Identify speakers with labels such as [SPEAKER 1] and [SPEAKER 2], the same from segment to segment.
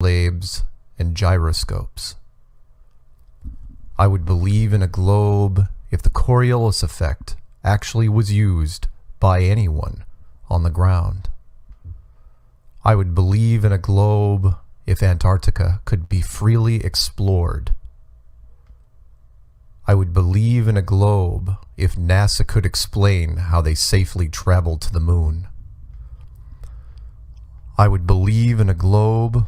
[SPEAKER 1] labes, and gyroscopes. I would believe in a globe if the Coriolis effect actually was used by anyone on the ground. I would believe in a globe if Antarctica could be freely explored. I would believe in a globe if NASA could explain how they safely traveled to the moon. I would believe in a globe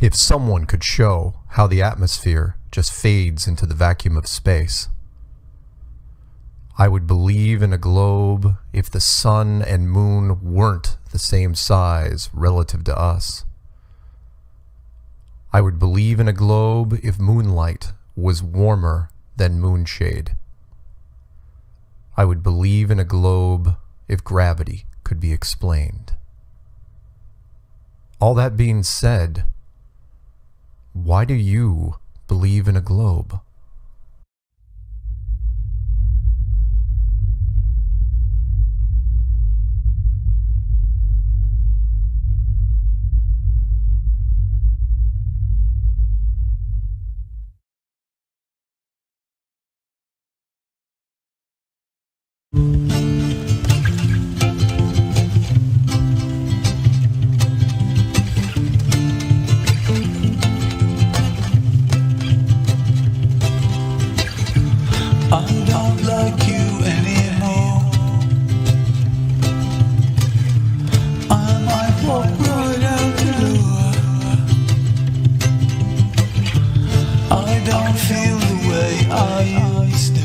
[SPEAKER 1] if someone could show how the atmosphere just fades into the vacuum of space. I would believe in a globe if the sun and moon weren't the same size relative to us. I would believe in a globe if moonlight was warmer than moonshade. I would believe in a globe if gravity could be explained. All that being said, why do you believe in a globe?
[SPEAKER 2] I don't like you anymore. I might walk right out the door. I don't feel the way I used to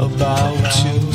[SPEAKER 2] about you.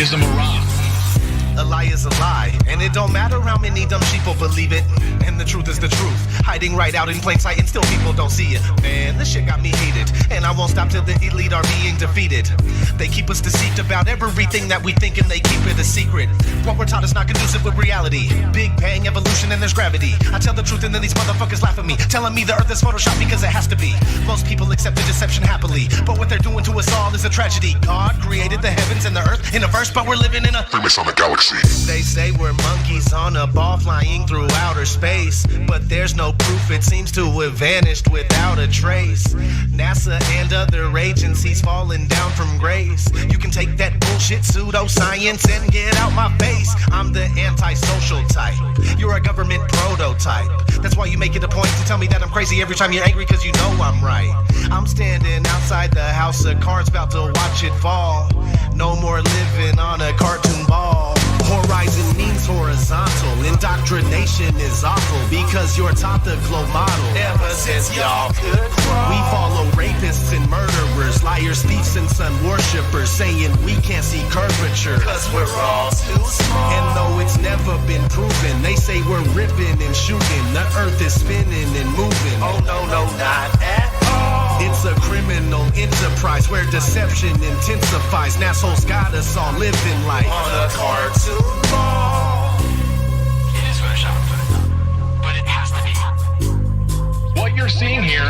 [SPEAKER 3] is a mirage.
[SPEAKER 4] A lie is a lie, and it don't matter how many dumb sheeple believe it. And the truth is the truth, hiding right out in plain sight, and still people don't see it. Man, this shit got me heated, and I won't stop till the elite are being defeated. They keep us deceived about everything that we think, and they keep it a secret. What we're taught is not conducive with reality. Big bang, evolution, and there's gravity. I tell the truth, and then these motherfuckers laugh at me, telling me the earth is photoshopped because it has to be. Most people accept the deception happily, but what they're doing to us all is a tragedy. God created the heavens and the earth in a verse, but we're living in a
[SPEAKER 5] Freemasonic galaxy.
[SPEAKER 4] They say we're monkeys on a ball flying through outer space, but there's no proof, it seems to have vanished without a trace. NASA and other agencies falling down from grace. You can take that bullshit pseudoscience and get out my face. I'm the antisocial type, you're a government prototype. That's why you make it a point to tell me that I'm crazy every time you're angry, cause you know I'm right. I'm standing outside the house of cards about to watch it fall. No more living on a cartoon ball. Horizon means horizontal, indoctrination is awful because you're taught the globe model. Ever since y'all could crawl, we follow rapists and murderers, liars, thieves, and sun worshippers, saying we can't see curvature cause we're all too small. And though it's never been proven, they say we're ripping and shooting, the earth is spinning and moving. Oh no, no, not at all. It's a criminal enterprise where deception intensifies. Assholes got us all living like on a cartoon ball.
[SPEAKER 3] It is photoshopped, but it has to be. What you're seeing here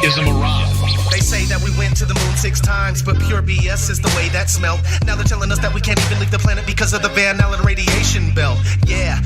[SPEAKER 3] is a mirage.
[SPEAKER 4] They say that we went to the moon 6 times, but pure BS is the way that smelled. Now they're telling us that we can't even leave the planet because of the Van Allen radiation belt. Yeah,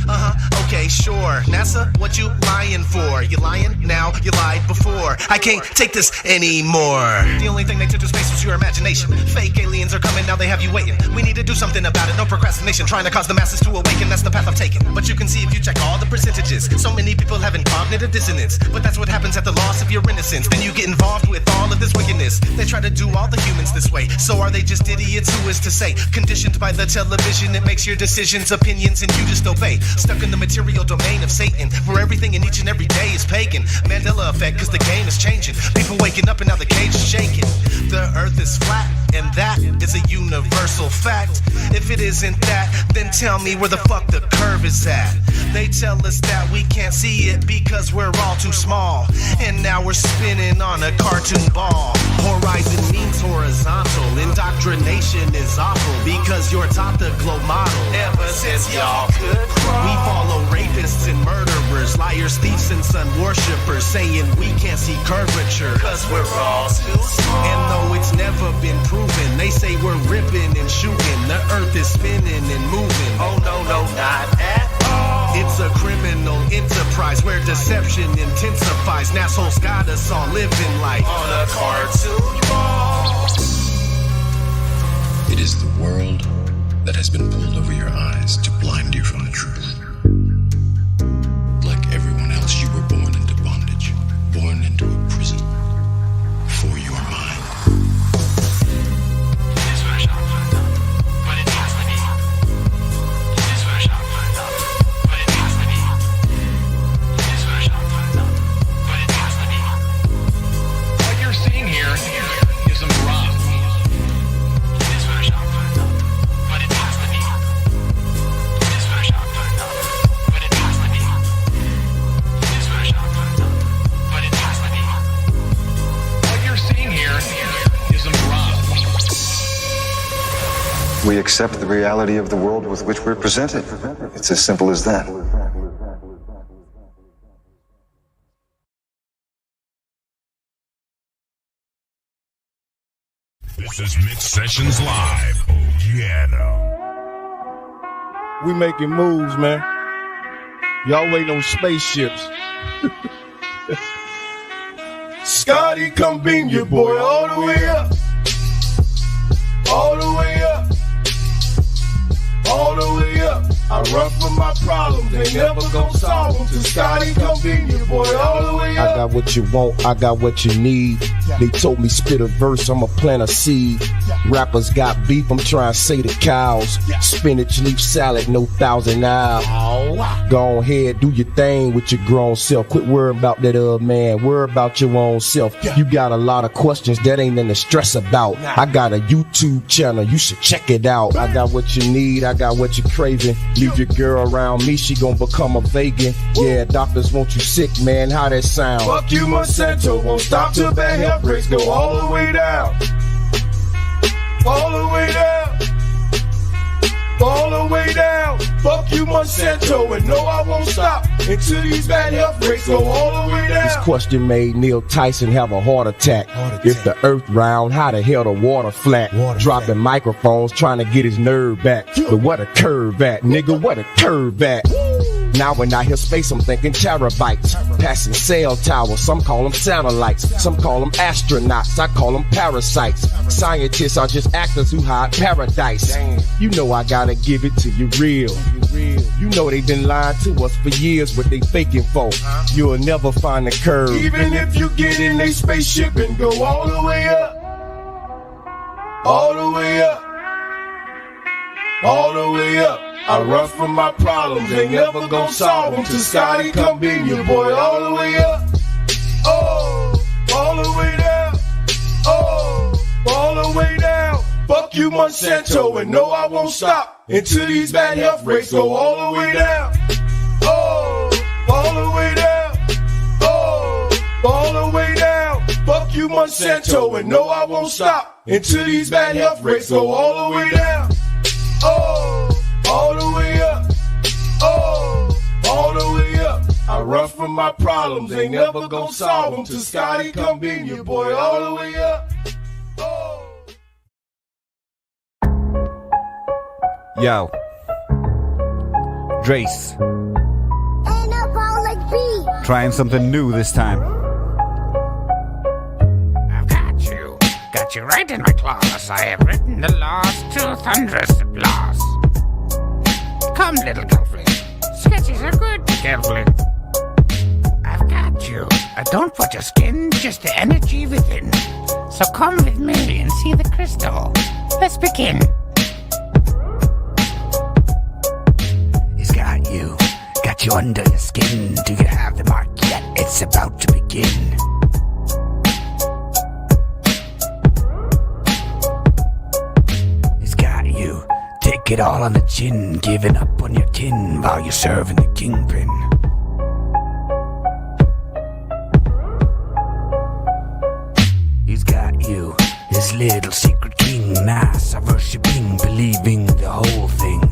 [SPEAKER 4] okay, sure. NASA, what you lying for? You lying now, you lied before. I can't take this anymore. The only thing they took to space was your imagination. Fake aliens are coming, now they have you waiting. We need to do something about it, no procrastination. Trying to cause the masses to awaken, that's the path I've taken. But you can see if you check all the percentages, so many people having cognitive dissonance. But that's what happens at the loss of your innocence. Then you get involved with all of this wickedness. They try to do all the humans this way. So are they just idiots? Who is to say? Conditioned by the television, it makes your decisions, opinions, and you just obey. Stuck in the material domain of Satan, where everything in each and every day is pagan. Mandela effect, cause the game is changing. People waking up and now the cage is shaking. The earth is flat, and that is a universal fact. If it isn't that, then tell me where the fuck the curve is at. They tell us that we can't see it because we're all too small, and now we're spinning on a cartoon ball. Horizon means horizontal, indoctrination is awful because you're taught the globe model. Ever since y'all could crawl, we follow rapists and murderers, liars, thieves, and sun worshippers, saying we can't see curvature cause we're all too small. And though it's never been proven, they say we're ripping and shooting, the earth is spinning and moving. Oh no, no, not at all. It's a criminal enterprise where deception intensifies. Assholes got us all living like on a cartoon ball.
[SPEAKER 6] It is the world that has been pulled over your eyes to blind you from the truth. Like everyone else, you were born into bondage, born into a prison for your mind.
[SPEAKER 3] It is photoshopped, but it has to be. It is photoshopped, but it has to be. It is photoshopped, but it has to be. What you're seeing here is a mirage. It is photoshopped, but it has to be. It is photoshopped, but it has to be. It is photoshopped, but it has to be. What you're seeing here is a mirage.
[SPEAKER 7] We accept the reality of the world with which we're presented. It's as simple as that.
[SPEAKER 5] This is Mix Sessions Live. Oh, yeah.
[SPEAKER 8] We making moves, man. Y'all waiting on spaceships. Scotty, come beam your boy all the way up. All the way up. All the way up. I run from my problems, they never gon' solve them. So Scotty, come beam your boy all the way up.
[SPEAKER 9] I got what you want, I got what you need. They told me spit a verse, I'ma plant a seed. Rappers got beef, I'm trying to say the cows. Spinach leaf salad, no Thousand Isle. Go ahead, do your thing with your grown self. Quit worrying about that other man, worry about your own self. You got a lot of questions that ain't nothing to stress about. I got a YouTube channel, you should check it out. I got what you need, I got what you're craving. Leave your girl around me, she gon' become a vegan. Yeah, doctors want you sick, man, how that sound?
[SPEAKER 8] Fuck you, Monsanto, won't stop till bad health rates go all the way down. All the way down. All the way down. Fuck you, Monsanto, and no, I won't stop until these bad health rates go all the way down.
[SPEAKER 9] This question made Neil Tyson have a heart attack. If the earth round, how the hell the water flat? Dropping microphones trying to get his nerve back. But what a curve at, nigga, what a curve at. Now when I hear space, I'm thinking terabytes. Passing cell towers, some call them satellites. Some call them astronauts, I call them parasites. Scientists are just actors who hide paradise. You know I gotta give it to you real. You know they been lying to us for years, what they faking for. You'll never find the curve.
[SPEAKER 8] Even if you get in a spaceship and go all the way up. All the way up. All the way up. I run from my problems, ain't never gon' solve them. Till Scotty come beam your boy all the way up. Oh, all the way down. Oh, all the way down. Fuck you, Monsanto, and no, I won't stop until these bad health rates go all the way down. Oh, all the way down. Oh, all the way down. Fuck you, Monsanto, and no, I won't stop until these bad health rates go all the way down. Oh, all the way up. Oh, all the way up. I run from my problems, ain't never gon' solve them. Till Scotty come beam your boy all the way up. Oh.
[SPEAKER 10] Yo, Drace. Trying something new this time.
[SPEAKER 11] I've got you right in my claws. I have written the laws to thunderous applause. Come, little girlfriend, sketches are good, girlfriend. I've got you. Don't put your skin, just the energy within. So come with me and see the crystal. Let's begin. Got you under your skin. Do you have the mark yet? It's about to begin. It's got you. Take it all on the chin. Giving up on your tin while you're serving the kingpin. He's got you. His little secret king. Mass of worshipping, believing the whole thing.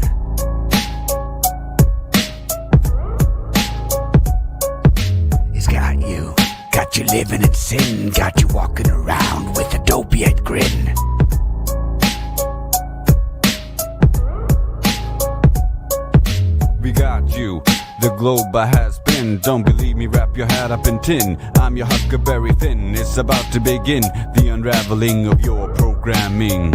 [SPEAKER 11] Got you living in sin, got you walking around with a dopey-eyed grin.
[SPEAKER 10] We got you, the globe has been. Don't believe me, wrap your hat up in tin. I'm your huckleberry thin, it's about to begin the unraveling of your programming.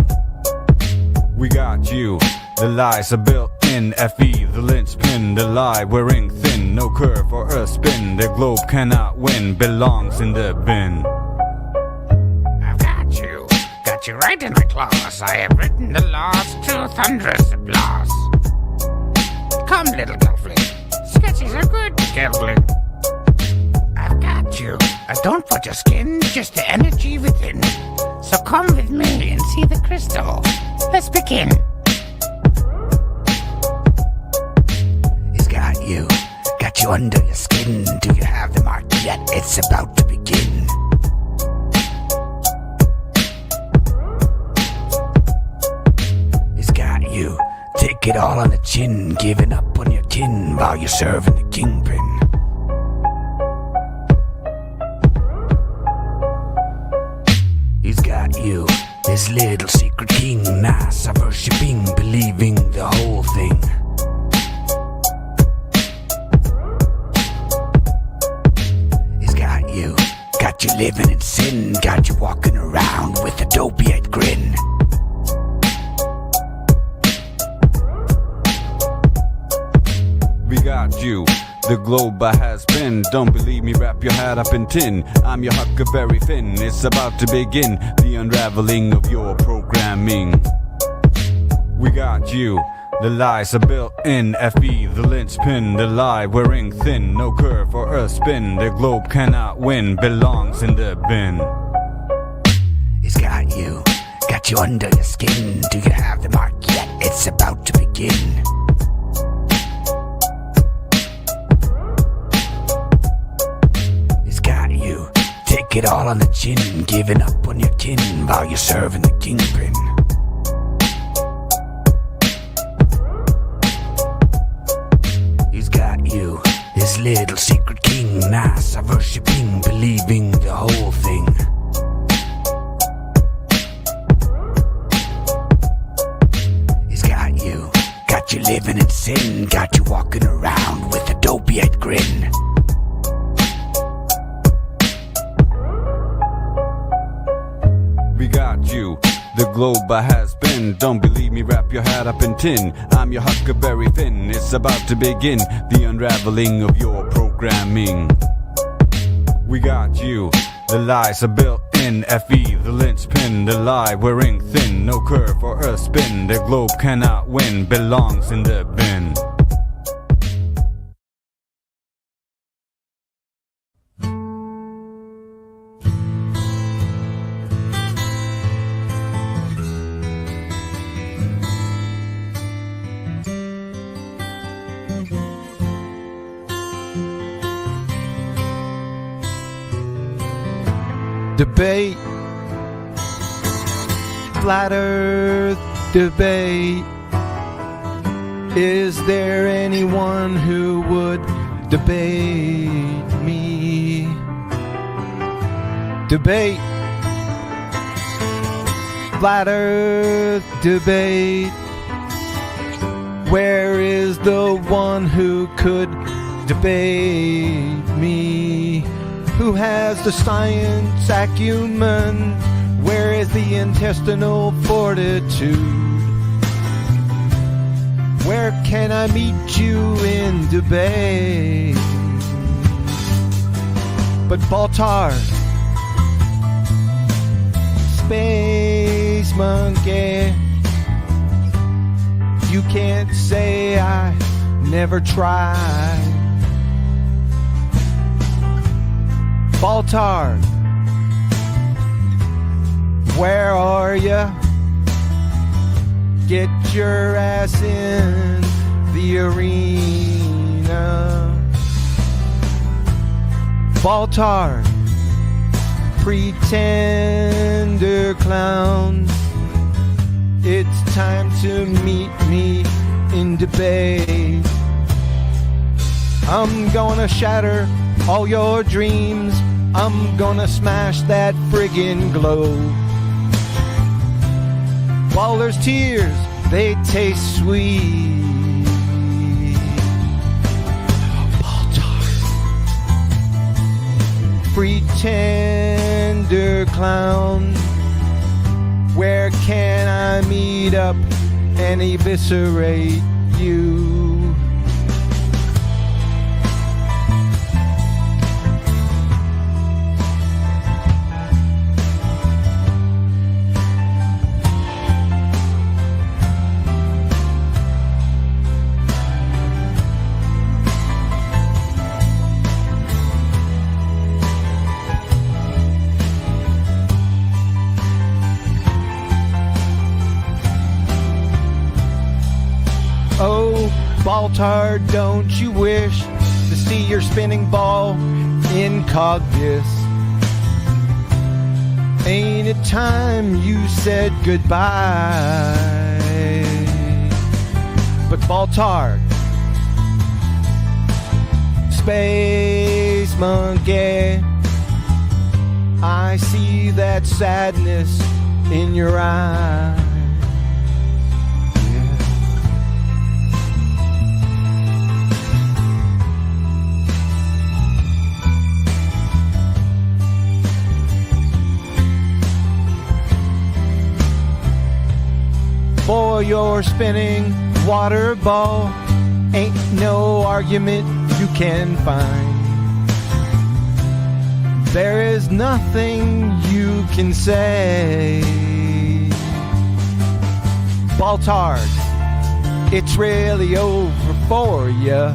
[SPEAKER 10] We got you, the lies are built in. FE, the linchpin, the lie wearing thin. No curve or a spin, the globe cannot win. Belongs in the bin.
[SPEAKER 11] I've got you right in my claws. I have written the laws to thunderous applause. Come, little girlfriend, sketches are good, girlfriend. I've got you. Don't put your skin, just the energy within. So come with me and see the crystal. Let's begin. He's got you under your skin. Do you have the mark yet? It's about to begin. He's got you. Take it all on the chin. Giving up on your tin while you're serving the kingpin. He's got you. His little secret king. Mass of worshipping, believing the whole thing. Got you living in sin, got you walking around with a dopey-eyed grin.
[SPEAKER 10] We got you, the globe has been. Don't believe me, wrap your hat up in tin. I'm your Huckleberry Finn. It's about to begin the unraveling of your programming. We got you. The lies are built in FE, the linchpin, the lie wearing thin. No curve or a spin, the globe cannot win, belongs in the bin.
[SPEAKER 11] It's got you under your skin. Do you have the mark yet? It's about to begin. It's got you, take it all on the chin, giving up on your kin while you're serving the kingpin. You, this little secret king, NASA worshipping, believing the whole thing. He's got you living in sin, got you walking around with a dopey-eyed grin.
[SPEAKER 10] We got you. The globe has been. Don't believe me, wrap your hat up in tin. I'm your Huckleberry Finn. It's about to begin the unraveling of your programming. We got you. The lies are built in FE, the linchpin, the lie wearing thin. No curve or a spin. The globe cannot win, belongs in the bin.
[SPEAKER 1] Debate, flat earth debate. Is there anyone who would debate me? Debate, flat earth debate. Where is the one who could debate me? Who has the science acumen? Where is the intestinal fortitude? Where can I meet you in debate? But Baltar, space monkey, you can't say I never tried. Baltar, where are ya? Get your ass in the arena. Baltar, pretender clown, it's time to meet me in debate. I'm gonna shatter all your dreams. I'm gonna smash that friggin' globe. While there's tears, they taste sweet. Baltar, pretender clown, where can I meet up and eviscerate you? Oh, Baltar, don't you wish to see your spinning ball in cognis? Ain't it time you said goodbye? But Baltar, space monkey, I see that sadness in your eyes. For your spinning water ball, ain't no argument
[SPEAKER 12] you can find. There is nothing you can say. Baltard, it's really over for you.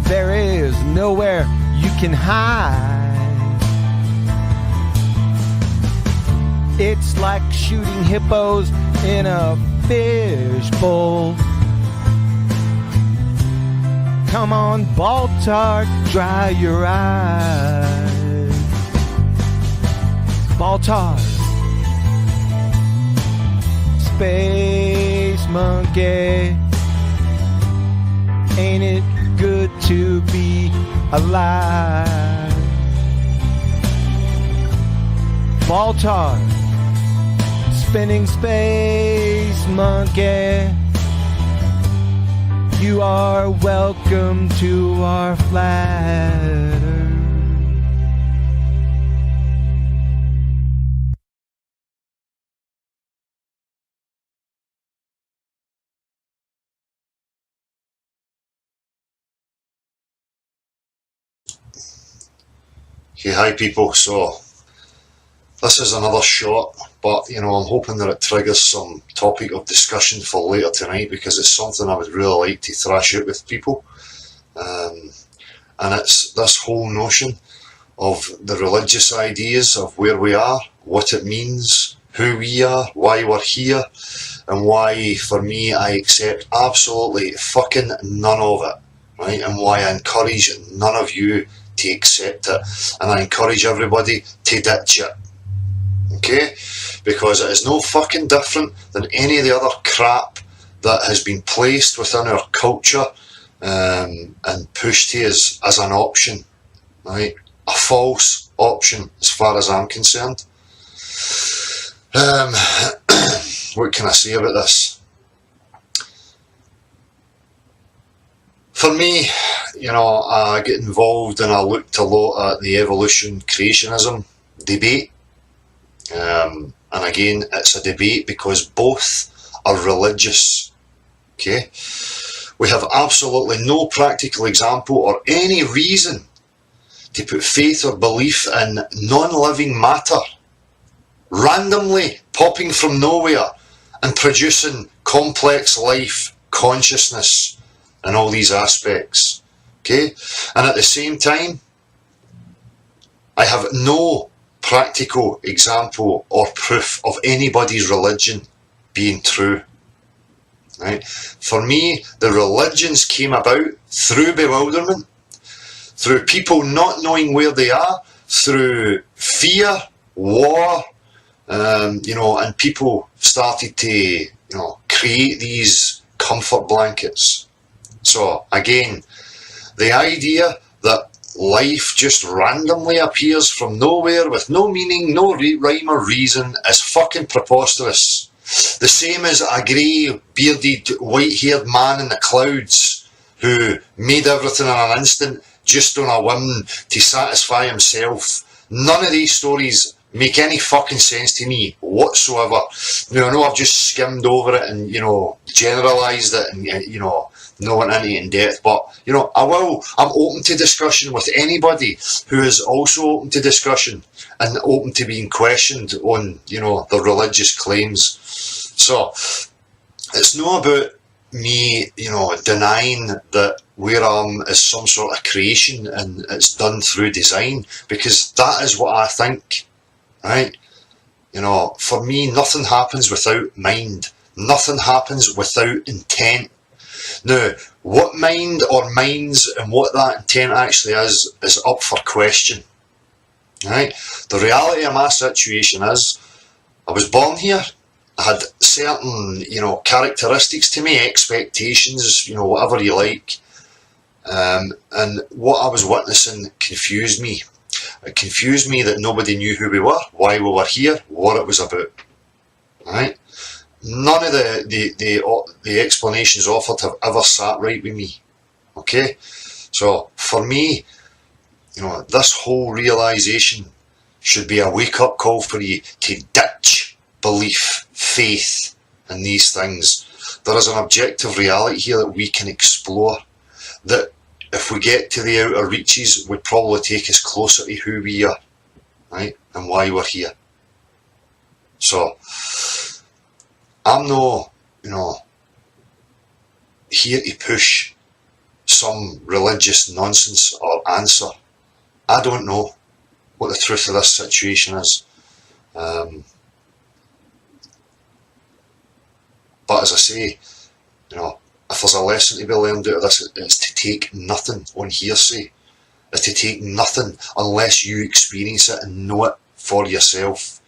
[SPEAKER 12] There is nowhere you can hide. It's like shooting hippos in a fishbowl. Come on, Baltard, dry your eyes. Baltard, space monkey, ain't it good to be alive? Baltard, spinning space monkey, you are welcome to our flat earth.
[SPEAKER 13] Hey, hi people. So this is another shot, but I'm hoping that it triggers some topic of discussion for later tonight, because it's something I would really like to thrash out with people, and it's this whole notion of the religious ideas of where we are, what it means, who we are, why we're here, and why, for me, I accept absolutely fucking none of it, right? And why I encourage none of you to accept it, and I encourage everybody to ditch it, okay? Because it is no fucking different than any of the other crap that has been placed within our culture and pushed to us as an option, right? A false option as far as I'm concerned. What can I say about this? For me, I get involved and I looked a lot at the evolution creationism debate. And again, it's a debate because both are religious. Okay? We have absolutely no practical example or any reason to put faith or belief in non-living matter randomly popping from nowhere and producing complex life, consciousness, and all these aspects. Okay? And at the same time, I have no practical example or proof of anybody's religion being true. Right? For me, the religions came about through bewilderment, through people not knowing where they are, through fear, war, and people started to, create these comfort blankets. So again, the idea that life just randomly appears from nowhere with no meaning, no rhyme or reason is fucking preposterous. The same as a grey, bearded, white-haired man in the clouds who made everything in an instant just on a whim to satisfy himself. None of these stories make any fucking sense to me whatsoever. I know I've just skimmed over it and, generalised it and, no one into it in depth, but I'm open to discussion with anybody who is also open to discussion and open to being questioned on the religious claims. So it's not about me denying that where I'm is some sort of creation and it's done through design, because that is what I think, right? For me, nothing happens without mind, nothing happens without intent. Now, what mind or minds and what that intent actually is up for question. Right? The reality of my situation is, I was born here, I had certain, characteristics to me, expectations, whatever you like. And what I was witnessing confused me. It confused me that nobody knew who we were, why we were here, what it was about. Right? None of the explanations offered have ever sat right with me. Okay? So, for me, this whole realisation should be a wake-up call for you to ditch belief, faith, and these things, there is an objective reality here that we can explore, that if we get to the outer reaches would probably take us closer to who we are, right, and why we're here. So I'm no, here to push some religious nonsense or answer. I don't know what the truth of this situation is. But as I say, if there's a lesson to be learned out of this, it's to take nothing on hearsay. It's to take nothing unless you experience it and know it for yourself.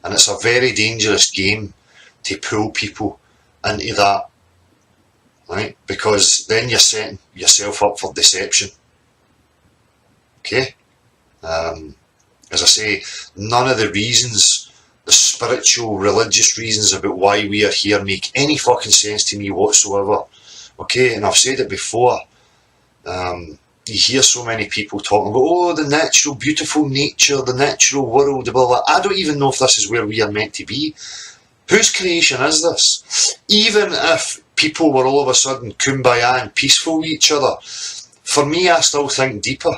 [SPEAKER 13] And it's a very dangerous game to pull people into that, right? Because then you're setting yourself up for deception. Okay? As I say, none of the reasons, the spiritual, religious reasons about why we are here make any fucking sense to me whatsoever. Okay, and I've said it before. You hear so many people talking about, the natural, beautiful nature, the natural world, blah, blah. I don't even know if this is where we are meant to be. Whose creation is this? Even if people were all of a sudden kumbaya and peaceful with each other, for me, I still think deeper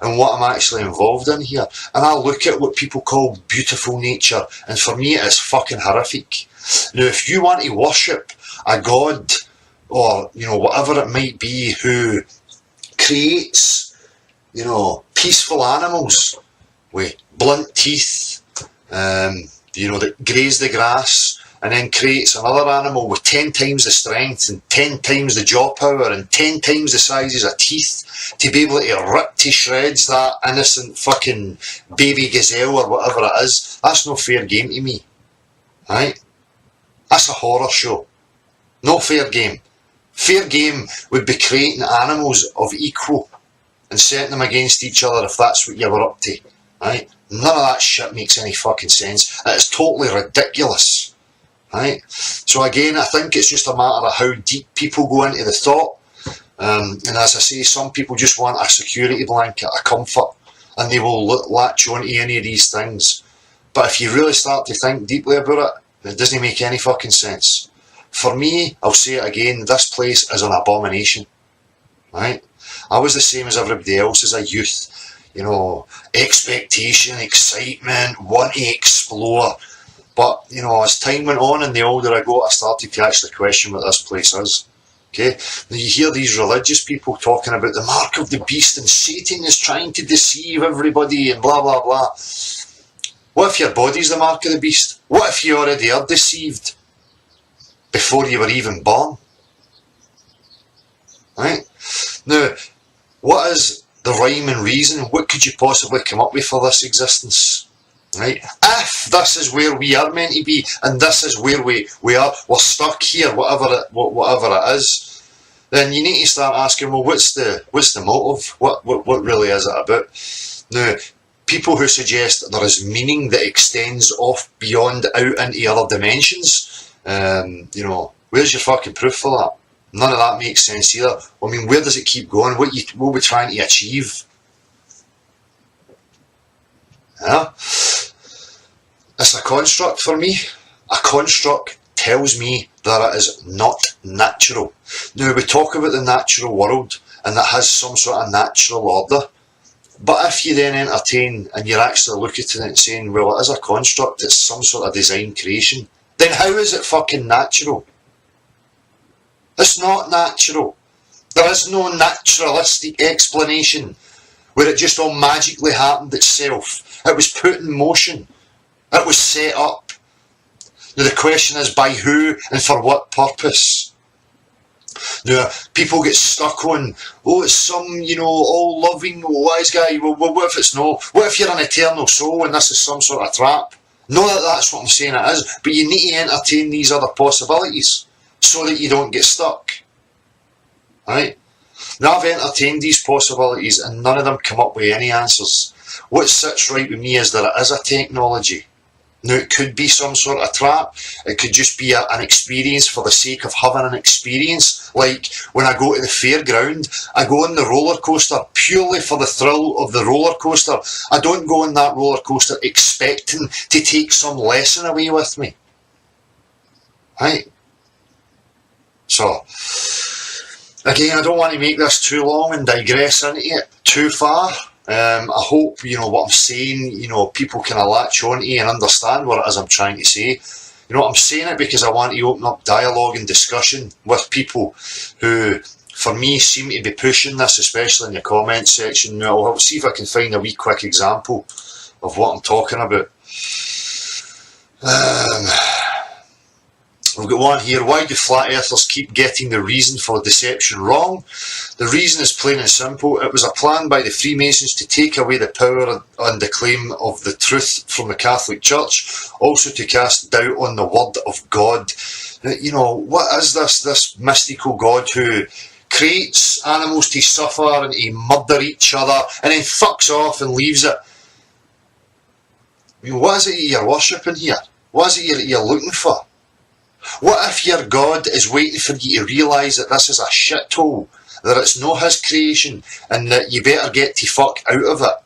[SPEAKER 13] and what I'm actually involved in here. And I look at what people call beautiful nature, and for me it is fucking horrific. Now, if you want to worship a god, or, whatever it might be, who creates, peaceful animals with blunt teeth, that graze the grass, and then creates another animal with 10 times the strength and 10 times the jaw power and 10 times the sizes of teeth to be able to rip to shreds that innocent fucking baby gazelle or whatever it is, that's no fair game to me. Right? That's a horror show. No fair game. Fair game would be creating animals of equal and setting them against each other if that's what you were up to. Right? None of that shit makes any fucking sense. It is totally ridiculous. Right? So again, I think it's just a matter of how deep people go into the thought. And as I say, some people just want a security blanket, a comfort, and they will latch on to any of these things. But if you really start to think deeply about it, it doesn't make any fucking sense. For me, I'll say it again, this place is an abomination. Right? I was the same as everybody else as a youth. Expectation, excitement, want to explore. But, as time went on and the older I got, I started to actually question what this place is. Okay? Now you hear these religious people talking about the mark of the beast and Satan is trying to deceive everybody and blah, blah, blah. What if your body's the mark of the beast? What if you already are deceived before you were even born? Right? Now, what is the rhyme and reason? What could you possibly come up with for this existence? Right? If this is where we are meant to be, and this is where we are, we're stuck here, whatever it is, then you need to start asking, well, what's the motive? What really is it about? Now, people who suggest that there is meaning that extends off beyond out into other dimensions, where's your fucking proof for that? None of that makes sense either. I mean, where does it keep going? What are we trying to achieve? Yeah? It's a construct for me. A construct tells me that it is not natural. Now, we talk about the natural world and that has some sort of natural order. But if you then entertain and you're actually looking at it and saying, well, it is a construct, it's some sort of design creation, then how is it fucking natural? It's not natural. There is no naturalistic explanation where it just all magically happened itself. It was put in motion. It was set up. Now the question is, by who and for what purpose? Now, people get stuck on, it's some, all-loving, wise guy. Well, what if it's no? What if you're an eternal soul and this is some sort of trap? Not that that's what I'm saying it is, but you need to entertain these other possibilities so that you don't get stuck. Right? Now, I've entertained these possibilities and none of them come up with any answers. What sits right with me is that it is a technology. Now, it could be some sort of trap. It could just be an experience for the sake of having an experience. Like when I go to the fairground, I go on the roller coaster purely for the thrill of the roller coaster. I don't go on that roller coaster expecting to take some lesson away with me. Right? So, again, I don't want to make this too long and digress into it too far. I hope, what I'm saying, people can latch on to and understand what it is I'm trying to say. I'm saying it because I want to open up dialogue and discussion with people who, for me, seem to be pushing this, especially in the comment section. Now, I'll see if I can find a wee quick example of what I'm talking about. We've got one here. Why do flat earthers keep getting the reason for deception wrong? The reason is plain and simple. It was a plan by the Freemasons to take away the power and the claim of the truth from the Catholic Church, also to cast doubt on the word of God. What is this mystical God who creates animals to suffer and to murder each other and then fucks off and leaves it? What is it you're worshipping here? What is it you're looking for? What if your God is waiting for you to realise that this is a shithole, that it's not his creation, and that you better get to fuck out of it?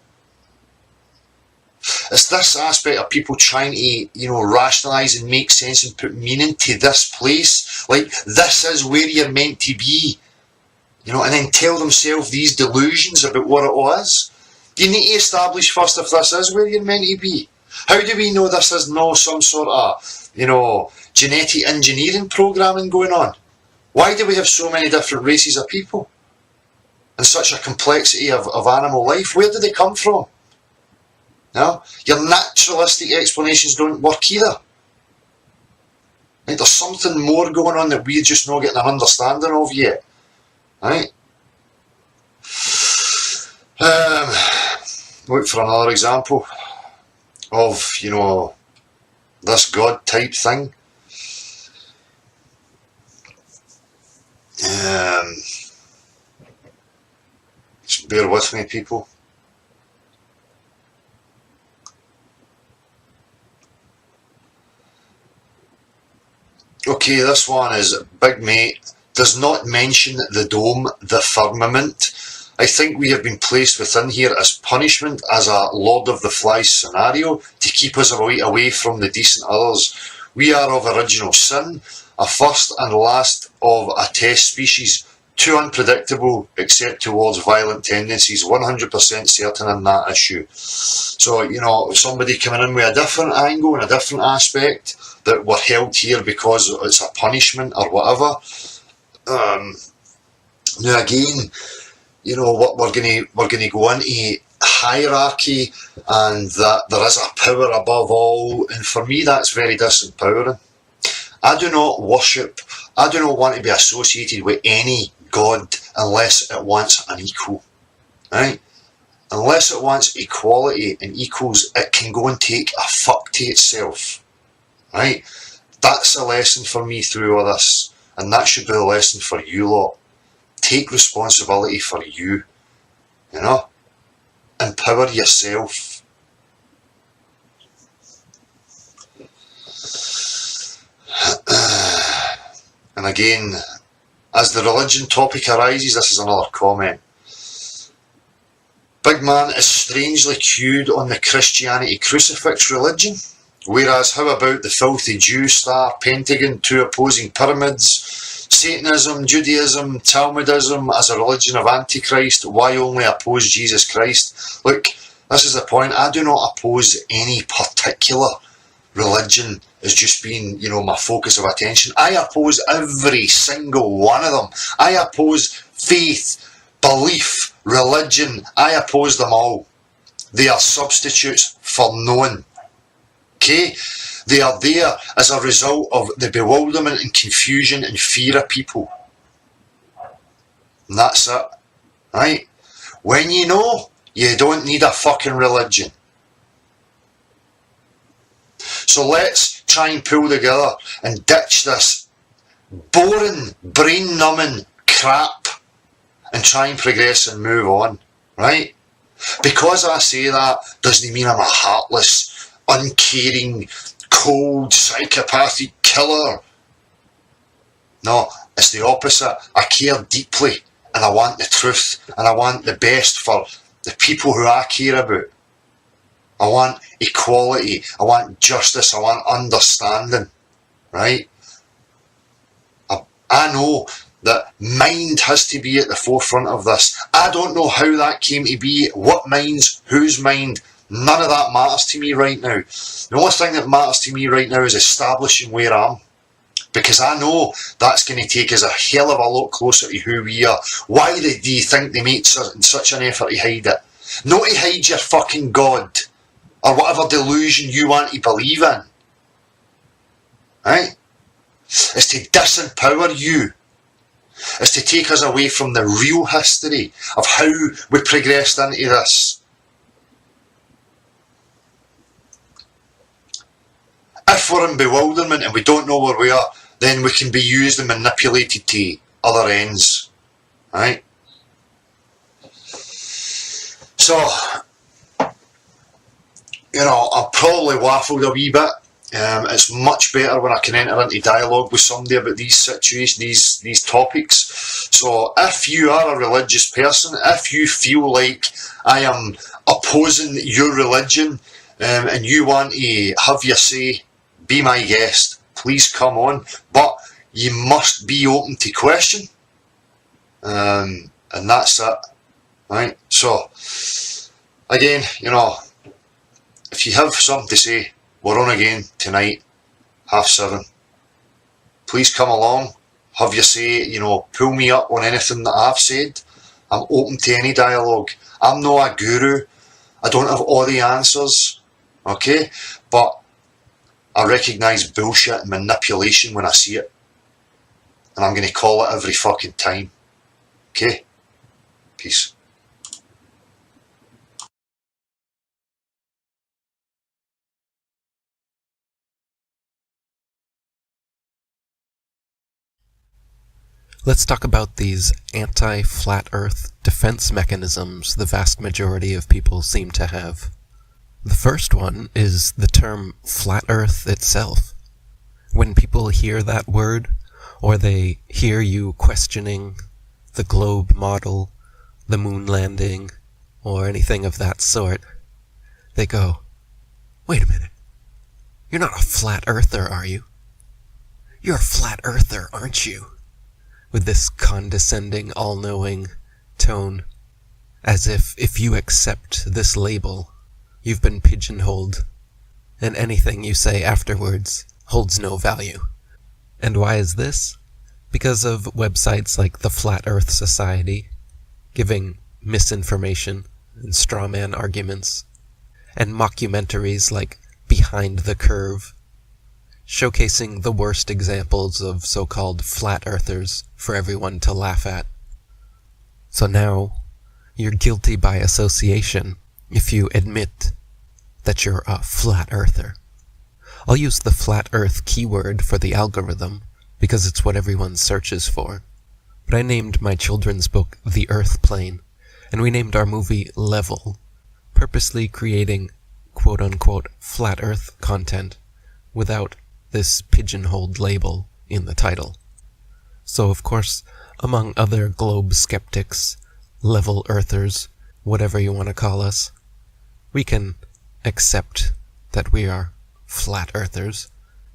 [SPEAKER 13] It's this aspect of people trying to, rationalise and make sense and put meaning to this place. Like, this is where you're meant to be. And then tell themselves these delusions about what it was. You need to establish first if this is where you're meant to be. How do we know this is not some sort of, genetic engineering programming going on? Why do we have so many different races of people? And such a complexity of animal life? Where do they come from? No? Your naturalistic explanations don't work either. Right? There's something more going on that we're just not getting an understanding of yet. Right? Look for another example of, this God type thing. Just bear with me, people. Okay, this one is Big Mate does not mention the dome, the firmament. I think we have been placed within here as punishment, as a Lord of the Flies scenario, to keep us away from the decent others. We are of original sin, a first and last of a test species, too unpredictable except towards violent tendencies, 100% certain in that issue. So, somebody coming in with a different angle and a different aspect, that we're held here because it's a punishment or whatever. Now again, what we're going to go into hierarchy and that there is a power above all, and for me that's very disempowering. I do not want to be associated with any God unless it wants an equal, right? Unless it wants equality and equals, it can go and take a fuck to itself, right? That's a lesson for me through all this, and that should be the lesson for you lot. Take responsibility for you, empower yourself. And again, as the religion topic arises, this is another comment. Big Man is strangely cued on the Christianity crucifix religion, whereas how about the filthy Jew star, Pentagon, two opposing pyramids, Satanism, Judaism, Talmudism as a religion of Antichrist? Why only oppose Jesus Christ? Look, this is the point. I do not oppose any particular religion as just being, my focus of attention. I oppose every single one of them. I oppose faith, belief, religion. I oppose them all. They are substitutes for knowing. Okay? They are there as a result of the bewilderment and confusion and fear of people. And that's it. Right? When you know, you don't need a fucking religion. So let's try and pull together and ditch this boring, brain-numbing crap and try and progress and move on. Right? Because I say that doesn't mean I'm a heartless, uncaring, cold, psychopathic killer. No, it's the opposite. I care deeply and I want the truth and I want the best for the people who I care about. I want equality, I want justice, I want understanding, right? I know that mind has to be at the forefront of this. I don't know how that came to be, what minds, whose mind. None of that matters to me right now. The only thing that matters to me right now is establishing where I am. Because I know that's going to take us a hell of a lot closer to who we are. Why do you think they make such an effort to hide it? Not to hide your fucking God, or whatever delusion you want to believe in. Right? It's to disempower you. It's to take us away from the real history of how we progressed into this. If we're in bewilderment and we don't know where we are, then we can be used and manipulated to other ends. Right? So, I've probably waffled a wee bit. It's much better when I can enter into dialogue with somebody about these situations, these topics. So if you are a religious person, if you feel like I am opposing your religion, and you want to have your say, be my guest, please come on. But you must be open to question. And that's it. Right? So, again, if you have something to say, we're on again tonight, 7:30. Please come along, have your say, pull me up on anything that I've said. I'm open to any dialogue. I'm not a guru. I don't have all the answers, okay? But I recognise bullshit and manipulation when I see it. And I'm going to call it every fucking time. Okay? Peace.
[SPEAKER 14] Let's talk about these anti-flat earth defense mechanisms the vast majority of people seem to have. The first one is the term flat earth itself. When people hear that word, or they hear you questioning the globe model, the moon landing, or anything of that sort, they go, "Wait a minute, you're not a flat earther, are you? You're a flat earther, aren't you?" With this condescending, all-knowing tone, as if you accept this label, you've been pigeonholed, and anything you say afterwards holds no value. And why is this? Because of websites like the Flat Earth Society, giving misinformation and strawman arguments, and mockumentaries like Behind the Curve, showcasing the worst examples of so-called flat earthers for everyone to laugh at. So now, you're guilty by association if you admit that you're a flat earther. I'll use the flat earth keyword for the algorithm because it's what everyone searches for. But I named my children's book The Earth Plane, and we named our movie Level, purposely creating quote-unquote flat earth content without this pigeonholed label in the title. So of course, among other globe skeptics, level earthers, whatever you want to call us, we can accept that we are flat earthers.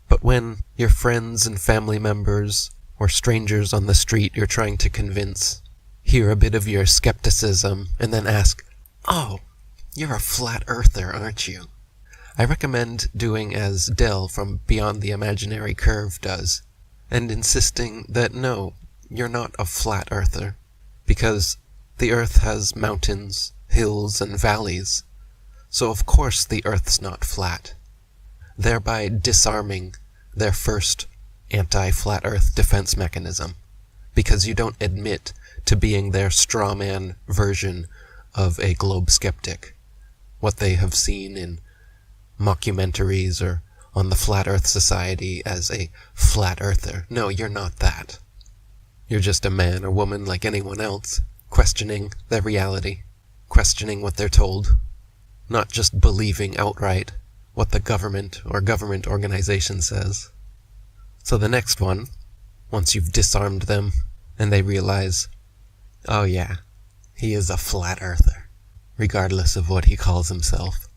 [SPEAKER 14] But when your friends and family members or strangers on the street you're trying to convince hear a bit of your skepticism and then ask, "Oh, you're a flat earther, aren't you?" I recommend doing as Del from Beyond the Imaginary Curve does, and insisting that no, you're not a flat earther, because the earth has mountains, hills, and valleys, so of course the earth's not flat, thereby disarming their first anti-flat earth defense mechanism, because you don't admit to being their strawman version of a globe skeptic, what they have seen in mockumentaries or on the Flat Earth Society as a flat earther. No, you're not that. You're just a man or woman like anyone else, questioning their reality, questioning what they're told, not just believing outright what the government or government organization says. So the next one, once you've disarmed them and they realize, oh yeah, he is a flat earther, regardless of what he calls himself,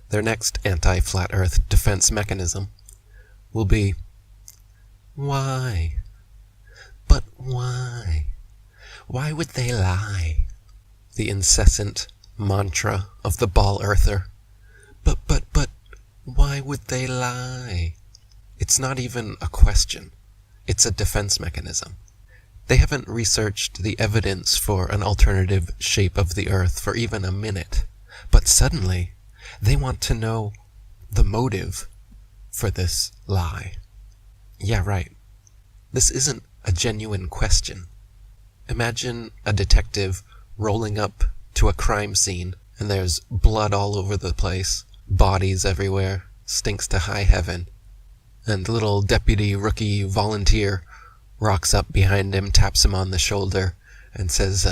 [SPEAKER 14] their next anti-flat earth defense mechanism will be, why? But why? Why would they lie? The incessant mantra of the ball earther. But, why would they lie? It's not even a question. It's a defense mechanism. They haven't researched the evidence for an alternative shape of the Earth for even a minute, but suddenly they want to know the motive for this lie. Yeah, right. This isn't a genuine question. Imagine a detective rolling up to a crime scene and there's blood all over the place, bodies everywhere, stinks to high heaven, and little deputy rookie volunteer rocks up behind him, taps him on the shoulder, and says,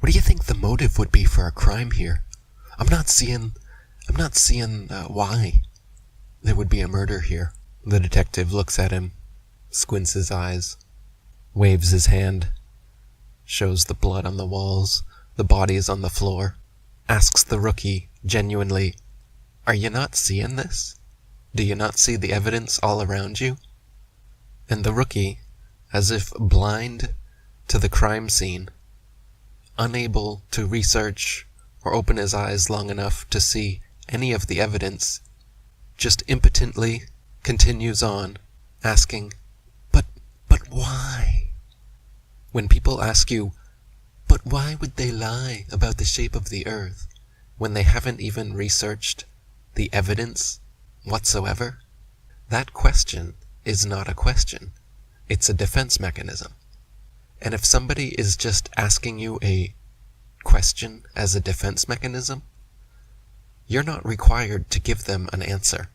[SPEAKER 14] what do you think the motive would be for a crime here? I'm not seeing why there would be a murder here. The detective looks at him, squints his eyes, waves his hand, shows the blood on the walls, the bodies on the floor, asks the rookie genuinely, are you not seeing this? Do you not see the evidence all around you? And the rookie, as if blind to the crime scene, unable to research or open his eyes long enough to see any of the evidence, just impotently continues on, asking, but why? When people ask you, but why would they lie about the shape of the Earth when they haven't even researched the evidence whatsoever? That question is not a question. It's a defense mechanism. And if somebody is just asking you a question as a defense mechanism, you're not required to give them an answer,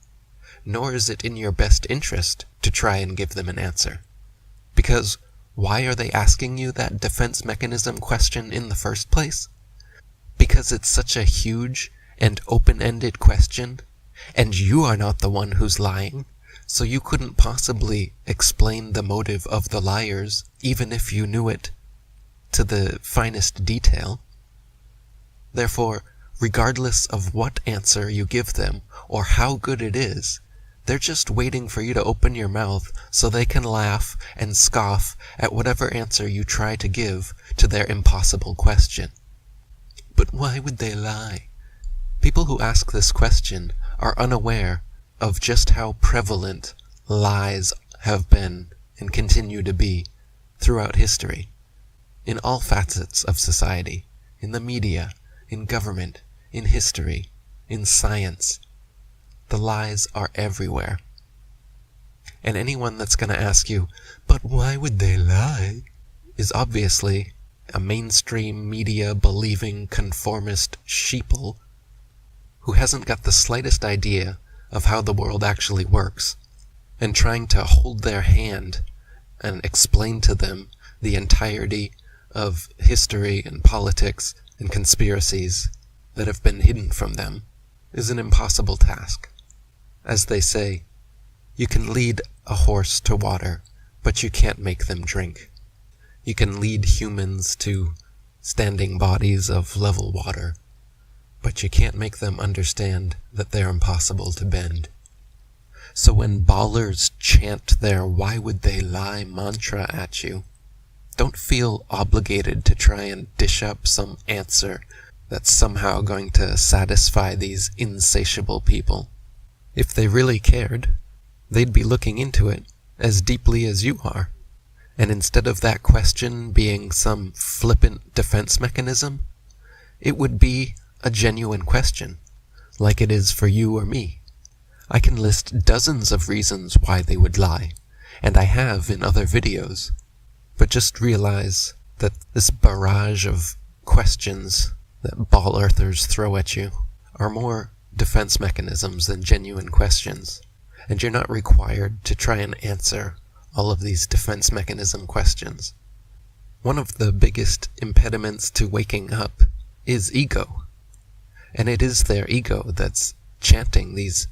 [SPEAKER 14] nor is it in your best interest to try and give them an answer. Because why are they asking you that defense mechanism question in the first place? Because it's such a huge and open-ended question, and you are not the one who's lying, so you couldn't possibly explain the motive of the liars, even if you knew it to the finest detail. Therefore, regardless of what answer you give them, or how good it is, they're just waiting for you to open your mouth so they can laugh and scoff at whatever answer you try to give to their impossible question. But why would they lie? People who ask this question are unaware of just how prevalent lies have been and continue to be throughout history, in all facets of society, in the media, in government, in history, in science. The lies are everywhere. And anyone that's going to ask you, but why would they lie, is obviously a mainstream media believing conformist sheeple who hasn't got the slightest idea of how the world actually works, and trying to hold their hand and explain to them the entirety of history and politics and conspiracies that have been hidden from them is an impossible task. As they say, you can lead a horse to water, but you can't make them drink. You can lead humans to standing bodies of level water, but you can't make them understand that they're impossible to bend. So when ballers chant their "why would they lie" mantra at you, don't feel obligated to try and dish up some answer that's somehow going to satisfy these insatiable people. If they really cared, they'd be looking into it as deeply as you are. And instead of that question being some flippant defense mechanism, it would be a genuine question, like it is for you or me. I can list dozens of reasons why they would lie, and I have in other videos. But just realize that this barrage of questions that ball earthers throw at you are more defense mechanisms than genuine questions, and you're not required to try and answer all of these defense mechanism questions. One of the biggest impediments to waking up is ego, and it is their ego that's chanting these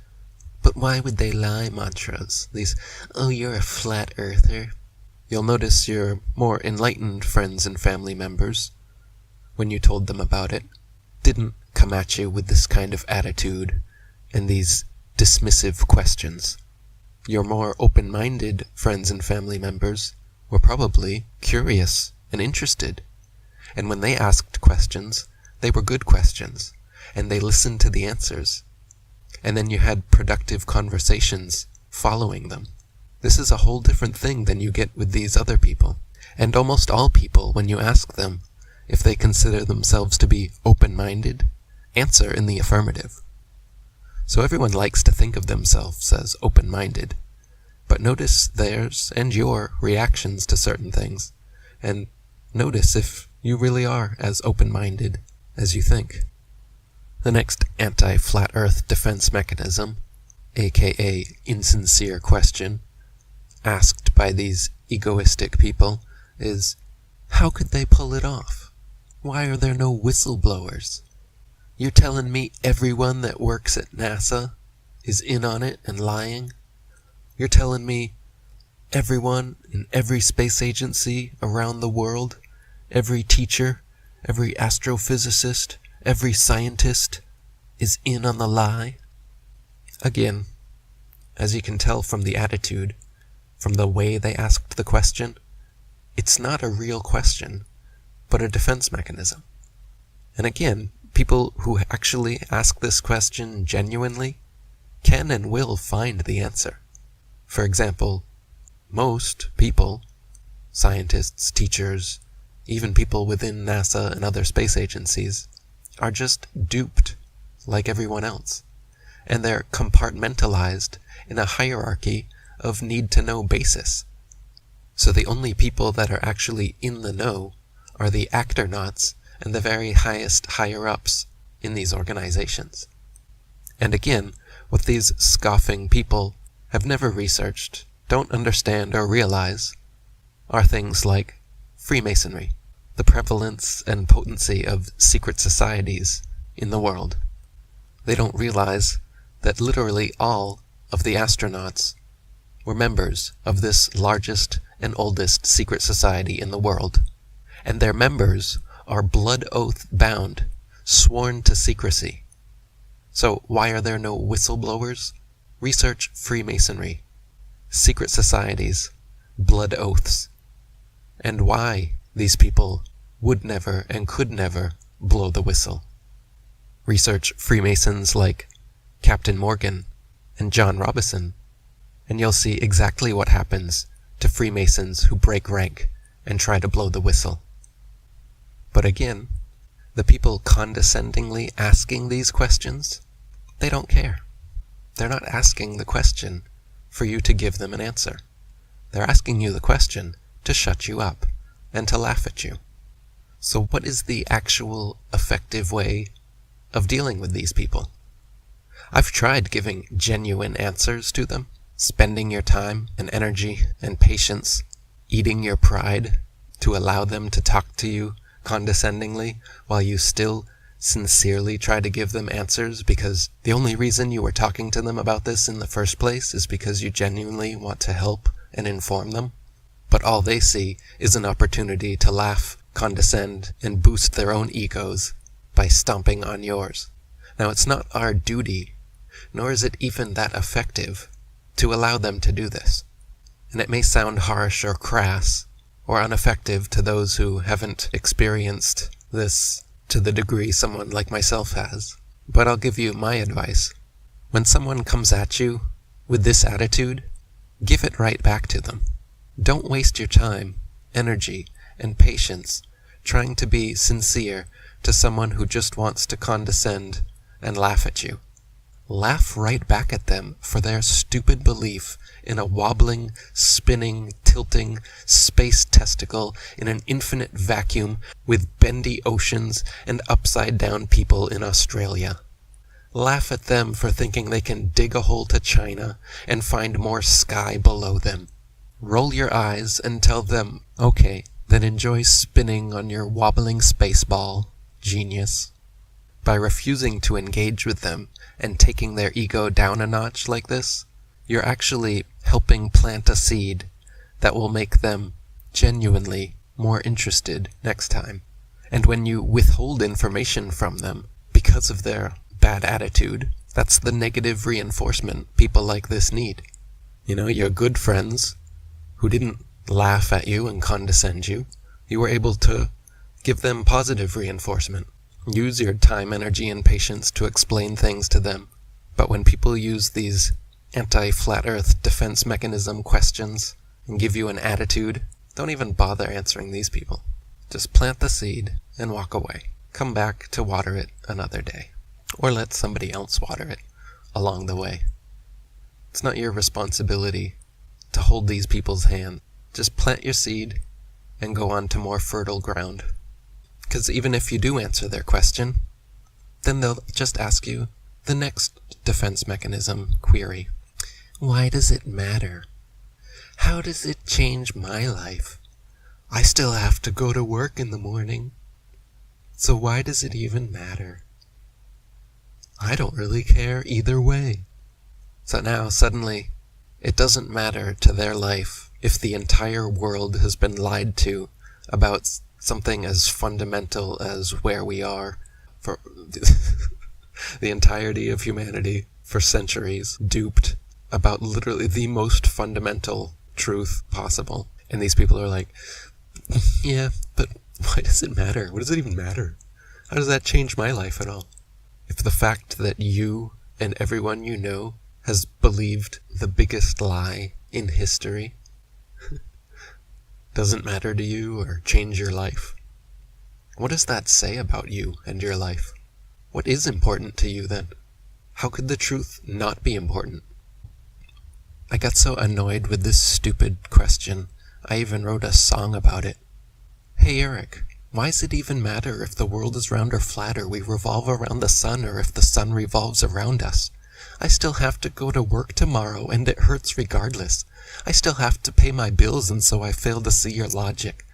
[SPEAKER 14] "but why would they lie" mantras, these "oh, you're a flat earther." You'll notice your more enlightened friends and family members, when you told them about it, didn't come at you with this kind of attitude and these dismissive questions. Your more open-minded friends and family members were probably curious and interested. And when they asked questions, they were good questions, and they listened to the answers. And then you had productive conversations following them. This is a whole different thing than you get with these other people. And almost all people, when you ask them if they consider themselves to be open-minded, answer in the affirmative. So everyone likes to think of themselves as open-minded, but notice theirs and your reactions to certain things, and notice if you really are as open-minded as you think. The next anti-flat earth defense mechanism, aka insincere question, asked by these egoistic people is, how could they pull it off? Why are there no whistleblowers? You're telling me everyone that works at NASA is in on it and lying? You're telling me everyone in every space agency around the world, every teacher, every astrophysicist, every scientist is in on the lie? Again, as you can tell from the attitude, from the way they asked the question, it's not a real question, but a defense mechanism. And again, people who actually ask this question genuinely can and will find the answer. For example, most people, scientists, teachers, even people within NASA and other space agencies, are just duped like everyone else. And they're compartmentalized in a hierarchy of need-to-know basis. So the only people that are actually in the know are the acternauts and the very highest higher-ups in these organizations. And again, what these scoffing people have never researched, don't understand or realize, are things like Freemasonry, the prevalence and potency of secret societies in the world. They don't realize that literally all of the astronauts were members of this largest and oldest secret society in the world, and their members are blood oath bound, sworn to secrecy. So why are there no whistleblowers? Research Freemasonry, secret societies, blood oaths, and why these people would never and could never blow the whistle. Research Freemasons like Captain Morgan and John Robison, and you'll see exactly what happens to Freemasons who break rank and try to blow the whistle. But again, the people condescendingly asking these questions, they don't care. They're not asking the question for you to give them an answer. They're asking you the question to shut you up and to laugh at you. So what is the actual effective way of dealing with these people? I've tried giving genuine answers to them, spending your time and energy and patience, eating your pride to allow them to talk to you condescendingly while you still sincerely try to give them answers, because the only reason you were talking to them about this in the first place is because you genuinely want to help and inform them. But all they see is an opportunity to laugh, condescend, and boost their own egos by stomping on yours. Now, it's not our duty, nor is it even that effective, to allow them to do this. And it may sound harsh or crass or ineffective to those who haven't experienced this to the degree someone like myself has. But I'll give you my advice. When someone comes at you with this attitude, give it right back to them. Don't waste your time, energy, and patience trying to be sincere to someone who just wants to condescend and laugh at you. Laugh right back at them for their stupid belief in a wobbling, spinning, tilting space testicle in an infinite vacuum with bendy oceans and upside-down people in Australia. Laugh at them for thinking they can dig a hole to China and find more sky below them. Roll your eyes and tell them, okay, then enjoy spinning on your wobbling space ball, genius. By refusing to engage with them and taking their ego down a notch like this, you're actually helping plant a seed that will make them genuinely more interested next time. And when you withhold information from them because of their bad attitude, that's the negative reinforcement people like this need. You know, your good friends who didn't laugh at you and condescend you. You were able to give them positive reinforcement. Use your time, energy, and patience to explain things to them. But when people use these anti-flat earth defense mechanism questions and give you an attitude, don't even bother answering these people. Just plant the seed and walk away. Come back to water it another day. Or let somebody else water it along the way. It's not your responsibility to hold these people's hand. Just plant your seed and go on to more fertile ground. Because even if you do answer their question, then they'll just ask you the next defense mechanism query. Why does it matter? How does it change my life? I still have to go to work in the morning. So why does it even matter? I don't really care either way. So now suddenly, it doesn't matter to their life if the entire world has been lied to about something as fundamental as where we are for the entirety of humanity for centuries, duped about literally the most fundamental truth possible. And these people are like, yeah, but why does it matter? What does it even matter? How does that change my life at all? If the fact that you and everyone you know has believed the biggest lie in history doesn't matter to you or change your life, what does that say about you and your life? What is important to you then? How could the truth not be important? I got so annoyed with this stupid question, I even wrote a song about it. Hey Eric, why does it even matter if the world is round or flat, or we revolve around the sun, or if the sun revolves around us? I still have to go to work tomorrow, and it hurts regardless. I still have to pay my bills, and so I fail to see your logic.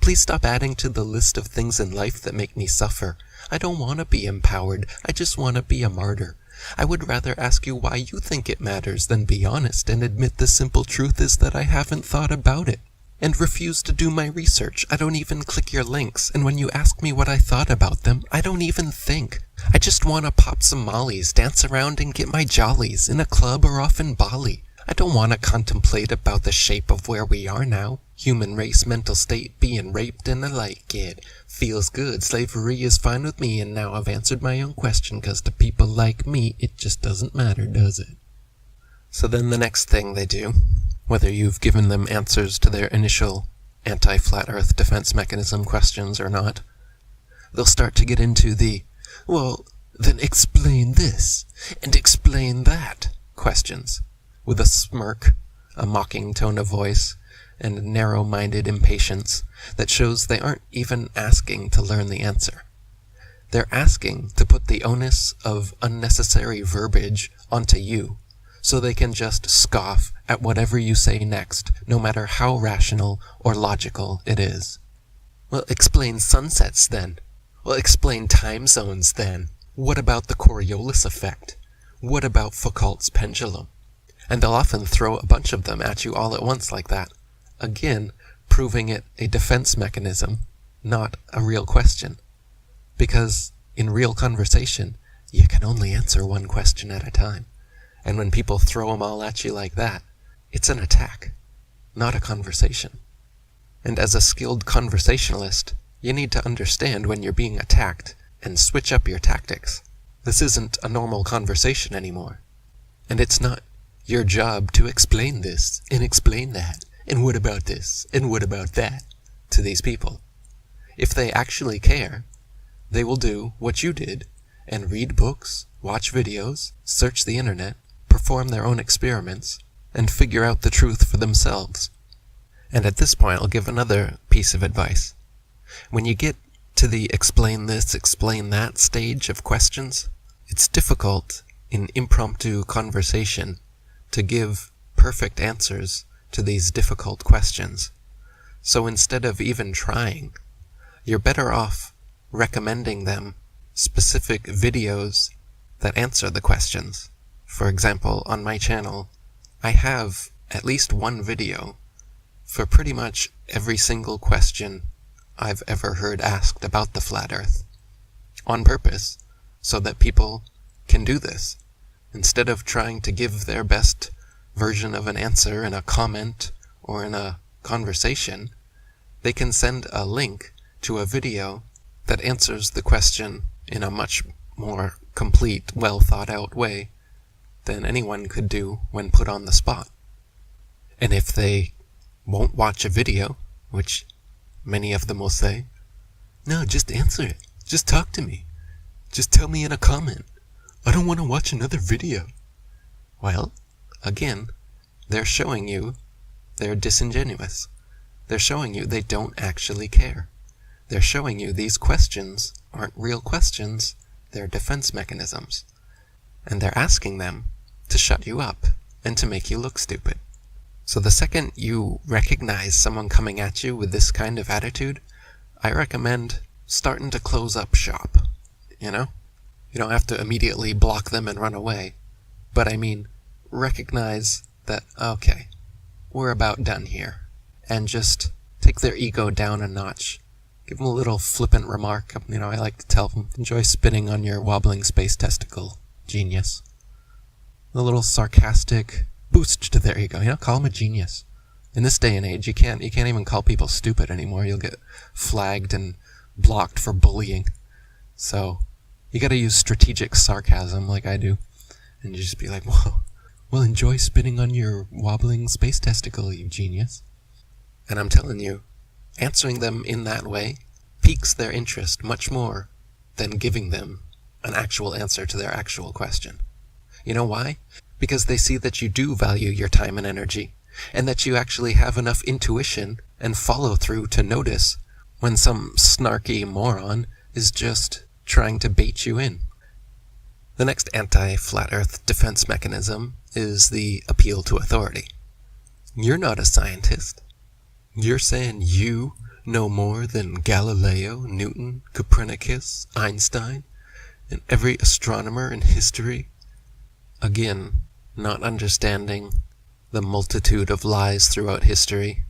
[SPEAKER 14] Please stop adding to the list of things in life that make me suffer. I don't want to be empowered, I just want to be a martyr. I would rather ask you why you think it matters than be honest and admit the simple truth is that I haven't thought about it. And refuse to do my research. I don't even click your links, and when you ask me what I thought about them, I don't even think. I just want to pop some mollies, dance around and get my jollies, in a club or off in Bali. I don't want to contemplate about the shape of where we are now. Human race, mental state, being raped, and I like it. Feels good, slavery is fine with me, and now I've answered my own question, 'cause to people like me, it just doesn't matter, does it? So then the next thing they do, whether you've given them answers to their initial anti-flat earth defense mechanism questions or not, they'll start to get into the, well, then explain this, and explain that questions, with a smirk, a mocking tone of voice, and a narrow-minded impatience that shows they aren't even asking to learn the answer. They're asking to put the onus of unnecessary verbiage onto you, so they can just scoff at whatever you say next, no matter how rational or logical it is. Well, explain sunsets then. Well, explain time zones then. What about the Coriolis effect? What about Foucault's pendulum? And they'll often throw a bunch of them at you all at once like that. Again, proving it a defense mechanism, not a real question. Because in real conversation, you can only answer one question at a time. And when people throw them all at you like that, it's an attack, not a conversation. And as a skilled conversationalist, you need to understand when you're being attacked and switch up your tactics. This isn't a normal conversation anymore. And it's not your job to explain this and explain that, and what about this, and what about that, to these people. If they actually care, they will do what you did and read books, watch videos, search the internet, perform their own experiments, and figure out the truth for themselves. And at this point, I'll give another piece of advice. When you get to the explain this, explain that stage of questions, it's difficult in impromptu conversation to give perfect answers to these difficult questions. So instead of even trying, you're better off recommending them specific videos that answer the questions. For example, on my channel, I have at least one video for pretty much every single question I've ever heard asked about the flat earth, on purpose, so that people can do this. Instead of trying to give their best version of an answer in a comment or in a conversation, they can send a link to a video that answers the question in a much more complete, well thought out way than anyone could do when put on the spot. And if they won't watch a video, which many of them will say, "No, just answer it. Just talk to me. Just tell me in a comment. I don't want to watch another video." Well, again, they're showing you they're disingenuous. They're showing you they don't actually care. They're showing you these questions aren't real questions, they're defense mechanisms. And they're asking them to shut you up and to make you look stupid. So the second you recognize someone coming at you with this kind of attitude, I recommend starting to close up shop. You know? You don't have to immediately block them and run away. But I mean, recognize that, okay, we're about done here. And just take their ego down a notch. Give them a little flippant remark. You know, I like to tell them, enjoy spitting on your wobbling space testicle, genius. A little sarcastic boost to their ego. You know, call them a genius. In this day and age, you can't even call people stupid anymore. You'll get flagged and blocked for bullying. So, you gotta use strategic sarcasm like I do. And you just be like, whoa, well, enjoy spitting on your wobbling space testicle, you genius. And I'm telling you, answering them in that way piques their interest much more than giving them an actual answer to their actual question. You know why? Because they see that you do value your time and energy, and that you actually have enough intuition and follow-through to notice when some snarky moron is just trying to bait you in. The next anti-flat earth defense mechanism is the appeal to authority. You're not a scientist. You're saying you know more than Galileo, Newton, Copernicus, Einstein, and every astronomer in history? Again, not understanding the multitude of lies throughout history,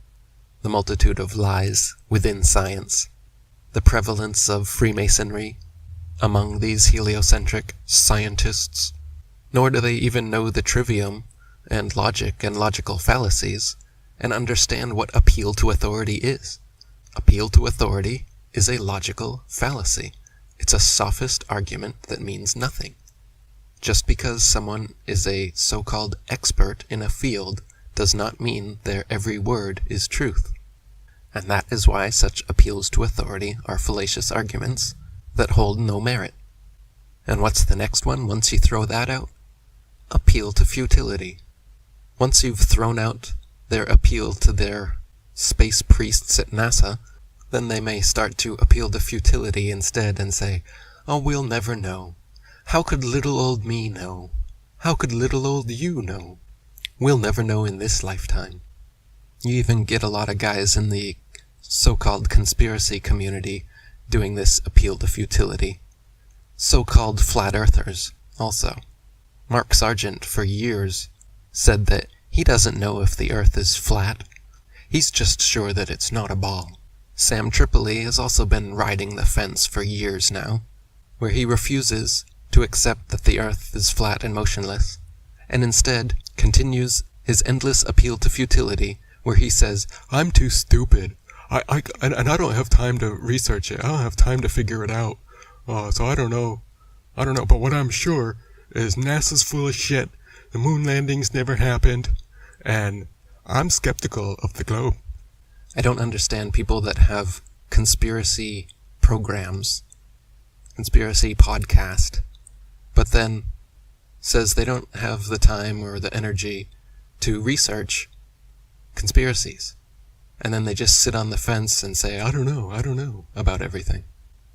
[SPEAKER 14] the multitude of lies within science, the prevalence of Freemasonry among these heliocentric scientists, nor do they even know the trivium and logic and logical fallacies and understand what appeal to authority is. Appeal to authority is a logical fallacy. It's a sophist argument that means nothing. Just because someone is a so-called expert in a field does not mean their every word is truth. And that is why such appeals to authority are fallacious arguments that hold no merit. And what's the next one once you throw that out? Appeal to futility. Once you've thrown out their appeal to their space priests at NASA, then they may start to appeal to futility instead and say, "Oh, we'll never know. How could little old me know? How could little old you know? We'll never know in this lifetime." You even get a lot of guys in the so-called conspiracy community doing this appeal to futility. So-called flat earthers, also. Mark Sargent, for years, said that he doesn't know if the earth is flat. He's just sure that it's not a ball. Sam Tripoli has also been riding the fence for years now, where he refuses to accept that the earth is flat and motionless, and instead continues his endless appeal to futility, where he says, "I'm too stupid. I don't have time to research it. I don't have time to figure it out. So I don't know. But what I'm sure is NASA's full of shit. The moon landings never happened. And I'm skeptical of the globe." I don't understand people that have conspiracy programs, conspiracy podcast, but then says they don't have the time or the energy to research conspiracies. And then they just sit on the fence and say, I don't know about everything.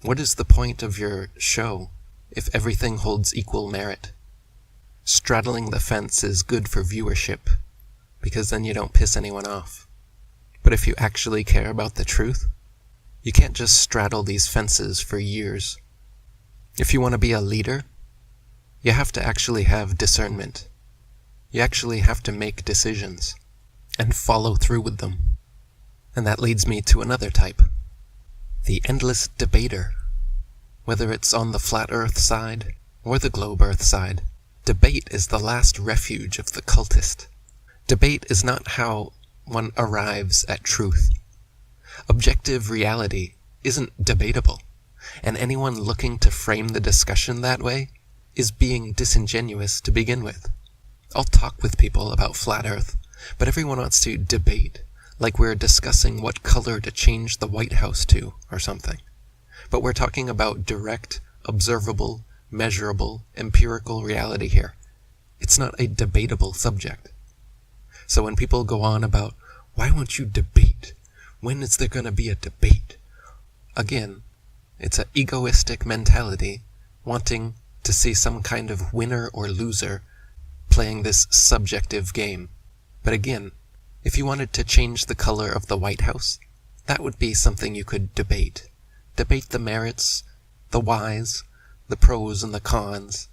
[SPEAKER 14] What is the point of your show if everything holds equal merit? Straddling the fence is good for viewership, because then you don't piss anyone off. But if you actually care about the truth, you can't just straddle these fences for years. If you want to be a leader, you have to actually have discernment. You actually have to make decisions and follow through with them. And that leads me to another type. The endless debater. Whether it's on the flat earth side or the globe earth side, debate is the last refuge of the cultist. Debate is not how one arrives at truth. Objective reality isn't debatable, and anyone looking to frame the discussion that way is being disingenuous to begin with. I'll talk with people about flat Earth, but everyone wants to debate, like we're discussing what color to change the White House to or something. But we're talking about direct, observable, measurable, empirical reality here. It's not a debatable subject. So when people go on about, why won't you debate? When is there going to be a debate? Again, it's an egoistic mentality wanting to see some kind of winner or loser playing this subjective game. But again, if you wanted to change the color of the White House, that would be something you could debate. Debate the merits, the whys, the pros and the cons,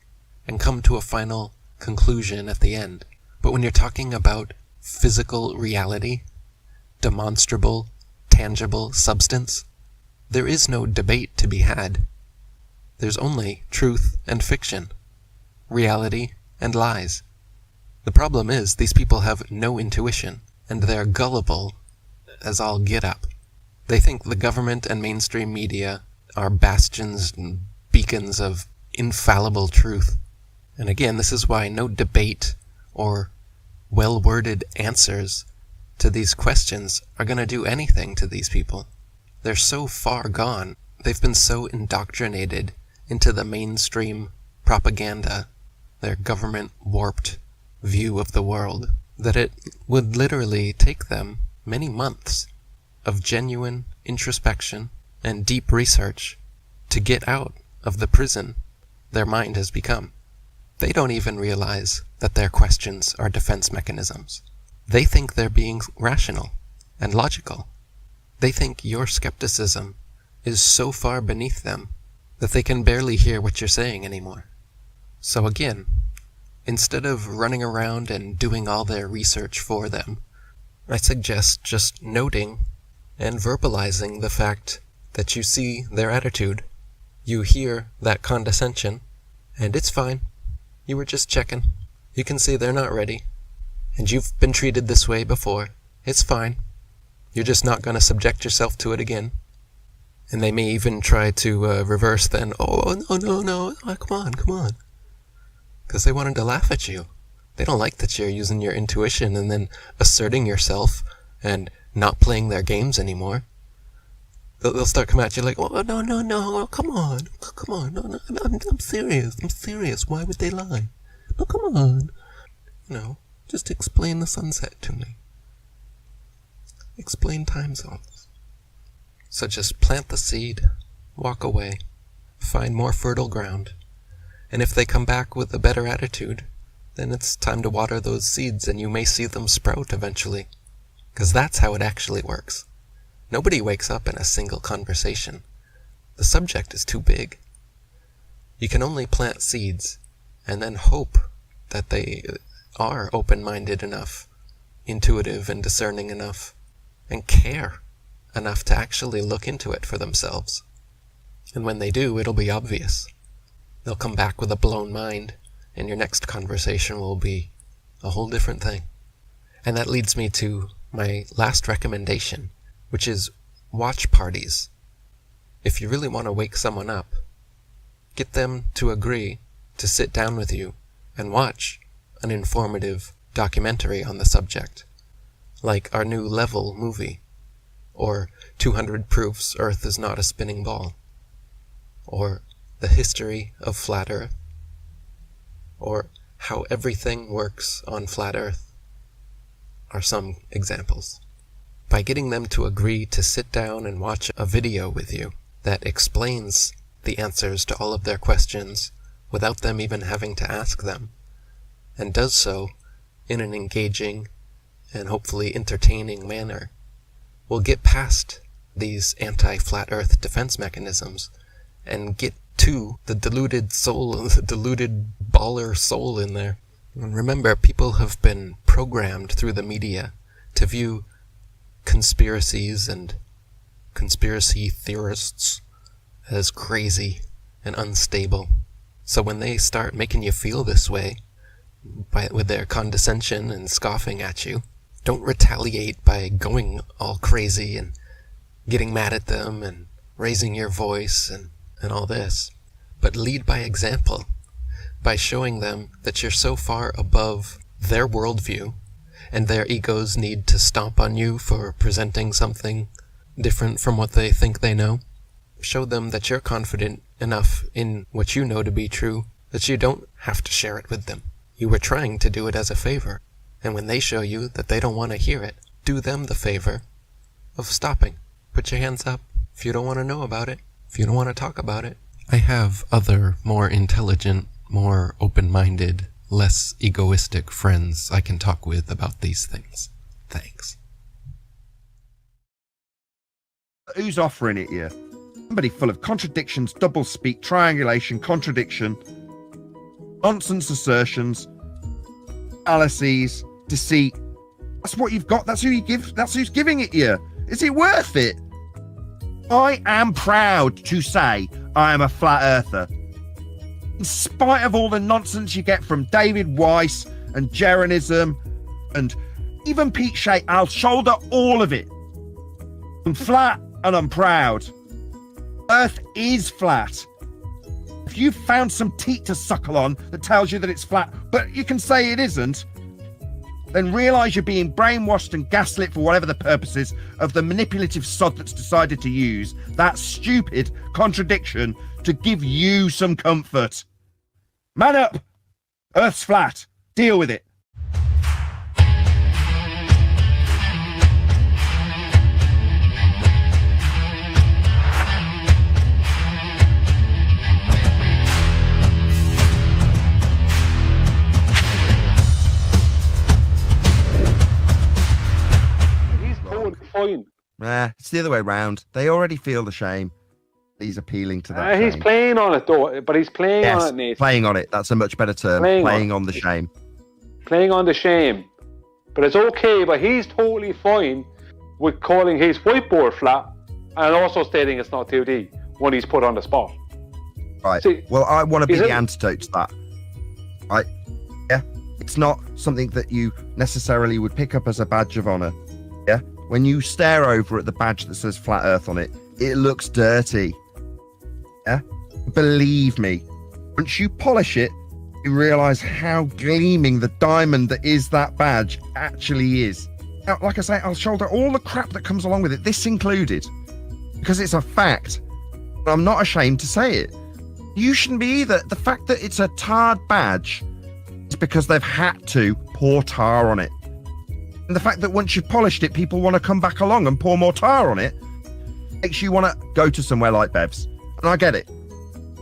[SPEAKER 14] and come to a final conclusion at the end. But when you're talking about physical reality, demonstrable, tangible substance, there is no debate to be had. There's only truth and fiction, reality and lies. The problem is these people have no intuition, and they're gullible as all get up. They think the government and mainstream media are bastions and beacons of infallible truth. And again, this is why no debate or well-worded answers to these questions are going to do anything to these people. They're so far gone. They've been so indoctrinated into the mainstream propaganda, their government-warped view of the world, that it would literally take them many months of genuine introspection and deep research to get out of the prison their mind has become. They don't even realize that their questions are defense mechanisms. They think they're being rational and logical. They think your skepticism is so far beneath them that they can barely hear what you're saying anymore. So again, instead of running around and doing all their research for them, I suggest just noting and verbalizing the fact that you see their attitude, you hear that condescension, and it's fine. You were just checking. You can see they're not ready. And you've been treated this way before. It's fine. You're just not going to subject yourself to it again. And they may even try to reverse then, oh, no, oh, come on. Because they wanted to laugh at you. They don't like that you're using your intuition and then asserting yourself and not playing their games anymore. They'll start coming at you like, oh, no, come on, no, I'm serious, why would they lie? No, come on. No, just explain the sunset to me. Explain time zones. So just plant the seed, walk away, find more fertile ground, and if they come back with a better attitude, then it's time to water those seeds and you may see them sprout eventually. Because that's how it actually works. Nobody wakes up in a single conversation. The subject is too big. You can only plant seeds and then hope that they are open-minded enough, intuitive and discerning enough, and care enough to actually look into it for themselves. And when they do, it'll be obvious. They'll come back with a blown mind, and your next conversation will be a whole different thing. And that leads me to my last recommendation, which is watch parties. If you really want to wake someone up, get them to agree to sit down with you and watch an informative documentary on the subject, like our new Level movie, or 200 Proofs Earth is Not a Spinning Ball, or The History of Flat Earth, or How Everything Works on Flat Earth, are some examples. By getting them to agree to sit down and watch a video with you that explains the answers to all of their questions without them even having to ask them, and does so in an engaging and hopefully entertaining manner, we'll get past these anti-flat earth defense mechanisms and get to the deluded soul, the deluded baller soul in there. And remember, people have been programmed through the media to view conspiracies and conspiracy theorists as crazy and unstable. So when they start making you feel this way with their condescension and scoffing at you, Don't retaliate by going all crazy and getting mad at them and raising your voice and all this. But lead by example, by showing them that you're so far above their worldview and their egos need to stomp on you for presenting something different from what they think they know. Show them that you're confident enough in what you know to be true that you don't have to share it with them. You were trying to do it as a favor, and when they show you that they don't want to hear it, do them the favor of stopping. Put your hands up if you don't want to know about it, if you don't want to talk about it. I have other more intelligent, more open-minded, less egoistic friends I can talk with about these things. Thanks.
[SPEAKER 15] Who's offering it here? Somebody full of contradictions, doublespeak, triangulation, contradiction, nonsense assertions, fallacies, deceit. That's what you've got. That's who you give. That's who's giving it you. Is it worth it? I am proud to say I am a flat earther. In spite of all the nonsense you get from David Weiss and Geronism and even Pete Shea, I'll shoulder all of it. I'm flat and I'm proud. Earth is flat. If you've found some teat to suckle on that tells you that it's flat, but you can say it isn't, then realise you're being brainwashed and gaslit for whatever the purpose is of the manipulative sod that's decided to use that stupid contradiction to give you some comfort. Man up! Earth's flat. Deal with it.
[SPEAKER 16] Fine.
[SPEAKER 15] Nah, it's the other way round. They already feel the shame. He's appealing to that.
[SPEAKER 16] He's playing on it though, but he's playing on it, Nathan.
[SPEAKER 15] Playing on it. That's a much better term. Playing on the shame.
[SPEAKER 16] Playing on the shame. But it's okay, but he's totally fine with calling his whiteboard flat and also stating it's not 2D when he's put on the spot.
[SPEAKER 15] Right. See, well, I want to be the antidote to that. Right. Yeah. It's not something that you necessarily would pick up as a badge of honor. Yeah. When you stare over at the badge that says Flat Earth on it, it looks dirty. Yeah? Believe me, once you polish it, you realise how gleaming the diamond that is that badge actually is. Now, like I say, I'll shoulder all the crap that comes along with it, this included, because it's a fact. And I'm not ashamed to say it. You shouldn't be either. The fact that it's a tarred badge is because they've had to pour tar on it. And the fact that once you've polished it, people want to come back along and pour more tar on it makes you want to go to somewhere like Bev's. And I get it.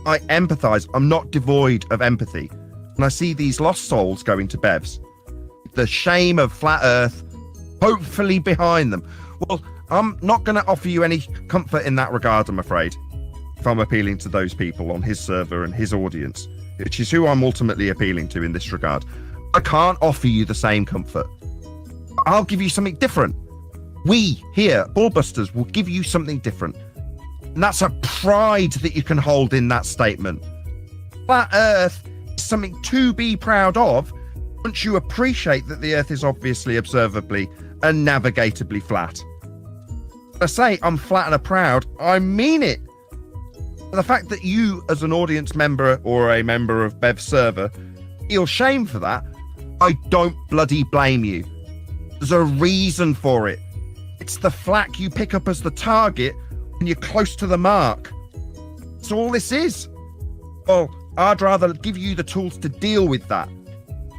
[SPEAKER 15] I empathise. I'm not devoid of empathy. When I see these lost souls going to Bev's, the shame of Flat Earth hopefully behind them. Well, I'm not going to offer you any comfort in that regard, I'm afraid, if I'm appealing to those people on his server and his audience, which is who I'm ultimately appealing to in this regard. I can't offer you the same comfort. I'll give you something different. We here, Ballbusters, will give you something different. And that's a pride that you can hold in that statement. Flat Earth is something to be proud of once you appreciate that the Earth is obviously observably and navigatably flat. When I say I'm flat and proud, I mean it. The fact that you, as an audience member or a member of Bev's server, feel shame for that, I don't bloody blame you. There's a reason for it. It's the flack you pick up as the target when you're close to the mark. That's all this is. Well, I'd rather give you the tools to deal with that,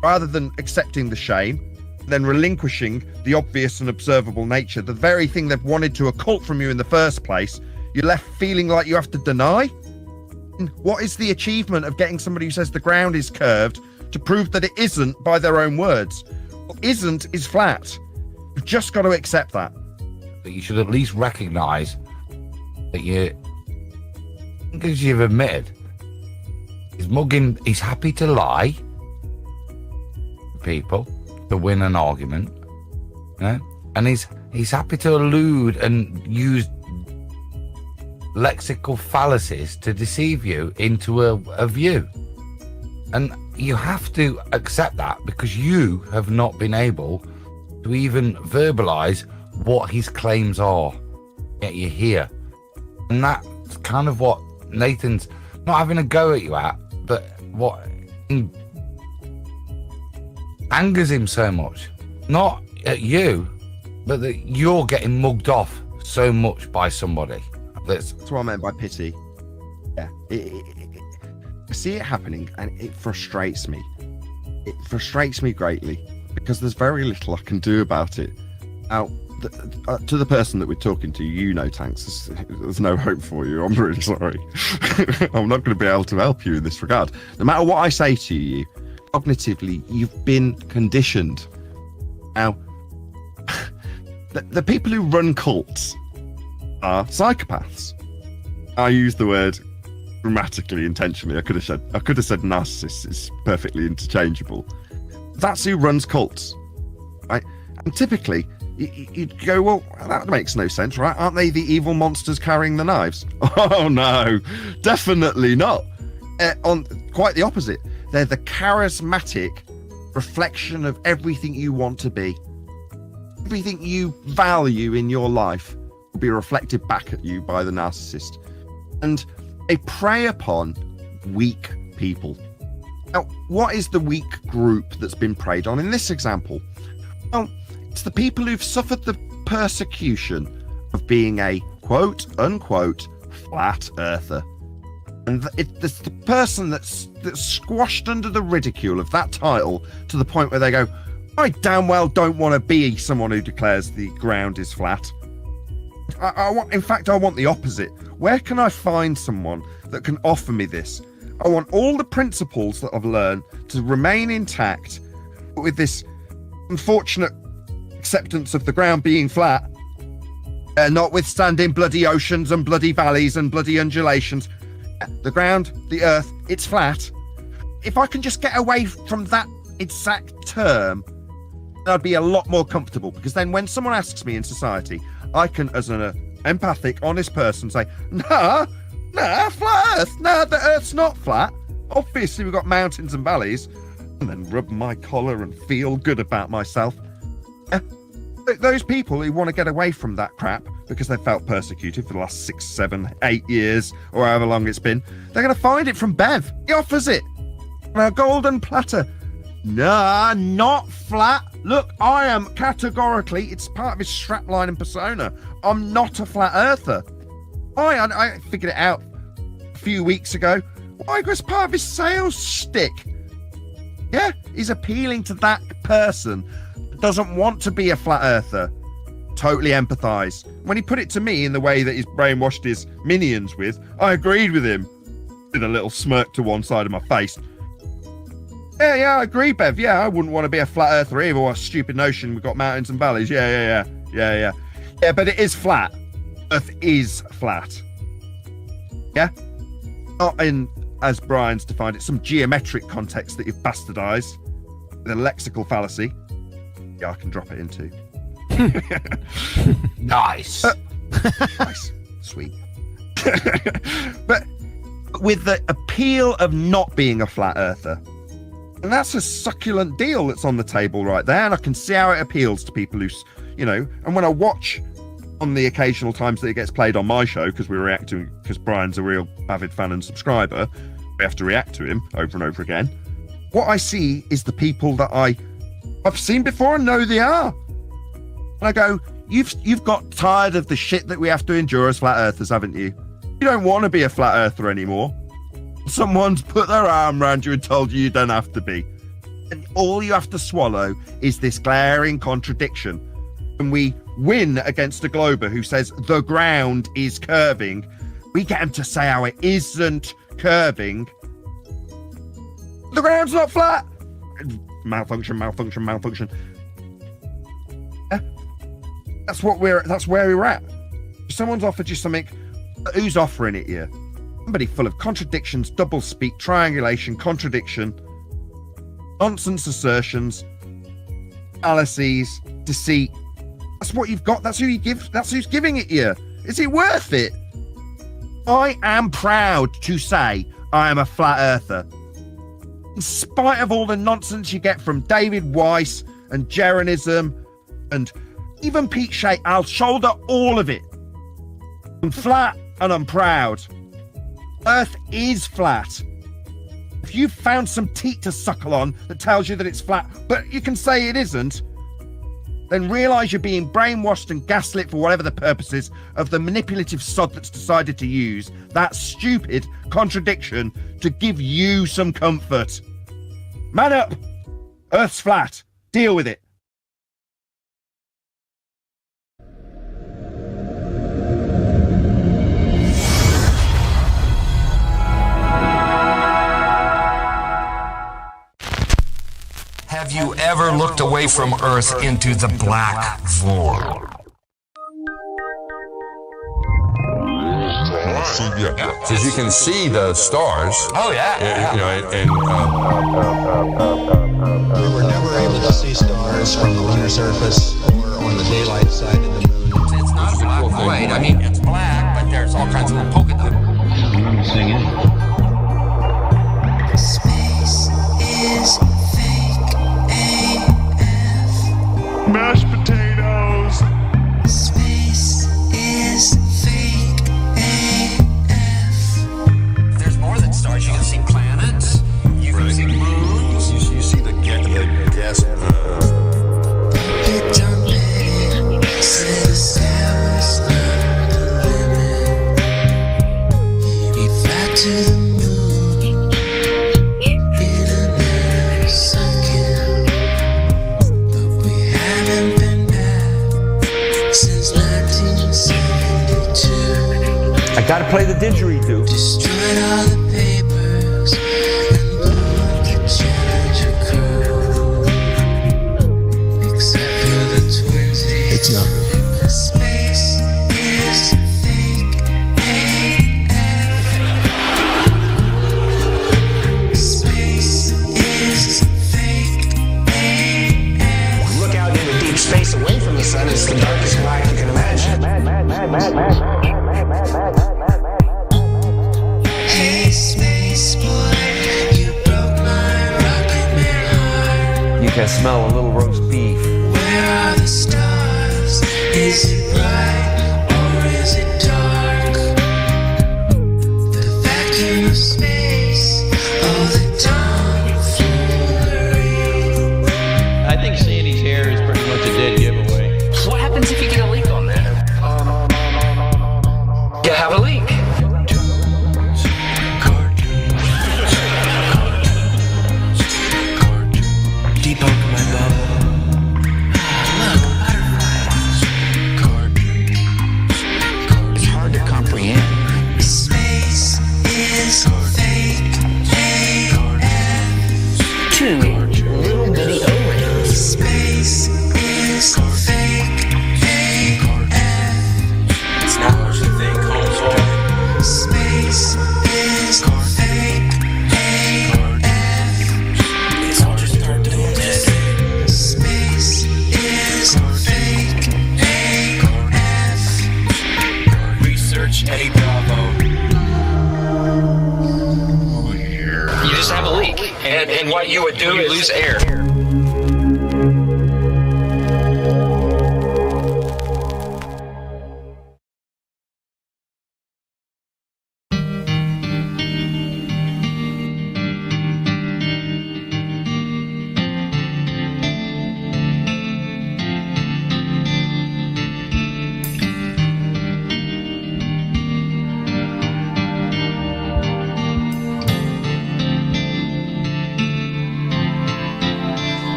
[SPEAKER 15] rather than accepting the shame, then relinquishing the obvious and observable nature, the very thing they've wanted to occult from you in the first place, you're left feeling like you have to deny. And what is the achievement of getting somebody who says the ground is curved to prove that it isn't by their own words? Isn't is flat. You've just got to accept that.
[SPEAKER 17] But you should at least recognise that you, because you've admitted, he's happy to lie to people to win an argument, yeah? And he's happy to allude and use lexical fallacies to deceive you into a view. And you have to accept that, because you have not been able to even verbalise what his claims are. Yet you're here. And that's kind of what Nathan's not having a go at you at, but what angers him so much. Not at you, but that you're getting mugged off so much by somebody. That's
[SPEAKER 15] what I meant by pity. Yeah. I see it happening and it frustrates me. It frustrates me greatly because there's very little I can do about it. Now, to the person that we're talking to, you know, Tanks, there's no hope for you. I'm really sorry. I'm not going to be able to help you in this regard. No matter what I say to you, cognitively, you've been conditioned. Now, the people who run cults are psychopaths. I use the word grammatically intentionally. I could have said narcissists. It's perfectly interchangeable. That's who runs cults, right? And typically, you'd go, well, that makes no sense, right? Aren't they the evil monsters carrying the knives? Oh no, definitely not. On quite the opposite, they're the charismatic reflection of everything you want to be. Everything you value in your life will be reflected back at you by the narcissist. And they prey upon weak people. Now, what is the weak group that's been preyed on in this example? Well, it's the people who've suffered the persecution of being a quote-unquote flat earther. And it's the person that's squashed under the ridicule of that title to the point where they go, I damn well don't want to be someone who declares the ground is flat. I want the opposite. Where can I find someone that can offer me this? I want all the principles that I've learned to remain intact, but with this unfortunate acceptance of the ground being flat, notwithstanding bloody oceans and bloody valleys and bloody undulations. The ground, the earth, it's flat. If I can just get away from that exact term, I'd be a lot more comfortable, because then when someone asks me in society, I can, as an empathic, honest person, say, nah, flat earth. Nah, the earth's not flat. Obviously, we've got mountains and valleys. And then rub my collar and feel good about myself. Those people who want to get away from that crap because they felt persecuted for the last 6, 7, 8 years, or however long it's been, they're going to find it from Bev. He offers it on a golden platter. Nah, not flat. Look, I am categorically, it's part of his strapline and persona, I'm not a flat earther. I figured it out a few weeks ago. Why, was part of his sales shtick. Yeah, he's appealing to that person that doesn't want to be a flat earther. Totally empathise. When he put it to me in the way that he's brainwashed his minions with, I agreed with him. With a little smirk to one side of my face. Yeah, I agree, Bev. Yeah, I wouldn't want to be a flat earther either. What a stupid notion. We've got mountains and valleys. Yeah. Yeah, but it is flat. Earth is flat. Yeah? Not in, as Brian's defined it, some geometric context that you've bastardised. The lexical fallacy. Yeah, I can drop it into.
[SPEAKER 17] Nice.
[SPEAKER 15] Nice. Sweet. But with the appeal of not being a flat earther. And that's a succulent deal that's on the table right there. And I can see how it appeals to people who, and when I watch on the occasional times that it gets played on my show, because we react to him, because Brian's a real avid fan and subscriber, we have to react to him over and over again. What I see is the people that I've seen before and know they are. And I go, you've got tired of the shit that we have to endure as flat earthers, haven't you? You don't want to be a flat earther anymore. Someone's put their arm around you and told you don't have to be. And all you have to swallow is this glaring contradiction. When we win against a glober who says the ground is curving, we get him to say how it isn't curving. The ground's not flat. Malfunction. Yeah. That's where we're at. If someone's offered you something, who's offering it you? Somebody full of contradictions, doublespeak, triangulation, contradiction, nonsense assertions, fallacies, deceit. That's what you've got. That's who's giving it you. Is it worth it? I am proud to say I am a flat earther. In spite of all the nonsense you get from David Weiss and Geronism and even Pete Shea, I'll shoulder all of it. I'm flat and I'm proud. Earth is flat. If you've found some teat to suckle on that tells you that it's flat, but you can say it isn't, then realise you're being brainwashed and gaslit for whatever the purpose is of the manipulative sod that's decided to use that stupid contradiction to give you some comfort. Man up! Earth's flat. Deal with it.
[SPEAKER 18] Have you ever looked away from Earth into the black void?
[SPEAKER 19] Because you can see the stars.
[SPEAKER 18] Oh yeah.
[SPEAKER 19] You know, and
[SPEAKER 20] we were never able to see stars from the lunar surface or on the daylight side of the moon.
[SPEAKER 18] It's not a black void. I mean, it's black, but there's all kinds of little polka dots.
[SPEAKER 2] Space is fake AF.
[SPEAKER 8] Mashed potatoes.
[SPEAKER 2] Space is fake AF.
[SPEAKER 18] There's more than stars. You can see planets. You can see moons.
[SPEAKER 19] you see the gas.
[SPEAKER 2] It don't matter. Say the sky was not the limit. He fly to the moon in another second. But we haven't been back since 1972.
[SPEAKER 9] I gotta play the didgeridoo.
[SPEAKER 2] Destroyed all the papers and blew up the Challenger crew. Except for the twinsies.
[SPEAKER 9] It's not.
[SPEAKER 2] Space is fake AF. Space is fake AF.
[SPEAKER 18] Look out into deep space away from the sun. It's the darkest black you can imagine.
[SPEAKER 2] Hey, space boy, you broke my rocket man heart.
[SPEAKER 9] You can smell a little roast beef.
[SPEAKER 2] Where are the stars? Is it bright or is it dark? The vacuum of space, all the tomfoolery.
[SPEAKER 12] I think Sandy's hair is pretty much a dead giveaway.
[SPEAKER 18] What happens if you get a leak on there? You have a leak.
[SPEAKER 2] Debunk my bubble. Look, butterflies.
[SPEAKER 18] It's hard to comprehend.
[SPEAKER 2] Space is fake AF.
[SPEAKER 18] Two little bitty O-rings.
[SPEAKER 2] Space is fake AF.
[SPEAKER 18] It's not what you think, Holmes.
[SPEAKER 2] Space is fake AF.
[SPEAKER 18] It's all just start doing this.
[SPEAKER 2] Space is fake AF.
[SPEAKER 18] Research Eddie Bravo. You just have a leak, and what you would do is lose air.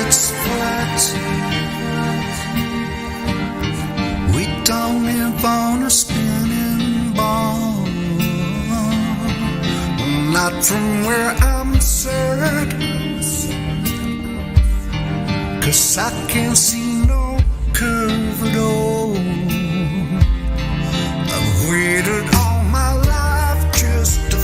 [SPEAKER 2] It's flat. We don't live on a spinning ball. Not from where I'm certain. 'Cause I can't see no curve at all. I've waited all my life just to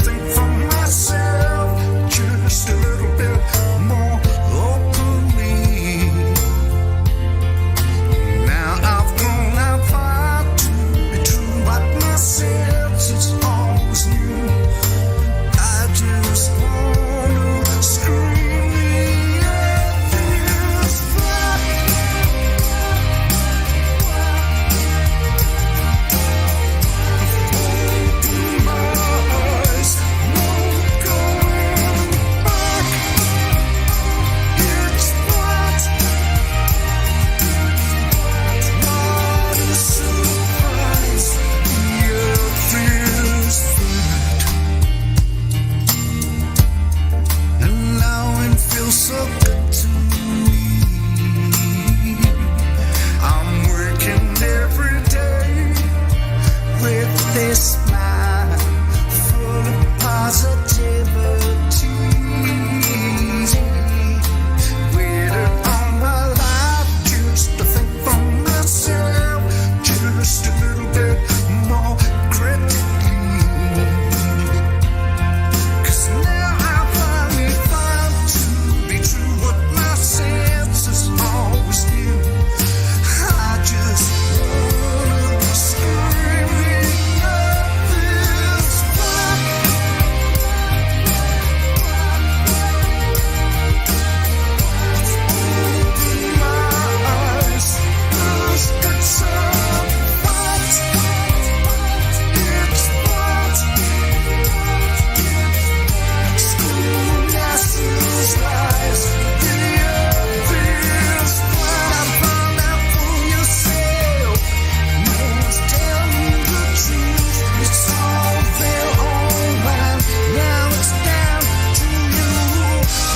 [SPEAKER 2] so good to me. I'm working every day with this mind full of positivity. Waiting all my life just to think for myself, just a little bit more critically. 'Cause now I finally found to be true what my senses always knew. I just wanna be screaming at this open my eyes, 'cause it's all white. It's white. Schoolmasters' lies. The earth is flat. Find out for yourself. No one's telling the truth. It's all their own mind. Now it's down to you.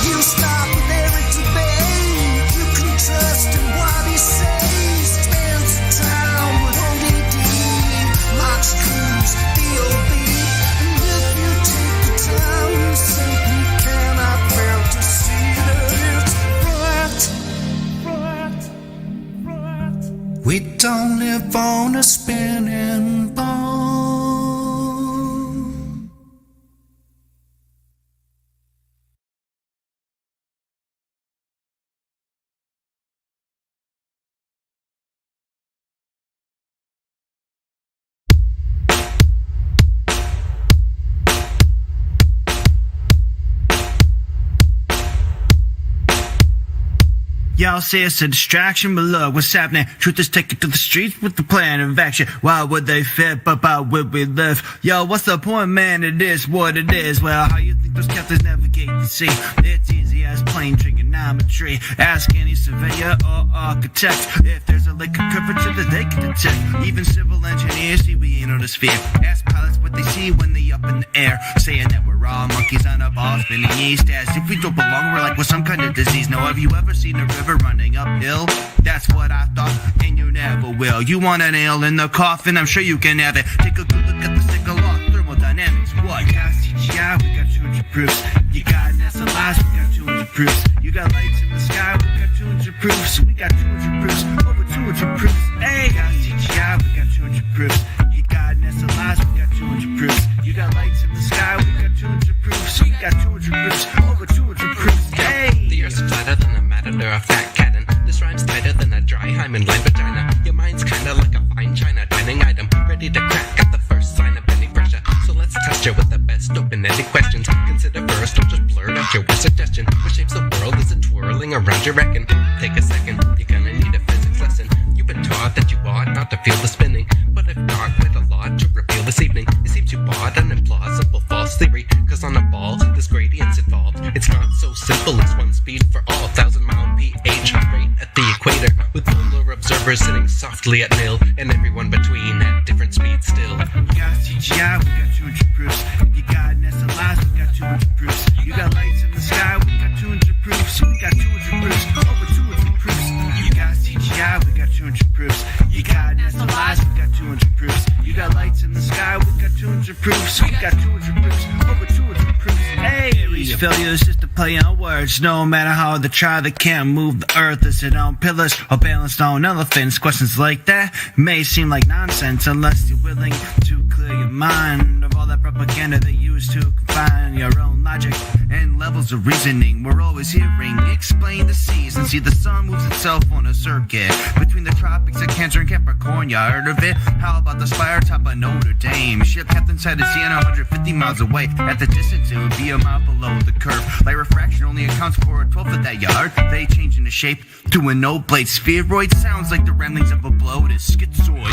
[SPEAKER 2] You stop with every debate. You can trust in what he says. Spends the time with ODD. March crews, BOB. And if you take the time, you simply cannot fail to see that it's flat. We don't live on a spinning ball.
[SPEAKER 21] Y'all say it's a distraction, but look what's happening. Truth is taken to the streets with the plan of action. Why would they fit, but how would we live? Yo, what's the point, man? It is what it is. Well, how you think those captains navigate the sea? It's easy as plain trigonometry. Ask any surveyor or architect if there's a lake of curvature that they can detect. Even civil engineers see we ain't on the sphere. Ask pilots what they see when they up in the air, saying that we're all monkeys on a ball spinning east. As if we don't belong, we're like we're some kind of disease. Now, have you ever seen a river running uphill? That's what I thought, and you never will. You want a nail in the coffin? I'm sure you can have it. Take a good look at the single law, thermodynamics. What? You got CGI, we got 200 proofs. You got NASA lies, we got 200 proofs. You got lights in the sky, we got 200 proofs. We got 200 proofs, over 200 proofs. Hey, you got CGI, we got 200 proofs. You got NASA lies, we got 200 proofs. You got lights in the sky, we got 200 proofs. We got 200 proofs, over 200 proofs. Hey,
[SPEAKER 14] the earth's flatter than a matter of fat cat, and this rhyme's tighter than a dry hymen line vagina. Your mind's kinda like a fine china dining item, ready to crack at the first sign of any pressure. So let's test you with the best open-ended questions. Consider first, don't just blurt out your worst suggestion. What shapes the world? Is it twirling around, you reckon? Take a second, you're gonna need a physics lesson. You've been taught that you ought not to feel the spinning, but if not quite a lot to reveal this evening, it seems you bought an implausible false theory. Cause on a ball, there's gradients involved. It's not so simple as one speed for all. 1,000-mile pH rate at the equator, with polar observers sitting softly at nil, and everyone between at different speeds still.
[SPEAKER 21] You got CGI, we got 200 proofs. You got NASA lies, we got 200 proofs. You got lights in the sky, we got 200 proofs. We got 200 proofs, over 200 proofs. You got CGI, we got 200 proofs. You got NASA lies, we got 200 proofs. You got lights in the sky, we got 200 proofs. We got 200 proofs, over 200 proofs. Hey, these failures just a play on words. No matter how they try, they can't move the earth. Is it on pillars or balanced on elephants? Questions like that may seem like nonsense unless you're willing to clear your mind of all that propaganda they use to confine your own logic and levels of reasoning. We're always hearing explain the seasons. See, the sun moves itself on a circuit between the tropics of Cancer and Capricorn. You heard of it? How about the spire top of Notre Dame? Ship captains had to see 150 miles away. At the distance, it would be a mile below the curve. Light refraction only accounts for a 12th of that yard. They change into shape to an oblate spheroid. Sounds like the ramblings of a bloated schizoid.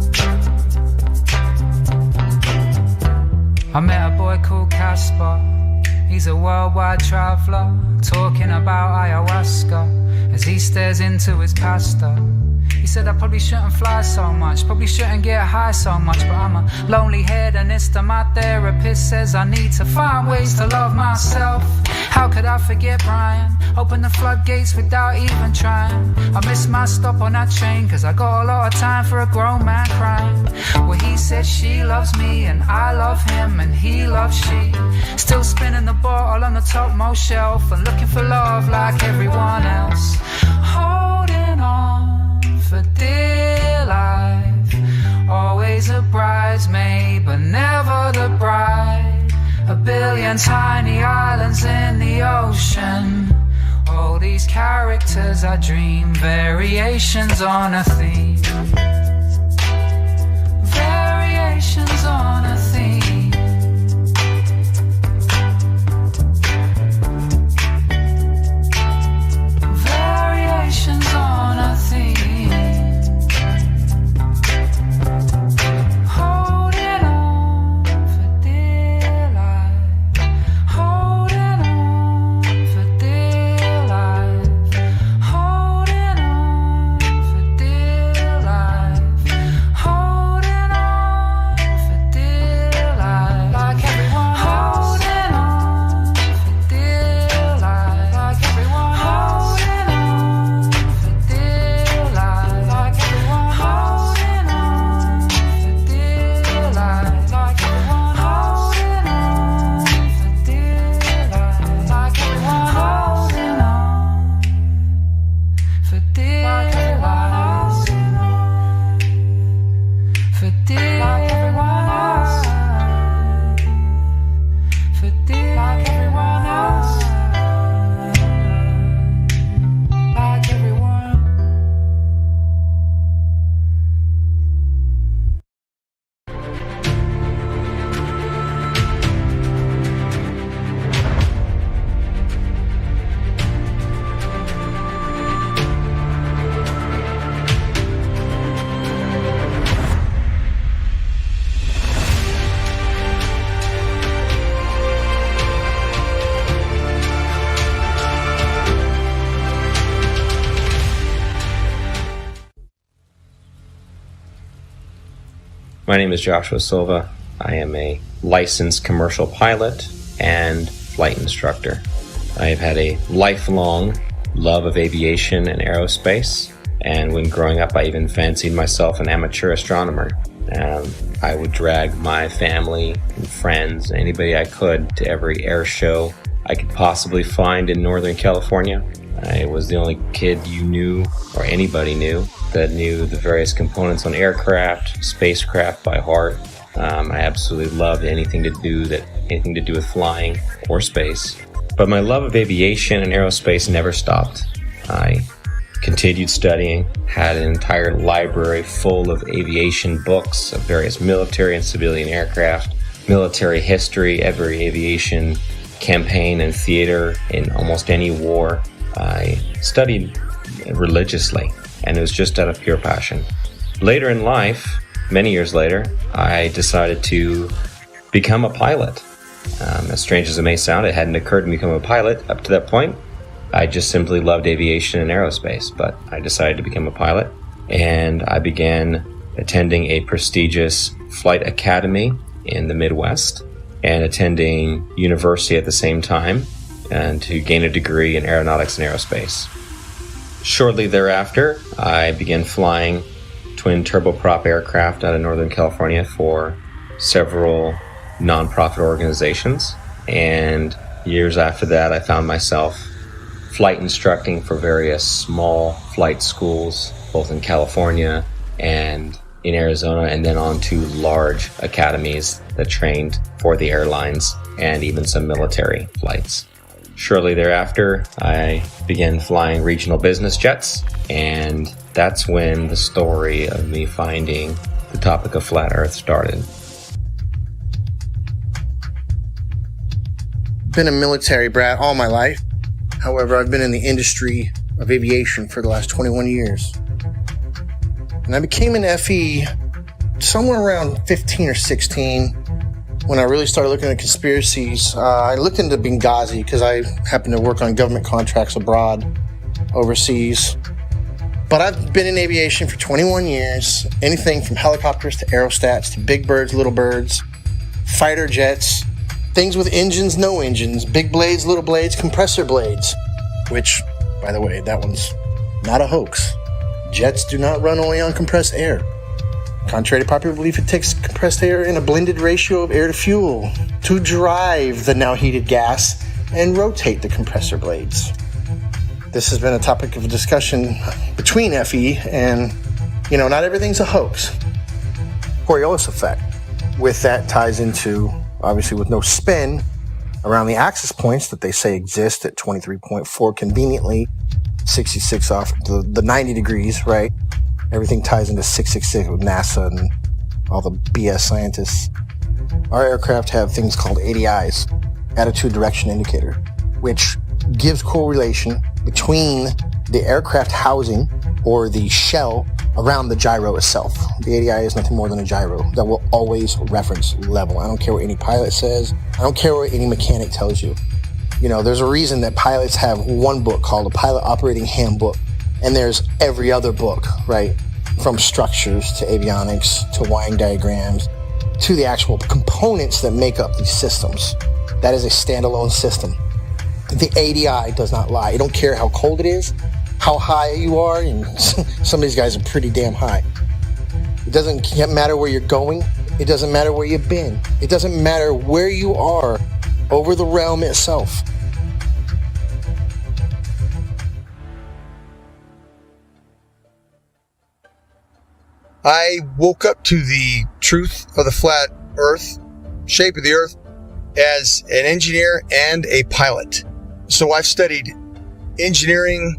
[SPEAKER 4] spot. He's a worldwide traveler, talking about ayahuasca as he stares into his pasta. He said I probably shouldn't fly so much, probably shouldn't get high so much, but I'm a lonely hedonist and my therapist says I need to find ways to love myself. How could I forget Brian? Open the floodgates without even trying. I missed my stop on that train cause I got a lot of time for a grown man crying. Well, he said she loves me and I love him and he loves she. Still spinning the bottle on the topmost shelf and looking for love like everyone else. Holding on for dear life. Always a bridesmaid but never the bride. A billion tiny islands in the ocean. All these characters I dream, variations on a theme. Variations on a theme. Variations on a theme. Holding on for dear life. Holding on for dear life. Holding on for dear life. Holding on for dear life. Like everyone holding on for dear life. Like everyone holding on for dear life. Like everyone holding on for dear life. Like everyone holding on for dear life. Like everyone holding on for dear life. For dear life. For dear like everyone else. Like everyone.
[SPEAKER 6] My name is Joshua Silva. I am a licensed commercial pilot and flight instructor. I have had a lifelong love of aviation and aerospace, and when growing up I even fancied myself an amateur astronomer. I would drag my family and friends, anybody I could, to every air show I could possibly find in Northern California. I was the only kid you knew, or anybody knew, that knew the various components on aircraft, spacecraft by heart. I absolutely loved anything to do with flying or space. But my love of aviation and aerospace never stopped. I continued studying, had an entire library full of aviation books of various military and civilian aircraft, military history, every aviation campaign and theater in almost any war. I studied religiously, and it was just out of pure passion. Later in life, many years later, I decided to become a pilot. As strange as it may sound, it hadn't occurred to me to become a pilot up to that point. I just simply loved aviation and aerospace, but I decided to become a pilot, and I began attending a prestigious flight academy in the Midwest and attending university at the same time, and to gain a degree in aeronautics and aerospace. Shortly thereafter, I began flying twin turboprop aircraft out of Northern California for several nonprofit organizations, and years after that I found myself flight instructing for various small flight schools, both in California and in Arizona, and then on to large academies that trained for the airlines and even some military flights. Shortly thereafter, I began flying regional business jets, and that's when the story of me finding the topic of flat Earth started.
[SPEAKER 22] Been a military brat all my life. However, I've been in the industry of aviation for the last 21 years. And I became an FE somewhere around 15 or 16. when I really started looking at conspiracies, I looked into Benghazi because I happen to work on government contracts abroad, overseas. But I've been in aviation for 21 years, anything from helicopters to aerostats to big birds, little birds, fighter jets, things with engines, no engines, big blades, little blades, compressor blades, which, by the way, that one's not a hoax. Jets do not run only on compressed air. Contrary to popular belief, it takes compressed air in a blended ratio of air to fuel to drive the now heated gas and rotate the compressor blades. This has been a topic of discussion between FE and, not everything's a hoax. Coriolis effect. With that ties into, obviously with no spin, around the axis points that they say exist at 23.4 conveniently, 66 off the 90 degrees, right? Everything ties into 666 with NASA and all the BS scientists. Our aircraft have things called ADIs, attitude direction indicator, which gives correlation between the aircraft housing or the shell around the gyro itself. The ADI is nothing more than a gyro that will always reference level. I don't care what any pilot says. I don't care what any mechanic tells you. There's a reason that pilots have one book called a Pilot Operating Handbook, and there's every other book, right? From structures to avionics to wiring diagrams to the actual components that make up these systems. That is a standalone system. The ADI does not lie. I don't care how cold it is, how high you are, and some of these guys are pretty damn high. It doesn't matter where you're going. It doesn't matter where you've been. It doesn't matter where you are over the realm itself.
[SPEAKER 3] I woke up to the truth of the flat earth, shape of the earth, as an engineer and a pilot. So I've studied engineering,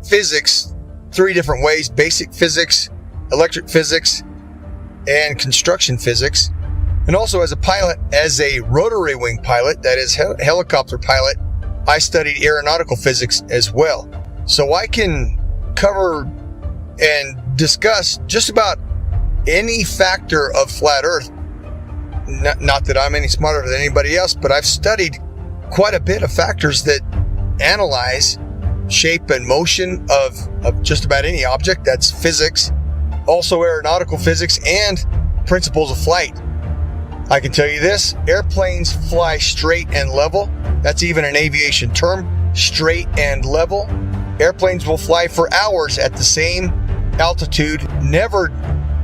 [SPEAKER 3] physics, 3 different ways: basic physics, electric physics, and construction physics. And also as a pilot, as a rotary wing pilot, that is helicopter pilot, I studied aeronautical physics as well. So I can cover and discuss just about any factor of flat earth. Not that I'm any smarter than anybody else, but I've studied quite a bit of factors that analyze shape and motion of just about any object. That's physics, also aeronautical physics, and principles of flight. I can tell you this: airplanes fly straight and level. That's even an aviation term, straight and level. Airplanes will fly for hours at the same altitude, never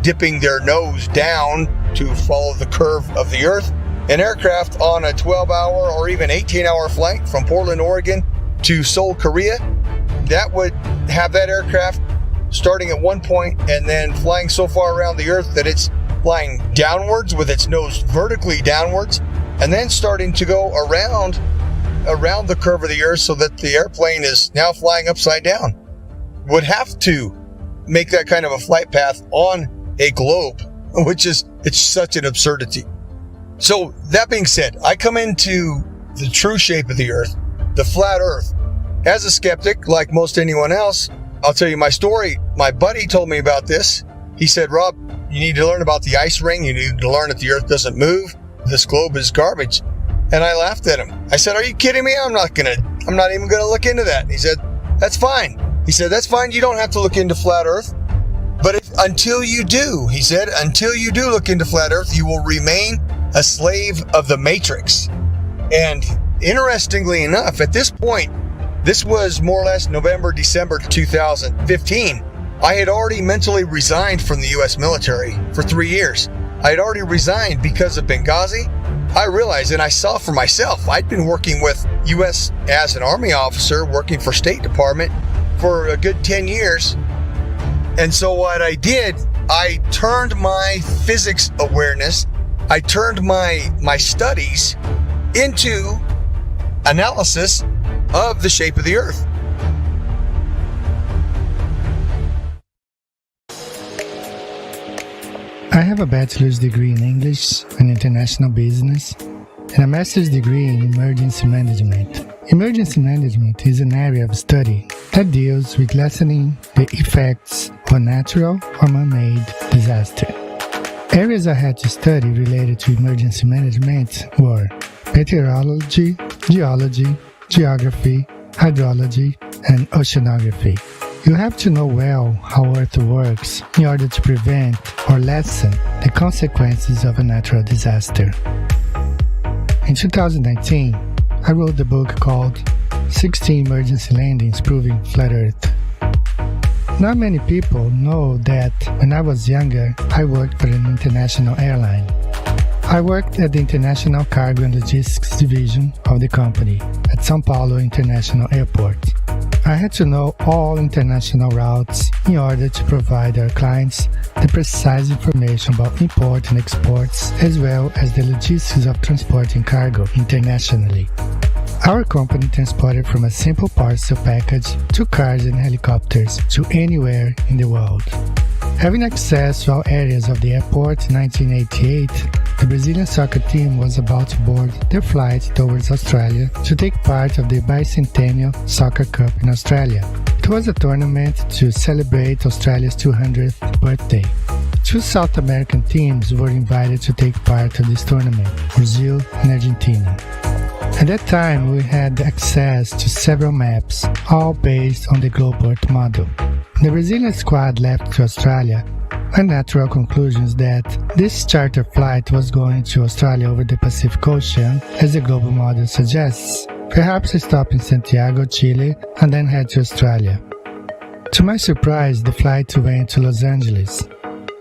[SPEAKER 3] dipping their nose down to follow the curve of the earth. An aircraft on a 12-hour or even 18-hour flight from Portland, Oregon to Seoul, Korea, that would have that aircraft starting at one point and then flying so far around the earth that it's flying downwards with its nose vertically downwards, and then starting to go around the curve of the earth so that the airplane is now flying upside down. Would have to make that kind of a flight path on a globe, which is, it's such an absurdity. So that being said, I come into the true shape of the earth, the flat earth, as a skeptic, like most anyone else. I'll tell you my story. My buddy told me about this. He said, Rob, you need to learn about the ice ring. You need to learn that the earth doesn't move. This globe is garbage. And I laughed at him. I said, are you kidding me? I'm not even gonna look into that. He said, that's fine. He said, that's fine. You don't have to look into flat earth. But until you do, he said, until you do look into flat earth, you will remain a slave of the matrix. And interestingly enough, at this point, this was more or less November, December 2015. I had already mentally resigned from the U.S. military for 3 years. I had already resigned because of Benghazi. I realized, and I saw for myself, I'd been working with U.S. as an Army officer, working for State Department for a good 10 years. And so what I did, I turned my physics awareness, I turned my studies into analysis of the shape of the earth.
[SPEAKER 7] I have a bachelor's degree in English and international business and a master's degree in emergency management. Emergency management is an area of study that deals with lessening the effects of natural or man-made disaster. Areas I had to study related to emergency management were meteorology, geology, geography, hydrology, and oceanography. You have to know well how Earth works in order to prevent or lessen the consequences of a natural disaster. In 2019, I wrote the book called 16 Emergency Landings Proving Flat Earth. Not many people know that when I was younger, I worked for an international airline. I worked at the International Cargo and Logistics Division of the company at São Paulo International Airport. I had to know all international routes in order to provide our clients the precise information about import and exports, as well as the logistics of transporting cargo internationally. Our company transported from a simple parcel package to cars and helicopters to anywhere in the world. Having access to all areas of the airport in 1988, the Brazilian soccer team was about to board their flight towards Australia to take part of the bicentennial Soccer Cup in Australia. It was a tournament to celebrate Australia's 200th birthday. Two South American teams were invited to take part of this tournament, Brazil and Argentina. At that time, we had access to several maps, all based on the globe Earth model. The Brazilian squad left to Australia. A natural conclusion is that this charter flight was going to Australia over the Pacific Ocean, as the global model suggests. Perhaps a stop in Santiago, Chile, and then head to Australia. To my surprise, the flight went to Los Angeles.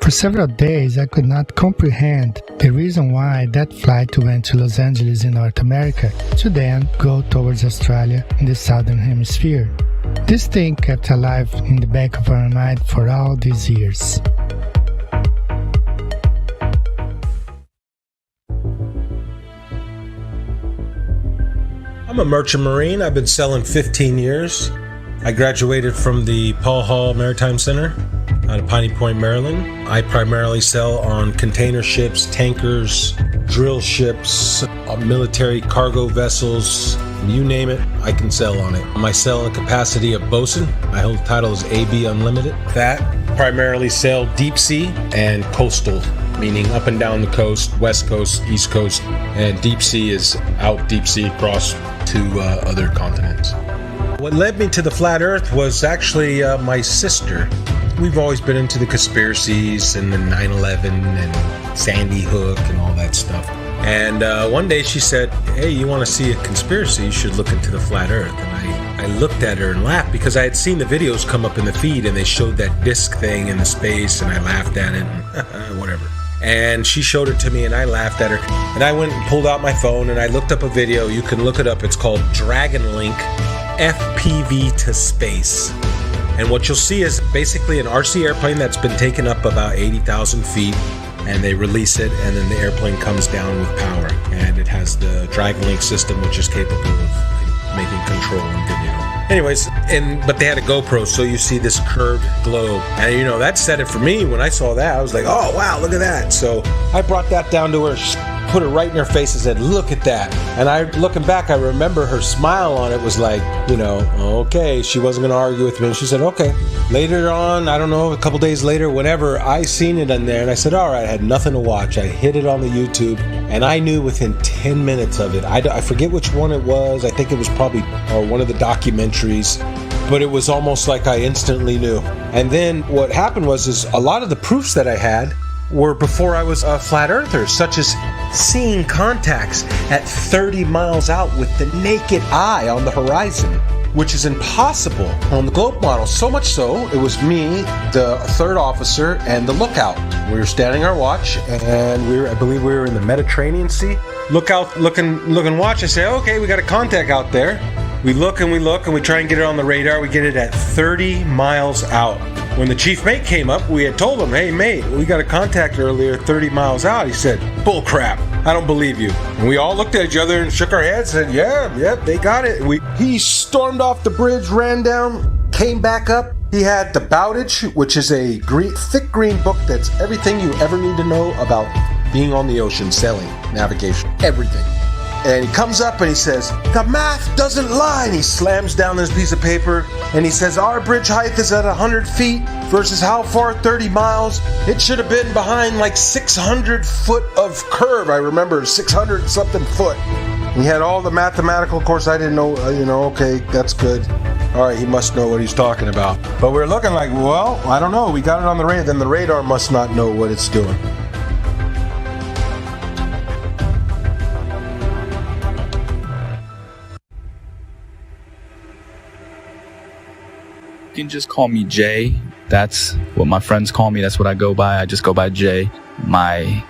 [SPEAKER 7] For several days, I could not comprehend the reason why that flight went to Los Angeles in North America to then go towards Australia in the Southern Hemisphere. This thing kept alive in the back of our mind for all these years.
[SPEAKER 5] I'm a merchant marine. I've been sailing 15 years. I graduated from the Paul Hall Maritime Center out of Piney Point, Maryland. I primarily sail on container ships, tankers, drill ships, military cargo vessels, you name it, I can sail on it. My sailing capacity of bosun, my whole title is AB Unlimited. That primarily sail deep sea and coastal, meaning up and down the coast, west coast, east coast, and deep sea is out deep sea across to other continents. What led me to the flat earth was actually my sister. We've always been into the conspiracies and the 9/11 and Sandy Hook and all that stuff. And one day she said, hey, you want to see a conspiracy? You should look into the flat earth. And I looked at her and laughed because I had seen the videos come up in the feed and they showed that disc thing in the space and I laughed at it and whatever. And she showed it to me and I laughed at her. And I went and pulled out my phone and I looked up a video. You can look it up. It's called Dragon Link FPV to Space. And what you'll see is basically an RC airplane that's been taken up about 80,000 feet. And they release it, and then the airplane comes down with power. And it has the Dragon Link system, which is capable of making control and video. Anyways, but they had a GoPro, so you see this curved globe. And you know, that set it for me. When I saw that, I was like, oh, wow, look at that. So I brought that down to her, put it right in her face and said, look at that. And looking back, I remember her smile on it was like, you know, okay, she wasn't going to argue with me. And she said, okay. Later on, I don't know, a couple days later, whenever I seen it in there, and I said, all right, I had nothing to watch. I hit it on the YouTube, and I knew within 10 minutes of it. I forget which one it was. I think it was probably one of the documentaries, but it was almost like I instantly knew. And then what happened was a lot of the proofs that I had were before I was a flat earther, such as seeing contacts at 30 miles out with the naked eye on the horizon, which is impossible on the globe model. So much so, it was me, the third officer, and the lookout. We were standing our watch, and I believe we were in the Mediterranean Sea. Look, and watch. I say, okay, we got a contact out there. We look, and we try and get it on the radar. We get it at 30 miles out. When the chief mate came up, we had told him, hey mate, we got a contact earlier 30 miles out. He said, bull crap, I don't believe you. And we all looked at each other and shook our heads and said, yeah, they got it. He stormed off the bridge, ran down, came back up. He had the Bowditch, which is a thick green book that's everything you ever need to know about being on the ocean, sailing, navigation, everything. And he comes up and he says, "The math doesn't lie." And he slams down this piece of paper and he says, "Our bridge height is at 100 feet versus how far? 30 miles. It should have been behind like 600 foot of curve." I remember 600 something foot. He had all the mathematical, of course I didn't know, okay, that's good. All right, he must know what he's talking about. But we're looking like, well, I don't know. We got it on the radar. Then the radar must not know what it's doing.
[SPEAKER 10] You can just call me Jay. That's what my friends call me. That's what I go by. I just go by Jay. My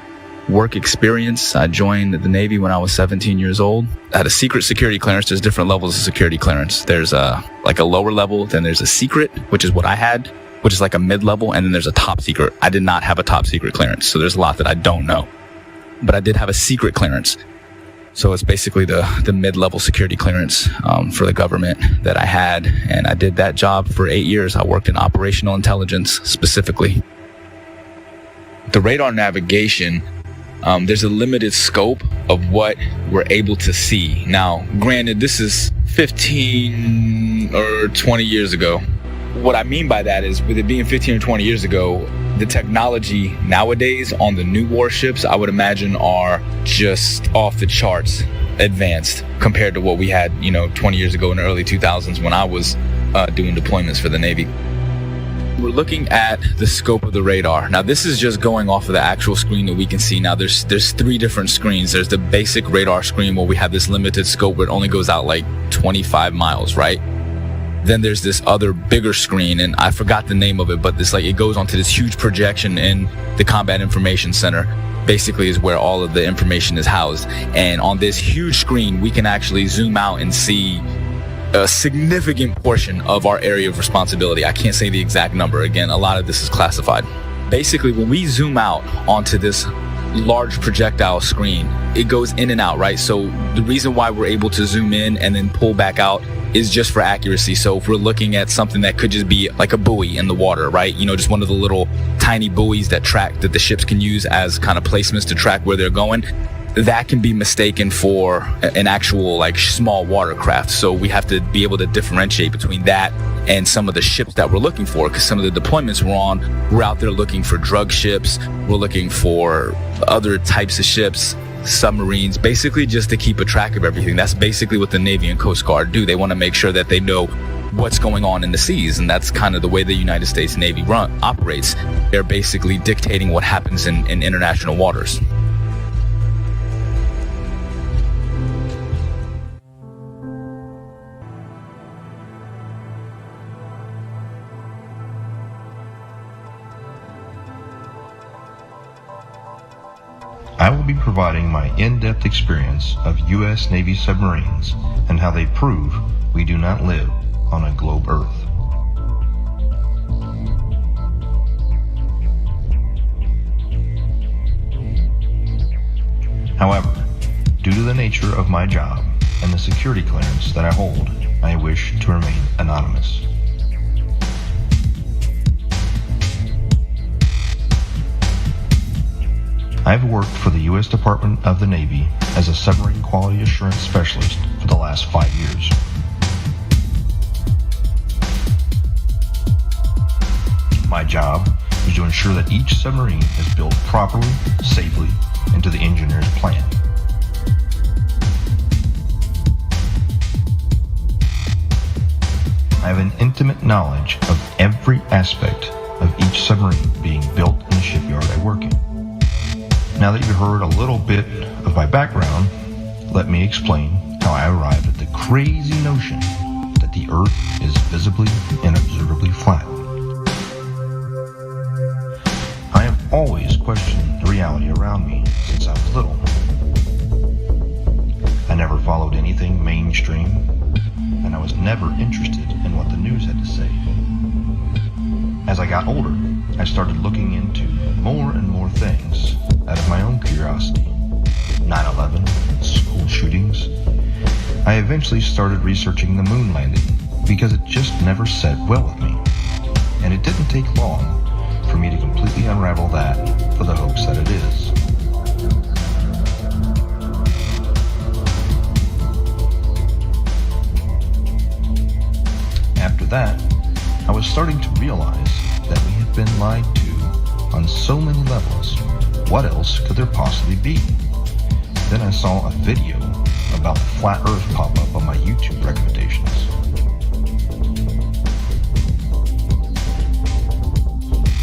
[SPEAKER 10] work experience, I joined the Navy when I was 17 years old. I had a secret security clearance. There's different levels of security clearance. There's a lower level, then there's a secret, which is what I had, which is like a mid-level, and then there's a top secret. I did not have a top secret clearance, so there's a lot that I don't know. But I did have a secret clearance. So it's basically the mid-level security clearance for the government that I had, and I did that job for 8 years. I worked in operational intelligence specifically. The radar navigation, there's a limited scope of what we're able to see. Now, granted, this is 15 or 20 years ago. What I mean by that is, with it being 15 or 20 years ago, the technology nowadays on the new warships, I would imagine, are just off the charts advanced compared to what we had, 20 years ago in the early 2000s when I was doing deployments for the Navy. We're looking at the scope of the radar. Now, this is just going off of the actual screen that we can see. Now, there's 3 different screens. There's the basic radar screen where we have this limited scope where it only goes out like 25 miles, right? Then there's this other bigger screen, and I forgot the name of it, but it goes onto this huge projection in the Combat Information Center. Basically is where all of the information is housed. And on this huge screen, we can actually zoom out and see a significant portion of our area of responsibility. I can't say the exact number. Again, a lot of this is classified. Basically, when we zoom out onto this large projectile screen, it goes in and out, right? So the reason why we're able to zoom in and then pull back out is just for accuracy. So if we're looking at something that could just be like a buoy in the water, right? Just one of the little tiny buoys that the ships can use as kind of placements to track where they're going, that can be mistaken for an actual small watercraft. So we have to be able to differentiate between that and some of the ships that we're looking for, because some of the deployments we're out there looking for drug ships, we're looking for other types of ships, submarines, basically just to keep a track of everything. That's basically what the Navy and Coast Guard do. They want to make sure that they know what's going on in the seas, and that's kind of the way the United States Navy operates. They're basically dictating what happens in international waters.
[SPEAKER 11] I will be providing my in-depth experience of U.S. Navy submarines and how they prove we do not live on a globe Earth. However, due to the nature of my job and the security clearance that I hold, I wish to remain anonymous. I've worked for the U.S. Department of the Navy as a submarine quality assurance specialist for the last 5 years. My job is to ensure that each submarine is built properly, safely, and to the engineer's plan. I have an intimate knowledge of every aspect of each submarine being built in the shipyard I work in. Now that you've heard a little bit of my background, let me explain how I arrived at the crazy notion that the Earth is visibly and observably flat. I have always questioned the reality around me since I was little. I never followed anything mainstream, and I was never interested in what the news had to say. As I got older, I started looking into more and more things out of my own curiosity. 9/11, school shootings. I eventually started researching the moon landing because it just never sat well with me. And it didn't take long for me to completely unravel that for the hoax that it is. After that, I was starting to realize that we had been lied to on so many levels. What else could there possibly be? Then I saw a video about the flat earth pop up on my YouTube recommendations.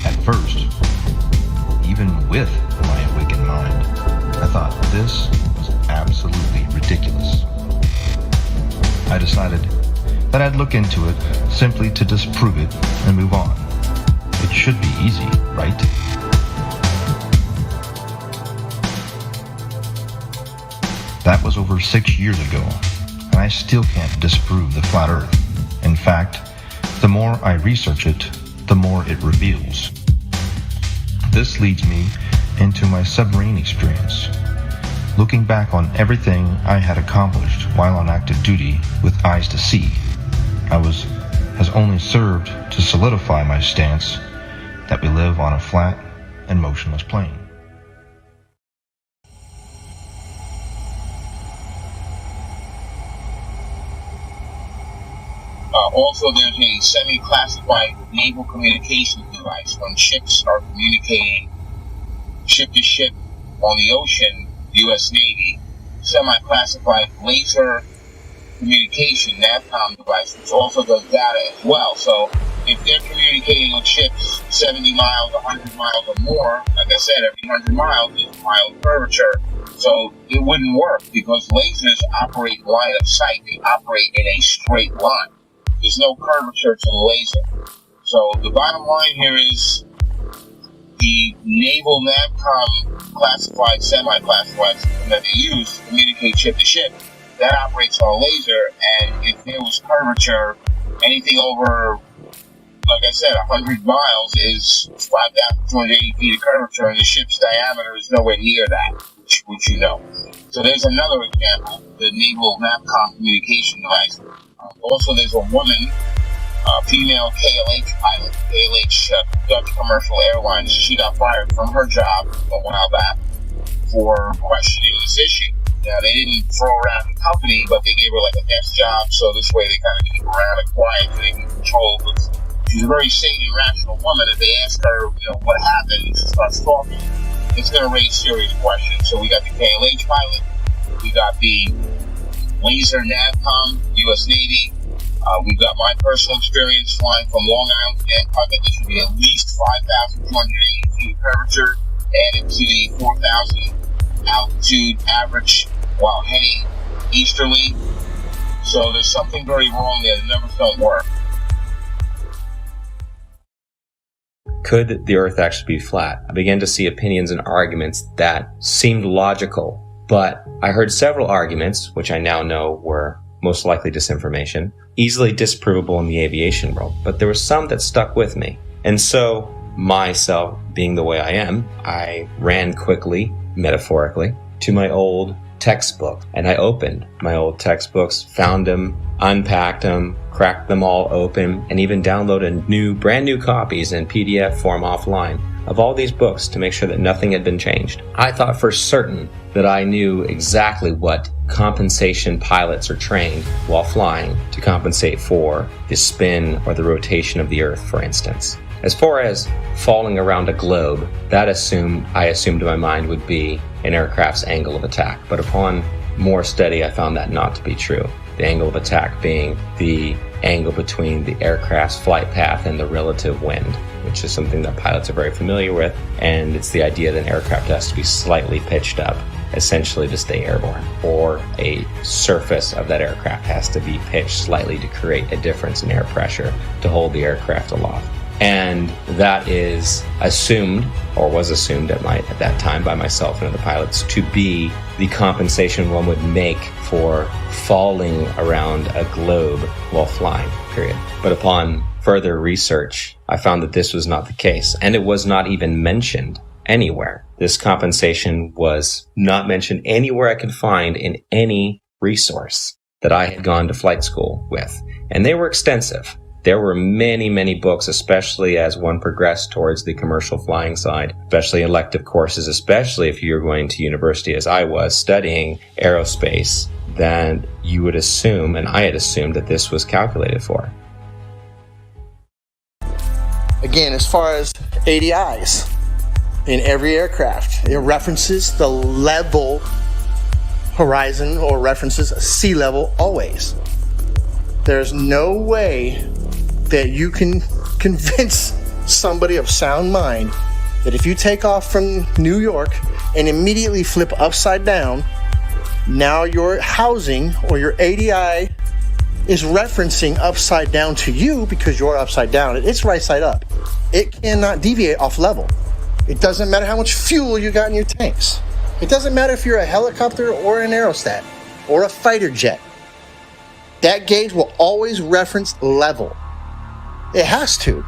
[SPEAKER 11] At first, even with my awakened mind, I thought this was absolutely ridiculous. I decided that I'd look into it simply to disprove it and move on. It should be easy, right? That was over 6 years ago, and I still can't disprove the flat earth. In fact, the more I research it, the more it reveals. This leads me into my submarine experience. Looking back on everything I had accomplished while on active duty with eyes to see, has only served to solidify my stance that we live on a flat and motionless plane.
[SPEAKER 1] Also, there's a semi-classified naval communications device. When ships are communicating ship to ship on the ocean, U.S. Navy, semi-classified laser communication NAVCOM device, which also does data as well. So if they're communicating with ships 70 miles, 100 miles or more, like I said, every 100 miles is a mile of curvature. So it wouldn't work because lasers operate line of sight. They operate in a straight line. There's no curvature to the laser. So the bottom line here is the naval NAVCOM classified, semi-classified system that they use to communicate ship to ship, that operates on a laser, and if there was curvature, anything over, like I said, 100 miles is 5,280 feet of curvature, and the ship's diameter is nowhere near that, which you know. So there's another example, the naval NAVCOM communication device. Also, there's a woman, female KLH pilot, KLH Dutch Commercial Airlines. She got fired from her job a while back for questioning this issue. Now, they didn't throw around the company, but they gave her like a desk job, so this way they kind of keep her around and quiet so they can control it. She's a very sane and rational woman. If they ask her, what happened, and she starts talking, it's going to raise serious questions. So we got the KLH pilot, we got the laser NAVCOM, U.S. Navy. We've got my personal experience flying from Long Island to Antarctica. This should be at least 5,280 feet of curvature, added to the 4,000 altitude average while heading easterly. So there's something very wrong there. The numbers don't work.
[SPEAKER 6] Could the Earth actually be flat? I began to see opinions and arguments that seemed logical, but I heard several arguments, which I now know were most likely disinformation, easily disprovable in the aviation world, but there were some that stuck with me. And so, myself being the way I am, I ran quickly, metaphorically, to my old textbook, and I opened my old textbooks, found them, unpacked them, cracked them all open, and even downloaded brand new copies in PDF form offline of all these books to make sure that nothing had been changed. I thought for certain that I knew exactly what compensation pilots are trained while flying to compensate for the spin or the rotation of the Earth, for instance. As far as falling around a globe, I assumed in my mind would be an aircraft's angle of attack. But upon more study, I found that not to be true. The angle of attack being the angle between the aircraft's flight path and the relative wind, which is something that pilots are very familiar with. And it's the idea that an aircraft has to be slightly pitched up, essentially to stay airborne, or a surface of that aircraft has to be pitched slightly to create a difference in air pressure to hold the aircraft aloft. And that is assumed, or was assumed at that time by myself and other pilots, to be the compensation one would make for falling around a globe while flying, period. But upon further research, I found that this was not the case, and it was not even mentioned anywhere. This compensation was not mentioned anywhere I could find in any resource that I had gone to flight school with. And they were extensive. There were many, many books, especially as one progressed towards the commercial flying side, especially elective courses, especially if you're going to university as I was studying aerospace, then you would assume, and I had assumed, that this was calculated for.
[SPEAKER 22] Again, as far as ADIs, in every aircraft, it references the level horizon or references sea level always. There's no way that you can convince somebody of sound mind that if you take off from New York and immediately flip upside down, now your housing or your ADI is referencing upside down to you because you're upside down. It's right side up. It cannot deviate off level. It doesn't matter how much fuel you got in your tanks. It doesn't matter if you're a helicopter or an aerostat or a fighter jet. That gauge will always reference level. It has to,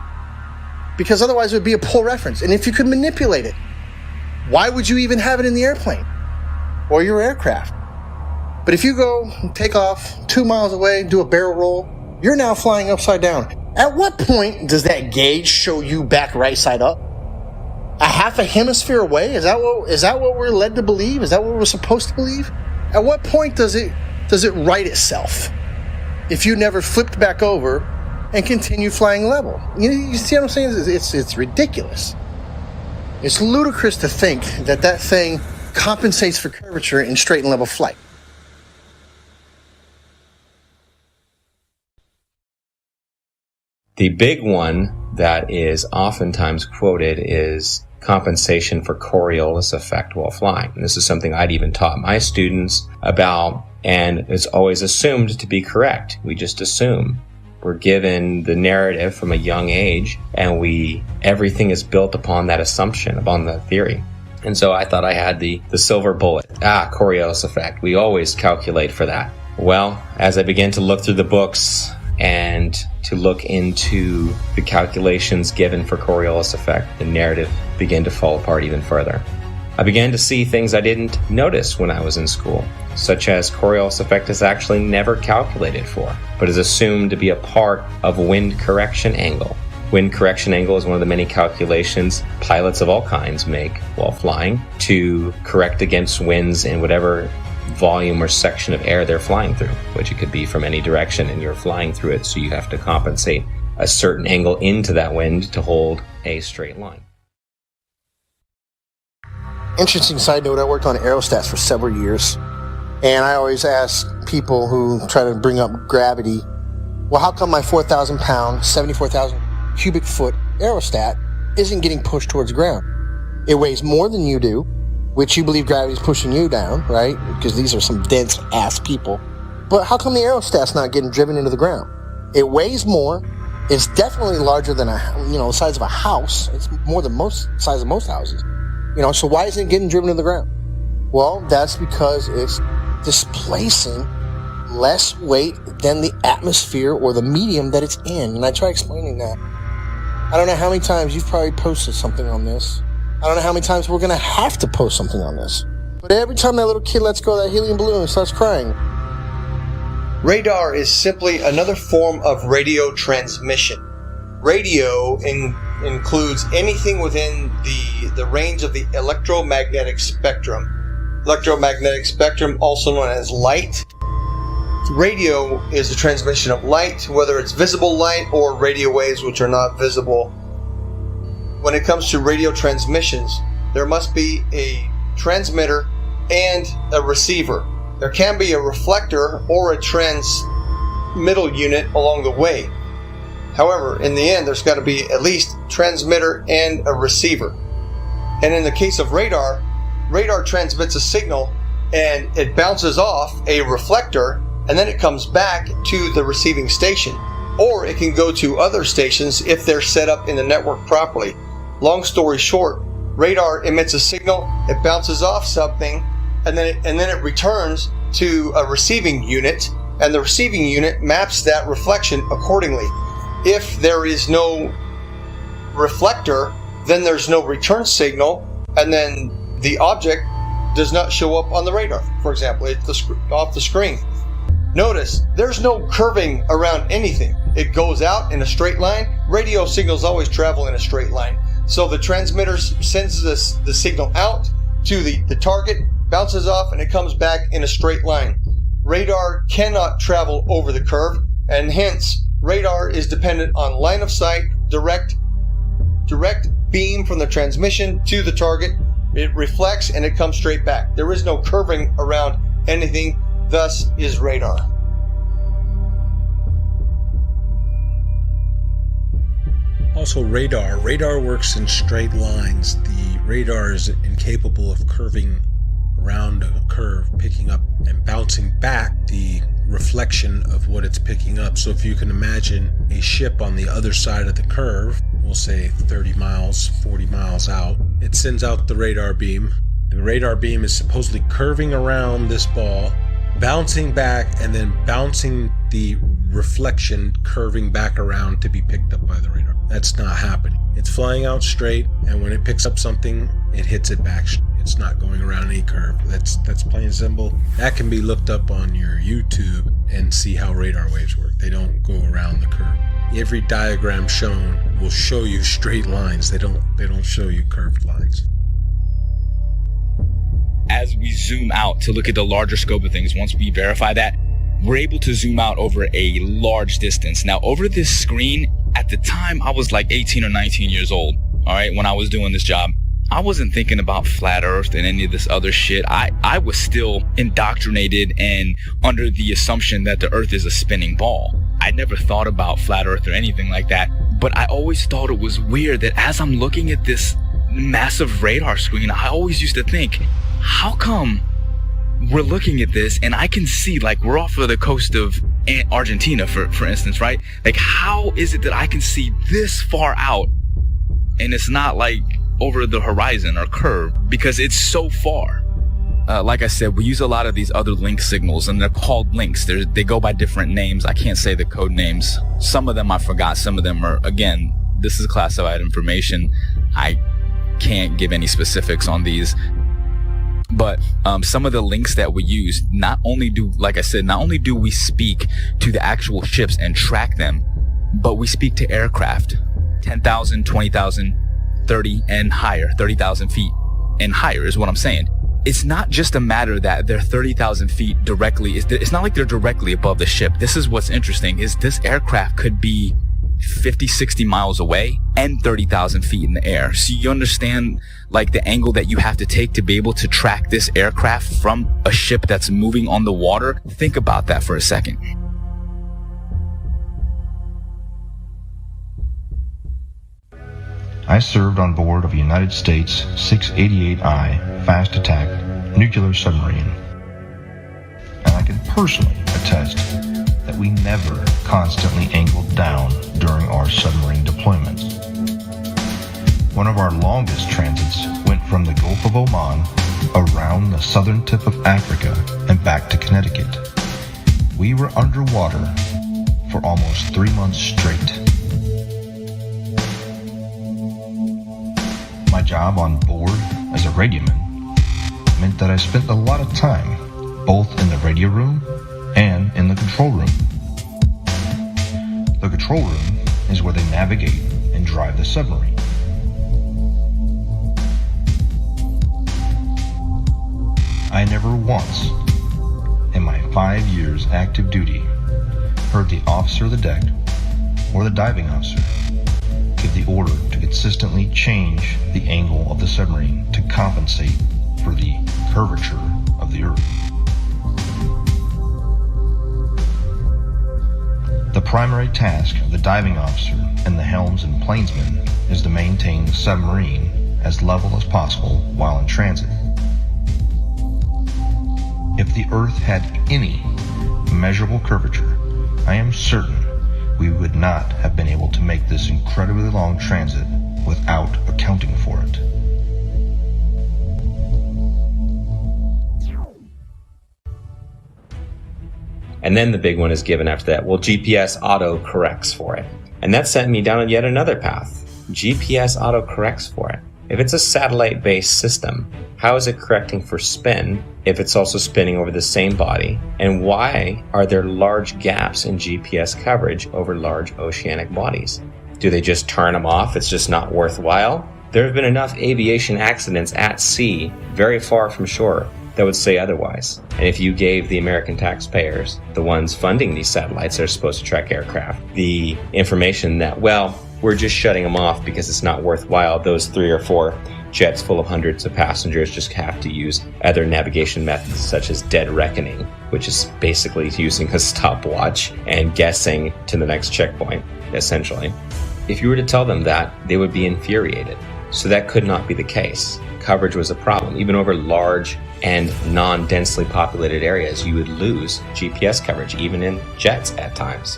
[SPEAKER 22] because otherwise it would be a poor reference. And if you could manipulate it, why would you even have it in the airplane or your aircraft? But if you go take off 2 miles away, do a barrel roll, you're now flying upside down. At what point does that gauge show you back right side up? A half a hemisphere away? Is that what we're led to believe? Is that what we're supposed to believe? At what point does it right itself if you never flipped back over and continue flying level? You see what I'm saying? It's ridiculous. It's ludicrous to think that thing compensates for curvature in straight and level flight.
[SPEAKER 6] The big one that is oftentimes quoted is compensation for Coriolis effect while flying. And this is something I'd even taught my students about, and it's always assumed to be correct. We just assume. We're given the narrative from a young age, and everything is built upon that assumption, upon the theory. And so I thought I had the silver bullet. Coriolis effect. We always calculate for that. Well, as I began to look through the books and to look into the calculations given for Coriolis effect, the narrative began to fall apart even further. I began to see things I didn't notice when I was in school, such as Coriolis effect is actually never calculated for, but is assumed to be a part of wind correction angle. Wind correction angle is one of the many calculations pilots of all kinds make while flying to correct against winds in whatever volume or section of air they're flying through, which it could be from any direction, and you're flying through it, so you have to compensate a certain angle into that wind to hold a straight line.
[SPEAKER 22] Interesting side note, I worked on aerostats for several years, and I always ask people who try to bring up gravity, well, how come my 4,000 pound, 74,000 cubic foot aerostat isn't getting pushed towards the ground? It weighs more than you do, which you believe gravity is pushing you down, right? Because these are some dense ass people. But how come the aerostat's not getting driven into the ground? It weighs more. It's definitely larger than the size of a house. It's more than size of most houses. So why isn't it getting driven to the ground? Well, that's because it's displacing less weight than the atmosphere or the medium that it's in. And I try explaining that. I don't know how many times you've probably posted something on this. I don't know how many times we're going to have to post something on this. But every time that little kid lets go of that helium balloon and starts crying.
[SPEAKER 3] Radar is simply another form of radio transmission. Radio includes anything within the range of the electromagnetic spectrum. Electromagnetic spectrum, also known as light. Radio is the transmission of light, whether it's visible light or radio waves which are not visible. When it comes to radio transmissions, there must be a transmitter and a receiver. There can be a reflector or a transmittal unit along the way. However, in the end, there's got to be at least transmitter and a receiver. And in the case of radar transmits a signal and it bounces off a reflector, and then it comes back to the receiving station. Or it can go to other stations if they're set up in the network properly. Long story short, radar emits a signal, it bounces off something, and then it returns to a receiving unit, and the receiving unit maps that reflection accordingly. If there is no reflector, then there's no return signal, and then the object does not show up on the radar. For example, it's off the screen. Notice, there's no curving around anything. It goes out in a straight line. Radio signals always travel in a straight line. So the transmitter sends the signal out to the target, bounces off, and it comes back in a straight line. Radar cannot travel over the curve, and hence radar is dependent on line of sight, direct direct beam from the transmission to the target. It reflects and it comes straight back. There is no curving around anything, thus is radar.
[SPEAKER 5] Also, radar works in straight lines. The radar is incapable of curving around a curve, picking up and bouncing back the reflection of what it's picking up. So if you can imagine a ship on the other side of the curve, we'll say 30 miles, 40 miles out, it sends out the radar beam. The radar beam is supposedly curving around this ball, bouncing back, and then bouncing the reflection, curving back around to be picked up by the radar. That's not happening. It's flying out straight, and when it picks up something, it hits it back. It's not going around any curve. That's plain and simple. That can be looked up on your YouTube and see how radar waves work. They don't go around the curve. Every diagram shown will show you straight lines. They don't show you curved lines.
[SPEAKER 10] As we zoom out to look at the larger scope of things, once we verify that, we're able to zoom out over a large distance. Now, over this screen, at the time, I was like 18 or 19 years old, all right, when I was doing this job. I wasn't thinking about flat earth and any of this other shit. I was still indoctrinated and under the assumption that the earth is a spinning ball. I never thought about flat earth or anything like that, but I always thought it was weird that as I'm looking at this massive radar screen, I always used to think, how come we're looking at this and I can see, like, we're off of the coast of Argentina, for instance, right? Like, how is it that I can see this far out and it's not like over the horizon or curve, because it's so far? Like I said, we use a lot of these other link signals, and they're called links. They go by different names. I can't say the code names. Some of them I forgot. Some of them are, again, this is classified information. I can't give any specifics on these. But some of the links that we use, not only do we speak to the actual ships and track them, but we speak to aircraft, 10,000, 20,000, 30 and higher, 30,000 feet and higher is what I'm saying. It's not just a matter that they're 30,000 feet directly. It's not like they're directly above the ship. This is what's interesting, is this aircraft could be 50, 60 miles away and 30,000 feet in the air. So you understand, like, the angle that you have to take to be able to track this aircraft from a ship that's moving on the water? Think about that for a second.
[SPEAKER 11] I served on board of a United States 688I fast attack nuclear submarine, and I can personally attest that we never constantly angled down during our submarine deployments. One of our longest transits went from the Gulf of Oman around the southern tip of Africa and back to Connecticut. We were underwater for almost 3 months straight. My job on board as a radioman meant that I spent a lot of time both in the radio room and in the control room. The control room is where they navigate and drive the submarine. I never once, in my 5 years active duty, heard the officer of the deck or the diving officer give the order to consistently change the angle of the submarine to compensate for the curvature of the Earth. The primary task of the diving officer and the helms and plainsmen is to maintain the submarine as level as possible while in transit. If the Earth had any measurable curvature, I am certain we would not have been able to make this incredibly long transit without accounting for it.
[SPEAKER 6] And then the big one is given after that. Well, GPS auto corrects for it. And that sent me down yet another path. GPS auto corrects for it. If it's a satellite-based system, how is it correcting for spin if it's also spinning over the same body? And why are there large gaps in GPS coverage over large oceanic bodies? Do they just turn them off? It's just not worthwhile? There have been enough aviation accidents at sea, very far from shore, that would say otherwise. And if you gave the American taxpayers, the ones funding these satellites that are supposed to track aircraft, the information that, well, we're just shutting them off because it's not worthwhile. Those 3 or 4 jets full of hundreds of passengers just have to use other navigation methods such as dead reckoning, which is basically using a stopwatch and guessing to the next checkpoint, essentially. If you were to tell them that, they would be infuriated. So that could not be the case. Coverage was a problem. Even over large and non-densely populated areas, you would lose GPS coverage, even in jets at times.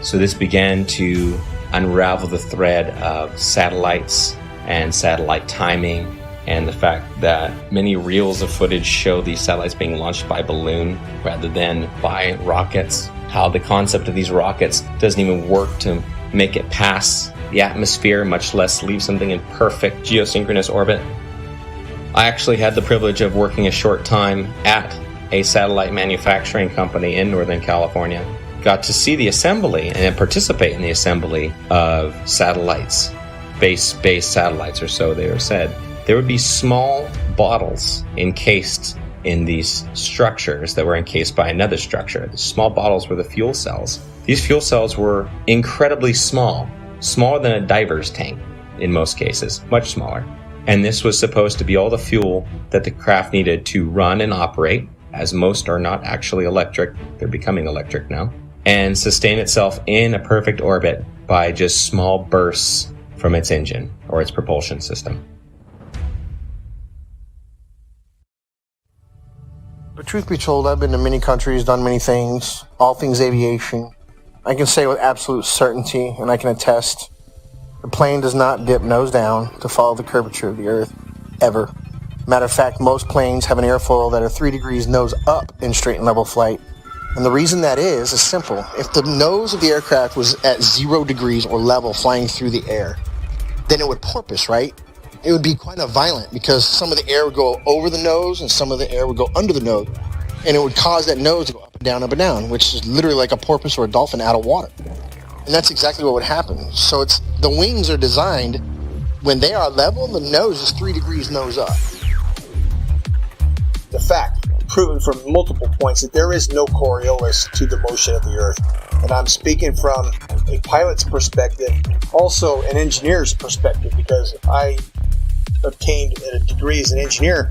[SPEAKER 6] So this began to unravel the thread of satellites and satellite timing, and the fact that many reels of footage show these satellites being launched by balloon rather than by rockets. How the concept of these rockets doesn't even work to make it pass the atmosphere, much less leave something in perfect geosynchronous orbit. I actually had the privilege of working a short time at a satellite manufacturing company in Northern California. Got to see the assembly and participate in the assembly of satellites, space-based satellites or so they are said. There would be small bottles encased in these structures that were encased by another structure. The small bottles were the fuel cells. These fuel cells were incredibly small, smaller than a diver's tank in most cases, much smaller. And this was supposed to be all the fuel that the craft needed to run and operate, as most are not actually electric, they're becoming electric now, and sustain itself in a perfect orbit by just small bursts from its engine or its propulsion system.
[SPEAKER 22] But truth be told, I've been to many countries, done many things, all things aviation. I can say with absolute certainty, and I can attest, the plane does not dip nose down to follow the curvature of the Earth, ever. Matter of fact, most planes have an airfoil that are 3 degrees nose up in straight and level flight. And the reason that is simple. If the nose of the aircraft was at 0 degrees or level flying through the air, then it would porpoise, right? It would be quite violent because some of the air would go over the nose and some of the air would go under the nose. And it would cause that nose to go up and down, which is literally like a porpoise or a dolphin out of water. And that's exactly what would happen. So the wings are designed, when they are level, the nose is 3 degrees nose up. The fact, proven from multiple points, that there is no Coriolis to the motion of the Earth. And I'm speaking from a pilot's perspective, also an engineer's perspective, because I obtained a degree as an engineer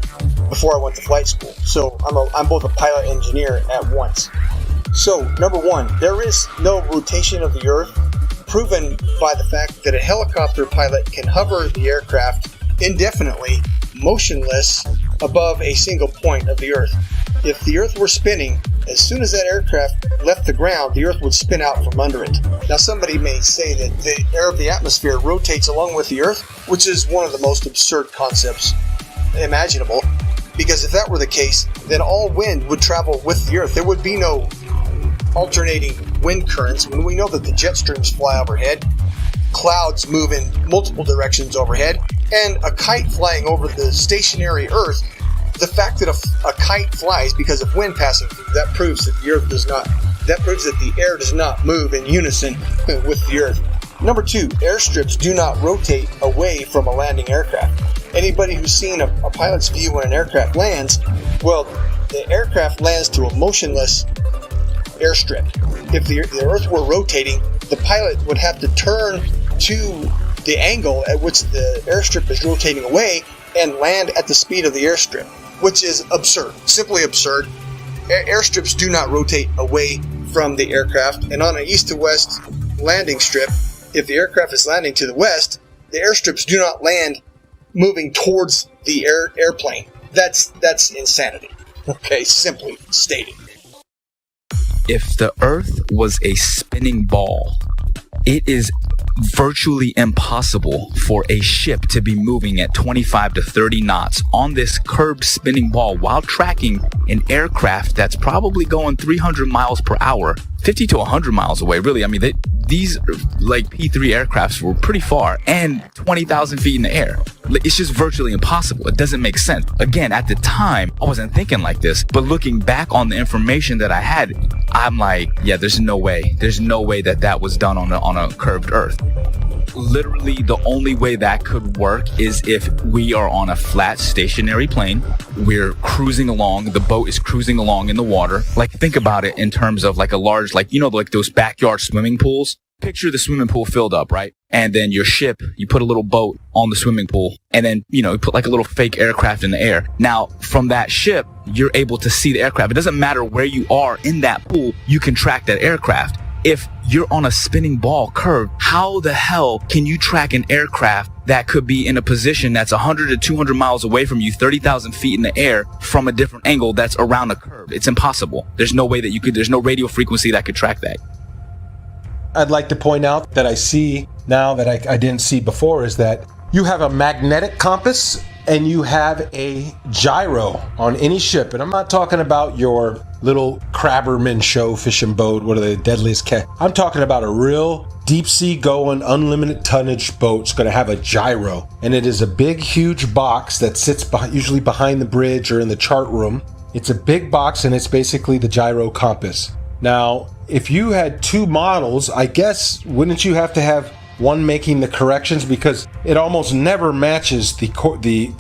[SPEAKER 22] before I went to flight school. So I'm both a pilot and engineer at once. So, number one, there is no rotation of the Earth, proven by the fact that a helicopter pilot can hover the aircraft indefinitely, motionless, above a single point of the Earth. If the Earth were spinning, as soon as that aircraft left the ground, the Earth would spin out from under it. Now, somebody may say that the air of the atmosphere rotates along with the Earth, which is one of the most absurd concepts imaginable, because if that were the case, then all wind would travel with the Earth. There would be no alternating wind currents when we know that the jet streams fly overhead, clouds move in multiple directions overhead, and a kite flying over the stationary Earth. The fact that a kite flies because of wind passing through, that proves that the Earth does not. That proves that the air does not move in unison with the Earth. Number two, airstrips do not rotate away from a landing aircraft. Anybody who's seen a pilot's view when an aircraft lands, well, the aircraft lands to a motionless airstrip. If the Earth were rotating, the pilot would have to turn to the angle at which the airstrip is rotating away and land at the speed of the airstrip, which is absurd, simply absurd. Airstrips do not rotate away from the aircraft, and on an east to west landing strip, if the aircraft is landing to the west, the airstrips do not land moving towards the airplane. That's insanity. Okay, simply stated.
[SPEAKER 10] If the Earth was a spinning ball, it is virtually impossible for a ship to be moving at 25 to 30 knots on this curved spinning ball while tracking an aircraft that's probably going 300 miles per hour, 50 to 100 miles away. Really, I mean, these like P3 aircrafts were pretty far and 20,000 feet in the air. It's just virtually impossible. It doesn't make sense. Again, at the time, I wasn't thinking like this, but looking back on the information that I had, I'm like, yeah, there's no way. There's no way that was done on a curved Earth. Literally, the only way that could work is if we are on a flat, stationary plane. We're cruising along. The boat is cruising along in the water. Like, think about it in terms of like a large, like, you know, like those backyard swimming pools. picture the swimming pool filled up, right? And then your ship, you put a little boat on the swimming pool, and then, you put like a little fake aircraft in the air. Now, from that ship, you're able to see the aircraft. It doesn't matter where you are in that pool, you can track that aircraft. If you're on a spinning ball curve, how the hell can you track an aircraft that could be in a position that's 100 to 200 miles away from you, 30,000 feet in the air from a different angle that's around a curve? It's impossible. There's no way that there's no radio frequency that could track that.
[SPEAKER 5] I'd like to point out that I see now that I didn't see before is that you have a magnetic compass and you have a gyro on any ship. And I'm not talking about your little Crabberman show fishing boat, what are the deadliest cat? I'm talking about a real deep sea going, unlimited tonnage boat's going to have a gyro. And it is a big, huge box that sits usually behind the bridge or in the chart room. It's a big box and it's basically the gyro compass. Now, if you had two models, I guess, wouldn't you have to have one making the corrections, because it almost never matches the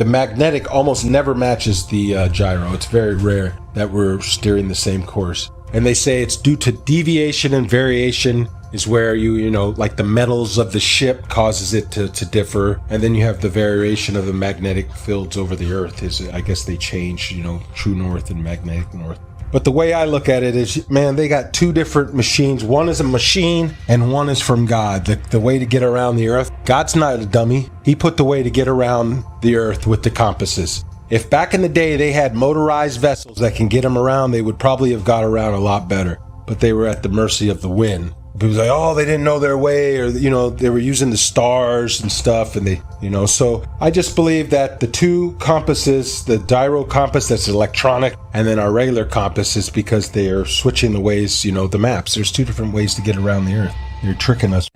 [SPEAKER 5] magnetic almost never matches the gyro. It's very rare that we're steering the same course. And they say it's due to deviation and variation is where you like the metals of the ship causes it to differ. And then you have the variation of the magnetic fields over the earth is, I guess they change, true north and magnetic north. But the way I look at it is, man, they got two different machines. One is a machine and one is from God. The way to get around the earth. God's not a dummy. He put the way to get around the earth with the compasses. If back in the day they had motorized vessels that can get them around, they would probably have got around a lot better. But they were at the mercy of the wind. People was like, oh, they didn't know their way, or, they were using the stars and stuff. And they, so I just believe that the two compasses, the gyro compass that's electronic, and then our regular compass is because they are switching the ways, the maps. There's two different ways to get around the earth. They're tricking us.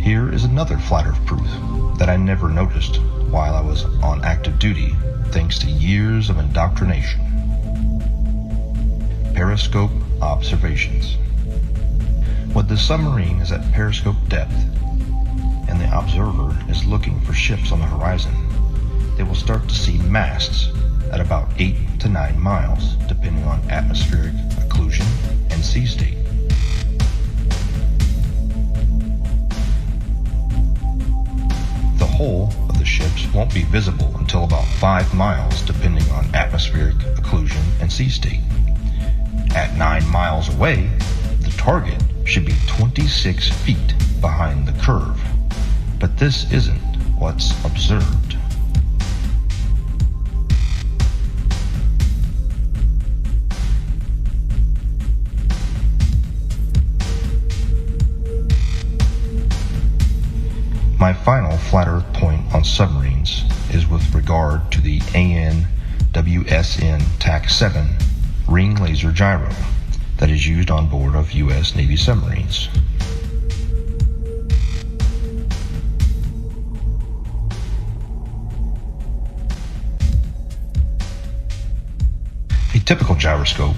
[SPEAKER 11] Here is another flat earth proof that I never noticed while I was on active duty, thanks to years of indoctrination. Periscope observations. When the submarine is at periscope depth and the observer is looking for ships on the horizon, they will start to see masts at about 8 to 9 miles, depending on atmospheric occlusion and sea state. The hull of the ships won't be visible until about 5 miles, depending on atmospheric occlusion and sea state. At 9 miles away, the target should be 26 feet behind the curve, but this isn't what's observed. My final flat earth point on submarines is with regard to the AN/WSN TAC-7 ring laser gyro that is used on board of U.S. Navy submarines. A typical gyroscope,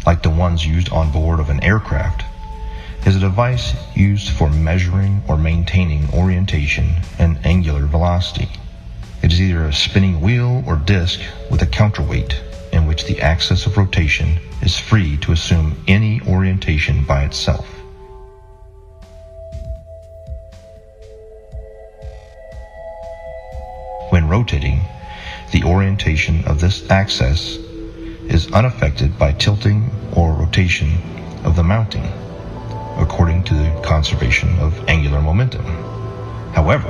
[SPEAKER 11] like the ones used on board of an aircraft, is a device used for measuring or maintaining orientation and angular velocity. It is either a spinning wheel or disc with a counterweight in which the axis of rotation is free to assume any orientation by itself. When rotating, the orientation of this axis is unaffected by tilting or rotation of the mounting, according to the conservation of angular momentum. However,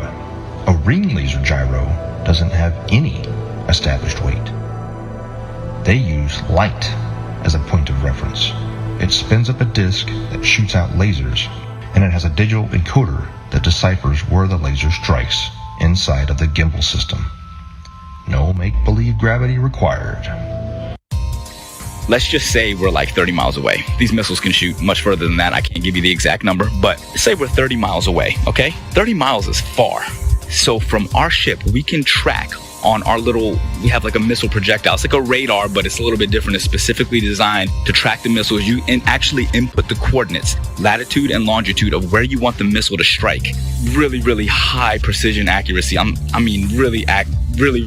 [SPEAKER 11] a ring laser gyro doesn't have any established weight. They use light as a point of reference. It spins up a disc that shoots out lasers, and it has a digital encoder that deciphers where the laser strikes inside of the gimbal system. No make-believe gravity required.
[SPEAKER 10] Let's just say we're like 30 miles away. These missiles can shoot much further than that. I can't give you the exact number, but say we're 30 miles away, okay? 30 miles is far. So from our ship, we can track on our we have like a missile projectile. It's like a radar, but it's a little bit different. It's specifically designed to track the missiles. You actually input the coordinates, latitude and longitude of where you want the missile to strike. Really, really high precision accuracy. Really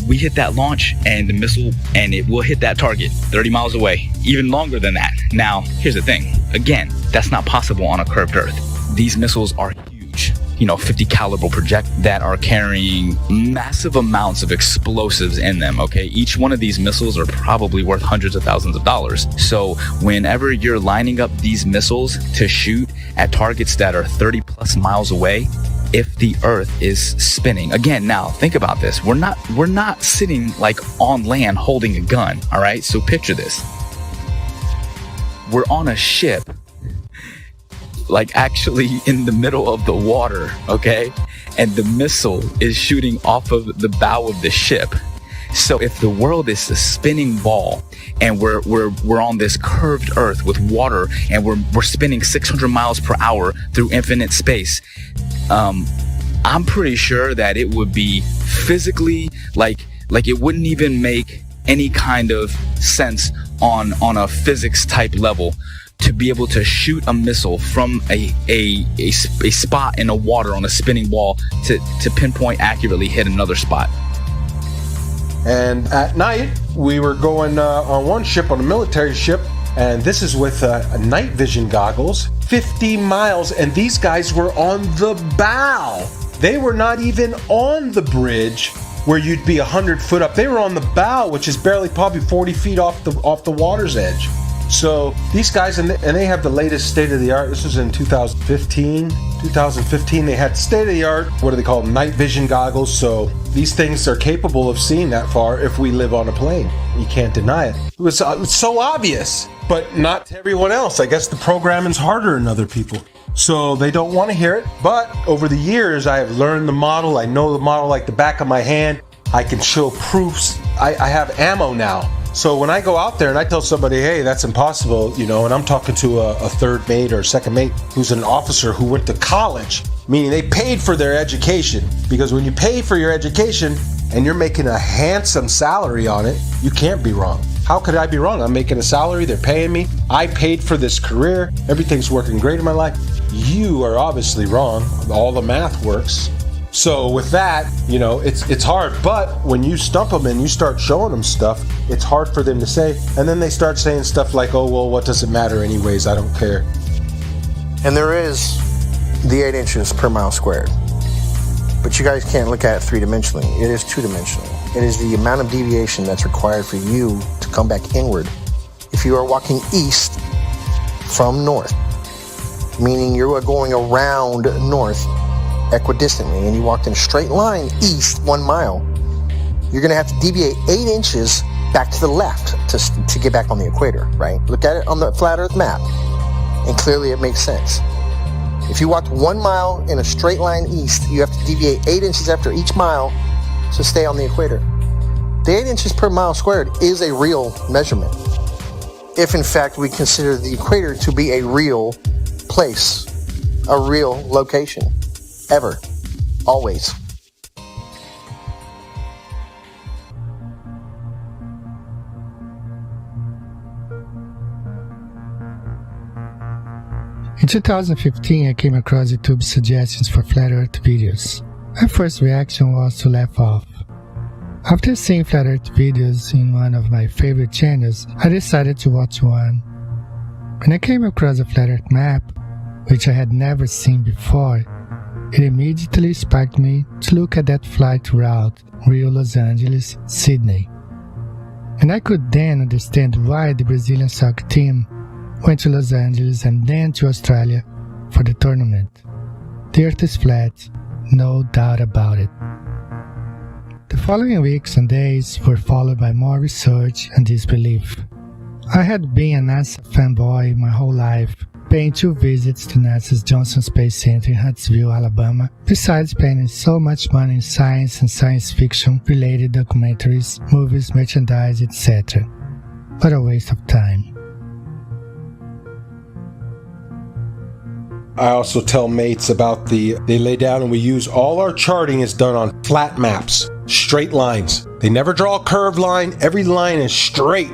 [SPEAKER 10] we hit that launch and the missile, and it will hit that target 30 miles away, even longer than that. Now, here's the thing. Again, that's not possible on a curved Earth. These missiles are huge, 50 caliber projectiles that are carrying massive amounts of explosives in them, okay? Each one of these missiles are probably worth hundreds of thousands of dollars. So whenever you're lining up these missiles to shoot at targets that are 30 plus miles away, if the Earth is spinning, again, now think about this. We're not sitting like on land holding a gun, all right? So picture this. We're on a ship, like actually in the middle of the water, okay? And the missile is shooting off of the bow of the ship. So if the world is a spinning ball and we're on this curved Earth with water and we're spinning 600 miles per hour through infinite space, I'm pretty sure that it would be physically like it wouldn't even make any kind of sense on a physics type level to be able to shoot a missile from a spot in the water on a spinning ball to pinpoint accurately hit another spot.
[SPEAKER 5] And at night, we were going on one ship, on a military ship, and this is with night vision goggles, 50 miles, and these guys were on the bow. They were not even on the bridge where you'd be 100 foot up. They were on the bow, which is barely probably 40 feet off the water's edge. So these guys, and they have the latest state-of-the-art. This was in 2015. 2015, they had state-of-the-art, what do they call them, night vision goggles. So these things are capable of seeing that far if we live on a plane. You can't deny it. It was so obvious, but not to everyone else. I guess the programming's harder than other people, so they don't want to hear it. But over the years, I have learned the model. I know the model like the back of my hand. I can show proofs. I have ammo now. So when I go out there and I tell somebody, hey, that's impossible, and I'm talking to a third mate or second mate who's an officer who went to college, meaning they paid for their education. Because when you pay for your education and you're making a handsome salary on it, you can't be wrong. How could I be wrong? I'm making a salary, they're paying me, I paid for this career, everything's working great in my life. You are obviously wrong. All the math works. So with that, it's hard. But when you stump them and you start showing them stuff, it's hard for them to say. And then they start saying stuff like, oh, well, what does it matter anyways? I don't care.
[SPEAKER 22] And there is the 8 inches per mile squared. But you guys can't look at it three-dimensionally. It is two-dimensional. It is the amount of deviation that's required for you to come back inward. If you are walking east from north, meaning you are going around north, equidistantly, and you walked in a straight line east 1 mile, you're going to have to deviate 8 inches back to the left to get back on the equator, right? Look at it on the flat earth map, and clearly it makes sense. If you walked 1 mile in a straight line east, you have to deviate 8 inches after each mile to stay on the equator. The 8 inches per mile squared is a real measurement, if in fact we consider the equator to be a real place, a real location. Ever. Always.
[SPEAKER 7] In 2015, I came across YouTube suggestions for flat earth videos. My first reaction was to laugh off. After seeing flat earth videos in one of my favorite channels, I decided to watch one. When I came across a flat earth map, which I had never seen before, it immediately sparked me to look at that flight route, Rio, Los Angeles, Sydney. And I could then understand why the Brazilian soccer team went to Los Angeles and then to Australia for the tournament. The earth is flat, no doubt about it. The following weeks and days were followed by more research and disbelief. I had been a NASA fanboy my whole life, paying 2 visits to NASA's Johnson Space Center in Huntsville, Alabama, besides spending so much money in science and science fiction related documentaries, movies, merchandise, etc. What a waste of time.
[SPEAKER 5] I also tell mates about they lay down and we use all our charting is done on flat maps, straight lines. They never draw a curved line. Every line is straight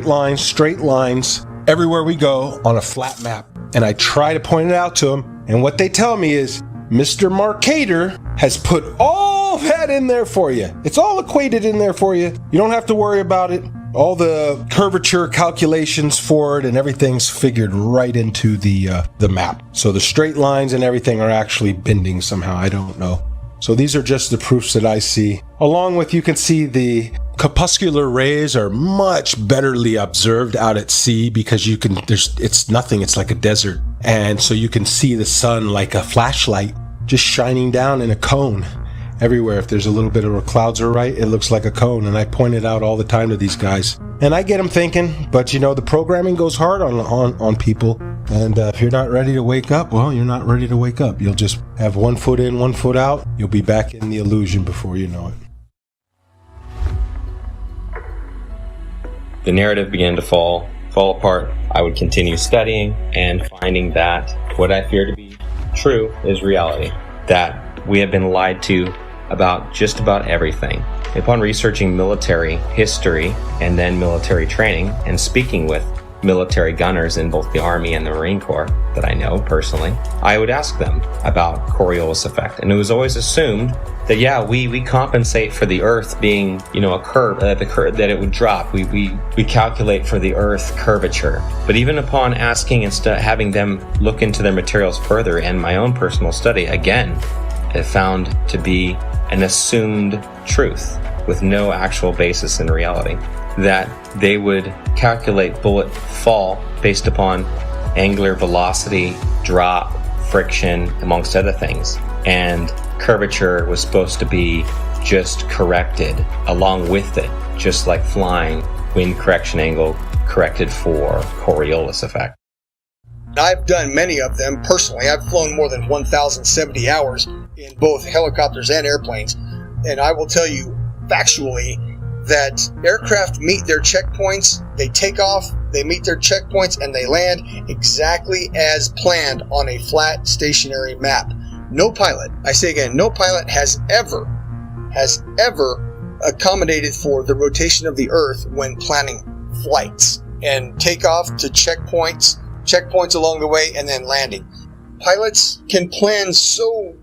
[SPEAKER 5] lines, straight lines. Everywhere we go on a flat map. And I try to point it out to them. And what they tell me is, Mr. Marcator has put all all that in there for you. It's all equated in there for you. You don't have to worry about it. All the curvature calculations for it and everything's figured right into the map. So the straight lines and everything are actually bending somehow. I don't know. So these are just the proofs that I see. Along with, you can see the corpuscular rays are much betterly observed out at sea because it's nothing. It's like a desert. And so you can see the sun like a flashlight just shining down in a cone everywhere. If there's a little bit of clouds are right, it looks like a cone. And I point it out all the time to these guys. And I get them thinking, but the programming goes hard on people. And if you're not ready to wake up, well, you're not ready to wake up. You'll just have one foot in, one foot out. You'll be back in the illusion before you know it.
[SPEAKER 6] The narrative began to fall apart. I would continue studying and finding that what I fear to be true is reality. That we have been lied to about just about everything. Upon researching military history and then military training and speaking with military gunners in both the Army and the Marine Corps that I know personally, I would ask them about Coriolis effect. And it was always assumed that, we compensate for the Earth being, a curve, that it would drop. We calculate for the Earth curvature. But even upon asking and having them look into their materials further and my own personal study, again, it found to be an assumed truth with no actual basis in reality. That they would calculate bullet fall based upon angular velocity, drop, friction, amongst other things. And curvature was supposed to be just corrected along with it, just like flying, wind correction angle corrected for Coriolis effect.
[SPEAKER 3] I've done many of them personally. I've flown more than 1,070 hours in both helicopters and airplanes. And I will tell you factually that aircraft meet their checkpoints, they take off, they meet their checkpoints, and they land exactly as planned on a flat, stationary map. No pilot, I say again, no pilot has ever accommodated for the rotation of the Earth when planning flights and takeoff to checkpoints along the way, and then landing. Pilots can plan so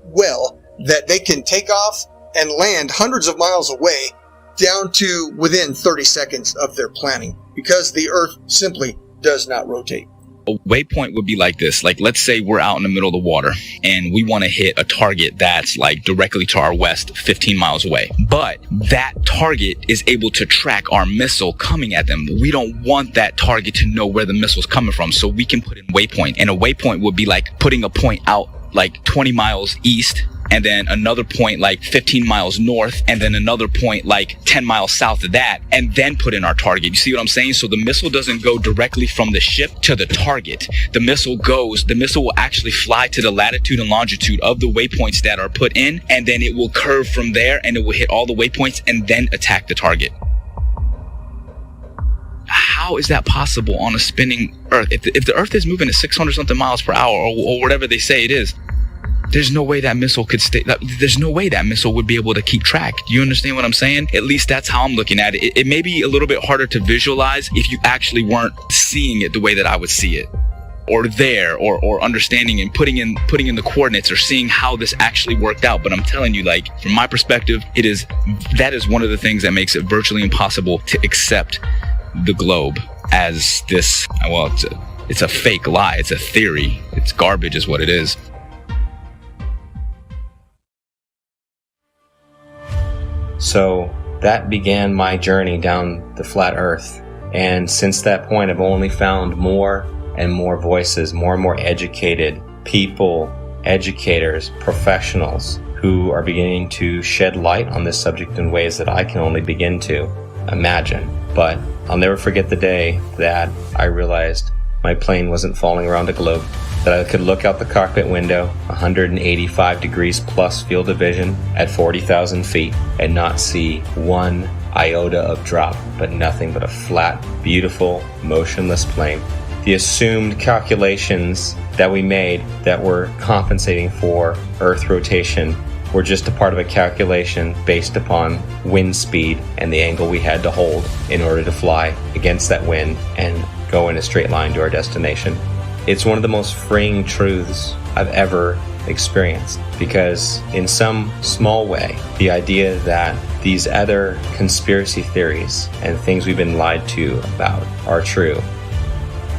[SPEAKER 3] well that they can take off and land hundreds of miles away down to within 30 seconds of their planning because the Earth simply does not rotate.
[SPEAKER 10] A waypoint would be like this. Like, let's say we're out in the middle of the water and we want to hit a target that's like directly to our west, 15 miles away. But that target is able to track our missile coming at them. We don't want that target to know where the missile's coming from, so we can put in waypoint. And a waypoint would be like putting a point out like 20 miles east, and then another point like 15 miles north, and then another point like 10 miles south of that, and then put in our target. You see what I'm saying? So the missile doesn't go directly from the ship to the target. The missile will actually fly to the latitude and longitude of the waypoints that are put in, and then it will curve from there, and it will hit all the waypoints and then attack the target. How is that possible on a spinning Earth? If the Earth is moving at 600 something miles per hour or whatever they say it is, there's no way that missile could stay. There's no way that missile would be able to keep track. Do you understand what I'm saying? At least that's how I'm looking at it. It may be a little bit harder to visualize if you actually weren't seeing it the way that I would see it, or there, or understanding and putting in the coordinates or seeing how this actually worked out. But I'm telling you, like, from my perspective, that is one of the things that makes it virtually impossible to accept the globe as this. Well, it's a fake lie. It's a theory. It's garbage, is what it is.
[SPEAKER 6] So that began my journey down the flat earth. And since that point, I've only found more and more voices, more and more educated people, educators, professionals who are beginning to shed light on this subject in ways that I can only begin to imagine. But I'll never forget the day that I realized my plane wasn't falling around a globe, that I could look out the cockpit window, 185 degrees plus field of vision at 40,000 feet, and not see one iota of drop, but nothing but a flat, beautiful, motionless plane. The assumed calculations that we made that were compensating for Earth rotation were just a part of a calculation based upon wind speed and the angle we had to hold in order to fly against that wind and go in a straight line to our destination. It's one of the most freeing truths I've ever experience, because in some small way, the idea that these other conspiracy theories and things we've been lied to about are true.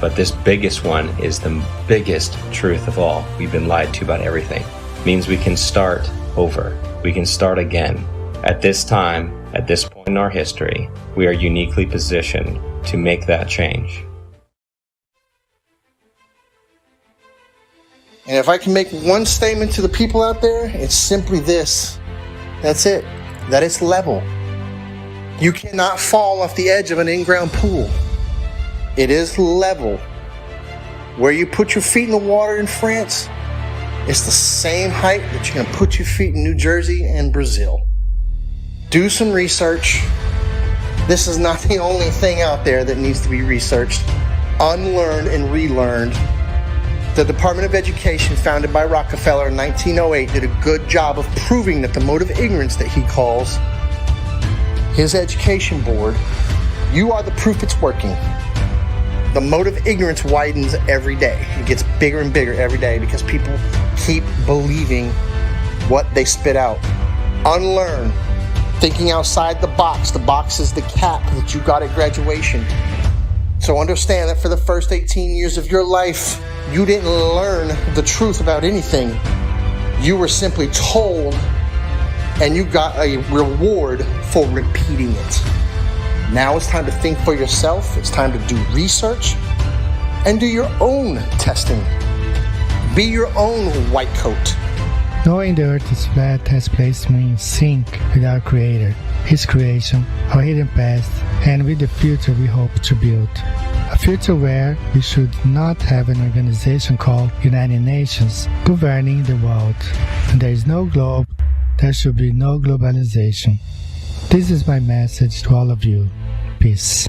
[SPEAKER 6] But this biggest one is the biggest truth of all. We've been lied to about everything. It means we can start over. We can start again. At this time, at this point in our history, we are uniquely positioned to make that change.
[SPEAKER 22] And if I can make one statement to the people out there, it's simply this. That's it. That it's level. You cannot fall off the edge of an in-ground pool. It is level. Where you put your feet in the water in France, it's the same height that you're going to put your feet in New Jersey and Brazil. Do some research. This is not the only thing out there that needs to be researched, unlearned and relearned. The Department of Education, founded by Rockefeller in 1908, did a good job of proving that the mode of ignorance that he calls his education board, you are the proof it's working. The mode of ignorance widens every day. It gets bigger and bigger every day because people keep believing what they spit out. Unlearn. Thinking outside the box. The box is the cap that you got at graduation. So understand that for the first 18 years of your life, you didn't learn the truth about anything. You were simply told, and you got a reward for repeating it. Now it's time to think for yourself. It's time to do research and do your own testing. Be your own white coat.
[SPEAKER 7] Knowing the earth is flat has placed me in sync with our Creator, His creation, our hidden past, and with the future we hope to build. A future where we should not have an organization called United Nations governing the world. And there is no globe, there should be no globalization. This is my message to all of you. Peace.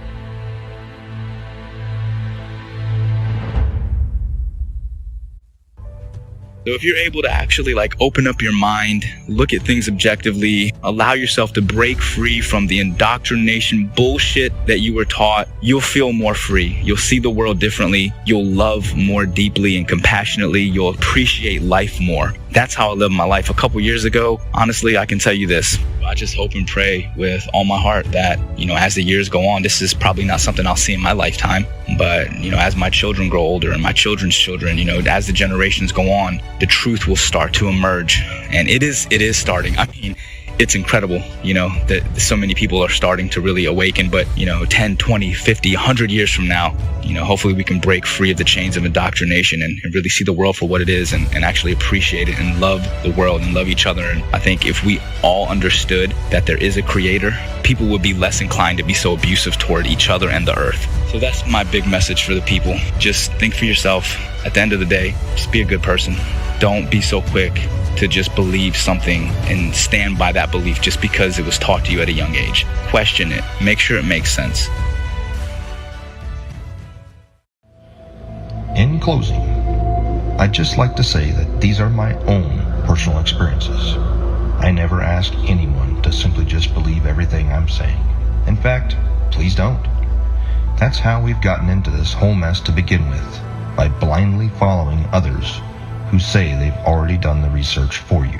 [SPEAKER 10] So if you're able to actually open up your mind, look at things objectively, allow yourself to break free from the indoctrination bullshit that you were taught, you'll feel more free. You'll see the world differently. You'll love more deeply and compassionately. You'll appreciate life more. That's how I lived my life a couple years ago. Honestly, I can tell you this. I just hope and pray with all my heart that, as the years go on, this is probably not something I'll see in my lifetime. But, as my children grow older and my children's children, as the generations go on, the truth will start to emerge. And it is starting. I mean, it's incredible, that so many people are starting to really awaken. But, 10, 20, 50, 100 years from now, hopefully we can break free of the chains of indoctrination and really see the world for what it is and actually appreciate it and love the world and love each other. And I think if we all understood that there is a creator, people would be less inclined to be so abusive toward each other and the earth. So that's my big message for the people. Just think for yourself. At the end of the day, just be a good person. Don't be so quick to just believe something and stand by that belief just because it was taught to you at a young age. Question it. Make sure it makes sense.
[SPEAKER 11] In closing, I'd just like to say that these are my own personal experiences. I never ask anyone to simply just believe everything I'm saying. In fact, please don't. That's how we've gotten into this whole mess to begin with, by blindly following others who say they've already done the research for you.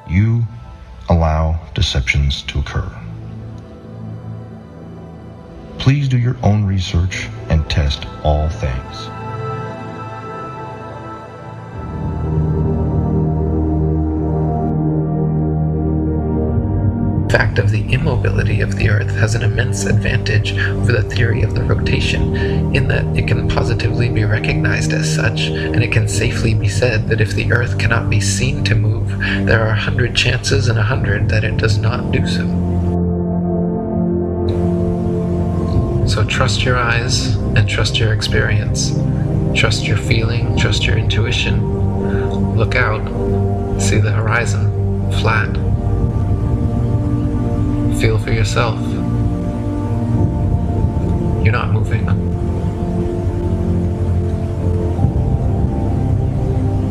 [SPEAKER 11] You allow deceptions to occur. Please do your own research and test all things.
[SPEAKER 14] The fact of the immobility of the Earth has an immense advantage over the theory of the rotation, in that it can positively be recognized as such, and it can safely be said that if the Earth cannot be seen to move, there are 100 chances in 100 that it does not do so. So trust your eyes and trust your experience. Trust your feeling, trust your intuition. Look out, see the horizon, flat. Feel for yourself. You're not moving.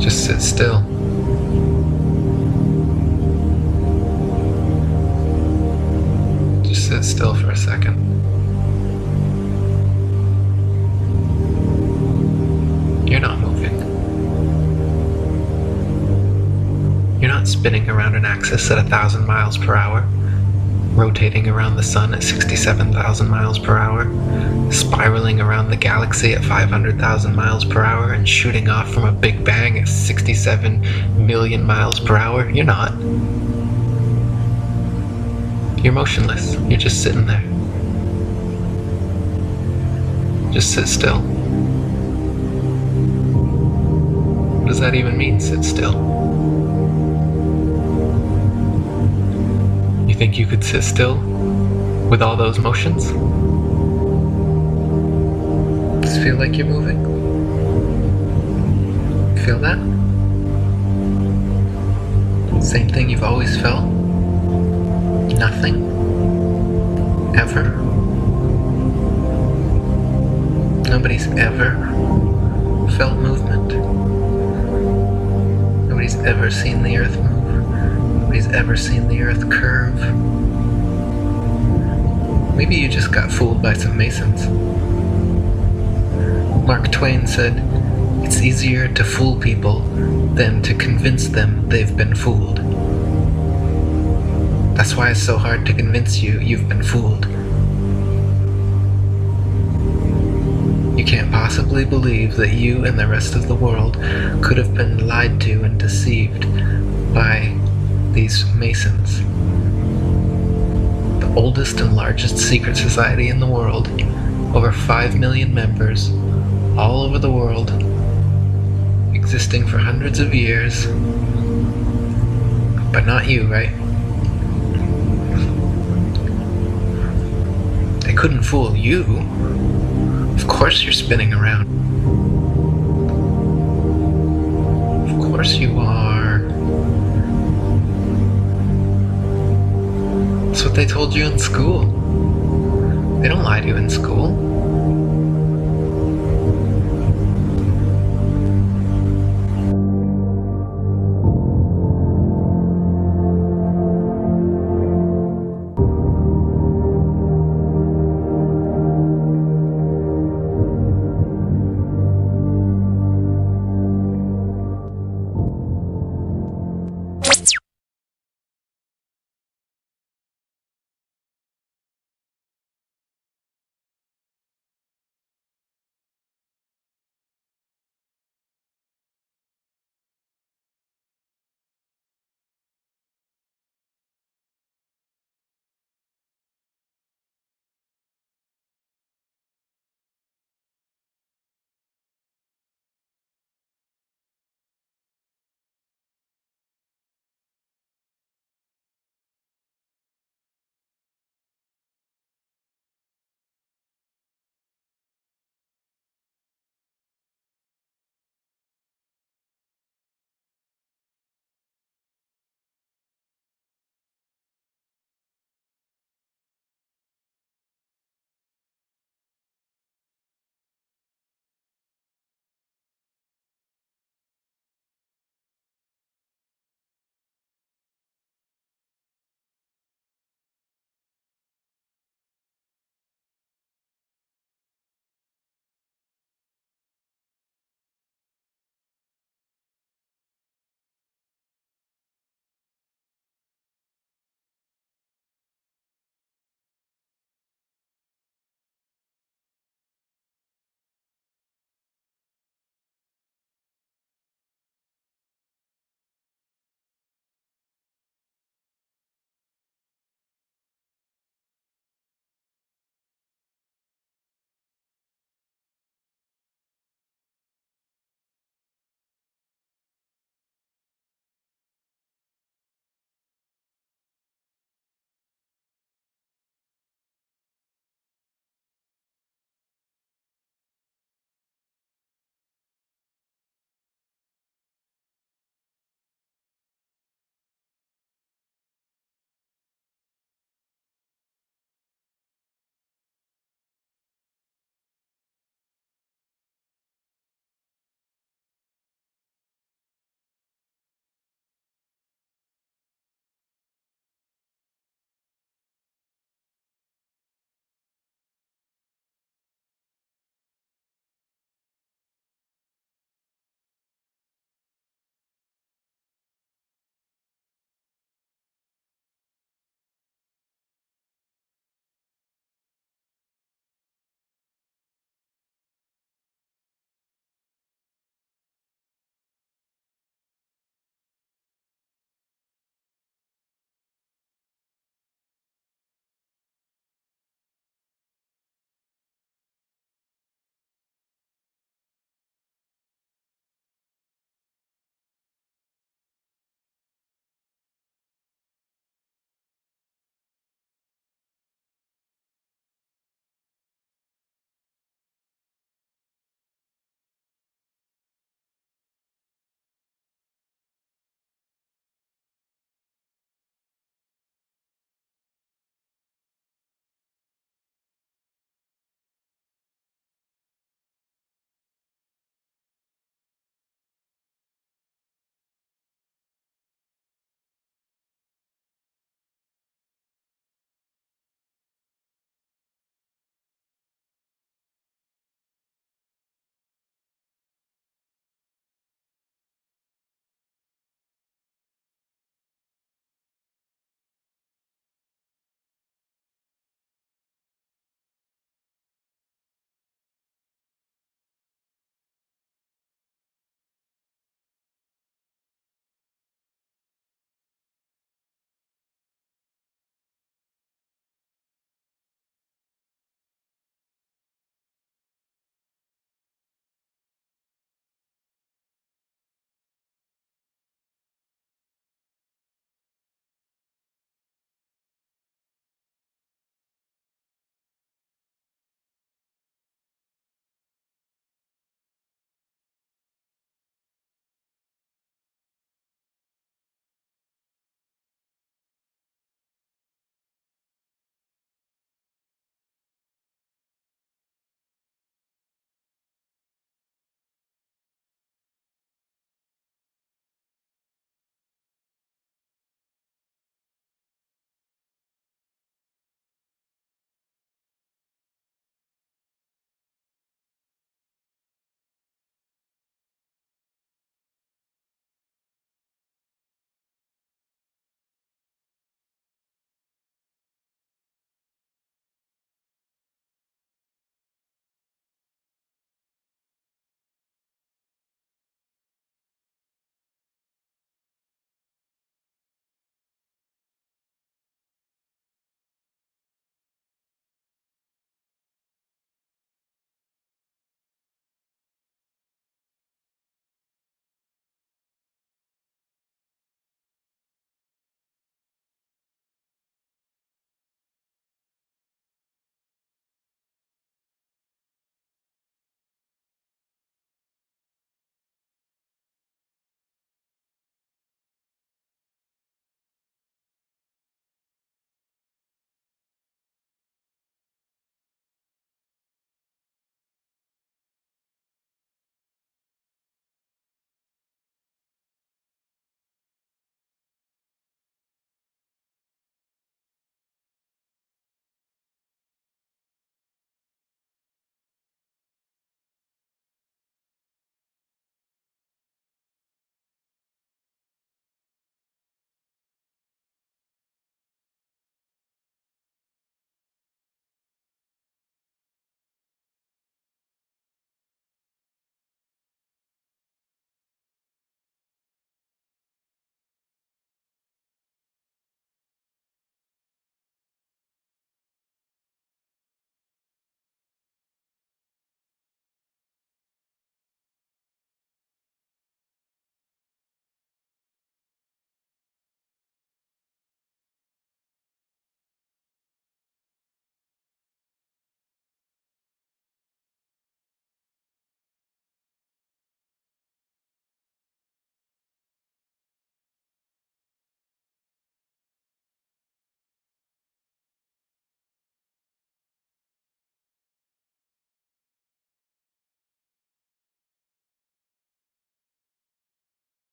[SPEAKER 14] Just sit still. Just sit still for a second. spinning around an axis at 1,000 miles per hour, rotating around the sun at 67,000 miles per hour, spiraling around the galaxy at 500,000 miles per hour, and shooting off from a Big Bang at 67 million miles per hour? You're not. You're motionless. You're just sitting there. Just sit still. What does that even mean, sit still? You think you could sit still with all those motions? Does it feel like you're moving? Feel that? Same thing you've always felt? Nothing? Ever? Nobody's ever felt movement. Nobody's ever seen the earth move. Nobody's ever seen the earth curve. Maybe you just got fooled by some Masons. Mark Twain said, "It's easier to fool people than to convince them they've been fooled." That's why it's so hard to convince you you've been fooled. You can't possibly believe that you and the rest of the world could have been lied to and deceived by these Masons. The oldest and largest secret society in the world, over 5 million members, all over the world, existing for hundreds of years. But not you, right? They couldn't fool you. Of course you're spinning around. Of course you are. That's what they told you in school. They don't lie to you in school.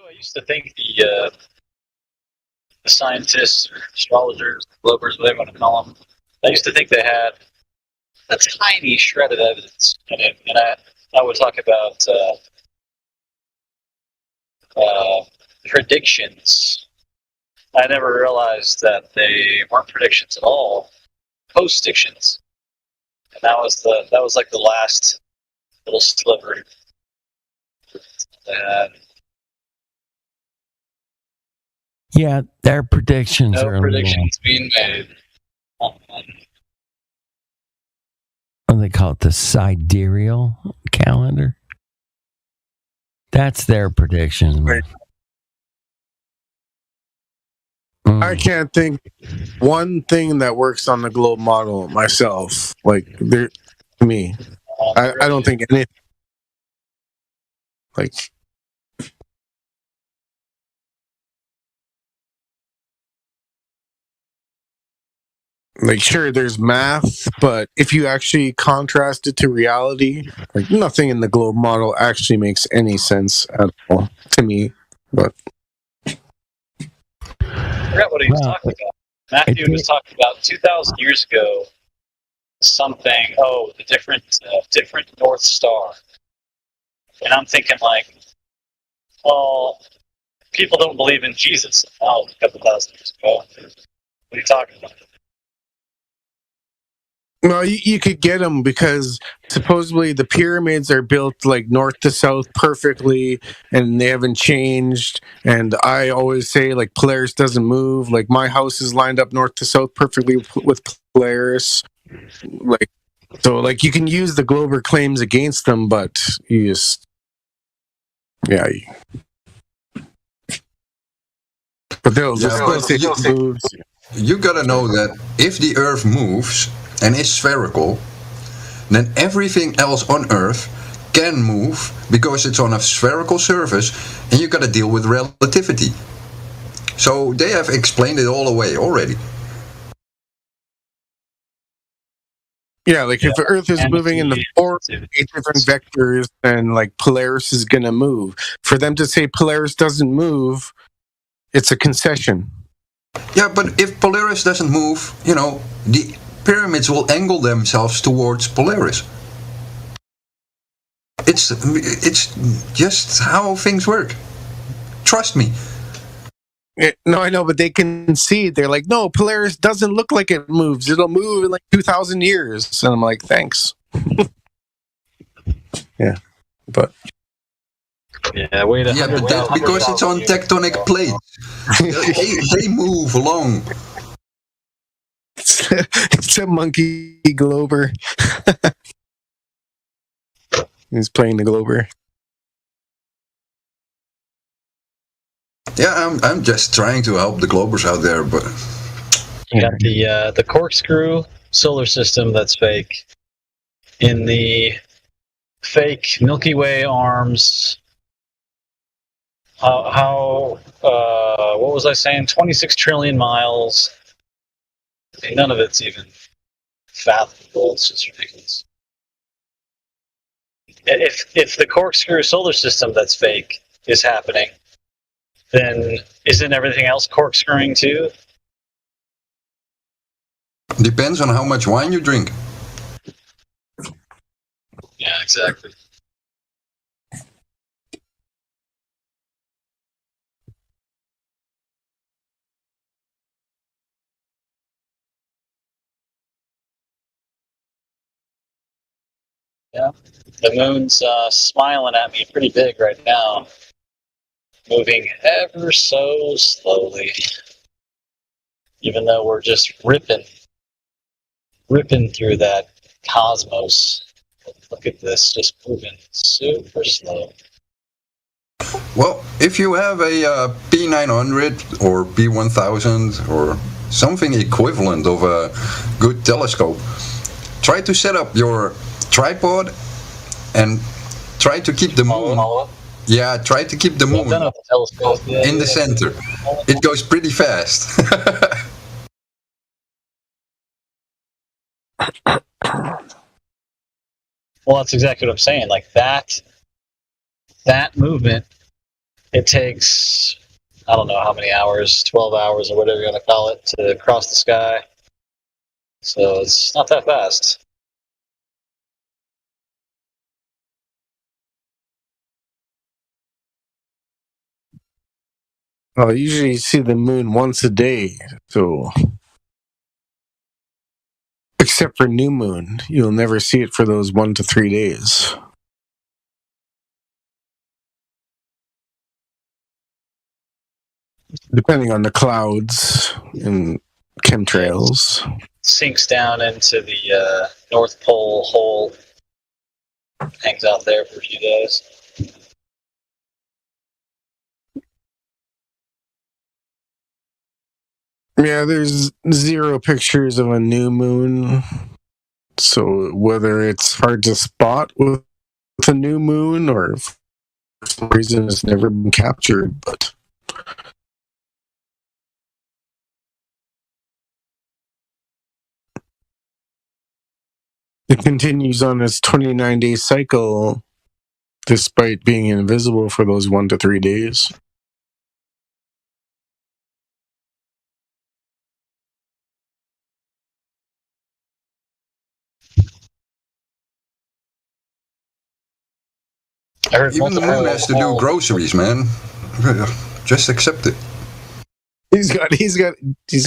[SPEAKER 13] I used to think the scientists, or astrologers, globers, whatever you want to call them, I used to think they had a tiny shred of evidence in it, and I would talk about predictions. I never realized that they weren't predictions at all, post-dictions, and that was like the last little sliver.
[SPEAKER 16] Yeah, their predictions
[SPEAKER 13] No
[SPEAKER 16] are
[SPEAKER 13] predictions being made.
[SPEAKER 16] what do they call it? The sidereal calendar. That's their predictions.
[SPEAKER 23] Right. I can't think one thing that works on the globe model myself. Like there, me, I don't think any. Like sure, there's math, but if you actually contrast it to reality, like nothing in the globe model actually makes any sense at all to me. But
[SPEAKER 13] I forgot what he was talking about. Matthew was talking about 2,000 years ago. Something. Oh, the different North Star. And I'm thinking like, oh, people don't believe in Jesus. Oh, a couple thousand years ago. What are you talking about?
[SPEAKER 23] well, you could get them because supposedly the pyramids are built like north to south perfectly, and they haven't changed. And I always say like Polaris doesn't move. Like my house is lined up north to south perfectly with Polaris. Like so, like you can use the Glober claims against them, but you just But they'll still say it moves.
[SPEAKER 24] You gotta know that if the Earth moves and is spherical, then everything else on Earth can move because it's on a spherical surface, and you gotta deal with relativity. So they have explained it all away already.
[SPEAKER 23] Yeah, like if the Earth is moving in the 8 different vectors, then like Polaris is gonna move. For them to say Polaris doesn't move, it's a concession.
[SPEAKER 24] Yeah, but if Polaris doesn't move, the pyramids will angle themselves towards Polaris. It's just how things work. Trust me.
[SPEAKER 23] No, I know, but they concede. They're like, no, Polaris doesn't look like it moves. It'll move in like 2,000 years. And I'm like, thanks. Yeah, but...
[SPEAKER 13] Yeah, wait a
[SPEAKER 24] but that's because it's on tectonic plates. they move along.
[SPEAKER 23] It's a monkey Glober. He's playing the Glober.
[SPEAKER 24] Yeah, I'm just trying to help the Globers out there, but
[SPEAKER 13] you got the corkscrew solar system that's fake. In the fake Milky Way arms. What was I saying? 26 trillion miles. None of it's even fathomable. It's just ridiculous. If the corkscrew solar system that's fake is happening, then isn't everything else corkscrewing too?
[SPEAKER 24] Depends on how much wine you drink.
[SPEAKER 13] Yeah, exactly. Yeah, the moon's smiling at me pretty big right now, moving ever so slowly, even though we're just ripping through that cosmos. Look at this, just moving super slow.
[SPEAKER 24] Well, if you have a P900 or P1000 or something equivalent of a good telescope, try to set up your tripod and try to keep the moon. Yeah, try to keep the moon in the center. It goes pretty fast.
[SPEAKER 13] Well, that's exactly what I'm saying. Like that movement it takes, I don't know how many hours, 12 hours or whatever you want to call it, to cross the sky. So it's not that fast.
[SPEAKER 23] Well, usually you see the moon once a day, so except for new moon, you'll never see it for those 1 to 3 days. Depending on the clouds and chemtrails.
[SPEAKER 13] Sinks down into the North Pole hole, hangs out there for a few days.
[SPEAKER 23] Yeah, there's 0 pictures of a new moon. So whether it's hard to spot with a new moon or for some reason it's never been captured, but it continues on its 29-day cycle despite being invisible for those 1 to 3 days.
[SPEAKER 24] Even the moon has to do groceries, man. Just accept it.
[SPEAKER 23] He's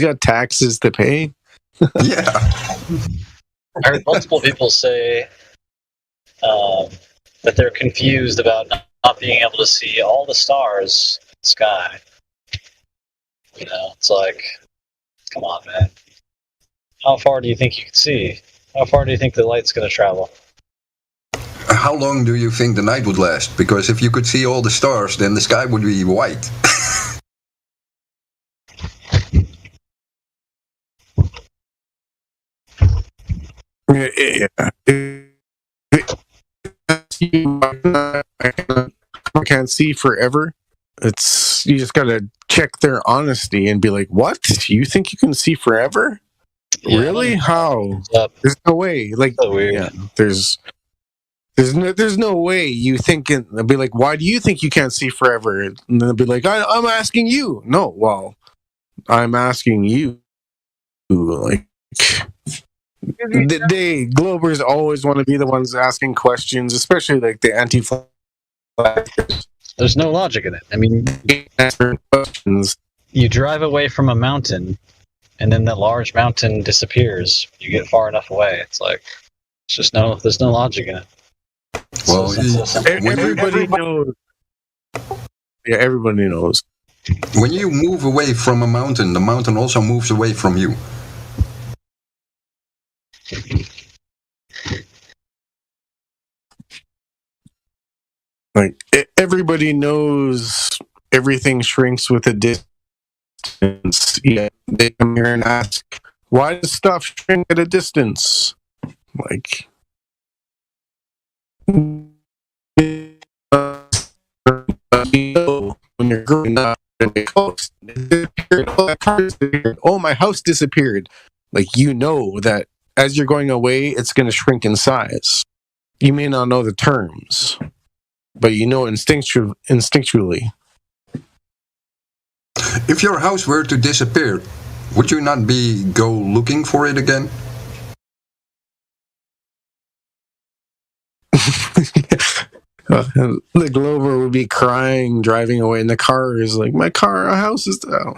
[SPEAKER 23] got taxes to pay.
[SPEAKER 24] Yeah.
[SPEAKER 13] I heard multiple people say that they're confused about not being able to see all the stars in the sky. You know, it's like, come on, man. How far do you think you can see? How far do you think the light's going to travel?
[SPEAKER 24] How long do you think the night would last? Because if you could see all the stars, then the sky would be white.
[SPEAKER 23] I can't see forever. It's you just gotta check their honesty and be like, "What? You think you can see forever?
[SPEAKER 13] Yeah,
[SPEAKER 23] really? How? There's no way. Like,
[SPEAKER 13] so weird.
[SPEAKER 23] Yeah, there's no way you think it. They'll be like, "Why do you think you can't see forever?" And then they'll be like, "I'm asking you." No, well, I'm asking you. Like, they Globers always want to be the ones asking questions, especially like the anti-flag.
[SPEAKER 13] There's no logic in it. I mean, you drive away from a mountain, and then that large mountain disappears. You get far enough away. It's like, there's no logic in it.
[SPEAKER 24] Well,
[SPEAKER 23] everybody knows. Yeah, everybody knows.
[SPEAKER 24] When you move away from a mountain, the mountain also moves away from you.
[SPEAKER 23] Like, everybody knows everything shrinks with a distance. Yeah, they come here and ask, why does stuff shrink at a distance? Like, when you're growing up, oh, my house disappeared. Like, you know that as you're going away, it's going to shrink in size. You may not know the terms, but you know instinctually.
[SPEAKER 24] If your house were to disappear, would you not go looking for it again?
[SPEAKER 23] The Glover would be crying, driving away in the car. Is like, our house is down.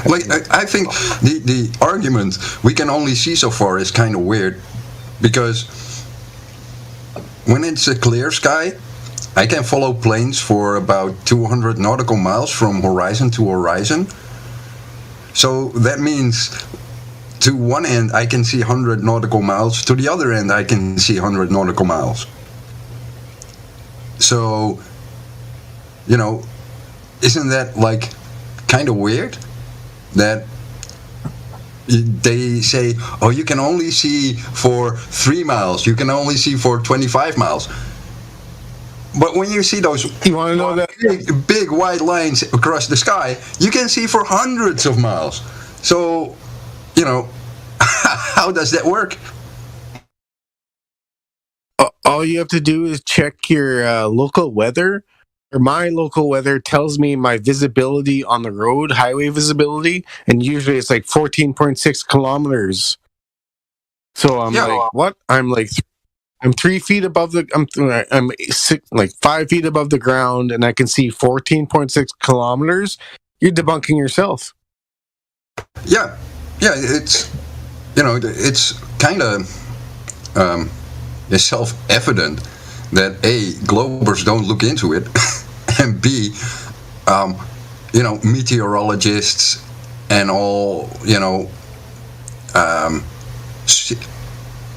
[SPEAKER 24] Like, I think the argument we can only see so far is kind of weird, because when it's a clear sky, I can follow planes for about 200 nautical miles from horizon to horizon. So that means to one end I can see 100 nautical miles, to the other end I can see 100 nautical miles. So, you know, isn't that like kind of weird? That they say, oh, you can only see for 3 miles, you can only see for 25 miles. But when you see those big white lines across the sky, you can see for hundreds of miles. So, you know, how does that work?
[SPEAKER 23] All you have to do is check your local weather my local weather tells me my visibility on the road, highway visibility, and usually it's like 14.6 kilometers. So I'm like, what? I'm 3 feet above the. I'm like 5 feet above the ground, and I can see 14.6 kilometers. You're debunking yourself.
[SPEAKER 24] Yeah, it's it's kind of self-evident that A, Globers don't look into it, and B, meteorologists and all,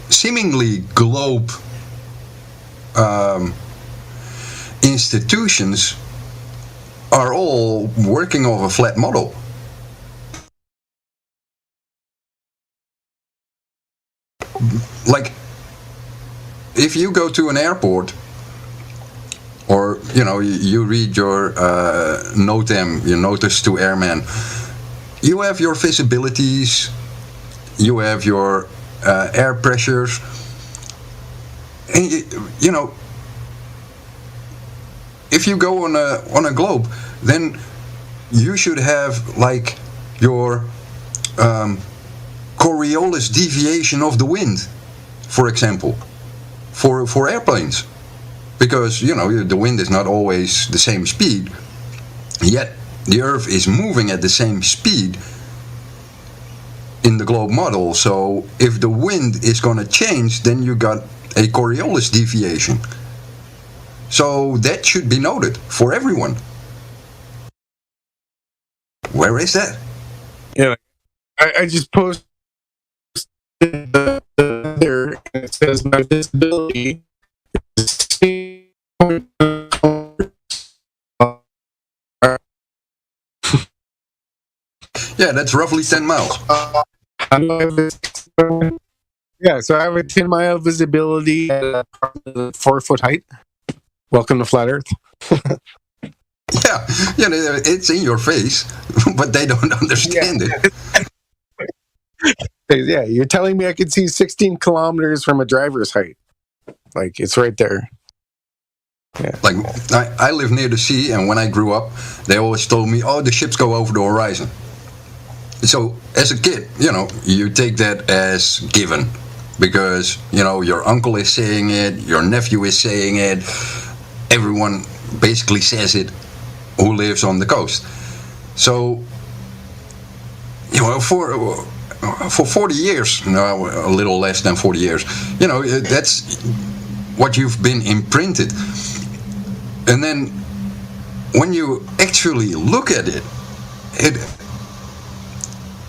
[SPEAKER 24] seemingly globe institutions are all working off a flat model. Like, if you go to an airport, or you read your NOTAM, your notice to airmen, you have your visibilities, you have your air pressures, and if you go on a globe, then you should have like your Coriolis deviation of the wind, for example, for airplanes, because the wind is not always the same speed, yet the Earth is moving at the same speed in the globe model. So if the wind is going to change, then you got a Coriolis deviation. So that should be noted for everyone. Where is that?
[SPEAKER 23] Yeah, I just posted there, and it says my visibility is
[SPEAKER 24] yeah, that's roughly 10 miles.
[SPEAKER 23] Yeah, so I have a 10-mile visibility at 4 foot height. Welcome to Flat Earth.
[SPEAKER 24] Yeah, it's in your face, but they don't understand it.
[SPEAKER 23] Yeah, you're telling me I can see 16 kilometers from a driver's height. Like, it's right there. Yeah.
[SPEAKER 24] Like, I live near the sea, and when I grew up, they always told me, oh, the ships go over the horizon. So, as a kid, you take that as given, because, your uncle is saying it, your nephew is saying it, everyone basically says it who lives on the coast. So, for 40 years, a little less than 40 years, that's what you've been imprinted. And then when you actually look at it,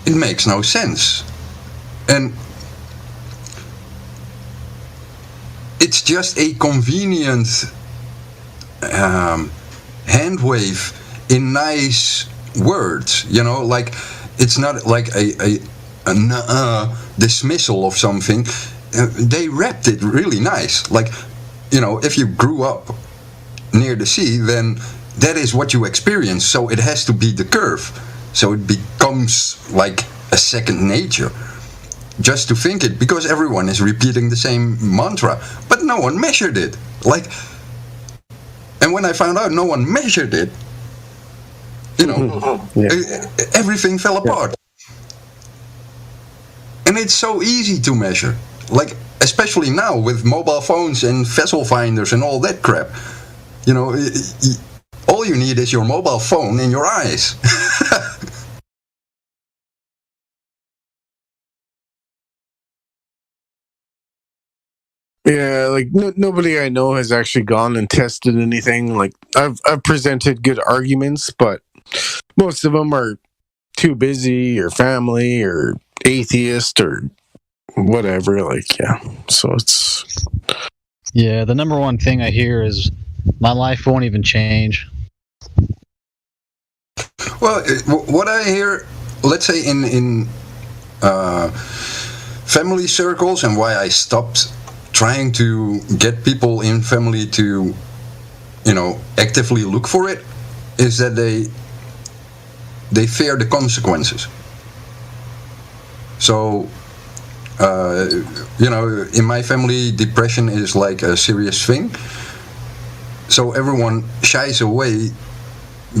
[SPEAKER 24] it makes no sense. And it's just a convenient hand wave in nice words, like it's not like a dismissal of something. They wrapped it really nice. Like, if you grew up near the sea, then that is what you experience. So it has to be the curve. So it becomes like a second nature just to think it, because everyone is repeating the same mantra, but no one measured it. Like, and when I found out no one measured it, everything fell apart. And it's so easy to measure, like, especially now with mobile phones and vessel finders and all that crap. All you need is your mobile phone in your eyes.
[SPEAKER 23] Yeah, like nobody I know has actually gone and tested anything. Like, I've presented good arguments, but most of them are too busy, or family, or atheist, or whatever. Like, yeah. So it's...
[SPEAKER 8] Yeah, the number one thing I hear is my life won't even change.
[SPEAKER 24] Well, what I hear, let's say in family circles, and why I stopped trying to get people in family to, actively look for it, is that they fear the consequences. So, in my family, depression is like a serious thing. so everyone shies away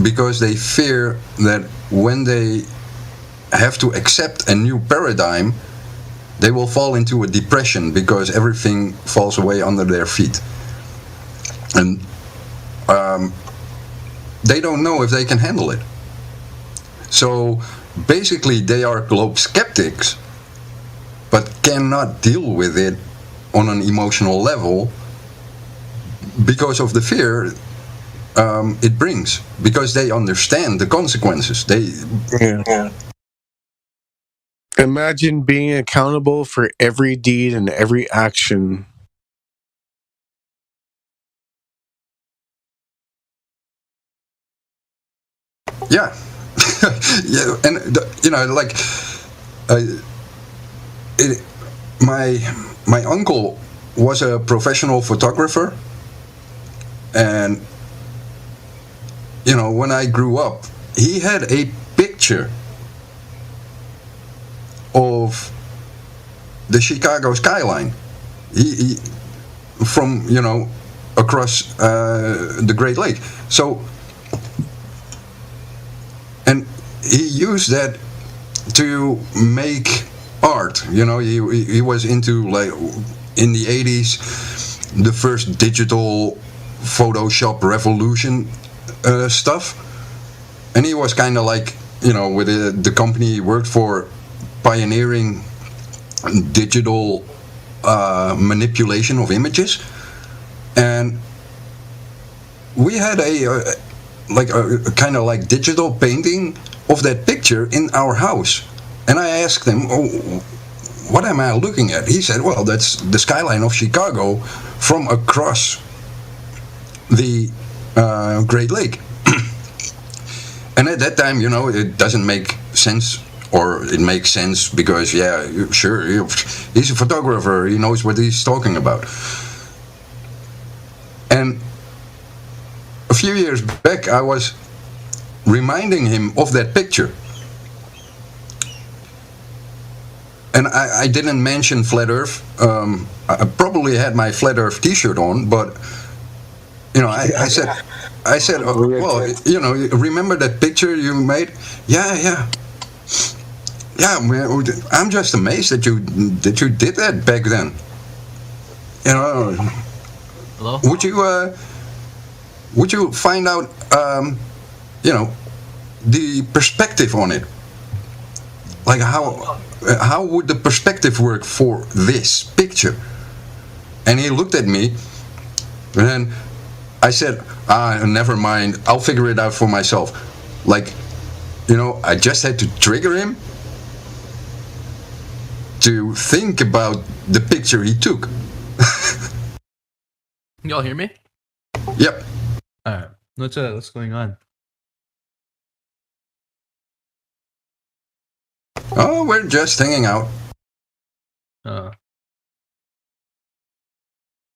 [SPEAKER 24] because they fear that when they have to accept a new paradigm, they will fall into a depression because everything falls away under their feet. And they don't know if they can handle it. So basically they are globe skeptics, but cannot deal with it on an emotional level because of the fear it brings, because they understand the consequences.
[SPEAKER 23] Imagine being accountable for every deed and every action.
[SPEAKER 24] Yeah. Yeah, and like my uncle was a professional photographer, and when I grew up, he had a picture of the Chicago skyline. He from across the Great Lake. So, and he used that to make art. He was into, like, in the 80s, the first digital Photoshop revolution stuff, and he was kind of like, with the company he worked for, pioneering digital manipulation of images. And we had a kind of like digital painting of that picture in our house. And I asked him, what am I looking at? He said, well, that's the skyline of Chicago from across the Great Lake. And at that time, it doesn't make sense, or it makes sense because, yeah, sure, he's a photographer, he knows what he's talking about. And a few years back, I was reminding him of that picture. And I didn't mention Flat Earth. I probably had my Flat Earth t-shirt on, but, I said, well, remember that picture you made? Yeah, man, I'm just amazed that you did that back then.
[SPEAKER 15] Hello?
[SPEAKER 24] Would you find out, the perspective on it? Like, how would the perspective work for this picture? And he looked at me, and then I said, never mind, I'll figure it out for myself. Like, I just had to trigger him to think about the picture he took.
[SPEAKER 15] Y'all hear me?
[SPEAKER 24] Yep.
[SPEAKER 15] Alright. What's going on?
[SPEAKER 24] Oh, we're just hanging out.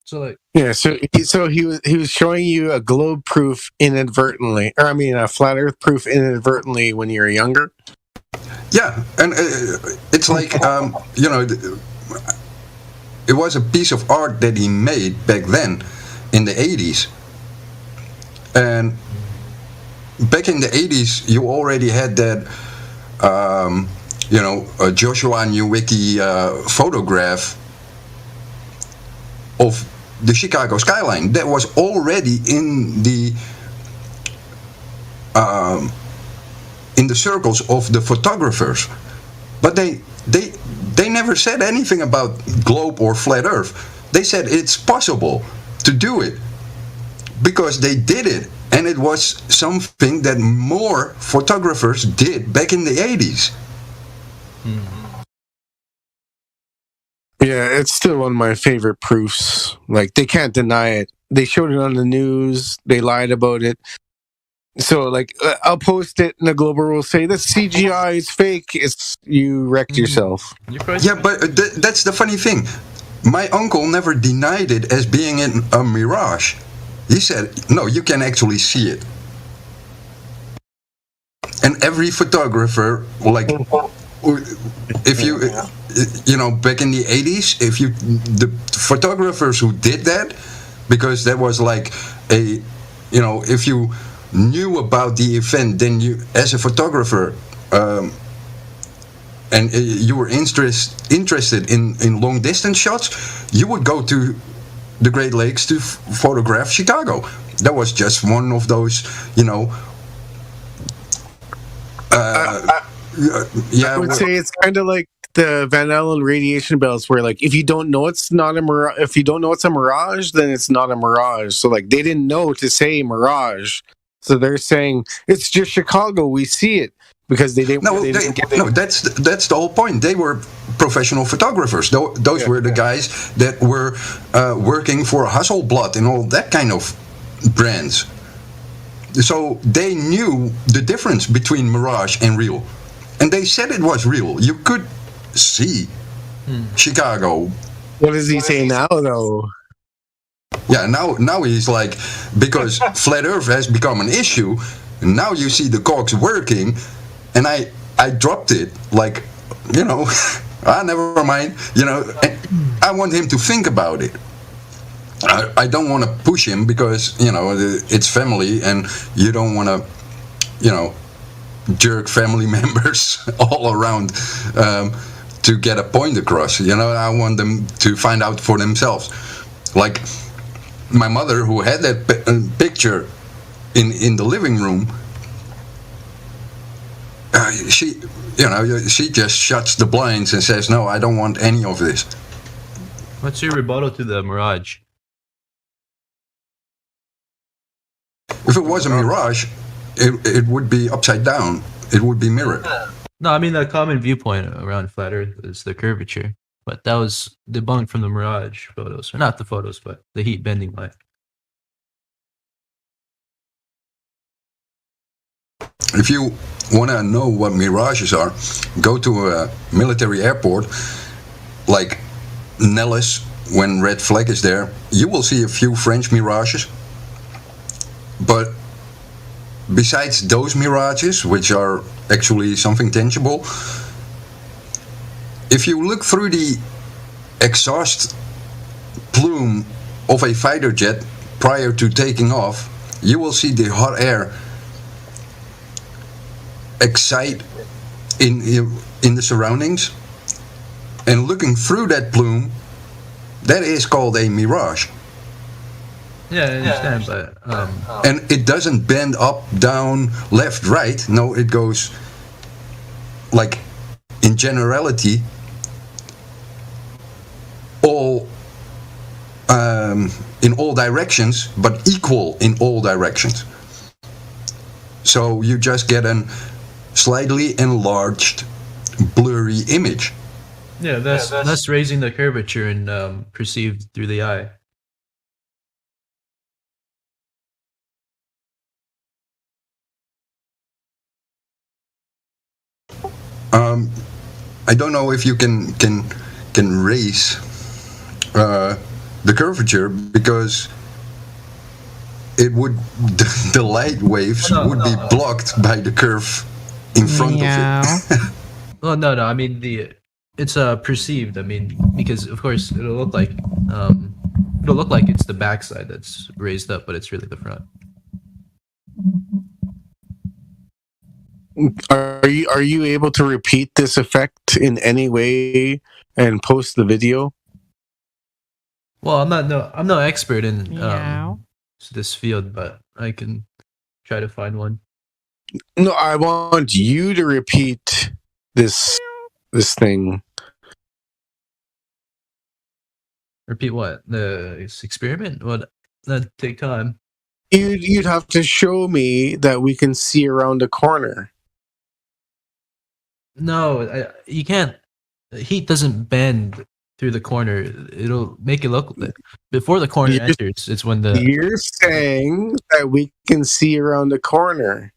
[SPEAKER 15] So, like,
[SPEAKER 23] yeah, so he was showing you a globe proof inadvertently, or I mean a flat Earth proof inadvertently when you were younger.
[SPEAKER 24] Yeah, and it's like it was a piece of art that he made back then in the 80s, and back in the 80s you already had that Joshua Nowicki photograph of the Chicago skyline that was already in the circles of the photographers, but they never said anything about globe or flat Earth. They said it's possible to do it because they did it, and it was something that more photographers did back in the 80s.
[SPEAKER 23] Yeah, it's still one of my favorite proofs. Like, they can't deny it. They showed it on the news. They lied about it. So, like, I'll post it, and the Glober will say, "This CGI is fake." You wrecked yourself.
[SPEAKER 24] Yeah, but that's the funny thing. My uncle never denied it as being a mirage. He said, "No, you can actually see it." And every photographer, like, if you, back in the 80s, the photographers who did that, because that was like if you knew about the event, then you, as a photographer, and you were interested in long distance shots, you would go to the Great Lakes to photograph Chicago. That was just one of those,
[SPEAKER 23] I would say it's kind of like the Van Allen radiation belts, where like if you don't know it's not a mirage, if you don't know it's a mirage, then it's not a mirage. So like they didn't know to say mirage, so they're saying it's just Chicago. We see it because they didn't.
[SPEAKER 24] No, that's the whole point. They were professional photographers. Those were the guys that were working for Hasselblad and all that kind of brands. So they knew the difference between mirage and real, and they said it was real. You could see Chicago.
[SPEAKER 23] What does he say now, though?
[SPEAKER 24] Yeah, now he's like, because flat Earth has become an issue. Now you see the cogs working, and I dropped it like, never mind. And I want him to think about it. I don't want to push him because it's family, and you don't want to jerk family members all around to get a point across. I want them to find out for themselves. Like my mother, who had that picture in the living room, she just shuts the blinds and says, "No, I don't want any of this."
[SPEAKER 15] What's your rebuttal to the mirage?
[SPEAKER 24] If it was a mirage, it would be upside down. It would be mirrored.
[SPEAKER 15] No, I mean the common viewpoint around flat Earth is the curvature, but that was debunked from the mirage photos, or not the photos, but the heat bending light.
[SPEAKER 24] If you want to know what mirages are, go to a military airport like Nellis when red flag is there. You will see a few French mirages. But besides those mirages, which are actually something tangible, if you look through the exhaust plume of a fighter jet prior to taking off, you will see the hot air excite in the surroundings. And looking through that plume, that is called a mirage.
[SPEAKER 15] Yeah, I understand, but
[SPEAKER 24] and it doesn't bend up, down, left, right. No, it goes like in generality all in all directions, but equal in all directions. So you just get a slightly enlarged, blurry image.
[SPEAKER 15] Yeah, that's raising the curvature and perceived through the eye.
[SPEAKER 24] I don't know if you can raise the curvature, because it would the light waves would be blocked by the curve in front of it.
[SPEAKER 15] Well, no. I mean it's perceived. I mean, because of course it'll look like it's the backside that's raised up, but it's really the front.
[SPEAKER 23] Are you able to repeat this effect in any way and post the video?
[SPEAKER 15] Well, I'm no expert in this field, but I can try to find one.
[SPEAKER 23] No, I want you to repeat this thing.
[SPEAKER 15] Repeat what? This experiment? What? That'd take time.
[SPEAKER 23] You'd have to show me that we can see around a corner.
[SPEAKER 15] No, you can't. Heat doesn't bend through the corner. It'll make it look before the corner enters. It's when the.
[SPEAKER 23] You're saying that we can see around the corner.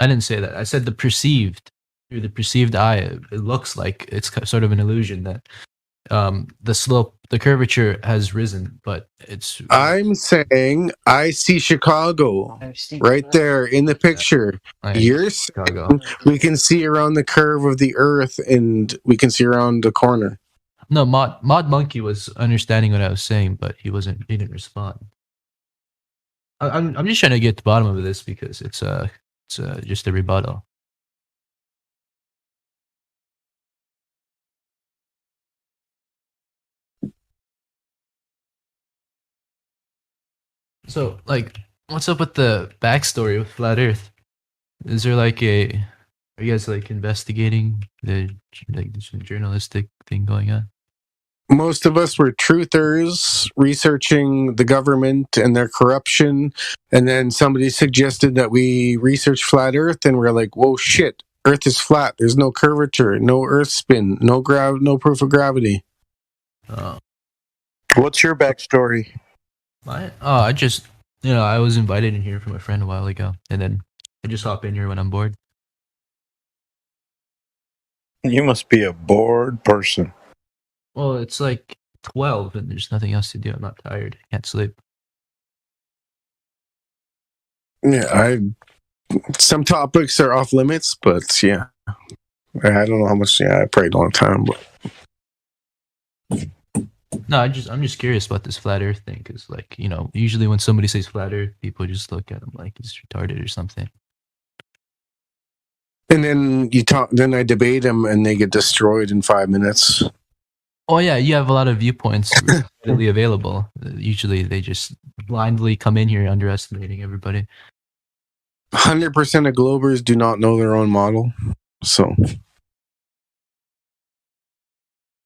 [SPEAKER 15] I didn't say that. I said the perceived, through the perceived eye. It looks like it's sort of an illusion that the slope, the curvature has risen, but it's.
[SPEAKER 23] I'm saying I see Chicago right there in the picture. You're saying we can see around the curve of the Earth, and we can see around the corner.
[SPEAKER 15] No, Mod Monkey was understanding what I was saying, but he didn't respond. I'm just trying to get to the bottom of this because it's just a rebuttal. So, like, what's up with the backstory with Flat Earth? Is there like are you guys like investigating the some journalistic thing going on?
[SPEAKER 23] Most of us were truthers researching the government and their corruption, and then somebody suggested that we research flat Earth, and we're like, whoa, shit, Earth is flat. There's no curvature, no Earth spin, no proof of gravity.
[SPEAKER 15] Oh.
[SPEAKER 23] What's your backstory?
[SPEAKER 15] I just, I was invited in here from a friend a while ago, and then I just hop in here when I'm bored.
[SPEAKER 23] You must be a bored person.
[SPEAKER 15] Well, it's like 12, and there's nothing else to do. I'm not tired. Can't sleep.
[SPEAKER 23] Yeah, some topics are off limits, but yeah, I don't know how much. Yeah, I probably don't have time, but.
[SPEAKER 15] No, I'm just curious about this flat Earth thing, because usually when somebody says flat Earth, people just look at them like he's retarded or something.
[SPEAKER 23] And then then I debate them, and they get destroyed in 5 minutes.
[SPEAKER 15] Oh yeah, you have a lot of viewpoints readily available. Usually, they just blindly come in here underestimating everybody.
[SPEAKER 23] 100% of Globers do not know their own model, so.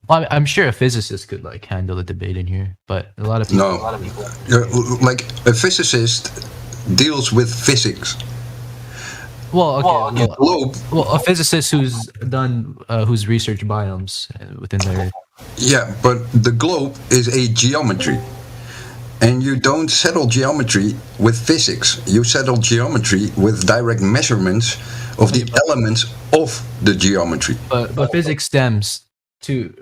[SPEAKER 15] Well, I'm sure a physicist could handle a debate in here, but a lot of people.
[SPEAKER 24] Like a physicist deals with physics.
[SPEAKER 15] Well, okay. Well, a physicist who's researched biomes within their.
[SPEAKER 24] Yeah, but the globe is a geometry, and you don't settle geometry with physics. You settle geometry with direct measurements of the elements of the geometry.
[SPEAKER 15] But physics stems to,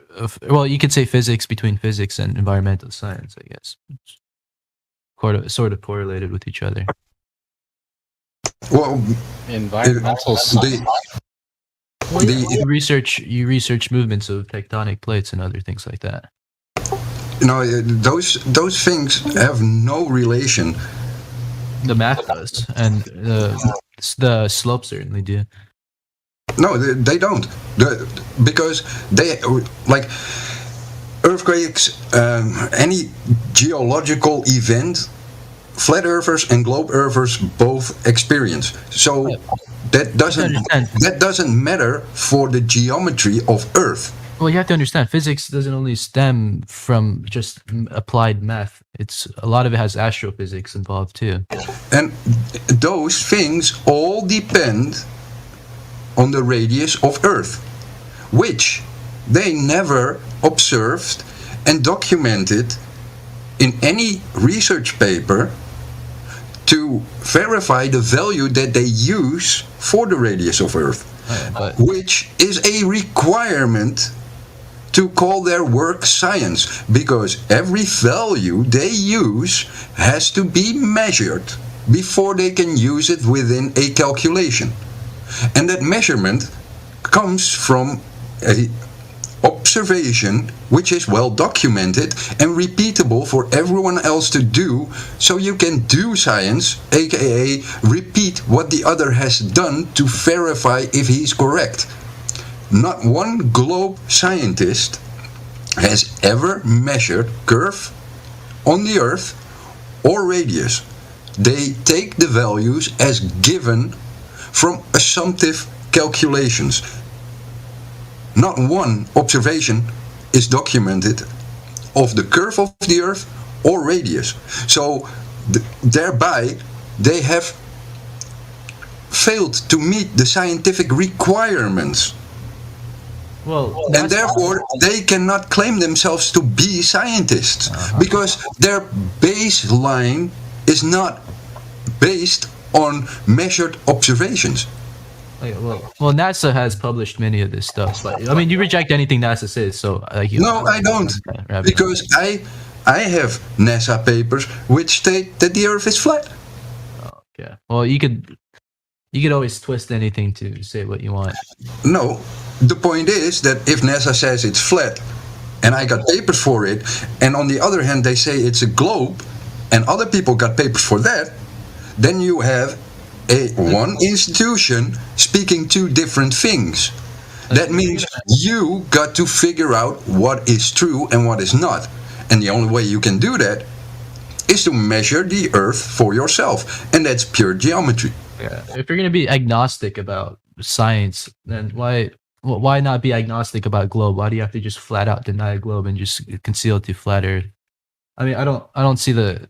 [SPEAKER 15] you could say physics between physics and environmental science, I guess. Sort of correlated with each other.
[SPEAKER 24] Well,
[SPEAKER 8] environmental science.
[SPEAKER 15] You research movements of tectonic plates and other things like that.
[SPEAKER 24] Those things have no relation.
[SPEAKER 15] The math does, and the slopes certainly do.
[SPEAKER 24] No, they don't. Because they, like earthquakes, any geological event, flat earthers and globe earthers both experience. So that doesn't matter for the geometry of Earth.
[SPEAKER 15] Well, you have to understand, physics doesn't only stem from just applied math. A lot of it has astrophysics involved too.
[SPEAKER 24] And those things all depend on the radius of Earth, which they never observed and documented in any research paper to verify the value that they use for the radius of Earth, which is a requirement to call their work science, because every value they use has to be measured before they can use it within a calculation. And that measurement comes from a observation which is well documented and repeatable for everyone else to do, so you can do science, aka repeat what the other has done to verify if he's correct. Not one globe scientist has ever measured curve on the Earth or radius. They take the values as given from assumptive calculations. Not one observation is documented of the curve of the Earth or radius. So thereby they have failed to meet the scientific requirements. And therefore they cannot claim themselves to be scientists, because their baseline is not based on measured observations.
[SPEAKER 15] Well, NASA has published many of this stuff, but I mean, you reject anything NASA says, so
[SPEAKER 24] no, I don't, because I have NASA papers which state that the Earth is flat.
[SPEAKER 15] Okay. Well, you could always twist anything to say what you want.
[SPEAKER 24] No, the point is that if NASA says it's flat, and I got papers for it, and on the other hand they say it's a globe, and other people got papers for that, then you have one institution speaking two different things. That means you got to figure out what is true and what is not. And the only way you can do that is to measure the Earth for yourself. And that's pure geometry.
[SPEAKER 15] Yeah. If you're going to be agnostic about science, then why not be agnostic about globe? Why do you have to just flat out deny a globe and just conceal it to flat Earth? I mean, I don't see the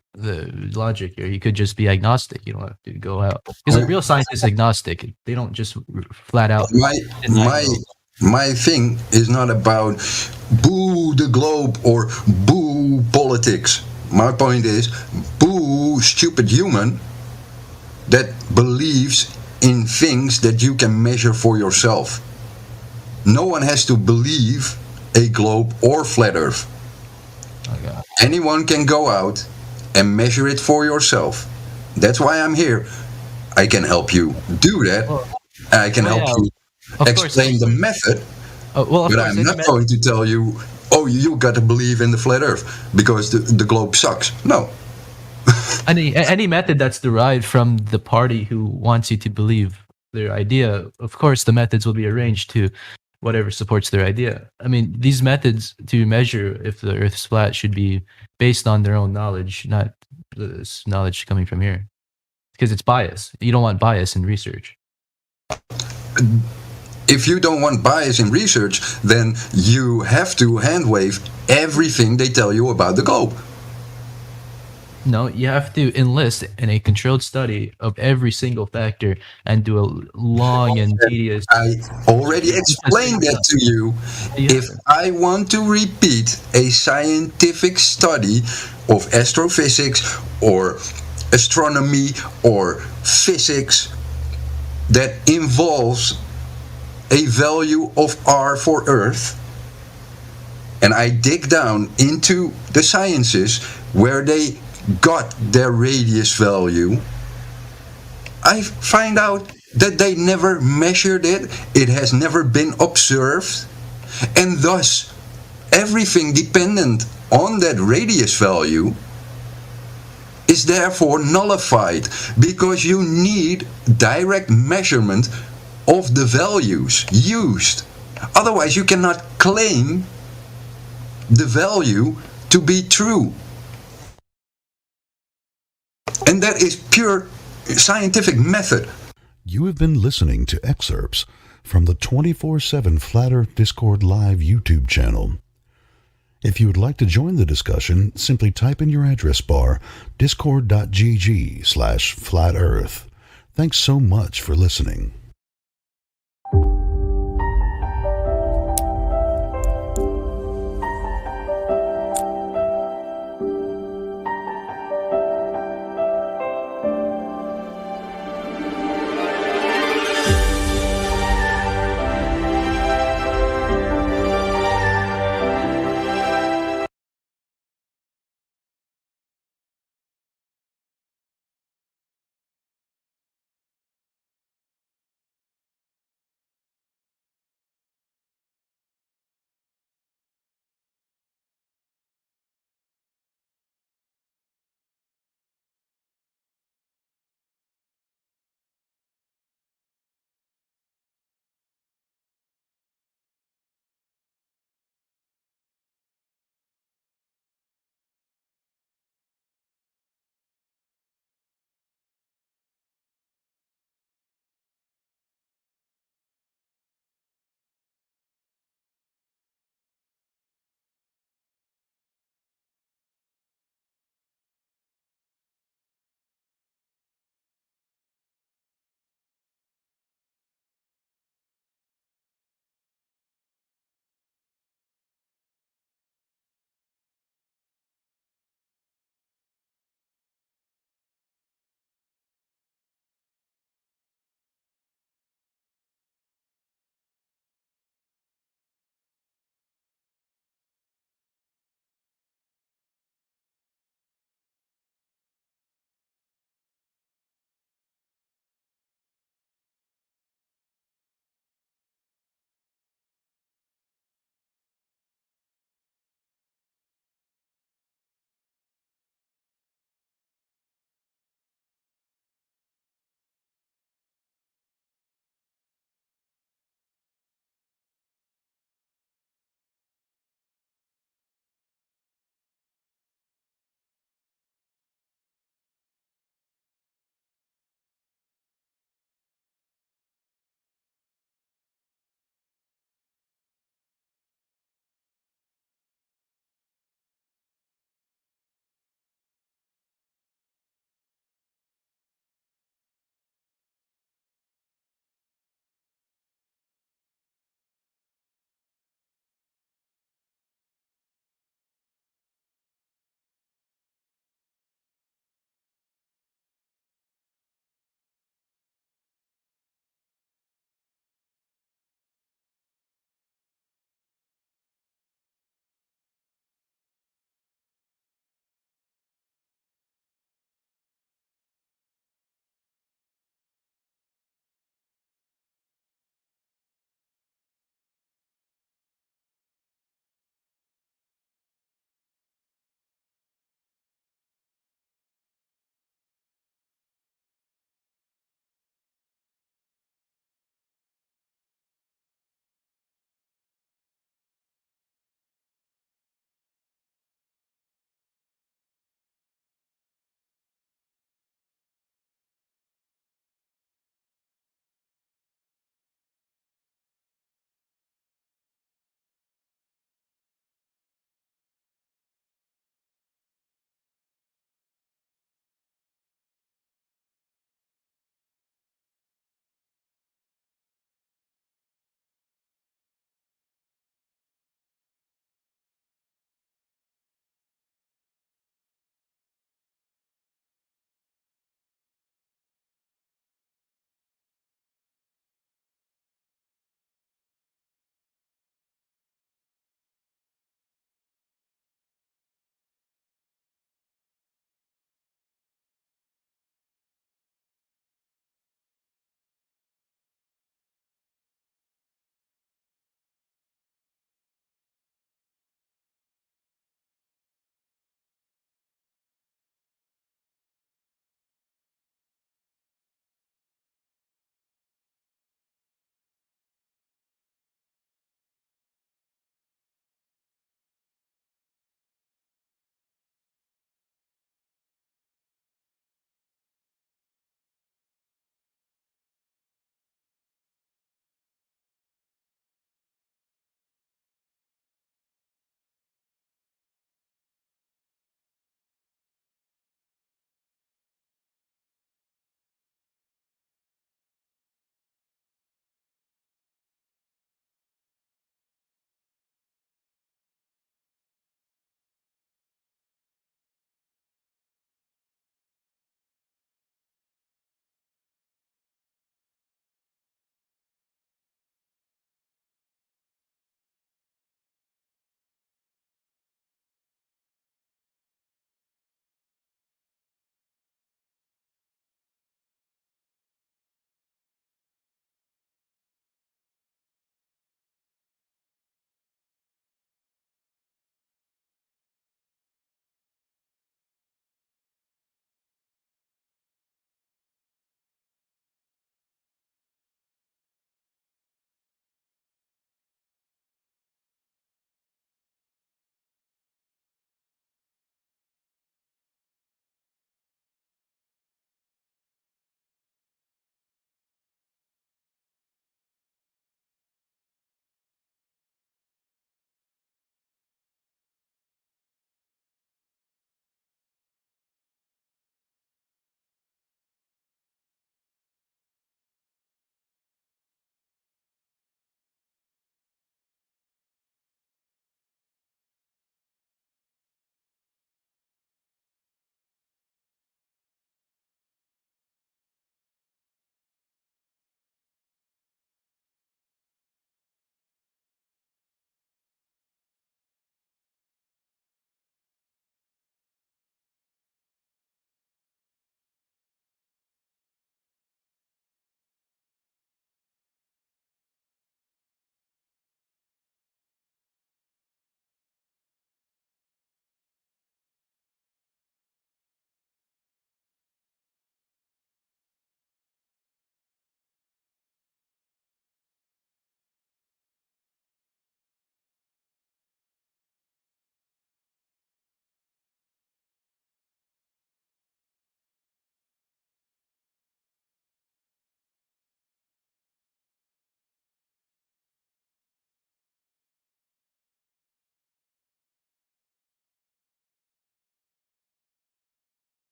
[SPEAKER 15] logic here. You could just be agnostic. You don't have to go out, because real science is agnostic. They don't just flat out.
[SPEAKER 24] My thing is not about boo the globe or boo politics. My point is boo stupid human that believes in things that you can measure for yourself. No one has to believe a globe or flat Earth.
[SPEAKER 15] Okay.
[SPEAKER 24] Anyone can go out and measure it for yourself. That's why I'm here. I can help you do that. I can help you explain the method. But I'm not going to tell you, oh, you got to believe in the flat Earth because the globe sucks. No.
[SPEAKER 15] Any method that's derived from the party who wants you to believe their idea, of course, the methods will be arranged to whatever supports their idea. I mean, these methods to measure if the Earth's flat should be based on their own knowledge, not this knowledge coming from here, because it's bias. You don't want bias in research.
[SPEAKER 24] If you don't want bias in research, then you have to handwave everything they tell you about the globe.
[SPEAKER 15] No, you have to enlist in a controlled study of every single factor and do a long and tedious...
[SPEAKER 24] I already explained that to you. If I want to repeat a scientific study of astrophysics or astronomy or physics that involves a value of R for Earth, and I dig down into the sciences where they got their radius value, I find out that they never measured it, it has never been observed, and thus everything dependent on that radius value is therefore nullified, because you need direct measurement of the values used. Otherwise you cannot claim the value to be true. And that is pure scientific method.
[SPEAKER 9] You have been listening to excerpts from the 24/7 Flat Earth Discord Live YouTube channel. If you would like to join the discussion, simply type in your address bar discord.gg/flatearth. Thanks so much for listening.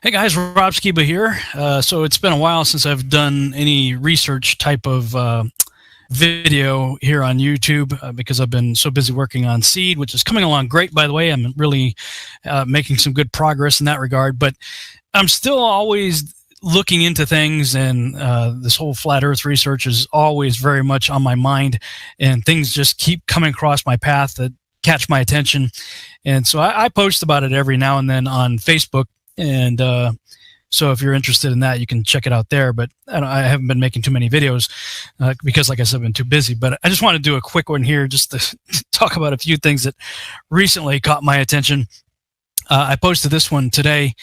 [SPEAKER 12] Hey guys, Rob Skiba here. So it's been a while since I've done any research type of video here on YouTube because I've been so busy working on Seed, which is coming along great, by the way. I'm really making some good progress in that regard, but I'm still always looking into things, and this whole flat earth research is always very much on my mind, and things just keep coming across my path that catch my attention. And so I post about it every now and then on Facebook. And so if you're interested in that, you can check it out there. But I haven't been making too many videos because, like I said, I've been too busy. But I just want to do a quick one here just to talk about a few things that recently caught my attention. I posted this one today.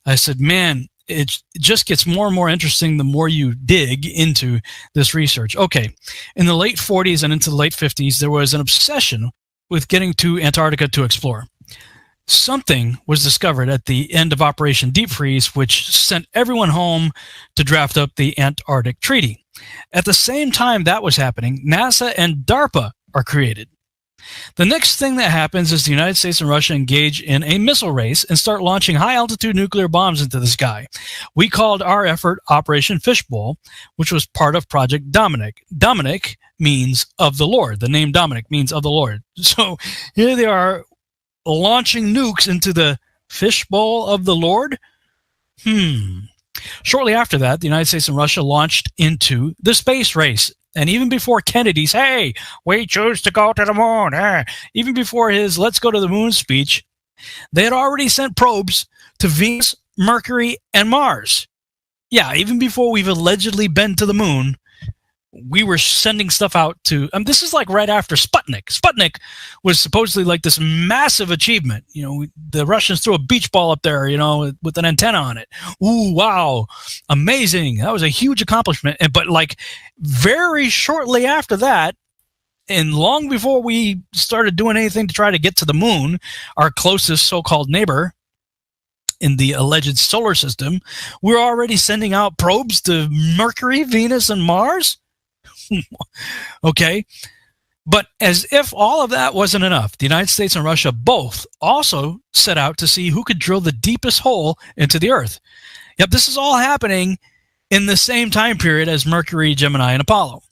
[SPEAKER 12] I said, man, it just gets more and more interesting the more you dig into this research. Okay, in the late 40s and into the late 50s, there was an obsession with getting to Antarctica to explore. Something was discovered at the end of Operation Deep Freeze, which sent everyone home to draft up the Antarctic Treaty. At the same time that was happening, NASA and DARPA are created. The next thing that happens is the United States and Russia engage in a missile race and start launching high-altitude nuclear bombs into the sky. We called our effort Operation Fishbowl, which was part of Project Dominic. Dominic means of the Lord. The name Dominic means of the Lord. So here they are, launching nukes into the fishbowl of the Lord? Shortly after that, the United States and Russia launched into the space race. And even before Kennedy's, hey, we choose to go to the moon, even before his let's go to the moon speech, they had already sent probes to Venus, Mercury, and Mars. Yeah, even before we've allegedly been to the moon, we were sending stuff out to, this is like right after Sputnik. Sputnik was supposedly like this massive achievement. You know, the Russians threw a beach ball up there, you know, with an antenna on it. Ooh, wow. Amazing. That was a huge accomplishment. But like very shortly after that, and long before we started doing anything to try to get to the moon, our closest so-called neighbor in the alleged solar system, we're already sending out probes to Mercury, Venus, and Mars. Okay, but as if all of that wasn't enough, the United States and Russia both also set out to see who could drill the deepest hole into the Earth. Yep, this is all happening in the same time period as Mercury, Gemini, and Apollo.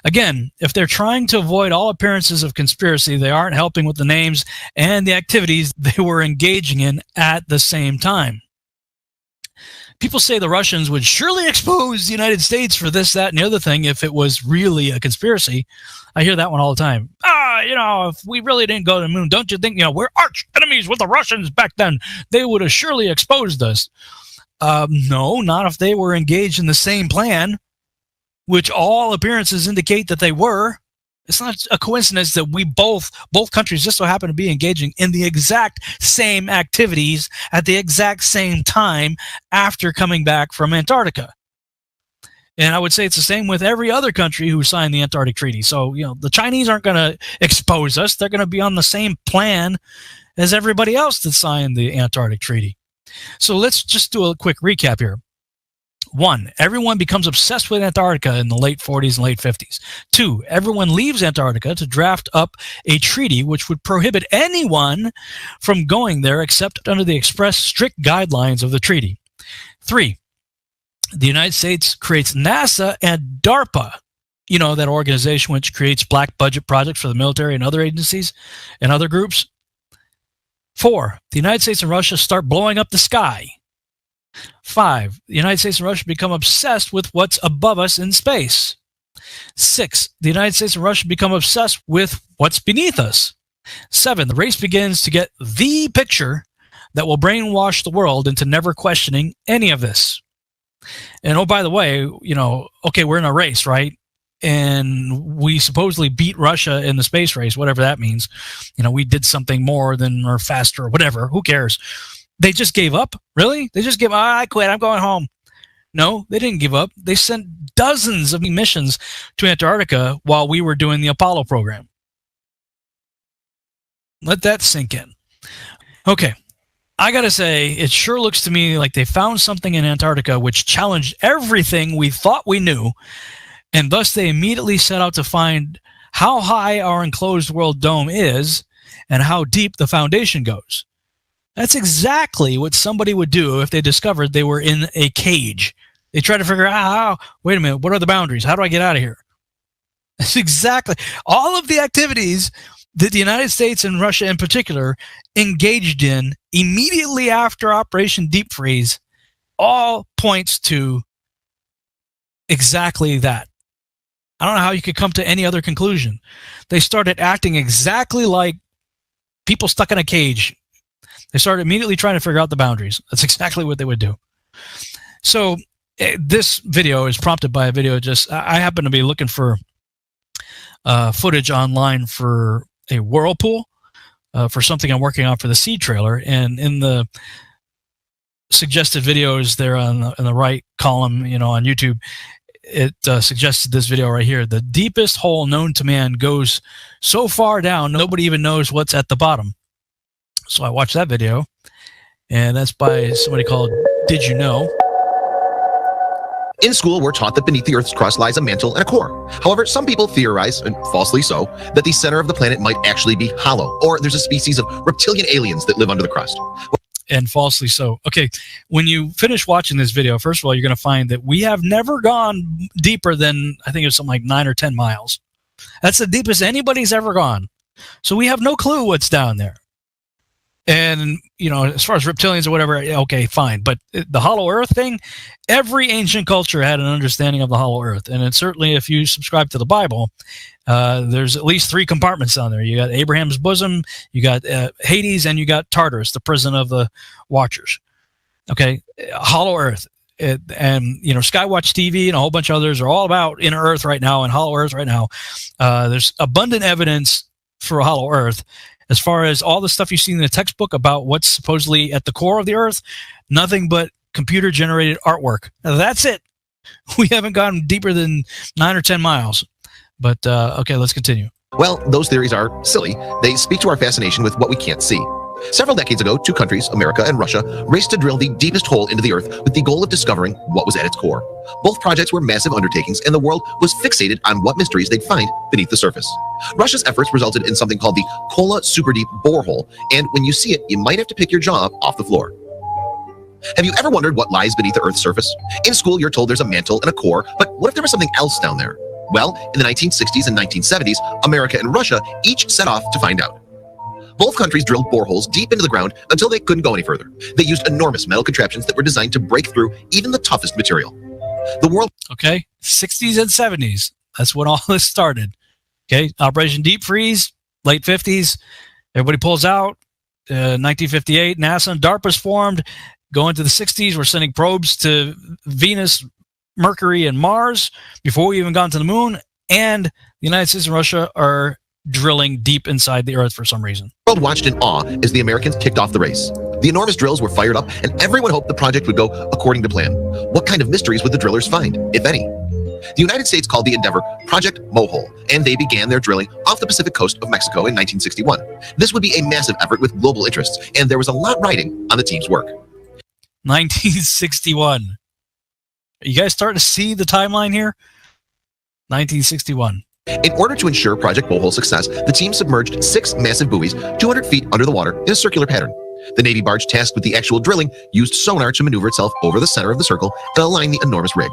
[SPEAKER 12] Again, if they're trying to avoid all appearances of conspiracy, they aren't helping with the names and the activities they were engaging in at the same time. People say the Russians would surely expose the United States for this, that, and the other thing if it was really a conspiracy. I hear that one all the time. You know, if we really didn't go to the moon, don't you think, you know, we're arch enemies with the Russians back then? They would have surely exposed us. No, not if they were engaged in the same plan, which all appearances indicate that they were. It's not a coincidence that we both countries just so happen to be engaging in the exact same activities at the exact same time after coming back from Antarctica. And I would say it's the same with every other country who signed the Antarctic Treaty. So, you know, the Chinese aren't going to expose us. They're going to be on the same plan as everybody else that signed the Antarctic Treaty. So let's just do a quick recap here. 1, everyone becomes obsessed with Antarctica in the late 40s and late 50s. 2, everyone leaves Antarctica to draft up a treaty which would prohibit anyone from going there except under the express strict guidelines of the treaty. 3, the United States creates NASA and DARPA, you know, that organization which creates black budget projects for the military and other agencies and other groups. 4, the United States and Russia start blowing up the sky. 5, the United States and Russia become obsessed with what's above us in space. 6, the United States and Russia become obsessed with what's beneath us. 7, the race begins to get the picture that will brainwash the world into never questioning any of this. And oh, by the way, you know, okay, we're in a race, right? And we supposedly beat Russia in the space race, whatever that means. You know, we did something more than or faster or whatever. Who cares? They just gave up? Really? They just gave up? I quit. I'm going home. No, they didn't give up. They sent dozens of missions to Antarctica while we were doing the Apollo program. Let that sink in. Okay. I got to say, it sure looks to me like they found something in Antarctica which challenged everything we thought we knew, and thus they immediately set out to find how high our enclosed world dome is and how deep the foundation goes. That's exactly what somebody would do if they discovered they were in a cage. They try to figure out, wait a minute, what are the boundaries? How do I get out of here? That's exactly all of the activities that the United States and Russia in particular engaged in immediately after Operation Deep Freeze all points to exactly that. I don't know how you could come to any other conclusion. They started acting exactly like people stuck in a cage. They started immediately trying to figure out the boundaries. That's exactly what they would do. So this video is prompted by a video. I happen to be looking for footage online for a whirlpool for something I'm working on for the Seed trailer. And in the suggested videos there in the right column, on YouTube, it suggested this video right here. The deepest hole known to man goes so far down, nobody even knows what's at the bottom. So I watched that video, and that's by somebody called Did You Know?
[SPEAKER 17] In school, we're taught that beneath the Earth's crust lies a mantle and a core. However, some people theorize, and falsely so, that the center of the planet might actually be hollow, or there's a species of reptilian aliens that live under the crust.
[SPEAKER 12] And falsely so. Okay, when you finish watching this video, first of all, you're going to find that we have never gone deeper than, I think it was something like 9 or 10 miles. That's the deepest anybody's ever gone. So we have no clue what's down there. And, as far as reptilians or whatever, okay, fine. But the hollow earth thing, every ancient culture had an understanding of the hollow earth. And it's certainly, if you subscribe to the Bible, there's at least 3 compartments down there. You got Abraham's bosom, you got Hades, and you got Tartarus, the prison of the Watchers. Okay, hollow earth. And, Skywatch TV and a whole bunch of others are all about inner earth right now and hollow earth right now. There's abundant evidence for a hollow earth. As far as all the stuff you see in the textbook about what's supposedly at the core of the earth, nothing but computer-generated artwork. Now, that's it. We haven't gone deeper than 9 or 10 miles. But, okay, let's continue.
[SPEAKER 17] Well, those theories are silly. They speak to our fascination with what we can't see. Several decades ago, 2 countries, America and Russia, raced to drill the deepest hole into the Earth with the goal of discovering what was at its core. Both projects were massive undertakings, and the world was fixated on what mysteries they'd find beneath the surface. Russia's efforts resulted in something called the Kola Super Deep Borehole, and when you see it, you might have to pick your jaw off the floor. Have you ever wondered what lies beneath the Earth's surface? In school, you're told there's a mantle and a core, but what if there was something else down there? Well, in the 1960s and 1970s, America and Russia each set off to find out. Both countries drilled boreholes deep into the ground until they couldn't go any further. They used enormous metal contraptions that were designed to break through even the toughest material. The world...
[SPEAKER 12] Okay, 60s and 70s. That's when all this started. Okay, Operation Deep Freeze, late 50s. Everybody pulls out. 1958, NASA and DARPA's formed. Going to the 60s, we're sending probes to Venus, Mercury, and Mars before we even gone to the moon. And the United States and Russia are drilling deep inside the Earth for some reason.
[SPEAKER 17] The world watched in awe as the Americans kicked off the race. The enormous drills were fired up, and everyone hoped the project would go according to plan. What kind of mysteries would the drillers find, if any? The United States called the endeavor Project Mohole, and they began their drilling off the Pacific coast of Mexico in 1961. This would be a massive effort with global interests, and there was a lot riding on the team's work.
[SPEAKER 12] 1961. Are you guys starting to see the timeline here? 1961.
[SPEAKER 17] In order to ensure Project Mohole success, the team submerged 6 massive buoys 200 feet under the water in a circular pattern. The Navy barge tasked with the actual drilling used sonar to maneuver itself over the center of the circle and align the enormous rig.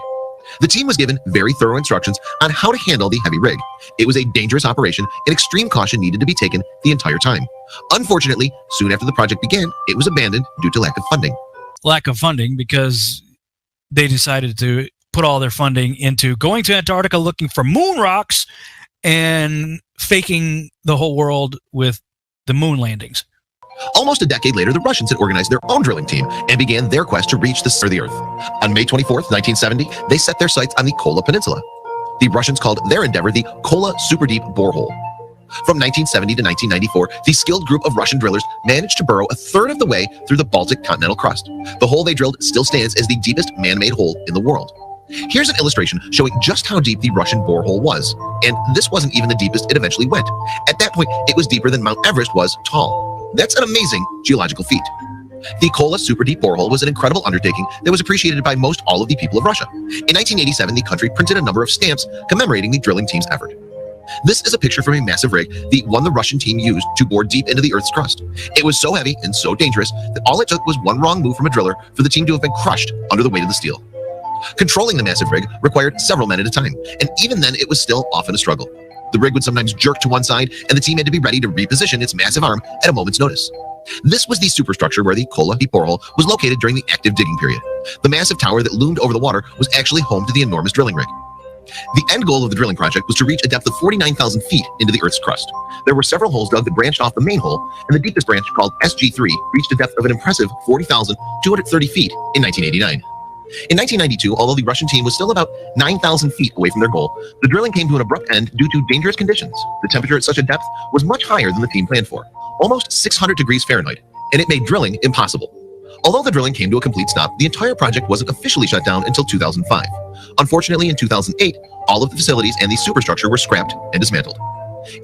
[SPEAKER 17] The team was given very thorough instructions on how to handle the heavy rig. It was a dangerous operation, and extreme caution needed to be taken the entire time. Unfortunately, soon after the project began, it was abandoned due to lack of funding.
[SPEAKER 12] Lack of funding because they decided to put all their funding into going to Antarctica looking for moon rocks and faking the whole world with the moon landings.
[SPEAKER 17] Almost a decade later, the Russians had organized their own drilling team and began their quest to reach the center of the Earth. On May 24th, 1970, they set their sights on the Kola Peninsula. The Russians called their endeavor the Kola Super Deep Borehole. From 1970 to 1994, the skilled group of Russian drillers managed to burrow a third of the way through the Baltic continental crust. The hole they drilled still stands as the deepest man-made hole in the world. Here's an illustration showing just how deep the Russian borehole was. And this wasn't even the deepest it eventually went. At that point, it was deeper than Mount Everest was tall. That's an amazing geological feat. The Kola Super Deep Borehole was an incredible undertaking that was appreciated by most all of the people of Russia. In 1987, the country printed a number of stamps commemorating the drilling team's effort. This is a picture from a massive rig, the one the Russian team used to bore deep into the Earth's crust. It was so heavy and so dangerous that all it took was one wrong move from a driller for the team to have been crushed under the weight of the steel. Controlling the massive rig required several men at a time, and even then it was still often a struggle. The rig would sometimes jerk to one side, and the team had to be ready to reposition its massive arm at a moment's notice. This was the superstructure where the Kola deep borehole was located during the active digging period. The massive tower that loomed over the water was actually home to the enormous drilling rig. The end goal of the drilling project was to reach a depth of 49,000 feet into the Earth's crust. There were several holes dug that branched off the main hole, and the deepest branch, called SG3, reached a depth of an impressive 40,230 feet in 1989. In 1992, although the Russian team was still about 9,000 feet away from their goal, the drilling came to an abrupt end due to dangerous conditions. The temperature at such a depth was much higher than the team planned for, almost 600 degrees Fahrenheit, and it made drilling impossible. Although the drilling came to a complete stop, the entire project wasn't officially shut down until 2005. Unfortunately, in 2008, all of the facilities and the superstructure were scrapped and dismantled.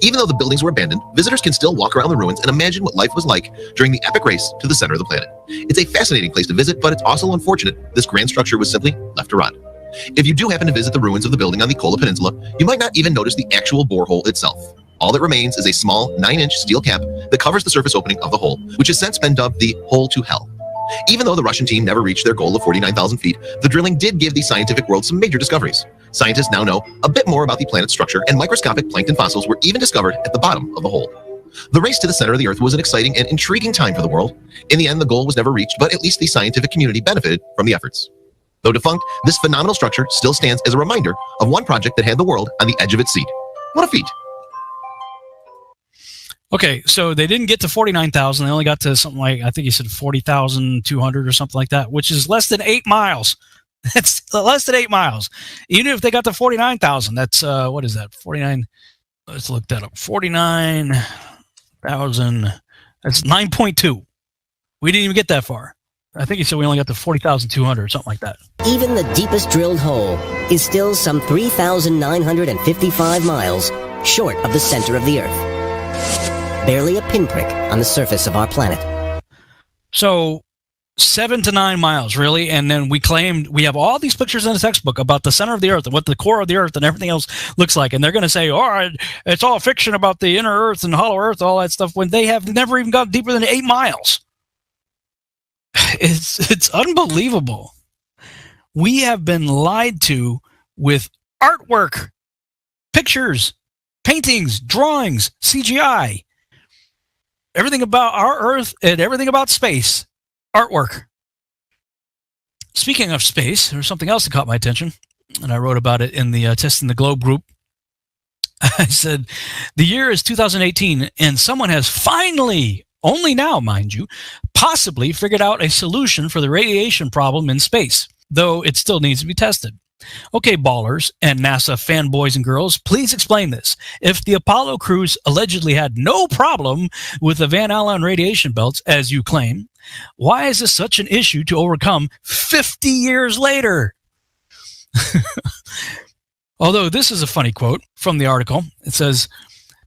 [SPEAKER 17] Even though the buildings were abandoned, visitors can still walk around the ruins and imagine what life was like during the epic race to the center of the planet. It's a fascinating place to visit, but it's also unfortunate this grand structure was simply left to rot. If you do happen to visit the ruins of the building on the Kola Peninsula, you might not even notice the actual borehole itself. All that remains is a small 9-inch steel cap that covers the surface opening of the hole, which has since been dubbed the Hole to Hell. Even though the Russian team never reached their goal of 49,000 feet, the drilling did give the scientific world some major discoveries. Scientists now know a bit more about the planet's structure, and microscopic plankton fossils were even discovered at the bottom of the hole. The race to the center of the Earth was an exciting and intriguing time for the world. In the end, the goal was never reached, but at least the scientific community benefited from the efforts. Though defunct, this phenomenal structure still stands as a reminder of one project that had the world on the edge of its seat. What a feat!
[SPEAKER 12] Okay, so they didn't get to 49,000. They only got to something like, I think you said 40,200 or something like that, which is less than 8 miles. That's less than 8 miles. Even if they got to 49,000, that's, what is that? 49, let's look that up. 49,000, that's 9.2. We didn't even get that far. I think you said we only got to 40,200 or something like that.
[SPEAKER 18] Even the deepest drilled hole is still some 3,955 miles short of the center of the Earth. Barely a pinprick on the surface of our planet.
[SPEAKER 12] So 7 to 9 miles, really, and then we claimed we have all these pictures in the textbook about the center of the Earth and what the core of the Earth and everything else looks like, and they're going to say, all right, it's all fiction about the inner Earth and hollow Earth, all that stuff, when they have never even got deeper than 8 miles. It's unbelievable. We have been lied to with artwork, pictures, paintings, drawings, CGI. Everything about our Earth and everything about space. Artwork. Speaking of space, there's something else that caught my attention, and I wrote about it in the Testing the Globe group. I said, the year is 2018, and someone has finally, only now, mind you, possibly figured out a solution for the radiation problem in space, though it still needs to be tested. Okay, ballers and NASA fanboys and girls, please explain this. If the Apollo crews allegedly had no problem with the Van Allen radiation belts, as you claim, why is this such an issue to overcome 50 years later? Although this is a funny quote from the article. It says,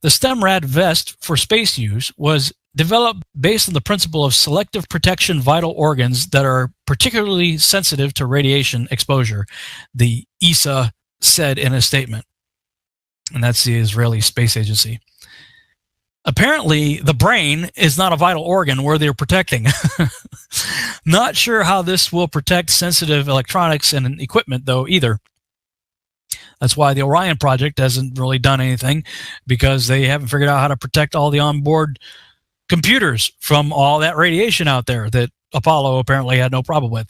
[SPEAKER 12] the STEMRAD vest for space use was developed based on the principle of selective protection vital organs that are particularly sensitive to radiation exposure, the ESA said in a statement. And that's the Israeli Space Agency. Apparently, the brain is not a vital organ where they're protecting. Not sure how this will protect sensitive electronics and equipment, though, either. That's why the Orion project hasn't really done anything, because they haven't figured out how to protect all the onboard computers from all that radiation out there that Apollo apparently had no problem with.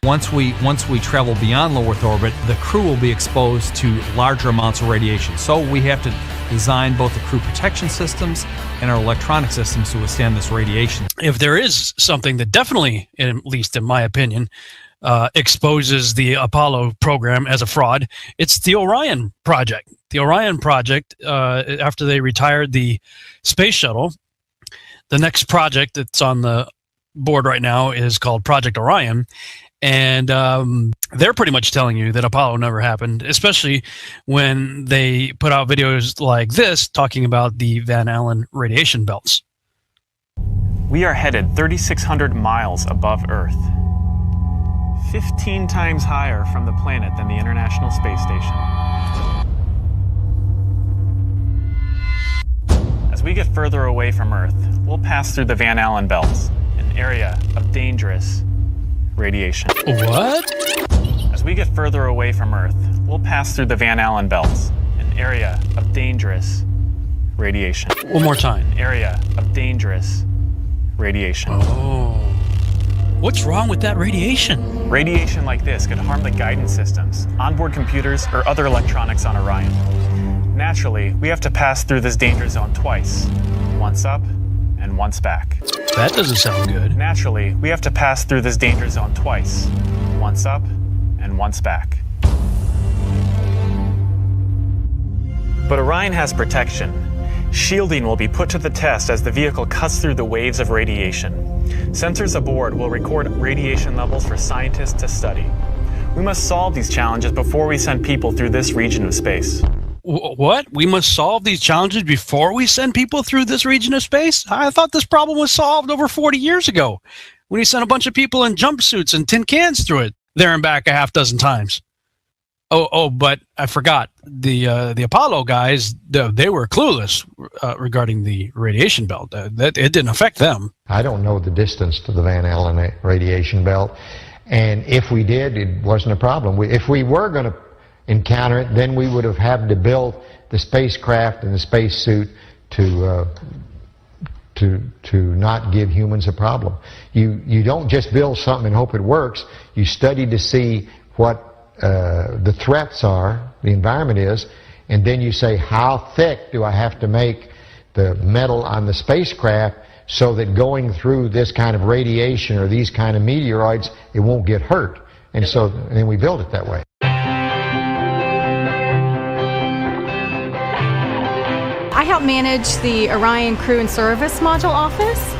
[SPEAKER 19] Once we travel beyond low Earth orbit, the crew will be exposed to larger amounts of radiation. So we have to design both the crew protection systems and our electronic systems to withstand this radiation.
[SPEAKER 12] If there is something that definitely, at least in my opinion, exposes the Apollo program as a fraud, it's the Orion project. The Orion project, after they retired the space shuttle, the next project that's on the board right now is called Project Orion. And they're pretty much telling you that Apollo never happened, especially when they put out videos like this talking about the Van Allen radiation belts.
[SPEAKER 20] We are headed 3,600 miles above Earth, 15 times higher from the planet than the International Space Station. we get further away from Earth, we'll pass through the Van Allen belts, an area of dangerous radiation.
[SPEAKER 12] What?
[SPEAKER 20] As we get further away from Earth, we'll pass through the Van Allen belts, an area of dangerous radiation.
[SPEAKER 12] One more time.
[SPEAKER 20] An area of dangerous radiation.
[SPEAKER 12] Oh. What's wrong with that radiation?
[SPEAKER 20] Radiation like this could harm the guidance systems, onboard computers, or other electronics on Orion. Naturally, we have to pass through this danger zone twice. Once up and once back.
[SPEAKER 12] That doesn't sound good.
[SPEAKER 20] Naturally, we have to pass through this danger zone twice. Once up and once back. But Orion has protection. Shielding will be put to the test as the vehicle cuts through the waves of radiation. Sensors aboard will record radiation levels for scientists to study. We must solve these challenges before we send people through this region of space.
[SPEAKER 12] What? We must solve these challenges before we send people through this region of space? I thought this problem was solved over 40 years ago when he sent a bunch of people in jumpsuits and tin cans through it there and back a half dozen times. But I forgot. The Apollo guys, they were clueless regarding the radiation belt. That it didn't affect them.
[SPEAKER 1] I don't know the distance to the Van Allen radiation belt, and if we did, it wasn't a problem. If we were going to encounter it, then we would have had to build the spacecraft and the spacesuit to not give humans a problem. You don't just build something and hope it works. You study to see what the threats are, the environment is, and then you say, how thick do I have to make the metal on the spacecraft so that going through this kind of radiation or these kind of meteoroids, it won't get hurt. And then we build it that way.
[SPEAKER 2] I help manage the Orion Crew and Service Module office.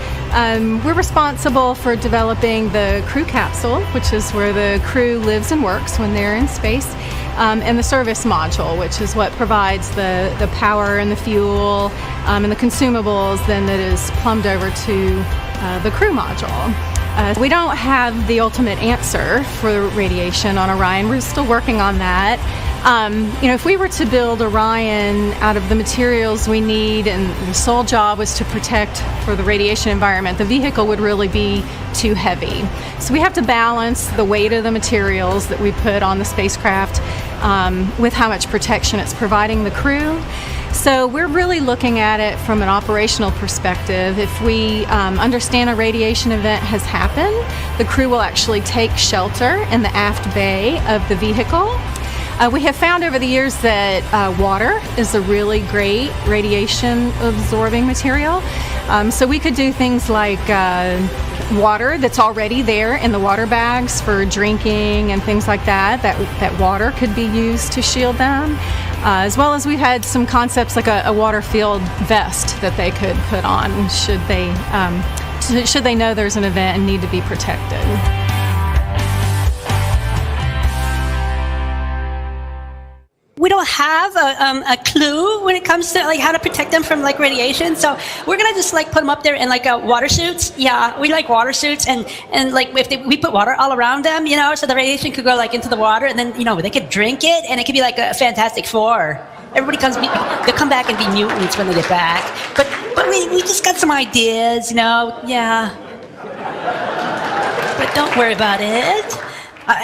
[SPEAKER 2] We're responsible for developing the crew capsule, which is where the crew lives and works when they're in space, and the service module, which is what provides the power and the fuel and the consumables then that is plumbed over to the crew module. We don't have the ultimate answer for radiation on Orion. We're still working on that. If we were to build Orion out of the materials we need and the sole job was to protect for the radiation environment, the vehicle would really be too heavy. So we have to balance the weight of the materials that we put on the spacecraft with how much protection it's providing the crew. So we're really looking at it from an operational perspective. If we understand a radiation event has happened, the crew will actually take shelter in the aft bay of the vehicle. We have found over the years that water is a really great radiation absorbing material. So we could do things like water that's already there in the water bags for drinking and things like that. That water could be used to shield them. As well as we've had some concepts like a water-filled vest that they could put on should they know there's an event and need to be protected.
[SPEAKER 4] We don't have a clue when it comes to like how to protect them from like radiation, so we're gonna just like put them up there in like water suits. Yeah, we like water suits, and like we put water all around them, so the radiation could go like into the water, and then they could drink it, and it could be like a Fantastic Four. Everybody they'll come back and be mutants when they get back. But we just got some ideas, yeah. But don't worry about it.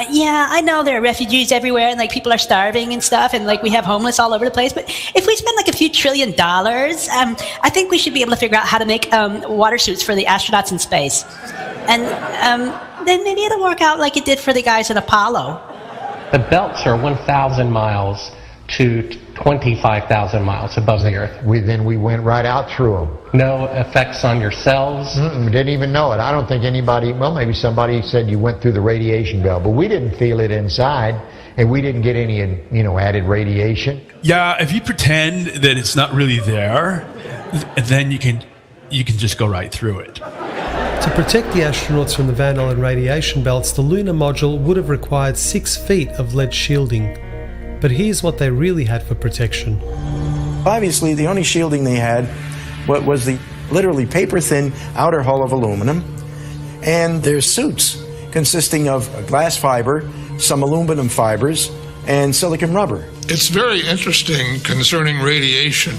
[SPEAKER 4] Yeah, I know there are refugees everywhere, and like people are starving and stuff, and like we have homeless all over the place. But if we spend like a few $1 trillion, I think we should be able to figure out how to make water suits for the astronauts in space, and then maybe it'll work out like it did for the guys in Apollo.
[SPEAKER 21] The belts are 1,000 miles to 25,000 miles above the Earth.
[SPEAKER 1] We went right out through them.
[SPEAKER 21] No effects on your cells?
[SPEAKER 1] We didn't even know it. I don't think anybody, maybe somebody said you went through the radiation belt, but we didn't feel it inside, and we didn't get any, added radiation.
[SPEAKER 25] Yeah, if you pretend that it's not really there, then you can just go right through it.
[SPEAKER 26] To protect the astronauts from the Van Allen radiation belts, the lunar module would have required 6 feet of lead shielding. But here's what they really had for protection.
[SPEAKER 27] Obviously, the only shielding they had was the literally paper-thin outer hull of aluminum, and their suits consisting of glass fiber, some aluminum fibers, and silicon rubber.
[SPEAKER 28] It's very interesting concerning radiation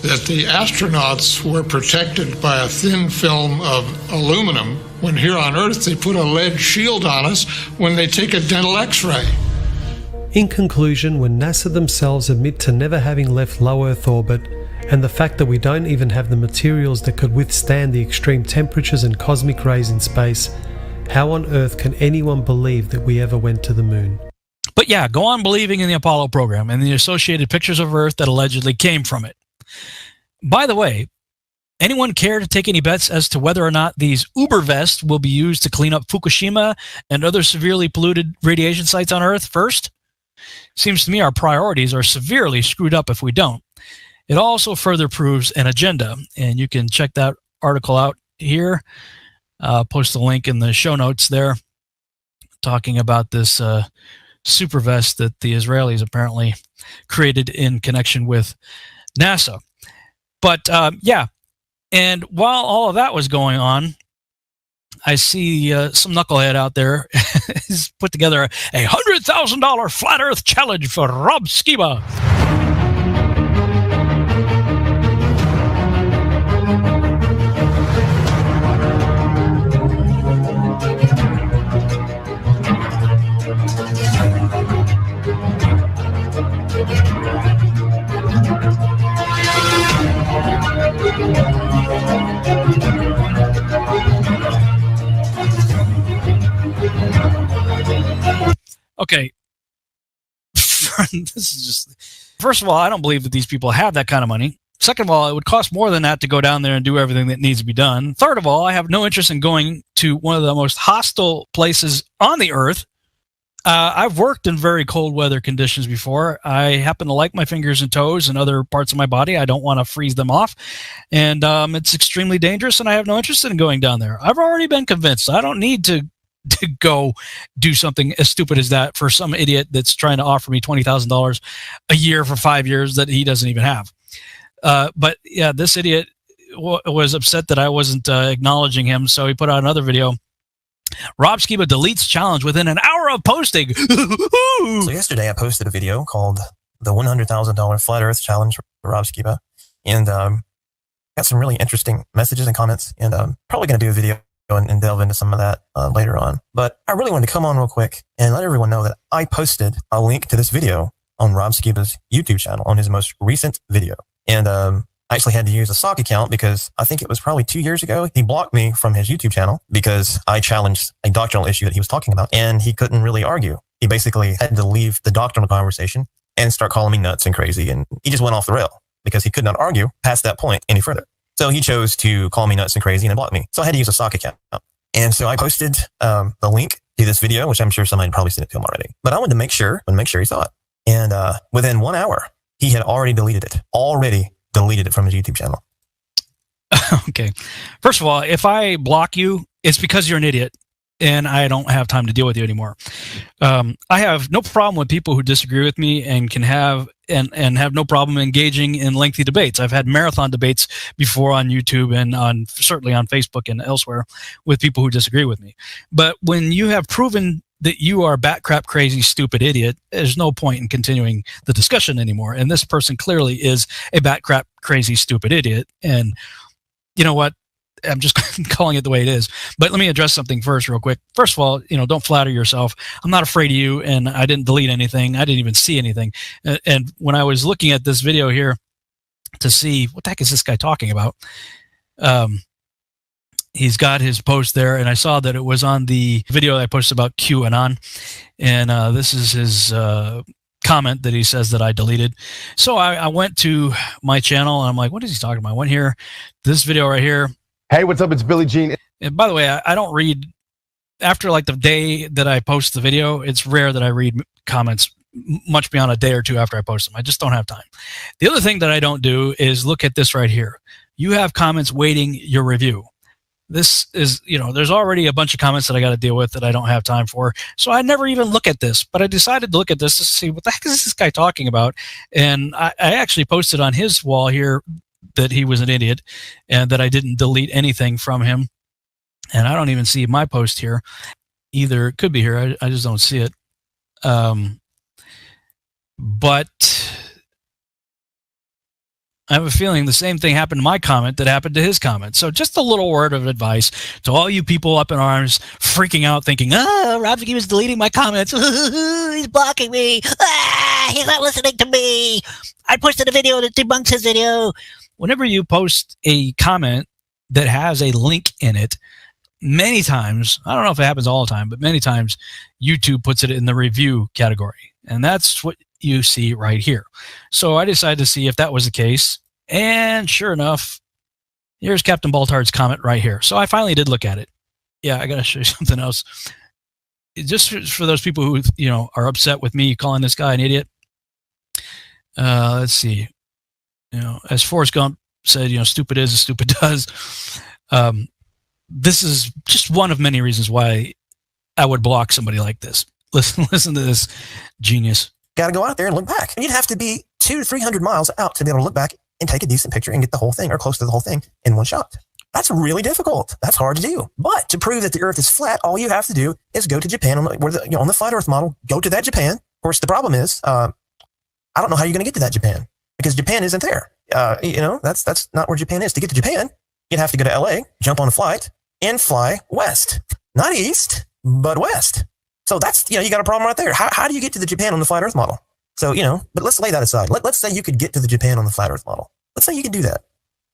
[SPEAKER 3] that the astronauts were protected by a thin film of aluminum, when here on Earth they put a lead shield on us when they take a dental x-ray.
[SPEAKER 26] In conclusion, when NASA themselves admit to never having left low Earth orbit, and the fact that we don't even have the materials that could withstand the extreme temperatures and cosmic rays in space, how on earth can anyone believe that we ever went to the moon?
[SPEAKER 12] But yeah, go on believing in the Apollo program and the associated pictures of Earth that allegedly came from it. By the way, anyone care to take any bets as to whether or not these Uber vests will be used to clean up Fukushima and other severely polluted radiation sites on Earth first? Seems to me our priorities are severely screwed up if we don't. It also further proves an agenda, and you can check that article out here. Post the link in the show notes there, talking about this super vest that the Israelis apparently created in connection with NASA. But yeah, and while all of that was going on, I see some knucklehead out there has put together a $100,000 flat Earth challenge for Rob Skiba. Okay. This is just, first of all, I don't believe that these people have that kind of money. Second of all, it would cost more than that to go down there and do everything that needs to be done. Third of all, I have no interest in going to one of the most hostile places on the earth. I've worked in very cold weather conditions before. I happen to like my fingers and toes and other parts of my body. I don't want to freeze them off. And it's extremely dangerous, and I have no interest in going down there. I've already been convinced. I don't need to go do something as stupid as that for some idiot that's trying to offer me $20,000 a year for 5 years that he doesn't even have. But yeah, this idiot was upset that I wasn't acknowledging him, so he put out another video. Rob Skiba deletes challenge within an hour of posting.
[SPEAKER 5] So yesterday I posted a video called the $100,000 Flat Earth Challenge for Rob Skiba, and got some really interesting messages and comments, and probably going to do a video and delve into some of that later on. But I really wanted to come on real quick and let everyone know that I posted a link to this video on Rob Skiba's YouTube channel on his most recent video. And I actually had to use a sock account because I think it was probably 2 years ago. He blocked me from his YouTube channel because I challenged a doctrinal issue that he was talking about, and he couldn't really argue. He basically had to leave the doctrinal conversation and start calling me nuts and crazy. And he just went off the rail because he could not argue past that point any further. So he chose to call me nuts and crazy and block me. So I had to use a sock account. And so I posted the link to this video, which I'm sure somebody had probably sent it to him already. But I wanted to make sure he saw it. And within 1 hour, he had already deleted it from his YouTube channel.
[SPEAKER 12] Okay. First of all, if I block you, it's because you're an idiot and I don't have time to deal with you anymore. I have no problem with people who disagree with me and can have and have no problem engaging in lengthy debates. I've had marathon debates before on YouTube and certainly on Facebook and elsewhere with people who disagree with me. But when you have proven that you are a bat crap crazy stupid idiot, there's no point in continuing the discussion anymore. And this person clearly is a bat crap crazy stupid idiot. And you know what? I'm just calling it the way it is. But let me address something first real quick. First of all, don't flatter yourself. I'm not afraid of you, and I didn't delete anything. I didn't even see anything. And when I was looking at this video here to see what the heck is this guy talking about, he's got his post there, and I saw that it was on the video that I posted about QAnon, and this is his comment that he says that I deleted. So I went to my channel, and I'm like, what is he talking about? I went here, this video right here.
[SPEAKER 6] Hey, what's up? It's Billy Jean.
[SPEAKER 12] And by the way, I don't read, after like the day that I post the video, it's rare that I read comments much beyond a day or two after I post them. I just don't have time. The other thing that I don't do is look at this right here. You have comments waiting your review. This is, there's already a bunch of comments that I got to deal with that I don't have time for. So I never even look at this, but I decided to look at this to see what the heck is this guy talking about. And I actually posted on his wall here that he was an idiot and that I didn't delete anything from him. And I don't even see my post here either. It could be here. I just don't see it. But I have a feeling the same thing happened to my comment that happened to his comment. So just a little word of advice to all you people up in arms freaking out thinking, Rob Skiba's deleting my comments. He's blocking me. He's not listening to me. I posted a video that debunks his video. Whenever you post a comment that has a link in it, many times, I don't know if it happens all the time, but many times YouTube puts it in the review category. And that's what you see right here. So I decided to see if that was the case. And sure enough, here's Captain Baltard's comment right here. So I finally did look at it. Yeah, I got to show you something else. Just for those people who, are upset with me calling this guy an idiot. Let's see. As Forrest Gump said, stupid is as stupid does. This is just one of many reasons why I would block somebody like this. Listen to this genius.
[SPEAKER 5] Got to go out there and look back. And you'd have to be 200 to 300 miles out to be able to look back and take a decent picture and get the whole thing or close to the whole thing in one shot. That's really difficult. That's hard to do. But to prove that the Earth is flat, all you have to do is go to Japan on the flat Earth model. Go to that Japan. Of course, the problem is, I don't know how you're going to get to that Japan because Japan isn't there. That's not where Japan is. To get to Japan, you'd have to go to LA, jump on a flight, and fly west. Not east, but west. So that's, you got a problem right there. How do you get to the Japan on the flat Earth model? So, but let's lay that aside. Let's say you could get to the Japan on the flat Earth model. Let's say you could do that.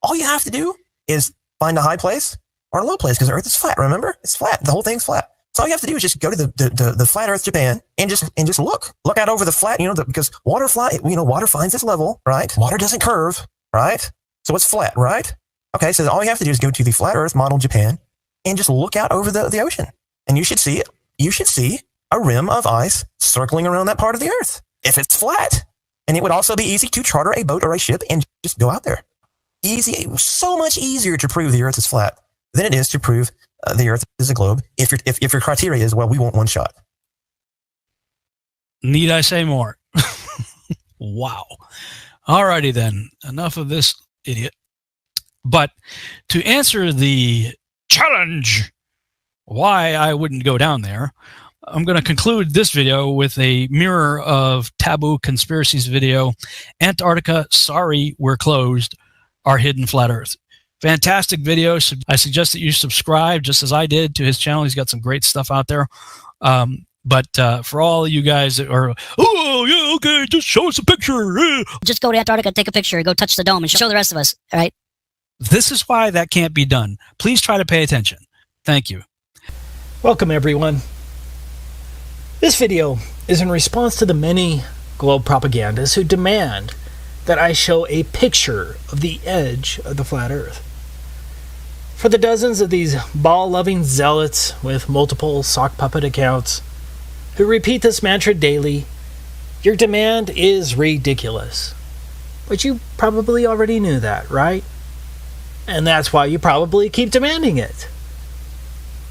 [SPEAKER 5] All you have to do is find a high place or a low place because the Earth is flat. Remember, it's flat. The whole thing's flat. So all you have to do is just go to the flat Earth Japan and just look out over the flat. Because water finds its level, right? Water doesn't curve, right? So it's flat, right? Okay, so all you have to do is go to the flat Earth model Japan and just look out over the ocean, and you should see it. You should see a rim of ice circling around that part of the Earth if it's flat. And it would also be easy to charter a boat or a ship and just go out there. Easy, so much easier to prove the Earth is flat than it is to prove the Earth is a globe. If your criteria is, well, we want one shot.
[SPEAKER 12] Need I say more? Wow. Alrighty then. Enough of this idiot. But to answer the challenge, why I wouldn't go down there, I'm going to conclude this video with a mirror of taboo conspiracies video. Antarctica, sorry, we're closed. Our hidden flat Earth. Fantastic video. I suggest that you subscribe, just as I did, to his channel. He's got some great stuff out there. But for all you guys that are, okay, just show us a picture.
[SPEAKER 6] Just go to Antarctica, take a picture, go touch the dome, and show the rest of us, all right?
[SPEAKER 12] This is why that can't be done. Please try to pay attention. Thank you.
[SPEAKER 7] Welcome, everyone. This video is in response to the many globe propagandists who demand that I show a picture of the edge of the flat Earth. For the dozens of these ball-loving zealots with multiple sock puppet accounts who repeat this mantra daily, your demand is ridiculous. But you probably already knew that, right? And that's why you probably keep demanding it.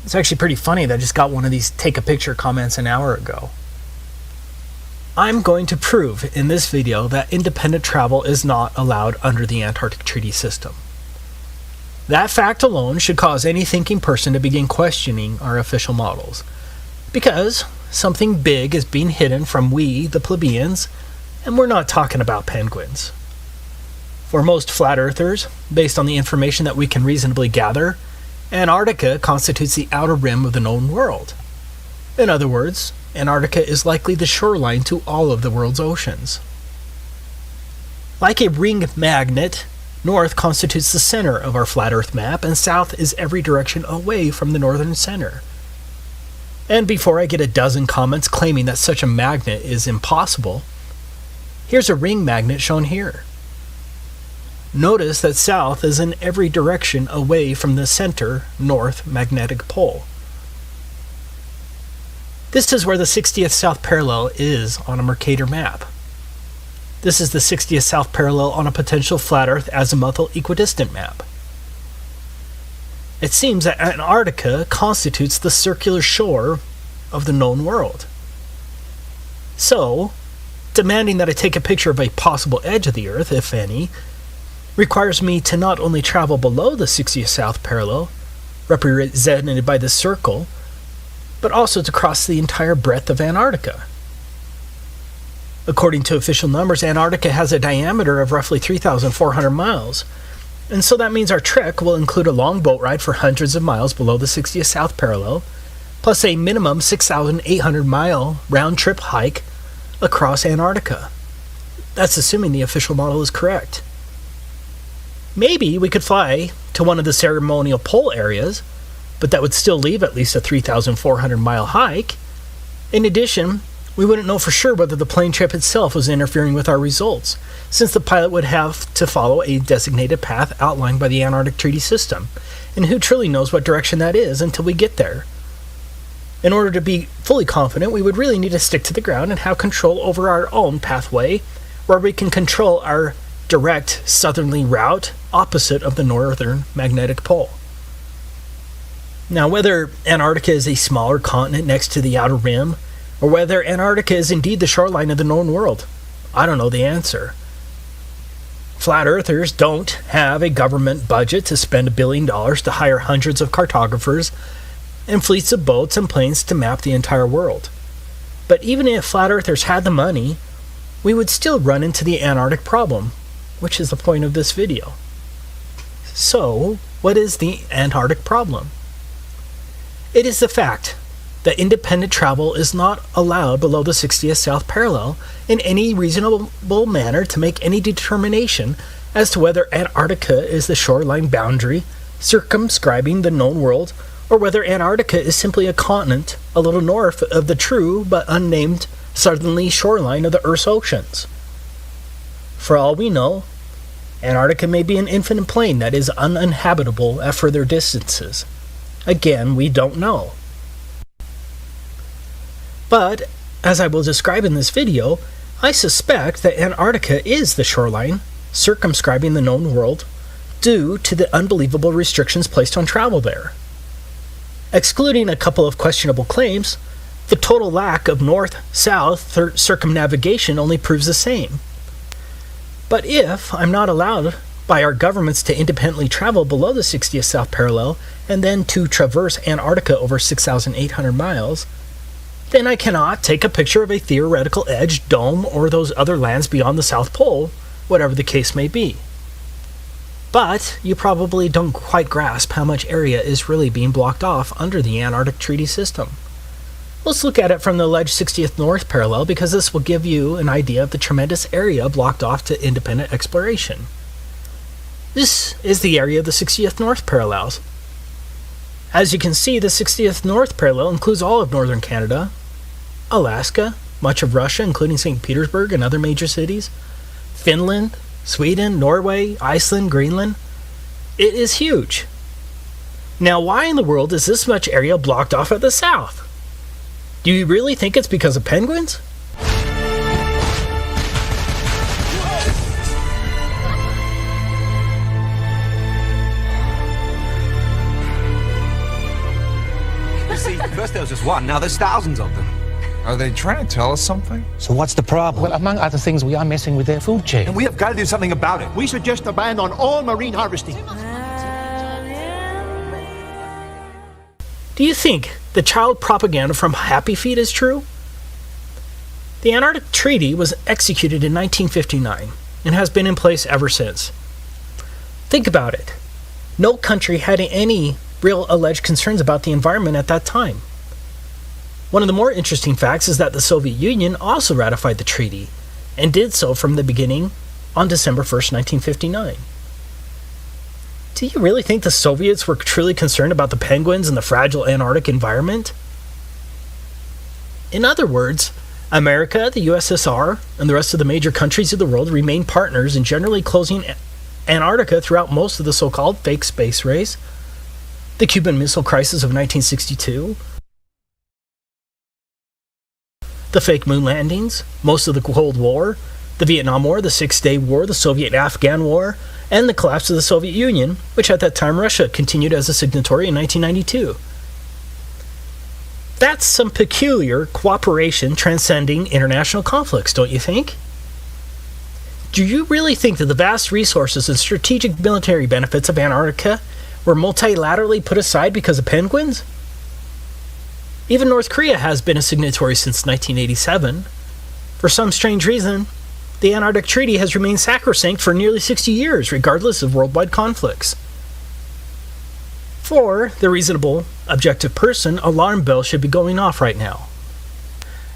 [SPEAKER 7] It's actually pretty funny that I just got one of these take a picture comments an hour ago. I'm going to prove in this video that independent travel is not allowed under the Antarctic Treaty System. That fact alone should cause any thinking person to begin questioning our official models, because something big is being hidden from we, the plebeians, and we're not talking about penguins. For most flat earthers, based on the information that we can reasonably gather, Antarctica constitutes the outer rim of the known world. In other words, Antarctica is likely the shoreline to all of the world's oceans. Like a ring magnet, north constitutes the center of our flat Earth map, and south is every direction away from the northern center. And before I get a dozen comments claiming that such a magnet is impossible, here's a ring magnet shown here. Notice that south is in every direction away from the center north magnetic pole. This is where the 60th south parallel is on a Mercator map. This is the 60th south parallel on a potential flat Earth azimuthal equidistant map. It seems that Antarctica constitutes the circular shore of the known world. So, demanding that I take a picture of a possible edge of the Earth, if any, requires me to not only travel below the 60th south parallel, represented by this circle, but also to cross the entire breadth of Antarctica. According to official numbers, Antarctica has a diameter of roughly 3,400 miles. And so that means our trek will include a long boat ride for hundreds of miles below the 60th south parallel, plus a minimum 6,800-mile round-trip hike across Antarctica. That's assuming the official model is correct. Maybe we could fly to one of the ceremonial pole areas, but that would still leave at least a 3,400-mile hike. In addition, we wouldn't know for sure whether the plane trip itself was interfering with our results, since the pilot would have to follow a designated path outlined by the Antarctic Treaty System, and who truly knows what direction that is until we get there. In order to be fully confident, we would really need to stick to the ground and have control over our own pathway, where we can control our direct southerly route opposite of the northern magnetic pole. Now, whether Antarctica is a smaller continent next to the outer rim, or whether Antarctica is indeed the shoreline of the known world, I don't know the answer. Flat earthers don't have a government budget to spend $1 billion to hire hundreds of cartographers and fleets of boats and planes to map the entire world. But even if flat earthers had the money, we would still run into the Antarctic problem, which is the point of this video. So, what is the Antarctic problem? It is the fact that independent travel is not allowed below the 60th south parallel in any reasonable manner to make any determination as to whether Antarctica is the shoreline boundary circumscribing the known world, or whether Antarctica is simply a continent a little north of the true but unnamed southerly shoreline of the Earth's oceans. For all we know, Antarctica may be an infinite plain that is uninhabitable at further distances. Again, we don't know. But, as I will describe in this video, I suspect that Antarctica is the shoreline circumscribing the known world due to the unbelievable restrictions placed on travel there. Excluding a couple of questionable claims, the total lack of north-south circumnavigation only proves the same. But if I'm not allowed by our governments to independently travel below the 60th south parallel and then to traverse Antarctica over 6,800 miles, then I cannot take a picture of a theoretical edge, dome, or those other lands beyond the South Pole, whatever the case may be. But you probably don't quite grasp how much area is really being blocked off under the Antarctic Treaty System. Let's look at it from the alleged 60th north parallel, because this will give you an idea of the tremendous area blocked off to independent exploration. This is the area of the 60th north parallels. As you can see, the 60th north parallel includes all of northern Canada, Alaska, much of Russia, including St. Petersburg and other major cities, Finland, Sweden, Norway, Iceland, Greenland. It is huge. Now, why in the world is this much area blocked off at the south? Do you really think it's because of penguins?
[SPEAKER 10] First there was just one, now there's thousands of them.
[SPEAKER 11] Are they trying to tell us something?
[SPEAKER 10] So what's the problem?
[SPEAKER 13] Well, among other things, we are messing with their food chain.
[SPEAKER 10] And we have got to do something about it.
[SPEAKER 14] We suggest a ban on all marine harvesting.
[SPEAKER 7] Do you think the child propaganda from Happy Feet is true? The Antarctic Treaty was executed in 1959 and has been in place ever since. Think about it. No country had any real alleged concerns about the environment at that time. One of the more interesting facts is that the Soviet Union also ratified the treaty, and did so from the beginning on December 1st, 1959. Do you really think the Soviets were truly concerned about the penguins and the fragile Antarctic environment? In other words, America, the USSR, and the rest of the major countries of the world remained partners in generally closing Antarctica throughout most of the so-called fake space race, the Cuban Missile Crisis of 1962, the fake moon landings, most of the Cold War, the Vietnam War, the Six-Day War, the Soviet-Afghan War, and the collapse of the Soviet Union, which at that time Russia continued as a signatory in 1992. That's some peculiar cooperation transcending international conflicts, don't you think? Do you really think that the vast resources and strategic military benefits of Antarctica were multilaterally put aside because of penguins? Even North Korea has been a signatory since 1987. For some strange reason, the Antarctic Treaty has remained sacrosanct for nearly 60 years, regardless of worldwide conflicts. For the reasonable, objective person, alarm bells should be going off right now.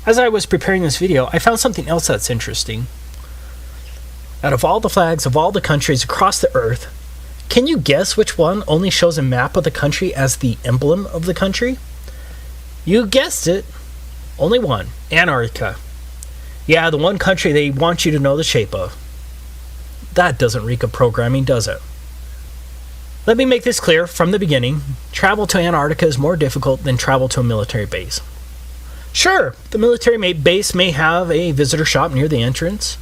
[SPEAKER 7] As I was preparing this video, I found something else that's interesting. Out of all the flags of all the countries across the Earth, can you guess which one only shows a map of the country as the emblem of the country? You guessed it. Only one. Antarctica. Yeah, the one country they want you to know the shape of. That doesn't reek of programming, does it? Let me make this clear from the beginning. Travel to Antarctica is more difficult than travel to a military base. Sure, the military base may have a visitor shop near the entrance,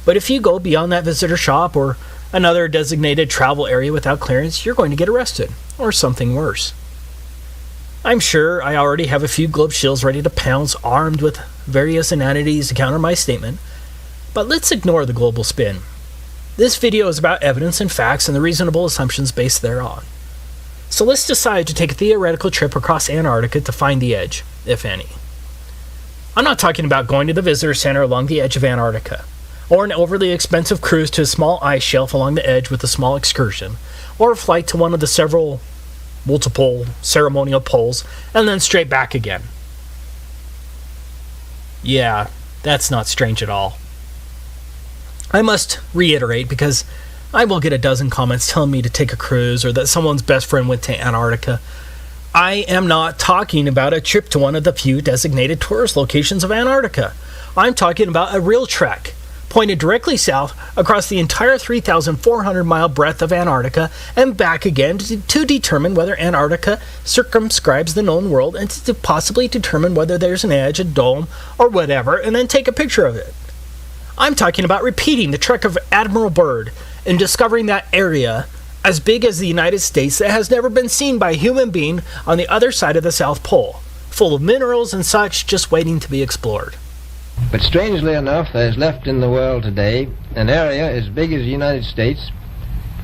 [SPEAKER 7] but if you go beyond that visitor shop or another designated travel area without clearance, you're going to get arrested, or something worse. I'm sure I already have a few globe shills ready to pounce, armed with various inanities to counter my statement, but let's ignore the global spin. This video is about evidence and facts and the reasonable assumptions based thereon. So let's decide to take a theoretical trip across Antarctica to find the edge, if any. I'm not talking about going to the visitor center along the edge of Antarctica, or an overly expensive cruise to a small ice shelf along the edge with a small excursion, or a flight to one of the multiple ceremonial poles, and then straight back again. Yeah, that's not strange at all. I must reiterate, because I will get a dozen comments telling me to take a cruise or that someone's best friend went to Antarctica. I am not talking about a trip to one of the few designated tourist locations of Antarctica. I'm talking about a real trek, pointed directly south across the entire 3,400-mile breadth of Antarctica and back again to determine whether Antarctica circumscribes the known world and to possibly determine whether there's an edge, a dome, or whatever, and then take a picture of it. I'm talking about repeating the trek of Admiral Byrd and discovering that area as big as the United States that has never been seen by a human being on the other side of the South Pole, full of minerals and such just waiting to be explored.
[SPEAKER 8] But strangely enough, there's left in the world today an area as big as the United States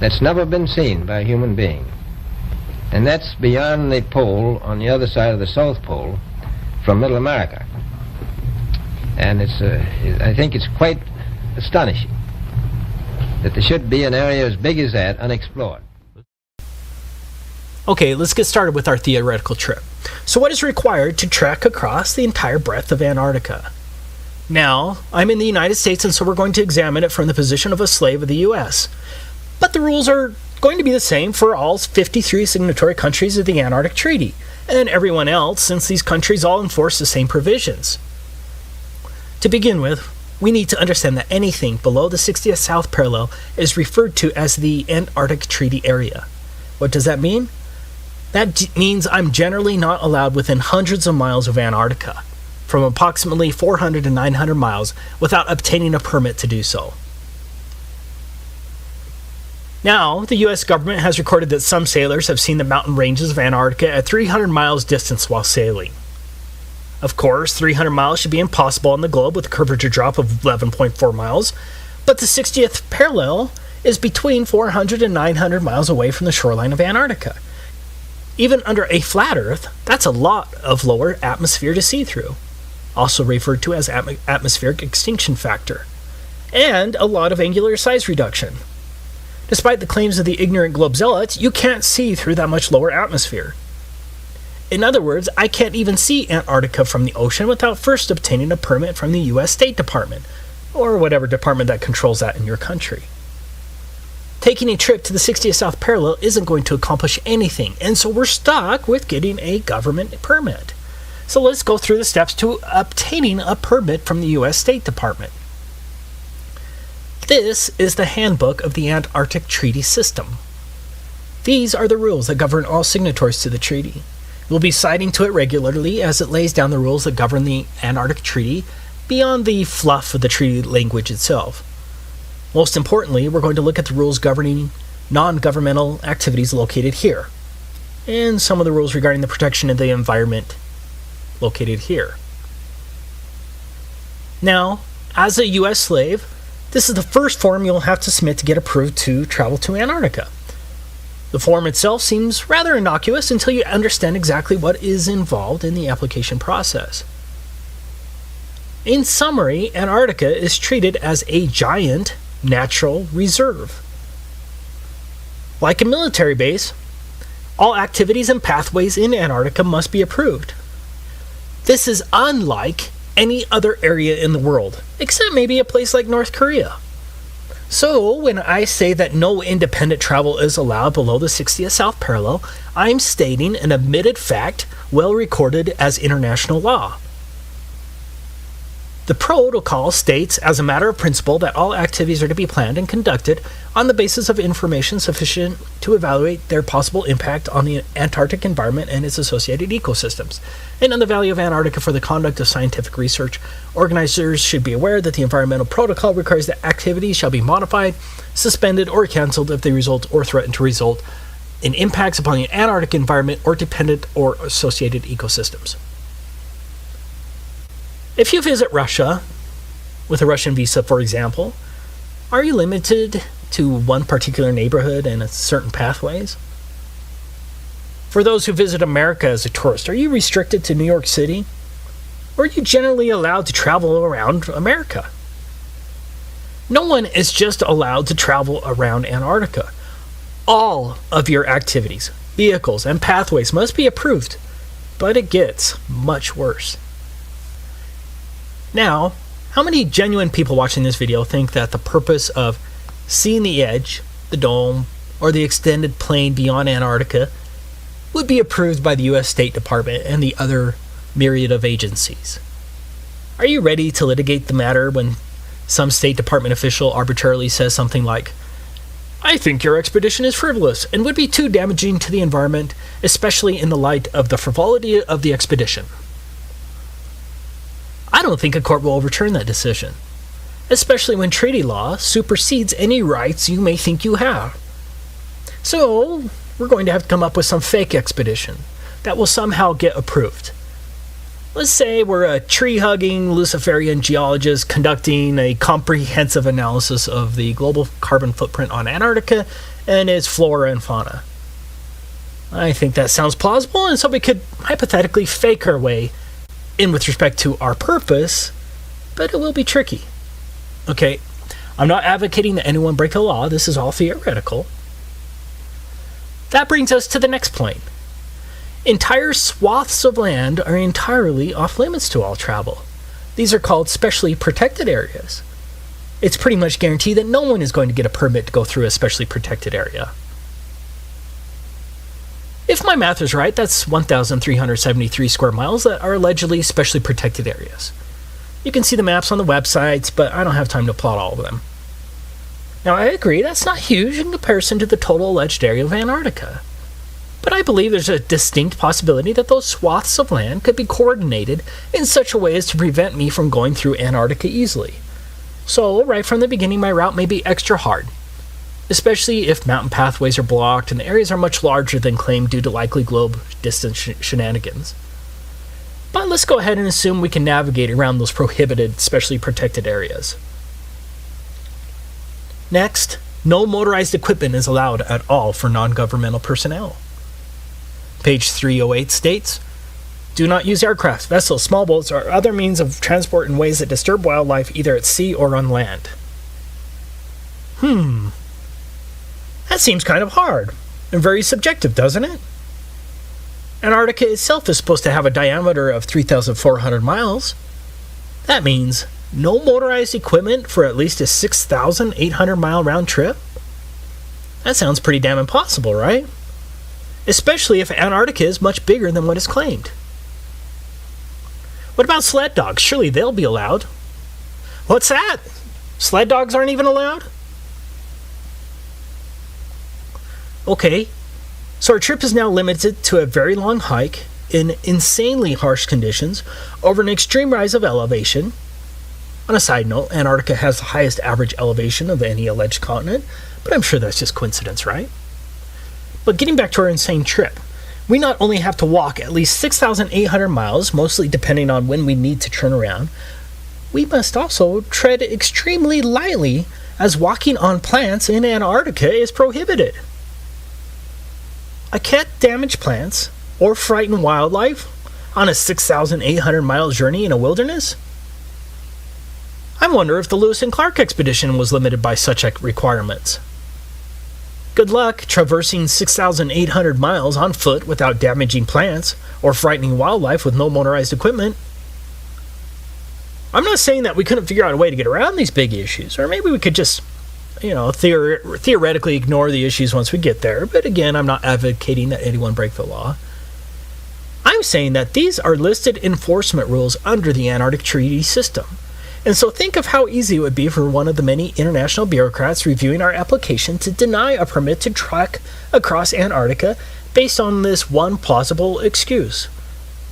[SPEAKER 8] that's never been seen by a human being. And that's beyond the pole on the other side of the South Pole from Middle America. And I think it's quite astonishing that there should be an area as big as that unexplored.
[SPEAKER 7] Okay, let's get started with our theoretical trip. So what is required to trek across the entire breadth of Antarctica? Now, I'm in the United States, and so we're going to examine it from the position of a slave of the U.S. But the rules are going to be the same for all 53 signatory countries of the Antarctic Treaty, and everyone else, since these countries all enforce the same provisions. To begin with, we need to understand that anything below the 60th south parallel is referred to as the Antarctic Treaty Area. What does that mean? That means I'm generally not allowed within hundreds of miles of Antarctica, from approximately 400 to 900 miles, without obtaining a permit to do so. Now, the U.S. government has recorded that some sailors have seen the mountain ranges of Antarctica at 300 miles distance while sailing. Of course, 300 miles should be impossible on the globe with a curvature drop of 11.4 miles, but the 60th parallel is between 400 and 900 miles away from the shoreline of Antarctica. Even under a flat Earth, that's a lot of lower atmosphere to see through, also referred to as atmospheric extinction factor, and a lot of angular size reduction. Despite the claims of the ignorant globe zealots, you can't see through that much lower atmosphere. In other words, I can't even see Antarctica from the ocean without first obtaining a permit from the U.S. State Department, or whatever department that controls that in your country. Taking a trip to the 60th South Parallel isn't going to accomplish anything, and so we're stuck with getting a government permit. So let's go through the steps to obtaining a permit from the U.S. State Department. This is the handbook of the Antarctic Treaty System. These are the rules that govern all signatories to the treaty. We'll be citing to it regularly as it lays down the rules that govern the Antarctic Treaty beyond the fluff of the treaty language itself. Most importantly, we're going to look at the rules governing non-governmental activities located here, and some of the rules regarding the protection of the environment located here. Now, as a U.S. slave, this is the first form you'll have to submit to get approved to travel to Antarctica. The form itself seems rather innocuous until you understand exactly what is involved in the application process. In summary, Antarctica is treated as a giant natural reserve. Like a military base, all activities and pathways in Antarctica must be approved. This is unlike any other area in the world, except maybe a place like North Korea. So, when I say that no independent travel is allowed below the 60th south parallel, I'm stating an admitted fact well recorded as international law. The protocol states, as a matter of principle, that all activities are to be planned and conducted on the basis of information sufficient to evaluate their possible impact on the Antarctic environment and its associated ecosystems, and on the value of Antarctica for the conduct of scientific research. Organizers should be aware that the environmental protocol requires that activities shall be modified, suspended, or cancelled if they result or threaten to result in impacts upon the Antarctic environment or dependent or associated ecosystems. If you visit Russia, with a Russian visa, for example, are you limited to one particular neighborhood and certain pathways? For those who visit America as a tourist, are you restricted to New York City? Or are you generally allowed to travel around America? No one is just allowed to travel around Antarctica. All of your activities, vehicles, and pathways must be approved, but it gets much worse. Now, how many genuine people watching this video think that the purpose of seeing the edge, the dome, or the extended plain beyond Antarctica would be approved by the U.S. State Department and the other myriad of agencies? Are you ready to litigate the matter when some State Department official arbitrarily says something like, "I think your expedition is frivolous and would be too damaging to the environment, especially in the light of the frivolity of the expedition"? I don't think a court will overturn that decision, especially when treaty law supersedes any rights you may think you have. So, we're going to have to come up with some fake expedition that will somehow get approved. Let's say we're a tree-hugging Luciferian geologist conducting a comprehensive analysis of the global carbon footprint on Antarctica and its flora and fauna. I think that sounds plausible, and so we could hypothetically fake our way in with respect to our purpose, but it will be tricky. Okay, I'm not advocating that anyone break the law. This is all theoretical. That brings us to the next point. Entire swaths of land are entirely off limits to all travel. These are called specially protected areas. It's pretty much guaranteed that no one is going to get a permit to go through a specially protected area. If my math is right, that's 1,373 square miles that are allegedly specially protected areas. You can see the maps on the websites, but I don't have time to plot all of them. Now, I agree that's not huge in comparison to the total alleged area of Antarctica. But I believe there's a distinct possibility that those swaths of land could be coordinated in such a way as to prevent me from going through Antarctica easily. So, right from the beginning, my route may be extra hard, especially if mountain pathways are blocked and the areas are much larger than claimed due to likely globe distance shenanigans. But let's go ahead and assume we can navigate around those prohibited, specially protected areas. Next, no motorized equipment is allowed at all for non-governmental personnel. Page 308 states, "Do not use aircraft, vessels, small boats, or other means of transport in ways that disturb wildlife either at sea or on land." That seems kind of hard and very subjective, doesn't it? Antarctica itself is supposed to have a diameter of 3,400 miles. That means no motorized equipment for at least a 6,800 mile round trip? That sounds pretty damn impossible, right? Especially if Antarctica is much bigger than what is claimed. What about sled dogs? Surely they'll be allowed. What's that? Sled dogs aren't even allowed? Okay, so our trip is now limited to a very long hike in insanely harsh conditions over an extreme rise of elevation. On a side note, Antarctica has the highest average elevation of any alleged continent, but I'm sure that's just coincidence, right? But getting back to our insane trip, we not only have to walk at least 6,800 miles, mostly depending on when we need to turn around, we must also tread extremely lightly as walking on plants in Antarctica is prohibited. I can't damage plants or frighten wildlife on a 6,800 mile journey in a wilderness? I wonder if the Lewis and Clark expedition was limited by such requirements. Good luck traversing 6,800 miles on foot without damaging plants or frightening wildlife with no motorized equipment. I'm not saying that we couldn't figure out a way to get around these big issues, or maybe we could just, theoretically ignore the issues once we get there. But again, I'm not advocating that anyone break the law. I'm saying that these are listed enforcement rules under the Antarctic Treaty System. And so think of how easy it would be for one of the many international bureaucrats reviewing our application to deny a permit to trek across Antarctica based on this one plausible excuse.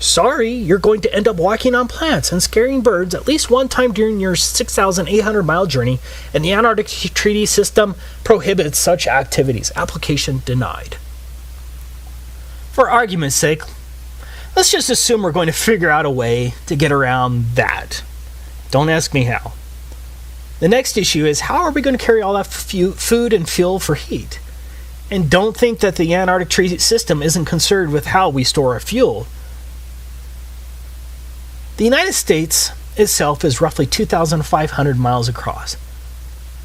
[SPEAKER 7] Sorry, you're going to end up walking on plants and scaring birds at least one time during your 6,800-mile journey, and the Antarctic Treaty System prohibits such activities. Application denied. For argument's sake, let's just assume we're going to figure out a way to get around that. Don't ask me how. The next issue is, how are we going to carry all that food and fuel for heat? And don't think that the Antarctic Treaty System isn't concerned with how we store our fuel. The United States itself is roughly 2,500 miles across.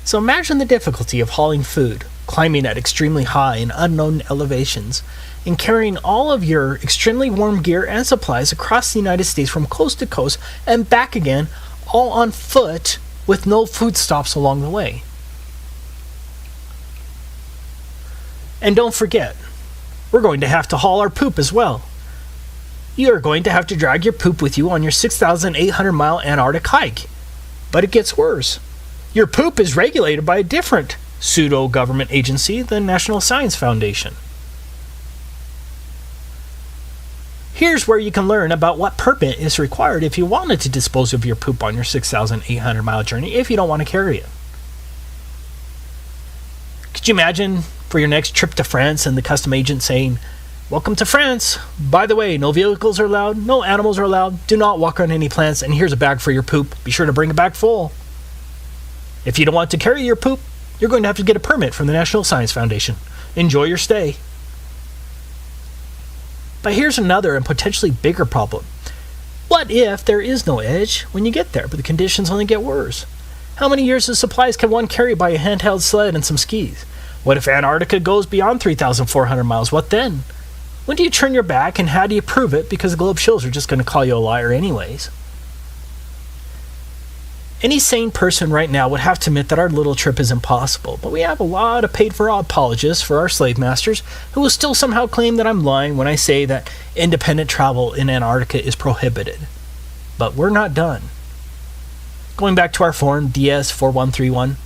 [SPEAKER 7] So imagine the difficulty of hauling food, climbing at extremely high and unknown elevations, and carrying all of your extremely warm gear and supplies across the United States from coast to coast and back again, all on foot with no food stops along the way. And don't forget, we're going to have to haul our poop as well. You are going to have to drag your poop with you on your 6,800-mile Antarctic hike. But it gets worse. Your poop is regulated by a different pseudo-government agency, the National Science Foundation. Here's where you can learn about what permit is required if you wanted to dispose of your poop on your 6,800-mile journey if you don't want to carry it. Could you imagine for your next trip to France and the custom agent saying, "Welcome to France. By the way, no vehicles are allowed, no animals are allowed, do not walk on any plants, and here's a bag for your poop. Be sure to bring it back full." If you don't want to carry your poop, you're going to have to get a permit from the National Science Foundation. Enjoy your stay. But here's another and potentially bigger problem. What if there is no edge when you get there, but the conditions only get worse? How many years of supplies can one carry by a handheld sled and some skis? What if Antarctica goes beyond 3,400 miles? What then? When do you turn your back, and how do you prove it? Because the Globe shows are just going to call you a liar anyways. Any sane person right now would have to admit that our little trip is impossible, but we have a lot of paid-for apologists for our slave masters who will still somehow claim that I'm lying when I say that independent travel in Antarctica is prohibited. But we're not done. Going back to our form DS4131,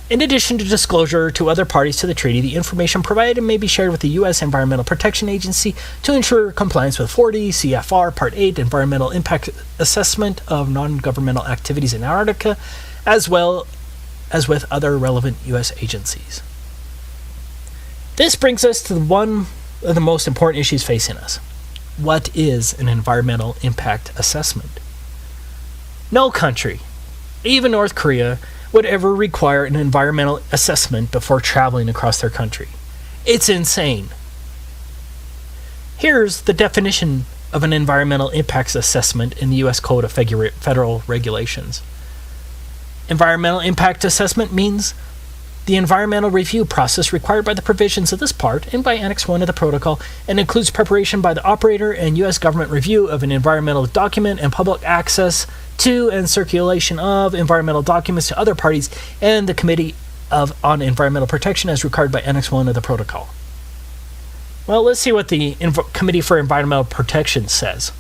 [SPEAKER 7] in addition to disclosure to other parties to the treaty, the information provided may be shared with the U.S. Environmental Protection Agency to ensure compliance with 40 CFR Part 8 Environmental Impact Assessment of Non-Governmental Activities in Antarctica, as well as with other relevant U.S. agencies. This brings us to one of the most important issues facing us. What is an environmental impact assessment? No country, even North Korea, would ever require an environmental assessment before traveling across their country. It's insane. Here's the definition of an environmental impacts assessment in the U.S. Code of Federal Regulations. Environmental impact assessment means the environmental review process required by the provisions of this part and by Annex 1 of the Protocol, and includes preparation by the operator and U.S. government review of an environmental document and public access to and circulation of environmental documents to other parties and the Committee on Environmental Protection as required by Annex 1 of the Protocol. Well, let's see what the Committee for Environmental Protection says.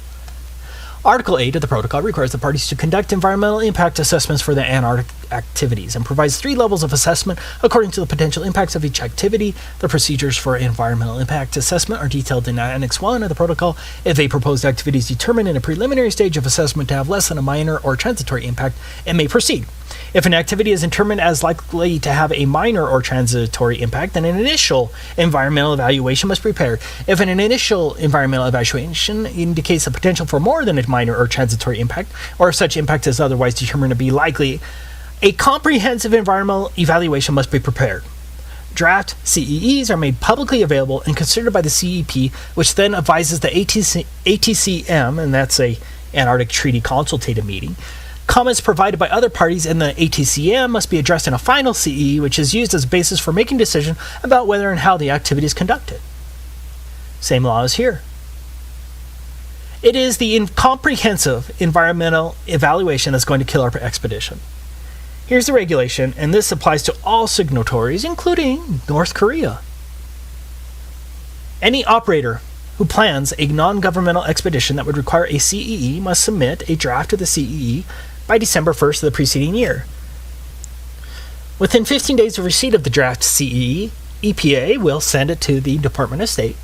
[SPEAKER 7] Article 8 of the Protocol requires the parties to conduct environmental impact assessments for the Antarctic activities and provides 3 levels of assessment according to the potential impacts of each activity. The procedures for environmental impact assessment are detailed in Annex 1 of the Protocol. If a proposed activity is determined in a preliminary stage of assessment to have less than a minor or transitory impact, it may proceed. If an activity is determined as likely to have a minor or transitory impact, then an initial environmental evaluation must be prepared. If an initial environmental evaluation indicates the potential for more than a minor or transitory impact, or if such impact is otherwise determined to be likely, a comprehensive environmental evaluation must be prepared. Draft CEEs are made publicly available and considered by the CEP, which then advises the ATCM, and that's a Antarctic Treaty Consultative Meeting, Comments provided by other parties in the ATCM must be addressed in a final CEE, which is used as a basis for making decision about whether and how the activity is conducted. Same law as here. It is the comprehensive environmental evaluation that's going to kill our expedition. Here's the regulation, and this applies to all signatories, including North Korea. Any operator who plans a non-governmental expedition that would require a CEE must submit a draft of the CEE by December 1st of the preceding year. Within 15 days of receipt of the draft CEE, EPA will send it to the Department of State,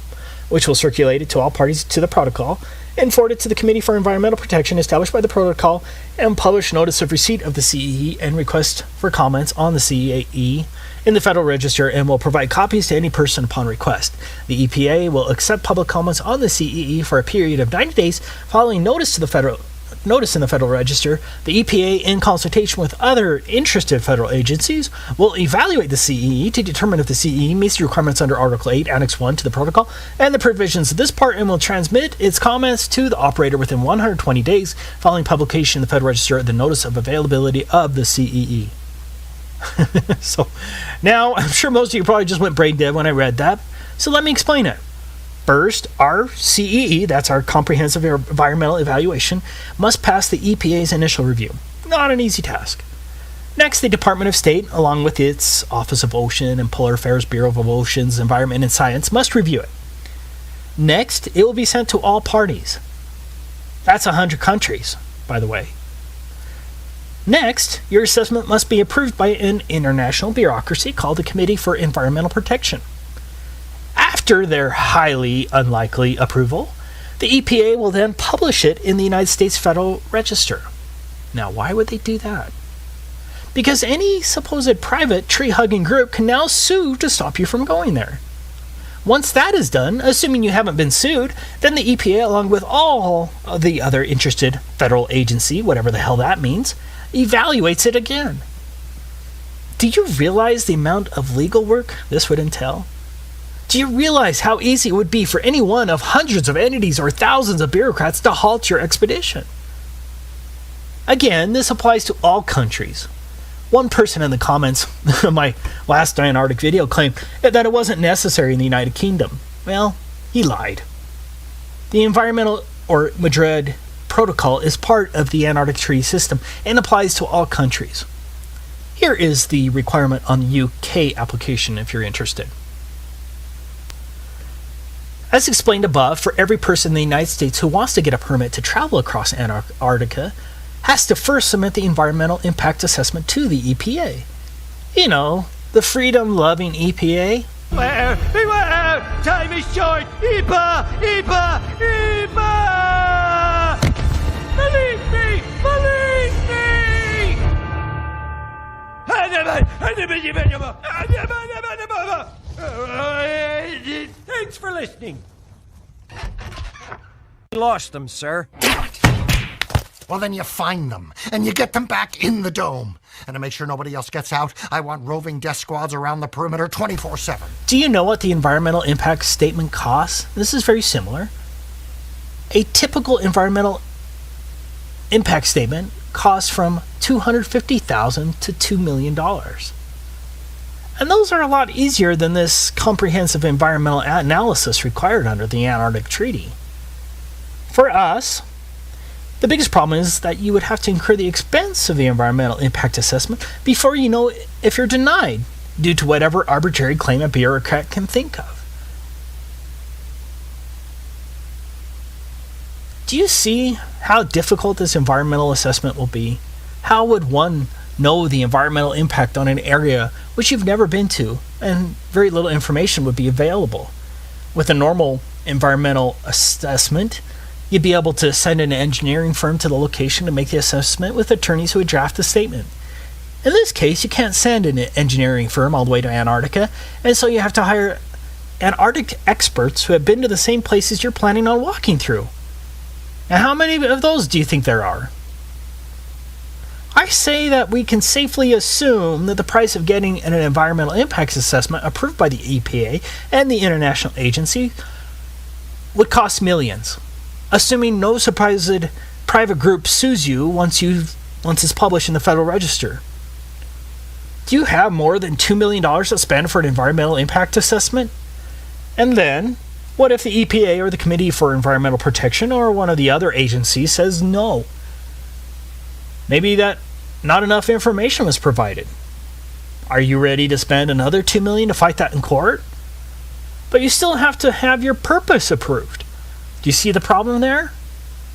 [SPEAKER 7] which will circulate it to all parties to the protocol and forward it to the Committee for Environmental Protection established by the protocol and publish notice of receipt of the CEE and request for comments on the CEE in the Federal Register and will provide copies to any person upon request. The EPA will accept public comments on the CEE for a period of 90 days following notice in the Federal Register. The EPA, in consultation with other interested federal agencies, will evaluate the CEE to determine if the CEE meets the requirements under Article 8, Annex 1 to the protocol and the provisions of this part, and will transmit its comments to the operator within 120 days following publication in the Federal Register of the notice of availability of the CEE. So, now, I'm sure most of you probably just went brain dead when I read that, so let me explain it. First, our CEE, that's our Comprehensive Environmental Evaluation, must pass the EPA's initial review. Not an easy task. Next, the Department of State, along with its Office of Ocean and Polar Affairs Bureau of Oceans, Environment and Science, must review it. Next, it will be sent to all parties. That's 100 countries, by the way. Next, your assessment must be approved by an international bureaucracy called the Committee for Environmental Protection. After their highly unlikely approval, the EPA will then publish it in the United States Federal Register. Now, why would they do that? Because any supposed private tree-hugging group can now sue to stop you from going there. Once that is done, assuming you haven't been sued, then the EPA, along with all of the other interested federal agency, whatever the hell that means, evaluates it again. Do you realize the amount of legal work this would entail? Do you realize how easy it would be for any one of hundreds of entities or thousands of bureaucrats to halt your expedition? Again, this applies to all countries. One person in the comments of my last Antarctic video claimed that it wasn't necessary in the United Kingdom. Well, he lied. The Environmental or Madrid Protocol is part of the Antarctic Treaty System and applies to all countries. Here is the requirement on the UK application if you're interested. As explained above, for every person in the United States who wants to get a permit to travel across Antarctica has to first submit the environmental impact assessment to the EPA. You know, the freedom-loving EPA.
[SPEAKER 14] Beware! Beware! Time is short! EPA! EPA! EPA! Believe me! Believe me! Thanks for listening.
[SPEAKER 9] Lost them, sir.
[SPEAKER 14] Well, then you find them, and you get them back in the dome. And to make sure nobody else gets out, I want roving death squads around the perimeter 24/7.
[SPEAKER 7] Do you know what the environmental impact statement costs? This is very similar. A typical environmental impact statement costs from $250,000 to $2 million. And those are a lot easier than this comprehensive environmental analysis required under the Antarctic Treaty. For us, the biggest problem is that you would have to incur the expense of the environmental impact assessment before you know if you're denied, due to whatever arbitrary claim a bureaucrat can think of. Do you see how difficult this environmental assessment will be? How would one know the environmental impact on an area which you've never been to, and very little information would be available? With a normal environmental assessment, you'd be able to send an engineering firm to the location to make the assessment with attorneys who would draft the statement. In this case, you can't send an engineering firm all the way to Antarctica, and so you have to hire Antarctic experts who have been to the same places you're planning on walking through. And how many of those do you think there are? I say that we can safely assume that the price of getting an environmental impacts assessment approved by the EPA and the international agency would cost millions, assuming no supposed private group sues you once you've once it's published in the Federal Register. Do you have more than $2 million to spend for an environmental impact assessment? And then, what if the EPA or the Committee for Environmental Protection or one of the other agencies says no? Maybe that not enough information was provided. Are you ready to spend another $2 million to fight that in court? But you still have to have your purpose approved. Do you see the problem there?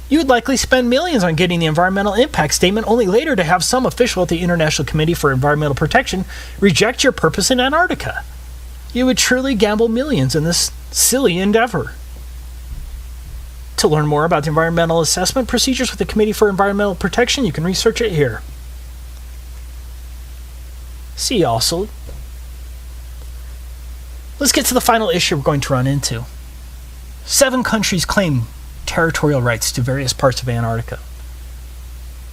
[SPEAKER 7] You would likely spend millions on getting the environmental impact statement, only later to have some official at the International Committee for Environmental Protection reject your purpose in Antarctica. You would truly gamble millions in this silly endeavor. To learn more about the environmental assessment procedures with the Committee for Environmental Protection, you can research it here. See also, let's get to the final issue we're going to run into. 7 countries claim territorial rights to various parts of Antarctica.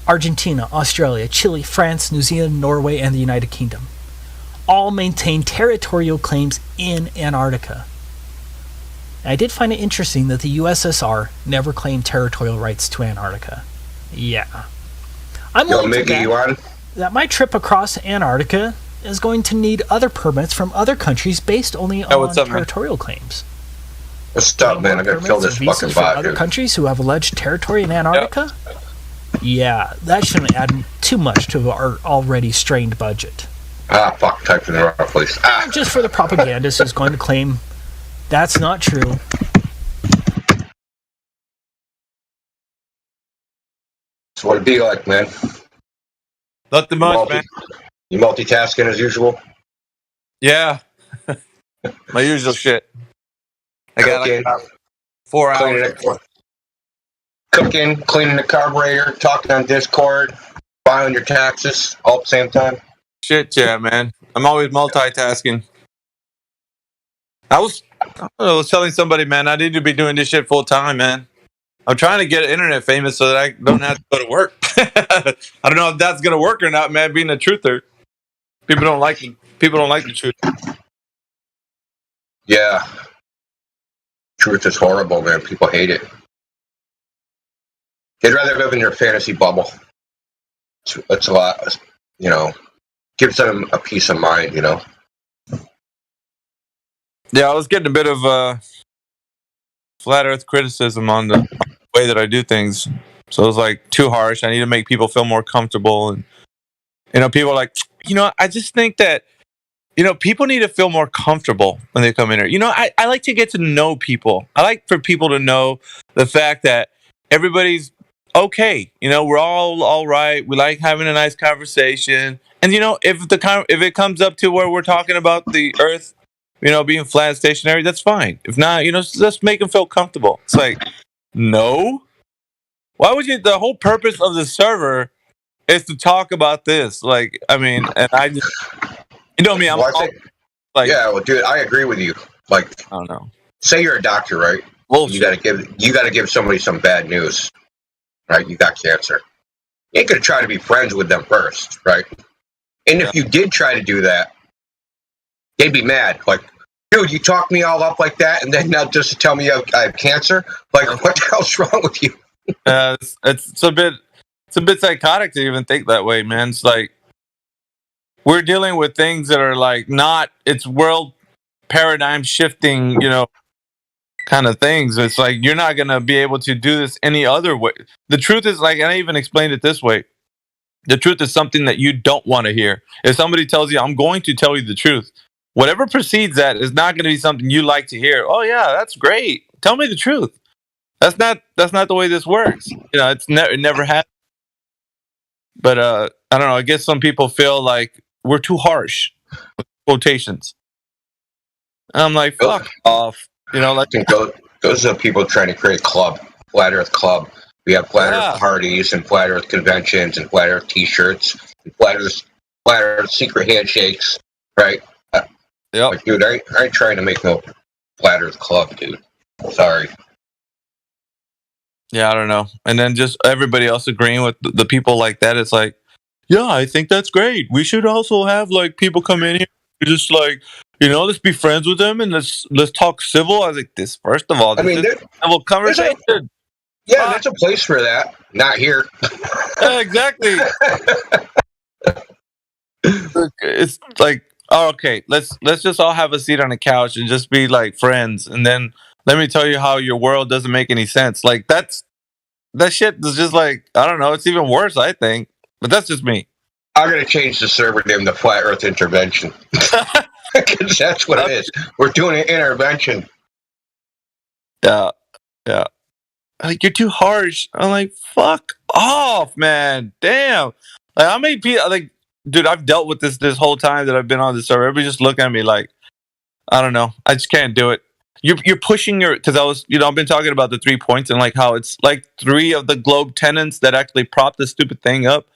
[SPEAKER 7] Argentina, Australia, Chile, France, New Zealand, Norway, and the United Kingdom all maintain territorial claims in Antarctica. I did find it interesting that the USSR never claimed territorial rights to Antarctica. Yeah. I'm willing to bet that my trip across Antarctica is going to need other permits from other countries based only on territorial claims.
[SPEAKER 9] What's up, man? I gotta kill this fucking bot,
[SPEAKER 7] other countries who have alleged territory in Antarctica? Yep. Yeah, that shouldn't add too much to our already strained budget.
[SPEAKER 9] Fuck, typed in the wrong place.
[SPEAKER 7] Just for the propagandist who's going to claim that's not true.
[SPEAKER 9] That's what it be like, man.
[SPEAKER 15] Not the most, man.
[SPEAKER 9] You multitasking as usual?
[SPEAKER 15] Yeah. My usual shit. I got like 4 hours.
[SPEAKER 9] Cooking, cleaning the carburetor, talking on Discord, filing your taxes all at the same time.
[SPEAKER 15] Shit, yeah, man. I'm always multitasking. I was telling somebody, man, I need to be doing this shit full time, man. I'm trying to get internet famous so that I don't have to go to work. I don't know if that's gonna work or not, man. Being a truther, people don't like the truth.
[SPEAKER 9] Yeah, truth is horrible, man. People hate it. They'd rather live in your fantasy bubble. It's a lot, you know. Gives them a peace of mind, you know.
[SPEAKER 15] Yeah, I was getting a bit of flat Earth criticism on the way that I do things. So it was like too harsh. I need to make people feel more comfortable, and people are like, I just think that people need to feel more comfortable when they come in here. I like to get to know people. I like for people to know the fact that everybody's okay. We're all right. We like having a nice conversation. And if it comes up to where we're talking about the Earth, being flat and stationary, that's fine. If not, let's make them feel comfortable. It's like, no. Why would you? The whole purpose of the server is to talk about this. Like, I mean, and I just, me. I'm
[SPEAKER 9] yeah, well, dude, I agree with you. Like,
[SPEAKER 15] I don't know.
[SPEAKER 9] Say you're a doctor, right?
[SPEAKER 15] Well,
[SPEAKER 9] you gotta give somebody some bad news, right? You got cancer. You ain't gonna try to be friends with them first, right? And if you did try to do that, they'd be mad. Like, dude, you talked me all up like that, and then now just to tell me I have cancer? Like, what the hell's wrong with you?
[SPEAKER 15] It's a bit psychotic to even think that way, man. It's like we're dealing with things that are like it's world paradigm shifting, kind of things. It's like you're not gonna be able to do this any other way. The truth is, like, and I even explained it this way. The truth is something that you don't want to hear. If somebody tells you, I'm going to tell you the truth, whatever precedes that is not going to be something you like to hear. Oh yeah, that's great. Tell me the truth. That's not the way this works. It never has. But I don't know. I guess some people feel like we're too harsh with quotations. And I'm like, fuck off.
[SPEAKER 9] Those are people trying to create a club, Flat Earth Club. We have Flat Earth parties and Flat Earth conventions and Flat Earth T-shirts and Flat Earth secret handshakes, right?
[SPEAKER 15] Yeah.
[SPEAKER 9] Like, dude, I ain't trying to make no Flat Earth Club, dude. Sorry.
[SPEAKER 15] Yeah, I don't know. And then just everybody else agreeing with the people like that. It's like, yeah, I think that's great. We should also have like people come in here, just like, let's be friends with them and let's talk civil. I was like, first of all, this is a civil conversation.
[SPEAKER 9] Yeah, there's a place for that. Not here.
[SPEAKER 15] Exactly. It's like, oh, okay, let's just all have a seat on the couch and just be like friends, and then let me tell you how your world doesn't make any sense. Like that shit is just like, I don't know. It's even worse, I think, but that's just me.
[SPEAKER 9] I'm gonna change the server name to Flat Earth Intervention because that's what it is. We're doing an intervention.
[SPEAKER 15] Yeah. Like, you're too harsh. I'm like, fuck off, man. Damn. Like, how many people? Like, dude, I've dealt with this whole time that I've been on this server. Everybody just look at me like, I don't know. I just can't do it. You're pushing because I was, I've been talking about the 3 points and like how it's like 3 of the globe tenants that actually prop this stupid thing up.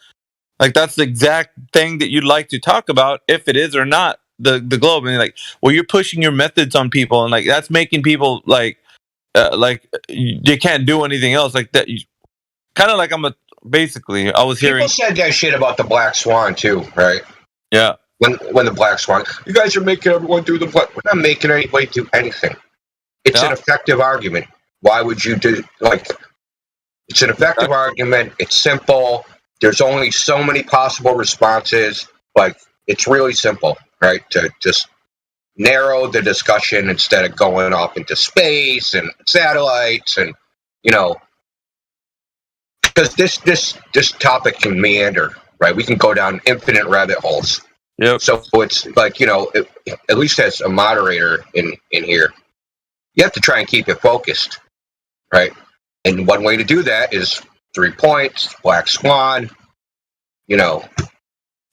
[SPEAKER 15] Like, that's the exact thing that you'd like to talk about, if it is or not the globe. And you're like, well, you're pushing your methods on people, and like that's making people like you can't do anything else like that. Kind of like basically I was hearing
[SPEAKER 9] people said that shit about the Black Swan too, right?
[SPEAKER 15] Yeah.
[SPEAKER 9] When the Black Swan, you guys are making everyone do the Black. We're not making anybody do anything. It's an effective argument. Why would you do it's an effective argument. It's simple. There's only so many possible responses. Like, it's really simple, right? To just narrow the discussion instead of going off into space and satellites and, because this topic can meander, right? We can go down infinite rabbit holes.
[SPEAKER 15] Yep.
[SPEAKER 9] So it's like, at least as a moderator in here, you have to try and keep it focused, right? And one way to do that is 3 points, Black Swan,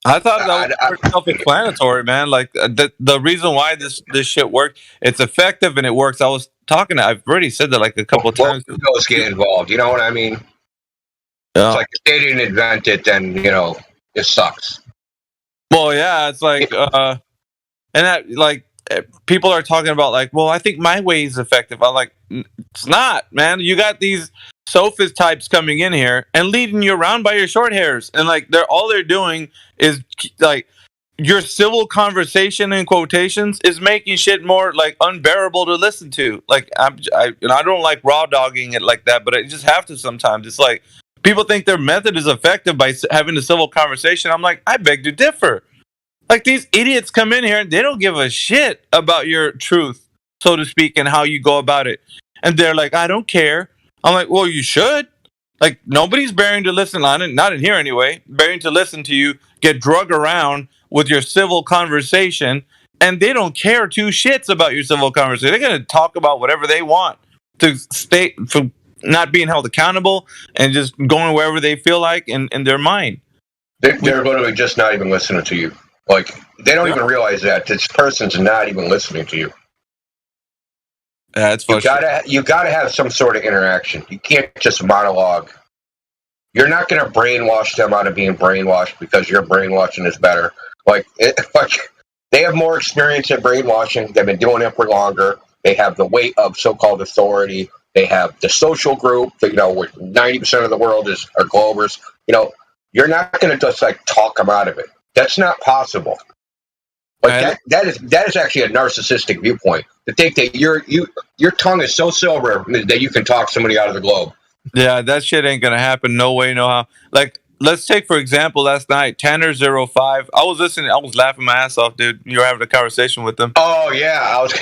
[SPEAKER 15] I thought that was self-explanatory, man. Like, the reason why this shit worked, it's effective and it works. I've already said that like a couple of times.
[SPEAKER 9] Those get involved, you know what I mean?
[SPEAKER 15] Yeah.
[SPEAKER 9] It's like if they didn't invent it, then it sucks.
[SPEAKER 15] Well, yeah, it's like, and that, like, people are talking about like, well, I think my way is effective. I'm like, it's not, man. You got these sophist types coming in here and leading you around by your short hairs, and like all they're doing is like your civil conversation in quotations is making shit more like unbearable to listen to. Like, I don't like raw dogging it like that, but I just have to sometimes. It's like people think their method is effective by having a civil conversation. I'm like, I beg to differ. Like, these idiots come in here and they don't give a shit about your truth, so to speak, and how you go about it. And they're like, I don't care. I'm like, well, you should. Like, nobody's bearing to listen on it, not in here anyway, bearing to listen to you get drugged around with your civil conversation, and they don't care 2 shits about your civil conversation. They're going to talk about whatever they want to stay from not being held accountable and just going wherever they feel like in their mind.
[SPEAKER 9] They're literally just not even listening to you. Like, they don't even realize that this person's not even listening to you.
[SPEAKER 15] Yeah, it's
[SPEAKER 9] you gotta have some sort of interaction. You can't just monologue. You're not gonna brainwash them out of being brainwashed because your brainwashing is better. Like they have more experience in brainwashing. They've been doing it for longer. They have the weight of so-called authority. They have the social group that, where 90% of the world are Globers. You're not gonna just like talk them out of it. That's not possible. Like that is actually a narcissistic viewpoint, to think that your tongue is so silver that you can talk somebody out of the globe.
[SPEAKER 15] Yeah, that shit ain't gonna happen. No way, no how. Like, let's take for example last night, Tanner05. I was listening. I was laughing my ass off, dude. You were having a conversation with them.
[SPEAKER 9] Oh yeah, I was.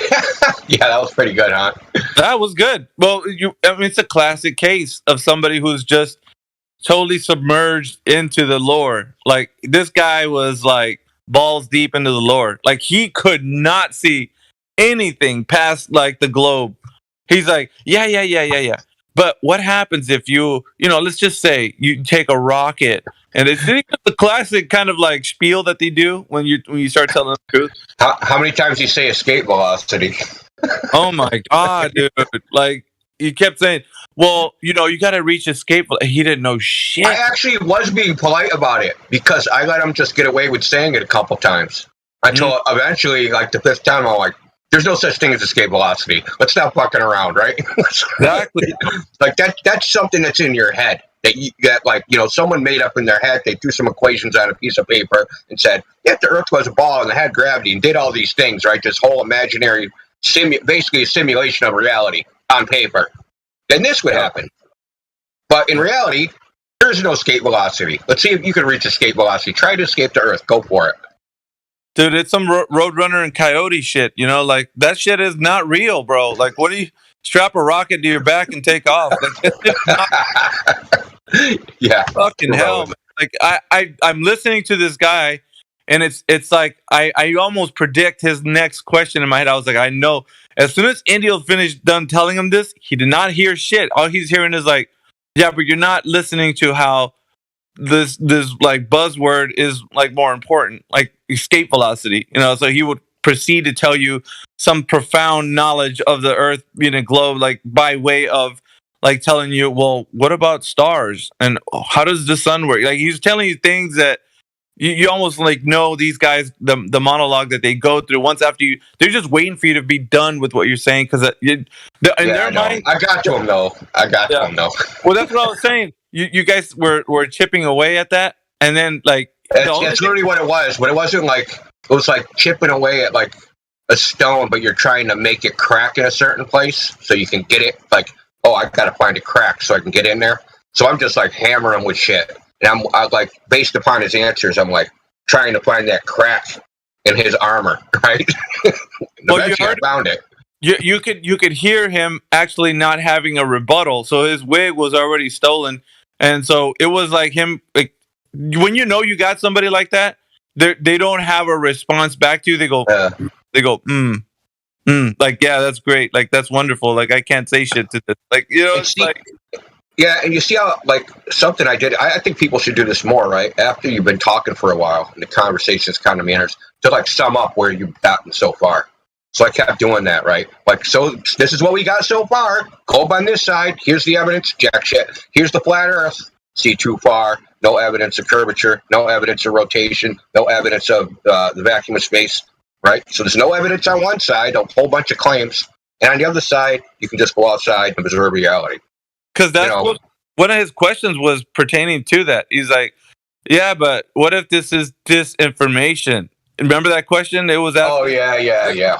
[SPEAKER 9] Yeah, that was pretty good, huh?
[SPEAKER 15] That was good. Well, it's a classic case of somebody who's just totally submerged into the lore. Like, this guy was like balls deep into the lore. Like, he could not see anything past like the globe. He's like, yeah. But what happens if let's just say you take a rocket, and it's the classic kind of like spiel that they do when you start telling the truth.
[SPEAKER 9] How many times do you say escape velocity?
[SPEAKER 15] Oh my god, dude! Like, you kept saying, well, you got to reach escape. He didn't know shit.
[SPEAKER 9] I actually was being polite about it because I let him just get away with saying it a couple times until eventually, like the 5th time, I'm like, there's no such thing as escape velocity. Let's stop fucking around, right?
[SPEAKER 15] Exactly.
[SPEAKER 9] Like that's something that's in your head that you get, like, someone made up in their head. They threw some equations on a piece of paper and said, if the Earth was a ball and it had gravity and did all these things, right? This whole imaginary, basically a simulation of reality on paper. Then this would happen. But in reality, there is no escape velocity. Let's see if you can reach escape velocity. Try to escape to Earth. Go for it.
[SPEAKER 15] Dude, it's some Roadrunner and Coyote shit, you know? Like, that shit is not real, bro. Like, what do you... Strap a rocket to your back and take off. Like, it's not...
[SPEAKER 9] Yeah.
[SPEAKER 15] Fucking hell, man. Like, I'm listening to this guy, and it's like, I almost predict his next question in my head. I was like, I know. As soon as Indio finished done telling him this, he did not hear shit. All he's hearing is like, yeah, but you're not listening to how this like buzzword is like more important, like escape velocity, you know. So he would proceed to tell you some profound knowledge of the Earth being a globe, like by way of like telling you, well, what about stars and how does the sun work? Like, he's telling you things that you almost like know these guys, the monologue that they go through once after you, they're just waiting for you to be done with what you're saying, because in their mind,
[SPEAKER 9] I got to him though.
[SPEAKER 15] Well, that's what I was saying. You guys were chipping away at that, and then like
[SPEAKER 9] that's literally what it was. But it wasn't like, it was like chipping away at like a stone, but you're trying to make it crack in a certain place so you can get it. Like, oh, I got to find a crack so I can get in there. So I'm just like hammering with shit, and I'm like, based upon his answers, I'm like trying to find that crack in his armor, right? Eventually, I found it.
[SPEAKER 15] You could hear him actually not having a rebuttal, so his wig was already stolen, and so it was like him. Like, when you know you got somebody like that, they don't have a response back to you. They go, like, yeah, that's great, like that's wonderful, like I can't say shit to this, like, you know, it's like.
[SPEAKER 9] Yeah, and you see how, like, something I did, I think people should do this more, right? After you've been talking for a while and the conversation's kind of meanders, to like sum up where you've gotten so far. So I kept doing that, right? Like, so this is what we got so far. Globe on this side. Here's the evidence. Jack shit. Here's the flat Earth. See too far. No evidence of curvature. No evidence of rotation. No evidence of the vacuum of space, right? So there's no evidence on one side. A whole bunch of claims. And on the other side, you can just go outside and observe reality.
[SPEAKER 15] Because that's what one of his questions was pertaining to that. He's like, yeah, but what if this is disinformation? Remember that question? It was
[SPEAKER 9] yeah.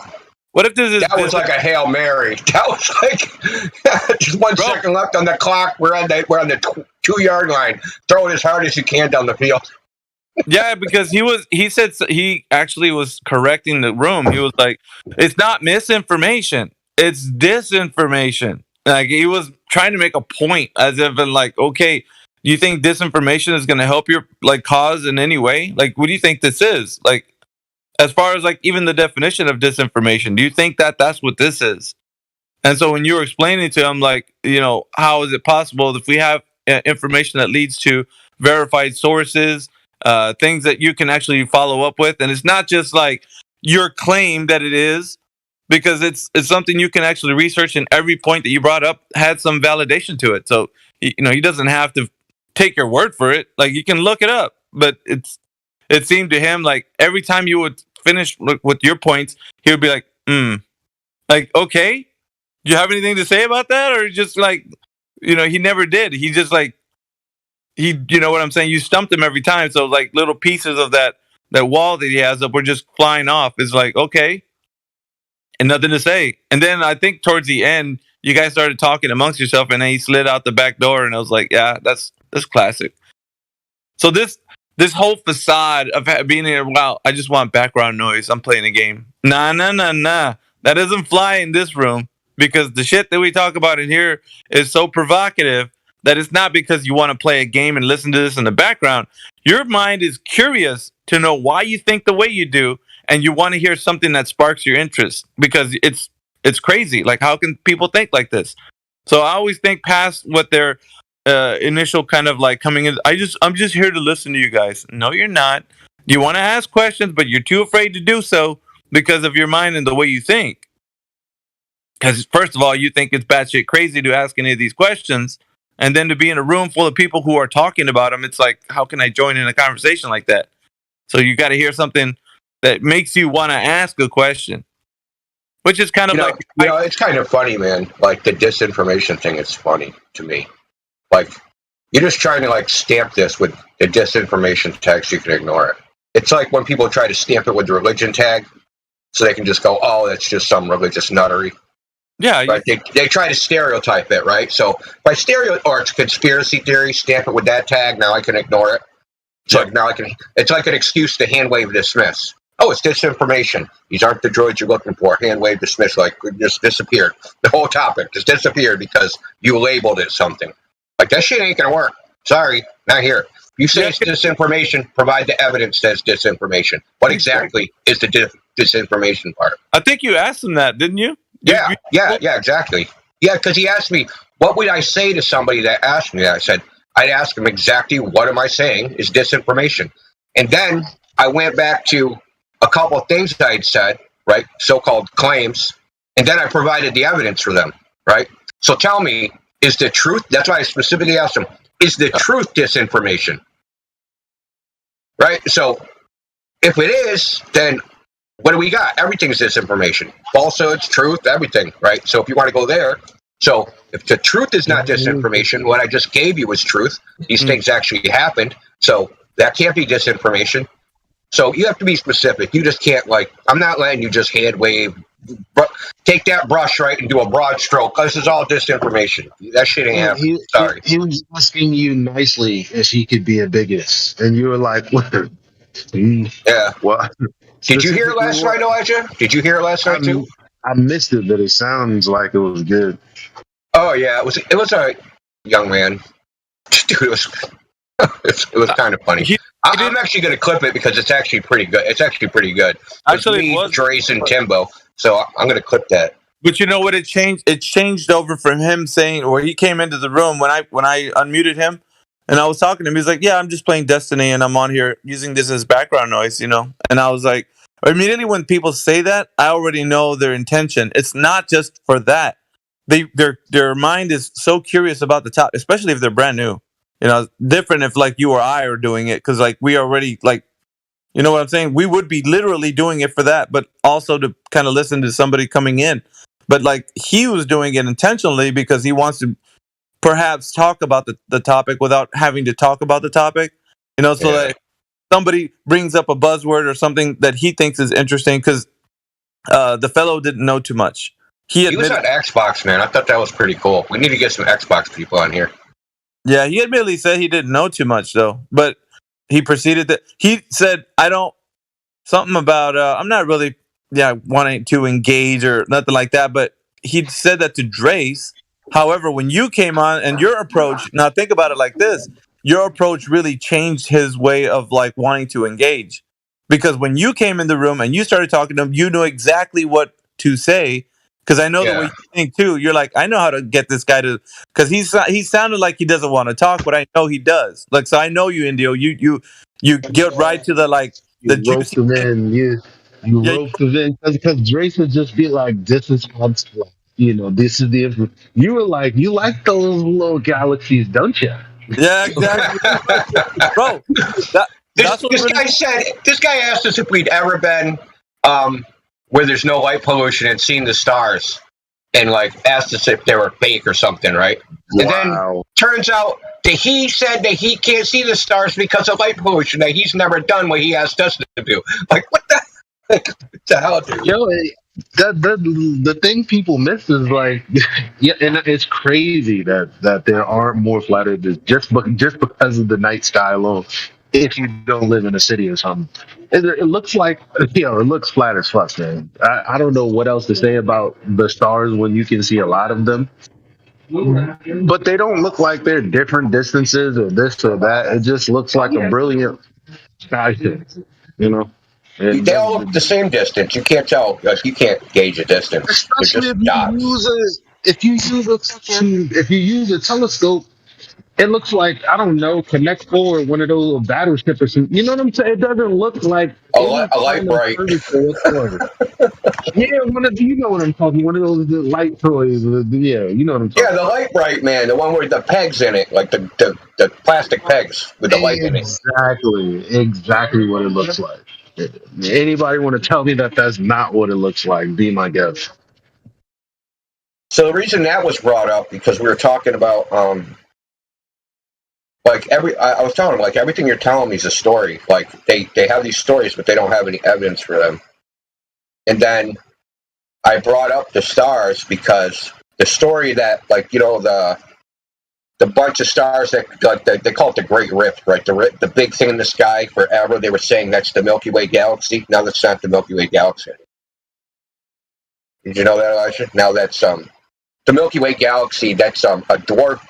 [SPEAKER 15] What if this is...
[SPEAKER 9] That was like a Hail Mary. That was like just 1 second left on the clock. We're on the 2-yard line. Throw it as hard as you can down the field.
[SPEAKER 15] Yeah, because he said he actually was correcting the room. He was like, it's not misinformation, it's disinformation. Like, he was trying to make a point, as if in like, okay, you think disinformation is going to help your like cause in any way? Like, what do you think this is? Like, as far as like even the definition of disinformation, do you think that that's what this is? And so when you were explaining to him, like, you know, how is it possible if we have information that leads to verified sources, things that you can actually follow up with, and it's not just like your claim that it is, because it's something you can actually research, and every point that you brought up had some validation to it. So, you know, he doesn't have to take your word for it. Like, you can look it up, but it seemed to him like every time you would finish with your points, he would be like, like, okay, do you have anything to say about that? Or just like, you know, he never did. He just like, you know what I'm saying? You stumped him every time. So like little pieces of that wall that he has up were just flying off. It's like, okay. And nothing to say. And then I think towards the end, you guys started talking amongst yourself, and then he slid out the back door, and I was like, yeah, that's classic. So this whole facade of being here, wow, I just want background noise, I'm playing a game. Nah. That doesn't fly in this room, because the shit that we talk about in here is so provocative that it's not because you want to play a game and listen to this in the background. Your mind is curious to know why you think the way you do, and you want to hear something that sparks your interest, because it's crazy. Like, how can people think like this? So I always think past what their initial kind of like coming in. I'm just here to listen to you guys. No, you're not. You want to ask questions, but you're too afraid to do so because of your mind and the way you think. Because first of all, you think it's batshit crazy to ask any of these questions, and then to be in a room full of people who are talking about them, it's like, how can I join in a conversation like that? So you got to hear something that makes you want to ask a question, which is kind of
[SPEAKER 9] it's kind of funny, man. Like, the disinformation thing is funny to me. Like, you're just trying to like stamp this with the disinformation tag so you can ignore it. It's like when people try to stamp it with the religion tag so they can just go, oh, that's just some religious nuttery.
[SPEAKER 15] Yeah.
[SPEAKER 9] Right? They try to stereotype it, right? So by or it's conspiracy theory, stamp it with that tag. Now I can ignore it. So now it's like an excuse to hand wave dismiss. Oh, it's disinformation. These aren't the droids you're looking for. Hand wave dismiss, like just disappeared. The whole topic just disappeared because you labeled it something. Like that shit ain't gonna work. Sorry, not here. You say it's disinformation, provide the evidence that it's disinformation. What exactly is the disinformation part?
[SPEAKER 15] I think you asked him that, didn't you?
[SPEAKER 9] Yeah, exactly. Yeah, because he asked me, what would I say to somebody that asked me that? I said, I'd ask him exactly what am I saying is disinformation. And then I went back to a couple of things that I'd said, right, so-called claims, and then I provided the evidence for them, right? So tell me, is the truth, that's why I specifically asked him, is the truth disinformation? Right? So if it is, then what do we got? Everything's disinformation. Falsehoods, truth, everything, right? So if you want to go there, so if the truth is not disinformation, what I just gave you was truth. These things actually happened. So that can't be disinformation. So you have to be specific. You just can't, like, I'm not letting you just hand wave, take that brush, right, and do a broad stroke. This is all disinformation. That shit ain't happening. Sorry.
[SPEAKER 16] He was asking you nicely if he could be a bigot. And you were like, what?
[SPEAKER 9] Yeah.
[SPEAKER 16] What?
[SPEAKER 9] Did you hear it last night, Elijah? Did you hear it last night, too?
[SPEAKER 16] I missed it, but it sounds like it was good.
[SPEAKER 9] Oh, yeah. It was a young man. Dude, it was kind of funny. I'm actually going to clip it because it's actually pretty good. It's actually pretty good.
[SPEAKER 15] Actually,
[SPEAKER 9] it was Drace and Timbo, so I'm going to clip that.
[SPEAKER 15] But you know what? It changed. It changed over from him saying, or he came into the room when I unmuted him, and I was talking to him. He's like, "Yeah, I'm just playing Destiny, and I'm on here using this as background noise, you know." And I was like, immediately when people say that, I already know their intention. It's not just for that. Their mind is so curious about the topic, especially if they're brand new. You know, different if like you or I are doing it, because like we already, like, you know what I'm saying? We would be literally doing it for that, but also to kind of listen to somebody coming in. But like he was doing it intentionally because he wants to perhaps talk about the topic without having to talk about the topic. You know, so that somebody brings up a buzzword or something that he thinks is interesting, because the fellow didn't know too much. He
[SPEAKER 9] was on Xbox, man. I thought that was pretty cool. We need to get some Xbox people on here.
[SPEAKER 15] Yeah, he admittedly said he didn't know too much, though. But he proceeded to... He said, something about, I'm not really, wanting to engage or nothing like that. But he said that to Drace. However, when you came on and your approach... Now, think about it like this. Your approach really changed his way of, like, wanting to engage. Because when you came in the room and you started talking to him, you knew exactly what to say. Because I know the way you think too. You're like, I know how to get this guy to, because he sounded like he doesn't want to talk, but I know he does. Like, so I know you, Indio. You get right to the the juicy.
[SPEAKER 16] You roped him in because Drace would just be like, "This is how it's like, you know, this is the." You were like, "You like those little galaxies, don't you?"
[SPEAKER 15] Yeah, exactly, bro.
[SPEAKER 9] This guy asked us if we'd ever been where there's no light pollution and seen the stars, and like asked us if they were fake or something, right? Wow. And then turns out that he said that he can't see the stars because of light pollution, that he's never done what he asked us to do. Like, what the hell, dude?
[SPEAKER 16] Yo, the thing people miss is like, and it's crazy that there aren't more flat earthers just because of the night sky alone. If you don't live in a city or something, it looks like, it looks flat as fuck, man. I don't know what else to say about the stars when you can see a lot of them, but they don't look like they're different distances or this or that. It just looks like a brilliant sky thing, you know.
[SPEAKER 9] They all look the same distance. You can't tell. You can't gauge a distance.
[SPEAKER 16] Especially if you use a telescope. It looks like, I don't know, Connect 4 or one of those little battleship or something. You know what I'm saying? It doesn't look like
[SPEAKER 9] a light bright.
[SPEAKER 16] Yeah, you know what I'm talking. One of those light toys. Yeah, you know what I'm talking.
[SPEAKER 9] Yeah, the light bright, man. The one with the pegs in it, like the plastic pegs with the light in it.
[SPEAKER 16] Exactly what it looks like. Anybody want to tell me that that's not what it looks like? Be my guest.
[SPEAKER 9] So the reason that was brought up because we were talking about I was telling him, like, everything you're telling me is a story. Like, they have these stories, but they don't have any evidence for them. And then I brought up the stars because the story that, like, you know, the bunch of stars that they call it the Great Rift, right? The big thing in the sky forever. They were saying that's the Milky Way galaxy. Now that's not the Milky Way galaxy. Did you know that, Elijah? Now that's the Milky Way galaxy. That's a dwarf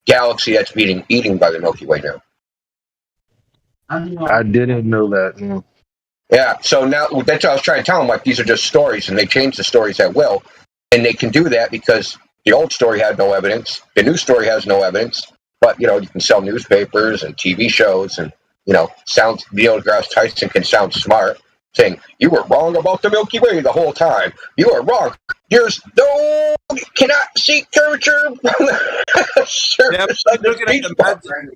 [SPEAKER 9] galaxy that's being eaten by the Milky Way now.
[SPEAKER 16] I didn't know that. No.
[SPEAKER 9] Yeah, so now that's what I was trying to tell them. Like, these are just stories, and they change the stories at will, and they can do that because the old story had no evidence, the new story has no evidence. But you know, you can sell newspapers and TV shows, and you know, Neil deGrasse Tyson can sound smart, saying you were wrong about the Milky Way the whole time. You are wrong. There's no, you cannot see curvature.
[SPEAKER 15] Yeah,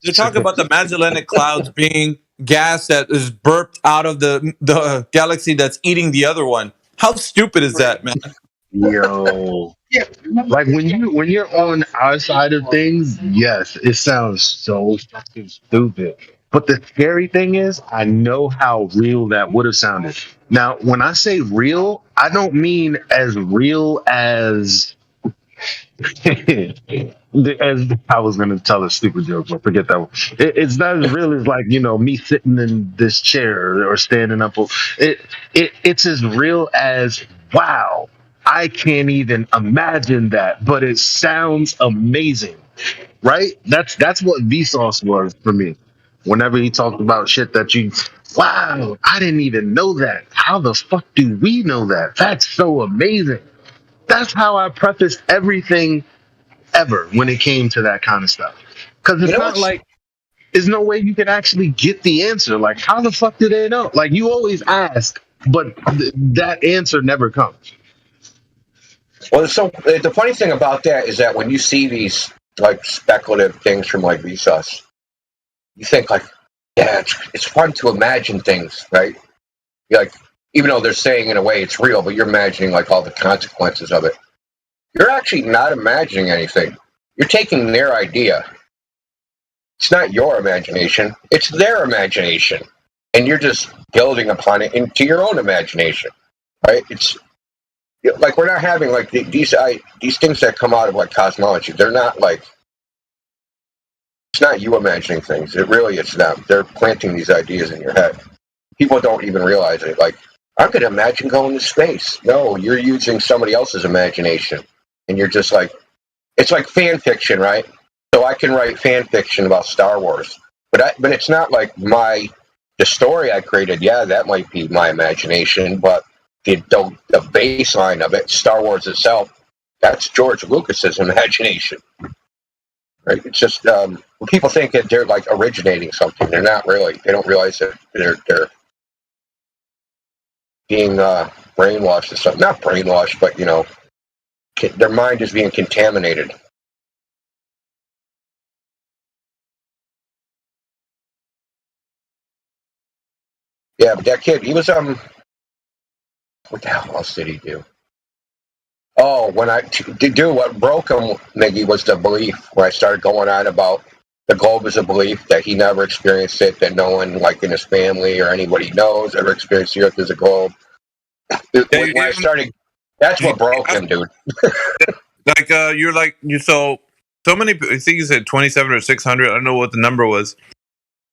[SPEAKER 15] they talk about the Magellanic Clouds being gas that is burped out of the galaxy that's eating the other one. How stupid is that, man?
[SPEAKER 16] Yo, like when you're on our side of things, yes, it sounds so fucking stupid. But the scary thing is, I know how real that would have sounded. Now, when I say real, I don't mean as real as as I was going to tell a stupid joke, but forget that one. It's not as real as, like, you know, me sitting in this chair or standing up. It's as real as, wow, I can't even imagine that, but it sounds amazing, right? That's what Vsauce was for me. Whenever he talked about shit that wow, I didn't even know that. How the fuck do we know that? That's so amazing. That's how I prefaced everything ever when it came to that kind of stuff. Because it's not like there's no way you can actually get the answer. Like, how the fuck do they know? Like, you always ask, but that answer never comes.
[SPEAKER 9] Well, so the funny thing about that is that when you see these like speculative things from like Vsauce, you think like, yeah, it's fun to imagine things, right? You're like, even though they're saying in a way it's real, but you're imagining like all the consequences of it. You're actually not imagining anything. You're taking their idea. It's not your imagination. It's their imagination. And you're just building upon it into your own imagination, right? It's like we're not having like these things that come out of like cosmology. They're not like, it's not you imagining things. It really is them. They're planting these ideas in your head. People don't even realize it. Like, I'm going to imagine going to space. No, you're using somebody else's imagination. And you're just like, it's like fan fiction, right? So I can write fan fiction about Star Wars. But it's not like the story I created. Yeah, that might be my imagination. But the baseline of it, Star Wars itself, that's George Lucas's imagination. Right? It's just when people think that they're like originating something, they're not really. They don't realize that they're being brainwashed or something. Not brainwashed, but you know, their mind is being contaminated. Yeah, but that kid, he was what the hell else did he do? Oh, what broke him, Miggy, was the belief. When I started going on about the globe is a belief, that he never experienced it, that no one, like in his family or anybody knows, ever experienced the Earth as a globe. When I started, that's what broke him, dude.
[SPEAKER 15] Like so many. I think you said 27 or 600. I don't know what the number was.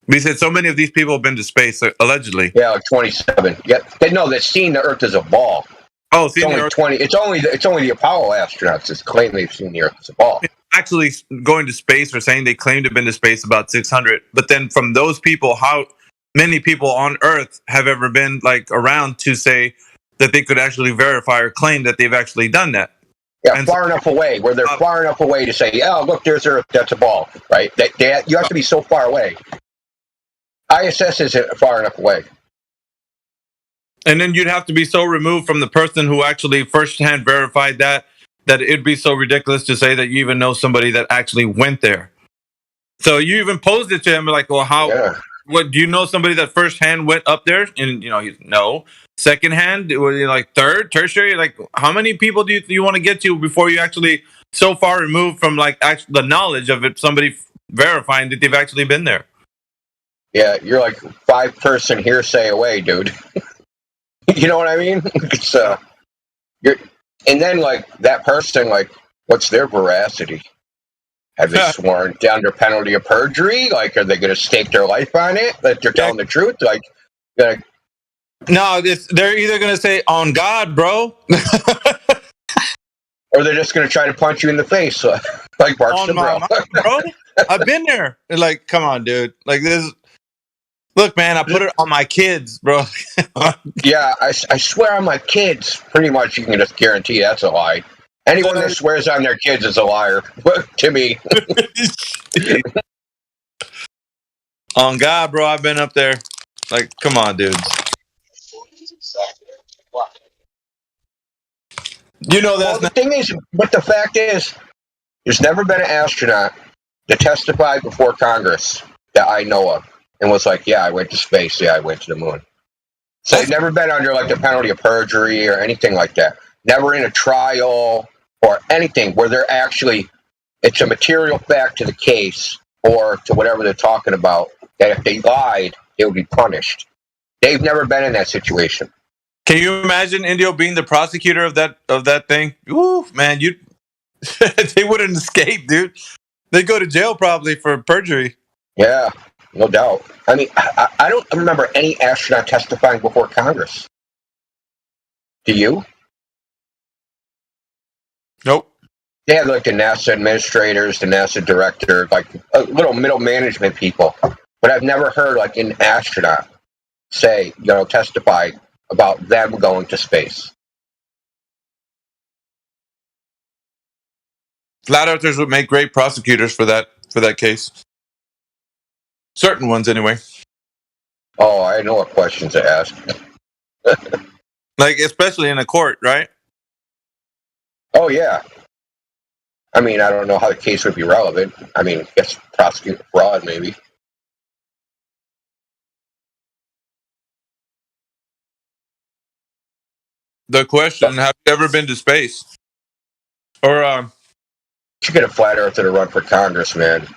[SPEAKER 15] But he said so many of these people have been to space, allegedly.
[SPEAKER 9] Yeah, like 27. Yeah, they've seen the Earth as a ball.
[SPEAKER 15] Oh,
[SPEAKER 9] it's only 20. It's only the Apollo astronauts that claim they've seen the Earth as a ball.
[SPEAKER 15] Actually, going to space or saying they claim to have been to space about 600. But then from those people, how many people on Earth have ever been like around to say that they could actually verify or claim that they've actually done that?
[SPEAKER 9] Yeah, far enough away where they're far enough away to say, "Oh, look, there's Earth. That's a ball." Right? You have to be so far away. ISS isn't far enough away.
[SPEAKER 15] And then you'd have to be so removed from the person who actually firsthand verified that it'd be so ridiculous to say that you even know somebody that actually went there. So you even posed it to him like, well, how? Yeah. What, do you know somebody that firsthand went up there? And you know, he's no. Secondhand, like tertiary, like how many people do you want to get to before you actually so far removed from like the knowledge of it, somebody verifying that they've actually been there?
[SPEAKER 9] Yeah, you're like 5-person hearsay away, dude. You know what I mean? It's And then, like, that person, like, what's their veracity? Have they sworn under penalty of perjury? Like, are they going to stake their life on it? That they're telling the truth? Like,
[SPEAKER 15] no, they're either going to say, on God, bro.
[SPEAKER 9] Or they're just going to try to punch you in the face, like Bart
[SPEAKER 15] On my mind, bro. I've been there. Like, come on, dude. Like, this. Look, man, I put it on my kids, bro.
[SPEAKER 9] Yeah, I swear on my kids. Pretty much, you can just guarantee that's a lie. Anyone that swears on their kids is a liar, to me.
[SPEAKER 15] On God, bro, I've been up there. Like, come on, dude. You know that.
[SPEAKER 9] Well, the thing is, but the fact is, there's never been an astronaut that testified before Congress that I know of and was like, yeah, I went to space, yeah, I went to the moon. So they've never been under like the penalty of perjury or anything like that. Never in a trial or anything where they're actually, it's a material fact to the case or to whatever they're talking about, that if they lied, they would be punished. They've never been in that situation.
[SPEAKER 15] Can you imagine Indio being the prosecutor of that thing? Ooh, man, they wouldn't escape, dude. They'd go to jail probably for perjury.
[SPEAKER 9] Yeah, no doubt. I mean, I don't remember any astronaut testifying before Congress. Do you?
[SPEAKER 15] Nope.
[SPEAKER 9] They had like the NASA administrators, the NASA director, like little middle management people. But I've never heard like an astronaut say, testify about them going to space.
[SPEAKER 15] Flat earthers would make great prosecutors for that case. Certain ones, anyway.
[SPEAKER 9] Oh, I know what questions to ask.
[SPEAKER 15] Like, especially in a court, right?
[SPEAKER 9] Oh, yeah. I mean, I don't know how the case would be relevant. I mean, I guess prosecute fraud, maybe.
[SPEAKER 15] The question, have you ever been to space? Or,
[SPEAKER 9] you should get a flat earther to run for Congress, man,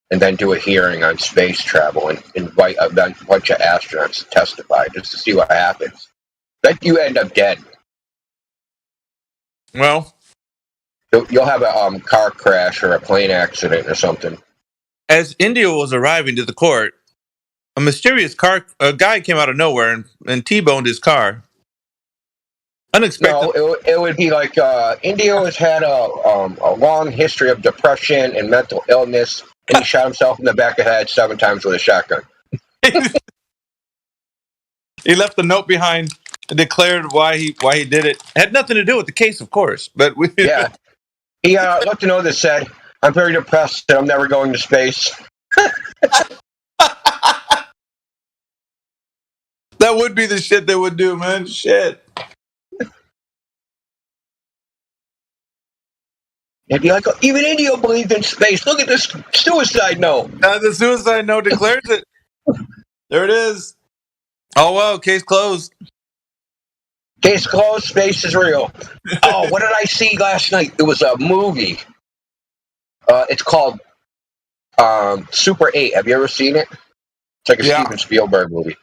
[SPEAKER 9] and then do a hearing on space travel and invite a bunch of astronauts to testify just to see what happens. Then you end up dead.
[SPEAKER 15] Well,
[SPEAKER 9] you'll have a car crash or a plane accident or something.
[SPEAKER 15] As India was arriving to the court, a mysterious guy came out of nowhere and T-boned his car. Unexpected.
[SPEAKER 9] No, it would be like India has had a long history of depression and mental illness, and he shot himself in the back of the head 7 times with a shotgun.
[SPEAKER 15] He left a note behind and declared why he did it. It had nothing to do with the case, of course, but
[SPEAKER 9] yeah, he left a note that said, "I'm very depressed and I'm never going to space."
[SPEAKER 15] That would be the shit they would do, man. Shit.
[SPEAKER 9] It'd be like, even India believed in space. Look at this suicide note.
[SPEAKER 15] The suicide note declares it. There it is. Oh, well, case closed.
[SPEAKER 9] Case closed, space is real. Oh, what did I see last night? It was a movie. It's called Super 8. Have you ever seen it? It's like a Steven Spielberg movie.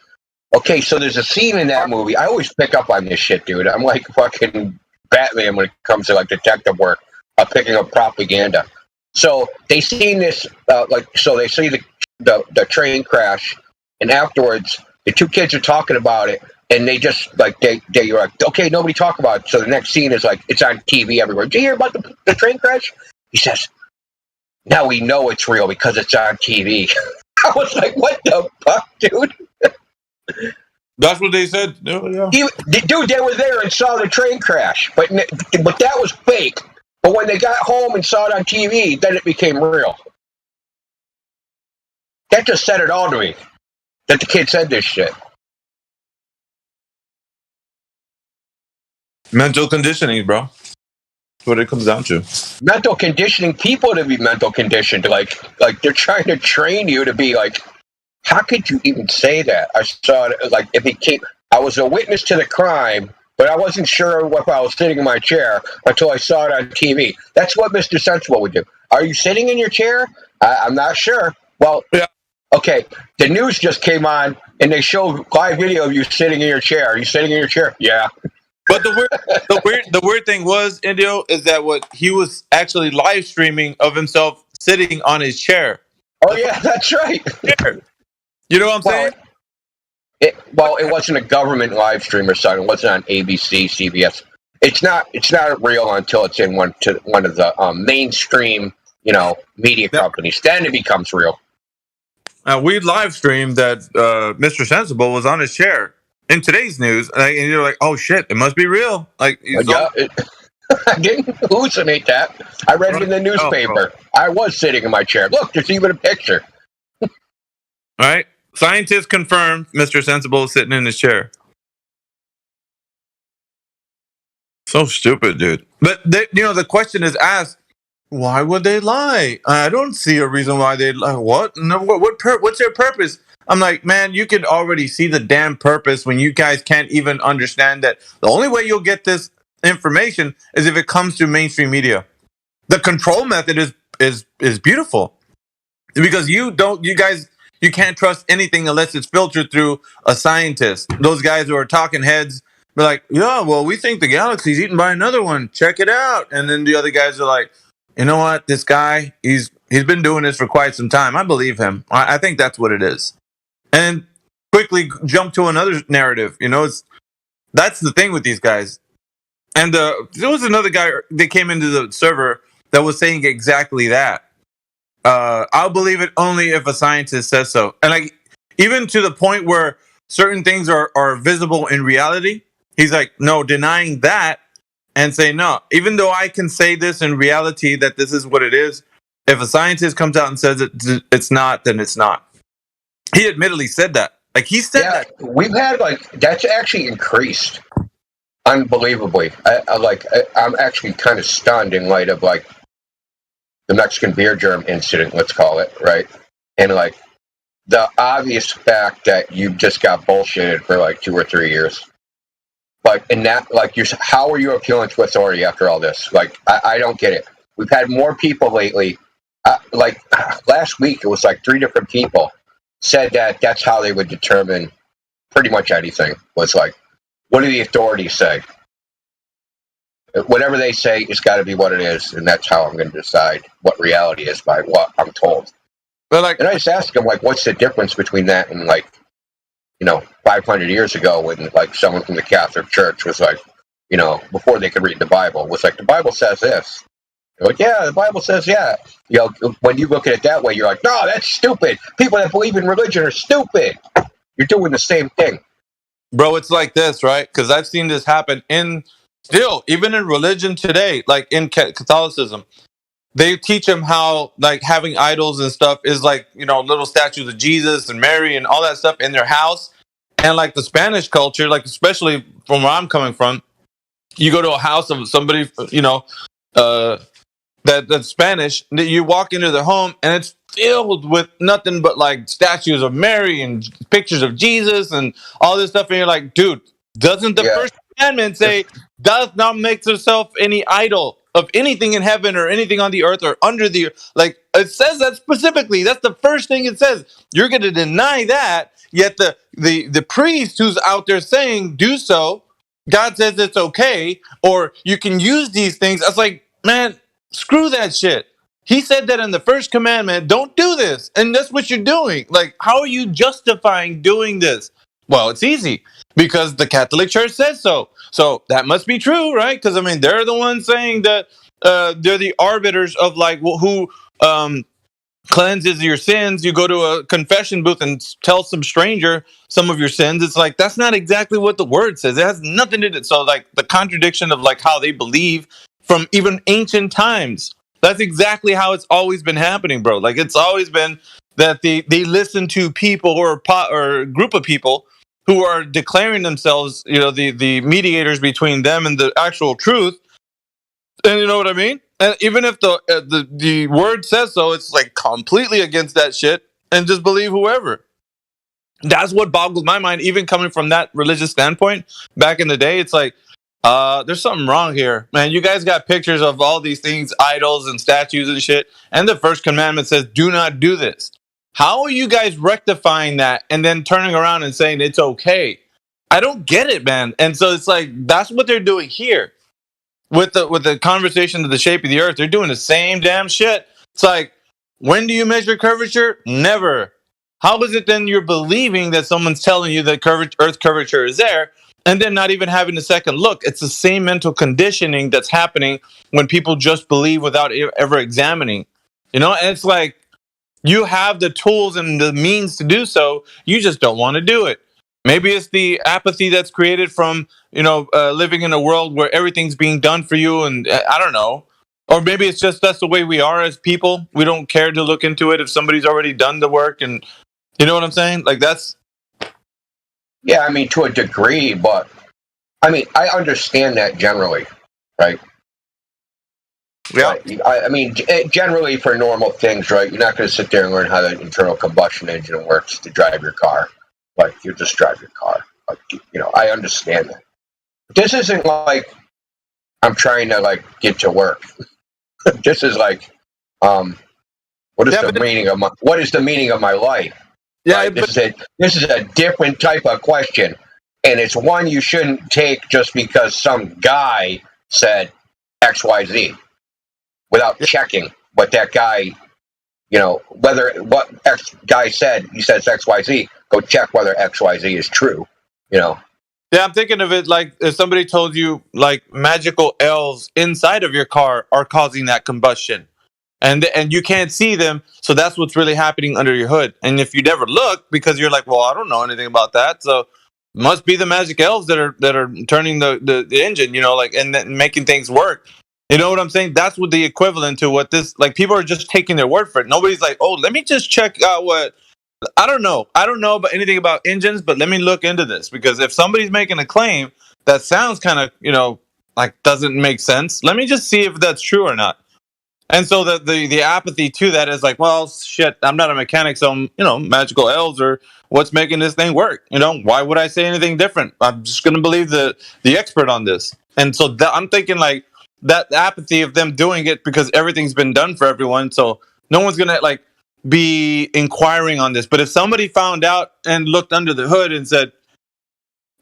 [SPEAKER 9] Okay, so there's a scene in that movie. I always pick up on this shit, dude. I'm like fucking Batman when it comes to like detective work. Picking up propaganda. So they seen this, so they see the train crash, and afterwards the 2 kids are talking about it, and they just they're like, okay, nobody talk about it. So the next scene is like, it's on TV everywhere. Did you hear about the train crash? He says, now we know it's real because it's on TV. I was like, what the fuck, dude?
[SPEAKER 15] That's what they said. Yeah.
[SPEAKER 9] Dude, they were there and saw the train crash, but that was fake. But when they got home and saw it on TV, then it became real. That just said it all to me, that the kid said this shit.
[SPEAKER 15] Mental conditioning, bro. That's what it comes down to.
[SPEAKER 9] Mental conditioning people to be mental conditioned. Like they're trying to train you to be like, how could you even say that? I saw it, like, I was a witness to the crime, but I wasn't sure if I was sitting in my chair until I saw it on TV. That's what Mr. Sensible would do. Are you sitting in your chair? I'm not sure. Well, yeah. Okay, the news just came on, and they showed live video of you sitting in your chair. Are you sitting in your chair? Yeah.
[SPEAKER 15] But the weird thing was, Indio, is that what he was actually live streaming of himself sitting on his chair.
[SPEAKER 9] Oh yeah, that's right.
[SPEAKER 15] You know what I'm saying?
[SPEAKER 9] It wasn't a government live stream or something. It wasn't on ABC, CBS. It's not real until it's in one of the mainstream, media companies. Then it becomes real.
[SPEAKER 15] We live streamed that Mr. Sensible was on his chair in today's news, and you're like, "Oh shit, it must be real." Like,
[SPEAKER 9] I didn't hallucinate that. I read it in the newspaper. I was sitting in my chair. Look, there's even a picture.
[SPEAKER 15] All right, scientists confirmed Mr. Sensible is sitting in his chair. So stupid, dude. But the question is asked: why would they lie? I don't see a reason why they'd lie. What? No, what's their purpose? I'm like, man, you can already see the damn purpose when you guys can't even understand that the only way you'll get this information is if it comes through mainstream media. The control method is beautiful because you can't trust anything unless it's filtered through a scientist. Those guys who are talking heads, they're like, yeah, well, we think the galaxy's eaten by another one. Check it out. And then the other guys are like, you know what? This guy, he's been doing this for quite some time. I believe him. I think that's what it is. And quickly jump to another narrative. That's the thing with these guys. And there was another guy that came into the server that was saying exactly that. I'll believe it only if a scientist says so. And even to the point where certain things are visible in reality, he's like, no, denying that and say, no, even though I can say this in reality that this is what it is, if a scientist comes out and says it's not, then it's not. He admittedly said that. He said that.
[SPEAKER 9] We've had that's actually increased unbelievably. I'm actually kind of stunned in light of the Mexican beer germ incident, let's call it, right? And the obvious fact that you just got bullshitted for 2 or 3 years. How are you appealing to authority after all this? I don't get it. We've had more people lately. Last week, it was 3 different people said that that's how they would determine pretty much anything. Was what do the authorities say? Whatever they say, it's got to be what it is, and that's how I'm going to decide what reality is by what I'm told.
[SPEAKER 15] But
[SPEAKER 9] and I just ask them, what's the difference between that and 500 years ago when someone from the Catholic Church was before they could read the Bible was the Bible says this. They're yeah, the Bible says when you look at it that way, you're like, no, that's stupid. People that believe in religion are stupid. You're doing the same thing.
[SPEAKER 15] Bro, it's like this, right? Because I've seen this happen even in religion today, in Catholicism. They teach them how having idols and stuff is little statues of Jesus and Mary and all that stuff in their house. And the Spanish culture, especially from where I'm coming from, you go to a house of somebody, that's Spanish, you walk into their home and it's filled with nothing but statues of Mary and pictures of Jesus and all this stuff. And you're like, dude, doesn't the first commandment say, does not make yourself any idol of anything in heaven or anything on the earth or under the it says that specifically. That's the first thing it says. You're going to deny that, yet the priest who's out there saying do so, God says it's okay, or you can use these things. I was like, man, screw that shit. He said that in the first commandment, don't do this. And that's what you're doing. How are you justifying doing this? Well, it's easy because the Catholic Church says so. So that must be true, right? Because, they're the ones saying that they're the arbiters of who cleanses your sins. You go to a confession booth and tell some stranger some of your sins. It's that's not exactly what the word says. It has nothing to do. So the contradiction of how they believe from even ancient times. That's exactly how it's always been happening, bro. It's always been that they listen to people or a group of people who are declaring themselves, the mediators between them and the actual truth. And you know what I mean? And even if the word says so, it's completely against that shit and just believe whoever. That's what boggled my mind, even coming from that religious standpoint back in the day. It's there's something wrong here, man. You guys got pictures of all these things, idols and statues and shit. And the first commandment says, do not do this. How are you guys rectifying that and then turning around and saying it's okay? I don't get it, man. And so it's like that's what they're doing here with the conversation of the shape of the Earth. They're doing the same damn shit. It's like, when do you measure curvature? Never. How is it then you're believing that someone's telling you that Earth curvature is there, and then not even having a second look? It's the same mental conditioning that's happening when people just believe without ever examining. And it's like, you have the tools and the means to do so. You just don't want to do it. Maybe it's the apathy that's created from, living in a world where everything's being done for you. And I don't know. Or maybe it's just that's the way we are as people. We don't care to look into it if somebody's already done the work. And you know what I'm saying? Like that's.
[SPEAKER 9] Yeah, I mean, to a degree, but I mean, I understand that generally, right?
[SPEAKER 15] Yeah.
[SPEAKER 9] Right. I mean, generally for normal things, right? You're not going to sit there and learn how the internal combustion engine works to drive your car. Like, you just drive your car. Like, I understand that. This isn't like I'm trying to, like, get to work. This is like, what is the meaning of my life?
[SPEAKER 15] Yeah,
[SPEAKER 9] right? This is a different type of question, and it's one you shouldn't take just because some guy said X, Y, Z, without checking what that guy, whether what X guy said. He says X, Y, Z. Go check whether X, Y, Z is true.
[SPEAKER 15] Yeah, I'm thinking of it like if somebody told you like magical elves inside of your car are causing that combustion. And you can't see them, so that's what's really happening under your hood. And if you never look, because you're like, well, I don't know anything about that, so must be the magic elves that are turning the engine, and then making things work. You know what I'm saying? That's what the equivalent to what this, like, people are just taking their word for it. Nobody's like, oh, let me just check out what. I don't know about anything about engines, but let me look into this, because if somebody's making a claim that sounds kind of like doesn't make sense, let me just see if that's true or not. And so the apathy to that is like, well, shit, I'm not a mechanic, so magical elves are what's making this thing work. Why would I say anything different? I'm just gonna believe the expert on this. And so I'm thinking like that apathy of them doing it because everything's been done for everyone, so no one's gonna like be inquiring on this. But if somebody found out and looked under the hood and said,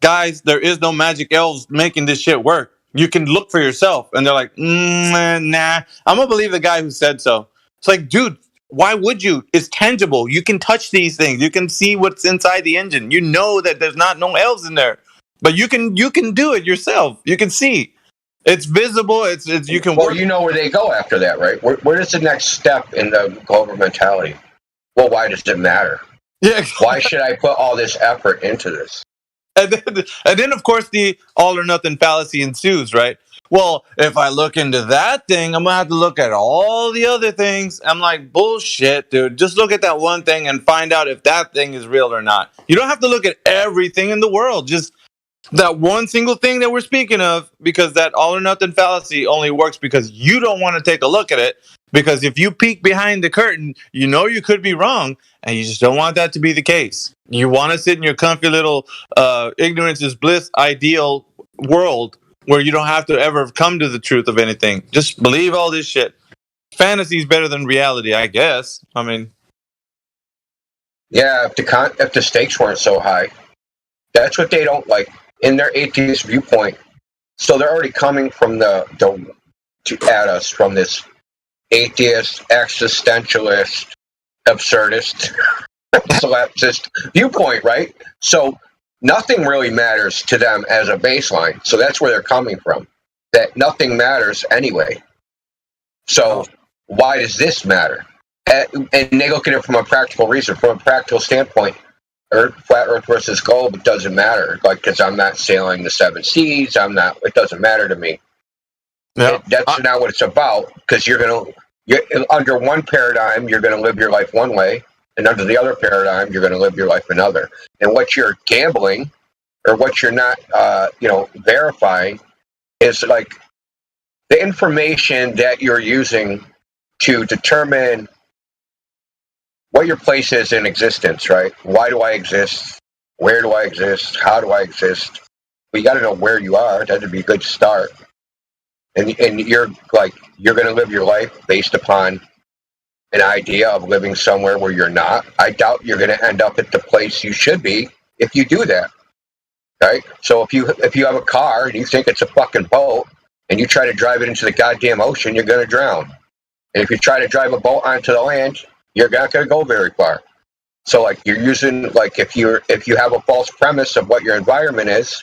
[SPEAKER 15] guys, there is no magic elves making this shit work, you can look for yourself. And they're like, nah, I'm gonna believe the guy who said so. It's like, dude, why would you? It's tangible. You can touch these things. You can see what's inside the engine. You know that there's no elves in there, but you can do it yourself. You can see. It's visible. It's you can.
[SPEAKER 9] Well, you know where they go after that, right? Where is the next step in the global mentality? Well, why does it matter?
[SPEAKER 15] Yeah.
[SPEAKER 9] Why should I put all this effort into this?
[SPEAKER 15] And then, of course, the all or nothing fallacy ensues, right? Well, if I look into that thing, I'm going to have to look at all the other things. I'm like, bullshit, dude. Just look at that one thing and find out if that thing is real or not. You don't have to look at everything in the world. Just that one single thing that we're speaking of, because that all or nothing fallacy only works because you don't want to take a look at it. Because if you peek behind the curtain, you could be wrong, and you just don't want that to be the case. You want to sit in your comfy little ignorance is bliss ideal world where you don't have to ever come to the truth of anything. Just believe all this shit. Fantasy is better than reality, I guess. I mean,
[SPEAKER 9] yeah, if the stakes weren't so high, that's what they don't like in their atheist viewpoint. So they're already coming from at us from this atheist, existentialist, absurdist, solipsist viewpoint, right? So nothing really matters to them as a baseline. So that's where they're coming from. That nothing matters anyway. So why does this matter? And they look at it from a practical reason, from a practical standpoint. Flat Earth versus globe, it doesn't matter. Like, because I'm not sailing the 7 seas. It doesn't matter to me.
[SPEAKER 15] Yeah.
[SPEAKER 9] That's not what it's about, because you're under one paradigm, you're going to live your life one way, and under the other paradigm, you're going to live your life another. And what you're gambling, or what you're not, verifying, is like the information that you're using to determine what your place is in existence, right? Why do I exist? Where do I exist? How do I exist? But you got to know where you are. That'd be a good start. And you're going to live your life based upon an idea of living somewhere where you're not. I doubt you're going to end up at the place you should be if you do that. right? So if you have a car and you think it's a fucking boat and you try to drive it into the goddamn ocean, you're going to drown. And if you try to drive a boat onto the land, you're not going to go very far. So like you're using, like if you have a false premise of what your environment is,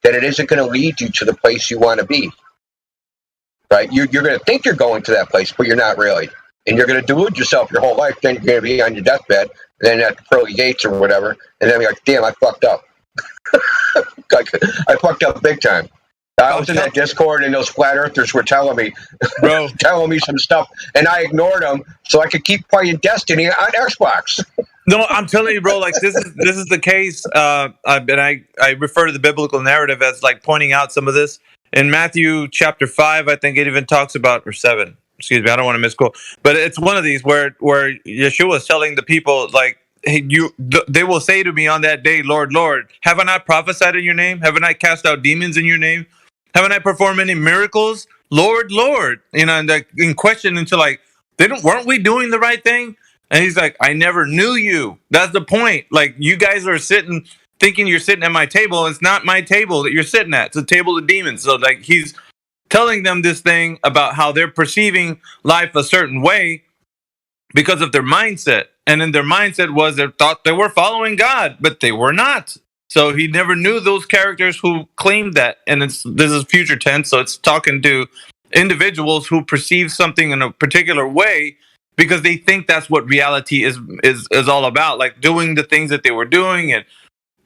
[SPEAKER 9] then it isn't going to lead you to the place you want to be. Right? You're going to think you're going to that place, but you're not really. And you're going to delude yourself your whole life. Then you're going to be on your deathbed, and then at the pearly gates or whatever, and then you're like, damn, I fucked up. I fucked up big time. I was in that Discord, and those flat earthers were telling me some stuff, and I ignored them so I could keep playing Destiny on Xbox.
[SPEAKER 15] No, I'm telling you, bro. Like this is the case. And I refer to the biblical narrative as like pointing out some of this in Matthew chapter 5. I think it even talks about, or 7. Excuse me, I don't want to misquote, but it's one of these where Yeshua is telling the people like, hey, they will say to me on that day, Lord, Lord, have I not prophesied in your name? Have I not cast out demons in your name? Haven't I performed any miracles? Lord, Lord. You know, and like in question into like, weren't we doing the right thing? And he's like, I never knew you. That's the point. Like you guys are thinking you're sitting at my table. It's not my table that you're sitting at. It's a table of demons. So like he's telling them this thing about how they're perceiving life a certain way because of their mindset. And then their mindset was they thought they were following God, but they were not. So he never knew those characters who claimed that. And this is future tense, so it's talking to individuals who perceive something in a particular way because they think that's what reality is all about, like doing the things that they were doing.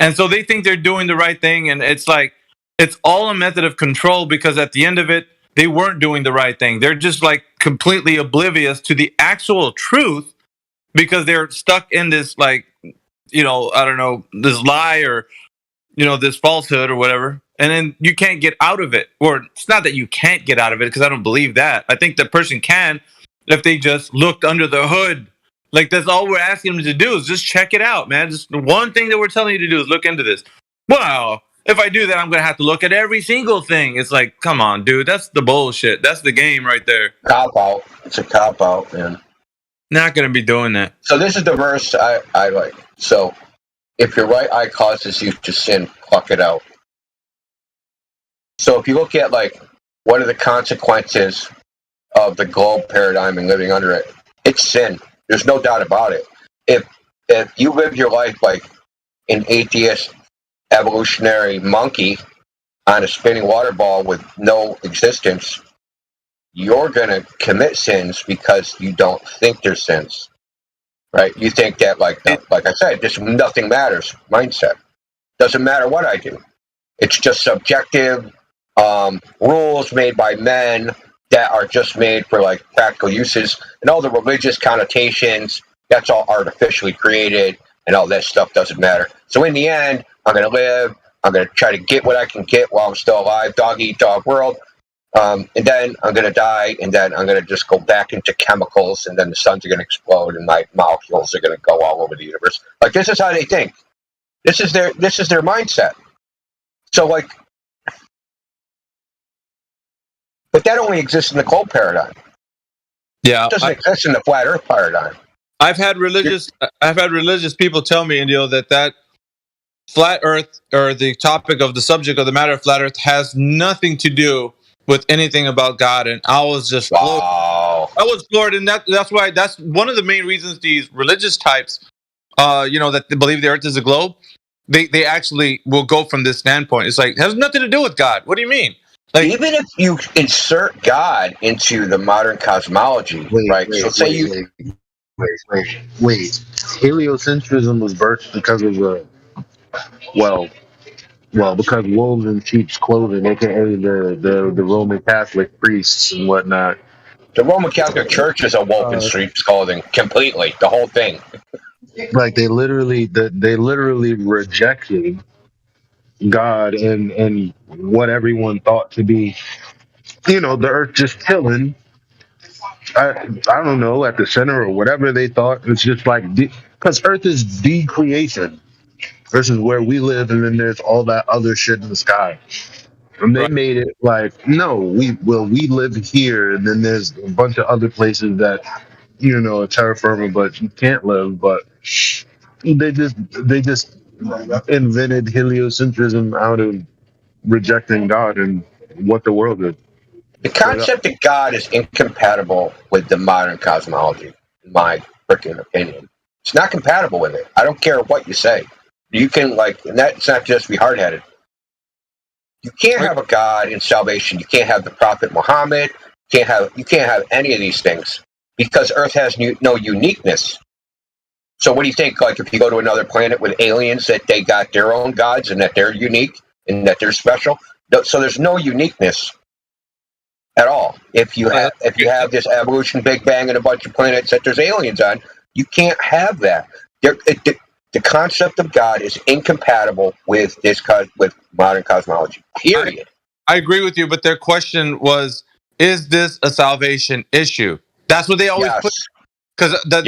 [SPEAKER 15] And so they think they're doing the right thing. And it's like, it's all a method of control because at the end of it, they weren't doing the right thing. They're just like completely oblivious to the actual truth because they're stuck in this like, you know, I don't know, this lie or, you know, this falsehood or whatever. And then you can't get out of it. Or it's not that you can't get out of it because I don't believe that. I think the person can if they just looked under the hood. Like that's all we're asking them to do is just check it out, man. Just the one thing that we're telling you to do is look into this. Wow. If I do that, I'm going to have to look at every single thing. It's like, come on, dude. That's the bullshit. That's the game right there.
[SPEAKER 9] Cop out. It's a cop out, man.
[SPEAKER 15] Not going to be doing that.
[SPEAKER 9] So this is the verse I like. So if your right eye causes you to sin, pluck it out. So if you look at like what are the consequences of the globe paradigm and living under it, it's sin. There's no doubt about it. If you live your life like an atheist evolutionary monkey on a spinning water ball with no existence, you're going to commit sins because you don't think they're sins, right? You think that, like I said, just nothing matters mindset. Doesn't matter what I do. It's just subjective rules made by men that are just made for like practical uses, and all the religious connotations, that's all artificially created, and all that stuff doesn't matter. So in the end, I'm going to live. I'm going to try to get what I can get while I'm still alive. Dog eat dog world. And then I'm going to die, and then I'm going to just go back into chemicals, and then the sun's going to explode, and my molecules are going to go all over the universe. Like, this is how they think. This is their mindset. So, like, but that only exists in the cold paradigm.
[SPEAKER 15] Yeah,
[SPEAKER 9] it doesn't exist in the flat Earth paradigm.
[SPEAKER 15] I've had religious people tell me, Indio, that flat Earth or the topic of the subject of the matter of flat Earth has nothing to do with anything about God, and I was just floored. I was floored, and that's one of the main reasons these religious types, that they believe the Earth is a globe. They actually will go from this standpoint. It's like it has nothing to do with God. What do you mean? Like,
[SPEAKER 9] even if you insert God into the modern cosmology, right? So say you
[SPEAKER 16] wait. Heliocentrism was birthed because of because wolves in sheep's clothing, aka the Roman Catholic priests and whatnot.
[SPEAKER 9] The Roman Catholic Church is a wolf in sheep's clothing, completely, the whole thing.
[SPEAKER 16] Like they literally rejected God and what everyone thought to be, the earth just chilling. I don't know, at the center or whatever they thought. It's just like, because earth is the creation versus where we live, and then there's all that other shit in the sky. And they made it like, no, we live here, and then there's a bunch of other places that, are terra firma, but you can't live. But they just invented heliocentrism out of rejecting God and what the world is.
[SPEAKER 9] The concept of God is incompatible with the modern cosmology, in my freaking opinion. It's not compatible with it. I don't care what you say. You can and that's not just be hard-headed. You can't have a God in salvation. You can't have the Prophet Muhammad. You can't have any of these things because Earth has no uniqueness. So what do you think? Like if you go to another planet with aliens, that they got their own gods and that they're unique and that they're special? So there's no uniqueness at all. If you have this evolution, Big Bang, and a bunch of planets that there's aliens on, you can't have that. The concept of God is incompatible with with modern cosmology. Period.
[SPEAKER 15] I agree with you, but their question was, "Is this a salvation issue?" That's what they always put. Because that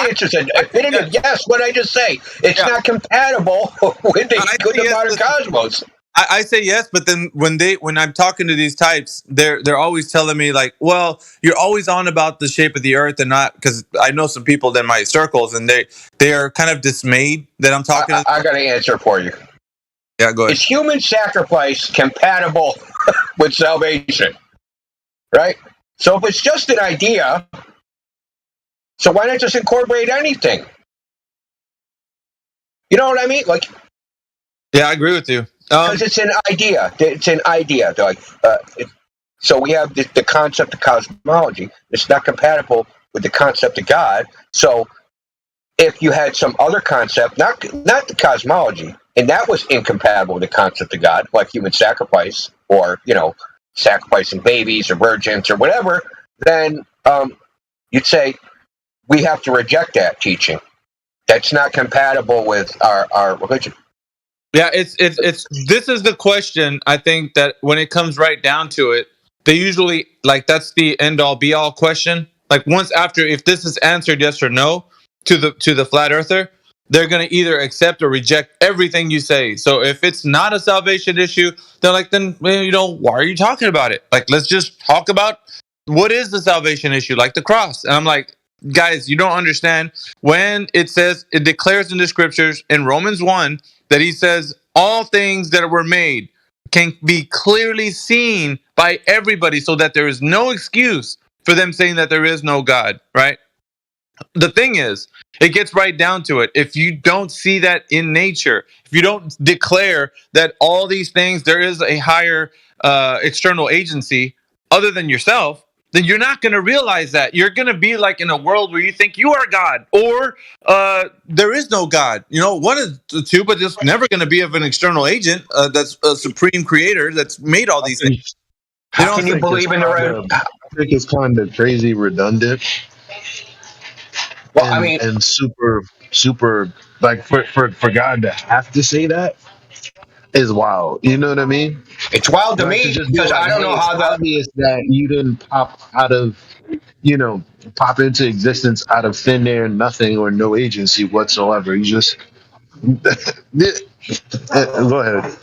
[SPEAKER 9] answer is a definitive yes. What I just say, it's not compatible with the modern cosmos.
[SPEAKER 15] I say yes, but then when I'm talking to these types, they're always telling me like, well, you're always on about the shape of the Earth and not, because I know some people in my circles and they are kind of dismayed that I'm talking.
[SPEAKER 9] I got an answer for you.
[SPEAKER 15] Yeah, go ahead.
[SPEAKER 9] Is human sacrifice compatible with salvation? Right. So if it's just an idea, so why not just incorporate anything? You know what I mean? Like.
[SPEAKER 15] Yeah, I agree with you.
[SPEAKER 9] Because it's an idea. It's an idea. So we have the concept of cosmology. It's not compatible with the concept of God. So if you had some other concept, not the cosmology, and that was incompatible with the concept of God, like human sacrifice or, sacrificing babies or virgins or whatever, then you'd say we have to reject that teaching. That's not compatible with our religion.
[SPEAKER 15] Yeah, it's this is the question. I think that when it comes right down to it, they usually that's the end all be all question. Like once after, if this is answered yes or no to the flat earther, they're gonna either accept or reject everything you say. So if it's not a salvation issue, they're like, then why are you talking about it? Like, let's just talk about what is the salvation issue, like the cross. And I'm like, guys, you don't understand when it says, it declares in the scriptures in Romans 1 that he says all things that were made can be clearly seen by everybody, so that there is no excuse for them saying that there is no God, right? The thing is, it gets right down to it. If you don't see that in nature, if you don't declare that all these things, there is a higher external agency other than yourself, then you're not going to realize that. You're going to be like in a world where you think you are God, or there is no God. One of the two, but it's never going to be of an external agent that's a supreme creator that's made all these things.
[SPEAKER 9] How can you believe in the right?
[SPEAKER 16] I think it's kind of crazy redundant.
[SPEAKER 9] Well,
[SPEAKER 16] and super like for God to have to say that is wild. You know what I mean?
[SPEAKER 9] It's wild to me because I don't know how
[SPEAKER 16] it's obvious that you didn't pop into existence out of thin air, nothing or no agency whatsoever. You just go ahead.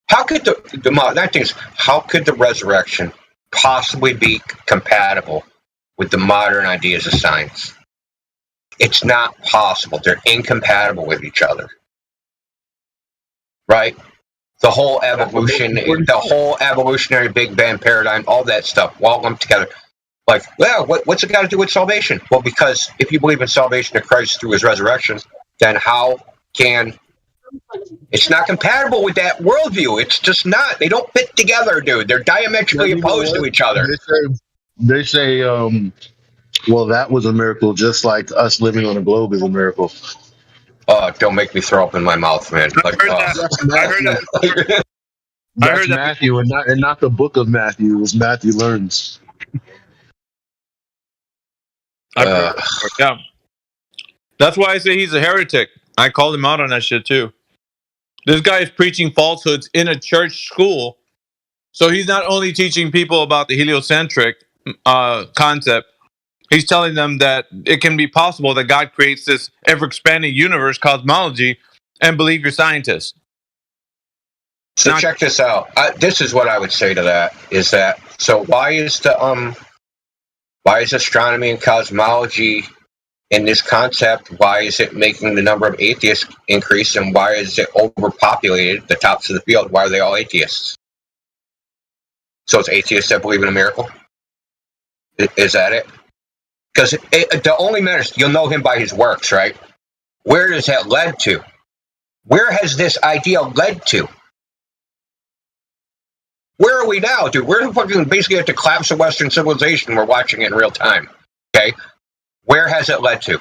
[SPEAKER 9] How could how could the resurrection possibly be compatible with the modern ideas of science? It's not possible. They're incompatible with each other. Right? The whole evolutionary Big Bang paradigm, all that stuff, all lumped together. Like, well, what's it got to do with salvation? Well, because if you believe in salvation of Christ through his resurrection, then how can... It's not compatible with that worldview. It's just not. They don't fit together, dude. They're diametrically opposed to each other.
[SPEAKER 16] They say well, that was a miracle, just like us living on a globe is a miracle.
[SPEAKER 9] Don't make me throw up in my mouth, man.
[SPEAKER 15] I heard that.
[SPEAKER 16] That's Matthew, and not the book of Matthew. It's Matthew Learns.
[SPEAKER 15] Yeah. That's why I say he's a heretic. I called him out on that shit too. This guy is preaching falsehoods in a church school. So he's not only teaching people about the heliocentric concept, he's telling them that it can be possible that God creates this ever-expanding universe, cosmology, and believe you're scientists.
[SPEAKER 9] So check this out. This is what I would say to that, is that, so why is astronomy and cosmology in this concept, why is it making the number of atheists increase, and why is it overpopulated, the tops of the field? Why are they all atheists? So it's atheists that believe in a miracle? Is that it? Because the only matters, you'll know him by his works, right? Where has that led to? Where has this idea led to? Where are we now, dude? We're fucking basically at the collapse of Western civilization. We're watching it in real time. Okay? Where has it led to?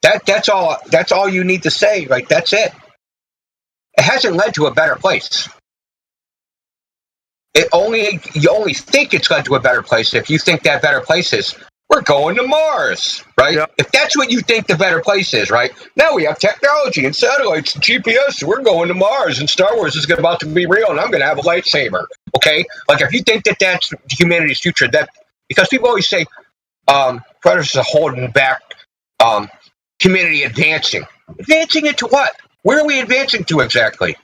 [SPEAKER 9] That's all you need to say. Like, that's it. It hasn't led to a better place. You only think it's led to a better place if you think that better place is, we're going to Mars, right? Yep. If that's what you think the better place is, right? Now we have technology and satellites and GPS, we're going to Mars, and Star Wars is about to be real, and I'm going to have a lightsaber, okay? Like, if you think that that's humanity's future, because people always say predators are holding back humanity advancing. Advancing into what? Where are we advancing to exactly?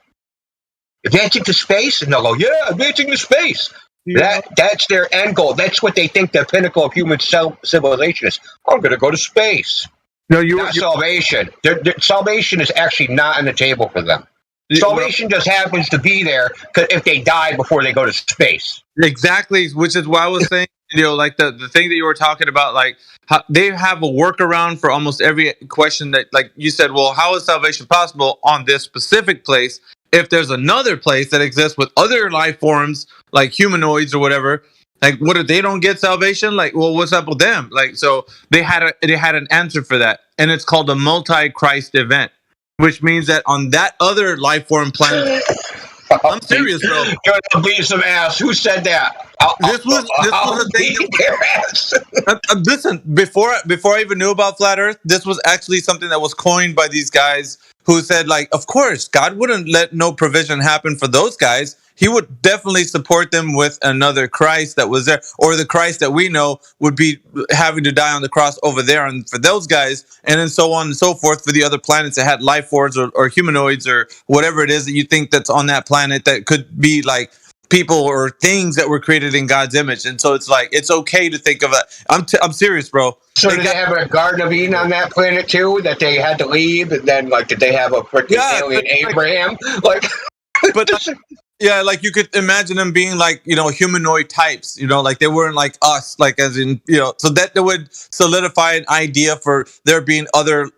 [SPEAKER 9] Advancing to space? And they'll go, yeah, advancing to space. Yeah. That's their end goal. That's what they think the pinnacle of human civilization is. I'm going to go to space. No, not salvation. Salvation is actually not on the table for them. Salvation just happens to be there if they die before they go to space.
[SPEAKER 15] Exactly, which is why I was saying, like the thing that you were talking about, like how they have a workaround for almost every question that, like you said, well, how is salvation possible on this specific place if there's another place that exists with other life forms, like humanoids or whatever? Like, what if they don't get salvation? Like, well, what's up with them? Like, so they had an answer for that, and it's called a multi-Christ event, which means that on that other life form planet, I'm serious, bro.
[SPEAKER 9] You're gonna beat some ass. Who said that?
[SPEAKER 15] This was a thing. Listen, before I even knew about flat Earth, this was actually something that was coined by these guys who said, like, of course, God wouldn't let no provision happen for those guys. He would definitely support them with another Christ that was there, or the Christ that we know would be having to die on the cross over there, and for those guys, and then so on and so forth for the other planets that had life forms or humanoids or whatever it is that you think that's on that planet that could be like people or things that were created in God's image. And so it's like, it's okay to think of that. I'm serious, bro.
[SPEAKER 9] So did they have a Garden of Eden on that planet too, that they had to leave? And then, like, did they have a freaking alien Abraham?
[SPEAKER 15] Yeah, like you could imagine them being like, humanoid types, like they weren't like us, like as in, so that would solidify an idea for there being other,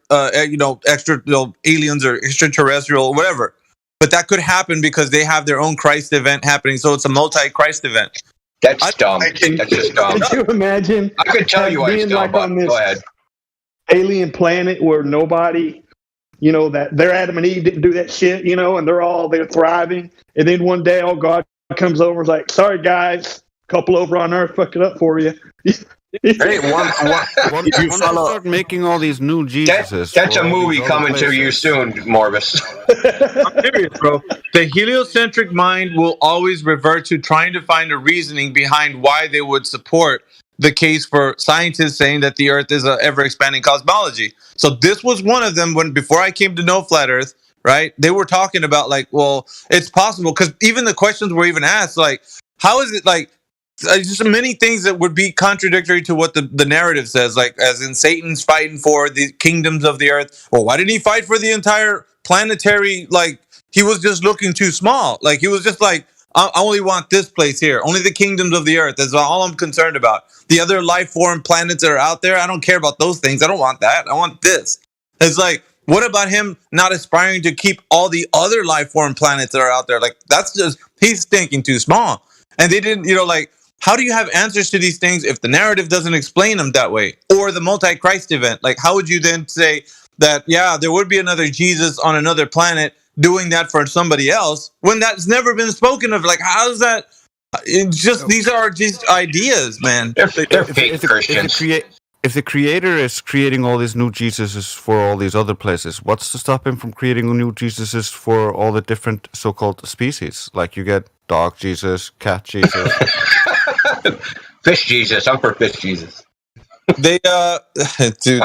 [SPEAKER 15] extra aliens or extraterrestrial or whatever. But that could happen because they have their own Christ event happening. So it's a multi-Christ event.
[SPEAKER 9] That's dumb. That's just dumb.
[SPEAKER 17] Could you imagine?
[SPEAKER 9] I could tell you why it's dumb, but go ahead.
[SPEAKER 17] Alien planet where nobody, that their Adam and Eve didn't do that shit, and they're thriving. And then one day, God comes over and is like, sorry, guys, couple over on Earth fucked it up for you.
[SPEAKER 18] Hey, one you start making all these new Jesuses.
[SPEAKER 9] That's a movie coming to you soon, Morvis.
[SPEAKER 15] I'm serious, bro. The heliocentric mind will always revert to trying to find a reasoning behind why they would support the case for scientists saying that the Earth is an ever-expanding cosmology. So this was one of them before I came to know Flat Earth, right? They were talking about, like, well, it's possible, because even the questions were even asked, like, how is it, like, just many things that would be contradictory to what the narrative says, like as in Satan's fighting for the kingdoms of the earth. Well, why didn't he fight for the entire planetary? Like, he was just looking too small. Like, he was just like, I only want this place here. Only the kingdoms of the earth. That's all I'm concerned about. The other life form planets that are out there, I don't care about those things. I don't want that. I want this. It's like, what about him not aspiring to keep all the other life form planets that are out there? Like, that's just, he's thinking too small. And they didn't, like, how do you have answers to these things if the narrative doesn't explain them that way? Or the multi-Christ event. Like, how would you then say that, yeah, there would be another Jesus on another planet doing that for somebody else when that's never been spoken of? Like, how is that? It's just, these are just ideas, man.
[SPEAKER 9] They're fake Christians.
[SPEAKER 18] If the creator is creating all these new Jesuses for all these other places, what's to stop him from creating new Jesuses for all the different so-called species? Like, you get dog Jesus, cat Jesus.
[SPEAKER 9] Fish Jesus. I'm for fish Jesus.
[SPEAKER 15] They, dude,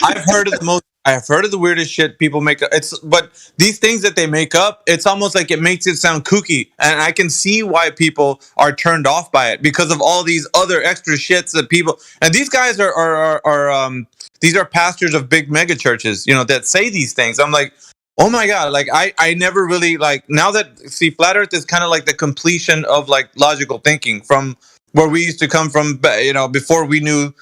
[SPEAKER 15] I've heard of the most I've heard of the weirdest shit people make up. But these things that they make up, it's almost like it makes it sound kooky. And I can see why people are turned off by it because of all these other extra shits that people, and these guys these are pastors of big mega churches, that say these things. I'm like, oh my God, like I never really now that flat earth is kind of like the completion of like logical thinking from where we used to come from, before we knew,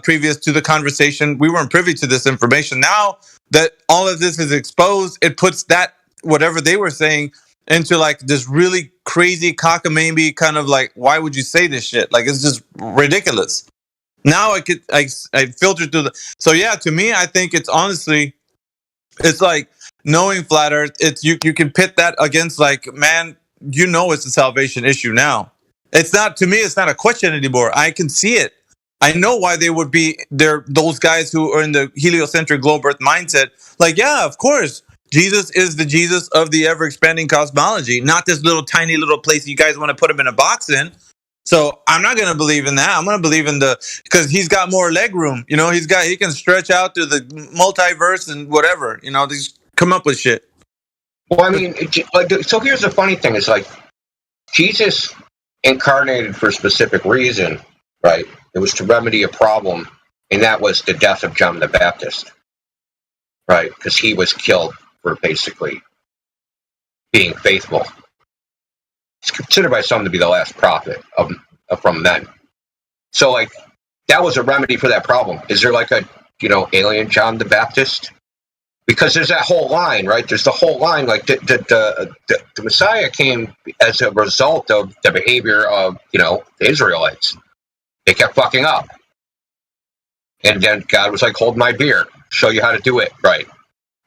[SPEAKER 15] previous to the conversation, we weren't privy to this information. Now that all of this is exposed, it puts that, whatever they were saying, into like this really crazy cockamamie kind of like, why would you say this shit? Like, it's just ridiculous. Now I filtered through so yeah, to me, I think it's honestly, it's like knowing flat earth, it's you can pit that against like, man, it's a salvation issue now. It's not, to me, it's not a question anymore. I can see it. I know why they would be there. Those guys who are in the heliocentric globe earth mindset, like, yeah, of course, Jesus is the Jesus of the ever expanding cosmology, not this little tiny little place you guys want to put him in a box in. So I'm not going to believe in that. I'm going to believe in because he's got more leg room. He can stretch out through the multiverse and whatever, just come up with shit.
[SPEAKER 9] Well, I mean, so here's the funny thing. It's like Jesus incarnated for a specific reason, right? It was to remedy a problem, and that was the death of John the Baptist, right? Because he was killed for basically being faithful. It's considered by some to be the last prophet from men. So, like, that was a remedy for that problem. Is there like a, alien John the Baptist? Because there's that whole line, right? There's the whole line, like the Messiah came as a result of the behavior of, the Israelites. They kept fucking up. And then God was like, hold my beer, show you how to do it right.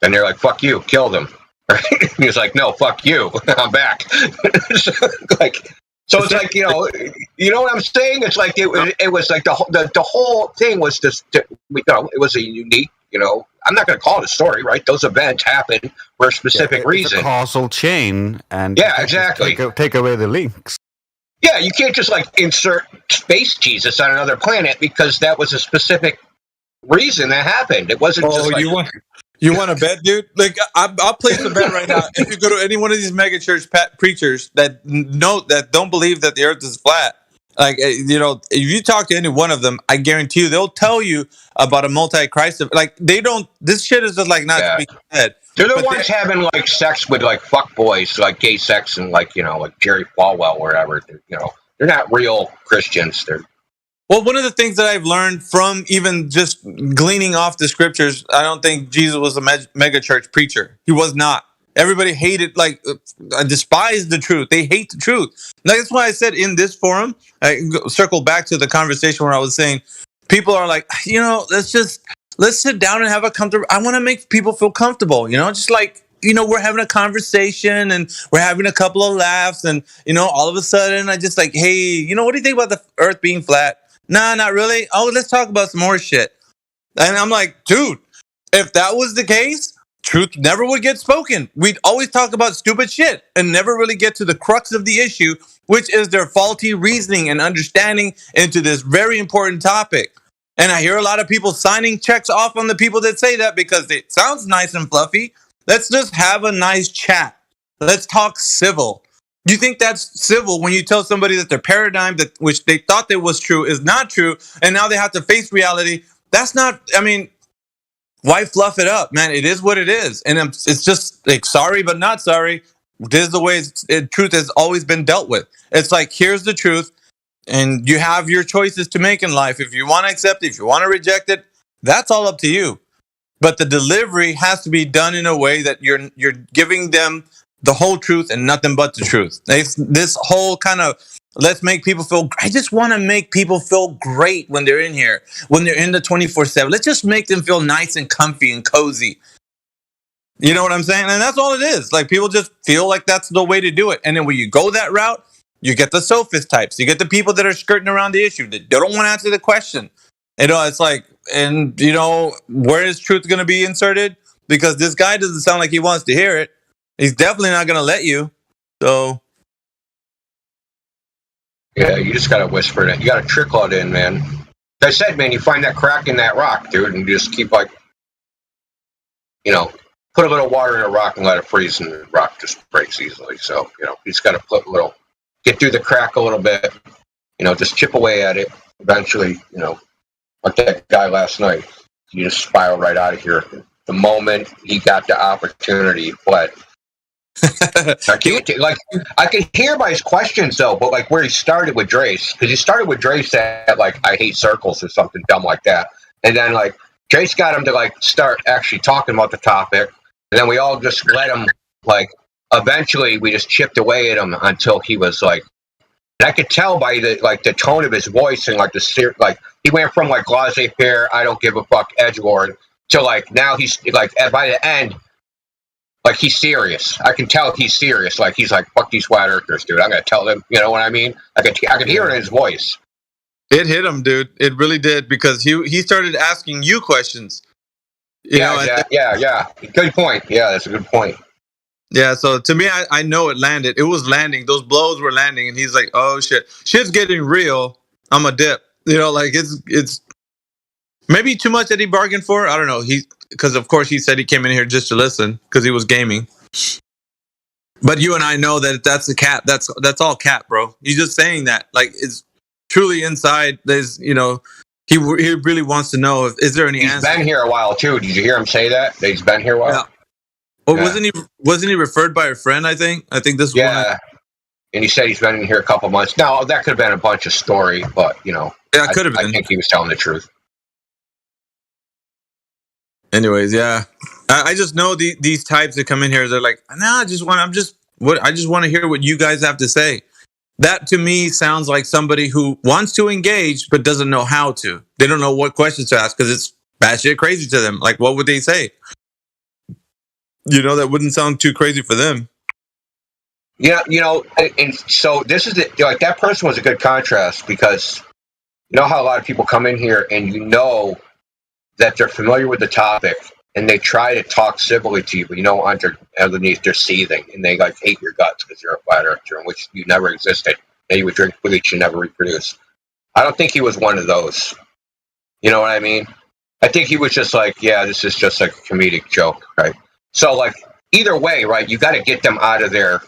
[SPEAKER 9] Then they're like, fuck you, kill them. Right? And he was like, no, fuck you, I'm back. So it's like, you know what I'm saying? It's like, it was like the whole thing was just, it was a unique, I'm not going to call it a story, right? Those events happen for a specific reason.
[SPEAKER 18] It's a causal chain, and
[SPEAKER 9] yeah, exactly.
[SPEAKER 18] Take away the links.
[SPEAKER 9] Yeah, you can't just like insert space Jesus on another planet because that was a specific reason that happened. It wasn't just like...
[SPEAKER 15] You want to bet, dude? Like, I'll place a bet right now. If you go to any one of these mega church preachers that don't believe that the earth is flat, like, if you talk to any one of them, I guarantee you they'll tell you about a multi-Christ. Like, they don't, this shit is just like not speaking head.
[SPEAKER 9] They're the ones having like sex with like fuck boys, like gay sex, and like like Jerry Falwell, wherever. They're not real Christians.
[SPEAKER 15] Well, one of the things that I've learned from even just gleaning off the scriptures, I don't think Jesus was a mega church preacher. He was not. Everybody hated, despised the truth. They hate the truth. That's why I said in this forum, I circle back to the conversation where I was saying, people are like, let's sit down and have a comfortable. I want to make people feel comfortable, just like, we're having a conversation and we're having a couple of laughs, and, all of a sudden I just like, hey, what do you think about the earth being flat? Nah, not really. Oh, let's talk about some more shit. And I'm like, dude, if that was the case, truth never would get spoken. We'd always talk about stupid shit and never really get to the crux of the issue, which is their faulty reasoning and understanding into this very important topic. And I hear a lot of people signing checks off on the people that say that because it sounds nice and fluffy. Let's just have a nice chat. Let's talk civil. You think that's civil when you tell somebody that their paradigm, that which they thought that was true, is not true, and now they have to face reality? That's not, why fluff it up, man? It is what it is. And it's just like, sorry, but not sorry. This is the way truth has always been dealt with. It's like, here's the truth, and you have your choices to make in life. If you want to accept it, if you want to reject it, that's all up to you. But the delivery has to be done in a way that you're giving them the whole truth and nothing but the truth. This whole kind of, let's make people feel, I just want to make people feel great when they're in here, when they're in the 24/7. Let's just make them feel nice and comfy and cozy. You know what I'm saying? And that's all it is. Like, people just feel like that's the way to do it. And then when you go that route, you get the sophist types. You get the people that are skirting around the issue, that don't want to answer the question. It's like, and where is truth going to be inserted? Because this guy doesn't sound like he wants to hear it. He's definitely not going to let you. So.
[SPEAKER 9] Yeah, you just got to whisper it. You got to trickle it in, man. Like I said, man, you find that crack in that rock, dude, and you just keep like put a little water in a rock and let it freeze, and the rock just breaks easily. So, you just got to get through the crack a little bit, just chip away at it. Eventually, like that guy last night, he just spiraled right out of here. The moment he got the opportunity, he fled. I can hear by his questions though, but like where he started with Drace, because he started with Drace at like I hate circles or something dumb like that, and then like Drace got him to like start actually talking about the topic, and then we all just let him like. Eventually, we just chipped away at him until he was like, and I could tell by the tone of his voice and like he went from like laissez-faire, I don't give a fuck edgelord to like now he's like by the end. Like, he's serious. I can tell he's serious. Like, he's like, fuck these flat earthers, dude. I'm going to tell them, you know what I mean? I could hear it in his voice.
[SPEAKER 15] It hit him, dude. It really did, because he started asking you questions.
[SPEAKER 9] Yeah. Good point. Yeah, that's a good point.
[SPEAKER 15] Yeah, so to me, I know it landed. It was landing. Those blows were landing, and he's like, oh, shit. Shit's getting real. I'm a dip. Like, it's maybe too much that he bargained for. I don't know. Because of course he said he came in here just to listen because he was gaming. But you and I know that that's a cat. That's all cat, bro. He's just saying that. Like, it's truly inside. There's, he really wants to know is there any answer.
[SPEAKER 9] He's been here a while too. Did you hear him say that he's been here a while?
[SPEAKER 15] Yeah. Well, wasn't he referred by a friend? I think this.
[SPEAKER 9] Yeah. And he said he's been in here a couple months. Now that could have been a bunch of story, but
[SPEAKER 15] yeah, it could have been.
[SPEAKER 9] I think he was telling the truth.
[SPEAKER 15] Anyways, yeah, I just know these types that come in here. They're like, nah, I just want to hear what you guys have to say. That to me sounds like somebody who wants to engage but doesn't know how to. They don't know what questions to ask because it's batshit crazy to them. Like, what would they say? That wouldn't sound too crazy for them.
[SPEAKER 9] Yeah, and so this is like that person was a good contrast because how a lot of people come in here and that they're familiar with the topic and they try to talk civilly to you, but underneath they're seething and they like hate your guts because you're a flat earther in which you never existed and you would drink bleach and never reproduce. I don't think he was one of those. You know what I mean? I think he was just like, yeah, this is just like a comedic joke, right? So like either way, right, you got to get them out of their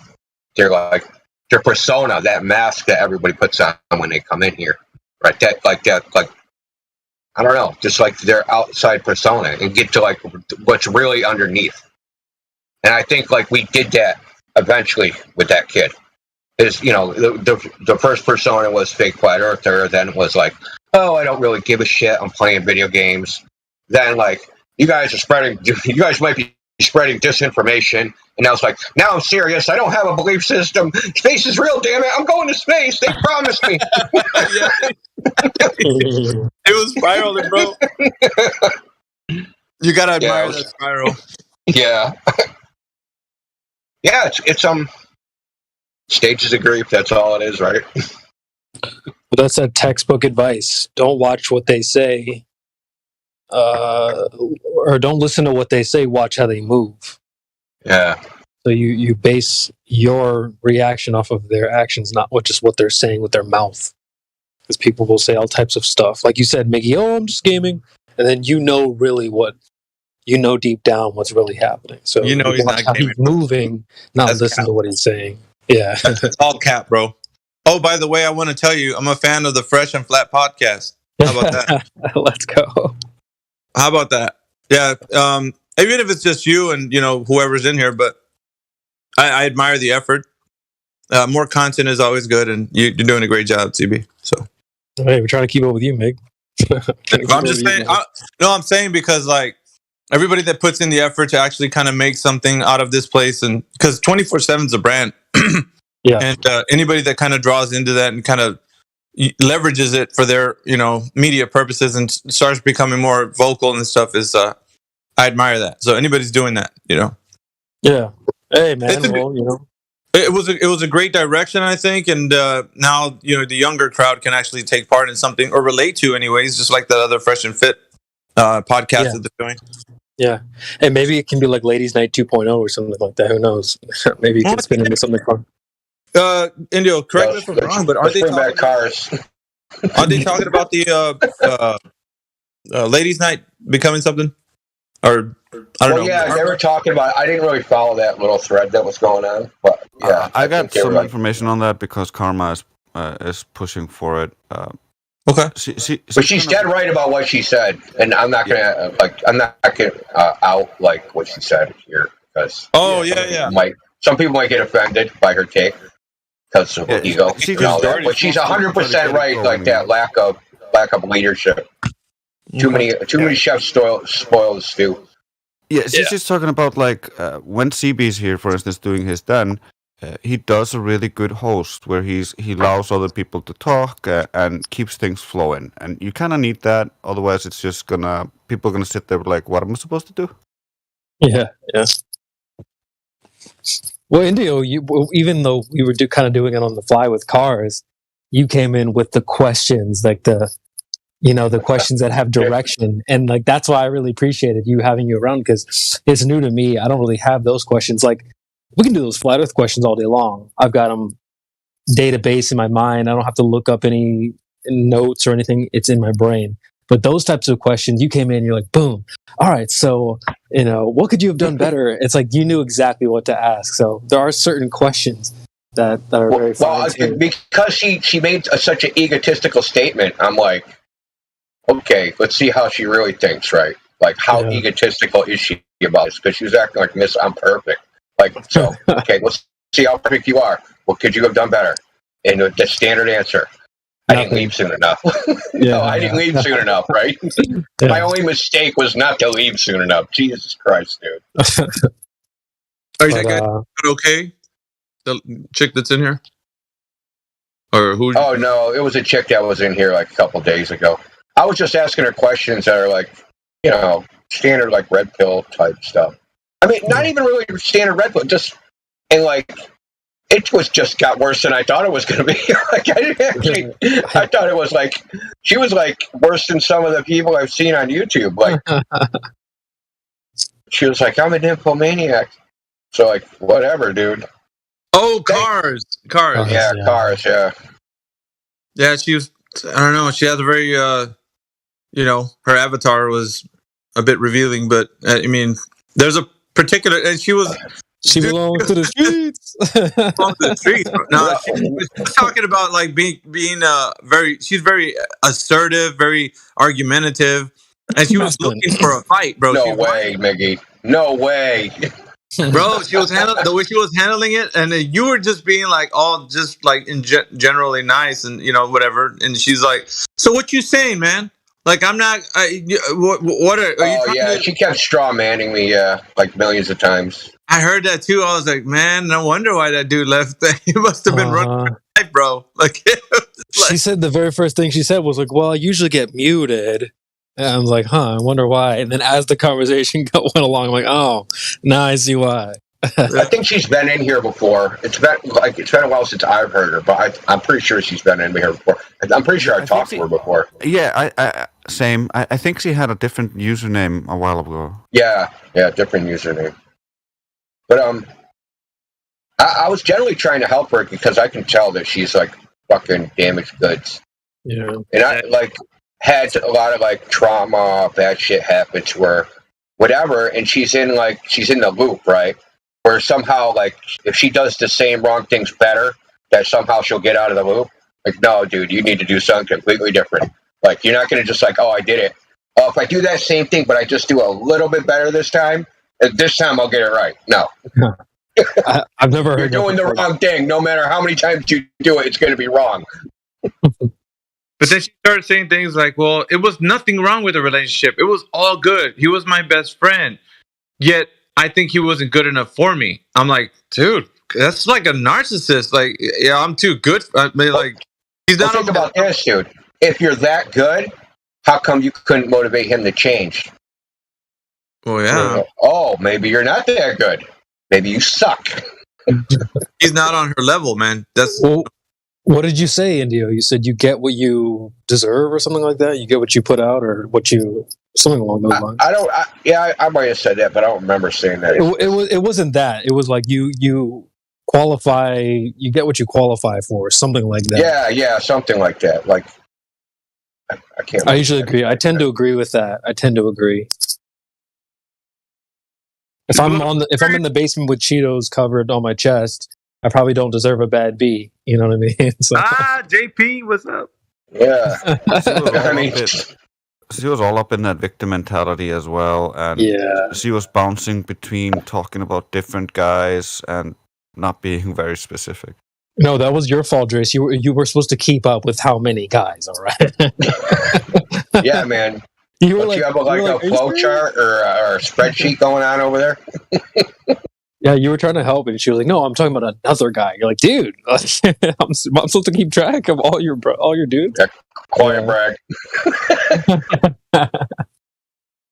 [SPEAKER 9] persona, that mask that everybody puts on when they come in here, right? That I don't know, just like their outside persona and get to like what's really underneath. And I think like we did that eventually with that kid. The first persona was fake flat earther, then it was like, oh, I don't really give a shit, I'm playing video games. Then like you guys might be spreading disinformation, and now it's like, now I'm serious, I don't have a belief system, space is real, damn it, I'm going to space, they promised me.
[SPEAKER 15] It was spiraling, bro. You gotta admire that spiral.
[SPEAKER 9] Yeah. Yeah, it's stages of grief, that's all it is, right?
[SPEAKER 2] But that's that textbook advice. Don't watch what they say. Or don't listen to what they say, watch how they move.
[SPEAKER 9] Yeah.
[SPEAKER 2] So you base your reaction off of their actions, not just what they're saying with their mouth. Because people will say all types of stuff. Like you said, Mickey, oh, I'm just gaming. And then really deep down what's really happening. So
[SPEAKER 15] he's not gaming.
[SPEAKER 2] He's moving, not listen to what he's saying. Yeah.
[SPEAKER 15] That's all cap, bro. Oh, by the way, I want to tell you, I'm a fan of the Fresh and Flat podcast. How about that?
[SPEAKER 2] Let's go.
[SPEAKER 15] How about that? Yeah. Even if it's just you and, whoever's in here, but I admire the effort. More content is always good, and you're doing a great job, CB. So,
[SPEAKER 2] hey, we're trying to keep up with you, Mig.
[SPEAKER 15] I'm just saying. I'm saying because like everybody that puts in the effort to actually kind of make something out of this place, and because 24/7 is a brand,
[SPEAKER 2] yeah,
[SPEAKER 15] and anybody that kind of draws into that and kind of leverages it for their media purposes and starts becoming more vocal and stuff is I admire that. So anybody's doing that,
[SPEAKER 2] Yeah. Hey man,
[SPEAKER 15] It was a great direction, I think, and now the younger crowd can actually take part in something or relate to, anyways, just like that other Fresh and Fit podcast that they're doing.
[SPEAKER 2] Yeah, and maybe it can be like Ladies' Night 2.0 or something like that. Who knows? Maybe it can spin into something fun.
[SPEAKER 15] Indio, correct me if I'm wrong, but aren't they talking about
[SPEAKER 9] cars?
[SPEAKER 15] Aren't they talking about the Ladies' Night becoming something? Or I don't know.
[SPEAKER 9] Yeah, they were talking about. I didn't really follow that little thread that was going on, but yeah,
[SPEAKER 18] I got
[SPEAKER 9] think they were
[SPEAKER 18] some
[SPEAKER 9] like-
[SPEAKER 18] information on that because Karma is pushing for it.
[SPEAKER 15] Okay.
[SPEAKER 9] But she's dead right about what she said, and I'm not gonna I'm not gonna out like what she said here because some people might get offended by her take because of ego and all that. But she's 100% right. Like that lack of leadership. Too many chefs spoil the stew.
[SPEAKER 18] Yeah, she's just talking about like when CB's here, for instance, doing his den. He does a really good host where he allows other people to talk and keeps things flowing, and you kind of need that. Otherwise, it's just people are gonna sit there like, what am I supposed to do?
[SPEAKER 2] Yeah. Well, Indio, even though we were kind of doing it on the fly with cars, you came in with the questions, like the questions that have direction, and like that's why I really appreciated you having you around because it's new to me. I don't really have those questions. Like we can do those flat Earth questions all day long. I've got them database in my mind. I don't have to look up any notes or anything. It's in my brain. But those types of questions, you came in, you're like, boom. All right, so what could you have done better? It's like you knew exactly what to ask. So there are certain questions that are very fine.
[SPEAKER 9] Well, because she made such an egotistical statement, I'm like, okay, let's see how she really thinks, right? Like, how egotistical is she about this? Because she was acting like, Miss, I'm perfect. Like, so, okay, let's see how perfect you are. What could you have done better? And the standard answer, I didn't leave soon enough. I didn't leave soon enough, right? My only mistake was not to leave soon enough. Jesus Christ, dude.
[SPEAKER 15] Are you guys okay? The chick that's in here? Or who?
[SPEAKER 9] Oh, no, it was a chick that was in here like a couple days ago. I was just asking her questions that are like, standard like red pill type stuff. I mean, not even really standard red pill, it was just got worse than I thought it was going to be. Like I thought it was like, she was like worse than some of the people I've seen on YouTube. Like, she was like, I'm a nymphomaniac. So like, whatever, dude.
[SPEAKER 15] Oh, cars.
[SPEAKER 9] Yeah, cars, yeah.
[SPEAKER 15] Yeah, she was, I don't know, she had a very, her avatar was a bit revealing, but I mean, there's a particular, and she belongs to the streets. No, she's talking about like being she's very assertive, very argumentative, and she was looking for a fight, bro.
[SPEAKER 9] No way, Miggy. No way.
[SPEAKER 15] Bro, she was the way she was handling it, and then you were just being like all just like generally nice and whatever, and she's like, so what you saying, man? Like, I'm not. What are you?
[SPEAKER 9] Yeah, she kept straw manning me, like millions of times.
[SPEAKER 15] I heard that too. I was like, man, no wonder why that dude left. He must have been running for life, bro. Like,
[SPEAKER 2] she said the very first thing she said was like, "Well, I usually get muted." And I was like, "Huh, I wonder why." And then as the conversation went along, I'm like, "Oh, now I see why."
[SPEAKER 9] I think she's been in here before. It's been a while since I've heard her, but I'm pretty sure she's been in here before. I'm pretty sure I talked to her before.
[SPEAKER 18] Yeah, I same. I think she had a different username a while ago.
[SPEAKER 9] Yeah, different username. But I was generally trying to help her because I can tell that she's like fucking damaged goods.
[SPEAKER 2] Yeah,
[SPEAKER 9] and I like had a lot of like trauma, bad shit happened to her, whatever, and she's in the loop, right? Where somehow, like, if she does the same wrong things better, that somehow she'll get out of the loop. Like, no, dude, you need to do something completely different. Like, you're not going to just like, oh, I did it. Oh, if I do that same thing, but I just do a little bit better this time I'll get it right. No.
[SPEAKER 2] I've never heard
[SPEAKER 9] You're doing the wrong thing. No matter how many times you do it, it's going to be wrong.
[SPEAKER 15] But then she started saying things like, well, it was nothing wrong with the relationship. It was all good. He was my best friend. Yet, I think he wasn't good enough for me. I'm like, dude, that's like a narcissist. Like, yeah, I'm too good. I mean, like, he's not.
[SPEAKER 9] Think about this, dude. If you're that good, how come you couldn't motivate him to change?
[SPEAKER 15] Oh, yeah.
[SPEAKER 9] Oh, maybe you're not that good. Maybe you suck.
[SPEAKER 15] He's not on her level, man. That's.
[SPEAKER 2] Well, what did you say, Indio? You said you get what you deserve or something like that? You get what you put out or what you... Something along those lines.
[SPEAKER 9] I might have said that, but I don't remember saying that.
[SPEAKER 2] It wasn't that. It was like you qualify, you get what you qualify for, something like that.
[SPEAKER 9] Yeah, something like that. Like, I can't.
[SPEAKER 2] I usually agree. I tend to agree with that. I tend to agree. If I'm in the basement with Cheetos covered on my chest, I probably don't deserve a bad B. You know what I mean? So,
[SPEAKER 15] JP, what's up?
[SPEAKER 9] Yeah.
[SPEAKER 18] She was all up in that victim mentality as well, and she was bouncing between talking about different guys and not being very specific.
[SPEAKER 2] no, that was your fault, Drace. You were supposed to keep up with how many guys, all right?
[SPEAKER 9] Yeah, man.
[SPEAKER 2] You were
[SPEAKER 9] You have a flow chart or a spreadsheet going on over there?
[SPEAKER 2] Yeah, you were trying to help, and she was like, "No, I'm talking about another guy." You're like, "Dude, I'm supposed to keep track of all your dudes."
[SPEAKER 9] Yeah, quiet brag.
[SPEAKER 2] I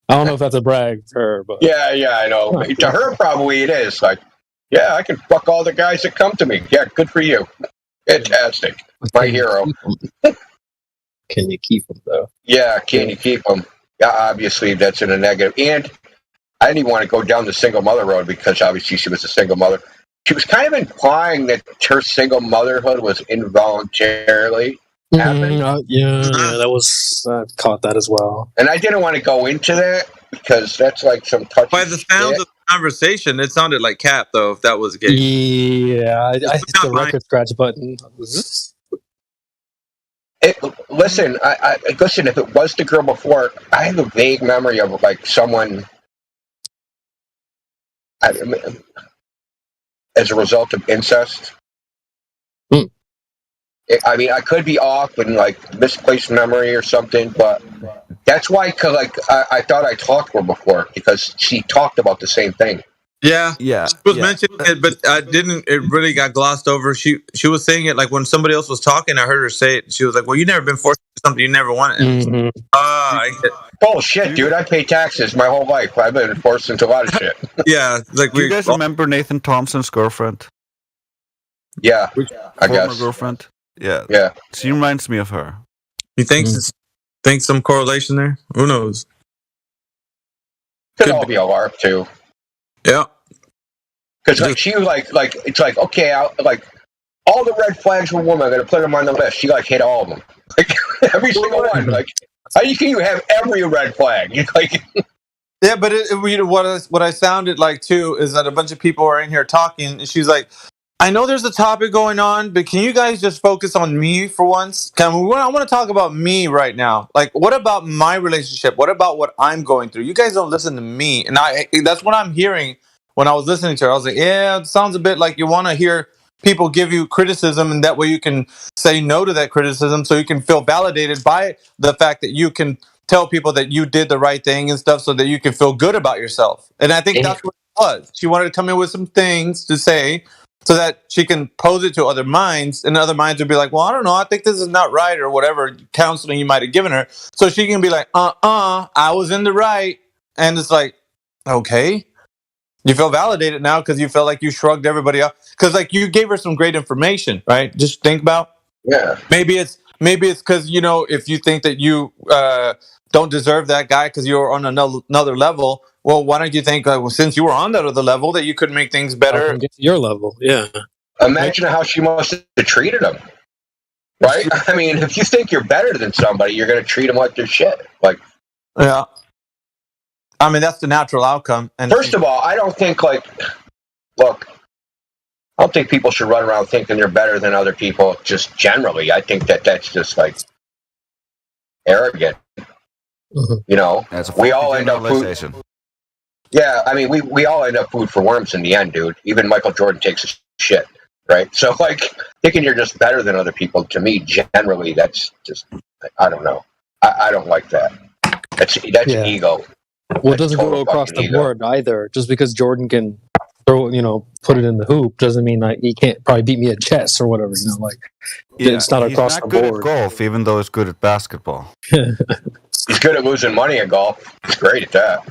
[SPEAKER 2] don't know if that's a brag for her, but
[SPEAKER 9] Yeah, I know. To her, probably it is. Like, yeah, I can fuck all the guys that come to me. Yeah, good for you. Fantastic. My hero.
[SPEAKER 2] Can you keep them, though?
[SPEAKER 9] Yeah, can you keep them? Yeah, obviously, that's in a negative. And I didn't even want to go down the single mother road because obviously she was a single mother. She was kind of implying that her single motherhood was involuntarily happening.
[SPEAKER 2] Yeah, that was I caught that as well.
[SPEAKER 9] And I didn't want to go into that because that's like some touchy
[SPEAKER 15] By the sounds of the conversation, it sounded like Cap, though, if that was the case.
[SPEAKER 2] Yeah, I hit the record scratch button.
[SPEAKER 9] Listen, listen. If it was the girl before, I have a vague memory of like someone as a result of incest. I mean, I could be off and like misplaced memory or something, but that's why. Cause like I thought I talked to her before because she talked about the same thing.
[SPEAKER 15] Yeah. She was mentioning it, but I didn't. It really got glossed over. She was saying it like when somebody else was talking. I heard her say it. She was like, "Well, you never been forced to do something you never wanted."
[SPEAKER 9] Bullshit, dude. I pay taxes my whole life. I've been forced into a lot of shit.
[SPEAKER 15] Yeah, like
[SPEAKER 18] do you guys remember Nathan Thompson's girlfriend?
[SPEAKER 9] Yeah, I
[SPEAKER 18] Former
[SPEAKER 9] guess.
[SPEAKER 18] girlfriend. Yeah.
[SPEAKER 9] Yeah.
[SPEAKER 18] She reminds me of her.
[SPEAKER 15] You think some correlation there? Who knows?
[SPEAKER 9] Could all be a LARP too.
[SPEAKER 15] Yeah.
[SPEAKER 9] Because like she was like it's like okay, like all the red flags for a woman, I'm gonna put them on the list. She like hit all of them, like every single one. Like how can you have every red flag? You like.
[SPEAKER 15] Yeah, but what I sounded like too is that a bunch of people are in here talking, and she's like, "I know there's a topic going on, but can you guys just focus on me for once? I want to talk about me right now. Like, what about my relationship? What about what I'm going through? You guys don't listen to me." And that's what I'm hearing when I was listening to her. I was like, "Yeah, it sounds a bit like you want to hear people give you criticism, and that way you can say no to that criticism, so you can feel validated by the fact that you can tell people that you did the right thing and stuff, so that you can feel good about yourself." And I think that's what it was. She wanted to come in with some things to say, so that she can pose it to other minds, and other minds would be like, "Well, I don't know, I think this is not right," or whatever counseling you might have given her. So she can be like, I was in the right. And it's like, okay. You feel validated now because you felt like you shrugged everybody off. Because like you gave her some great information, right? Just think about.
[SPEAKER 9] Yeah.
[SPEAKER 15] Maybe it's because, you know, if you think that you don't deserve that guy because you're on another level, well, why don't you think, since you were on that other level, that you could make things better?
[SPEAKER 2] Get to your level, yeah.
[SPEAKER 9] Imagine how she must have treated him, right? I mean, if you think you're better than somebody, you're going to treat them like they're shit. Like,
[SPEAKER 15] yeah. I mean, that's the natural outcome. And
[SPEAKER 9] first of all, I don't think look, I don't think people should run around thinking they're better than other people. Just generally, I think that's just like arrogant.
[SPEAKER 2] Mm-hmm.
[SPEAKER 9] You know, we all end up
[SPEAKER 18] generalization.
[SPEAKER 9] Yeah, I mean, we all end up food for worms in the end, dude. Even Michael Jordan takes a shit, right? So, like, thinking you're just better than other people, to me, generally, that's just, I don't know. I don't like that. That's ego.
[SPEAKER 2] Well, it doesn't go across the board either. Just because Jordan can put it in the hoop doesn't mean like he can't probably beat me at chess or whatever. You know, like it's not across the board.
[SPEAKER 18] He's not good at golf, even though he's good at basketball.
[SPEAKER 9] He's good at losing money at golf. He's great at that.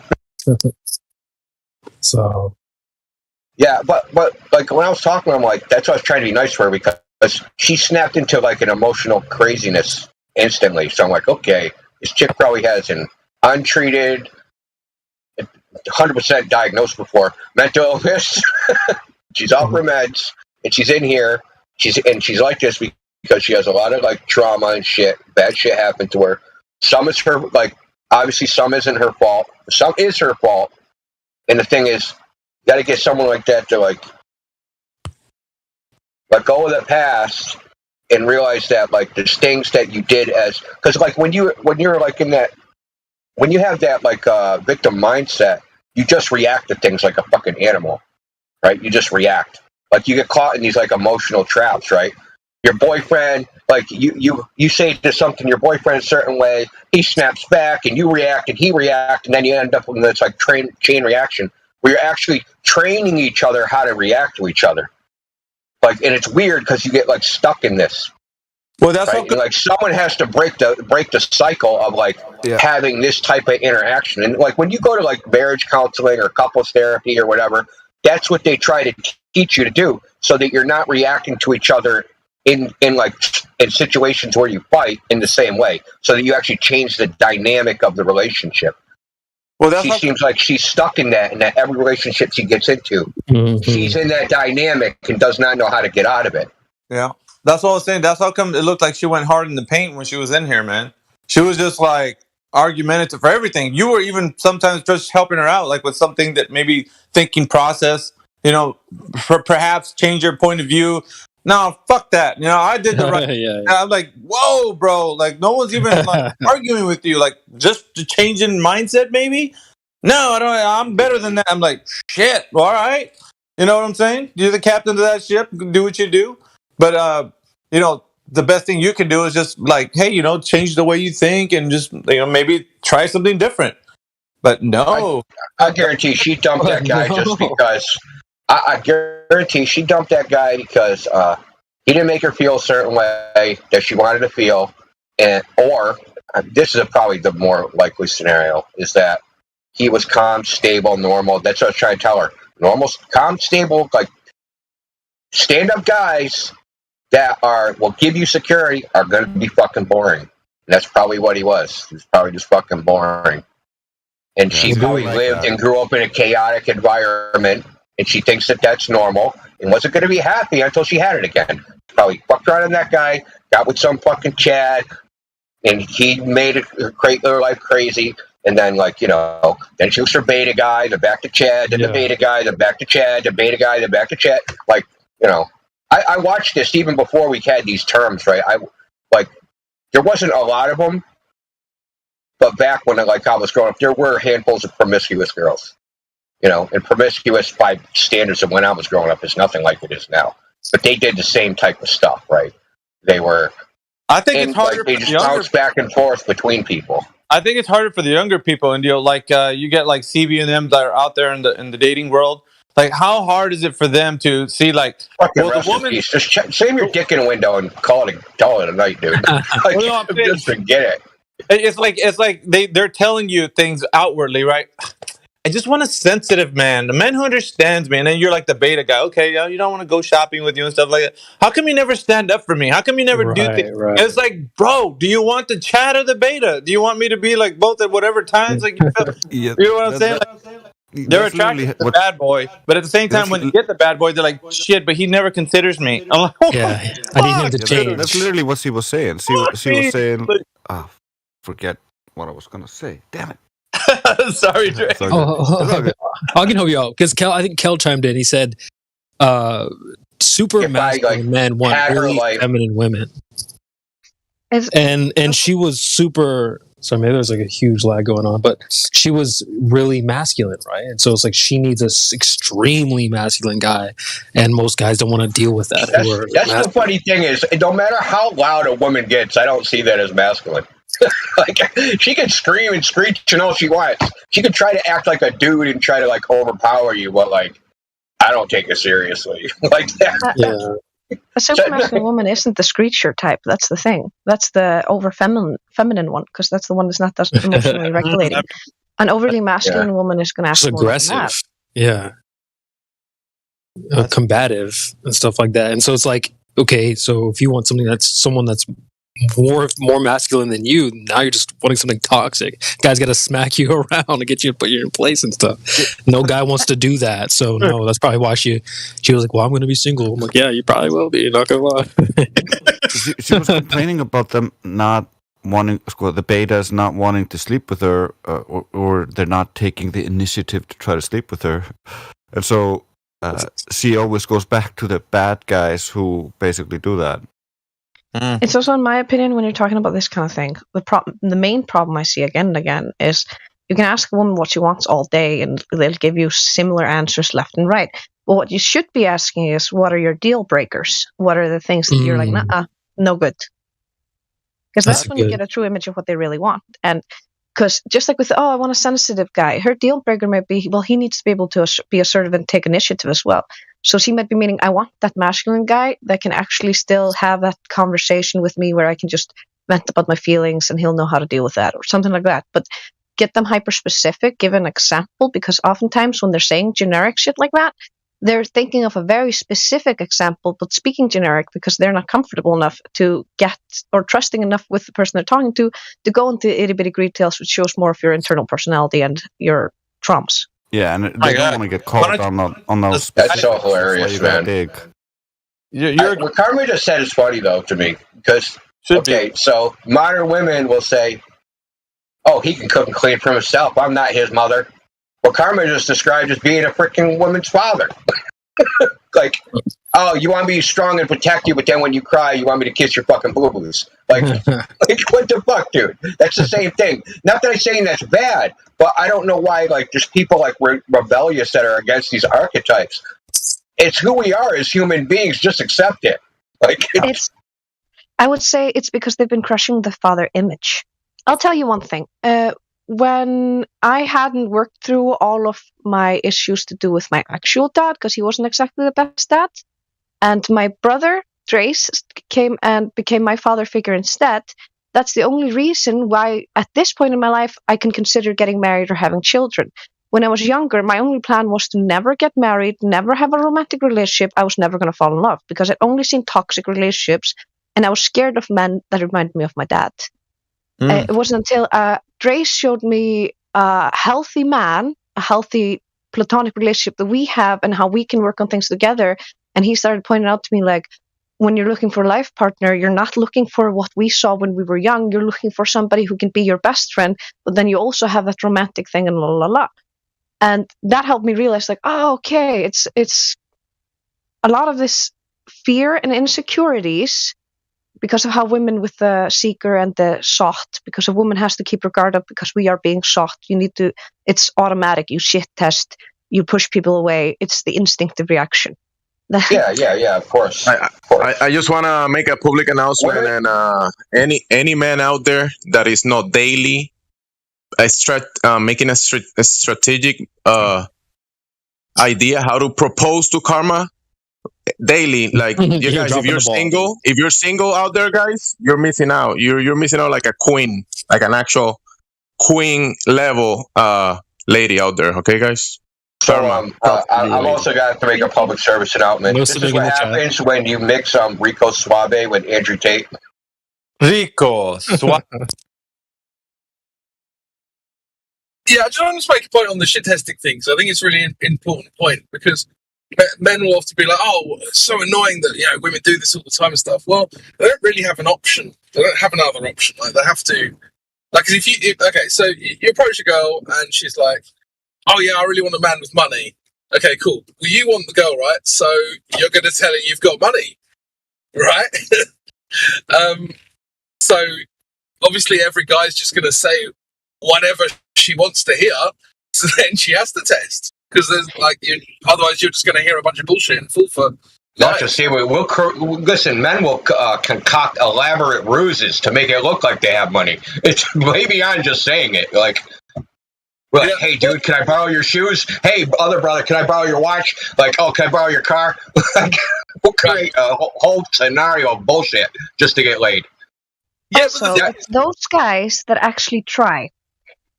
[SPEAKER 2] So,
[SPEAKER 9] yeah, but like when I was talking, I'm like, that's why I was trying to be nice for her because she snapped into like an emotional craziness instantly. So I'm like, okay, this chick probably has an untreated, 100% diagnosed before mental illness. She's off her meds, and she's in here. She's like this because she has a lot of like trauma and shit. Bad shit happened to her. Some is her, like, obviously some isn't her fault. Some is her fault. And the thing is, got to get someone like that to like let go of the past and realize that like there's things that you did as, because like when you're like in that, when you have that like victim mindset, you just react to things like a fucking animal, right? You just react. Like you get caught in these like emotional traps, right? Your boyfriend, like you say to something your boyfriend a certain way, he snaps back and you react and he reacts, and then you end up with this like chain reaction where you're actually training each other how to react to each other. Like, and it's weird because you get like stuck in this.
[SPEAKER 15] Well, that's
[SPEAKER 9] right? Like someone has to break the cycle of like having this type of interaction. And like when you go to like marriage counseling or couples therapy or whatever, that's what they try to teach you to do, so that you're not reacting to each other in situations where you fight in the same way, so that you actually change the dynamic of the relationship. Well, she seems like she's stuck in that, and that every relationship she gets into, she's in that dynamic and does not know how to get out of it.
[SPEAKER 15] Yeah, that's what I was saying. That's how come it looked like she went hard in the paint when she was in here, man. She was just like argumentative for everything. You were even sometimes just helping her out, like with something that maybe thinking process, you know, perhaps change your point of view. No, fuck that. You know, I did the right. I'm like, whoa, bro. Like, no one's even like arguing with you. Like, just to change in mindset, maybe. No, I don't. I'm better than that. I'm like, shit. All right. You know what I'm saying? You're the captain of that ship. Do what you do. But you know, the best thing you can do is just like, hey, you know, change the way you think and just, you know, maybe try something different. But no,
[SPEAKER 9] I guarantee she dumped that guy just because. I guarantee she dumped that guy because he didn't make her feel a certain way that she wanted to feel, or this is probably the more likely scenario, is that he was calm, stable, normal. That's what I was trying to tell her. Normal, calm, stable, like stand-up guys that will give you security are going to be fucking boring. And that's probably what he was. He was probably just fucking boring. And she probably lived and grew up in a chaotic environment. And she thinks that that's normal and wasn't going to be happy until she had it again. Probably fucked around on that guy, got with some fucking Chad, and he made her life crazy. And then, like, you know, then she was her beta guy, then back to Chad, then the beta guy, then back to Chad, the beta guy, then back to Chad. Like, you know, I watched this even before we had these terms, right? There wasn't a lot of them, but back when like I was growing up, there were handfuls of promiscuous girls. You know, and promiscuous by standards of when I was growing up is nothing like it is now. But they did the same type of stuff, right? They were. I think it's harder. Like, they just bounce back and forth between people.
[SPEAKER 15] I think it's harder for the younger people, and you know, like you get like CB and them that are out there in the dating world. Like, how hard is it for them to see like,
[SPEAKER 9] well, the woman just save your dick in a window and call it a night, dude. Like, well, no, just forget it.
[SPEAKER 15] It's like they're telling you things outwardly, right? I just want a sensitive man, a man who understands me. And then you're like the beta guy. Okay, you don't want to go shopping with you and stuff like that. How come you never stand up for me? How come you never do things? Right. It's like, bro, do you want the chat or the beta? Do you want me to be like both at whatever times? Like, you know what I'm saying? Like, they're attracted to the bad boy, but at the same time, when you get the bad boy, they're like, shit, but he never considers me. I'm like, oh,
[SPEAKER 2] yeah, I need him to change.
[SPEAKER 18] That's literally what she was saying. She was saying, forget what I was going to say. Damn it.
[SPEAKER 15] Sorry, Dre.
[SPEAKER 2] I can help you out because I think Kel chimed in. He said, "Super masculine men want really feminine women," and she was super. So maybe there's like a huge lag going on, but she was really masculine, right? And so it's like she needs a extremely masculine guy, and most guys don't want to deal with that.
[SPEAKER 9] That's the funny thing is, no matter how loud a woman gets, I don't see that as masculine. Like, she can scream and screech and all she wants. She can try to act like a dude and try to like overpower you, but like, I don't take it seriously like that.
[SPEAKER 2] Yeah.
[SPEAKER 4] A super masculine woman isn't the screecher type. That's the thing. That's the over feminine one, because that's the one that's not that emotionally regulating. An overly masculine woman is going to ask more
[SPEAKER 2] aggressive.
[SPEAKER 4] than that.
[SPEAKER 2] Yeah. Combative and stuff like that. And so it's like, okay, so if you want someone that's more masculine than you, now you're just wanting something toxic. Guys got to smack you around and get you to put you in place and stuff. No guy wants to do that, so no, that's probably why she was like, well, I'm going to be single. I'm like, yeah, you probably will be, not gonna lie.
[SPEAKER 18] She was complaining about them not the betas not wanting to sleep with her, or they're not taking the initiative to try to sleep with her, and so she always goes back to the bad guys who basically do that.
[SPEAKER 4] It's also, in my opinion, when you're talking about this kind of thing, the main problem I see again and again is you can ask a woman what she wants all day, and they'll give you similar answers left and right. But what you should be asking is, what are your deal breakers? What are the things that you're like, nah, no good? Because that's when you get a true image of what they really want. And because just like with, I want a sensitive guy, her deal breaker might be, well, he needs to be able to be assertive and take initiative as well. So she might be meaning, I want that masculine guy that can actually still have that conversation with me where I can just vent about my feelings and he'll know how to deal with that or something like that. But get them hyper specific, give an example, because oftentimes when they're saying generic shit like that, they're thinking of a very specific example, but speaking generic because they're not comfortable enough to get or trusting enough with the person they're talking to go into itty bitty details, which shows more of your internal personality and your traumas.
[SPEAKER 18] Yeah, and they don't want to get caught on those.
[SPEAKER 9] That's so hilarious, man. What Carmen just said is funny though to me because so modern women will say, "Oh, he can cook and clean for himself. I'm not his mother." Well, Karma just described as being a freaking woman's father. Like, oh, you want me to be strong and protect you, but then when you cry, you want me to kiss your fucking boo-boos. Like what the fuck, dude? That's the same thing. Not that I'm saying that's bad, but I don't know why, like, there's people like rebellious that are against these archetypes. It's who we are as human beings. Just accept it. Like,
[SPEAKER 4] I would say it's because they've been crushing the father image. I'll tell you one thing. When I hadn't worked through all of my issues to do with my actual dad, because he wasn't exactly the best dad, and my brother, Trace, came and became my father figure instead, that's the only reason why, at this point in my life, I can consider getting married or having children. When I was younger, my only plan was to never get married, never have a romantic relationship. I was never going to fall in love, because I'd only seen toxic relationships, and I was scared of men that reminded me of my dad. It wasn't until Drace showed me a healthy man, a healthy platonic relationship that we have and how we can work on things together. And he started pointing out to me, like, when you're looking for a life partner, you're not looking for what we saw when we were young. You're looking for somebody who can be your best friend, but then you also have that romantic thing and la la la. And that helped me realize, like, oh, okay, it's a lot of this fear and insecurities because of how women with the seeker and the sought, because a woman has to keep her guard up because we are being sought. You need to, it's automatic. You shit test, you push people away. It's the instinctive reaction.
[SPEAKER 9] Yeah, of course.
[SPEAKER 1] I just want to make a public announcement, and any man out there that is not daily making a strategic idea how to propose to karma daily, like, you guys, if you're single out there, guys, you're missing out. You're missing out like a queen, like an actual queen level lady out there. Okay, guys.
[SPEAKER 9] So I've also got to make a public service announcement. This is what happens when you mix Rico Suave with Andrew Tate.
[SPEAKER 15] Rico Suave.
[SPEAKER 19] Yeah, I just want to make a point on the shit testing thing. So I think it's really an important point, because men will often be like, "Oh, it's so annoying that women do this all the time and stuff." Well, they don't really have an option. They don't have another option. Like, they have to, like, so you approach a girl and she's like, "Oh yeah, I really want a man with money." Okay, cool. Well, you want the girl, right? So you're going to tell her you've got money, right? So obviously every guy's just going to say whatever she wants to hear. So then she has to test. Because there's otherwise you're just going to hear a bunch of bullshit and fall for.
[SPEAKER 9] Not to see, listen. Men will concoct elaborate ruses to make it look like they have money. It's way beyond just saying it. Like, hey, dude, can I borrow your shoes? Hey, other brother, can I borrow your watch? Like, oh, can I borrow your car? We'll create a whole scenario of bullshit just to get laid.
[SPEAKER 4] Yeah, so those guys that actually try.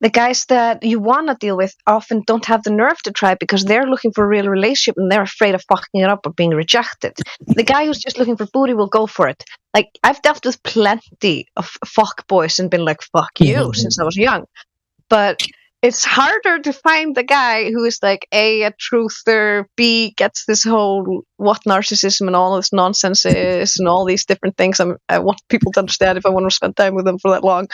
[SPEAKER 4] The guys that you want to deal with often don't have the nerve to try because they're looking for a real relationship and they're afraid of fucking it up or being rejected. The guy who's just looking for booty will go for it. Like, I've dealt with plenty of fuck boys and been like, fuck you, since I was young. But it's harder to find the guy who is like A, a truther, B, gets this whole what narcissism and all this nonsense is and all these different things I want people to understand if I want to spend time with them for that long.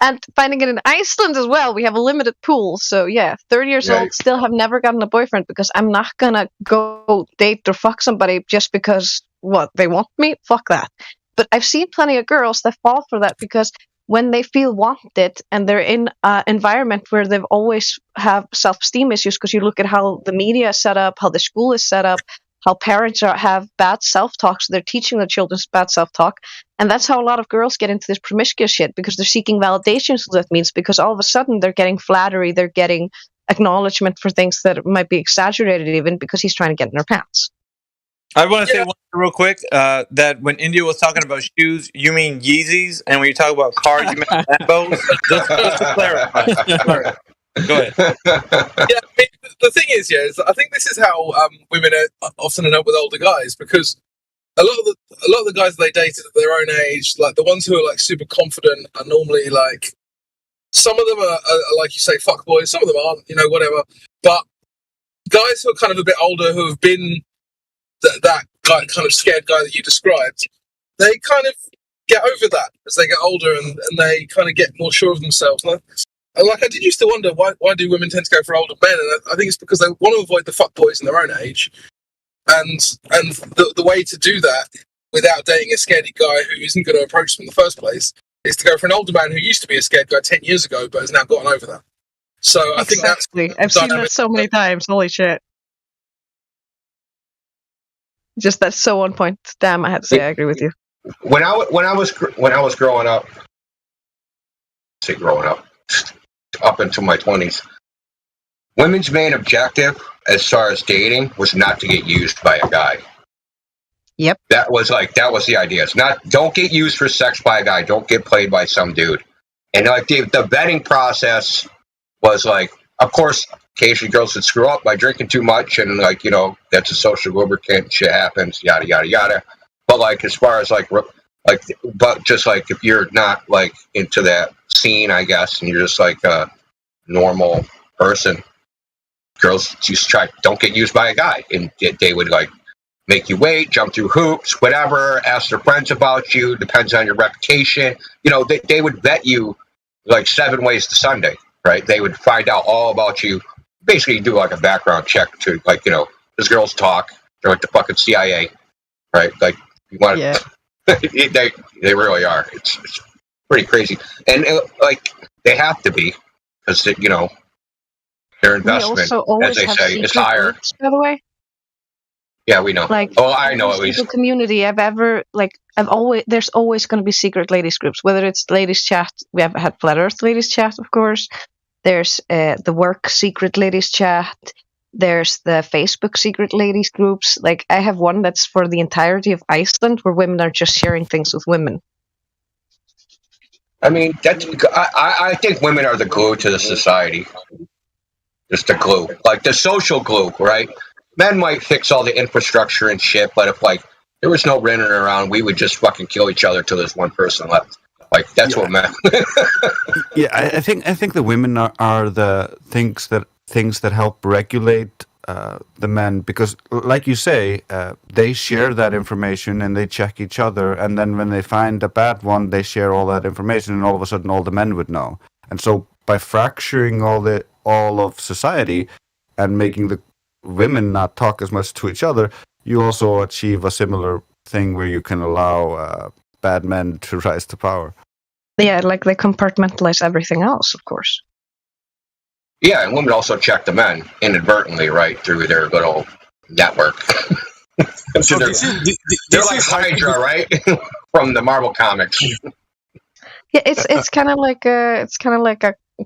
[SPEAKER 4] And finding it in Iceland as well, we have a limited pool. So yeah, 30 years old, still have never gotten a boyfriend because I'm not going to go date or fuck somebody just because, what, they want me? Fuck that. But I've seen plenty of girls that fall for that because when they feel wanted and they're in an environment where they've always have self-esteem issues, because you look at how the media is set up, how the school is set up, how parents have bad self-talk, so they're teaching their children bad self-talk. And that's how a lot of girls get into this promiscuous shit, because they're seeking validation. So that means because all of a sudden they're getting flattery, they're getting acknowledgement for things that might be exaggerated even because he's trying to get in their pants.
[SPEAKER 20] I want to say one thing real quick, that when India was talking about shoes, you mean Yeezys, and when you talk about cars, you mean Lambos. Just to clarify. Go ahead.
[SPEAKER 19] Yeah, I mean, the thing is, I think this is how women are often end up with older guys, because a lot of the guys they dated at their own age, like the ones who are like super confident, are normally like, some of them are like you say, fuck boys, some of them aren't, whatever. But guys who are kind of a bit older, who have been that guy, kind of scared guy that you described, they kind of get over that as they get older, and they kind of get more sure of themselves. And I did used to wonder why do women tend to go for older men, and I think it's because they want to avoid the fuckboys in their own age, and the way to do that without dating a scaredy guy who isn't going to approach them in the first place is to go for an older man who used to be a scared guy 10 years ago but has now gotten over that. So I think that's
[SPEAKER 4] I've seen that so many times. Holy shit! Just that's so on point. Damn, I had to say I agree with you.
[SPEAKER 9] When I was growing up, up into my 20s, women's main objective as far as dating was not to get used by a guy.
[SPEAKER 4] Yep.
[SPEAKER 9] That was the idea. It's not, don't get used for sex by a guy. Don't get played by some dude. And like the vetting process was like, of course, occasionally girls would screw up by drinking too much, and like, that's a social lubricant. Shit happens. Yada yada yada. But like, as far as but just like if you're not like into that scene, I guess, and you're just like a normal person, girls just don't get used by a guy, and they would like make you wait, jump through hoops, whatever, ask their friends about you, depends on your reputation. They would vet you like 7 ways to Sunday, right? They would find out all about you, basically do like a background check to like, these girls talk, they're like the fucking CIA, right? Like, you want to, they really are. It's pretty crazy. And like, they have to be, because, their investment, as they say, is higher.
[SPEAKER 4] Groups, by the way.
[SPEAKER 9] Yeah, we know.
[SPEAKER 4] Like,
[SPEAKER 9] I know at least.
[SPEAKER 4] Community there's always going to be secret ladies groups, whether it's ladies chat. We have had Flat Earth ladies chat, of course. There's the work secret ladies chat. There's the Facebook secret ladies groups. Like, I have one that's for the entirety of Iceland, where women are just sharing things with women.
[SPEAKER 9] I mean, I think women are the glue to the society. Just the glue, like the social glue, right? Men might fix all the infrastructure and shit, but if like there was no running around, we would just fucking kill each other till there's one person left. Like, that's what men.
[SPEAKER 18] Yeah, I think the women are the things that help regulate the men, because like you say, they share that information and they check each other, and then when they find a bad one, they share all that information, and all of a sudden all the men would know. And so by fracturing all of society and making the women not talk as much to each other, you also achieve a similar thing where you can allow bad men to rise to power.
[SPEAKER 4] Yeah, like they compartmentalize everything else, of course.
[SPEAKER 9] Yeah, and women also check the men inadvertently, right, through their good old network. So they're like Hydra, right, from the Marvel comics.
[SPEAKER 4] Yeah, it's kind of like a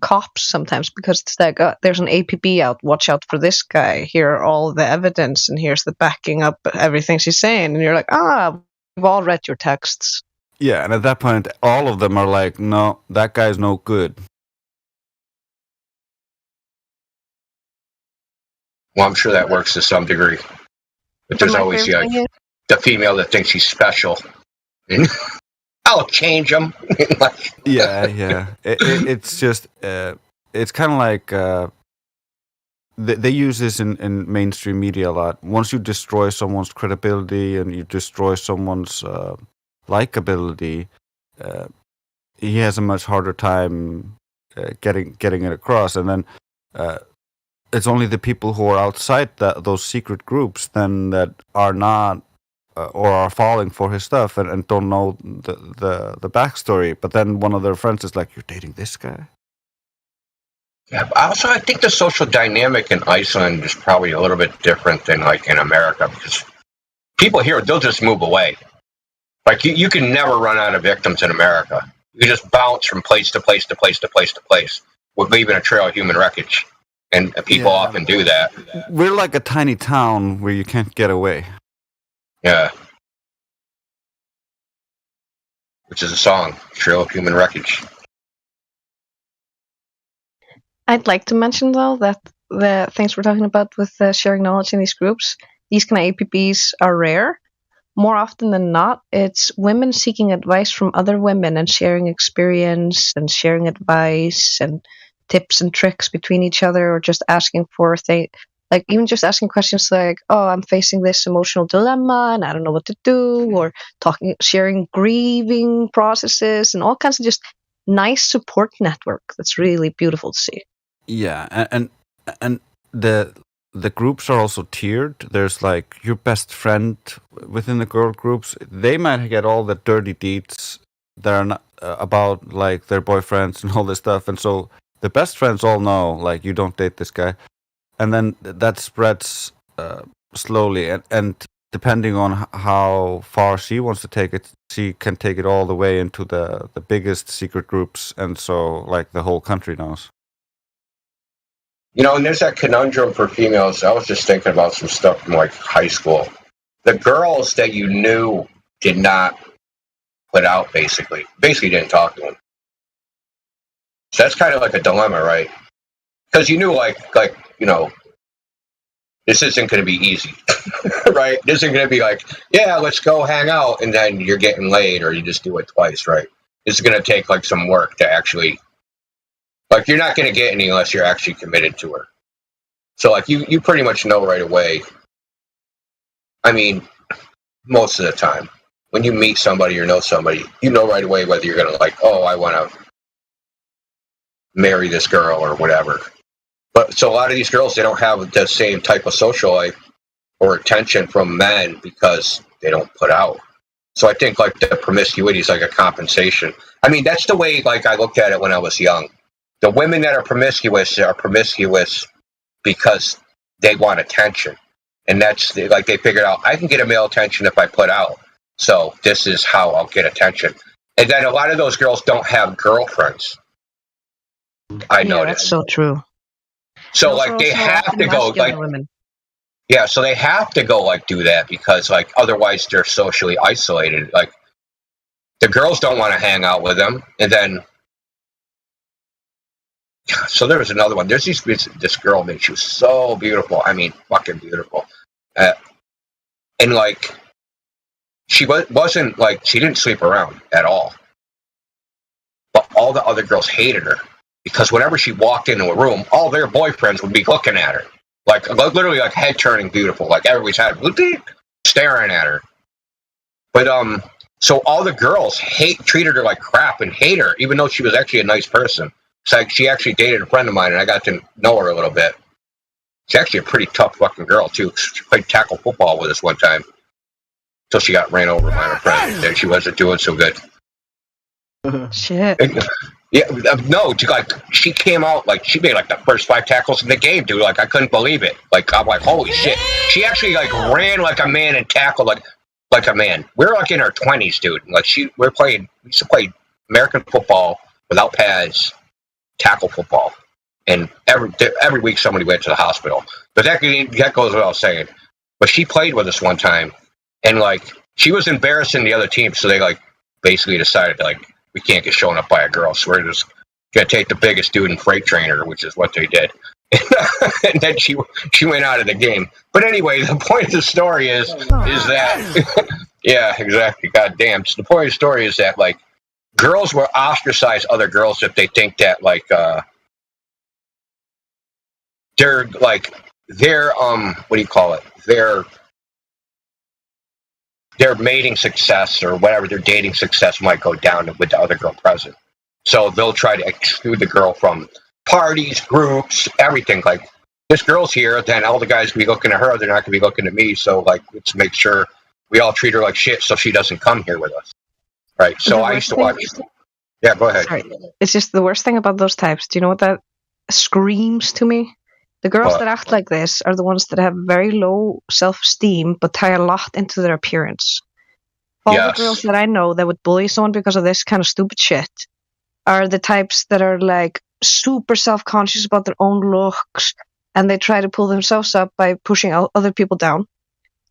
[SPEAKER 4] cops sometimes, because it's like there's an APB out. Watch out for this guy. Here are all the evidence, and here's the backing up everything she's saying. And you're like, we've all read your texts.
[SPEAKER 18] Yeah, and at that point, all of them are like, no, that guy's no good.
[SPEAKER 9] Well, I'm sure that works to some degree. But there's always the female that thinks she's special. I'll change them.
[SPEAKER 18] Yeah. It's just it's kind of like they use this in mainstream media a lot. Once you destroy someone's credibility and you destroy someone's likability, he has a much harder time getting it across. And then it's only the people who are outside those secret groups then that are not or are falling for his stuff and don't know the backstory. But then one of their friends is like, "You're dating this guy?"
[SPEAKER 9] Yeah, but also I think the social dynamic in Iceland is probably a little bit different than like in America, because people here, they'll just move away. Like you can never run out of victims in America. You just bounce from place to place to place to place to place with leaving a trail of human wreckage. And people often do that.
[SPEAKER 18] We're like a tiny town where you can't get away.
[SPEAKER 9] Yeah. Which is a song, Trail of Human Wreckage.
[SPEAKER 4] I'd like to mention, though, that the things we're talking about with sharing knowledge in these groups, these kind of APBs are rare. More often than not, it's women seeking advice from other women and sharing experience and sharing advice and tips and tricks between each other, or just asking for things, like even just asking questions like, "Oh, I'm facing this emotional dilemma and I don't know what to do," or sharing grieving processes and all kinds of just nice support network. That's really beautiful to see.
[SPEAKER 18] Yeah, and the groups are also tiered. There's like your best friend within the girl groups. They might get all the dirty deeds that are not about like their boyfriends and all this stuff, and so the best friends all know like you don't date this guy, and then that spreads slowly, and depending on how far she wants to take it, she can take it all the way into the biggest secret groups, and so like the whole country knows.
[SPEAKER 9] You know, and there's that conundrum for females. I was just thinking about some stuff from like high school. The girls that you knew did not put out, basically didn't talk to them. So that's kind of like a dilemma, right? Because you knew, like you know, this isn't going to be easy, right? This isn't going to be like, yeah, let's go hang out, and then you're getting laid, or you just do it twice, right? This is going to take like some work to actually. Like, you're not going to get any unless you're actually committed to her. So, like, you pretty much know right away. I mean, most of the time. When you meet somebody or know somebody, you know right away whether you're going to, like, oh, I want to marry this girl or whatever. But so a lot of these girls, they don't have the same type of social life or attention from men because they don't put out. So I think, like, the promiscuity is like a compensation. I mean, that's the way, like, I looked at it when I was young. The women that are promiscuous because they want attention. And that's, like, they figured out, I can get a male attention if I put out. So this is how I'll get attention. And then a lot of those girls don't have girlfriends. I noticed.
[SPEAKER 4] That's so true.
[SPEAKER 9] So, like, they have to go, like,
[SPEAKER 4] women.
[SPEAKER 9] Yeah, so they have to go, like, do that because, like, otherwise they're socially isolated. Like, the girls don't want to hang out with them. And then, so there was another one. There's this girl, man. She was so beautiful. I mean, fucking beautiful. And, like, she wasn't, like, she didn't sleep around at all. But all the other girls hated her because whenever she walked into a room, all their boyfriends would be looking at her. Like, literally, like, head-turning beautiful. Like, everybody's had staring at her. But, so all the girls treated her like crap and hate her, even though she was actually a nice person. It's like she actually dated a friend of mine, and I got to know her a little bit. She's actually a pretty tough fucking girl, too. She played tackle football with us one time until she got ran over by her friend. Then she wasn't doing so good.
[SPEAKER 4] Shit.
[SPEAKER 9] Yeah, no, like, she came out, like, she made, like, the first 5 tackles in the game, dude. Like, I couldn't believe it. Like, I'm like, holy shit. She actually, like, ran like a man and tackled like a man. We're, like, in our 20s, dude. Like, we used to play American football without pads, tackle football. And every week somebody went to the hospital. But that goes without saying. But she played with us one time, and, like, she was embarrassing the other team, so they, like, basically decided, like, we can't get shown up by a girl, so we're just going to take the biggest dude in freight trainer, which is what they did. And then she went out of the game. But anyway, the point of the story is that, yeah, exactly, goddamn. So the point of the story is that, like, girls will ostracize other girls if they think that, like, they're what do you call it? Their mating success or whatever, their dating success might go down with the other girl present. So they'll try to exclude the girl from parties, groups, everything. Like, this girl's here, then all the guys can be looking at her, they're not going to be looking at me. So, like, let's make sure we all treat her like shit so she doesn't come here with us. Right? So I used to watch. Yeah, go ahead.
[SPEAKER 4] Sorry. It's just the worst thing about those types. Do you know what that screams to me? The girls that act like this are the ones that have very low self-esteem but tie a lot into their appearance. All the girls that I know that would bully someone because of this kind of stupid shit are the types that are like super self-conscious about their own looks, and they try to pull themselves up by pushing other people down.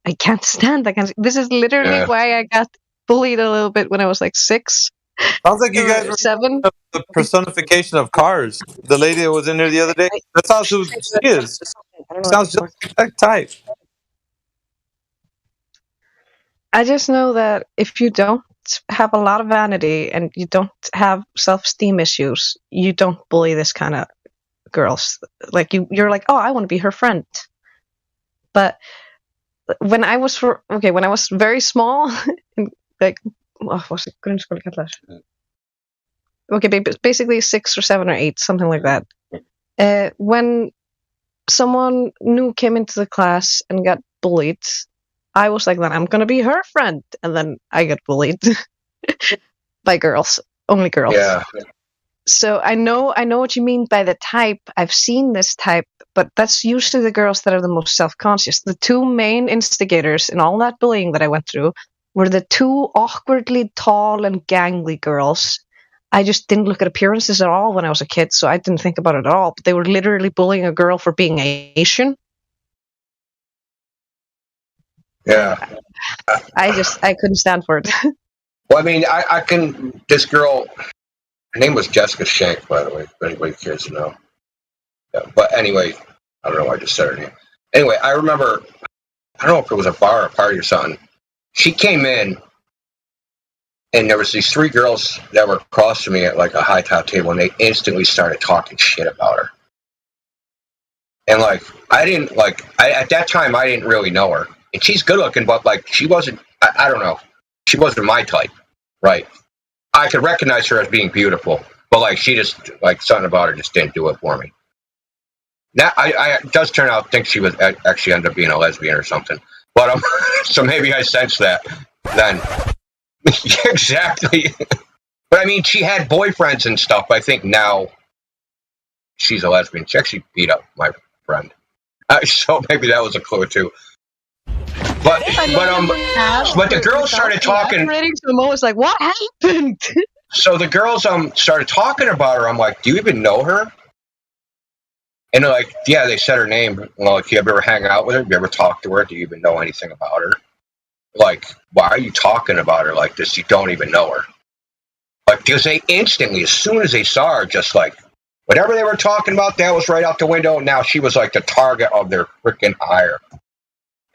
[SPEAKER 4] I can't stand that. This is literally why I got bullied a little bit when I was like 6.
[SPEAKER 15] Sounds like you guys were
[SPEAKER 4] 7.
[SPEAKER 15] The personification of cars. The lady that was in there the other day. That's how she is. Sounds just like that type.
[SPEAKER 4] I just know that if you don't have a lot of vanity and you don't have self-esteem issues, you don't bully this kind of girls. Like you're like, oh, I want to be her friend. But when I was very small, like, okay, basically 6 or 7 or 8, something like that. When someone new came into the class and got bullied, I was like, then I'm gonna be her friend, and then I got bullied by girls, only girls.
[SPEAKER 9] Yeah.
[SPEAKER 4] So I know what you mean by the type. I've seen this type, but that's usually the girls that are the most self-conscious. The 2 main instigators in all that bullying that I went through were the 2 awkwardly tall and gangly girls. I just didn't look at appearances at all when I was a kid, so I didn't think about it at all. But they were literally bullying a girl for being Asian.
[SPEAKER 9] Yeah.
[SPEAKER 4] I couldn't stand for it.
[SPEAKER 9] Well, I mean, this girl, her name was Jessica Shank, by the way, if anybody cares to know. Yeah, but anyway, I don't know why I just said her name. Anyway, I remember, I don't know if it was a bar or a party or something. She came in, and there was these 3 girls that were across from me at like a high top table, and they instantly started talking shit about her. And like, at that time, I didn't really know her. And she's good looking, but like, she wasn't, I don't know, she wasn't my type, right? I could recognize her as being beautiful, but like, she just, like, something about her just didn't do it for me. Now, it does turn out, I think she was actually ended up being a lesbian or something. But so maybe I sensed that then. Exactly. But I mean, she had boyfriends and stuff. I think now she's a lesbian. She actually beat up my friend. So maybe that was a clue too. But the girls started talking.
[SPEAKER 4] So I'm always like, what happened?
[SPEAKER 9] So the girls started talking about her. I'm like, do you even know her? And they're like, yeah, they said her name. Well, like, you ever hang out with her? Do you ever talk to her? Do you even know anything about her? Like, why are you talking about her like this? You don't even know her. Like, because they instantly, as soon as they saw her, just like, whatever they were talking about, that was right out the window. And now she was like the target of their freaking ire.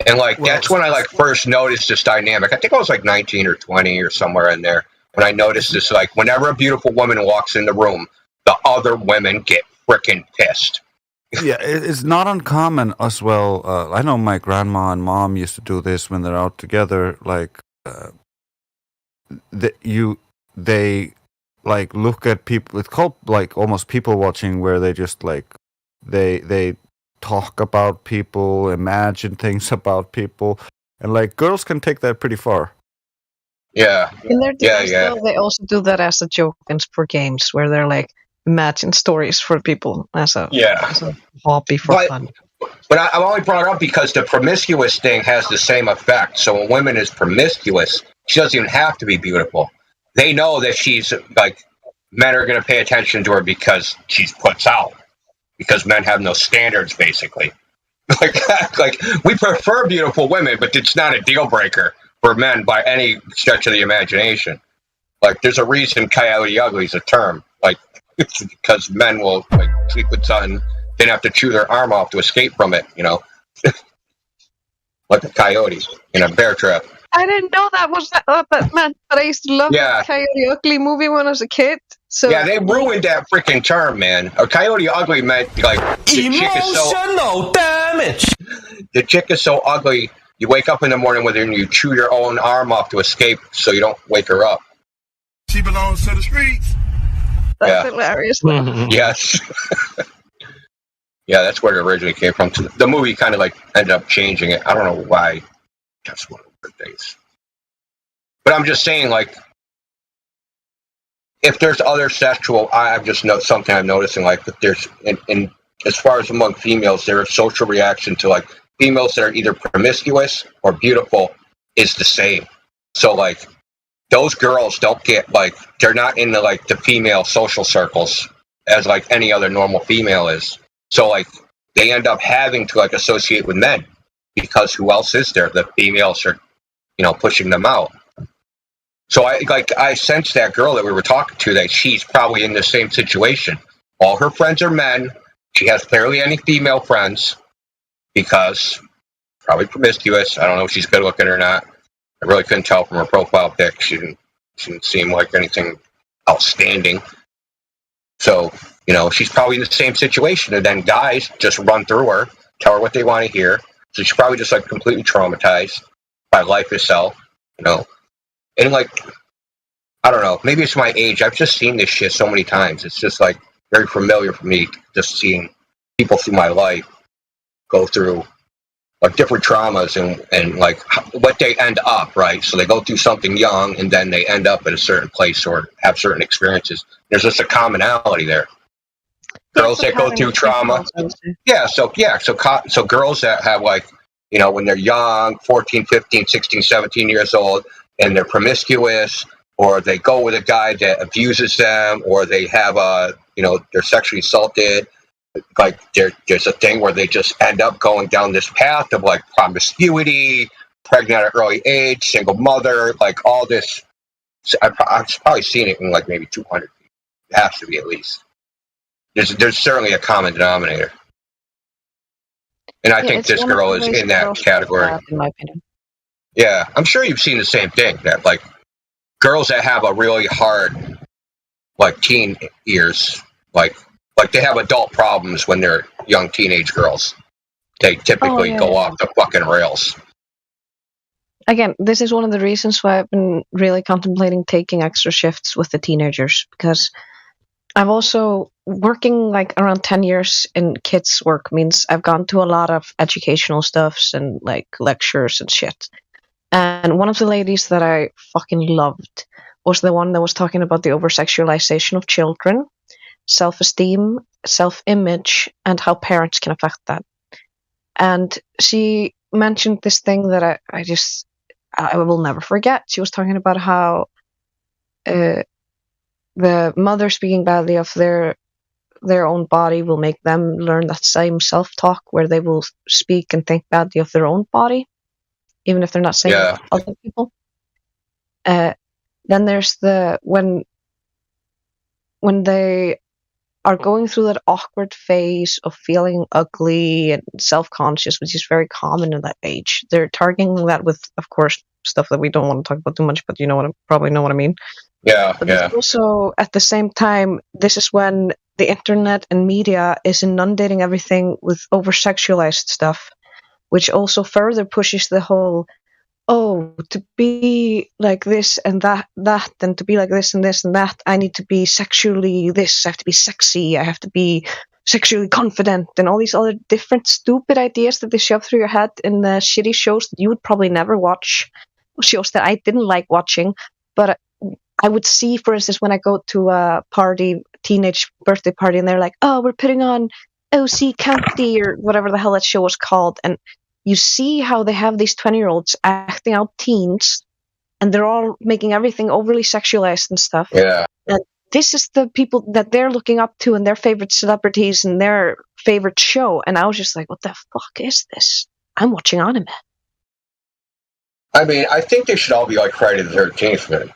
[SPEAKER 9] And like, that's when I like first noticed this dynamic. I think I was like 19 or 20 or somewhere in there. When I noticed this, like, whenever a beautiful woman walks in the room, the other women get freaking pissed.
[SPEAKER 18] Yeah, it's not uncommon as well. I know my grandma and mom used to do this when they're out together. Like, they like look at people. It's called like almost people watching, where they just like they talk about people, imagine things about people, and like girls can take that pretty far.
[SPEAKER 9] Yeah.
[SPEAKER 4] In their defense, though, they also do that as a joke and for games where they're like imagine stories for people as a hobby for fun.
[SPEAKER 9] But I only brought it up because the promiscuous thing has the same effect. So when women is promiscuous, she doesn't even have to be beautiful. They know that she's like, men are going to pay attention to her because she's puts out. Because men have no standards, basically. like we prefer beautiful women, but it's not a deal breaker for men by any stretch of the imagination. Like, there's a reason Coyote Ugly is a term. Like, it's because men will like sleep with something, then have to chew their arm off to escape from it, you know, like a coyote in a bear trap.
[SPEAKER 4] I didn't know that was what that meant, but I used to love
[SPEAKER 9] Yeah.
[SPEAKER 4] the Coyote Ugly movie when I was a kid. So
[SPEAKER 9] Yeah, they ruined that freaking term, man. A Coyote Ugly meant like
[SPEAKER 10] Emotional damage.
[SPEAKER 9] The chick is so ugly. You wake up in the morning with her and you chew your own arm off to escape, so you don't wake her up.
[SPEAKER 19] She belongs to the streets.
[SPEAKER 4] That's hilarious.
[SPEAKER 9] Yes. Yeah, that's where it originally came from. The movie kind of like ended up changing it. I don't know why. That's one of the things. But I'm just saying, like, if there's other sexual, I've just something I'm noticing, like, if there's in as far as among females, their social reaction to like females that are either promiscuous or beautiful is the same. So like, those girls don't get like, they're not in the female social circles as like any other normal female is. So like, they end up having to like associate with men because who else is there? The females are, pushing them out. So I sense that girl that we were talking to, that she's probably in the same situation. All her friends are men. She has barely any female friends because probably promiscuous. I don't know if she's good looking or not. I really couldn't tell from her profile pic. She didn't seem like anything outstanding. So, she's probably in the same situation. And then guys just run through her, tell her what they want to hear. So she's probably just like completely traumatized by life itself, And like, I don't know, maybe it's my age. I've just seen this shit so many times. It's just like very familiar for me, just seeing people through my life go through like different traumas and like what they end up, right? So they go through something young and then they end up at a certain place or have certain experiences. There's just a commonality there. Girls that go through trauma. So girls that have like, when they're young, 14, 15, 16, 17 years old, and they're promiscuous, or they go with a guy that abuses them, or they have they're sexually assaulted. Like there's a thing where they just end up going down this path of like promiscuity, pregnant at an early age, single mother, like all this. I've probably seen it in like maybe 200 people. It has to be at least. There's certainly a common denominator. And I think this girl is in that category.
[SPEAKER 4] In my opinion.
[SPEAKER 9] Yeah, I'm sure you've seen the same thing, that like girls that have a really hard like teen years, like they have adult problems when they're young teenage girls. They typically go off the fucking rails.
[SPEAKER 4] Again, this is one of the reasons why I've been really contemplating taking extra shifts with the teenagers, because I've also working like around 10 years in kids work means I've gone to a lot of educational stuffs and like lectures and shit. And one of the ladies that I fucking loved was the one that was talking about the over-sexualization of children, self-esteem, self-image, and how parents can affect that. And she mentioned this thing that I will never forget. She was talking about how the mother speaking badly of their own body will make them learn that same self-talk where they will speak and think badly of their own body, even if they're not saying it to other people. Then there's when they are going through that awkward phase of feeling ugly and self-conscious, which is very common in that age. They're targeting that with, of course, stuff that we don't want to talk about too much, but probably know what I mean. But also, at the same time, this is when the internet and media is inundating everything with over-sexualized stuff, which also further pushes the whole, to be like this and that, and to be like this and this and that, I need to be sexually this, I have to be sexy, I have to be sexually confident, and all these other different stupid ideas that they shove through your head in the shitty shows that you would probably never watch, shows that I didn't like watching, but I would see, for instance, when I go to a party, teenage birthday party, and they're like, we're putting on OC County or whatever the hell that show was called, and you see how they have these 20-year-olds acting out teens, and they're all making everything overly sexualized and stuff.
[SPEAKER 9] Yeah.
[SPEAKER 4] And this is the people that they're looking up to and their favorite celebrities and their favorite show. And I was just like, what the fuck is this? I'm watching anime.
[SPEAKER 9] I mean, I think they should all be like Friday the 13th, man.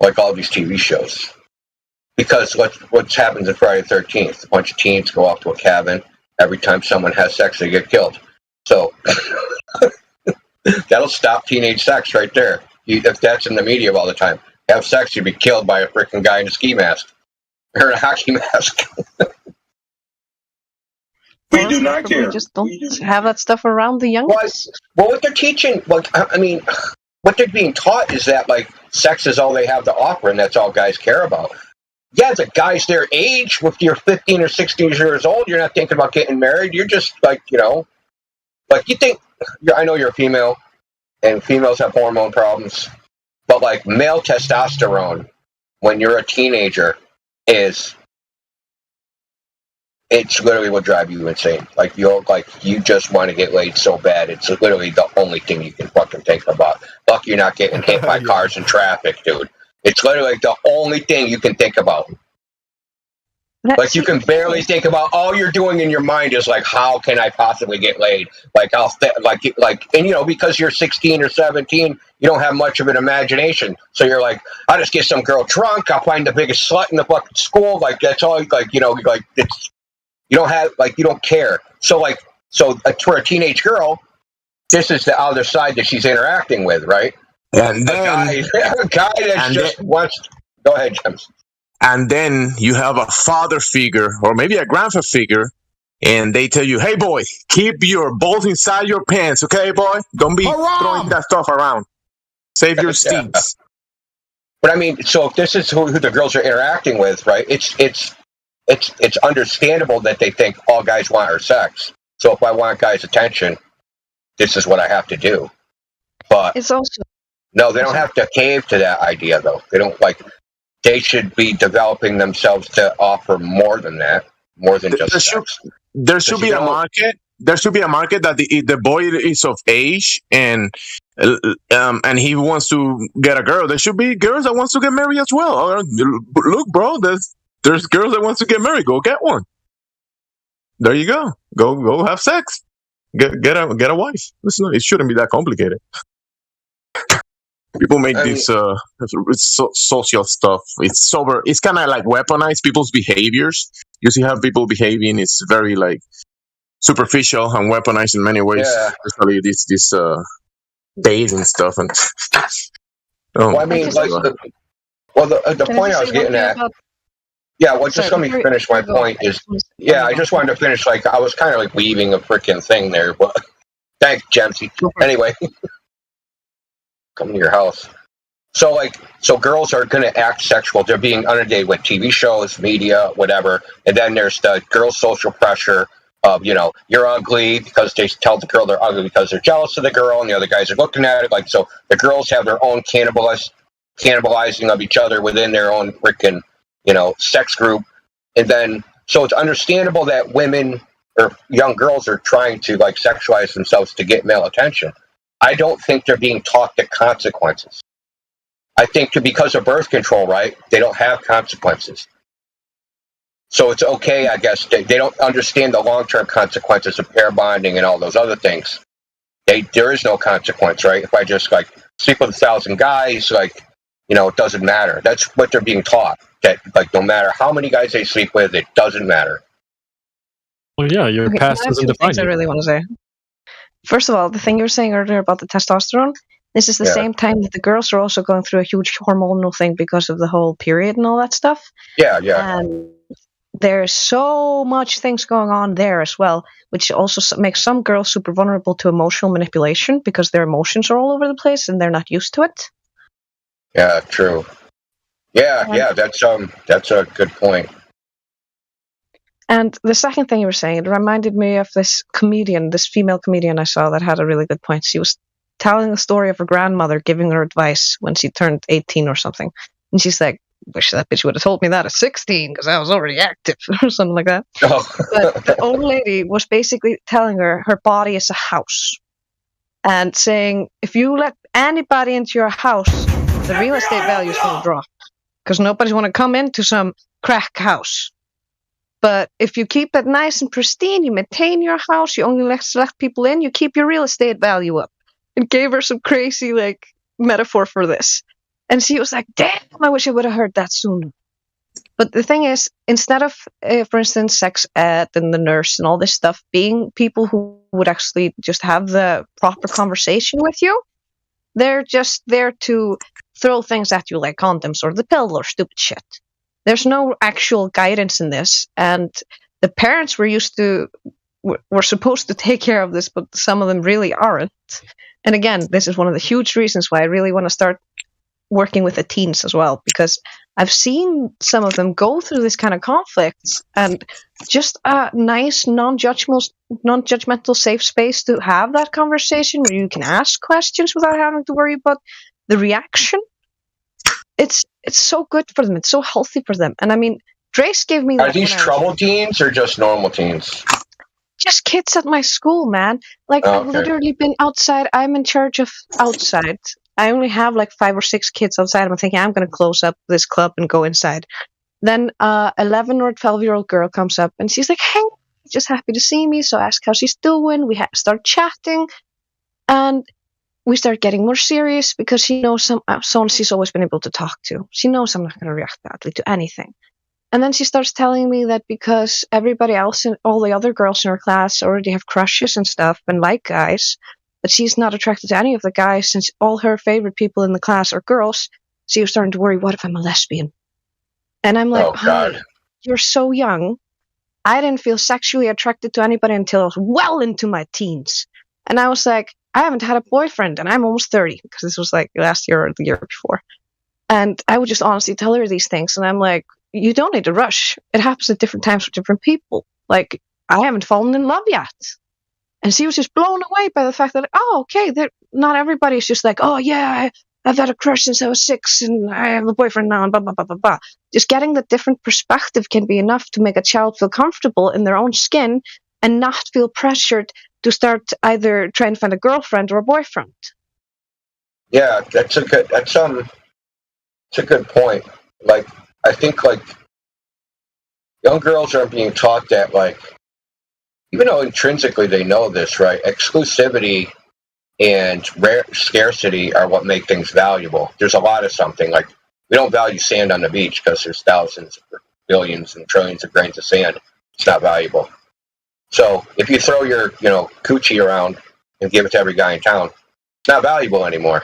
[SPEAKER 9] Like all these TV shows. Because what happens at Friday the 13th? A bunch of teens go off to a cabin. Every time someone has sex, they get killed. So, That'll stop teenage sex right there. If that's in the media all the time. Have sex, you'd be killed by a freaking guy in a ski mask. Or a hockey mask.
[SPEAKER 4] We do not care. Just don't have that stuff around the youngest.
[SPEAKER 9] Well, what they're teaching, what they're being taught is that, like, sex is all they have to offer, and that's all guys care about. Yeah, the guys their age, if you're 15 or 16 years old, you're not thinking about getting married. You're just, like, like, you think, I know you're a female, and females have hormone problems, but, like, male testosterone, when you're a teenager, it's literally what drive you insane. Like, you just want to get laid so bad. It's literally the only thing you can fucking think about. Lucky you're not getting hit by cars in traffic, dude. It's literally the only thing you can think about. Like, you can barely think about, all you're doing in your mind is like, how can I possibly get laid? Like, and because you're 16 or 17, you don't have much of an imagination. So you're like, I'll just get some girl drunk. I'll find the biggest slut in the fucking school. Like, that's all, it's, you don't have, you don't care. So for a teenage girl, this is the other side that she's interacting with, right?
[SPEAKER 1] And then
[SPEAKER 9] a guy that just wants. Go ahead, James.
[SPEAKER 1] And then you have a father figure or maybe a grandfather figure, and they tell you, "Hey, boy, keep your balls inside your pants, okay, boy? Don't be throwing that stuff around. Save your steeds."
[SPEAKER 9] But I mean, so if this is who the girls are interacting with, right? It's understandable that they think all guys want are sex. So if I want guys' attention, this is what I have to do. But
[SPEAKER 4] it's also
[SPEAKER 9] no, they don't have to cave to that idea, though. They don't They should be developing themselves to offer more than that, more than just sex.
[SPEAKER 1] There should be a market. There should be a market that the boy is of age and he wants to get a girl. There should be girls that wants to get married as well. Or, look, bro, there's girls that wants to get married. Go get one. There you go. Go have sex. Get a wife. It shouldn't be that complicated. People make this social stuff. It's kind of like weaponize people's behaviors. You see how people behaving. It's very superficial and weaponized in many ways.
[SPEAKER 9] Yeah.
[SPEAKER 1] Especially this dating stuff and.
[SPEAKER 9] Well, I mean, the point I was getting at. Yeah, well, just let me finish my point. I just wanted to finish. I was kind of weaving a freaking thing there, but thanks, Jamsey. Anyway. Come to your house. So girls are going to act sexual. They're being inundated with TV shows, media, whatever. And then there's the girls' social pressure of, you're ugly, because they tell the girl they're ugly because they're jealous of the girl, and the other guys are looking at it. So the girls have their own cannibalizing of each other within their own freaking, sex group. And then, so it's understandable that women or young girls are trying to sexualize themselves to get male attention. I don't think they're being taught the consequences. I think because of birth control, right? They don't have consequences. So it's okay, I guess. They don't understand the long-term consequences of pair bonding and all those other things. There is no consequence, right? If I just sleep with 1,000 guys, it doesn't matter. That's what they're being taught. That no matter how many guys they sleep with, it doesn't matter.
[SPEAKER 2] Well, yeah, your past doesn't define you.
[SPEAKER 4] I really want to say. First of all, the thing you were saying earlier about the testosterone, this is the same time that the girls are also going through a huge hormonal thing because of the whole period and all that stuff.
[SPEAKER 9] Yeah.
[SPEAKER 4] And there's so much things going on there as well, which also makes some girls super vulnerable to emotional manipulation because their emotions are all over the place and they're not used to it.
[SPEAKER 9] Yeah, true. Yeah, that's a good point.
[SPEAKER 4] And the second thing you were saying, it reminded me of this female comedian I saw that had a really good point. She was telling the story of her grandmother giving her advice when she turned 18 or something. And she's like, wish that bitch would have told me that at 16 because I was already active or something like that.
[SPEAKER 9] Oh.
[SPEAKER 4] But the old lady was basically telling her body is a house. And saying, if you let anybody into your house, the real estate value is going to drop. Because nobody's going to come into some crack house. But if you keep it nice and pristine, you maintain your house, you only let people in, you keep your real estate value up. And gave her some crazy metaphor for this. And she was like, damn, I wish I would have heard that sooner. But the thing is, instead of, for instance, sex ed and the nurse and all this stuff being people who would actually just have the proper conversation with you, they're just there to throw things at you like condoms or the pill or stupid shit. There's no actual guidance in this, and the parents were supposed to take care of this, but some of them really aren't. And again, this is one of the huge reasons why I really want to start working with the teens as well, because I've seen some of them go through this kind of conflicts, and just a nice non-judgmental safe space to have that conversation where you can ask questions without having to worry about the reaction. It's so good for them. It's so healthy for them. And I mean, Drace gave me
[SPEAKER 9] Are these trouble teens or just normal teens?
[SPEAKER 4] Just kids at my school, man. Like, I've literally been outside. I'm in charge of outside. I only have like 5 or 6 kids outside. I'm thinking I'm going to close up this club and go inside. Then 11 or 12-year-old girl comes up and she's like, hey, just happy to see me. So I ask how she's doing. We start chatting. And we start getting more serious because she knows someone she's always been able to talk to. She knows I'm not going to react badly to anything. And then she starts telling me that because everybody else and all the other girls in her class already have crushes and stuff and like guys, that she's not attracted to any of the guys since all her favorite people in the class are girls. She was starting to worry, what if I'm a lesbian? And I'm like,
[SPEAKER 9] oh, God.
[SPEAKER 4] You're so young. I didn't feel sexually attracted to anybody until I was well into my teens. And I was like, I haven't had a boyfriend and I'm almost 30 because this was like last year or the year before. And I would just honestly tell her these things. And I'm like, you don't need to rush. It happens at different times for different people. Like, I haven't fallen in love yet. And she was just blown away by the fact that, oh, okay, not everybody's just like, oh, yeah, I've had a crush since I was 6 and I have a boyfriend now and blah, blah, blah, blah, blah. Just getting the different perspective can be enough to make a child feel comfortable in their own skin and not feel pressured to start either trying to find a girlfriend or a boyfriend.
[SPEAKER 9] Yeah, that's a good point. Like, I think like young girls are being taught that, like, even though intrinsically they know this, right? Exclusivity and scarcity are what make things valuable. There's a lot of something. Like, we don't value sand on the beach because there's thousands, billions, and trillions of grains of sand. It's not valuable. So if you throw your, coochie around and give it to every guy in town, it's not valuable anymore.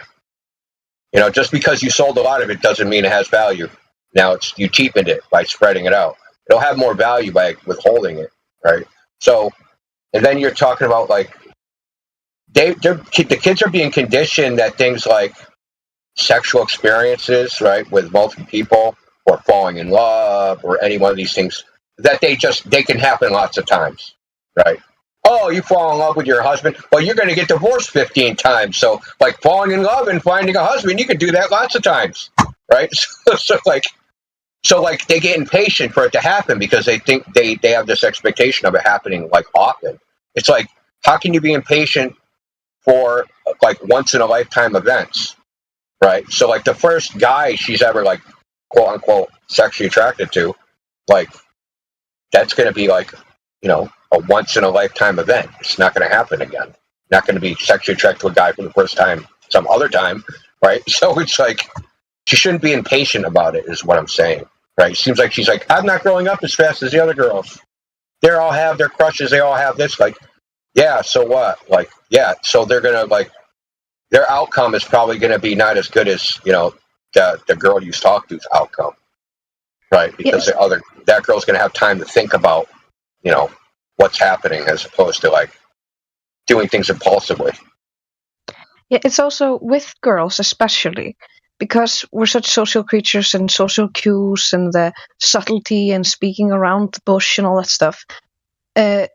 [SPEAKER 9] Just because you sold a lot of it doesn't mean it has value. Now you cheapened it by spreading it out. It'll have more value by withholding it, right? So, and then you're talking about like, the kids are being conditioned that things like sexual experiences, right, with multiple people or falling in love or any one of these things, that they can happen lots of times, right? Oh, you fall in love with your husband. Well, you're going to get divorced 15 times. So, like, falling in love and finding a husband, you can do that lots of times, right? So they get impatient for it to happen because they think they have this expectation of it happening, like, often. It's like, how can you be impatient for, like, once-in-a-lifetime events, right? So, like, the first guy she's ever, like, quote-unquote sexually attracted to, like, that's going to be, like, a once-in-a-lifetime event. It's not going to happen again. Not going to be sexually attracted to a guy for the first time some other time, right? So it's like, she shouldn't be impatient about it, is what I'm saying, right? It seems like she's like, I'm not growing up as fast as the other girls. They all have their crushes. They all have this. Like, yeah, so what? Like, yeah, so they're going to, like, their outcome is probably going to be not as good as, the girl you talked to's outcome, right? Because that girl's going to have time to think about, what's happening as opposed to, like, doing things impulsively.
[SPEAKER 4] Yeah, it's also with girls especially, because we're such social creatures and social cues and the subtlety and speaking around the bush and all that stuff. The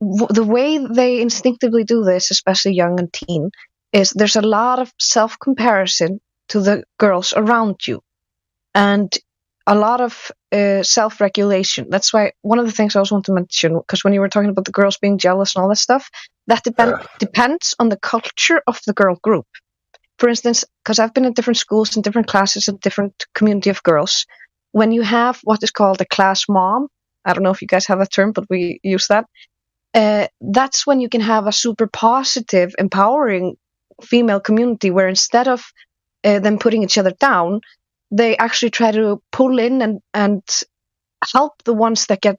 [SPEAKER 4] way they instinctively do this, especially young and teen, is there's a lot of self-comparison to the girls around you. And a lot of self-regulation. That's why one of the things I also want to mention, because when you were talking about the girls being jealous and all that stuff, that depends on the culture of the girl group. For instance, because I've been in different schools and different classes and different community of girls, when you have what is called a class mom, I don't know if you guys have that term, but we use that, that's when you can have a super positive, empowering female community where instead of them putting each other down, they actually try to pull in and help the ones that get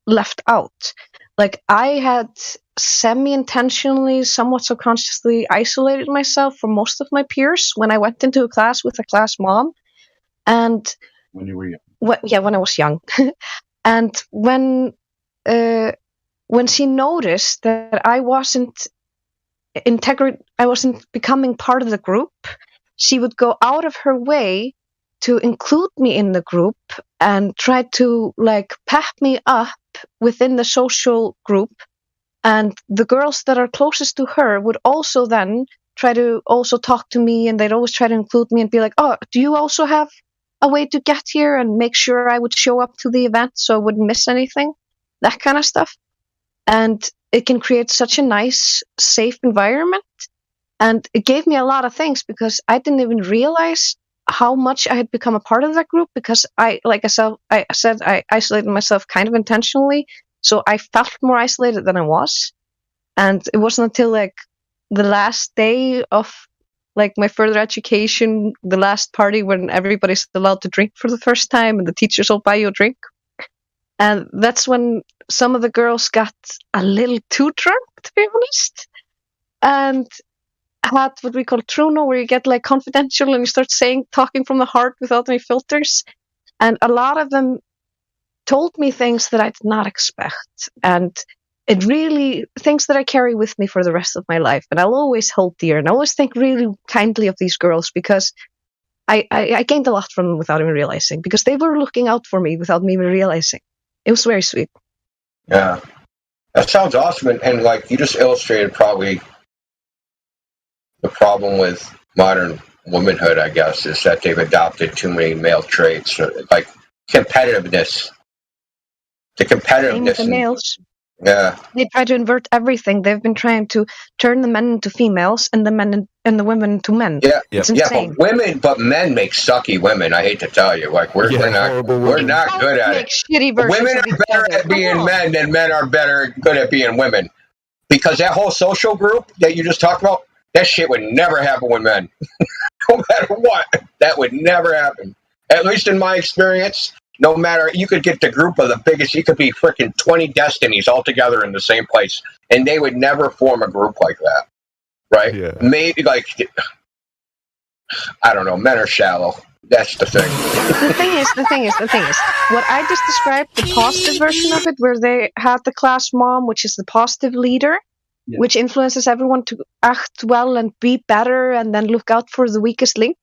[SPEAKER 4] left out. Like, I had semi-intentionally, somewhat subconsciously isolated myself from most of my peers when I went into a class with a class mom. And
[SPEAKER 16] when you were young.
[SPEAKER 4] When I was young. And when she noticed that I wasn't becoming part of the group, she would go out of her way to include me in the group and try to like pep me up within the social group. And the girls that are closest to her would also then try to also talk to me, and they'd always try to include me and be like, oh, do you also have a way to get here, and make sure I would show up to the event so I wouldn't miss anything, that kind of stuff. And it can create such a nice, safe environment. And it gave me a lot of things because I didn't even realize how much I had become a part of that group, because I said I isolated myself kind of intentionally. So I felt more isolated than I was. And it wasn't until like the last day of like my further education, the last party when everybody's allowed to drink for the first time and the teachers will buy you a drink. And that's when some of the girls got a little too drunk, to be honest. And had what we call truno, where you get like confidential and you start talking from the heart without any filters. And a lot of them told me things that I did not expect. And it really, things that I carry with me for the rest of my life. And I'll always hold dear. And I always think really kindly of these girls, because I gained a lot from them without even realizing, because they were looking out for me without me even realizing. It was very sweet.
[SPEAKER 9] Yeah. That sounds awesome. And like you just illustrated probably the problem with modern womanhood, I guess, is that they've adopted too many male traits, like competitiveness. The competitiveness.
[SPEAKER 4] The males.
[SPEAKER 9] Yeah.
[SPEAKER 4] They try to invert everything. They've been trying to turn the men into females and the men and the women into men.
[SPEAKER 9] Yeah,
[SPEAKER 4] it's insane.
[SPEAKER 9] But men make sucky women. I hate to tell you, like we're not good at it. Women are better at being men than men are good at being women, because that whole social group that you just talked about, that shit would never happen with men. No matter what, that would never happen. At least in my experience. No matter, you could get the group of the biggest, you could be freaking 20 destinies all together in the same place, and they would never form a group like that, right? Yeah. Maybe, like, I don't know, men are shallow. That's the thing.
[SPEAKER 4] The thing is, what I just described, the positive version of it, where they had the class mom, which is the positive leader, which influences everyone to act well and be better and then look out for the weakest link.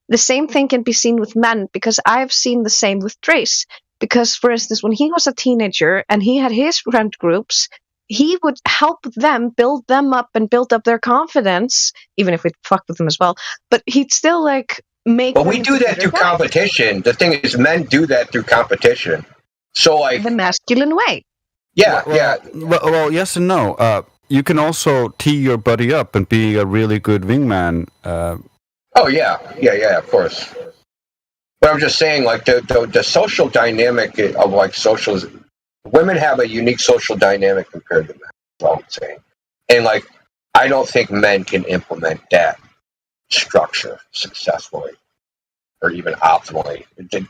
[SPEAKER 4] The same thing can be seen with men, because I've seen the same with Trace. Because, for instance, when he was a teenager and he had his friend groups, he would help them, build them up and build up their confidence, even if we'd fuck with them as well. But he'd still, like, make
[SPEAKER 9] But we do that through competition. The thing is, men do that through competition. So, like...
[SPEAKER 4] The masculine way.
[SPEAKER 9] Yeah,
[SPEAKER 18] Well, yes and no. You can also tee your buddy up and be a really good wingman.
[SPEAKER 9] Oh, yeah, of course. But I'm just saying, like, the social dynamic of, like, women have a unique social dynamic compared to men, that's all I'm saying. And, like, I don't think men can implement that structure successfully or even optimally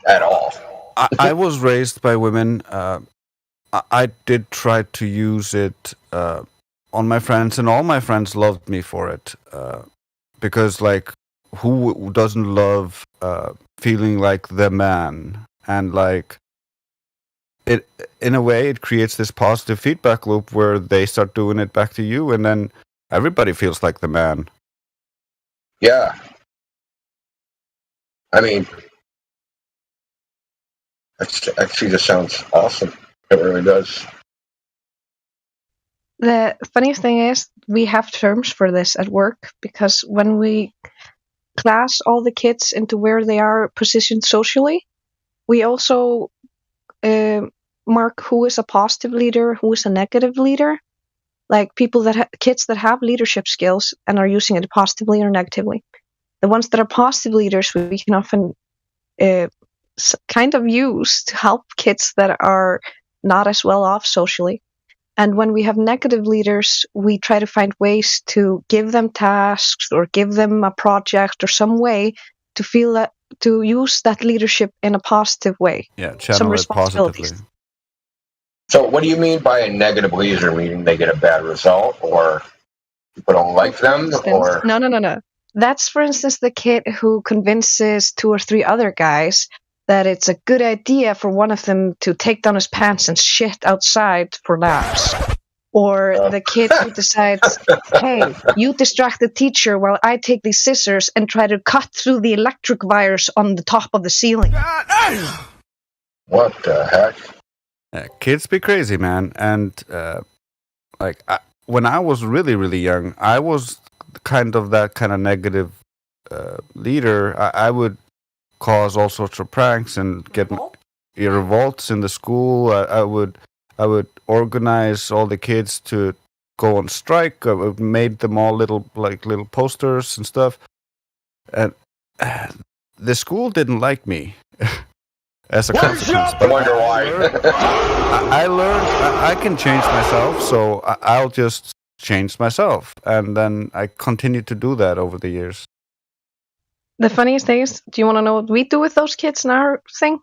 [SPEAKER 9] at all.
[SPEAKER 18] I was raised by women. I did try to use it on my friends, and all my friends loved me for it. Because, like, who doesn't love feeling like the man? And, like, it, in a way, it creates this positive feedback loop where they start doing it back to you, and then everybody feels like the man.
[SPEAKER 9] Yeah. I mean, that actually just sounds awesome. It really does.
[SPEAKER 4] The funniest thing is, we have terms for this at work, because when we class all the kids into where they are positioned socially, we also mark who is a positive leader, who is a negative leader. Like people kids that have leadership skills and are using it positively or negatively. The ones that are positive leaders, we can often kind of use to help kids that are not as well off socially. And when we have negative leaders, we try to find ways to give them tasks or give them a project or some way to feel to use that leadership in a positive way.
[SPEAKER 18] Yeah,
[SPEAKER 4] Some
[SPEAKER 18] channel it positively.
[SPEAKER 4] responsibilities.
[SPEAKER 9] So, what do you mean by a negative leader? Meaning they get a bad result, or people don't like them, or
[SPEAKER 4] No. That's, for instance, the kid who convinces 2 or 3 other guys that it's a good idea for one of them to take down his pants and shit outside for laughs. Or the kid who decides, hey, you distract the teacher while I take these scissors and try to cut through the electric wires on the top of the ceiling.
[SPEAKER 9] What the heck?
[SPEAKER 18] Kids be crazy, man. And when I was really, really young, I was kind of that kind of negative leader. I would cause all sorts of pranks and get revolts in the school. I would organize all the kids to go on strike. I made them all little posters and stuff. And the school didn't like me as a consequence.
[SPEAKER 9] I wonder why.
[SPEAKER 18] I learned I can change myself, so I'll just change myself. And then I continued to do that over the years.
[SPEAKER 4] The funniest thing is, do you want to know what we do with those kids in our thing?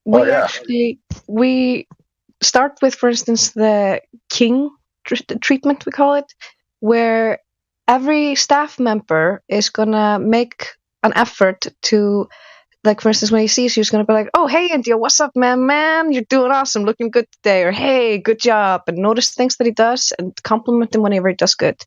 [SPEAKER 4] We start with, for instance, the king treatment, we call it, where every staff member is going to make an effort to, like, for instance, when he sees you, he's going to be like, oh, hey, India, what's up, man? You're doing awesome, looking good today. Or, hey, good job. And notice things that he does and compliment him whenever he does good.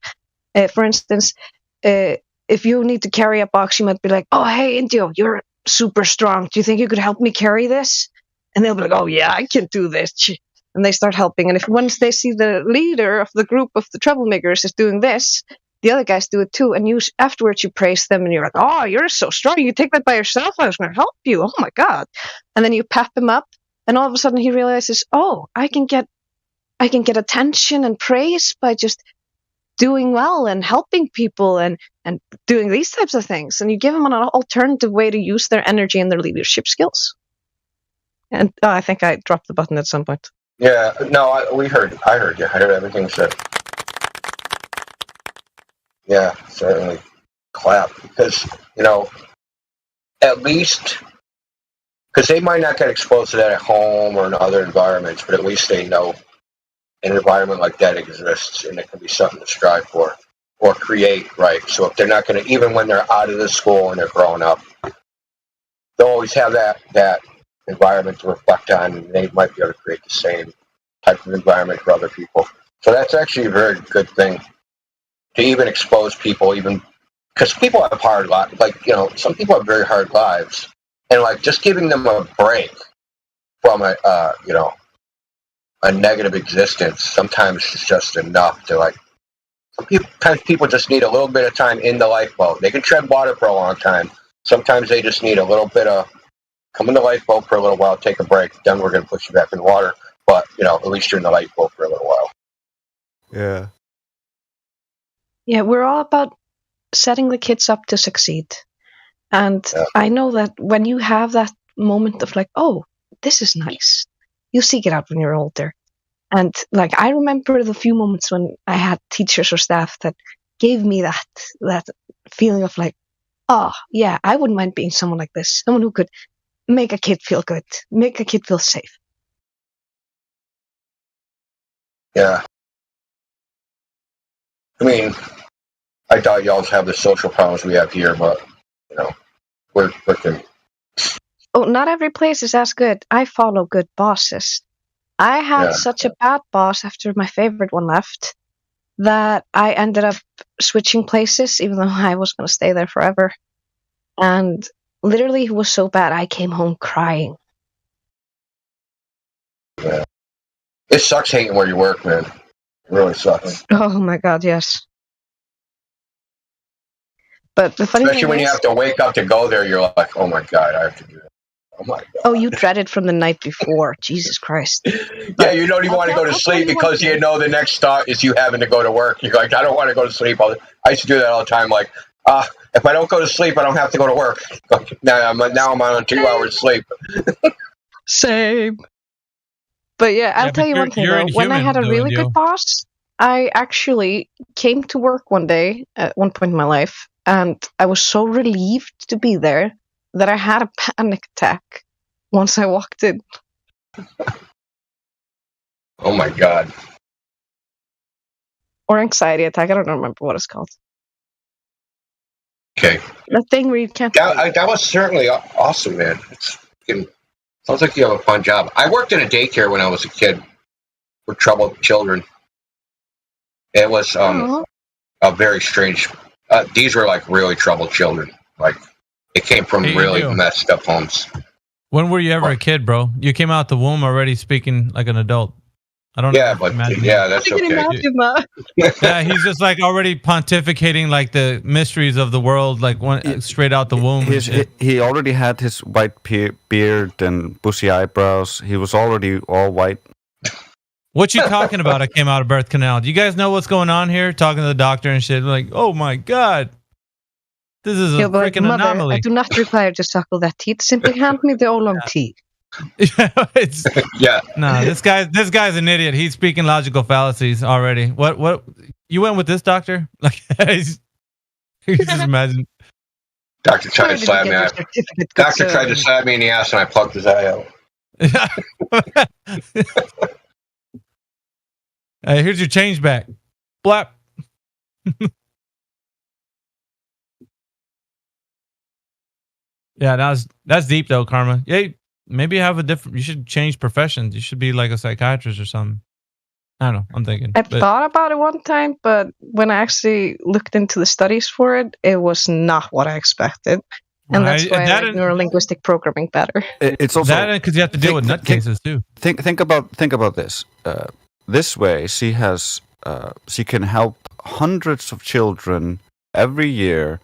[SPEAKER 4] For instance, if you need to carry a box, you might be like, oh, hey, India, you're super strong. Do you think you could help me carry this? And they'll be like, oh, yeah, I can do this. And they start helping. And if once they see the leader of the group of the troublemakers is doing this, the other guys do it too. And afterwards you praise them and you're like, oh, you're so strong. You take that by yourself. I was going to help you. Oh, my God. And then you pep him up. And all of a sudden he realizes, oh, I can get attention and praise by just doing well and helping people and doing these types of things. And you give them an alternative way to use their energy and their leadership skills. And I think I dropped the button at some point.
[SPEAKER 9] Yeah, no, I heard you. I heard everything you said. Yeah, certainly. Clap. Because, at least, because they might not get exposed to that at home or in other environments, but at least they know an environment like that exists and it can be something to strive for or create, right? So if they're not going to, even when they're out of the school and they're growing up, they'll always have that environment to reflect on, and they might be able to create the same type of environment for other people. So that's actually a very good thing to even expose people, even because people have hard lives. Like, some people have very hard lives, and like just giving them a break from a negative existence sometimes is just enough to, like, sometimes people just need a little bit of time in the lifeboat. They can tread water for a long time. Sometimes they just need a little bit of come in the lifeboat for a little while, take a break, then we're going to push you back in the water. But, at least you're in the lifeboat for a little while.
[SPEAKER 18] Yeah.
[SPEAKER 4] Yeah, we're all about setting the kids up to succeed. And I know that when you have that moment of like, oh, this is nice, you seek it out when you're older. And like, I remember the few moments when I had teachers or staff that gave me that feeling of like, oh, yeah, I wouldn't mind being someone like this. Someone who could make a kid feel good, make a kid feel safe.
[SPEAKER 9] Yeah. I mean, I doubt y'all have the social problems we have here, but, we're freaking.
[SPEAKER 4] Oh, not every place is as good. I follow good bosses. I had such a bad boss after my favorite one left that I ended up switching places, even though I was going to stay there forever. And literally, it was so bad, I came home crying.
[SPEAKER 9] Yeah. It sucks hating where you work, man. It really sucks.
[SPEAKER 4] Oh my God, yes. But the funny
[SPEAKER 9] Especially
[SPEAKER 4] thing
[SPEAKER 9] when you have to wake up to go there, you're like, oh my God, I have to do that. Oh my God.
[SPEAKER 4] Oh, you dread it from the night before. Jesus Christ.
[SPEAKER 9] Yeah, you don't even want to go to sleep because you know the next thought is you having to go to work. You're like, I don't want to go to sleep. I used to do that all the time. Like, if I don't go to sleep, I don't have to go to work. Now I'm on 2 hours sleep.
[SPEAKER 4] Same. But yeah, I'll tell you one thing though. When I had a really good boss, I actually came to work one day at one point in my life And I was so relieved to be there that I had a panic attack once I walked in.
[SPEAKER 9] Oh my God.
[SPEAKER 4] Or anxiety attack. I don't remember what it's called.
[SPEAKER 9] Okay.
[SPEAKER 4] The thing where you can't.
[SPEAKER 9] That was certainly awesome, man. Sounds like you have a fun job. I worked in a daycare when I was a kid for troubled children. It was a very strange. These were like really troubled children. Like it came from really messed up homes.
[SPEAKER 3] When were you ever a kid, bro? You came out the womb already speaking like an adult. I don't know.
[SPEAKER 9] Yeah, but yeah, that's okay.
[SPEAKER 3] Yeah, he's just like already pontificating like the mysteries of the world, like straight out the womb.
[SPEAKER 18] He already had his white beard and bushy eyebrows. He was already all white.
[SPEAKER 3] What you talking about? I came out of birth canal. Do you guys know what's going on here? Talking to the doctor and shit. Like, oh my God. This is a freaking
[SPEAKER 4] Mother,
[SPEAKER 3] anomaly.
[SPEAKER 4] I do not require to suckle that teeth. Simply hand me the oolong tea.
[SPEAKER 9] Yeah.
[SPEAKER 3] No, this guy's an idiot. He's speaking logical fallacies already. What you went with this doctor? Like he's just imagine.
[SPEAKER 9] Doctor tried to slap me. Doctor tried to slap me in the ass and I plugged his eye out.
[SPEAKER 3] Hey, here's your change back. Blap. Yeah, that's deep though, Karma. Yeah, maybe have a different. You should change professions. You should be like a psychiatrist or something. I don't know. I'm thinking.
[SPEAKER 4] I thought about it one time, but when I actually looked into the studies for it, it was not what I expected, and that's why I like neurolinguistic programming better.
[SPEAKER 18] It's also
[SPEAKER 3] that because you have to deal with nutcases too.
[SPEAKER 18] Think about this. This way, she can help hundreds of children every year,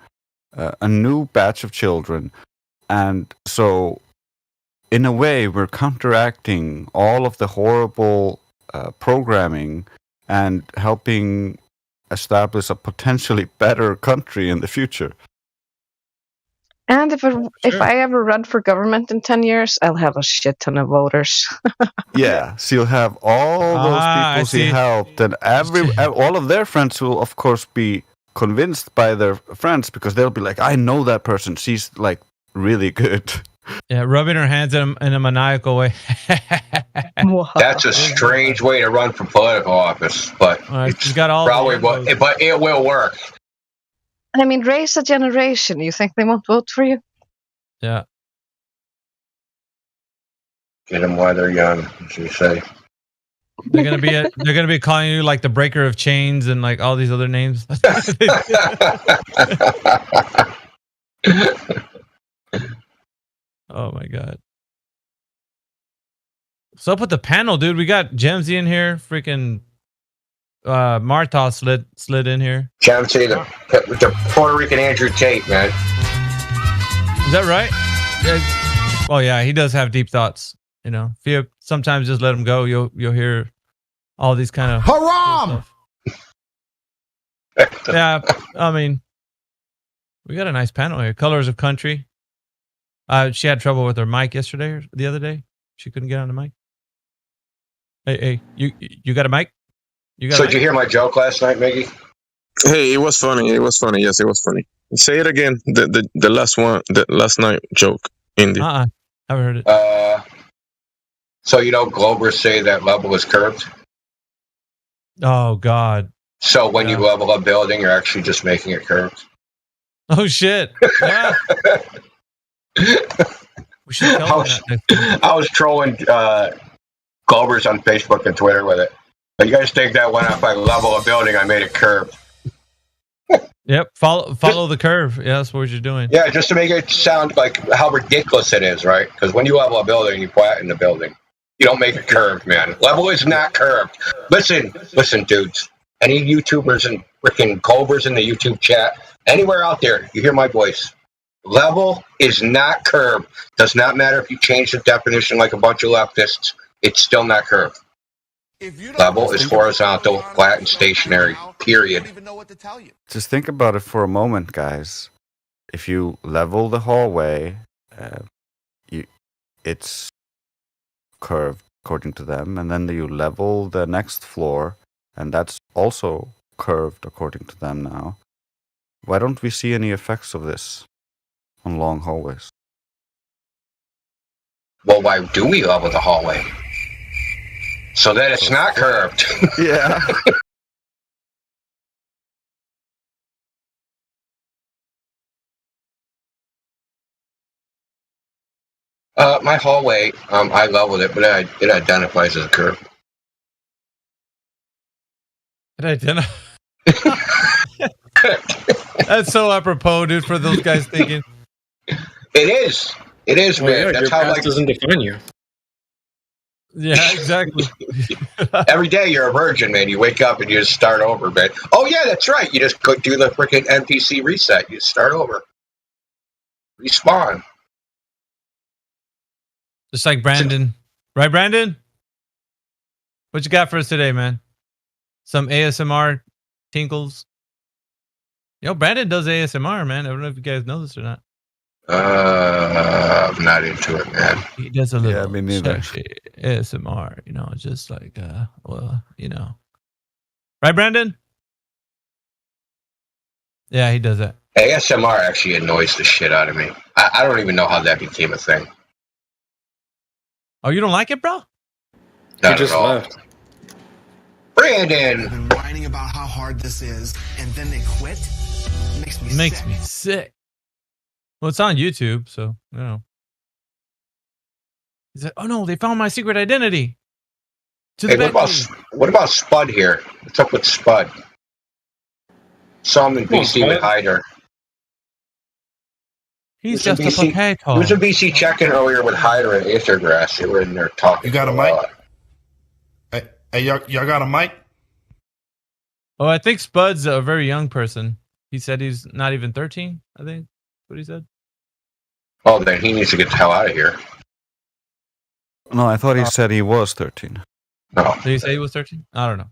[SPEAKER 18] a new batch of children. And so, in a way, we're counteracting all of the horrible programming and helping establish a potentially better country in the future.
[SPEAKER 4] And if I ever run for government in 10 years, I'll have a shit ton of voters.
[SPEAKER 18] Yeah, so you'll have all those people she helped, and all of their friends will, of course, be convinced by their friends because they'll be like, I know that person. She's like really good.
[SPEAKER 3] Yeah, rubbing her hands in a maniacal way.
[SPEAKER 9] That's a strange way to run for political office, but
[SPEAKER 3] it's got all
[SPEAKER 9] probably but it will work.
[SPEAKER 4] I mean, raise a generation. You think they won't vote for you?
[SPEAKER 3] Yeah.
[SPEAKER 9] Get them while they're young, as you say.
[SPEAKER 3] They're gonna be calling you like the breaker of chains and like all these other names. Oh my God. What's up with the panel, dude? We got Gemsy in here. Freaking Martha slid in here.
[SPEAKER 9] Gemsy, the Puerto Rican Andrew Tate, man.
[SPEAKER 3] Is that right? Yeah. Well, yeah, he does have deep thoughts. You know, if you sometimes just let him go, you'll hear all these kind of
[SPEAKER 14] haram.
[SPEAKER 3] Yeah, I mean, we got a nice panel here. Colors of Country. She had trouble with her mic yesterday or the other day. She couldn't get on the mic. Hey, you got a mic?
[SPEAKER 9] So did you hear my joke last night, Miggy?
[SPEAKER 1] Hey, it was funny. It was funny. Yes, it was funny. Say it again. The last one, the last night joke. Indy.
[SPEAKER 3] Haven't heard it.
[SPEAKER 9] So Globers say that level is curved.
[SPEAKER 3] Oh God.
[SPEAKER 9] So when you level a building, you're actually just making it curved.
[SPEAKER 3] Oh shit. Yeah. We should tell
[SPEAKER 9] I was trolling Globers on Facebook and Twitter with it. But you guys think that when if I level a building, I made it curved?
[SPEAKER 3] Yep. Follow the curve. Yeah, that's what you're doing.
[SPEAKER 9] Yeah, just to make it sound like how ridiculous it is, right? Because when you level a building, you flatten the building. You don't make it curved, man. Level is not curved. Listen, dudes. Any YouTubers and freaking Globers in the YouTube chat, anywhere out there, you hear my voice. Level is not curved. Does not matter if you change the definition like a bunch of leftists. It's still not curved. Level is horizontal, flat, and stationary. Period.
[SPEAKER 18] Just think about it for a moment, guys. If you level the hallway, it's curved according to them, and then you level the next floor, and that's also curved according to them now. Why don't we see any effects of this on long hallways?
[SPEAKER 9] Well, why do we level the hallway? So that it's not curved.
[SPEAKER 18] Yeah.
[SPEAKER 9] My hallway, I leveled it, but it identifies as a curve.
[SPEAKER 3] It identifies. That's so apropos, dude, for those guys thinking.
[SPEAKER 9] It is. It is, man.
[SPEAKER 2] Yeah,
[SPEAKER 9] That's
[SPEAKER 2] your
[SPEAKER 9] how
[SPEAKER 2] past doesn't define you.
[SPEAKER 3] Yeah, exactly.
[SPEAKER 9] Every day you're a virgin, man. You wake up and you just start over, man. Oh yeah, that's right. You just go do the freaking NPC reset. You start over. Respawn.
[SPEAKER 3] Just like Brandon. Right, Brandon? What you got for us today, man? Some ASMR tinkles? Yo, Brandon does ASMR, man. I don't know if you guys know this or not.
[SPEAKER 9] I'm not into it, man.
[SPEAKER 3] He does a little
[SPEAKER 18] me neither.
[SPEAKER 3] sexy ASMR, you know, just like, well, you know. Right, Brandon? Yeah, he does that.
[SPEAKER 9] ASMR actually annoys the shit out of me. I don't even know how that became a thing.
[SPEAKER 3] Oh, you don't like it, bro?
[SPEAKER 9] Not at all.
[SPEAKER 2] left.
[SPEAKER 9] Brandon!
[SPEAKER 21] They've been whining about how hard this is, and then they quit? Makes me
[SPEAKER 3] sick. Well, it's on YouTube, so, you know. He said, oh no, they found my secret identity.
[SPEAKER 9] Hey, what about Spud here? What's up with Spud? Saw him in BC with Hyder.
[SPEAKER 3] He's just a potato.
[SPEAKER 9] He was in BC checking earlier with Hyder and Aethergrass. They were in there talking.
[SPEAKER 21] You got a mic? Hey, y'all got a mic?
[SPEAKER 3] Oh, I think Spud's a very young person. He said he's not even 13, I think. That's what he said.
[SPEAKER 9] Oh, then he needs to get the hell out of here.
[SPEAKER 18] No, I thought he said he was 13.
[SPEAKER 9] No.
[SPEAKER 3] Did he say he was 13? I don't know.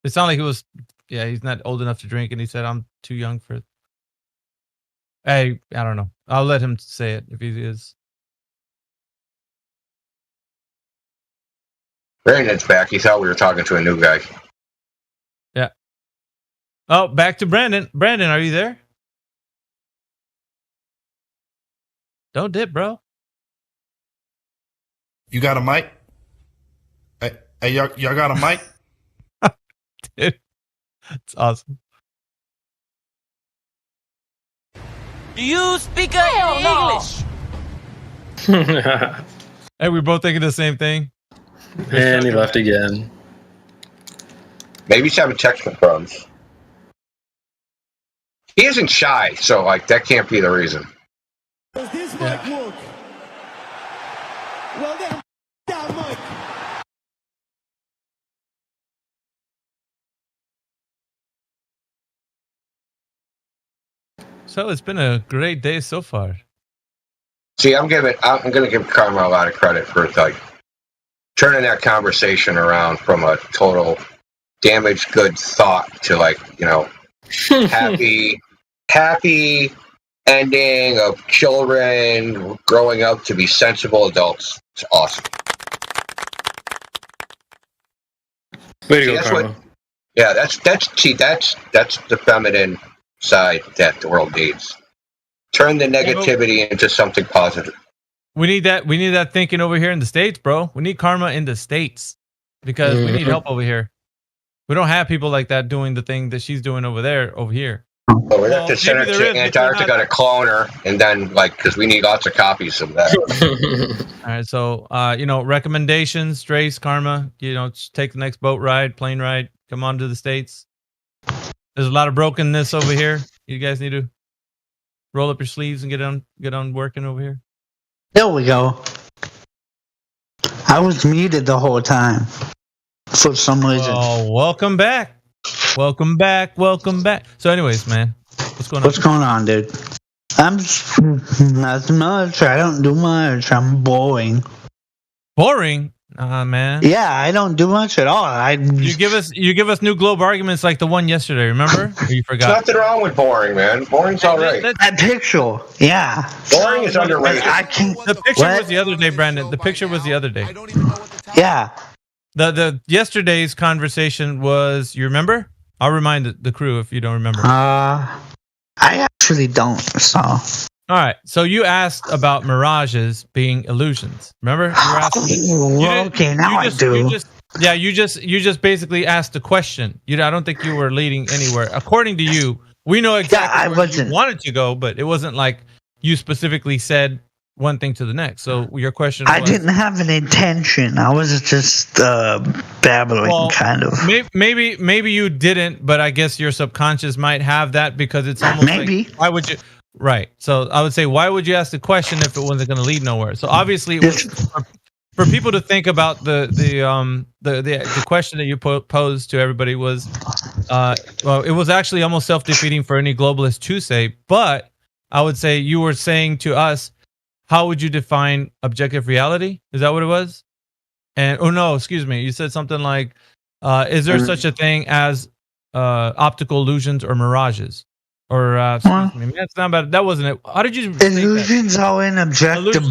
[SPEAKER 3] It sounded like he was, yeah, he's not old enough to drink, and he said, I'm too young for it. Hey, I don't know. I'll let him say it if he is.
[SPEAKER 9] Brandon's back. He thought we were talking to a new guy.
[SPEAKER 3] Yeah. Oh, back to Brandon. Brandon, are you there? Don't dip, bro.
[SPEAKER 21] You got a mic? Hey, y'all got a mic?
[SPEAKER 3] Dude, it's awesome.
[SPEAKER 22] Do you speak English?
[SPEAKER 3] Hey, we're both thinking the same thing.
[SPEAKER 2] And he left again.
[SPEAKER 9] Maybe he's having technical problems. He isn't shy, so like that can't be the reason.
[SPEAKER 22] Does this mic work? Well then, that mic.
[SPEAKER 3] So it's been a great day so far.
[SPEAKER 9] See, I'm going to give Karma a lot of credit for like turning that conversation around from a total damaged good thought to like, you know, happy ending of children growing up to be sensible adults. It's awesome.
[SPEAKER 2] Way to go, Karma.
[SPEAKER 9] That's the feminine side that the world needs. Turn the negativity into something positive.
[SPEAKER 3] We need that thinking over here in the States, bro. We need Karma in the States because we need help over here. We don't have people like that doing the thing that she's doing over here.
[SPEAKER 9] Well, we have to send her to Antarctica to clone her, and then because we need lots of copies of that.
[SPEAKER 3] All right, so recommendations, Trace, Karma, take the next boat ride, plane ride, come on to the States. There's a lot of brokenness over here. You guys need to roll up your sleeves and get on working over here.
[SPEAKER 23] There we go. I was muted the whole time for some reason.
[SPEAKER 3] Oh, welcome back. Welcome back. So anyways, man, what's going on?
[SPEAKER 23] What's going on, dude? I'm not much. I don't do much. I'm boring.
[SPEAKER 3] Boring? Man.
[SPEAKER 23] Yeah, I don't do much at all.
[SPEAKER 3] You give us new globe arguments like the one yesterday, remember? Or you forgot?
[SPEAKER 9] There's nothing wrong with boring, man. Boring's all right.
[SPEAKER 23] That picture, yeah.
[SPEAKER 9] Boring is underrated.
[SPEAKER 3] The picture was the other day, Brandon. The picture was the other day.
[SPEAKER 23] Yeah.
[SPEAKER 3] The yesterday's conversation was, you remember? I'll remind the crew if you don't remember.
[SPEAKER 23] I actually don't. So.
[SPEAKER 3] All right. So you asked about mirages being illusions. Remember? You were asking.
[SPEAKER 23] Okay, now I do.
[SPEAKER 3] You just basically asked a question. I don't think you were leading anywhere. According to you, we know exactly where you wanted to go, but it wasn't like you specifically said one thing to the next. So your question was,
[SPEAKER 23] I didn't have an intention. I was just babbling, kind of.
[SPEAKER 3] Maybe you didn't, but I guess your subconscious might have that because it's almost like, why would you? Right. So I would say, why would you ask the question if it wasn't going to lead nowhere? So obviously, it was for people to think about the question that you posed to everybody was, well, it was actually almost self-defeating for any globalist to say. But I would say you were saying to us, how would you define objective reality? Is that what it was? And no, excuse me. You said something like, is there such a thing as optical illusions or mirages? Or excuse me, that's not bad. That wasn't it. How did you?
[SPEAKER 23] Illusions are in objective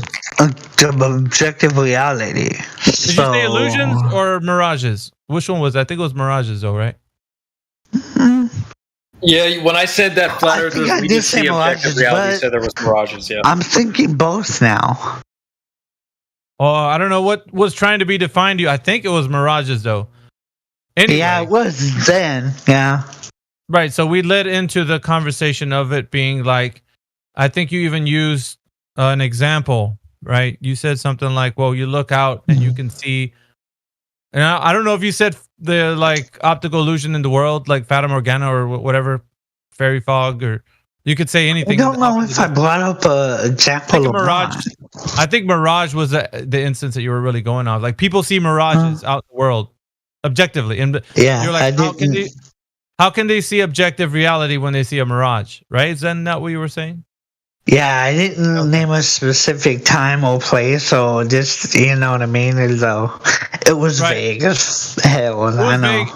[SPEAKER 23] reality.
[SPEAKER 3] Did you say illusions or mirages? Which one was that? I think it was mirages, though, right?
[SPEAKER 2] Yeah, when I said that flat earthers we did see objective reality, said there was mirages. Yeah,
[SPEAKER 23] I'm thinking both now.
[SPEAKER 3] Oh, I don't know what was trying to be defined to you. I think it was mirages, though. Anyway.
[SPEAKER 23] Yeah, it was then. Yeah.
[SPEAKER 3] Right, so we led into the conversation of it being like, I think you even used an example, right? You said something like, well, you look out and you can see, and I don't know if you said the like optical illusion in the world, like Fata Morgana or whatever, fairy fog, or you could say anything.
[SPEAKER 23] I don't know if I brought up an example of
[SPEAKER 3] mirage. I think mirage was the instance that you were really going on. Like people see mirages out in the world objectively, and you're like, how can they see objective reality when they see a mirage, right? Isn't that what you were saying?
[SPEAKER 23] Yeah, I didn't name a specific time or place, so just, you know what I mean? It was vague as hell, I know.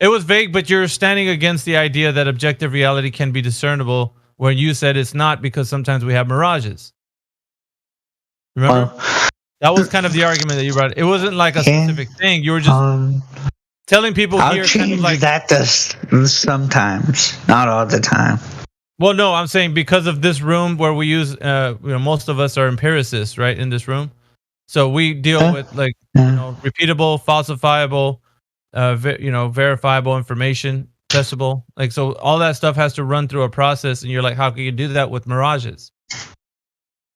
[SPEAKER 3] It was vague, but you're standing against the idea that objective reality can be discernible, where you said it's not because sometimes we have mirages. Remember? That was kind of the argument that you brought. It wasn't like a specific thing. You were just... telling people
[SPEAKER 23] I'll
[SPEAKER 3] here
[SPEAKER 23] change
[SPEAKER 3] kind of like
[SPEAKER 23] that to sometimes, not all the time.
[SPEAKER 3] Well, no, I'm saying because of this room where we use, most of us are empiricists, right? In this room, so we deal with like repeatable, falsifiable, verifiable information, testable. Like so, all that stuff has to run through a process, and you're like, how can you do that with mirages?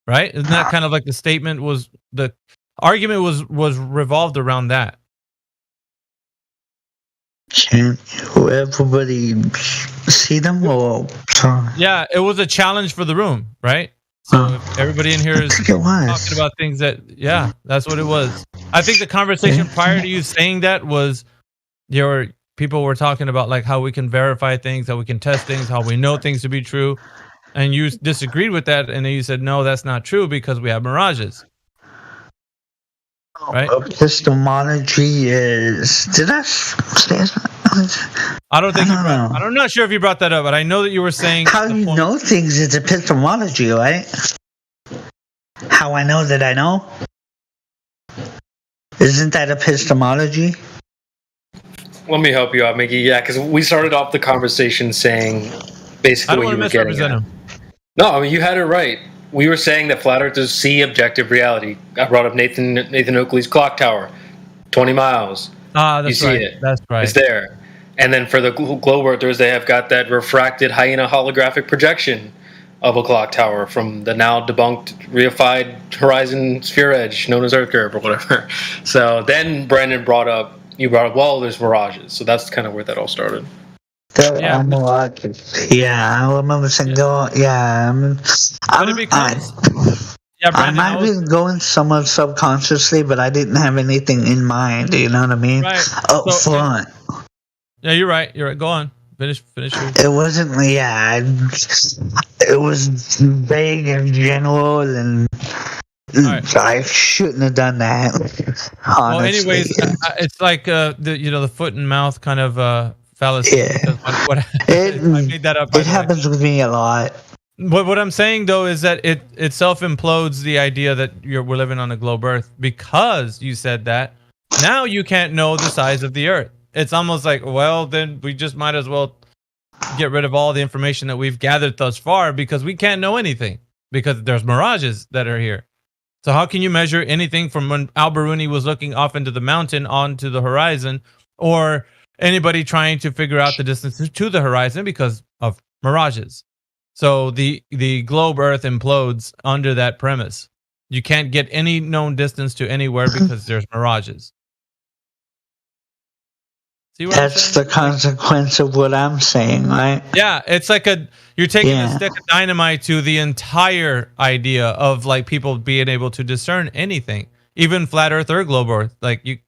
[SPEAKER 3] Right? Isn't that kind of like the statement was the argument was revolved around that?
[SPEAKER 23] Can't everybody see them or?
[SPEAKER 3] Yeah, it was a challenge for the room, right? So if everybody in here is talking about things that, yeah, that's what it was. I think the conversation prior to you saying that was people were talking about like how we can verify things, how we can test things, how we know things to be true, and you disagreed with that, and then you said no, that's not true because we have mirages. Right?
[SPEAKER 23] Epistemology is. Did I say that?
[SPEAKER 3] I don't think I'm not sure if you brought that up, but I know that you were saying
[SPEAKER 23] how you know things is epistemology, right? How I know that I know. Isn't that epistemology?
[SPEAKER 2] Let me help you out, Mickey. Yeah, because we started off the conversation saying basically what you were getting at. No, I mean you had it right. We were saying that flat earthers see objective reality. I brought up Nathan Oakley's clock tower, 20 miles.
[SPEAKER 3] Ah, that's
[SPEAKER 2] you see
[SPEAKER 3] right.
[SPEAKER 2] it.
[SPEAKER 3] That's right.
[SPEAKER 2] It's there. And then for the globe earthers, they have got that refracted hyena holographic projection of a clock tower from the now debunked reified horizon sphere edge known as Earth curve or whatever. So then Brandon brought up, well, there's mirages. So that's kind of where that all started.
[SPEAKER 23] Yeah, I remember saying, I might have been going somewhat subconsciously, but I didn't have anything in mind. You know what I mean?
[SPEAKER 3] Right.
[SPEAKER 23] Up front.
[SPEAKER 3] Yeah, you're right. You're right. Go on. Finish.
[SPEAKER 23] It wasn't. Yeah, it was vague and general, and I shouldn't have done that. Honestly.
[SPEAKER 3] Well, anyways, it's like the foot and mouth kind of fallacy.
[SPEAKER 23] Yeah.
[SPEAKER 3] I made that up.
[SPEAKER 23] It happens with me a lot.
[SPEAKER 3] What I'm saying though is that it self implodes the idea that we're living on a globe Earth because you said that. Now you can't know the size of the Earth. It's almost like, well, then we just might as well get rid of all the information that we've gathered thus far because we can't know anything because there's mirages that are here. So how can you measure anything from when Alberuni was looking off into the mountain onto the horizon, or anybody trying to figure out the distance to the horizon because of mirages? So the globe Earth implodes under that premise. You can't get any known distance to anywhere because there's mirages. See what
[SPEAKER 23] That's the consequence of what I'm saying, right?
[SPEAKER 3] Yeah, it's like you're taking a stick of dynamite to the entire idea of like people being able to discern anything, even flat Earth or globe Earth. Like you're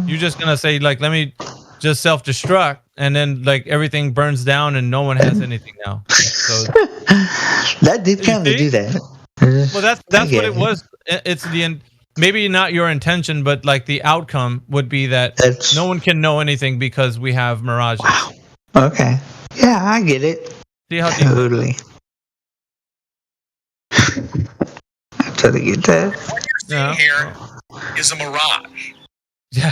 [SPEAKER 3] just gonna say like, let me just self-destruct, and then like everything burns down and no one has anything now. So
[SPEAKER 23] that did kind of do that.
[SPEAKER 3] Well, that's what it was. It's maybe not your intention, but like the outcome would be that no one can know anything because we have mirages.
[SPEAKER 23] Wow. Okay. Yeah, I get it.
[SPEAKER 3] See how
[SPEAKER 23] totally. I totally get that.
[SPEAKER 5] What you're seeing here is a mirage.
[SPEAKER 3] Yeah,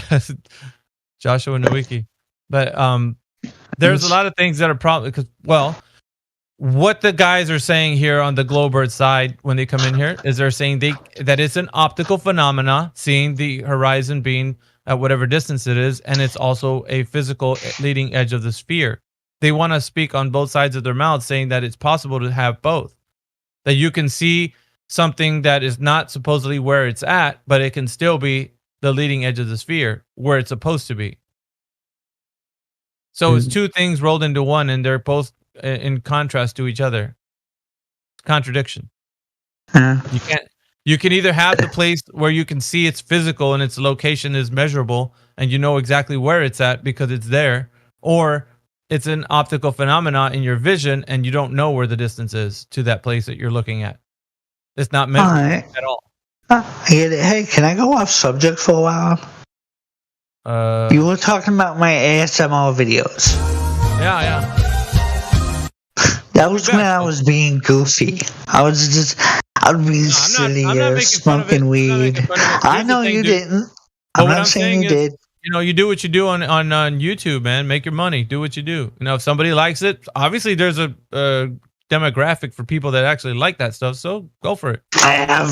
[SPEAKER 3] Joshua Nowicki. But there's a lot of things that are probably because what the guys are saying here on the globe Earth side when they come in here is they're saying that it's an optical phenomena, seeing the horizon being at whatever distance it is, and it's also a physical leading edge of the sphere. They want to speak on both sides of their mouth, saying that it's possible to have both. That you can see something that is not supposedly where it's at, but it can still be the leading edge of the sphere where it's supposed to be. So it's two things rolled into one, and they're both in contrast to each other. Contradiction. You can either have the place where you can see it's physical and its location is measurable and you know exactly where it's at because it's there, or it's an optical phenomena in your vision and you don't know where the distance is to that place that you're looking at. It's not measurable at all.
[SPEAKER 23] Hey, can I go off subject for a while? You were talking about my ASMR videos.
[SPEAKER 3] Yeah.
[SPEAKER 23] That was when I was being goofy. I was being silly or smoking weed. I know you didn't. I'm not saying you did.
[SPEAKER 3] You know, you do what you do on YouTube, man. Make your money. Do what you do. You know, if somebody likes it, obviously there's a demographic for people that actually like that stuff. So go for it.
[SPEAKER 23] I have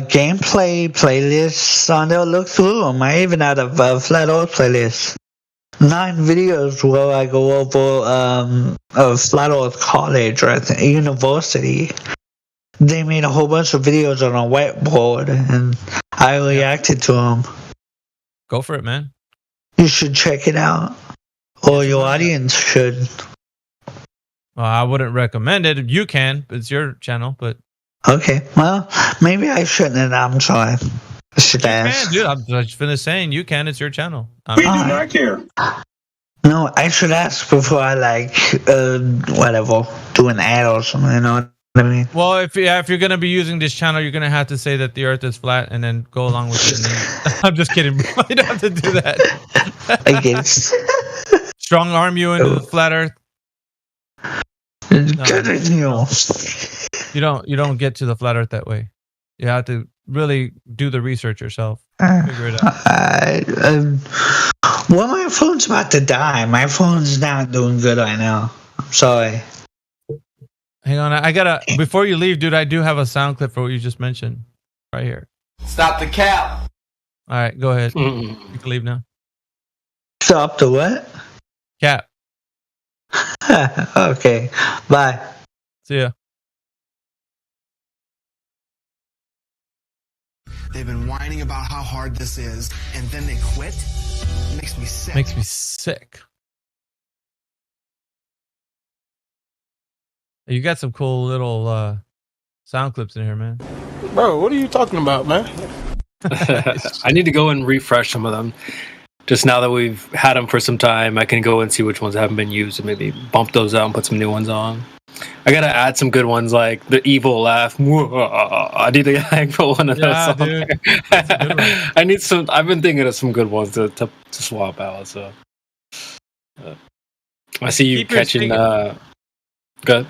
[SPEAKER 23] gameplay playlists on there. Look through them. I even had a Flat Earth playlist. 9 videos where I go over a Flat Earth college or university. They made a whole bunch of videos on a whiteboard, and I reacted to them.
[SPEAKER 3] Go for it, man.
[SPEAKER 23] You should check it out, or your audience should.
[SPEAKER 3] Well, I wouldn't recommend it. You can, but it's your channel. But
[SPEAKER 23] okay, well, maybe I shouldn't. I'm sorry. I should ask.
[SPEAKER 3] You can, dude. I just finished saying you can. It's your channel.
[SPEAKER 23] We do not care. No, I should ask before I whatever, do an ad or something. You know what I mean?
[SPEAKER 3] Well, if you're gonna be using this channel, you're gonna have to say that the Earth is flat and then go along with it. And then, I'm just kidding. You don't have to do that.
[SPEAKER 23] I guess.
[SPEAKER 3] Strong arm you into the flat Earth.
[SPEAKER 23] No.
[SPEAKER 3] You don't get to the flat Earth that way. You have to really do the research yourself. Figure it out.
[SPEAKER 23] Well, my phone's about to die. My phone's not doing good right now. I'm sorry.
[SPEAKER 3] Hang on, I gotta. Before you leave, dude, I do have a sound clip for what you just mentioned, right here.
[SPEAKER 5] Stop the cap.
[SPEAKER 3] All right, go ahead. You can leave now.
[SPEAKER 23] Stop the what?
[SPEAKER 3] Cap.
[SPEAKER 23] Okay. Bye.
[SPEAKER 3] See ya.
[SPEAKER 21] They've been whining about how hard this is, and then they quit. It makes me sick.
[SPEAKER 3] Makes me sick. You got some cool little sound clips in here, man.
[SPEAKER 6] Bro, what are you talking about, man?
[SPEAKER 2] I need to go and refresh some of them. Just now that we've had them for some time, I can go and see which ones haven't been used and maybe bump those out and put some new ones on. I gotta add some good ones like the evil laugh. I need to put one of those on there. I need some. I've been thinking of some good ones to swap out. So I see you catching. Good.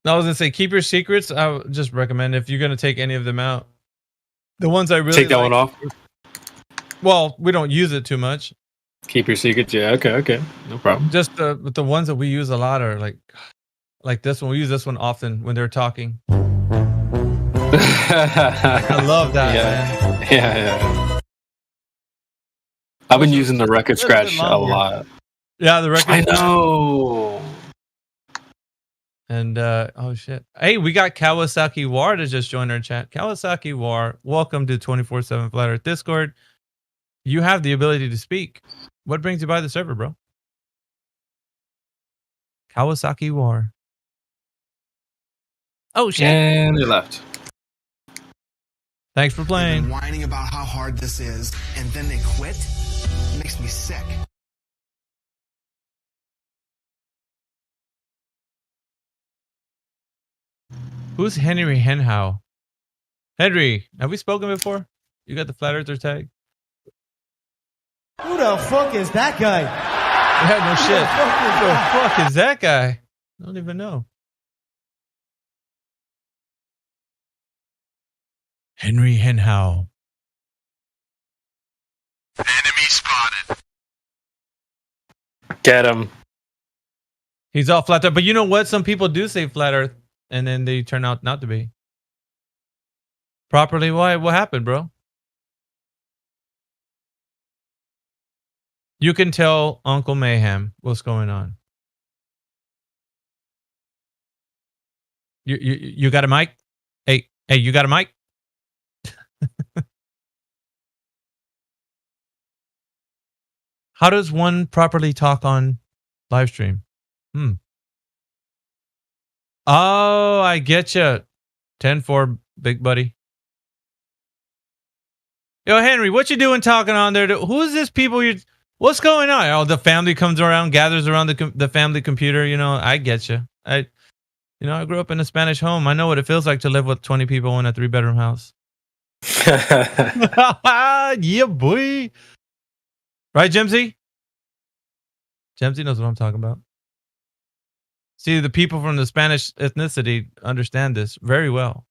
[SPEAKER 3] No, I was gonna say keep your secrets. I would just recommend if you're gonna take any of them out. The ones I really
[SPEAKER 2] take that one off.
[SPEAKER 3] Well, we don't use it too much.
[SPEAKER 2] Keep your secrets. Yeah. Okay. No problem.
[SPEAKER 3] Just the ones that we use a lot are like this one. We use this one often when they're talking. I love that.
[SPEAKER 2] Yeah. Yeah. I've been using the record scratch a lot.
[SPEAKER 3] Yeah, the record.
[SPEAKER 2] I know.
[SPEAKER 3] And oh shit! Hey, we got Kawasaki War to just join our chat. Kawasaki War, welcome to 24/7 Flat Earth Discord. You have the ability to speak. What brings you by the server, bro? Kawasaki War. Oh shit!
[SPEAKER 2] And they left.
[SPEAKER 3] Thanks for playing.
[SPEAKER 21] Whining about how hard this is, and then they quit. It makes me sick.
[SPEAKER 3] Who's Henry Henhow? Henry, have we spoken before? You got the Flat Earther tag?
[SPEAKER 22] Who the fuck is that guy?
[SPEAKER 3] Yeah, no shit. Who the fuck is that guy? I don't even know. Henry Henhow.
[SPEAKER 22] Enemy spotted.
[SPEAKER 2] Get him.
[SPEAKER 3] He's all flat earth. But you know what? Some people do say flat earth and then they turn out not to be. Properly? Why? What happened, bro? You can tell Uncle Mayhem what's going on. You got a mic? Hey, you got a mic? How does one properly talk on live stream? Oh, I get you. 10-4, big buddy. Yo, Henry, what you doing talking on there? Who is this people? What's going on? Oh, the family comes around, gathers around the family computer. You know, I get you. I grew up in a Spanish home. I know what it feels like to live with 20 people in a 3-bedroom house. Yeah, boy. Right, Jimsy? Jimsy knows what I'm talking about. See, the people from the Spanish ethnicity understand this very well.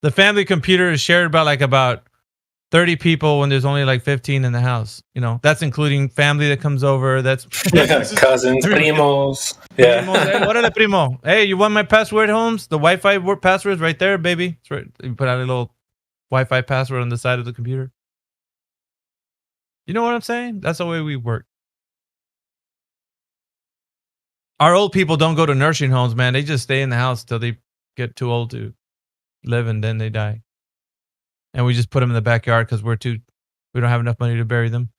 [SPEAKER 3] The family computer is shared by about 30 people when there's only 15 in the house. You know, that's including family that comes over. That's
[SPEAKER 2] cousins, primos. Yeah.
[SPEAKER 3] Primos. Hey, órale, primo. Hey, you want my password, Holmes? The Wi-Fi password is right there, baby. It's right. You put out a little Wi-Fi password on the side of the computer. You know what I'm saying? That's the way we work. Our old people don't go to nursing homes, man. They just stay in the house till they get too old to live, and then they die. And we just put them in the backyard because we don't have enough money to bury them.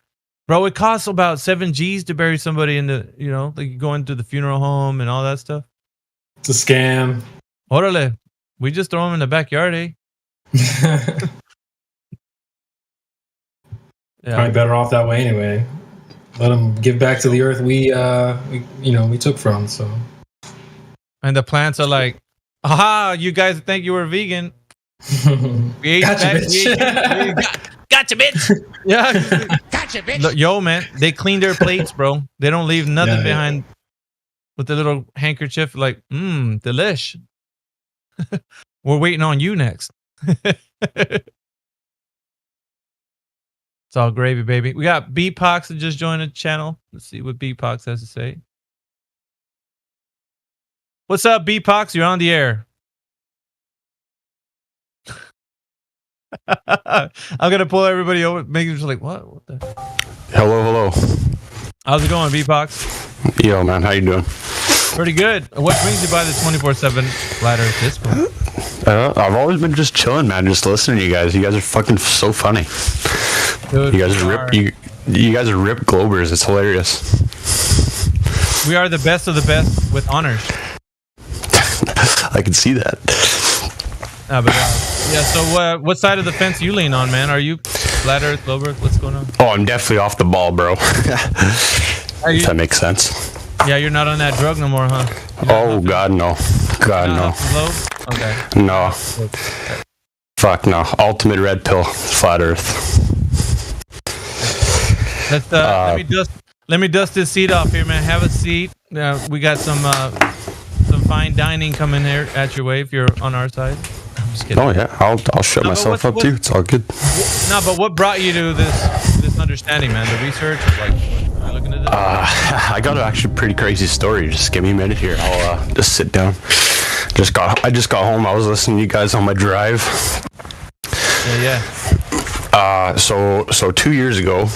[SPEAKER 3] Bro, it costs about 7 G's to bury somebody in the, going to the funeral home and all that stuff.
[SPEAKER 2] It's a scam.
[SPEAKER 3] Órale. We just throw them in the backyard, eh?
[SPEAKER 2] Yeah. Probably better off that way anyway. Let them give back to the earth we took from. So,
[SPEAKER 3] and the plants are like, aha! You guys think you were vegan? We
[SPEAKER 2] gotcha, bitch.
[SPEAKER 3] Gotcha, bitch. Yeah, gotcha, bitch. Look, yo, man, they clean their plates, bro. They don't leave nothing behind with the little handkerchief. Like, delish. We're waiting on you next. It's all gravy, baby. We got B-Pox that just joined the channel. Let's see what B-Pox has to say. What's up, B-Pox? You're on the air. I'm going to pull everybody over. Make them just like, what? What the?
[SPEAKER 11] Hello.
[SPEAKER 3] How's it going, B-Pox?
[SPEAKER 11] Yo, man. How you doing?
[SPEAKER 3] Pretty good. What brings you by the 24/7 Flat Earth Discord?
[SPEAKER 11] I've always been just chilling, man. Just listening to you guys. You guys are fucking so funny.
[SPEAKER 3] Dude,
[SPEAKER 11] you guys are you guys are rip globers. It's hilarious.
[SPEAKER 3] We are the best of the best with honors.
[SPEAKER 11] I can see that.
[SPEAKER 3] Yeah. So, what side of the fence you lean on, man? Are you flat Earth, globe Earth? What's going on?
[SPEAKER 11] Oh, I'm definitely off the ball, bro. If that makes sense.
[SPEAKER 3] Yeah, you're not on that drug no more, huh?
[SPEAKER 11] Oh God, no. God, no.
[SPEAKER 3] Okay.
[SPEAKER 11] No. Fuck no. Ultimate red pill. Flat Earth.
[SPEAKER 3] Let's let me dust this seat off here, man. Have a seat. We got some fine dining coming here at your way if you're on our side. I'm just kidding.
[SPEAKER 11] Oh yeah, I'll shut myself up too. It's all good.
[SPEAKER 3] No, but what brought you to this understanding, man? The research, like, am I looking at this?
[SPEAKER 11] I got an actually pretty crazy story. Just give me a minute here. I'll just sit down. I just got home. I was listening to you guys on my drive.
[SPEAKER 3] Yeah.
[SPEAKER 11] So 2 years ago,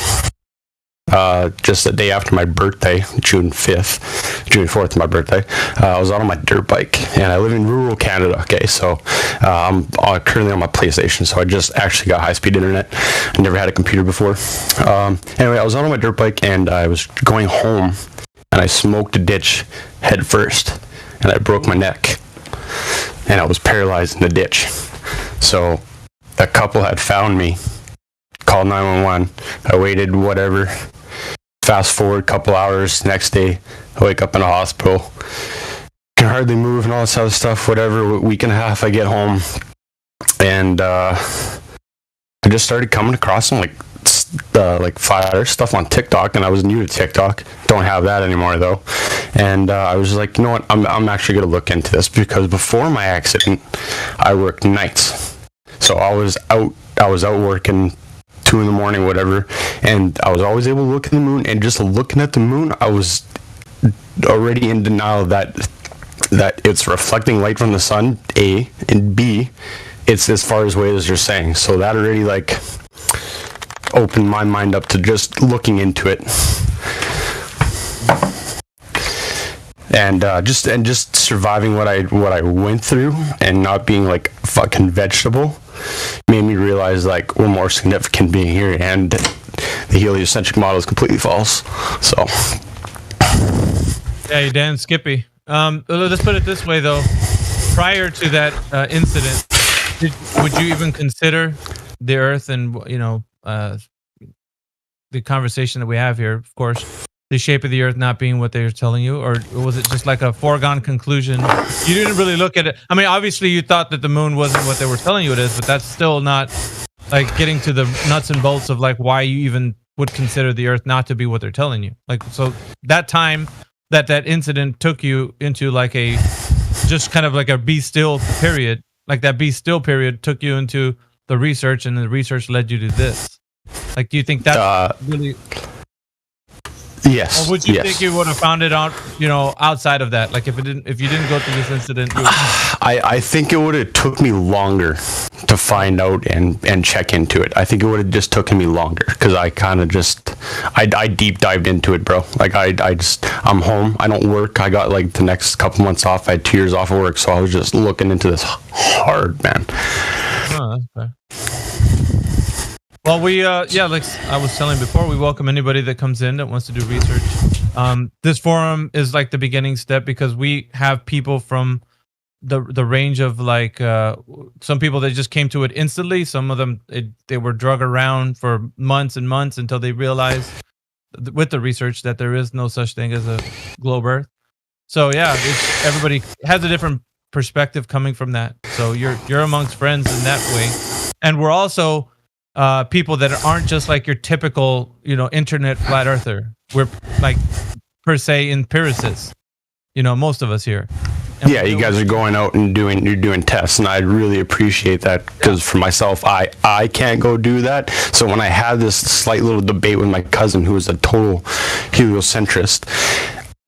[SPEAKER 11] just the day after my birthday, June 4th, my birthday, I was out on my dirt bike, and I live in rural Canada. Okay, so I'm currently on my PlayStation, so I just actually got high-speed internet. I never had a computer before. Anyway, I was out on my dirt bike, and I was going home, and I smoked a ditch head first, and I broke my neck, and I was paralyzed in the ditch. So a couple had found me, called 911. I waited, whatever. Fast forward a couple hours, next day, I wake up in a hospital. Can hardly move and all this other stuff, whatever. Week and a half, I get home. And I just started coming across some like fire stuff on TikTok, and I was new to TikTok. Don't have that anymore though. And I was like, you know what? I'm actually gonna look into this, because before my accident, I worked nights. So I was out working 2 in the morning, whatever, and I was always able to look at the moon, and just looking at the moon, I was already in denial that it's reflecting light from the sun, A, and B, it's as far away as you're saying. So that already like opened my mind up to just looking into it. And just surviving what I went through, and not being like fucking vegetable, made me realize like we're more significant being here, and the heliocentric model is completely false. So
[SPEAKER 3] yeah, you damn Skippy. Let's put it this way though. Prior to that incident, would you even consider the Earth and the conversation that we have here, of course, the shape of the Earth not being what they're telling you, or was it just like a foregone conclusion? You didn't really look at it. I mean, obviously you thought that the moon wasn't what they were telling you it is, but that's still not like getting to the nuts and bolts of like why you even would consider the Earth not to be what they're telling you. Like, so that time that incident took you into like a, just kind of like a be still period, like that be still period took you into the research, and the research led you to this. Like, do you think that's really...
[SPEAKER 11] Yes.
[SPEAKER 3] Or would you think you would have found it out, outside of that? Like if you didn't go through this incident,
[SPEAKER 11] I think it would have took me longer to find out and check into it. I think it would have just taken me longer, because I kind of I deep dived into it, bro. Like I'm home. I don't work. I got like the next couple months off. I had 2 years off of work, so I was just looking into this hard, man.
[SPEAKER 3] Oh, that's fair. Well, we, like I was telling before, we welcome anybody that comes in that wants to do research. This forum is like the beginning step, because we have people from the range of like, some people that just came to it instantly. Some of them, they were drug around for months and months until they realized with the research that there is no such thing as a globe Earth. So yeah, everybody has a different perspective coming from that. So you're amongst friends in that way. And we're also people that aren't just like your typical, internet flat earther. We're like per se empiricists, most of us here. And
[SPEAKER 11] yeah, you guys are going out and you're doing tests, and I really appreciate that, because for myself, I can't go do that. So when I had this slight little debate with my cousin, who was a total heliocentrist,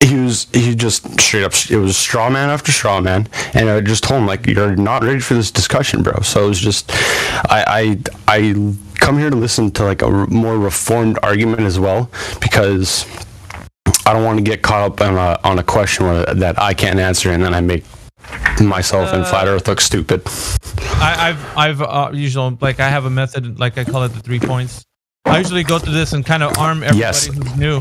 [SPEAKER 11] he just straight up, it was straw man after straw man, and I just told him, like, you're not ready for this discussion, bro. So it was just, I come here to listen to like a more reformed argument as well, because I don't want to get caught up on a question that I can't answer, and then I make myself and flat Earth look stupid.
[SPEAKER 3] I've usually, like, I have a method, like I call it the 3 points. I usually go through this and kind of arm everybody who's new.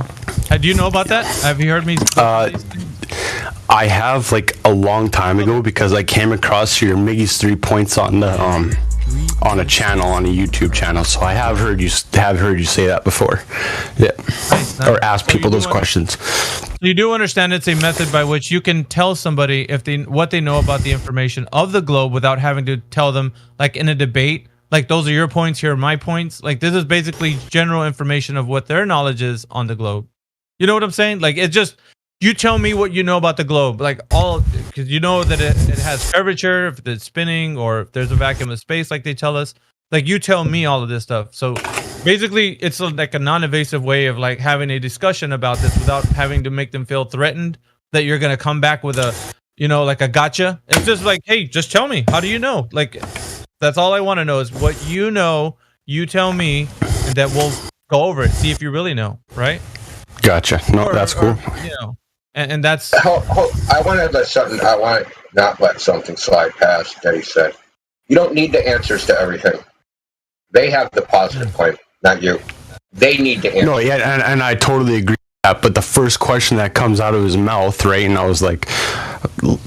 [SPEAKER 3] Do you know about that? Have you heard me?
[SPEAKER 11] I have, like, a long time ago, because I came across your Miggy's 3 points on the on a channel, on a YouTube channel. So I have heard you say that before. Yeah. Nice. Or ask people those questions.
[SPEAKER 3] You do understand it's a method by which you can tell somebody what they know about the information of the globe without having to tell them, like in a debate, like, those are your points, here are my points. Like, this is basically general information of what their knowledge is on the globe. You know what I'm saying? Like, it's just, you tell me what you know about the globe, like, because you know that it has curvature, if it's spinning, or if there's a vacuum of space, like they tell us. Like, you tell me all of this stuff. So basically, it's like a non-invasive way of like having a discussion about this without having to make them feel threatened that you're gonna come back with a, like a gotcha. It's just like, hey, just tell me. How do you know? Like, that's all I want to know is what you know. You tell me, and that we'll go over it. See if you really know, right?
[SPEAKER 11] Gotcha. No, that's cool.
[SPEAKER 3] And that's.
[SPEAKER 9] I want to let something. I want to not let something slide past that he said. You don't need the answers to everything. They have the positive claim, not you. They need the answer.
[SPEAKER 11] No, yeah, and I totally agree with that. But the first question that comes out of his mouth, right? And I was like,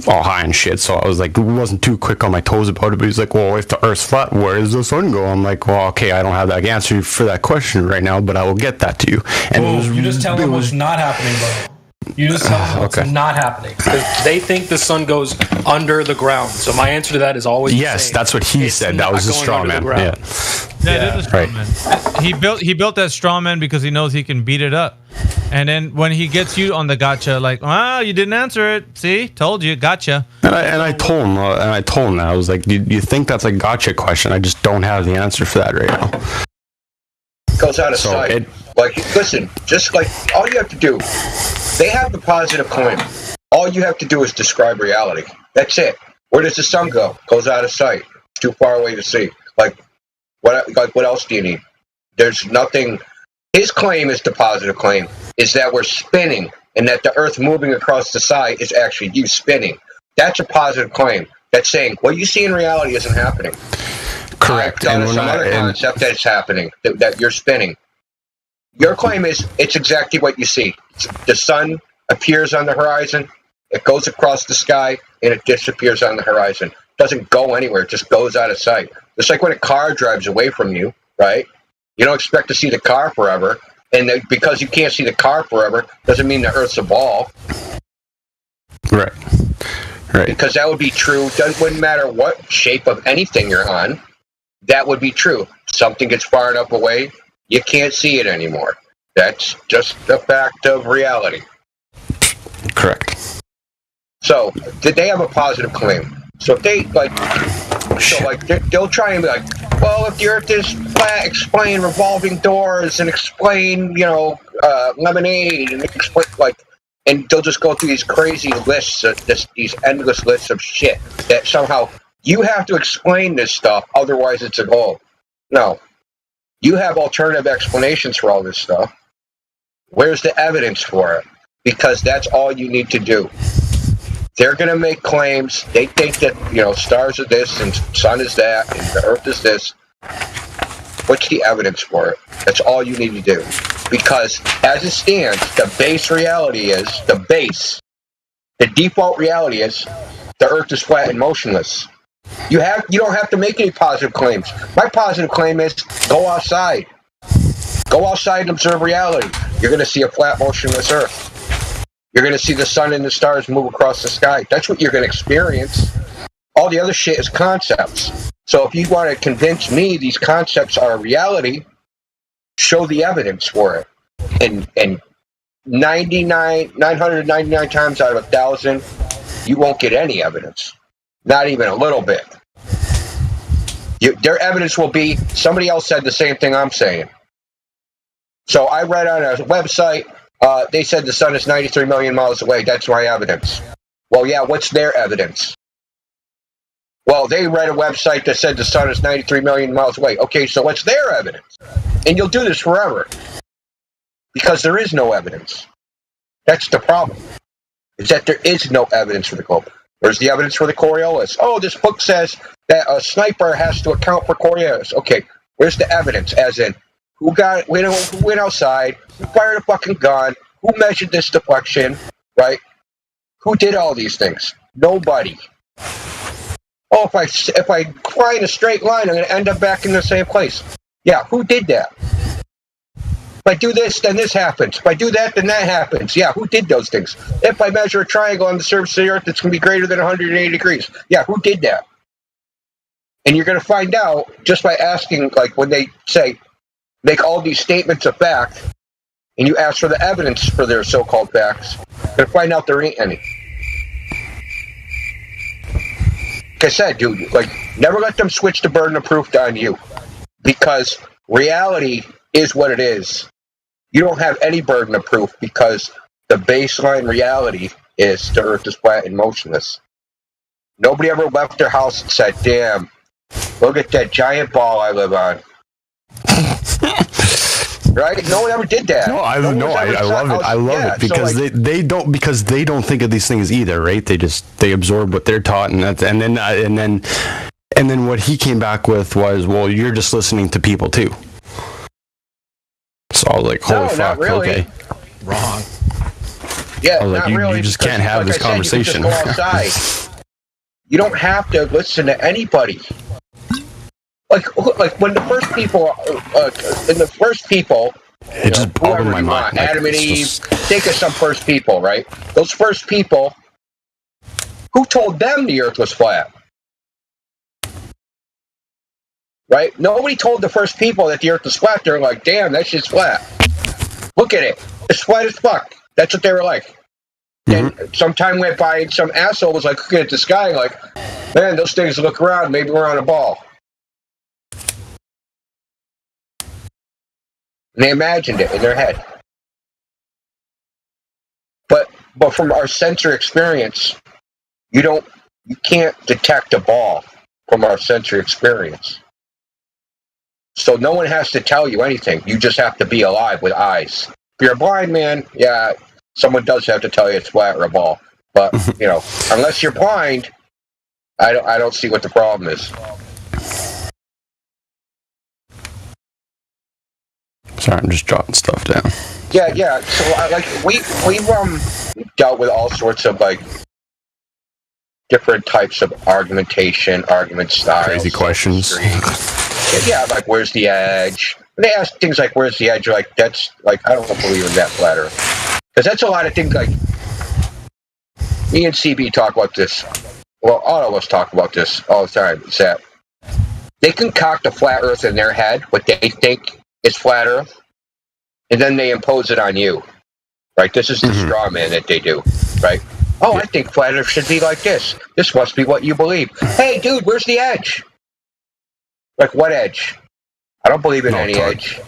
[SPEAKER 11] all high and shit. So I was like, wasn't too quick on my toes about it. But he's like, well, if the Earth's flat, where does the sun go? I'm like, well, okay, I don't have that answer for that question right now, but I will get that to you. And
[SPEAKER 2] you just tell them what's not happening, bro. You just tell them what's not happening. Because they think the sun goes under the ground. So my answer to that is always
[SPEAKER 11] yes, that's what he said. That was a straw man. Yeah,
[SPEAKER 3] it is a straw man. He built that straw man because he knows he can beat it up. And then when he gets you on the gotcha, like, you didn't answer it. See, told you, gotcha.
[SPEAKER 11] And I told him that. I was like, you think that's a gotcha question? I just don't have the answer for that right now.
[SPEAKER 9] Goes out of sight. Listen, just like all you have to do, they have the positive claim. All you have to do is describe reality. That's it. Where does the sun go? Goes out of sight. It's too far away to see. What else do you need? There's nothing. His claim is the positive claim, is that we're spinning and that the Earth moving across the sky is actually you spinning. That's a positive claim. That's saying what you see in reality isn't happening.
[SPEAKER 11] Correct.
[SPEAKER 9] And some other concept that it's happening, that you're spinning. Your claim is it's exactly what you see. The sun appears on the horizon, it goes across the sky, and it disappears on the horizon. It doesn't go anywhere, it just goes out of sight. It's like when a car drives away from you, right? You don't expect to see the car forever, and because you can't see the car forever, doesn't mean the Earth's a ball.
[SPEAKER 11] Right.
[SPEAKER 9] Because that would be true. Wouldn't matter what shape of anything you're on, that would be true. Something gets far enough away, you can't see it anymore. That's just a fact of reality.
[SPEAKER 11] Correct.
[SPEAKER 9] So, did they have a positive claim? So if they they'll try and be like, well, if the Earth is flat, explain revolving doors and explain, lemonade and explain and they'll just go through these crazy lists, these endless lists of shit that somehow you have to explain this stuff, otherwise it's a goal. No, you have alternative explanations for all this stuff. Where's the evidence for it? Because that's all you need to do. They're going to make claims. They think that, stars are this and sun is that and the Earth is this. What's the evidence for it? That's all you need to do. Because as it stands, the base reality is, the default reality is, the Earth is flat and motionless. You don't have to make any positive claims. My positive claim is, go outside. Go outside and observe reality. You're going to see a flat, motionless Earth. You're going to see the sun and the stars move across the sky. That's what you're going to experience. All the other shit is concepts. So if you want to convince me these concepts are reality, show the evidence for it. And 999 times out of 1,000, you won't get any evidence. Not even a little bit. Their evidence will be, somebody else said the same thing I'm saying. So I read on a website, they said the sun is 93 million miles away. That's my evidence. Well, yeah, what's their evidence? Well, they read a website that said the sun is 93 million miles away. Okay, so what's their evidence? And you'll do this forever. Because there is no evidence. That's the problem. Is that there is no evidence for the globe. Where's the evidence for the Coriolis? Oh, this book says that a sniper has to account for Coriolis. Okay, where's the evidence? As in, who went outside, who fired a fucking gun, who measured this deflection, right? Who did all these things? Nobody. Oh, if I fly in a straight line, I'm going to end up back in the same place. Yeah, who did that? If I do this, then this happens. If I do that, then that happens. Yeah, who did those things? If I measure a triangle on the surface of the Earth, it's going to be greater than 180 degrees. Yeah, who did that? And you're going to find out just by asking, when they say, make all these statements a fact, and you ask for the evidence for their so-called facts, you're going to find out there ain't any. Like I said, dude, never let them switch the burden of proof on you. Because reality is what it is. You don't have any burden of proof because the baseline reality is the Earth is flat and motionless. Nobody ever left their house and said, damn, look at that giant ball I live on. Right? No one ever did that.
[SPEAKER 11] I love it. I love it because they don't think of these things either, right? They absorb what they're taught, and then what he came back with was, well, you're just listening to people too. So I was like, holy fuck,
[SPEAKER 9] not really.
[SPEAKER 11] Okay,
[SPEAKER 9] wrong. Yeah,
[SPEAKER 11] I was like,
[SPEAKER 9] not really.
[SPEAKER 11] You just can't have this conversation.
[SPEAKER 9] You can just go outside. You don't have to listen to anybody. Like when the first people,
[SPEAKER 11] it just boggled my mind.
[SPEAKER 9] Adam and Eve, think of some first people, right? Those first people, who told them the Earth was flat? Right? Nobody told the first people that the Earth was flat. They're like, damn, that shit's flat. Look at it. It's flat as fuck. That's what they were like.
[SPEAKER 11] Mm-hmm.
[SPEAKER 9] And some time went by and some asshole was like looking at the sky like, man, those things look around. Maybe we're on a ball. And they imagined it in their head. But from our sensory experience, you can't detect a ball from our sensory experience. So no one has to tell you anything. You just have to be alive with eyes. If you're a blind man, yeah, someone does have to tell you it's flat or a ball. But, unless you're blind, I don't see what the problem is.
[SPEAKER 11] Sorry, I'm just jotting stuff down.
[SPEAKER 9] Yeah. So we've dealt with all sorts of different types of argument styles,
[SPEAKER 11] crazy questions.
[SPEAKER 9] Yeah, like where's the edge? And they ask things like where's the edge? You're like that's like I don't believe in that flat Earth because that's a lot of things. Like me and CB talk about this. Well, all of us talk about this all the time. Is that they concoct a flat Earth in their head, what they think is flat Earth, and then they impose it on you. Right? This is the straw man that they do. Right? Oh, I think flat Earth should be like this. This must be what you believe. Hey, dude, where's the edge? Like, what edge? I don't believe in any edge.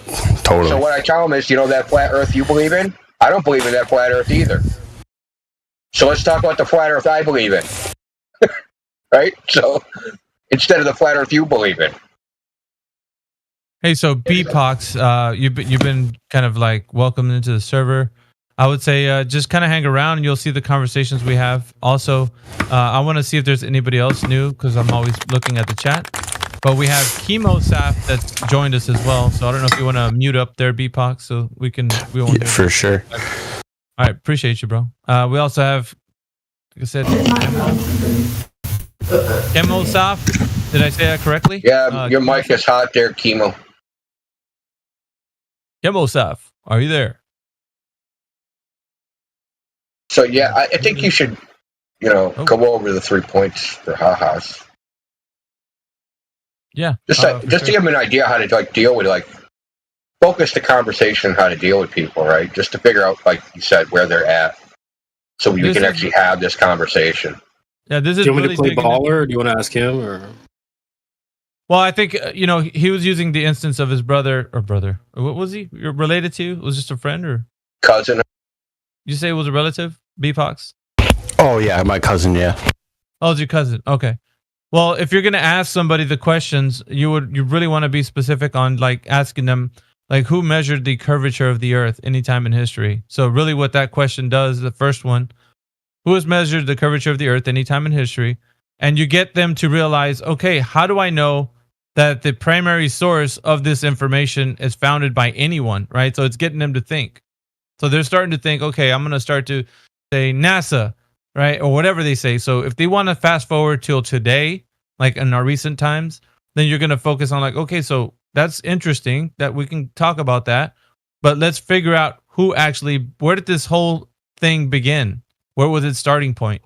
[SPEAKER 11] Totally.
[SPEAKER 9] So what I tell them is, that flat Earth you believe in? I don't believe in that flat Earth either. So let's talk about the flat Earth I believe in. Right? So, instead of the flat Earth you believe in.
[SPEAKER 3] Hey, so BPOX, you've been kind of like welcomed into the server. I would say just kind of hang around and you'll see the conversations we have. Also, I want to see if there's anybody else new because I'm always looking at the chat. But we have Chemo Saf that's joined us as well. So I don't know if you want to mute up their BPOX so we won't hear
[SPEAKER 11] for sure.
[SPEAKER 3] All right, appreciate you, bro. We also have, like I said, Chemo Saf. Did I say that correctly?
[SPEAKER 9] Yeah, your mic is hot there, Chemo.
[SPEAKER 3] Chemo Saf, are you there?
[SPEAKER 9] So yeah, I think you should, go over the 3 points for ha-has.
[SPEAKER 3] Yeah.
[SPEAKER 9] Just to give them an idea how to deal with focus the conversation on how to deal with people, right? Just to figure out, like you said, where they're at, so we can actually have this conversation.
[SPEAKER 3] Yeah, this is.
[SPEAKER 2] Do you want me to play baller, or do you want to ask him, or?
[SPEAKER 3] Well, I think he was using the instance of his brother. What was he related to? Was just a friend or
[SPEAKER 9] cousin?
[SPEAKER 3] You say it was a relative, BPOX?
[SPEAKER 11] Oh yeah, my cousin. Yeah.
[SPEAKER 3] Oh, it's your cousin. Okay. Well, if you're gonna ask somebody the questions, you really want to be specific on asking them who measured the curvature of the Earth anytime in history. So really, what that question does, the first one, who has measured the curvature of the Earth anytime in history, and you get them to realize, okay, how do I know that the primary source of this information is founded by anyone, right? So it's getting them to think. So they're starting to think, okay, I'm gonna start to say NASA. Right, or whatever they say. So if they want to fast forward till today, like in our recent times, then you're going to focus on okay, so that's interesting that we can talk about that, but let's figure out where did this whole thing begin? Where was its starting point?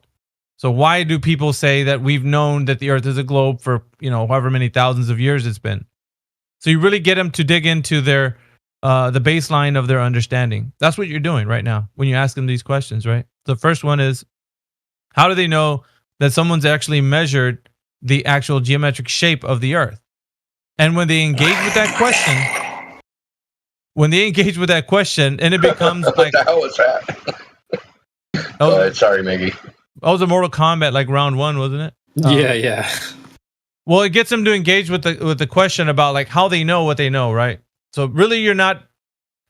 [SPEAKER 3] So why do people say that we've known that the Earth is a globe for, however many thousands of years it's been? So you really get them to dig into their the baseline of their understanding. That's what you're doing right now when you ask them these questions, right? The first one is, how do they know that someone's actually measured the actual geometric shape of the Earth? And when they engage with that question, when they engage with that question, and it becomes
[SPEAKER 9] what
[SPEAKER 3] like,
[SPEAKER 9] the hell was that? Go ahead. Sorry, Miggy.
[SPEAKER 3] That was a Mortal Kombat like round 1, wasn't it?
[SPEAKER 2] Yeah.
[SPEAKER 3] Well, it gets them to engage with the question about like how they know what they know, right? So really, you're not.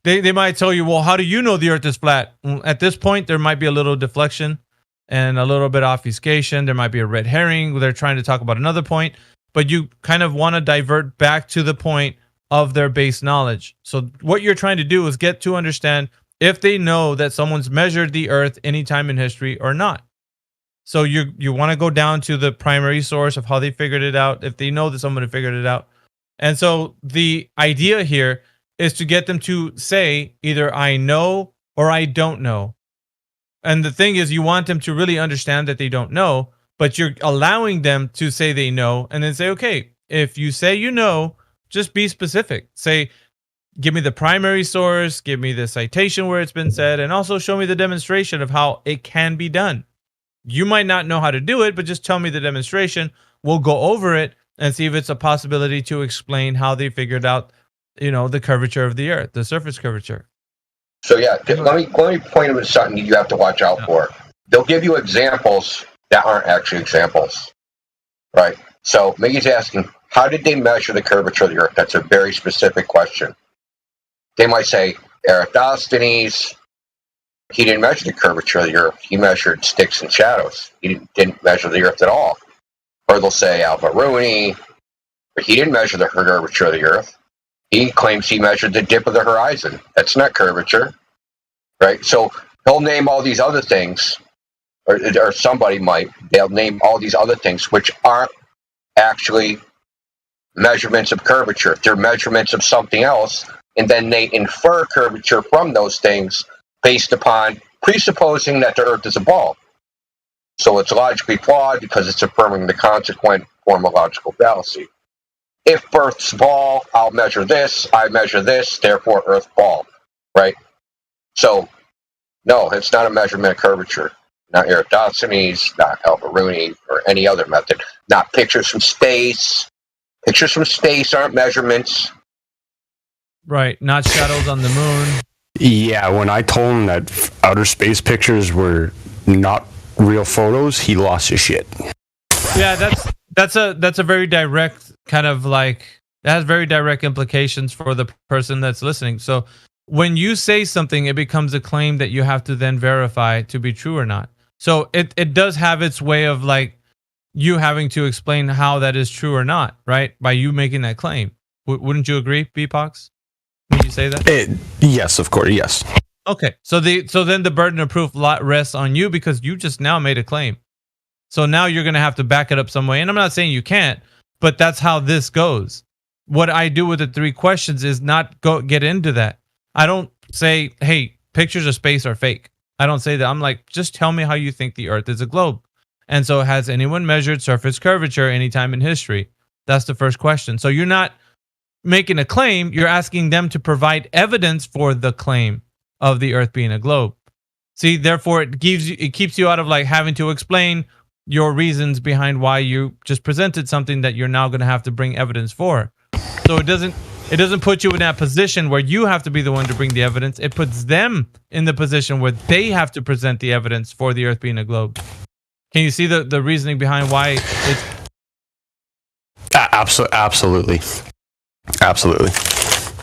[SPEAKER 3] They might tell you, well, how do you know the Earth is flat? At this point, there might be a little deflection and a little bit of obfuscation. There might be a red herring where they're trying to talk about another point, but you kind of want to divert back to the point of their base knowledge. So what you're trying to do is get to understand if they know that someone's measured the Earth any time in history or not. So you want to go down to the primary source of how they figured it out, if they know that someone figured it out. And so the idea here is to get them to say either I know or I don't know. And the thing is, you want them to really understand that they don't know, but you're allowing them to say they know, and then say, okay, if you say you know, just be specific. Say, give me the primary source, give me the citation where it's been said, and also show me the demonstration of how it can be done. You might not know how to do it, but just tell me the demonstration. We'll go over it and see if it's a possibility to explain how they figured out, the curvature of the Earth, the surface curvature.
[SPEAKER 9] So yeah, let me point out something you have to watch out for. They'll give you examples that aren't actually examples, right? So Miggy's asking, how did they measure the curvature of the Earth? That's a very specific question. They might say Eratosthenes, he didn't measure the curvature of the Earth. He measured sticks and shadows. He didn't measure the Earth at all. Or they'll say Al-Biruni, he didn't measure the curvature of the Earth. He claims he measured the dip of the horizon. That's not curvature, right? So he'll name all these other things, or somebody might. They'll name all these other things which aren't actually measurements of curvature. They're measurements of something else, and then they infer curvature from those things based upon presupposing that the Earth is a ball. So it's logically flawed because it's affirming the consequent form of logical fallacy. If Earth's ball, I'll measure this, I measure this, therefore Earth ball, right? So, no, it's not a measurement of curvature. Not Eratosthenes, not Al-Biruni, or any other method. Not pictures from space. Pictures from space aren't measurements.
[SPEAKER 3] Right, not shadows on the moon.
[SPEAKER 11] Yeah, when I told him that outer space pictures were not real photos, he lost his shit.
[SPEAKER 3] Yeah, that's a very direct kind of like, that has very direct implications for the person that's listening. So when you say something, it becomes a claim that you have to then verify to be true or not. So it does have its way of like you having to explain how that is true or not, right? By you making that claim. Wouldn't you agree, Beepox, when you say that?
[SPEAKER 11] Yes, of course, yes.
[SPEAKER 3] Okay, so then the burden of proof rests on you because you just now made a claim. So now you're going to have to back it up some way. And I'm not saying you can't, but that's how this goes. What I do with the 3 questions is not get into that. I don't say, hey, pictures of space are fake. I don't say that. I'm like, just tell me how you think the Earth is a globe. And so has anyone measured surface curvature anytime in history? That's the first question. So you're not making a claim. You're asking them to provide evidence for the claim of the Earth being a globe. See, therefore, it keeps you out of like having to explain your reasons behind why you just presented something that you're now going to have to bring evidence for. So it doesn't put you in that position where you have to be the one to bring the evidence. It puts them in the position where they have to present the evidence for the Earth being a globe. Can you see the reasoning behind why it's...
[SPEAKER 11] Absolutely.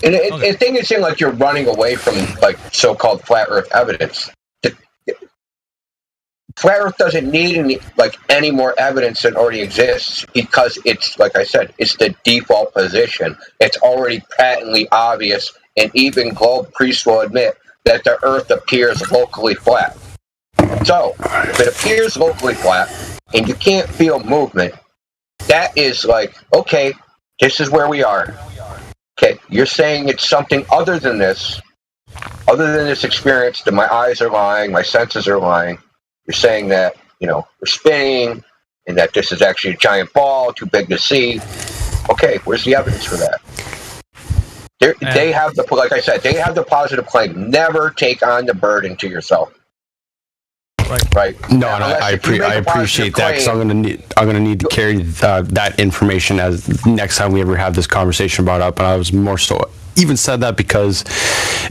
[SPEAKER 9] And the thing is, like you're running away from like so-called flat Earth evidence. Flat Earth doesn't need any more evidence than already exists because it's, like I said, it's the default position. It's already patently obvious, and even globe priests will admit that the Earth appears locally flat. So, if it appears locally flat and you can't feel movement, that is like, okay, this is where we are. Okay, you're saying it's something other than this experience, that my eyes are lying, my senses are lying. You're saying that, we're spinning and that this is actually a giant ball, too big to see. Okay, where's the evidence for that? They have like I said, they have the positive claim. Never take on the burden to yourself. Right.
[SPEAKER 11] No, and I appreciate that because I'm gonna need to carry that information as next time we ever have this conversation brought up. And I was more so even said that because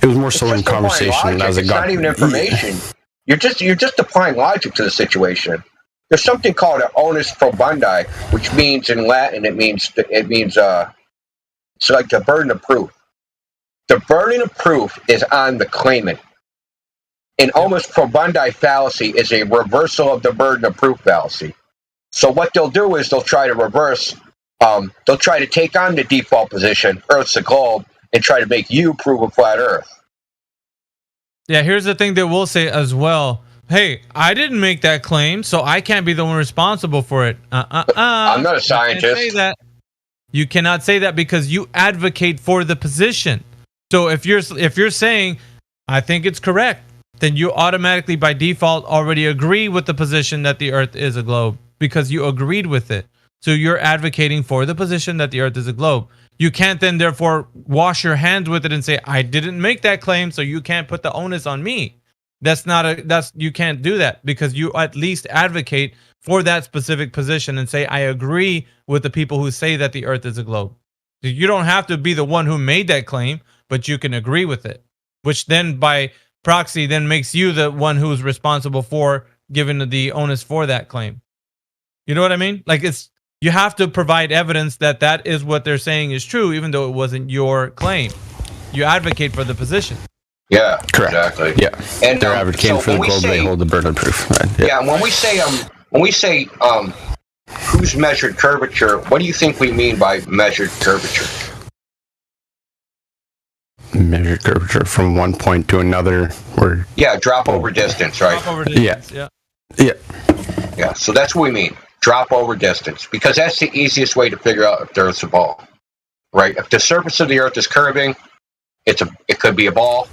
[SPEAKER 11] it was more so in conversation as it got.
[SPEAKER 9] It's not even information. You're just applying logic to the situation. There's something called an onus probundi, which means in Latin it means it's like the burden of proof. The burden of proof is on the claimant. An onus probundi fallacy is a reversal of the burden of proof fallacy. So what they'll do is they'll try to reverse. They'll try to take on the default position, Earth's a globe, and try to make you prove a flat Earth.
[SPEAKER 3] Yeah, here's the thing they will say as well. Hey, I didn't make that claim, so I can't be the one responsible for it.
[SPEAKER 9] I'm not a scientist.
[SPEAKER 3] You can't say that. You cannot say that because you advocate for the position. So if you're saying, I think it's correct, then you automatically by default already agree with the position that the Earth is a globe because you agreed with it. So you're advocating for the position that the Earth is a globe. You can't then therefore wash your hands with it and say, I didn't make that claim, so you can't put the onus on me. You can't do that because you at least advocate for that specific position and say, I agree with the people who say that the Earth is a globe. You don't have to be the one who made that claim, but you can agree with it, which then by proxy then makes you the one who's responsible for giving the onus for that claim. You know what I mean? Like you have to provide evidence that that is what they're saying is true, even though it wasn't your claim. You advocate for the position.
[SPEAKER 9] Yeah,
[SPEAKER 11] correct.
[SPEAKER 9] Exactly.
[SPEAKER 11] Yeah,
[SPEAKER 9] and
[SPEAKER 11] they're advocating for the globe. They hold the burden of proof. Right?
[SPEAKER 9] Yeah. When we say who's measured curvature, what do you think we mean by measured curvature?
[SPEAKER 11] Measured curvature from one point to another. Or
[SPEAKER 9] drop over distance, right?
[SPEAKER 3] Drop over distance.
[SPEAKER 9] Yeah. So that's what we mean. Drop over distance, because that's the easiest way to figure out if the Earth's a ball, right? If the surface of the Earth is curving, it could be a ball,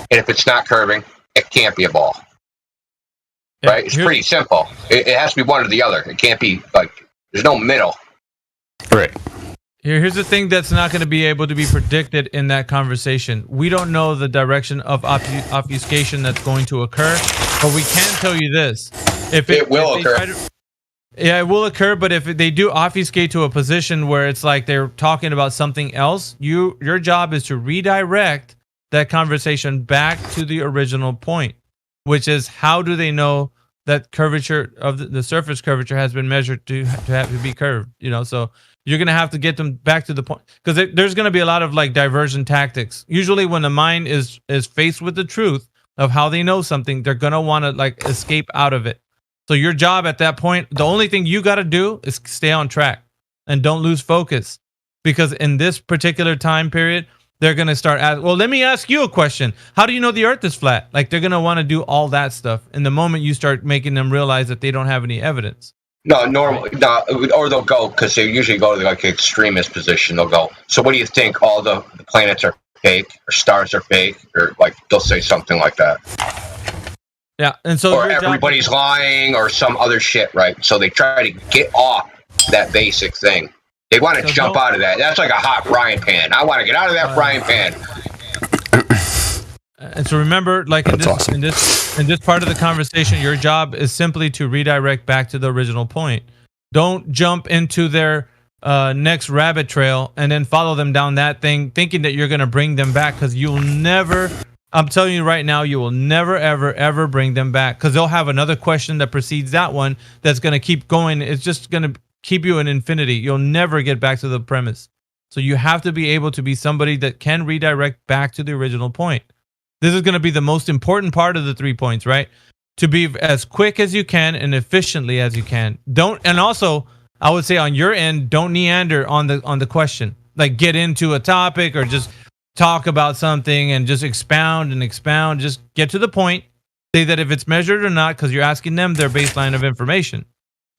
[SPEAKER 9] and if it's not curving, it can't be a ball, right? It's pretty simple. It has to be one or the other. It can't be there's no middle.
[SPEAKER 11] Right.
[SPEAKER 3] Here's the thing that's not going to be able to be predicted in that conversation. We don't know the direction of obfuscation that's going to occur, but we can tell you this:
[SPEAKER 9] it will occur.
[SPEAKER 3] It will occur, but if they do obfuscate to a position where it's like they're talking about something else, your job is to redirect that conversation back to the original point, which is how do they know that curvature of the surface curvature has been measured to have to be curved? So you're going to have to get them back to the point, because there's going to be a lot of diversion tactics. Usually when the mind is faced with the truth of how they know something, they're going to want to escape out of it. So your job at that point, the only thing you got to do is stay on track and don't lose focus, because in this particular time period, they're going to start asking, well, let me ask you a question. How do you know the Earth is flat? They're going to want to do all that stuff. And the moment you start making them realize that they don't have any evidence.
[SPEAKER 9] No, normally, no, or they'll go, because they usually go to the extremist position. They'll go, so what do you think? All the planets are fake, or stars are fake, or they'll say something like that.
[SPEAKER 3] Yeah, and so
[SPEAKER 9] or everybody's lying, or some other shit, right? So they try to get off that basic thing. They want to jump out of that. That's like a hot frying pan. I want to get out of that frying pan.
[SPEAKER 3] And so remember, in this part of the conversation, your job is simply to redirect back to the original point. Don't jump into their next rabbit trail and then follow them down that thing, thinking that you're going to bring them back, because you'll never. I'm telling you right now, you will never, ever, ever bring them back, because they'll have another question that precedes that one that's going to keep going. It's just going to keep you in infinity. You'll never get back to the premise. So you have to be able to be somebody that can redirect back to the original point. This is going to be the most important part of the 3 points, right? To be as quick as you can and efficiently as you can. And also, I would say on your end, don't meander on the question. Get into a topic or just talk about something and just expound. Just get to the point. Say that if it's measured or not, because you're asking them their baseline of information,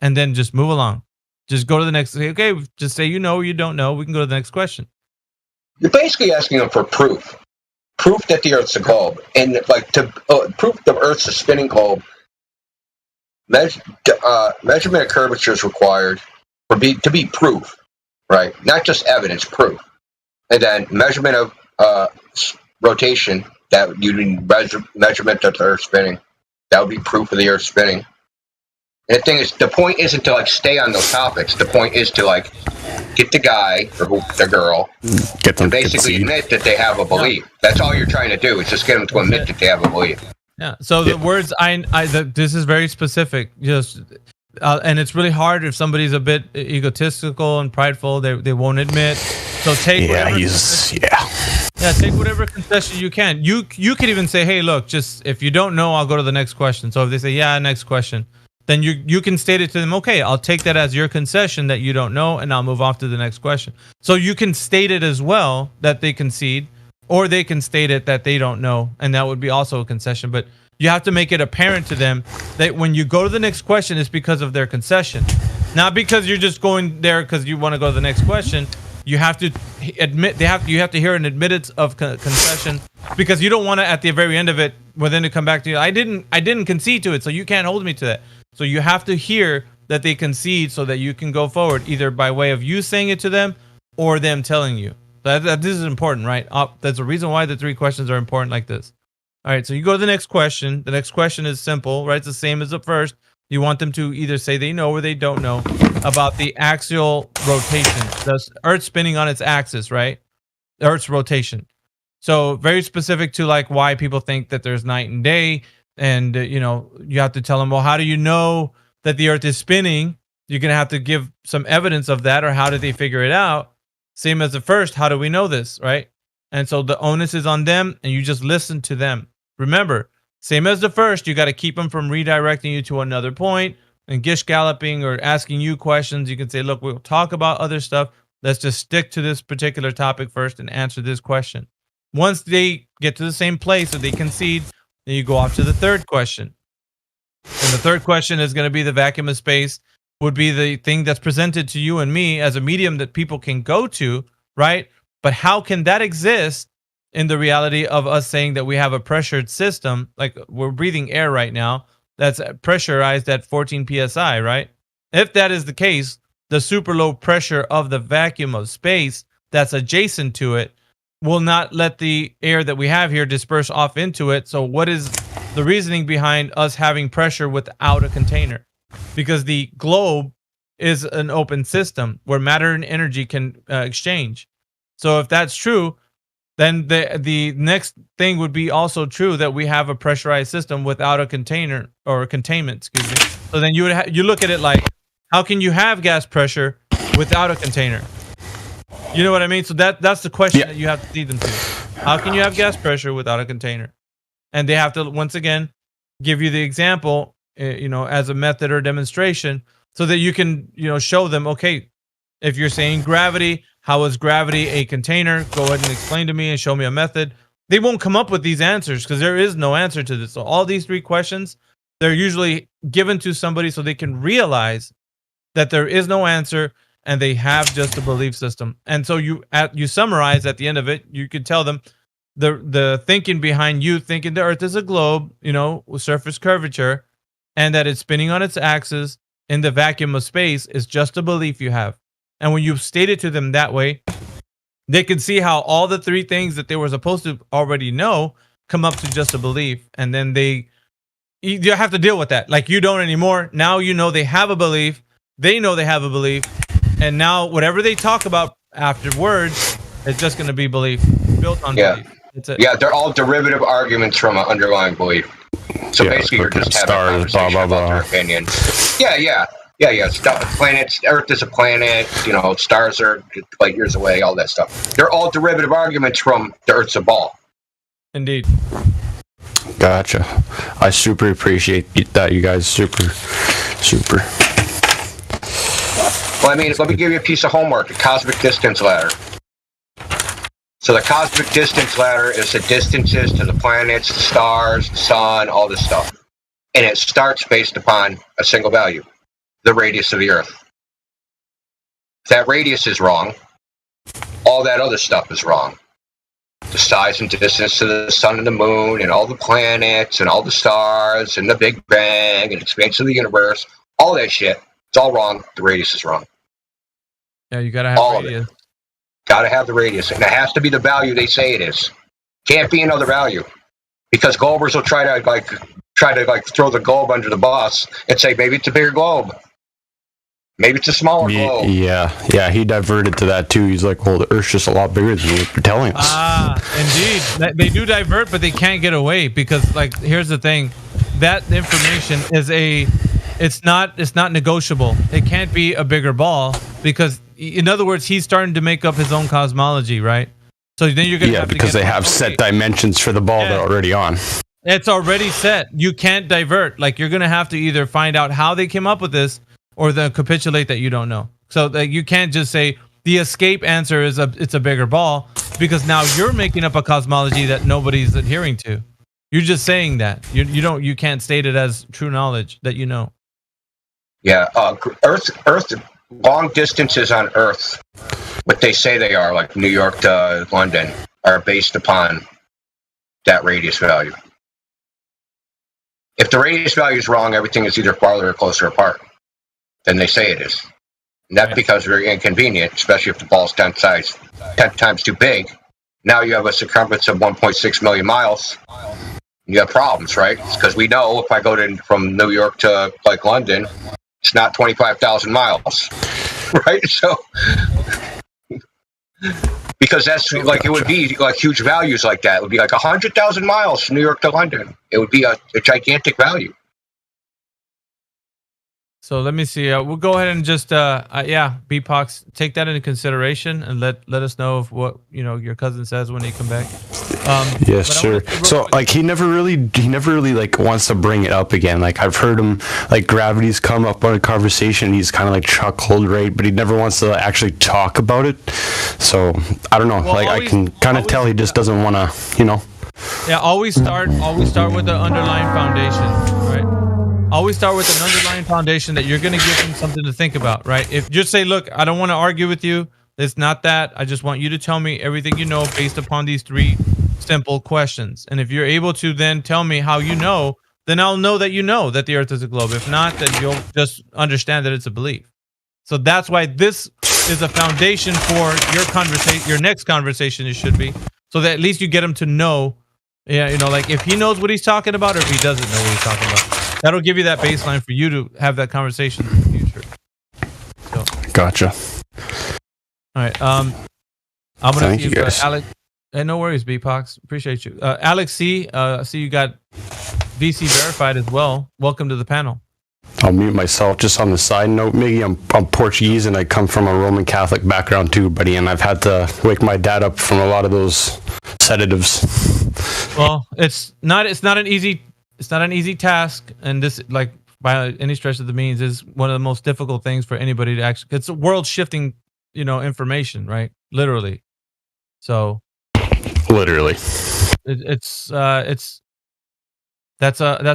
[SPEAKER 3] and then just move along. Just go to the next. Say, okay, just say you know or you don't know. We can go to the next question.
[SPEAKER 9] You're basically asking them for proof that the Earth's a globe, and to prove the Earth's a spinning globe. Measurement of curvature is required to be proof, right? Not just evidence, proof. And then measurement of rotation, that you measurement of the Earth spinning, that would be proof of the Earth spinning. And the thing is, the point isn't to like stay on those topics. The point is to like get the guy or the girl to basically admit that they have a belief. That's all you're trying to do. Is just get them to admit that they have a belief.
[SPEAKER 3] Yeah. So the words this is very specific. Just and it's really hard if somebody's a bit egotistical and prideful. They won't admit. So take take whatever concession you can. You could even say, hey, look, just if you don't know, I'll go to the next question. So if they say next question, then you can state it to them. Okay, I'll take that as your concession that you don't know, and I'll move off to the next question. So you can state it as well that they concede, or they can state it that they don't know, and that would be also a concession. But you have to make it apparent to them that when you go to the next question, it's because of their concession, not because you're just going there because you want to go to the next question. You have to admit you have to hear an admittance of concession, because you don't want to at the very end of it, well, then to come back to you. I didn't concede to it, so you can't hold me to that. So you have to hear that they concede so that you can go forward, either by way of you saying it to them or them telling you. This is important, right? That's the reason why the 3 questions are important like this. All right, so you go to the next question. The next question is simple, right? It's the same as the first. You want them to either say they know or they don't know about the axial rotation, the Earth spinning on its axis, right? Earth's rotation. So very specific to like why people think that there's night and day. And, you have to tell them, well, how do you know that the Earth is spinning? You're going to have to give some evidence of that, or how did they figure it out? Same as the first, how do we know this, right? And so the onus is on them, and you just listen to them. Remember, same as the first, you got to keep them from redirecting you to another point and gish galloping or asking you questions. You can say, look, we'll talk about other stuff. Let's just stick to this particular topic first and answer this question. Once they get to the same place or they concede, then you go off to the third question. And the third question is going to be the vacuum of space, would be the thing that's presented to you and me as a medium that people can go to, right? But how can that exist in the reality of us saying that we have a pressured system, like we're breathing air right now, that's pressurized at 14 psi, right? If that is the case, the super low pressure of the vacuum of space that's adjacent to it will not let the air that we have here disperse off into it. So what is the reasoning behind us having pressure without a container? Because the globe is an open system where matter and energy can exchange. So if that's true, then the next thing would be also true, that we have a pressurized system without a container or a containment, excuse me. So then you look at it like, how can you have gas pressure without a container? You know what I mean? So that's the question that you have to lead them to. How can you have gas pressure without a container? And they have to, once again, give you the example, as a method or demonstration, so that you can, show them, okay, if you're saying gravity, how is gravity a container? Go ahead and explain to me and show me a method. They won't come up with these answers because there is no answer to this. So all these 3 questions, they're usually given to somebody so they can realize that there is no answer and they have just a belief system. And so you summarize at the end of it, you could tell them the thinking behind you thinking the Earth is a globe, with surface curvature, and that it's spinning on its axis in the vacuum of space is just a belief you have. And when you state it to them that way, they can see how all the 3 things that they were supposed to already know come up to just a belief. And then you have to deal with that. Like, you don't anymore. Now they have a belief. They know they have a belief. And now whatever they talk about afterwards is just going to be belief, built on belief. That's it.
[SPEAKER 9] Yeah, they're all derivative arguments from an underlying belief. So basically, you're just having a conversation about their opinion. Yeah. Planets, Earth is a planet. Stars are light years away. All that stuff. They're all derivative arguments from the Earth's a ball.
[SPEAKER 3] Indeed.
[SPEAKER 11] Gotcha. I super appreciate that, you guys. Super.
[SPEAKER 9] Well, let me give you a piece of homework: the cosmic distance ladder. So the cosmic distance ladder is the distances to the planets, the stars, the sun, all this stuff. And it starts based upon a single value, the radius of the Earth. If that radius is wrong, all that other stuff is wrong. The size and distance to the sun and the moon and all the planets and all the stars and the Big Bang and expansion of the universe, all that shit, it's all wrong. The radius is wrong.
[SPEAKER 3] Yeah, you gotta have
[SPEAKER 9] all
[SPEAKER 3] radius.
[SPEAKER 9] Of it. Gotta have the radius. And it has to be the value they say it is. Can't be another value. Because Globers will try to try to like throw the globe under the bus and say maybe it's a bigger globe, maybe it's a smaller globe.
[SPEAKER 11] Yeah, he diverted to that too. He's like, well, the Earth's just a lot bigger than you're telling us.
[SPEAKER 3] Indeed, they do divert, but they can't get away because, like, here's the thing: that information is it's not negotiable. It can't be a bigger ball because, in other words, he's starting to make up his own cosmology, right? So then you're gonna have to
[SPEAKER 11] because they have set dimensions for the ball they're already on.
[SPEAKER 3] It's already set. You can't divert. Like, you're gonna have to either find out how they came up with this, or then capitulate that you don't know. So like, you can't just say the escape answer is it's a bigger ball, because now you're making up a cosmology that nobody's adhering to. You're just saying that. You can't state it as true knowledge that you know.
[SPEAKER 9] Yeah, Earth, long distances on Earth, what they say they are, like New York to London, are based upon that radius value. If the radius value is wrong, everything is either farther or closer apart than they say it is. And that's because it's very inconvenient, especially if the ball's 10 times too big. Now you have a circumference of 1.6 million miles. You have problems, right? Because we know if I go from New York to like London, it's not 25,000 miles, right? So, because that's like, it would be like huge values like that. It would be like 100,000 miles from New York to London. It would be a gigantic value.
[SPEAKER 3] So let me see. We'll go ahead and just, BPOX, take that into consideration and let us know of what your cousin says when he come back.
[SPEAKER 11] Yes, sure. So like he never really like wants to bring it up again. Like I've heard him, like gravity's come up on a conversation. He's kind of like chuckled, right? But he never wants to actually talk about it. So I don't know. Well, like I can kind of tell he just doesn't want to,
[SPEAKER 3] Yeah, always start with the underlying foundation, right? Always start with an underlying foundation that you're going to give them something to think about, right? If just say, look, I don't want to argue with you. It's not that. I just want you to tell me everything you know based upon these 3 simple questions. And if you're able to then tell me how you know, then I'll know that you know that the Earth is a globe. If not, then you'll just understand that it's a belief. So that's why this is a foundation for your conversation. Your next conversation, it should be, so that at least you get him to know. Yeah, like if he knows what he's talking about, or if he doesn't know what he's talking about. That'll give you that baseline for you to have that conversation in the future. So.
[SPEAKER 11] Gotcha.
[SPEAKER 3] All right. I'm gonna
[SPEAKER 11] Thank you guys.
[SPEAKER 3] Alex. Hey, no worries, BPOX. Appreciate you. Alex C. I see you got VC verified as well. Welcome to the panel.
[SPEAKER 11] I'll mute myself. Just on the side note, Miggy, I'm Portuguese and I come from a Roman Catholic background too, buddy. And I've had to wake my dad up from a lot of those sedatives.
[SPEAKER 3] Well, it's not an easy task, and this, like, by any stretch of the means, is one of the most difficult things for anybody to actually. It's a world shifting, information, right? Literally. So.
[SPEAKER 11] Literally.
[SPEAKER 3] That's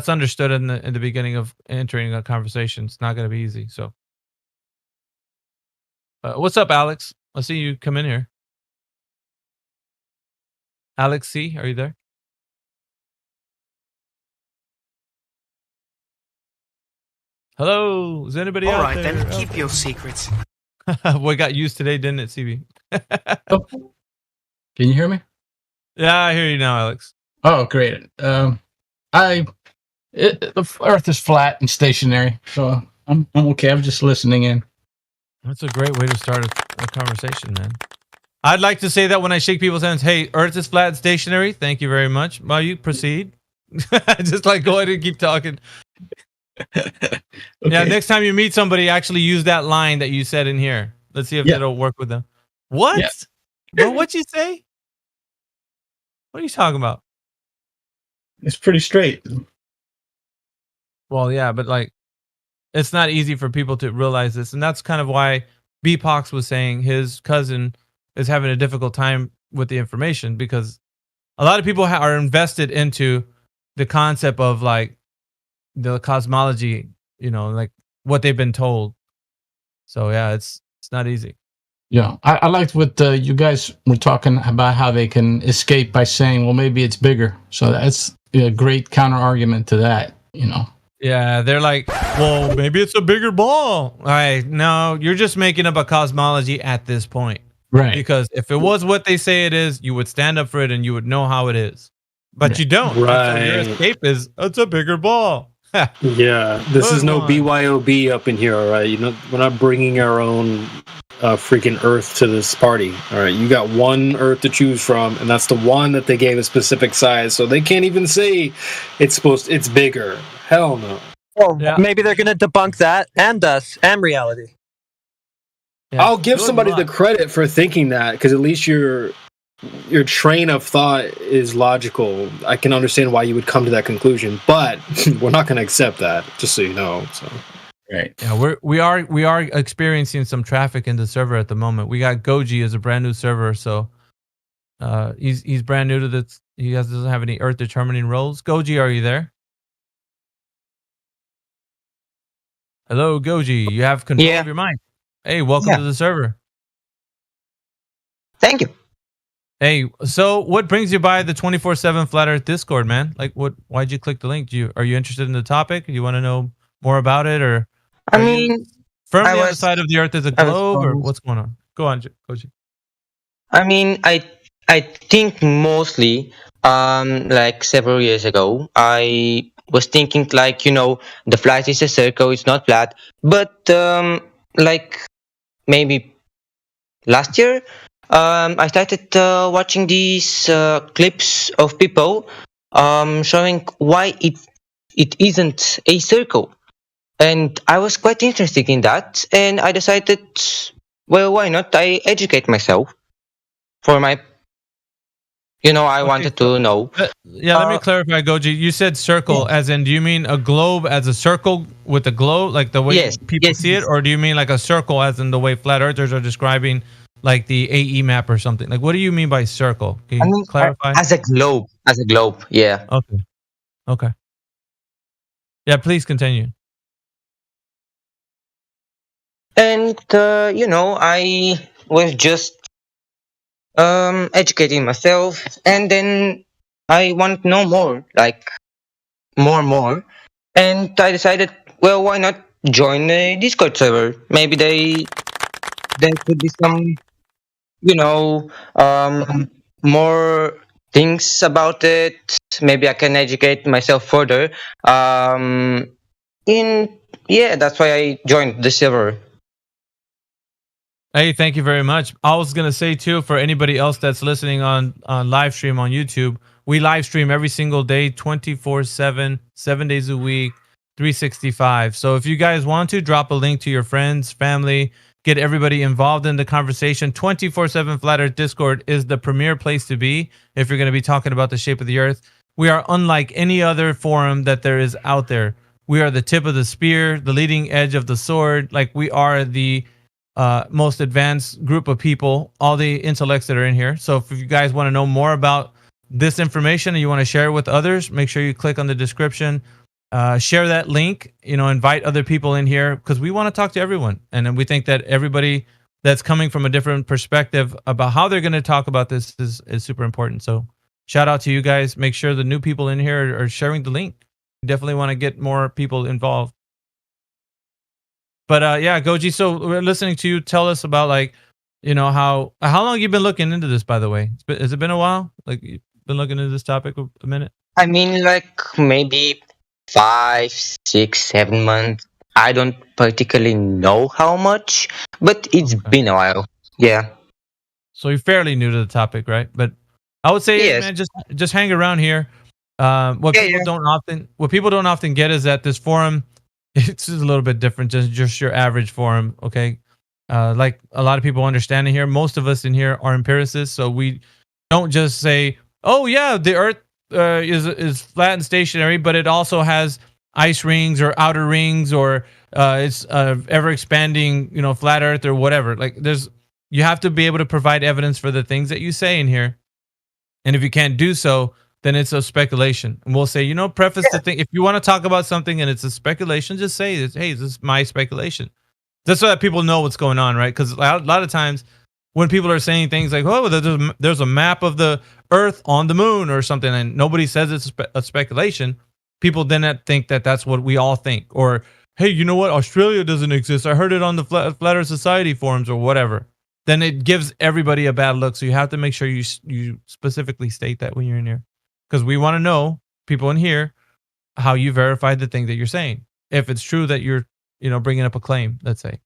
[SPEAKER 3] understood in the beginning of entering a conversation. It's not going to be easy. So. What's up, Alex? I see you come in here. Alex C, are you there? Hello, is anybody out there?
[SPEAKER 8] All right, then keep your secrets.
[SPEAKER 3] Boy, got used today, didn't it, CB?
[SPEAKER 12] Can you hear me?
[SPEAKER 3] Yeah, I hear you now, Alex.
[SPEAKER 12] Oh, great. The Earth is flat and stationary, so I'm okay. I'm just listening in.
[SPEAKER 3] That's a great way to start a conversation, man. I'd like to say that when I shake people's hands, hey, Earth is flat and stationary. Thank you very much. Well, you proceed. Just like go ahead and keep talking. Okay. Yeah, next time you meet somebody, actually use that line that you said in here. Let's see if it'll work with them. What? Yeah. Well, what'd you say? What are you talking about?
[SPEAKER 12] It's pretty straight.
[SPEAKER 3] Well, yeah, but like, it's not easy for people to realize this, and that's kind of why BPOX was saying his cousin is having a difficult time with the information, because a lot of people are invested into the concept of like the cosmology, like what they've been told. So yeah, it's not easy.
[SPEAKER 12] Yeah, I liked what you guys were talking about, how they can escape by saying, well, maybe it's bigger. So that's a great counter argument to that,
[SPEAKER 3] Yeah, they're like, well, maybe it's a bigger ball. All right, no, you're just making up a cosmology at this point.
[SPEAKER 12] Right.
[SPEAKER 3] Because if it was what they say it is, you would stand up for it and you would know how it is. But you don't.
[SPEAKER 2] Right.
[SPEAKER 3] So your escape is, it's a bigger ball.
[SPEAKER 2] Yeah, this is no BYOB up in here, all right? We're not bringing our own freaking Earth to this party, all right? You got one Earth to choose from, and that's the one that they gave a specific size, so they can't even say it's bigger. Hell no.
[SPEAKER 7] Well, maybe they're going to debunk that and us and reality.
[SPEAKER 2] Yeah. I'll give somebody the credit for thinking that, because at least your train of thought is logical. I can understand why you would come to that conclusion, but we're not going to accept that, just so you know. So,
[SPEAKER 3] right? Yeah, we are experiencing some traffic in the server at the moment. We got Goji as a brand new server, so he's brand new to this. He doesn't have any Earth determining roles. Goji, are you there? Hello, Goji. You have control of your mind. Hey, welcome to the server.
[SPEAKER 8] Thank you.
[SPEAKER 3] Hey, so what brings you by the 24/7 Flat Earth Discord, man? Like, why'd you click the link? Are you interested in the topic? Do you want to know more about it, or
[SPEAKER 8] I mean,
[SPEAKER 3] firmly on the side of the Earth as a globe, or what's going on? Go on, Goji.
[SPEAKER 8] I mean, I think mostly, like several years ago, I was thinking like, the flat is a circle, it's not flat. But like maybe last year, I started watching these clips of people showing why it isn't a circle, and I was quite interested in that, and I decided, well, why not? I educate myself for my, I wanted to know.
[SPEAKER 3] Let me clarify, Goji. You said circle, as in, do you mean a globe as a circle with a globe, like the way people see it, or do you mean like a circle as in the way flat earthers are describing? Like the AE map or something. Like, what do you mean by circle? Can you clarify?
[SPEAKER 8] As a globe, yeah.
[SPEAKER 3] Okay. Yeah, please continue.
[SPEAKER 8] And I was just educating myself, and then I want to know more, like more, and I decided, well, why not join a Discord server? Maybe there could be some, more things about it. Maybe I can educate myself further. That's why I joined the server.
[SPEAKER 3] Hey, thank you very much. I was gonna say too, for anybody else that's listening on live stream on YouTube, we live stream every single day, 24/7, 7 days a week, 365. So if you guys want to, drop a link to your friends, family, get everybody involved in the conversation. 24/7 Flat Earth Discord is the premier place to be if you're going to be talking about the shape of the Earth. We are unlike any other forum that there is out there. We are the tip of the spear, the leading edge of the sword. Like, we are the most advanced group of people, all the intellects that are in here. So if you guys want to know more about this information and you want to share it with others, make sure you click on the description. Share that link, invite other people in here, because we want to talk to everyone. And then we think that everybody that's coming from a different perspective about how they're going to talk about this is super important. So shout out to you guys. Make sure the new people in here are sharing the link. We definitely want to get more people involved. But Goji, so we're listening to you tell us about, like, how long you've been looking into this, by the way. Has it been a while? Like, you've been looking into this topic a minute?
[SPEAKER 8] I mean, like maybe 5, 6, 7 months. I don't particularly know how much, but it's been a while. Yeah.
[SPEAKER 3] So you're fairly new to the topic, right? But I would say, man, just hang around here. What people don't often get is that this forum, it's just a little bit different than just your average forum. Okay, like a lot of people understand in here. Most of us in here are empiricists, so we don't just say, "Oh yeah, the Earth is flat and stationary," but it also has ice rings or outer rings, or it's ever expanding, flat Earth or whatever. Like, you have to be able to provide evidence for the things that you say in here, and if you can't do so, then it's a speculation. And we'll say, preface the thing. If you want to talk about something and it's a speculation, just say, "Hey, this is my speculation." Just so that people know what's going on, right? Because a lot of times when people are saying things like, "Oh, there's a map of the Earth on the moon," or something, and nobody says it's a speculation, people then think that that's what we all think. Or, "Hey, you know what? Australia doesn't exist. I heard it on the Flat Earth Society forums," or whatever. Then it gives everybody a bad look. So you have to make sure you specifically state that when you're in here. because we want to know, people in here, how you verified the thing that you're saying. If it's true that you're, bringing up a claim, let's say.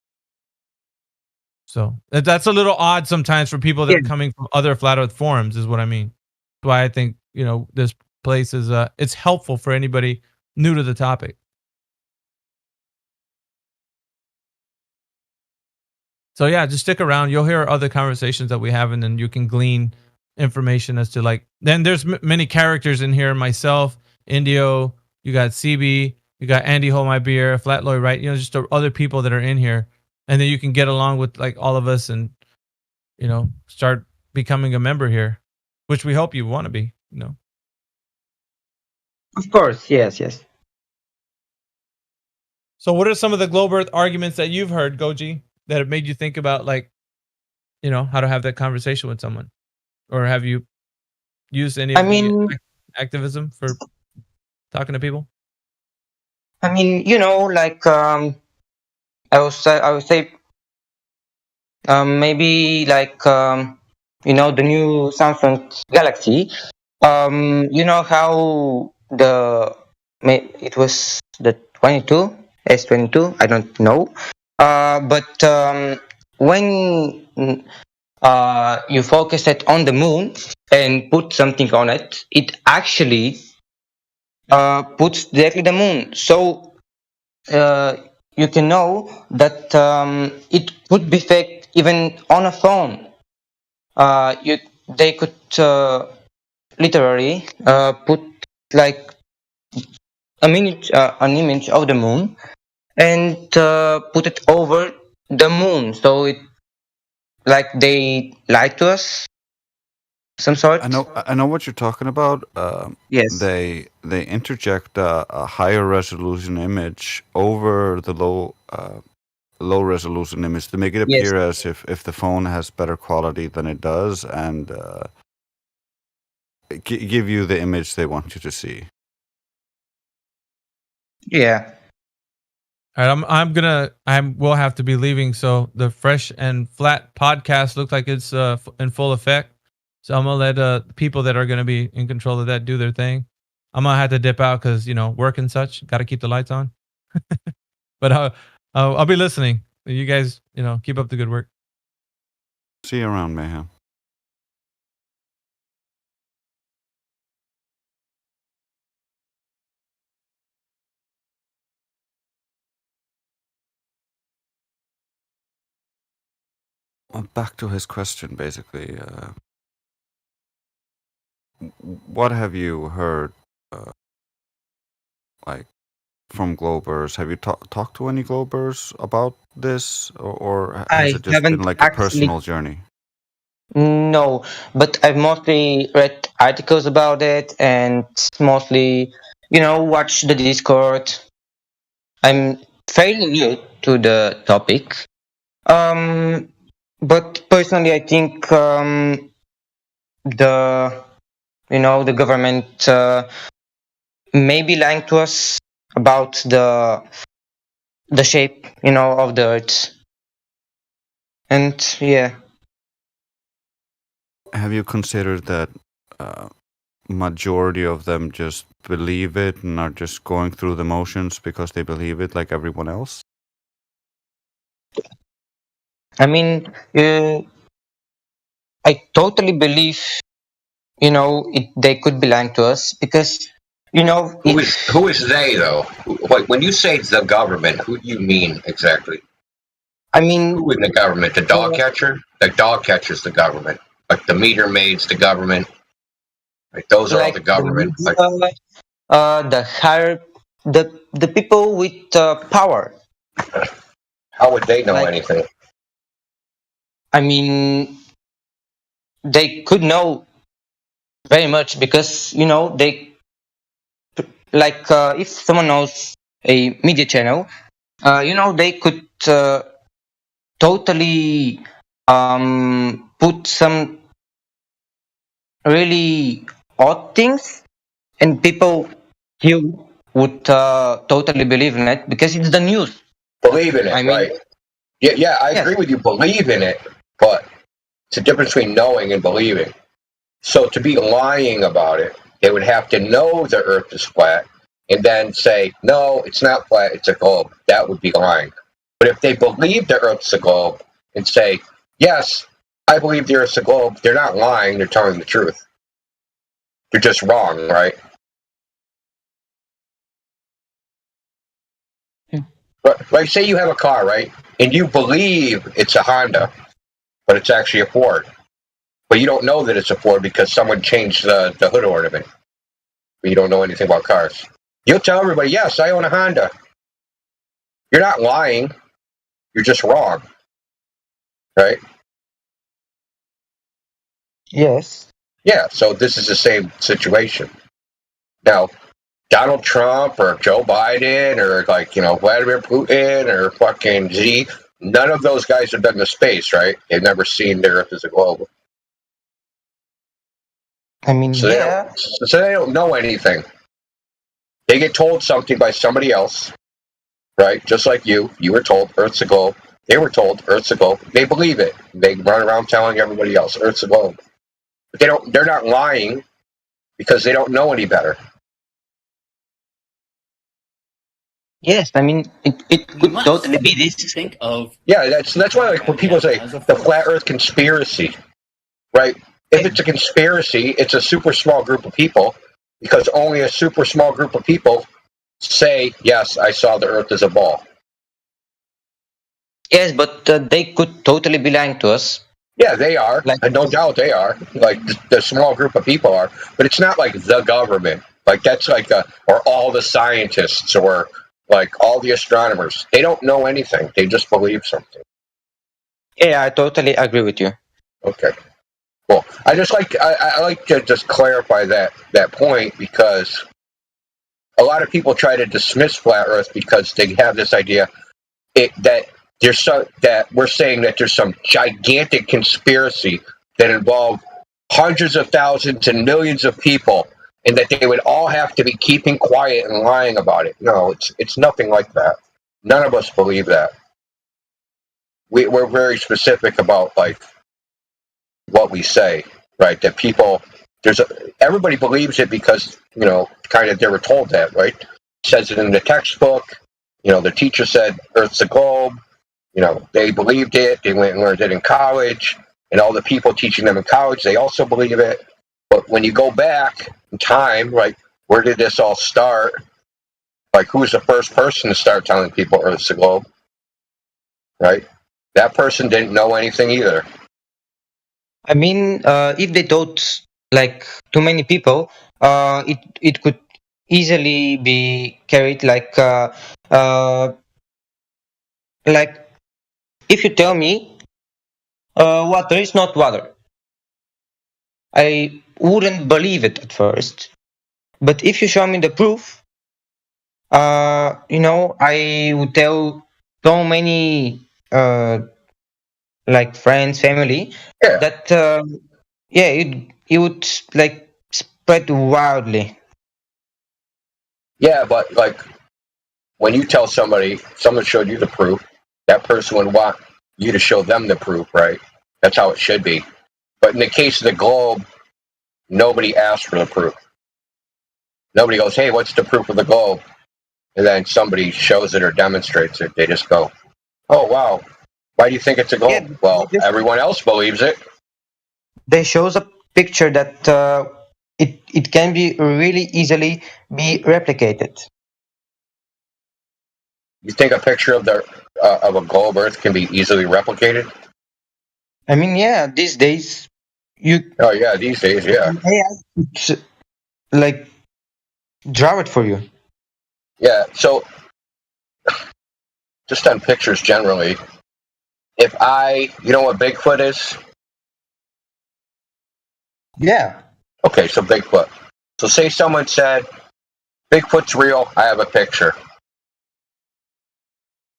[SPEAKER 3] So that's a little odd sometimes for people that are coming from other flat earth forums, is what I mean. That's why I think, this place is, it's helpful for anybody new to the topic. So yeah, just stick around. You'll hear other conversations that we have, and then you can glean information as to then there's many characters in here. Myself, Indio, you got CB, you got Andy Hold My Beer, Flatloy, right? Just the other people that are in here. And then you can get along with all of us and, start becoming a member here, which we hope you want to be,
[SPEAKER 8] Of course, yes.
[SPEAKER 3] So what are some of the globe earth arguments that you've heard, Goji, that have made you think about how to have that conversation with someone? Or have you used any of the activism for talking to people?
[SPEAKER 8] I mean, I would say maybe the new Samsung Galaxy. How it was the 22 S22. I don't know. But when you focus it on the moon and put something on it, it actually puts directly the moon. So you can know that it could be fake even on a phone. They could literally put an image of the moon and put it over the moon. So it they lied to us. Some sort.
[SPEAKER 18] I know what you're talking about.
[SPEAKER 8] Yes.
[SPEAKER 18] They interject a higher resolution image over the low resolution image to make it appear as if the phone has better quality than it does, and give you the image they want you to see.
[SPEAKER 8] Yeah.
[SPEAKER 3] All right, I will have to be leaving. So the Fresh and Flat podcast looks like it's in full effect. So I'm gonna let people that are gonna be in control of that do their thing. I'm gonna have to dip out because work and such. Got to keep the lights on. But I'll be listening. You guys, keep up the good work.
[SPEAKER 18] See you around, Mayhem. Back to his question, basically. What have you heard, from Globers? Have you talked to any Globers about this, or has it just been a personal journey?
[SPEAKER 8] No, but I've mostly read articles about it and mostly, watched the Discord. I'm fairly new to the topic. But personally, I think the government may be lying to us about the shape, of the Earth. And yeah.
[SPEAKER 18] Have you considered that majority of them just believe it and are just going through the motions because they believe it like everyone else?
[SPEAKER 8] I mean, I totally believe, they could be lying to us because,
[SPEAKER 9] who is they though? When you say the government, who do you mean exactly?
[SPEAKER 8] I mean,
[SPEAKER 9] who in the government? The dog catcher? The dog catcher's the government. Like the meter maids, the government. Like those are all the government.
[SPEAKER 8] The higher, the people with power.
[SPEAKER 9] How would they know anything?
[SPEAKER 8] I mean, they could know very much because they if someone knows a media channel, they could totally put some really odd things, and people would totally believe in it because it's the news.
[SPEAKER 9] Believe in it, right? Yeah, I agree with you. Believe in it, but it's a difference between knowing and believing. So to be lying about it They would have to know the Earth is flat and then say, no, it's not flat, it's a globe. That would be lying. But if they believe the Earth's a globe and say, yes, I believe the Earth's a globe, they're not lying, they're telling the truth. They're just wrong, right? Like, say you have a car, right? And you believe it's a Honda, but it's actually a Ford. But you don't know that it's a Ford because someone changed the hood ornament. But you don't know anything about cars. You'll tell everybody, yes, I own a Honda. You're not lying. You're just wrong. Right?
[SPEAKER 8] Yes.
[SPEAKER 9] Yeah, so this is the same situation. Now, Donald Trump or Joe Biden or Vladimir Putin or fucking Xi, none of those guys have been to space, right? They've never seen the Earth as a globe.
[SPEAKER 8] I mean,
[SPEAKER 9] so they don't know anything. They get told something by somebody else, right? Just like you were told Earth's a globe. They were told Earth's a globe. They believe it. They run around telling everybody else Earth's a globe. But they're not lying because they don't know any better.
[SPEAKER 8] Yes, I mean it could totally be this.
[SPEAKER 13] Think of
[SPEAKER 9] that's why when people say the flat Earth conspiracy, right? If it's a conspiracy, it's a super small group of people because only a super small group of people say, yes, I saw the Earth as a ball.
[SPEAKER 8] Yes, but they could totally be lying to us.
[SPEAKER 9] Yeah, they are. No doubt they are. Like the small group of people are, but it's not like the government. Like that's or all the scientists or like all the astronomers. They don't know anything. They just believe something.
[SPEAKER 8] Yeah, I totally agree with you.
[SPEAKER 9] Okay. Cool. I like to just clarify that point because a lot of people try to dismiss flat Earth because they have this idea that we're saying that there's some gigantic conspiracy that involved hundreds of thousands and millions of people, and that they would all have to be keeping quiet and lying about it. No, it's nothing like that. None of us believe that. We're very specific about what we say, right? That everybody believes it because kind of they were told that, right? It says it in the textbook. The teacher said Earth's a globe. They believed it. They went and learned it in college, and all the people teaching them in college, they also believe it. But when you go back in time, right, where did this all start? Like, who was the first person to start telling people Earth's a globe? Right? That person didn't know anything either.
[SPEAKER 8] I mean, if they taught too many people, it could easily be carried if you tell me water is not water, I wouldn't believe it at first. But if you show me the proof, I would tell so many friends, family, that it would spread wildly.
[SPEAKER 9] Yeah, but when you tell somebody, someone showed you the proof, that person would want you to show them the proof, right? That's how it should be. But in the case of the globe, nobody asked for the proof. Nobody goes, hey, what's the proof of the globe? And then somebody shows it or demonstrates it. They just go, oh, wow. Why do you think it's a globe? Yeah, well, everyone else believes it.
[SPEAKER 8] They shows a picture that it can be really easily be replicated.
[SPEAKER 9] You think a picture of a globe Earth can be easily replicated?
[SPEAKER 8] I mean, yeah, these days
[SPEAKER 9] Oh yeah, these days, yeah.
[SPEAKER 8] Draw it for you.
[SPEAKER 9] Yeah, so just on pictures generally, if you know what Bigfoot is?
[SPEAKER 8] Yeah.
[SPEAKER 9] Okay, so Bigfoot. So say someone said, Bigfoot's real, I have a picture.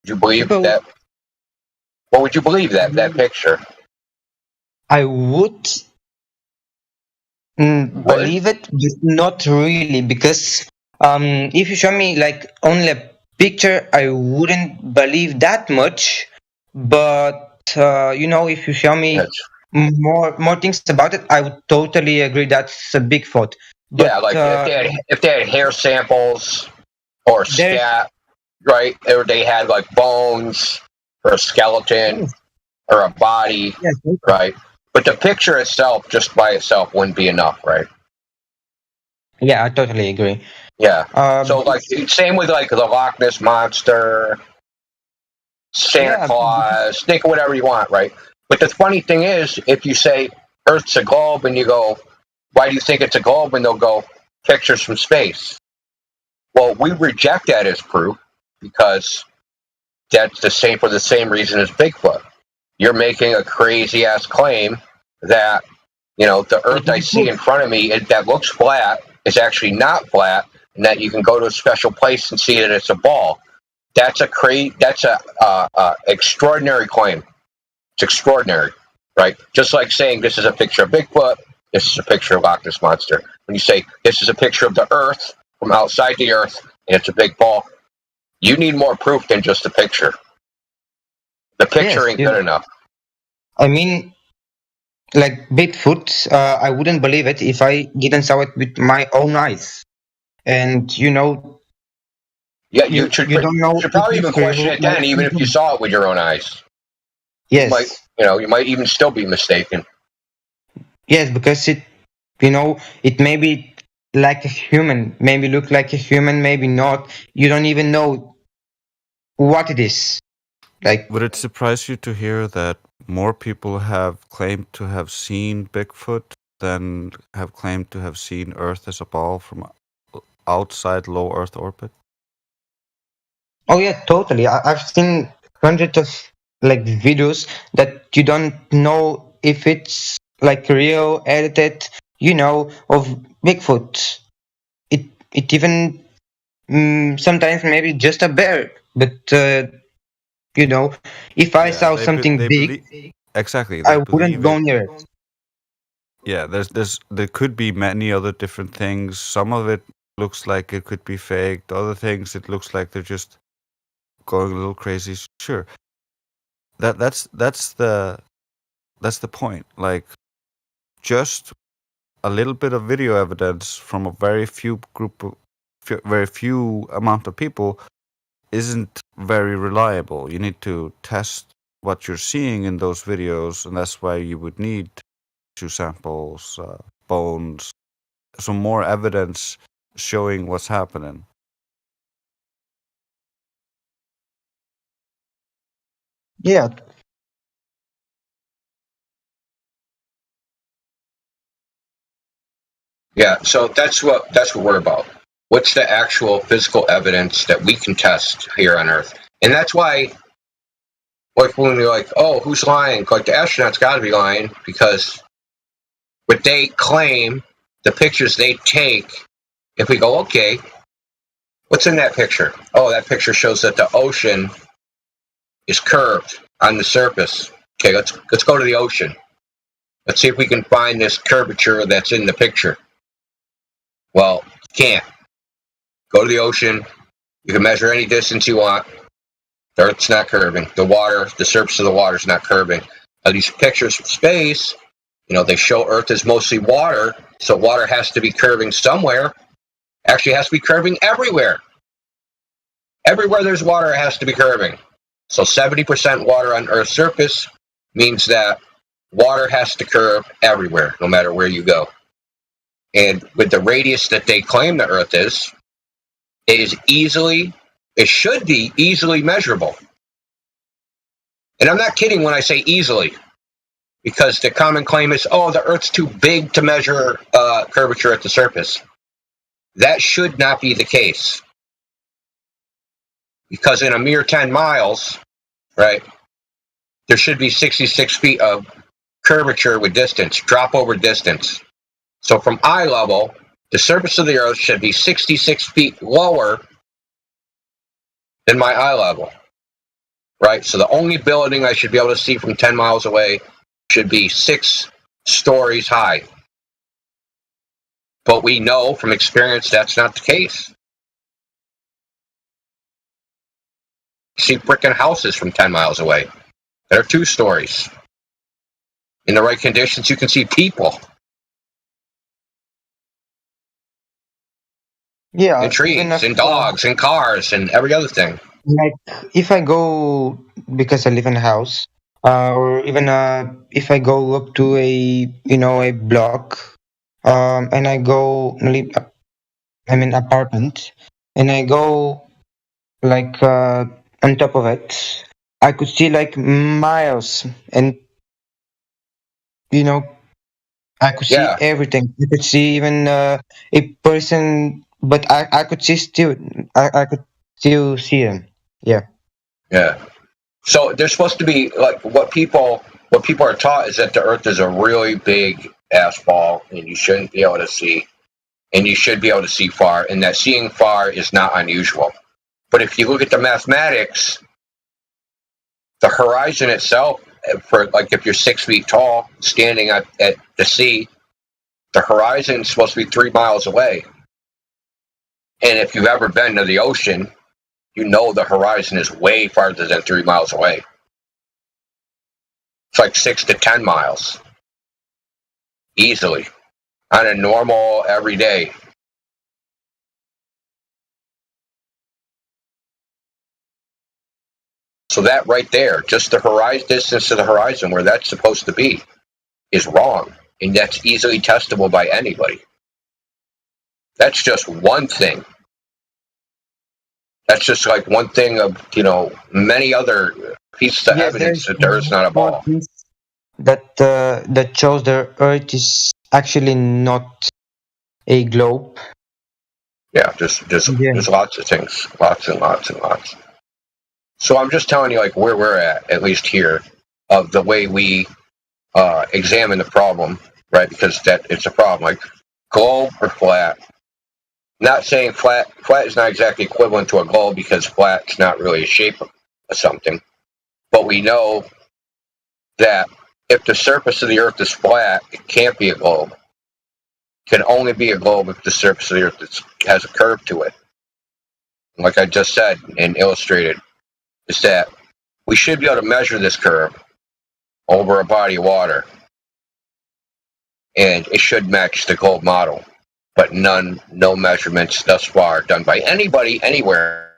[SPEAKER 9] Would you believe that? What would you believe that picture?
[SPEAKER 8] I would believe it, but not really, because if you show me only a picture, I wouldn't believe that much. But if you show me more things about it, I would totally agree that's a Bigfoot. But
[SPEAKER 9] like if they had hair samples or scat, right? Or they had like bones or a skeleton or a body, right? But the picture itself, just by itself, wouldn't be enough, right?
[SPEAKER 8] Yeah, I totally agree.
[SPEAKER 9] Yeah. So like same with like the Loch Ness monster, Santa Claus, think of whatever you want, right? But the funny thing is, if you say Earth's a globe and you go, why do you think it's a globe? And they'll go, pictures from space. Well, we reject that as proof because that's the same for the same reason as Bigfoot. You're making a crazy ass claim that, you know, the Earth I see in front of me that looks flat is actually not flat, and that you can go to a special place and see that it's a ball. That's a extraordinary claim. It's extraordinary, right? Just like saying this is a picture of Bigfoot, this is a picture of Loch Ness monster. When you say this is a picture of the Earth from outside the Earth and it's a big ball, you need more proof than just a picture. The picture ain't good enough.
[SPEAKER 8] I mean, like Bigfoot, I wouldn't believe it if I didn't saw it with my own eyes. And you know,
[SPEAKER 9] you should probably even question it then, even if you saw it with your own eyes.
[SPEAKER 8] Yes.
[SPEAKER 9] You might even still be mistaken.
[SPEAKER 8] Yes, because it may be like a human, maybe look like a human, maybe not. You don't even know what it is. Like,
[SPEAKER 18] would it surprise you to hear that more people have claimed to have seen Bigfoot than have claimed to have seen Earth as a ball from outside low Earth orbit?
[SPEAKER 8] Oh yeah, totally. I've seen hundreds of like videos that you don't know if it's like real, edited, of Bigfoot. It even sometimes maybe just a bear, but if I saw something big,
[SPEAKER 18] exactly,
[SPEAKER 8] I wouldn't go near it.
[SPEAKER 18] Yeah, there could be many other different things. Some of it looks like it could be faked. Other things it looks like they're just going a little crazy. Sure, that's the point. Like, just a little bit of video evidence from a very few amount of people isn't very reliable. You need to test what you're seeing in those videos, and that's why you would need tissue samples, bones, some more evidence showing what's happening.
[SPEAKER 8] Yeah.
[SPEAKER 9] Yeah, so that's what we're about. What's the actual physical evidence that we can test here on Earth? And that's why, like, when you're like, oh, who's lying? Like, the astronauts got to be lying because what they claim, the pictures they take, if we go, okay, what's in that picture? Oh, that picture shows that the ocean is curved on the surface. Okay, let's go to the ocean. Let's see if we can find this curvature that's in the picture. Well, you can't. Go to the ocean. You can measure any distance you want. The Earth's not curving. The surface of the water is not curving. Now, these pictures from space, they show Earth as mostly water, so water has to be curving somewhere. Actually, it has to be curving everywhere. Everywhere there's water, it has to be curving. So 70% water on Earth's surface means that water has to curve everywhere, no matter where you go. And with the radius that they claim the Earth is, it should be easily measurable. And I'm not kidding when I say easily, because the common claim is, oh, the Earth's too big to measure curvature at the surface. That should not be the case. Because in a mere 10 miles, right, there should be 66 feet of curvature with distance, drop over distance. So from eye level, the surface of the Earth should be 66 feet lower than my eye level, right? So the only building I should be able to see from 10 miles away should be 6 stories high. But we know from experience that's not the case. See freaking houses from 10 miles away. They're 2 stories. In the right conditions, you can see people.
[SPEAKER 8] Yeah,
[SPEAKER 9] and
[SPEAKER 8] even
[SPEAKER 9] trees,
[SPEAKER 8] if
[SPEAKER 9] and dogs, and cars, and every other thing.
[SPEAKER 8] like if I go because I live in a house, or even if I go up to a block, and I go live, I mean apartment, and I go like on top of it, I could see like miles, and you know I could see
[SPEAKER 9] Yeah,
[SPEAKER 8] everything. I could see even a person, but I could see still. I could still see him. Yeah.
[SPEAKER 9] yeah. So there's supposed to be like what people are taught is that the Earth is a really big ass ball, and you shouldn't be able to see, and you should be able to see far, and that seeing far is not unusual. But if you look at the mathematics, the horizon itself, for like if you're 6 feet tall, standing at the sea, the horizon is supposed to be 3 miles away. And if you've ever been to the ocean, you know the horizon is way farther than 3 miles away. It's like 6 to 10 miles easily on a normal everyday. So that right there, just the horizon distance to the horizon where that's supposed to be, is wrong, and that's easily testable by anybody. That's just one thing. That's just like one thing of many other pieces of
[SPEAKER 8] Yeah,
[SPEAKER 9] evidence
[SPEAKER 8] there's
[SPEAKER 9] that there is not a
[SPEAKER 8] more
[SPEAKER 9] ball.
[SPEAKER 8] things that shows the Earth is actually not a globe.
[SPEAKER 9] Yeah, there's
[SPEAKER 8] Yeah.
[SPEAKER 9] there's lots of things, lots and lots and lots. So I'm just telling you, like where we're at least here, of the way we examine the problem, right? Because that it's a problem. Like globe or flat. Not saying flat. Flat is not exactly equivalent to a globe because flat's not really a shape of something. But we know that if the surface of the Earth is flat, it can't be a globe. It can only be a globe if the surface of the Earth has a curve to it. Like I just said and illustrated, is that we should be able to measure this curve over a body of water, and it should match the globe model. But no measurements thus far done by anybody anywhere.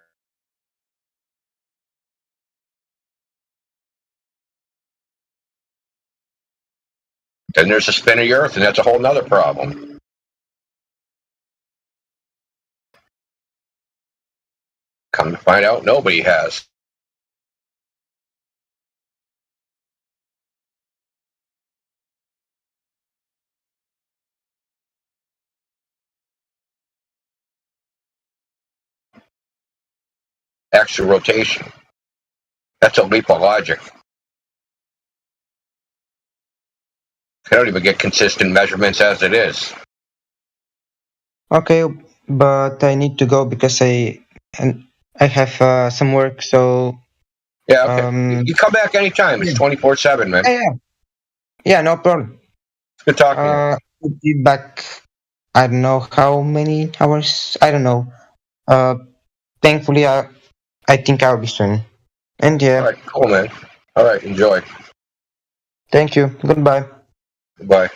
[SPEAKER 9] Then there's the spin of the Earth, and that's a whole nother problem. Come to find out, nobody has. Axial rotation. That's a leap of logic. I don't even get consistent measurements as it is.
[SPEAKER 8] Okay, but I need to go because I have some work. So
[SPEAKER 9] Yeah, okay. You come back anytime. It's 24/7, man.
[SPEAKER 8] yeah, no problem.
[SPEAKER 9] It's good talking to you.
[SPEAKER 8] I'll be back. I don't know how many hours. I don't know. Thankfully, I think I'll be soon. And yeah.
[SPEAKER 9] All right, cool, man. All right, enjoy.
[SPEAKER 8] Thank you. Goodbye.
[SPEAKER 9] Goodbye.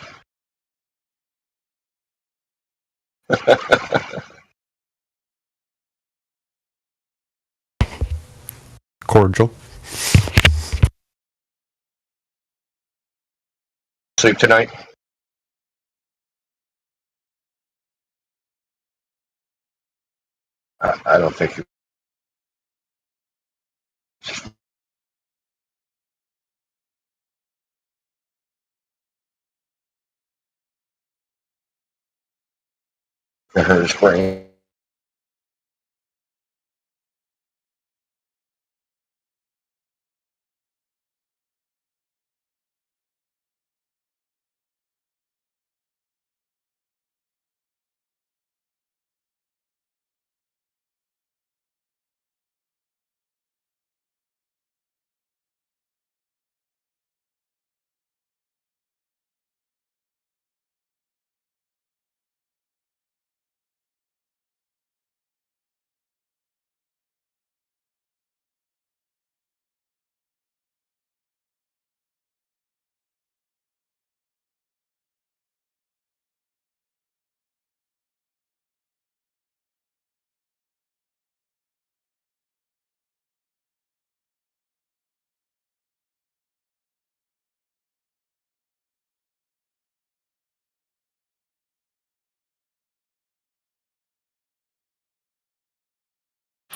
[SPEAKER 11] Cordial.
[SPEAKER 9] Sleep tonight? I don't think you. I heard his brain.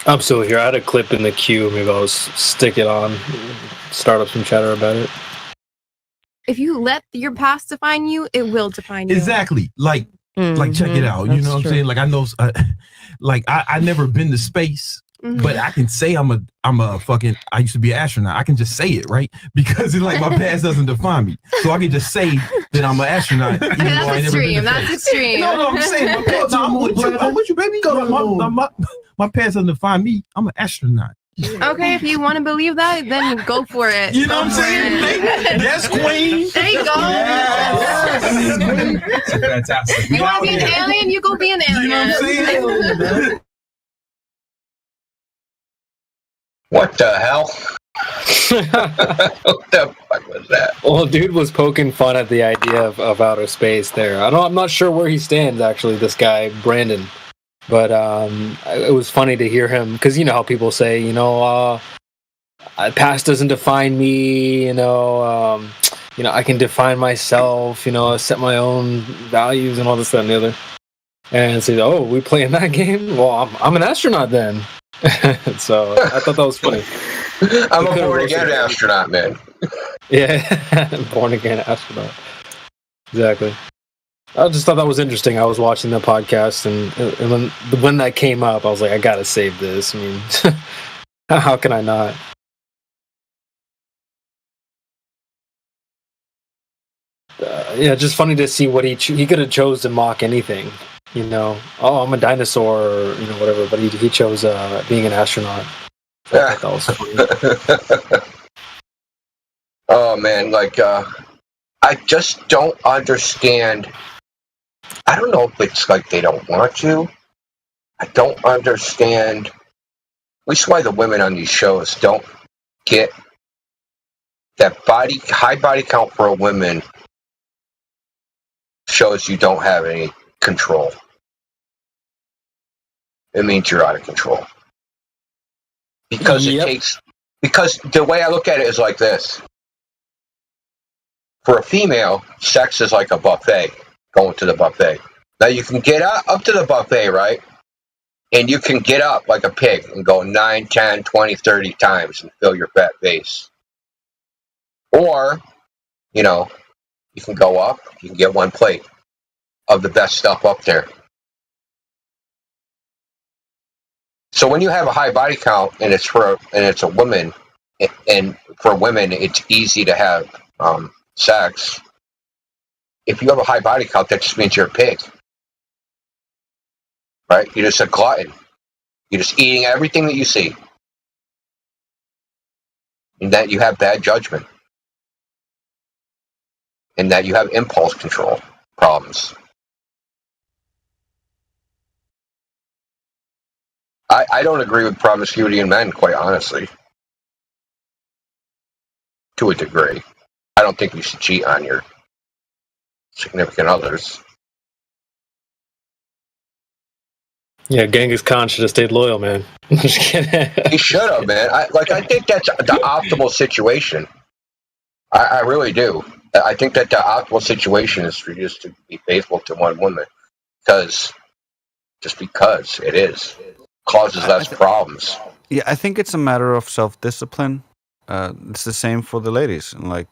[SPEAKER 2] I'm still here. I had a clip in the queue. Maybe I'll stick it on, start up some chatter about it.
[SPEAKER 13] If you let your past define you, it will define you.
[SPEAKER 17] Exactly. Like check it out. You know what I'm saying? Like I know, I never been to space, but I can say I'm a fucking. I used to be an astronaut. I can just say it, right? Because it's like my past doesn't define me, so I can just say that I'm an astronaut. Even though I never been to
[SPEAKER 13] That's
[SPEAKER 17] space.
[SPEAKER 13] extreme.
[SPEAKER 17] No, I'm saying, I'm with you. I'm with you, baby. My past doesn't define me. I'm an astronaut.
[SPEAKER 13] Okay, if you want to believe that, then go for it.
[SPEAKER 17] You know what I'm saying? Yes, queen.
[SPEAKER 13] There you go.
[SPEAKER 17] Yes. Fantastic.
[SPEAKER 13] You want to be an alien? You go be an alien.
[SPEAKER 17] You know what I'm saying?
[SPEAKER 9] What the hell? What the fuck was that?
[SPEAKER 2] Well, dude was poking fun at the idea of outer space there. I'm not sure where he stands, actually, this guy, Brandon. But it was funny to hear him, because you know how people say, past doesn't define me, I can define myself, set my own values and all this, that, and the other. And say, oh, we playing that game? Well, I'm an astronaut then. So I thought that was funny.
[SPEAKER 9] I'm a born-again astronaut, man.
[SPEAKER 2] Yeah, born-again astronaut. Exactly. I just thought that was interesting. I was watching the podcast, and when that came up, I was like, I gotta save this. I mean, how can I not? Just funny to see what he could have chose to mock anything. Oh, I'm a dinosaur, or whatever. But he chose being an astronaut. So I thought that was funny.
[SPEAKER 9] Oh man, I just don't understand. I don't know if it's like they don't want to. I don't understand. At least why the women on these shows don't get that high body count for a woman shows you don't have any control. It means you're out of control. Because because the way I look at it is like this. For a female, sex is like a buffet. Going to the buffet. Now you can get up to the buffet, right? And you can get up like a pig and go 9, 10, 20, 30 times and fill your fat face. Or, you can go up, you can get one plate of the best stuff up there. So when you have a high body count and it's a woman, and for women it's easy to have sex. If you have a high body count, that just means you're a pig. Right? You're just a glutton. You're just eating everything that you see. And that you have bad judgment. And that you have impulse control problems. I don't agree with promiscuity in men, quite honestly. To a degree. I don't think you should cheat on your significant others.
[SPEAKER 2] Yeah, Genghis Khan should have stayed loyal, man. I'm just kidding.
[SPEAKER 9] He should have, man. I think that's the optimal situation. I really do. I think that the optimal situation is for you just to be faithful to one woman, because it is causes less problems.
[SPEAKER 18] Yeah, I think it's a matter of self-discipline. It's the same for the ladies, and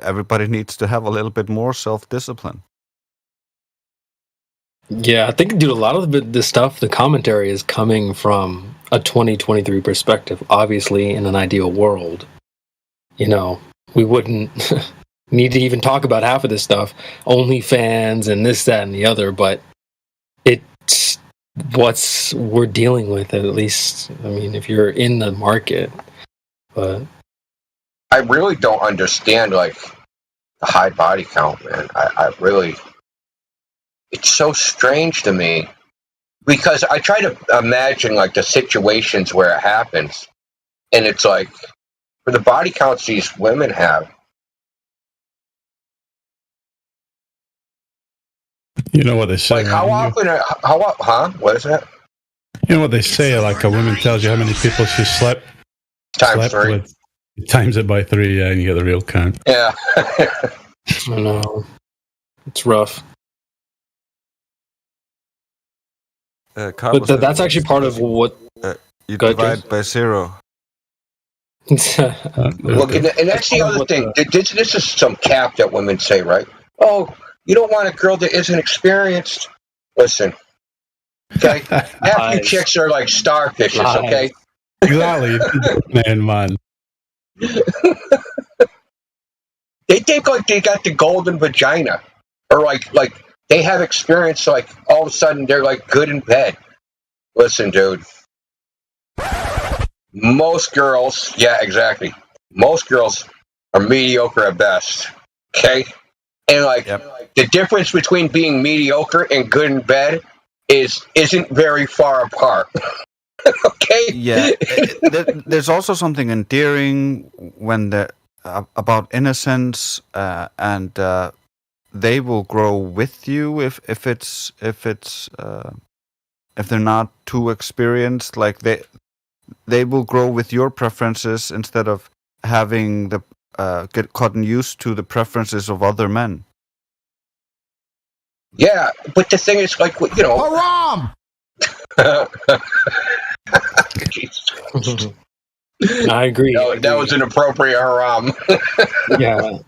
[SPEAKER 18] everybody needs to have a little bit more self-discipline.
[SPEAKER 2] Yeah, I think, dude, a lot of the stuff, the commentary is coming from a 2023 perspective. Obviously, in an ideal world, we wouldn't need to even talk about half of this stuff. OnlyFans and this, that, and the other, but it's what we're dealing with, at least. I mean, if you're in the market, but
[SPEAKER 9] I really don't understand the high body count, man. I really. It's so strange to me, because I try to imagine the situations where it happens, and it's for the body counts these women have.
[SPEAKER 20] You know what they say.
[SPEAKER 9] How often? What is that?
[SPEAKER 20] You know what they say. A woman tells you how many people she slept
[SPEAKER 9] ×3.
[SPEAKER 20] with. Times it by 3, yeah, and you get the real count.
[SPEAKER 9] Yeah.
[SPEAKER 2] I know. It's rough.
[SPEAKER 18] But
[SPEAKER 2] that's actually part of what.
[SPEAKER 18] You
[SPEAKER 2] Go ahead,
[SPEAKER 18] divide by 0.
[SPEAKER 9] Look, and that's the other thing. This is some cap that women say, right? Oh, you don't want a girl that isn't experienced. Listen, okay? Half you chicks are like starfishes, okay?
[SPEAKER 20] Exactly. Man.
[SPEAKER 9] They think like they got the golden vagina, or like they have experience. Like all of a sudden they're like good in bed. Listen, dude. Most girls, yeah, exactly. Most girls are mediocre at best. Okay, and like the difference between being mediocre and good in bed isn't very far apart. Okay.
[SPEAKER 18] Yeah. There's also something endearing when about innocence, and they will grow with you if they're not too experienced. Like they will grow with your preferences instead of having get gotten used to the preferences of other men.
[SPEAKER 9] Yeah, but the thing is, like, you know,
[SPEAKER 14] haram.
[SPEAKER 2] I agree.
[SPEAKER 9] That was an appropriate haram.
[SPEAKER 2] Yeah.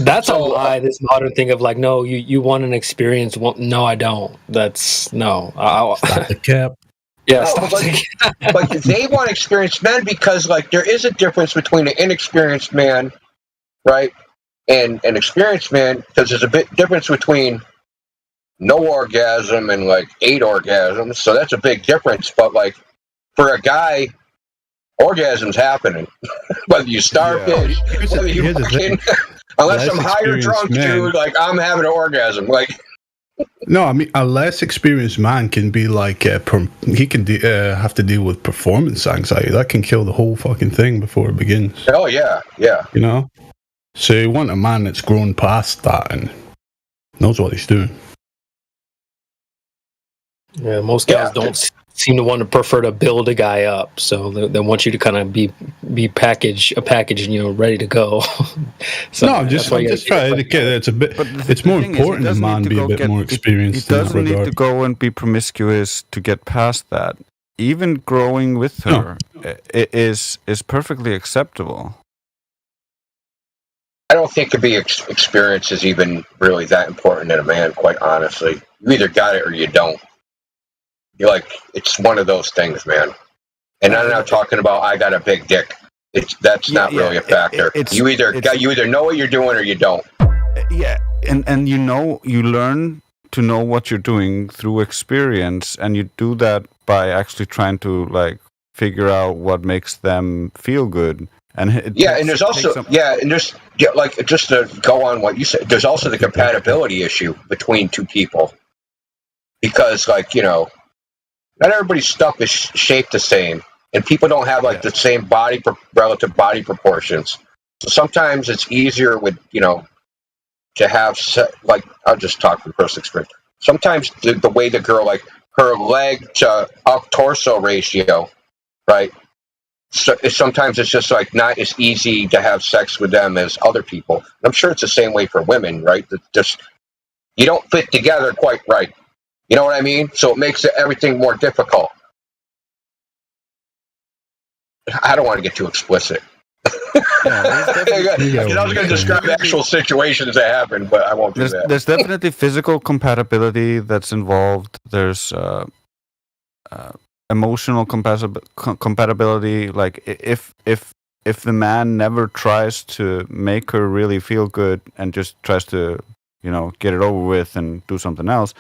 [SPEAKER 2] That's a lie, this modern thing of like, no, you want an experience. No, I don't. That's no.
[SPEAKER 20] Stop the cap.
[SPEAKER 2] Yeah,
[SPEAKER 9] no, but they want experienced men because, like, there is a difference between an inexperienced man, right, and an experienced man, because there's a bit difference between no orgasm and like 8 orgasms. So that's a big difference. But like for a guy, orgasms happening. Whether you starfish, whether you fucking, unless I'm higher drunk, dude, like I'm having an orgasm. Like,
[SPEAKER 20] no, I mean a less experienced man can be like he can have to deal with performance anxiety. That can kill the whole fucking thing before it begins.
[SPEAKER 9] Oh yeah.
[SPEAKER 20] You know, so you want a man that's grown past that and knows what he's doing.
[SPEAKER 2] Yeah, most guys don't seem to want to prefer to build a guy up, so they want you to kind of be a package and ready to go. So
[SPEAKER 20] no, I'm just trying to get it's a bit. It's more important a man be a bit more experienced.
[SPEAKER 18] He doesn't need to go and be promiscuous to get past that. Even growing with her is perfectly acceptable.
[SPEAKER 9] I don't think experience is even really that important in a man, quite honestly. You either got it or you don't. You're like, it's one of those things, man. And I'm not talking about I got a big dick. That's not really a factor. You either know what you're doing or you don't.
[SPEAKER 18] Yeah, and you learn to know what you're doing through experience, and you do that by actually trying to like figure out what makes them feel good. And
[SPEAKER 9] there's also like just to go on what you said, there's also the compatibility issue between two people, because like not everybody's stuff is shaped the same, and people don't have like the same relative body proportions. So sometimes it's easier with to have like, I'll just talk from personal experience. Sometimes the way the girl, like her leg to up torso ratio, right? So sometimes it's just like not as easy to have sex with them as other people. And I'm sure it's the same way for women, right? That just you don't fit together quite right. You know what I mean? So it makes everything more difficult. I don't want to get too explicit. I was going to describe actual situations that happen, but I won't do that.
[SPEAKER 18] There's definitely physical compatibility that's involved. There's emotional compatibility. Like if the man never tries to make her really feel good and just tries to get it over with and do something else,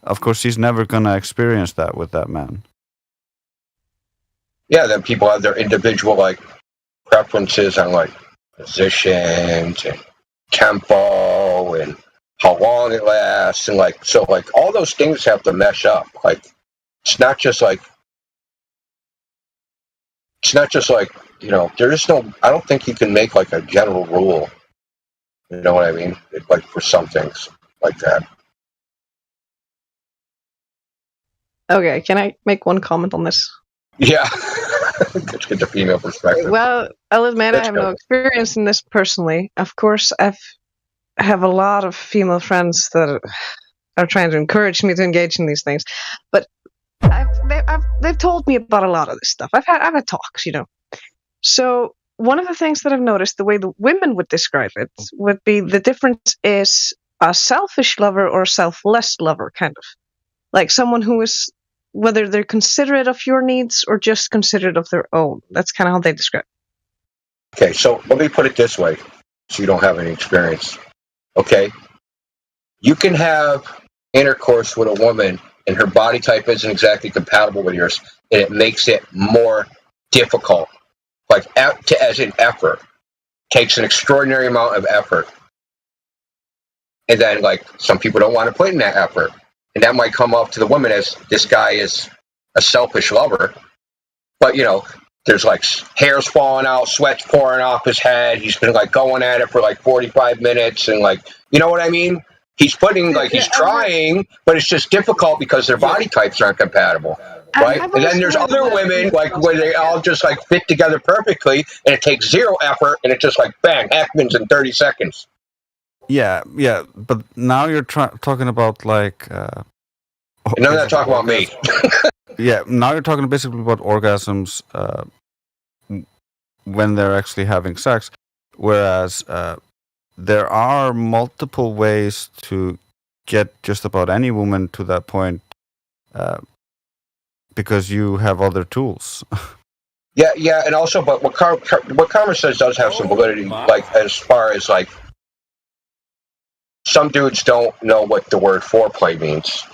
[SPEAKER 18] of course she's never gonna experience that with that man.
[SPEAKER 9] Yeah, then people have their individual like preferences on like positions and tempo and how long it lasts, and like so like all those things have to mesh up. Like it's not just like there is no, I don't think you can make like a general rule. You know what I mean? Like for some things like that.
[SPEAKER 4] Okay, can I make one comment on this?
[SPEAKER 9] Yeah. Let's get the female perspective.
[SPEAKER 4] Well, I'll admit I have no experience in this personally. Of course, I have a lot of female friends that are trying to encourage me to engage in these things. But They've told me about a lot of this stuff. I've had talks, So one of the things that I've noticed, the way the women would describe it, would be the difference is a selfish lover or a selfless lover, kind of. Like someone who is, whether they're considerate of your needs or just considerate of their own. That's kind of how they describe it.
[SPEAKER 9] Okay, so let me put it this way, so you don't have any experience. Okay, you can have intercourse with a woman and her body type isn't exactly compatible with yours, and it makes it more difficult. Like, as an effort, takes an extraordinary amount of effort. And then, like, some people don't want to put in that effort. And that might come off to the woman as this guy is a selfish lover. But, there's, like, hairs falling out, sweat's pouring off his head. He's been, like, going at it for, like, 45 minutes. And, like, you know what I mean? He's putting, like, he's trying, but it's just difficult because their body types aren't compatible. Right? And then there's other women, like, where they all just, like, fit together perfectly, and it takes zero effort, and it's just like, bang, happens in 30 seconds.
[SPEAKER 18] Yeah, but now you're talking about, like...
[SPEAKER 9] and now they're talking about me.
[SPEAKER 18] Yeah, now you're talking basically about orgasms when they're actually having sex, whereas there are multiple ways to get just about any woman to that point because you have other tools.
[SPEAKER 9] Yeah, and also, but what Karma says does have some validity, like, as far as, like, some dudes don't know what the word foreplay means.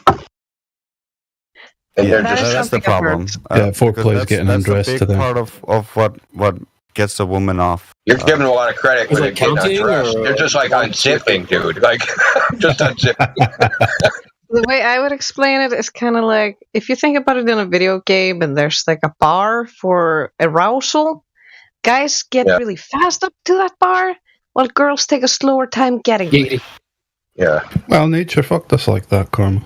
[SPEAKER 9] And they're
[SPEAKER 18] that's the problem.
[SPEAKER 20] Foreplay is getting undressed to them.
[SPEAKER 18] Part of what gets a woman off.
[SPEAKER 9] You're giving them a lot of credit when they're getting undressed. They're just, like, unzipping, dude. Like, just unzipping.
[SPEAKER 4] The way I would explain it is kind of like, if you think about it in a video game and there's, like, a bar for arousal, guys get really fast up to that bar, while girls take a slower time getting there.
[SPEAKER 9] Yeah.
[SPEAKER 20] Well, nature fucked us like that, Karma.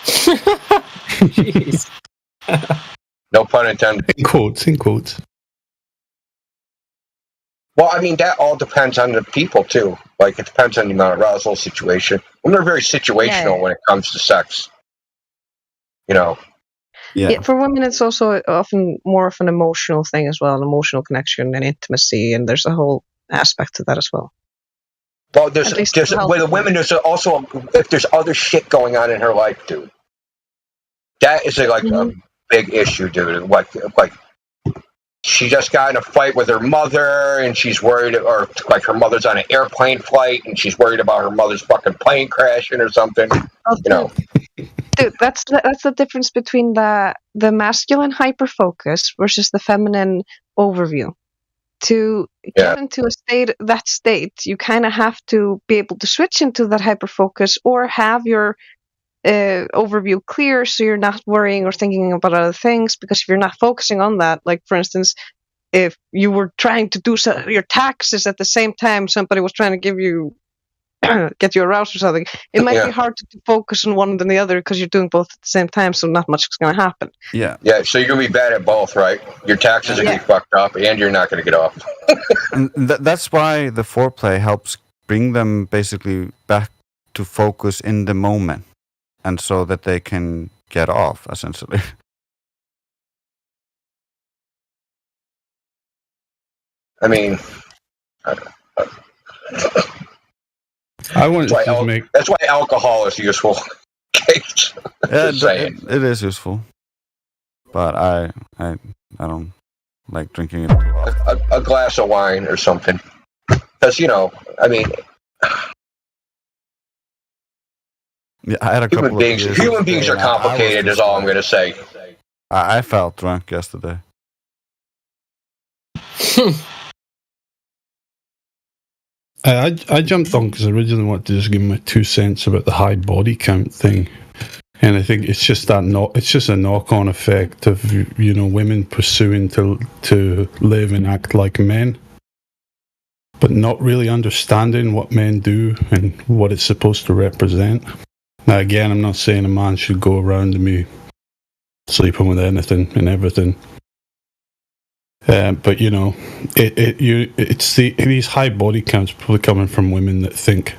[SPEAKER 2] Jeez.
[SPEAKER 9] No pun intended.
[SPEAKER 20] In quotes.
[SPEAKER 9] Well, I mean, that all depends on the people, too. Like, it depends on the amount of arousal situation. Women are very situational when it comes to sex.
[SPEAKER 4] Yeah, for women, it's also often more of an emotional thing as well, an emotional connection and intimacy, and there's a whole aspect to that as well.
[SPEAKER 9] Well, there's with the women, there's also, if there's other shit going on in her life, dude. That is a big issue, dude. Like she just got in a fight with her mother, and she's worried, or like her mother's on an airplane flight, and she's worried about her mother's fucking plane crashing or something.
[SPEAKER 4] Dude, that's the difference between the masculine hyperfocus versus the feminine overview. To get into that state, you kind of have to be able to switch into that hyperfocus or have your overview clear, so you're not worrying or thinking about other things. Because if you're not focusing on that, like for instance, if you were trying to do your taxes at the same time somebody was trying to give you get you aroused or something, it might be hard to focus on one than the other because you're doing both at the same time, so not much is going to happen.
[SPEAKER 9] Yeah, so you're going to be bad at both, right? Your taxes are going to be fucked up, and you're not going to get off.
[SPEAKER 18] And that's why the foreplay helps bring them basically back to focus in the moment, and so that they can get off, essentially.
[SPEAKER 9] I mean... That's why alcohol is useful.
[SPEAKER 18] It is useful, but I don't like drinking it too often.
[SPEAKER 9] A glass of wine or something, because I mean,
[SPEAKER 18] I had a couple
[SPEAKER 9] human beings are complicated. Is all I'm going to say.
[SPEAKER 18] I felt drunk yesterday.
[SPEAKER 20] I jumped on because I originally wanted to just give my 2 cents about the high body count thing, and I think it's just it's just a knock-on effect of women pursuing to live and act like men, but not really understanding what men do and what it's supposed to represent. Now, again, I'm not saying a man should go around and be sleeping with anything and everything. But it's these high body counts probably coming from women that think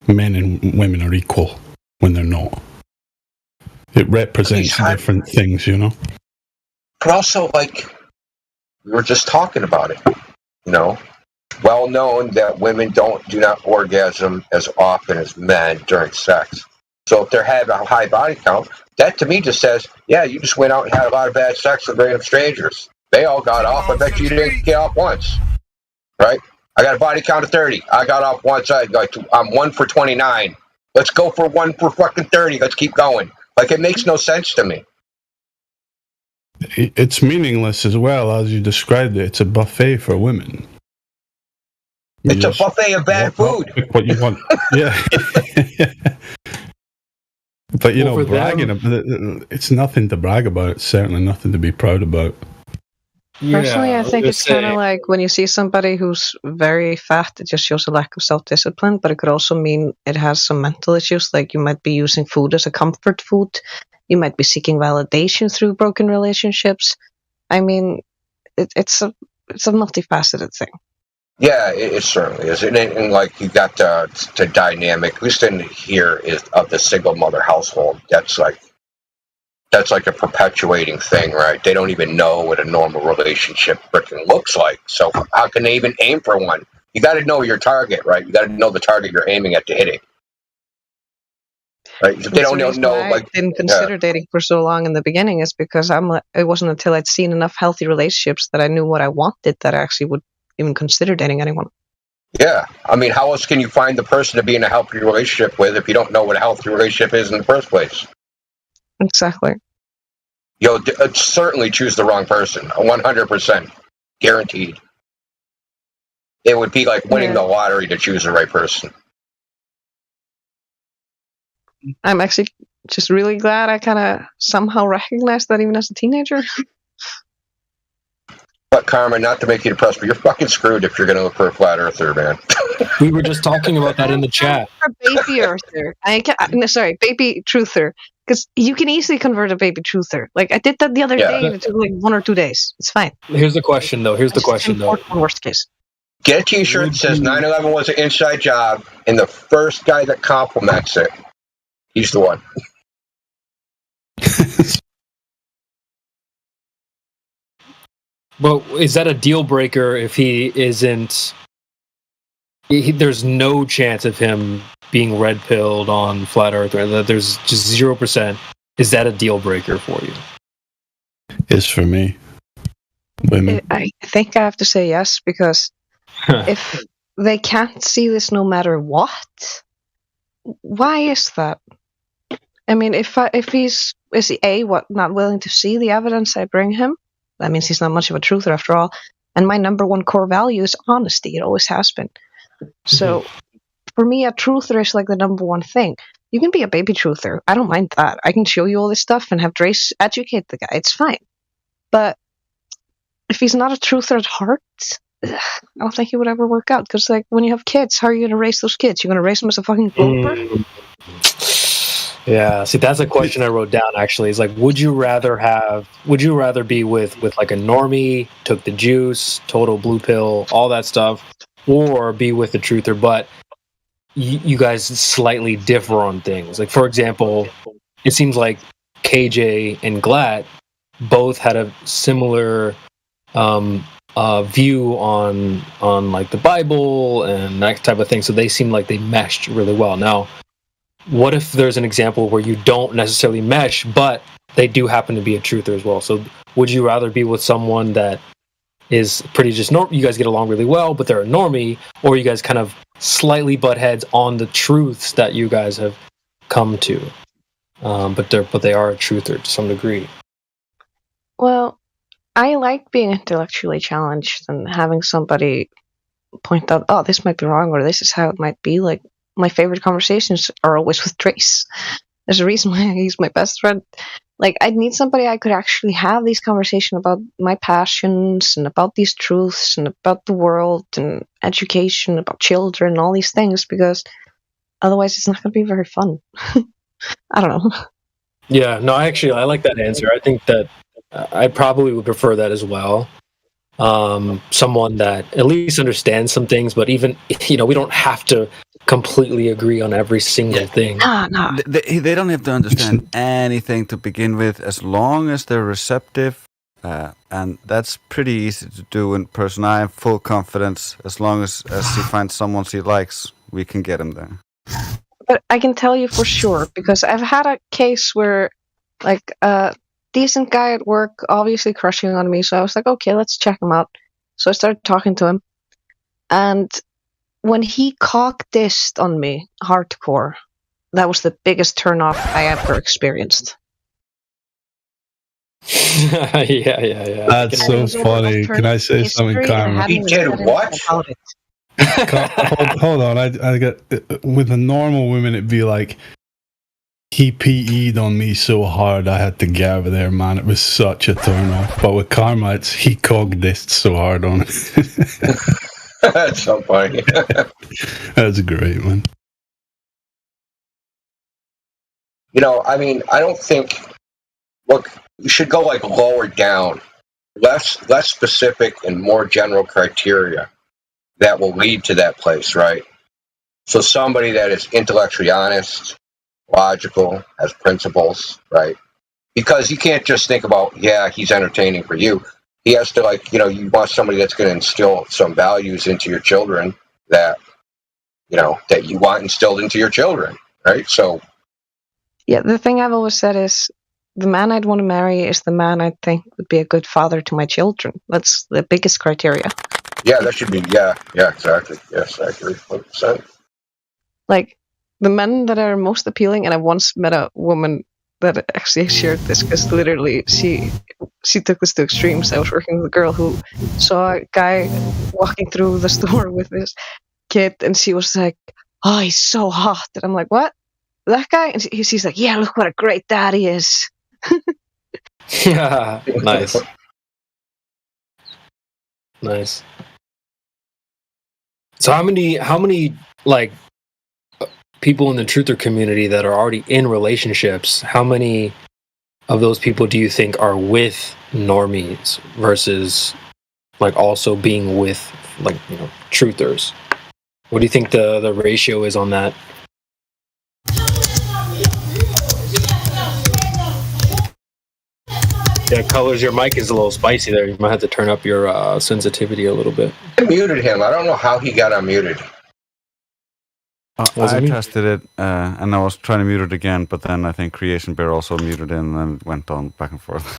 [SPEAKER 20] men and women are equal when they're not. It represents different things, you know.
[SPEAKER 9] But also, like, we were just talking about it, you know. Well known that women do not orgasm as often as men during sex. So if they're having a high body count, that to me just says, yeah, you just went out and had a lot of bad sex with random strangers. They all got off. I bet you didn't get off once, right? I got a body count of 30. I got off once. I'm 1 for 29. Let's go for 1 for fucking 30. Let's keep going. Like, it makes no sense to me.
[SPEAKER 20] It's meaningless as well, as you described it. It's a buffet for women.
[SPEAKER 9] It's a buffet of bad food.
[SPEAKER 20] Pick what you want. Yeah. But, you know, bragging, it's nothing to brag about. It's certainly nothing to be proud about.
[SPEAKER 4] Personally, I think it's kind of like when you see somebody who's very fat, it just shows a lack of self-discipline, but it could also mean it has some mental issues, like you might be using food as a comfort food. You might be seeking validation through broken relationships. I mean, it's a multifaceted thing.
[SPEAKER 9] Yeah, it certainly is. And like, you got the dynamic, at least in here, is of the single mother household. That's like a perpetuating thing, right? They don't even know what a normal relationship freaking looks like. So how can they even aim for one? You got to know your target, right? You got to know the target you're aiming at to hit it. Right? If they don't know,
[SPEAKER 4] I didn't consider dating for so long in the beginning is because it wasn't until I'd seen enough healthy relationships that I knew what I wanted that I actually would even consider dating anyone.
[SPEAKER 9] Yeah. I mean, how else can you find the person to be in a healthy relationship with if you don't know what a healthy relationship is in the first place?
[SPEAKER 4] Exactly.
[SPEAKER 9] You'll certainly choose the wrong person, 100%, guaranteed. It would be like winning the lottery to choose the right person.
[SPEAKER 4] I'm actually just really glad I kind of somehow recognized that even as a teenager.
[SPEAKER 9] But Karma, not to make you depressed, but you're fucking screwed if you're going to look for a flat earther, man.
[SPEAKER 2] We were just talking about that in the chat.
[SPEAKER 4] A baby earther. Baby truther. Because you can easily convert a baby truther. Like, I did that the other day, and it took like 1 or 2 days. It's fine.
[SPEAKER 2] Here's the question, though.
[SPEAKER 4] Worst case.
[SPEAKER 9] Get a t-shirt that says 9/11 was an inside job, and the first guy that compliments it, he's the one.
[SPEAKER 2] But is that a deal breaker if he isn't... there's no chance of him being red-pilled on Flat Earth, or that there's just 0%. Is that a deal breaker for you?
[SPEAKER 20] It's for me. Women.
[SPEAKER 4] I think I have to say yes, because if they can't see this no matter what, why is that? I mean, if he's not willing to see the evidence I bring him, that means he's not much of a truther after all. And my number one core value is honesty. It always has been. So for me, a truther is like the number one thing. You can be a baby truther. I don't mind that. I can show you all this stuff and have Drace educate the guy. It's fine. But if he's not a truther at heart, I don't think it would ever work out. Because, like, when you have kids, how are you going to raise those kids? You're going to raise them as a fucking gulper?
[SPEAKER 2] Yeah, see, that's a question I wrote down, actually. It's like, would you rather be with like a normie, took the juice, total blue pill, all that stuff, or be with a truther, but you guys slightly differ on things? Like, for example, it seems like KJ and Glatt both had a similar view on like the Bible and that type of thing, so they seem like they meshed really well. Now, what if there's an example where you don't necessarily mesh, but they do happen to be a truther as well? So would you rather be with someone that is pretty just you guys get along really well, but they're a normie, or you guys kind of slightly butt heads on the truths that you guys have come to, but they are a truther to some degree? Well,
[SPEAKER 4] I like being intellectually challenged and having somebody point out, oh, this might be wrong, or this is how it might be. Like, my favorite conversations are always with Trace. There's a reason why he's my best friend. Like, I'd need somebody I could actually have these conversations about my passions and about these truths and about the world and education, about children, and all these things, because otherwise it's not going to be very fun. I don't know.
[SPEAKER 2] Yeah, no, I like that answer. I think that I probably would prefer that as well. Someone that at least understands some things, but even, we don't have to completely agree on every single thing.
[SPEAKER 4] No.
[SPEAKER 18] They don't have to understand anything to begin with, as long as they're receptive, and that's pretty easy to do in person. I have full confidence. As long as he finds someone he likes, we can get him there.
[SPEAKER 4] But I can tell you for sure, because I've had a case where, like, a decent guy at work, obviously crushing on me, so I was like, okay, let's check him out. So I started talking to him, and when he cock-dissed on me, hardcore, that was the biggest turn-off I ever experienced.
[SPEAKER 2] Yeah.
[SPEAKER 20] That's so funny. Can I say something, Karma?
[SPEAKER 9] He did what?
[SPEAKER 20] Hold on. I got with a normal woman, it'd be like he PE'd on me so hard I had to get over there, man. It was such a turn off. But with Karma, it's he cog-dissed so hard on it.
[SPEAKER 9] That's so funny.
[SPEAKER 20] That's great, man.
[SPEAKER 9] You know, I mean, I don't think. Look, you should go like lower down, less specific and more general criteria that will lead to that place, right? So somebody that is intellectually honest, logical, has principles, right? Because you can't just think about, yeah, he's entertaining for you. He has to, like, you know, you want somebody that's going to instill some values into your children that, you know, that you want instilled into your children, right? So,
[SPEAKER 4] yeah, the thing I've always said is the man I'd want to marry is the man I think would be a good father to my children. That's the biggest criteria.
[SPEAKER 9] Yeah, that should be, yeah, exactly. Yes, I agree 100%.
[SPEAKER 4] Like, the men that are most appealing, and I once met a woman that actually shared this, because literally she took this to extremes. I was working with a girl who saw a guy walking through the store with his kid, and she was like, oh, he's so hot. And I'm like, what? That guy? And she's like, yeah, look what a great dad he is.
[SPEAKER 2] Yeah, nice. Nice. So how many like people in the truther community that are already in relationships, how many of those people do you think are with normies versus like also being with, like, you know, truthers? What do you think the ratio is on that? Yeah, Colors, your mic is a little spicy there. You might have to turn up your sensitivity a little bit.
[SPEAKER 9] I muted him. I don't know how he got unmuted.
[SPEAKER 18] I tested it, and I was trying to mute it again, but then I think Creation Bear also muted it, and then it went on back and forth.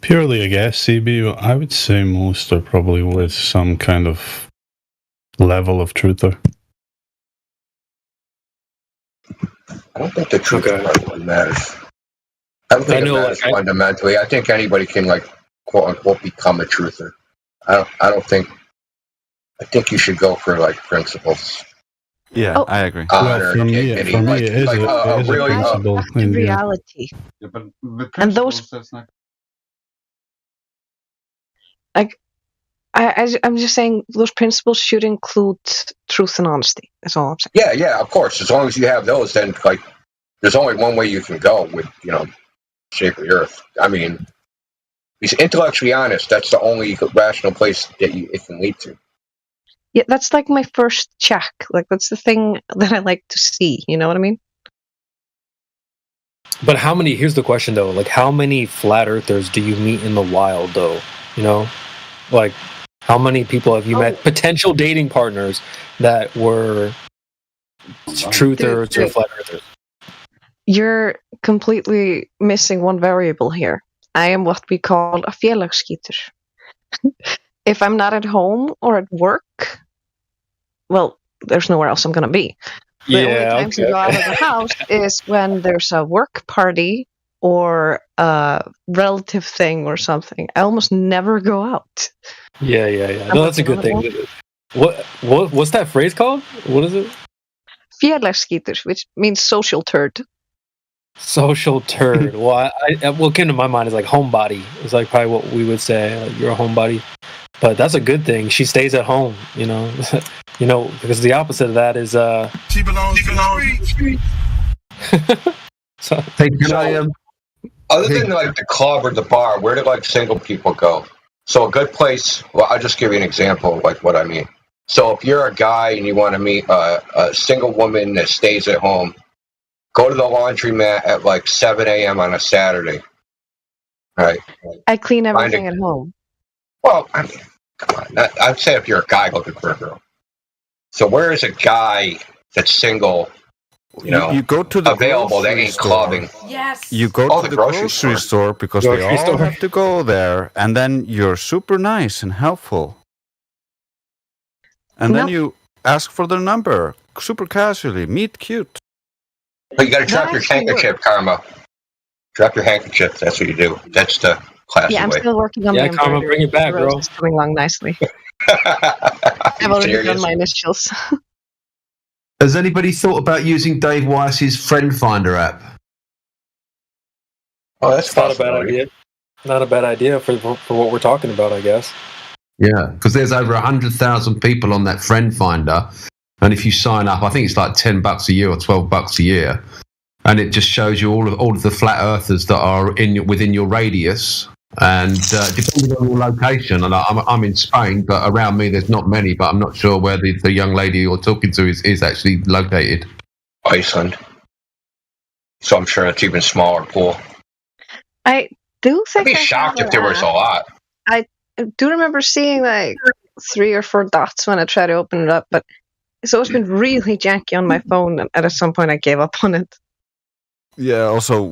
[SPEAKER 20] Purely, I guess, CB, I would say most are probably with some kind of level of truther.
[SPEAKER 9] I don't think the truth matters. I don't think it matters fundamentally. I think anybody can, like, quote unquote, become a truther. I think you should go for, like, principles.
[SPEAKER 18] Yeah, I agree.
[SPEAKER 20] Well, for me, it is a principle.
[SPEAKER 4] In reality.
[SPEAKER 18] Yeah, but with
[SPEAKER 4] and those,
[SPEAKER 18] that's not...
[SPEAKER 4] like, I'm just saying those principles should include truth and honesty. That's all I'm saying.
[SPEAKER 9] Yeah, of course. As long as you have those, then, like, there's only one way you can go with, you know, shape of the earth. I mean, he's intellectually honest. That's the only rational place that it can lead to.
[SPEAKER 4] Yeah, that's like my first check. Like, that's the thing that I like to see. You know what I mean?
[SPEAKER 2] But how many? Here's the question though. Like, how many flat earthers do you meet in the wild though? You know, like, how many people have you met? Potential dating partners that were truthers or flat earthers.
[SPEAKER 4] You're completely missing one variable here. I am what we call a félagsskytter. If I'm not at home or at work, well, there's nowhere else I'm going to be. The only times I go out of the house is when there's a work party or a relative thing or something. I almost never go out.
[SPEAKER 2] Yeah. No, that's a good thing. What's that phrase called? What is it?
[SPEAKER 4] Félagsskytter, which means social turd.
[SPEAKER 2] Social turd. Well, what came to my mind is like homebody. It's like probably what we would say. Like, you're a homebody, but that's a good thing. She stays at home, you know. You know, because the opposite of that is
[SPEAKER 22] she belongs to the street.
[SPEAKER 9] Other than like the club or the bar, where do like single people go? So a good place. Well, I'll just give you an example of like what I mean. So if you're a guy and you want to meet a single woman that stays at home, go to the laundromat at like 7 a.m. on a Saturday. Right.
[SPEAKER 4] I clean everything at home.
[SPEAKER 9] Well, I mean, come on. I'd say if you're a guy looking for a girl. So where is a guy that's single,
[SPEAKER 18] you go to the
[SPEAKER 9] available that ain't clubbing?
[SPEAKER 13] Yes.
[SPEAKER 18] You go to the grocery store because they all have to go there, and then you're super nice and helpful. And then you ask for their number, super casually, meet cute.
[SPEAKER 9] But you got to drop your handkerchief, Karma. Drop your handkerchief. That's what you do. That's the classy way.
[SPEAKER 4] I'm still working on my embroidery.
[SPEAKER 2] Karma, bring it back, bro.
[SPEAKER 4] It's coming along nicely. I've already done my initials.
[SPEAKER 10] Has anybody thought about using Dave Weiss's Friend Finder app?
[SPEAKER 9] Oh, that's
[SPEAKER 2] not a bad idea. Not a bad idea for what we're talking about, I guess.
[SPEAKER 10] Yeah, because there's over 100,000 people on that Friend Finder, and if you sign up, I think it's like $10 a year or $12 a year, and it just shows you all of the flat earthers that are within your radius, and depending on your location. And I'm in Spain, but around me there's not many. But I'm not sure where the young lady you're talking to is actually located.
[SPEAKER 9] Iceland. So I'm sure it's even smaller pool.
[SPEAKER 4] I do think
[SPEAKER 9] I'd be shocked if there was a lot.
[SPEAKER 4] I do remember seeing like 3 or 4 dots when I tried to open it up, but it's always been really janky on my phone, and at some point I gave up on it.
[SPEAKER 18] Yeah, also,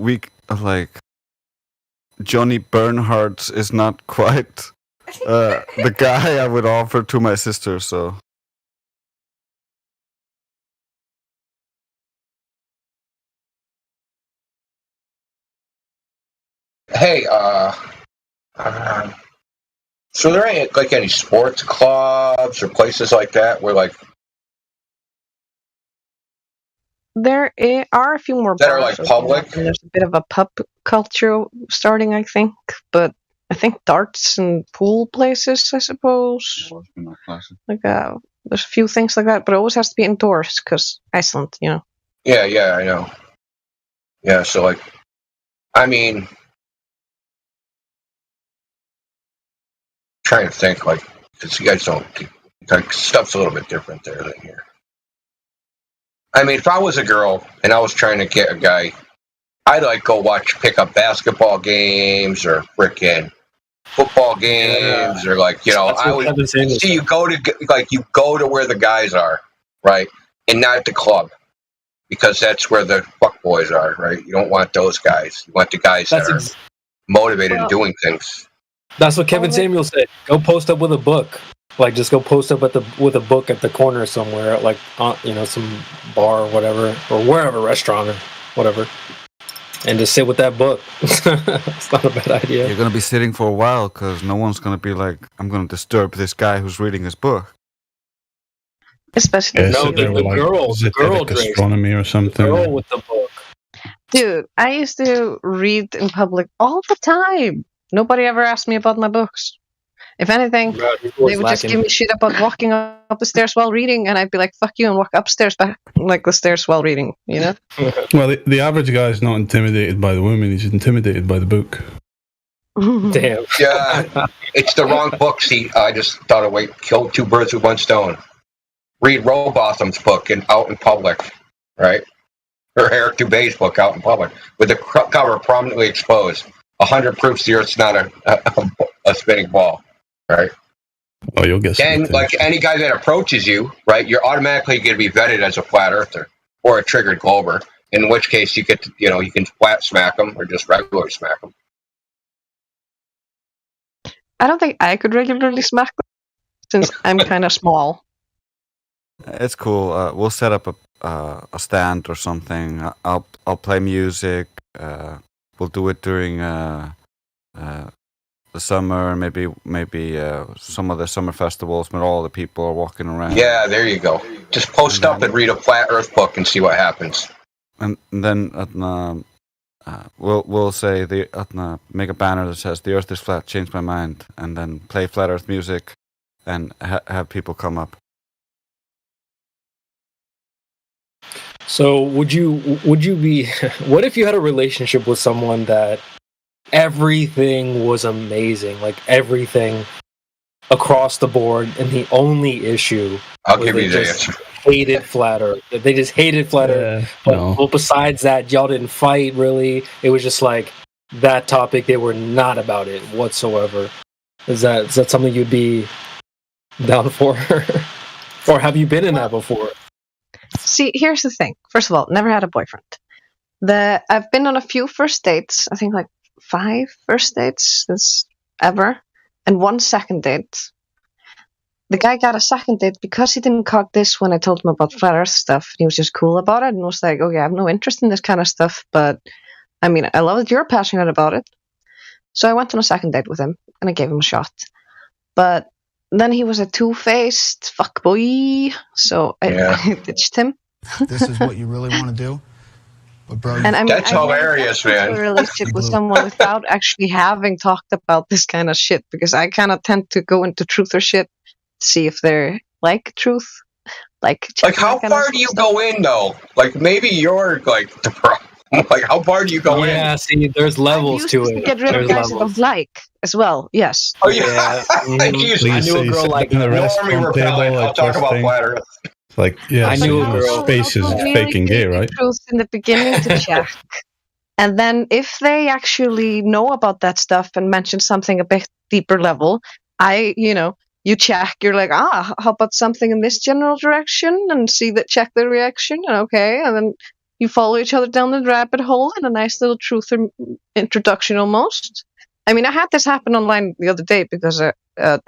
[SPEAKER 18] Johnny Bernhardt is not quite the guy I would offer to my sister, so...
[SPEAKER 9] Hey, so there ain't like any sports clubs or places like that where like
[SPEAKER 4] there are a few more
[SPEAKER 9] that are like public.
[SPEAKER 4] And there's a bit of a pub culture starting, I think, but I think darts and pool places, I suppose. Like there's a few things like that, but it always has to be indoors because Iceland,
[SPEAKER 9] Yeah, I know. Yeah, so like, I mean. Trying to think, like, because you guys don't, like, stuff's a little bit different there than here. I mean, if I was a girl and I was trying to get a guy, I'd like go watch pickup basketball games or frickin' football games or like, I would see you go to where the guys are, right, and not the club, because that's where the fuck boys are, right? You don't want those guys. You want the guys that are motivated and doing things.
[SPEAKER 2] That's what Kevin Samuel said. Go post up with a book. Like, just go post up with a book at the corner somewhere, like, some bar or whatever, or wherever, restaurant or whatever, and just sit with that book. It's not a bad idea.
[SPEAKER 18] You're going to be sitting for a while because no one's going to be like, I'm going to disturb this guy who's reading his book.
[SPEAKER 4] Especially
[SPEAKER 20] the girl astronomy or something.
[SPEAKER 2] The girl with the book.
[SPEAKER 4] Dude, I used to read in public all the time. Nobody ever asked me about my books. If anything, they would just give me shit about walking up the stairs while reading, and I'd be like, fuck you, and walk upstairs back, like the stairs while reading,
[SPEAKER 20] Well, the average guy is not intimidated by the woman, he's intimidated by the book.
[SPEAKER 2] Damn.
[SPEAKER 9] Yeah, it's the wrong book. See, I just thought of kill 2 birds with 1 stone. Read Rowbotham's book out in public, right? Or Eric Dubé's book out in public, with the cover prominently exposed. 100 proofs the Earth's not a spinning ball, right?
[SPEAKER 20] Oh, you'll get.
[SPEAKER 9] And like any guy that approaches you, right, you're automatically going to be vetted as a flat earther or a triggered glober. In which case, you get to, you can flat smack them or just regularly smack them.
[SPEAKER 4] I don't think I could regularly smack them since I'm kind of small.
[SPEAKER 18] It's cool. We'll set up a stand or something. I'll play music. We'll do it during the summer, maybe some of the summer festivals when all the people are walking around.
[SPEAKER 9] Yeah, there you go. Just post up and read a flat Earth book and see what happens.
[SPEAKER 18] And then we'll say make a banner that says "The Earth is flat, changed my mind," and then play flat Earth music and have people come up.
[SPEAKER 2] So would you be, what if you had a relationship with someone that everything was amazing, like everything across the board, and the only issue
[SPEAKER 9] I'll give you the answer.
[SPEAKER 2] Hated flat Earth. They just hated flat Earth. But besides that, y'all didn't fight really. It was just like that topic. They were not about it whatsoever. Is that something you'd be down for, or have you been in that before?
[SPEAKER 4] See, here's the thing. First of all, never had a boyfriend. I've been on a few first dates. I think like 5 first dates since ever, and 1 second date. The guy got a second date because he didn't cog this when I told him about flat Earth stuff. He was just cool about it and was like, "Okay, I have no interest in this kind of stuff, but I mean, I love that you're passionate about it." So I went on a second date with him and I gave him a shot. But then he was a two-faced fuckboy, so I ditched him.
[SPEAKER 21] This is what you really want to do? But bro,
[SPEAKER 4] And I mean,
[SPEAKER 9] that's hilarious, man.
[SPEAKER 4] A relationship with someone without actually having talked about this kind of shit, because I kind of tend to go into truther shit, see if they're like truth, like
[SPEAKER 9] how far do you go in though? Like maybe you're like the problem. Like how far do you go in?
[SPEAKER 2] Yeah, see, there's levels to it.
[SPEAKER 4] Get rid of guys I don't like as well. Yes.
[SPEAKER 9] Oh yeah. I knew a girl like Normie repellent. I'll talk about flat Earth.
[SPEAKER 20] Like, yeah,
[SPEAKER 2] I knew a girl.
[SPEAKER 20] Space is fake and gay, right?
[SPEAKER 4] Truth in the beginning to check, and then if they actually know about that stuff and mention something a bit deeper level, you check. You're like, how about something in this general direction, and check their reaction, and okay, and then you follow each other down the rabbit hole in a nice little truth introduction almost. I mean, I had this happen online the other day because a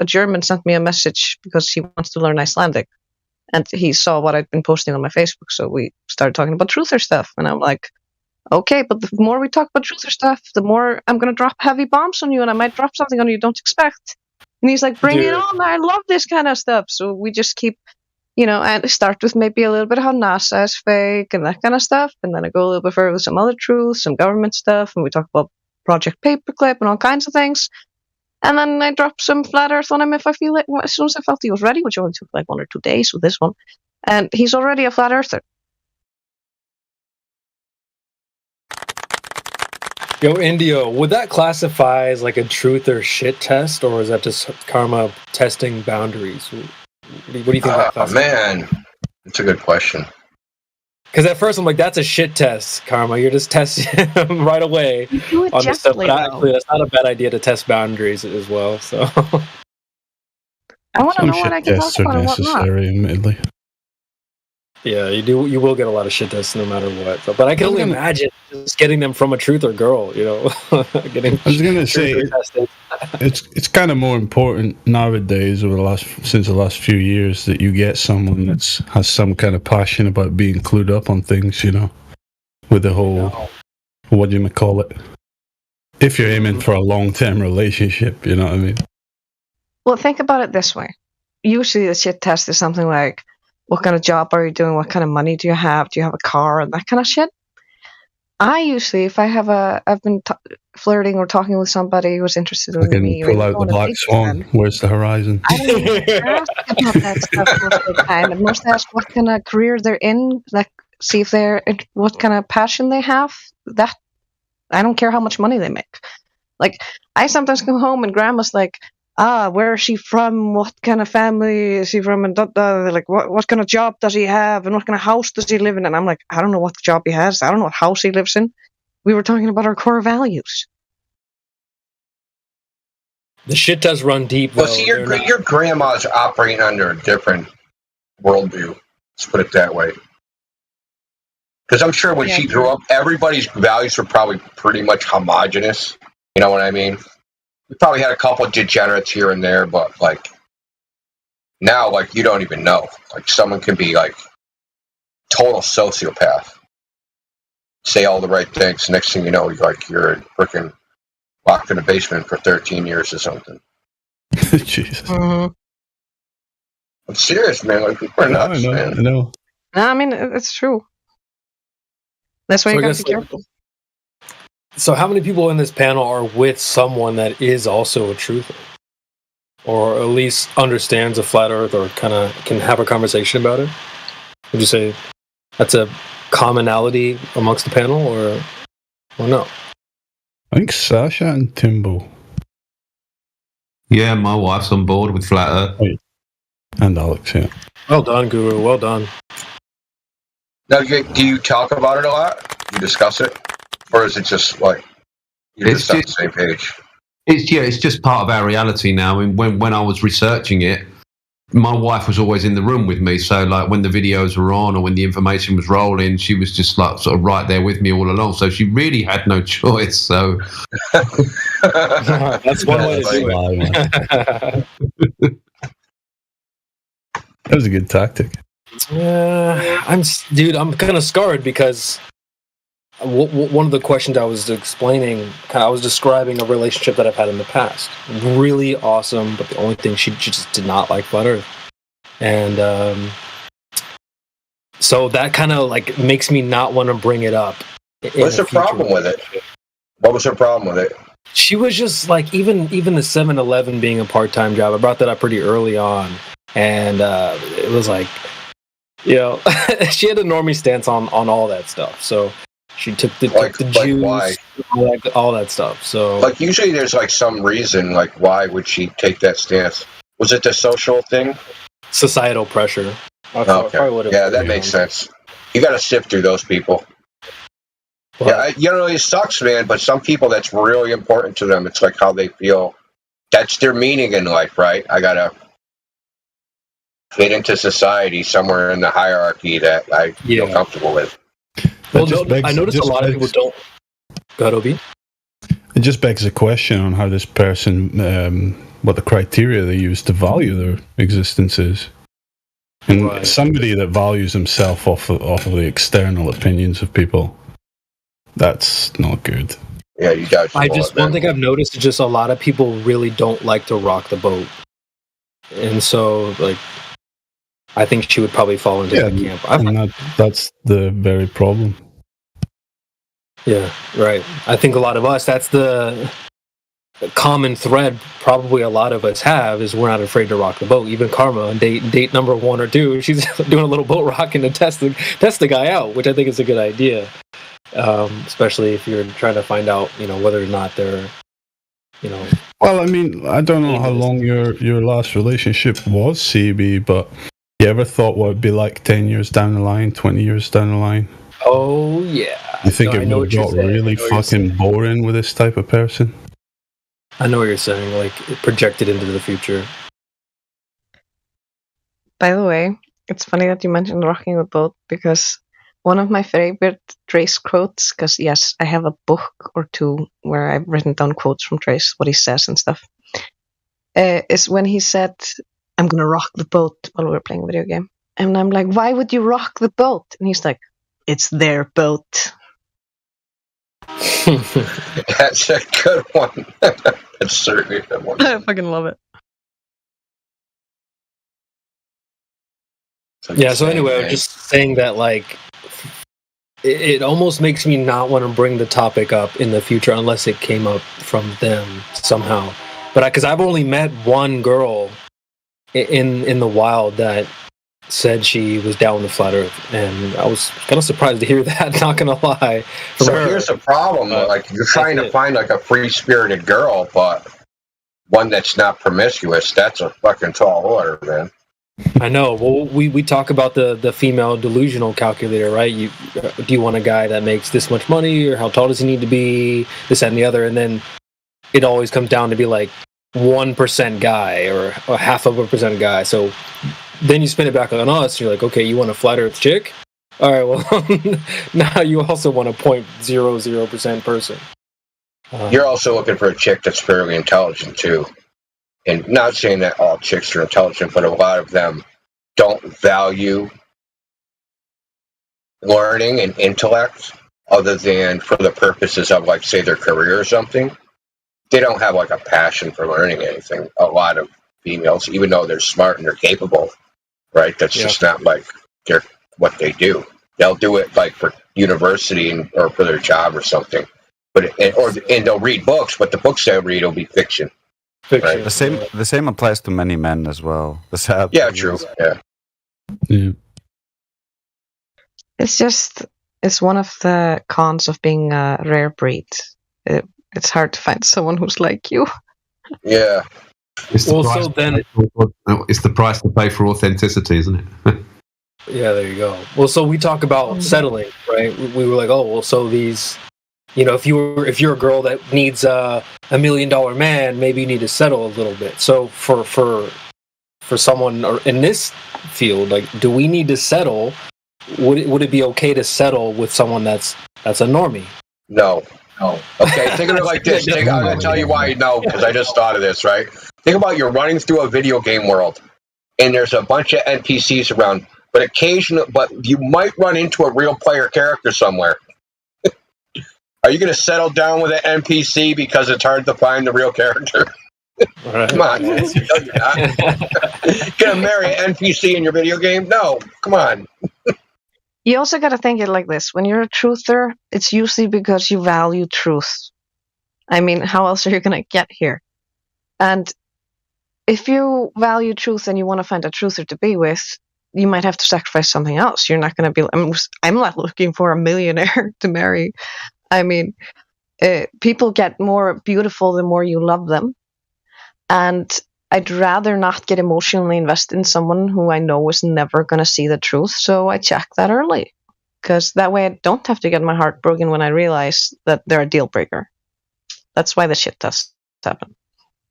[SPEAKER 4] German sent me a message because he wants to learn Icelandic. And he saw what I'd been posting on my Facebook, so we started talking about truther stuff. And I'm like, okay, but the more we talk about truther stuff, the more I'm going to drop heavy bombs on you, and I might drop something on you don't expect. And he's like, bring it on, I love this kind of stuff. So we just keep, and start with maybe a little bit of how NASA is fake and that kind of stuff. And then I go a little bit further with some other truth, some government stuff, and we talk about Project Paperclip and all kinds of things. And then I dropped some flat Earth on him if I feel it. As soon as I felt he was ready, which only took like 1 or 2 days with this one. And he's already a flat earther.
[SPEAKER 2] Yo, Indio, would that classify as like a truth or shit test, or is that just karma testing boundaries? What do you think that classifies?
[SPEAKER 9] Man, it's a good question.
[SPEAKER 2] Because at first I'm like, that's a shit test, Karma. You're just testing right away on the stuff. But actually, that's not a bad idea to test boundaries as well. So
[SPEAKER 4] I want to know what I can talk about and what not.
[SPEAKER 20] Admittedly.
[SPEAKER 2] Yeah, you do. You will get a lot of shit tests no matter what. But I can only imagine just getting them from a truth or girl. Getting.
[SPEAKER 20] I was gonna say it's kind of more important nowadays since the last few years that you get someone that has some kind of passion about being clued up on things. With the whole what do you call it? If you're aiming for a long-term relationship, you know what I mean.
[SPEAKER 4] Well, think about it this way. Usually, the shit test is something like, what kind of job are you doing? What kind of money do you have? Do you have a car? And that kind of shit. I usually, if I've been flirting or talking with somebody who's interested in me.
[SPEAKER 20] I can pull out the black swan. Where's the horizon?
[SPEAKER 4] I don't even ask about that stuff most of the time. And most ask what kind of career they're in. Like, see if what kind of passion they have. That, I don't care how much money they make. Like, I sometimes come home and grandma's like, where is she from? What kind of family is he from? And like, what kind of job does he have? And what kind of house does he live in? And I'm like, I don't know what job he has. I don't know what house he lives in. We were talking about our core values.
[SPEAKER 2] The shit does run deep, though.
[SPEAKER 9] Well, see, your grandma's operating under a different worldview. Let's put it that way. Because I'm sure when she grew up, everybody's values were probably pretty much homogenous. You know what I mean? We probably had a couple of degenerates here and there, but like now, like you don't even know. Like someone can be like total sociopath, say all the right things. Next thing you know, you're freaking locked in a basement for 13 years or something.
[SPEAKER 20] Jesus.
[SPEAKER 4] Mm-hmm.
[SPEAKER 9] I'm serious, man. Like people are nuts, man.
[SPEAKER 20] I know.
[SPEAKER 4] No, I mean it's true. That's why you gotta be careful.
[SPEAKER 2] So how many people in this panel are with someone that is also a truther? Or at least understands a flat earth or kind of can have a conversation about it? Would you say that's a commonality amongst the panel or no?
[SPEAKER 20] I think Sasha and Timbo.
[SPEAKER 10] Yeah, my wife's on board with flat Earth.
[SPEAKER 20] And Alex, yeah.
[SPEAKER 2] Well done, Guru. Well done.
[SPEAKER 9] Now, do you talk about it a lot? You discuss it, or is it just like you're just on the same page?
[SPEAKER 10] It's just part of our reality now. I mean, when I was researching it, my wife was always in the room with me. So, like, when the videos were on or when the information was rolling, she was just like sort of right there with me all along. So she really had no choice. So
[SPEAKER 2] that's one way to do it.
[SPEAKER 20] That was a good tactic.
[SPEAKER 2] I'm kind of scarred because one of the questions I was explaining, I was describing a relationship that I've had in the past. Really awesome, but the only thing she just did not like flat Earth. And so that kind of like makes me not want to bring it up.
[SPEAKER 9] What's her problem with it? What was her problem with it?
[SPEAKER 2] She was just like, even the 7-Eleven being a part-time job, I brought that up pretty early on. And it was like, you know, she had a normie stance on all that stuff. So she took the juice,
[SPEAKER 9] why?
[SPEAKER 2] all that stuff. So
[SPEAKER 9] like usually there's like some reason, like why would she take that stance? Was it the social thing?
[SPEAKER 2] Societal pressure.
[SPEAKER 9] Okay. Yeah, that makes sense. You got to sift through those people. Well, yeah, it sucks, man. But some people, that's really important to them. It's like how they feel. That's their meaning in life, right? I gotta fit into society somewhere in the hierarchy that I feel comfortable with.
[SPEAKER 2] Well, I noticed a lot of people don't. Go ahead, Obi.
[SPEAKER 20] It just begs the question on how this person, what the criteria they use to value their existence is. And somebody that values himself off of the external opinions of people, that's not good.
[SPEAKER 9] Yeah, you got.
[SPEAKER 2] One thing I've noticed is just a lot of people really don't like to rock the boat, and so like, I think she would probably fall into that camp.
[SPEAKER 20] And that's the very problem.
[SPEAKER 2] Yeah, right. I think a lot of us, that's the common thread probably a lot of us have, is we're not afraid to rock the boat. Even Karma on date number 1 or 2, she's doing a little boat rocking to test the guy out, which I think is a good idea. Especially if you're trying to find out, whether or not they're,
[SPEAKER 20] Well, I mean, I don't know how long your last relationship was, CB, but you ever thought what it'd be like 10 years down the line, 20 years down the line?
[SPEAKER 2] Oh, yeah.
[SPEAKER 20] You think it would have got really fucking boring with this type of person?
[SPEAKER 2] I know what you're saying, like, projected into the future.
[SPEAKER 4] By the way, it's funny that you mentioned rocking the boat, because one of my favorite Trace quotes, because yes, I have a book or two where I've written down quotes from Trace, what he says and stuff, is when he said, I'm going to rock the boat while we were playing a video game. And I'm like, why would you rock the boat? And he's like, it's their boat.
[SPEAKER 9] That's a good one. That's certainly a good one.
[SPEAKER 4] I fucking love it.
[SPEAKER 2] Yeah, so anyway, I'm just saying that, like, it almost makes me not want to bring the topic up in the future unless it came up from them somehow. But because I've only met one girl in the wild that said she was down with flat Earth, and I was kind of surprised to hear that, not gonna lie.
[SPEAKER 9] So here's the problem, like, you're trying to find like a free-spirited girl, but one that's not promiscuous. That's a fucking tall order, man.
[SPEAKER 2] I know. Well, we talk about the female delusional calculator, right? Do you want a guy that makes this much money, or how tall does he need to be, this, that, and the other, and then it always comes down to be like 1% guy or a 0.5% guy. So then you spin it back on us, and you're like, okay, you want a flat Earth chick? All right, well, now you also want a 0.00% person.
[SPEAKER 9] You're also looking for a chick that's fairly intelligent, too. And not saying that all chicks are intelligent, but a lot of them don't value learning and intellect other than for the purposes of, like, say, their career or something. They don't have, like, a passion for learning anything. A lot of females, even though they're smart and they're capable, right? That's just not, like, what they do. They'll do it, like, for university or for their job or something. And they'll read books, but the books they'll read will be fiction. Right.
[SPEAKER 18] The same applies to many men as well.
[SPEAKER 9] True. Yeah.
[SPEAKER 4] It's one of the cons of being a rare breed. It's hard to find someone who's like you.
[SPEAKER 9] Yeah.
[SPEAKER 10] It's the price to pay for authenticity, isn't it?
[SPEAKER 2] Yeah, there you go. Well, so we talk about settling, right? We were like, oh, well, so these, if you're a girl that needs $1 million man, maybe you need to settle a little bit. So for someone in this field, like, do we need to settle? Would it be okay to settle with someone that's a normie?
[SPEAKER 9] No. Okay, think of it like this. I'm going to tell you why no, because I just thought of this, right? Think about you're running through a video game world, and there's a bunch of NPCs around, but you might run into a real player character somewhere. Are you going to settle down with an NPC because it's hard to find the real character?
[SPEAKER 2] Right.
[SPEAKER 9] Come on. No, you're not. Going to marry an NPC in your video game? No, come on.
[SPEAKER 4] You also got to think it like this. When you're a truther, it's usually because you value truth. I mean, how else are you going to get here? And if you value truth and you want to find a truther to be with, you might have to sacrifice something else. You're not going to be... I'm not looking for a millionaire to marry. I mean, people get more beautiful the more you love them. And I'd rather not get emotionally invested in someone who I know is never going to see the truth. So I check that early. Because that way I don't have to get my heart broken when I realize that they're a deal breaker. That's why the shit tests happen.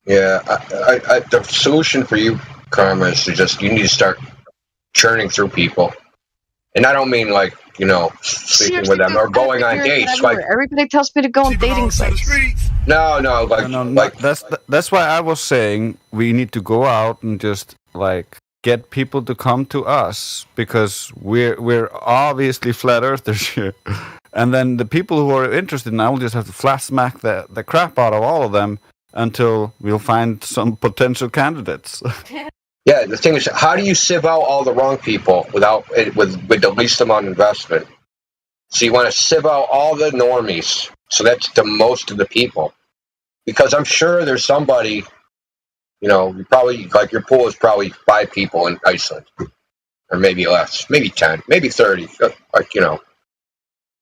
[SPEAKER 9] Yeah, the solution for you, Karma, is you need to start churning through people. And I don't mean like, sleeping with them or going on dates. Like
[SPEAKER 4] everybody tells me to go on dating sites.
[SPEAKER 9] No,
[SPEAKER 18] that's why I was saying we need to go out and just like get people to come to us because we're obviously flat earthers here. And then the people who are interested now will just have to flat smack the crap out of all of them until we'll find some potential candidates.
[SPEAKER 9] Yeah, the thing is, how do you sieve out all the wrong people with the least amount of investment? So you want to sieve out all the normies. So that's the most of the people. Because I'm sure there's somebody, you probably, like your pool is probably 5 people in Iceland. Or maybe less, maybe 10, maybe 30,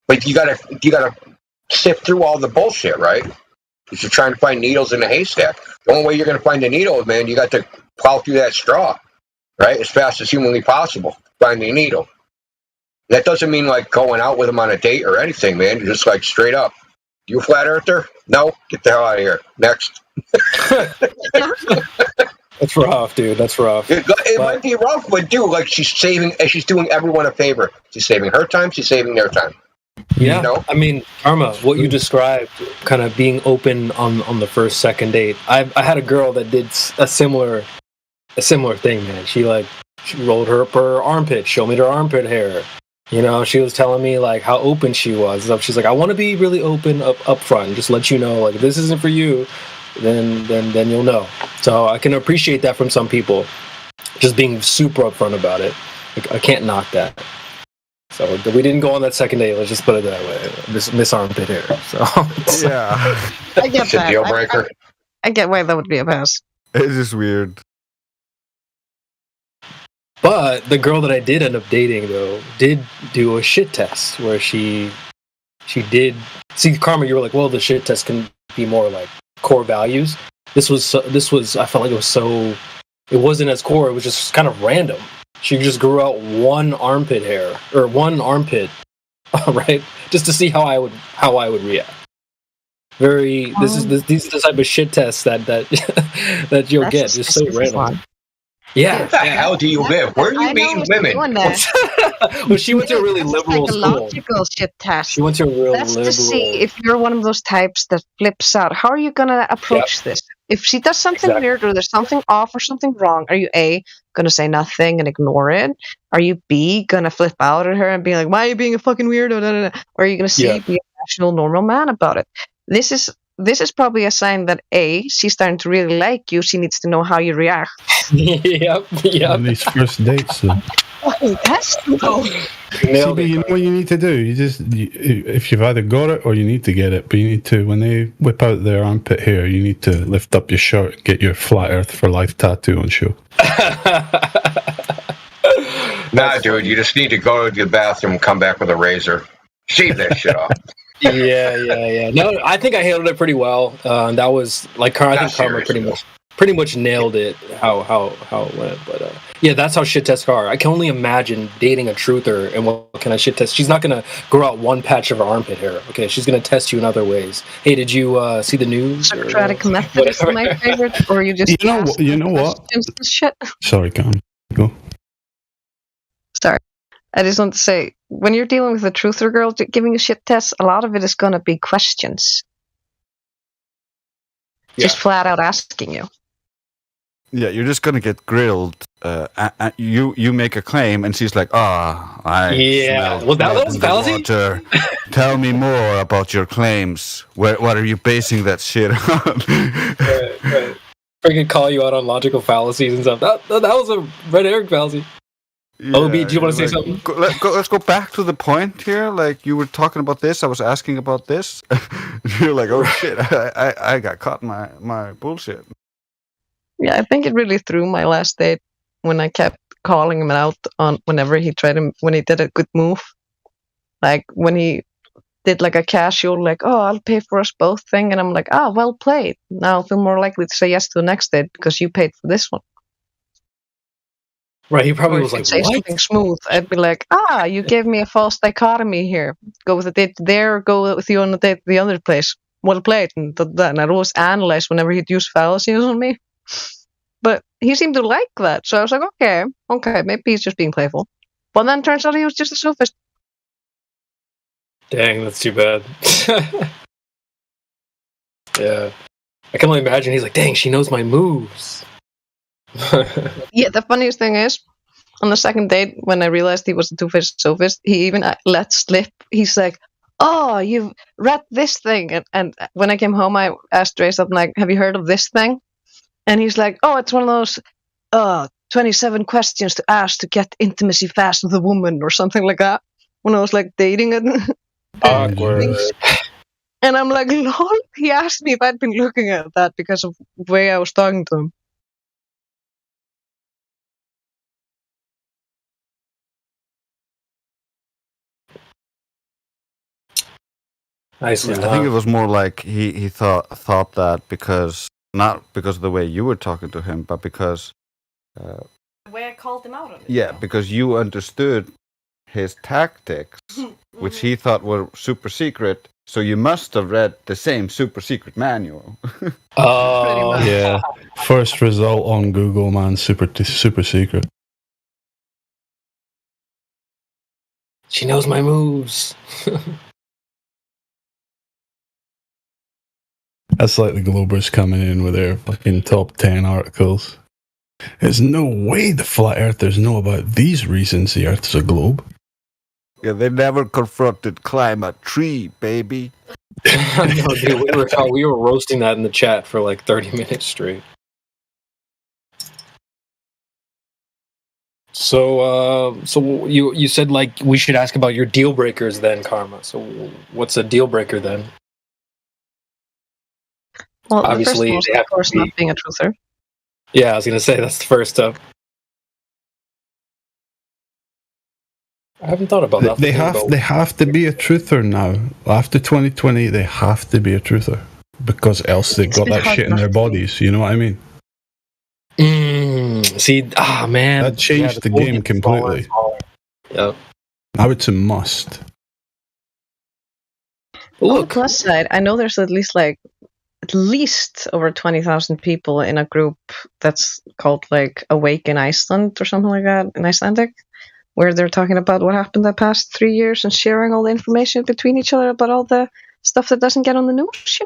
[SPEAKER 9] But you gotta sift through all the bullshit, right? Because you're trying to find needles in a haystack. The only way you're going to find a needle, man, you got to plow through that straw, right? As fast as humanly possible, find the needle. That doesn't mean like going out with them on a date or anything, man. You're just like straight up. You a flat earther? No? Get the hell out of here. Next.
[SPEAKER 2] That's rough, dude. That's rough.
[SPEAKER 9] It might be rough, but dude, like she's doing everyone a favor. She's saving her time. She's saving their time.
[SPEAKER 2] Yeah, I mean, Karma, what you described, kind of being open on the first, second date. I had a girl that did a similar thing, man. She rolled her up her armpit, showed me her armpit hair. She was telling me like how open she was. She's like, I want to be really open up front, just let you know, like if this isn't for you, then you'll know. So I can appreciate that from some people, just being super upfront about it. I can't knock that. So we didn't go on that second date. Let's just put it that way. Miss armpit hair. So
[SPEAKER 18] yeah,
[SPEAKER 4] I get that.
[SPEAKER 9] Deal breaker.
[SPEAKER 4] I get why that would be a pass.
[SPEAKER 18] It's just weird.
[SPEAKER 2] But the girl that I did end up dating though did do a shit test where she did see. Karma, you were like, well, the shit test can be more like core values. This was I felt like it wasn't as core. It was just kind of random. She just grew out one armpit hair or one armpit, right? Just to see how I would react. These are the type of shit tests that you'll get. Just so random. Yeah.
[SPEAKER 9] Where the hell do you live? Where are you meeting women?
[SPEAKER 2] Well, she went to a really liberal school.
[SPEAKER 4] Psychological shit test.
[SPEAKER 2] She went to a real
[SPEAKER 4] That's
[SPEAKER 2] liberal.
[SPEAKER 4] to see if you're one of those types that flips out. How are you going to approach this? If she does something weird or there's something off or something wrong, are you A, going to say nothing and ignore it? Are you B, going to flip out at her and be like, why are you being a fucking weirdo? Or are you going to C, be a rational, normal man about it? This is probably a sign that A, she's starting to really like you. She needs to know how you react.
[SPEAKER 2] Yep.
[SPEAKER 20] On these first dates, though.
[SPEAKER 4] That's no.
[SPEAKER 20] You know what you need to do? If you've either got it or you need to get it, but you need to, when they whip out their armpit hair, you need to lift up your shirt and get your Flat Earth for Life tattoo on show.
[SPEAKER 9] Nah, dude, you just need to go to the bathroom and come back with a razor. Shave that shit off.
[SPEAKER 2] Yeah. No, I think I handled it pretty well. That was like, I think Karma pretty much. pretty much nailed it how it went. But yeah, that's how shit tests are. I can only imagine dating a truther and what kind of shit test. She's not gonna grow out one patch of her armpit hair. Okay, she's gonna test you in other ways. Hey, did you see the news?
[SPEAKER 4] Socratic method is my favorite, or you just
[SPEAKER 20] you know what?
[SPEAKER 4] Shit.
[SPEAKER 20] Sorry, Cam. Go.
[SPEAKER 4] Sorry. I just want to say, when you're dealing with a truther girl giving you shit tests, a lot of it is going to be questions. Just flat out asking you.
[SPEAKER 18] Yeah, you're just gonna get grilled. You make a claim, and she's like,
[SPEAKER 2] Yeah. Well, that was fallacy.
[SPEAKER 18] Water. Tell me more about your claims. What are you basing that shit on?"
[SPEAKER 2] Right. Freaking call you out on logical fallacies and stuff. That was a red herring fallacy. OB, do you want to say something?
[SPEAKER 18] Let's go back to the point here. Like, you were talking about this, I was asking about this. You're like, oh shit, I got caught in my bullshit.
[SPEAKER 4] Yeah, I think it really threw my last date when I kept calling him out on whenever he when he did a good move. Like when he did like a casual, like, oh, I'll pay for us both thing. And I'm like, oh, well played. Now I feel more likely to say yes to the next date because you paid for this one.
[SPEAKER 2] Right, he probably was like,
[SPEAKER 4] say
[SPEAKER 2] what?
[SPEAKER 4] Something smooth. I'd be like, you gave me a false dichotomy here. Go with a date there, or go with you on a date to the other place. Well played. And I'd always analyze whenever he'd use fallacies on me. But he seemed to like that. So I was like, okay, maybe he's just being playful. But then turns out he was just a sophist.
[SPEAKER 2] Dang, that's too bad. Yeah. I can only imagine he's like, dang, she knows my moves.
[SPEAKER 4] Yeah, the funniest thing is, on the second date, when I realized he was a two-faced sophist, he even let slip. He's like, oh, you've read this thing. And when I came home, I asked Ray something like, have you heard of this thing? And he's like, oh, it's one of those 27 questions to ask to get intimacy fast with a woman or something like that. When I was like dating it.
[SPEAKER 2] Awkward.
[SPEAKER 4] And I'm like, lol, he asked me if I'd been looking at that because of the way I was talking to him.
[SPEAKER 18] I think it was more like he thought that because not because of the way you were talking to him, but because
[SPEAKER 13] the way I called him out on it.
[SPEAKER 18] Yeah, because you understood his tactics, which he thought were super secret. So you must have read the same super secret manual.
[SPEAKER 2] Oh,
[SPEAKER 20] yeah. First result on Google, man, super secret.
[SPEAKER 2] She knows my moves.
[SPEAKER 20] That's like the Globers coming in with their fucking top 10 articles. There's no way the flat earthers know about these reasons the earth's a globe.
[SPEAKER 18] Yeah, they never confronted climate tree, baby.
[SPEAKER 2] No, dude, we were roasting that in the chat for like 30 minutes straight. So you said like we should ask about your deal breakers then, Karma. So what's a deal breaker then?
[SPEAKER 4] Well,
[SPEAKER 2] obviously,
[SPEAKER 4] the first one, of course, not being a truther.
[SPEAKER 2] Yeah, I was gonna say that's the first stuff. I haven't thought about that.
[SPEAKER 20] They have to be a truther now. After 2020, they have to be a truther because else they've got that shit in their bodies. You know what I mean?
[SPEAKER 2] See, man,
[SPEAKER 20] that changed the game completely.
[SPEAKER 2] Yeah,
[SPEAKER 20] I would say must.
[SPEAKER 4] On the plus side, I know there's at least over 20,000 people in a group that's called like Awake in Iceland or something like that in Icelandic, where they're talking about what happened the past 3 years and sharing all the information between each other about all the stuff that doesn't get on the news, you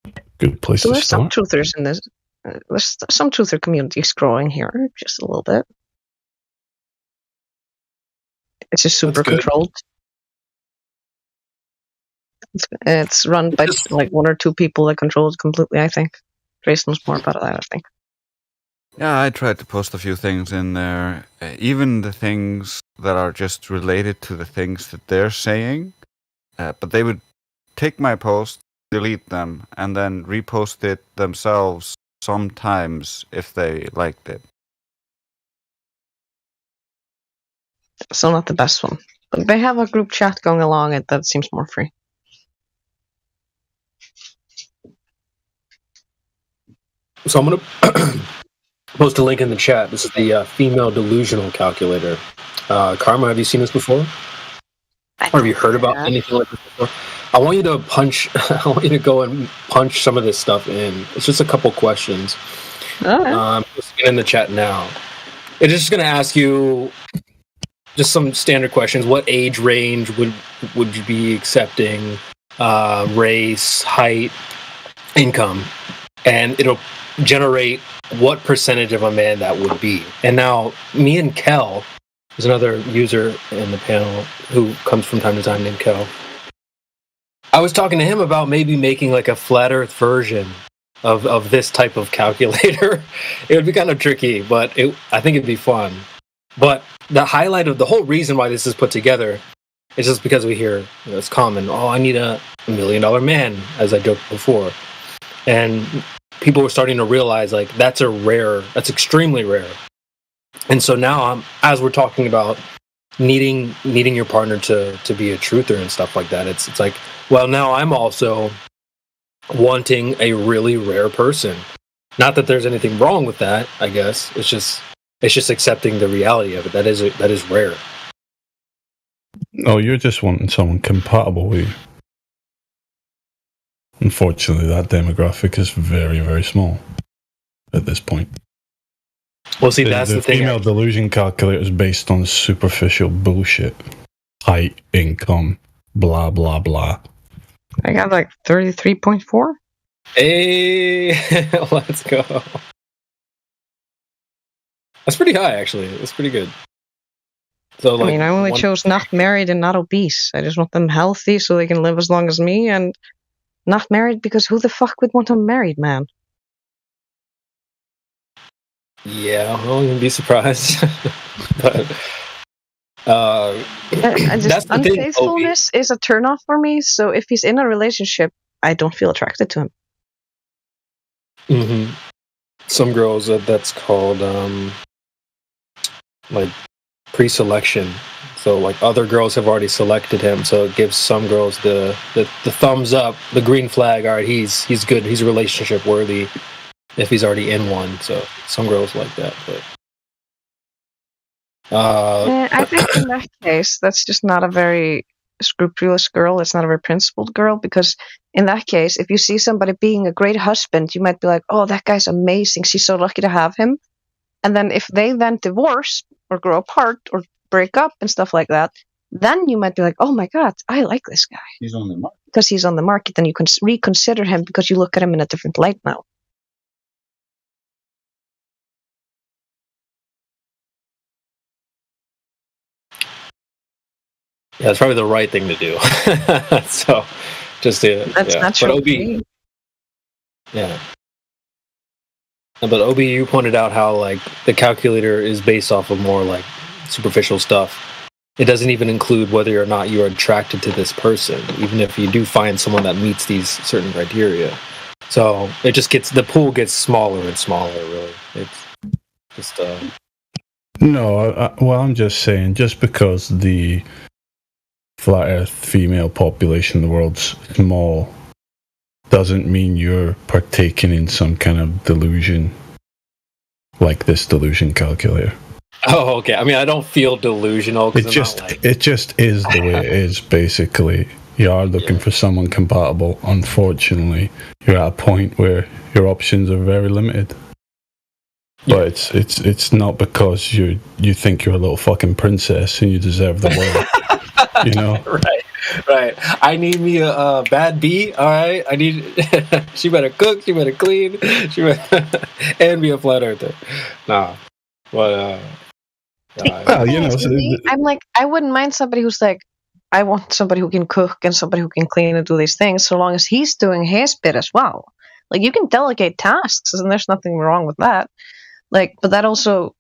[SPEAKER 4] know.
[SPEAKER 20] Good place
[SPEAKER 4] so
[SPEAKER 20] to
[SPEAKER 4] there's
[SPEAKER 20] start.
[SPEAKER 4] Some truthers in this. There's some truther communities growing here, just a little bit. It's just super controlled. It's run by like one or two people that control it completely, I think. Grace knows more about that, I think.
[SPEAKER 18] Yeah, I tried to post a few things in there. Even the things that are just related to the things that they're saying. But they would take my post, delete them, and then repost it themselves sometimes if they liked it.
[SPEAKER 4] So not the best one. But they have a group chat going along and that seems more free.
[SPEAKER 2] So I'm gonna post a link in the chat. This is the female delusional calculator. Karma, have you seen this before? Or have you heard about anything like this before? I want you to I want you to go and punch some of this stuff in. It's just a couple questions. I'm posting it in the chat now. It's just going to ask you just some standard questions. What age range would you be accepting? Race, height, income, and it'll generate what percentage of a man that would be. And now, me and Kel, there's another user in the panel who comes from time to time named Kel. I was talking to him about maybe making like a flat Earth version of this type of calculator. It would be kind of tricky, but I think it'd be fun. But the highlight of the whole reason why this is put together is just because we hear, it's common, oh, I need a $1 million man, as I joked before. And people were starting to realize like that's extremely rare. And so now, as we're talking about needing your partner to be a truther and stuff like that, it's like, well, now I'm also wanting a really rare person. Not that there's anything wrong with that, I guess. It's just accepting the reality of it. That is rare.
[SPEAKER 20] Oh, you're just wanting someone compatible with you. Unfortunately, that demographic is very, very small at this point.
[SPEAKER 2] Well, see, that's the thing.
[SPEAKER 20] Female delusion calculator is based on superficial bullshit. Height, income, blah, blah, blah.
[SPEAKER 4] I got like 33.4.
[SPEAKER 2] Hey, let's go. That's pretty high, actually. That's pretty good. So, like,
[SPEAKER 4] I only chose not married and not obese. I just want them healthy so they can live as long as me, and not married because who the fuck would want a married man?
[SPEAKER 2] Yeah, I wouldn't be surprised. But that's the
[SPEAKER 4] unfaithfulness is a turnoff for me. So if he's in a relationship, I don't feel attracted to him.
[SPEAKER 2] Mm-hmm. Some girls, that's called like pre-selection. So like other girls have already selected him, so it gives some girls the thumbs up, the green flag. All right, he's good. He's relationship worthy if he's already in one. So some girls like that, but
[SPEAKER 4] I think in that case, that's just not a very scrupulous girl. It's not a very principled girl, because in that case, if you see somebody being a great husband, you might be like, oh, that guy's amazing. She's so lucky to have him. And then if they then divorce or grow apart or break up and stuff like that, then you might be like, oh my God, I like this guy.
[SPEAKER 15] He's on the market.
[SPEAKER 4] Because he's on the market, then you can reconsider him because you look at him in a different light now.
[SPEAKER 2] yeah, it's probably the right thing to do. So just
[SPEAKER 4] that's natural.
[SPEAKER 2] But OB, yeah. But OB, you pointed out how like the calculator is based off of more like superficial stuff. It doesn't even include whether or not you're attracted to this person, even if you do find someone that meets these certain criteria. So it just the pool gets smaller and smaller, really. It's just
[SPEAKER 20] No, well, I'm just saying, just because the flat Earth female population in the world's small doesn't mean you're partaking in some kind of delusion like this delusion calculator.
[SPEAKER 2] Oh, okay. I mean, I don't feel delusional.
[SPEAKER 20] It just is the way it is, basically. You are looking for someone compatible. Unfortunately, you're at a point where your options are very limited. But it's not because you think you're a little fucking princess and you deserve the world. You know?
[SPEAKER 2] Right. I need me a bad bee. All right. I need. She better cook. She better clean. She better and be a flat earther. Nah. But
[SPEAKER 20] well, you know,
[SPEAKER 4] I'm like, I wouldn't mind somebody who's like, I want somebody who can cook and somebody who can clean and do these things, so long as he's doing his bit as well. Like, you can delegate tasks, and there's nothing wrong with that. Like, but that also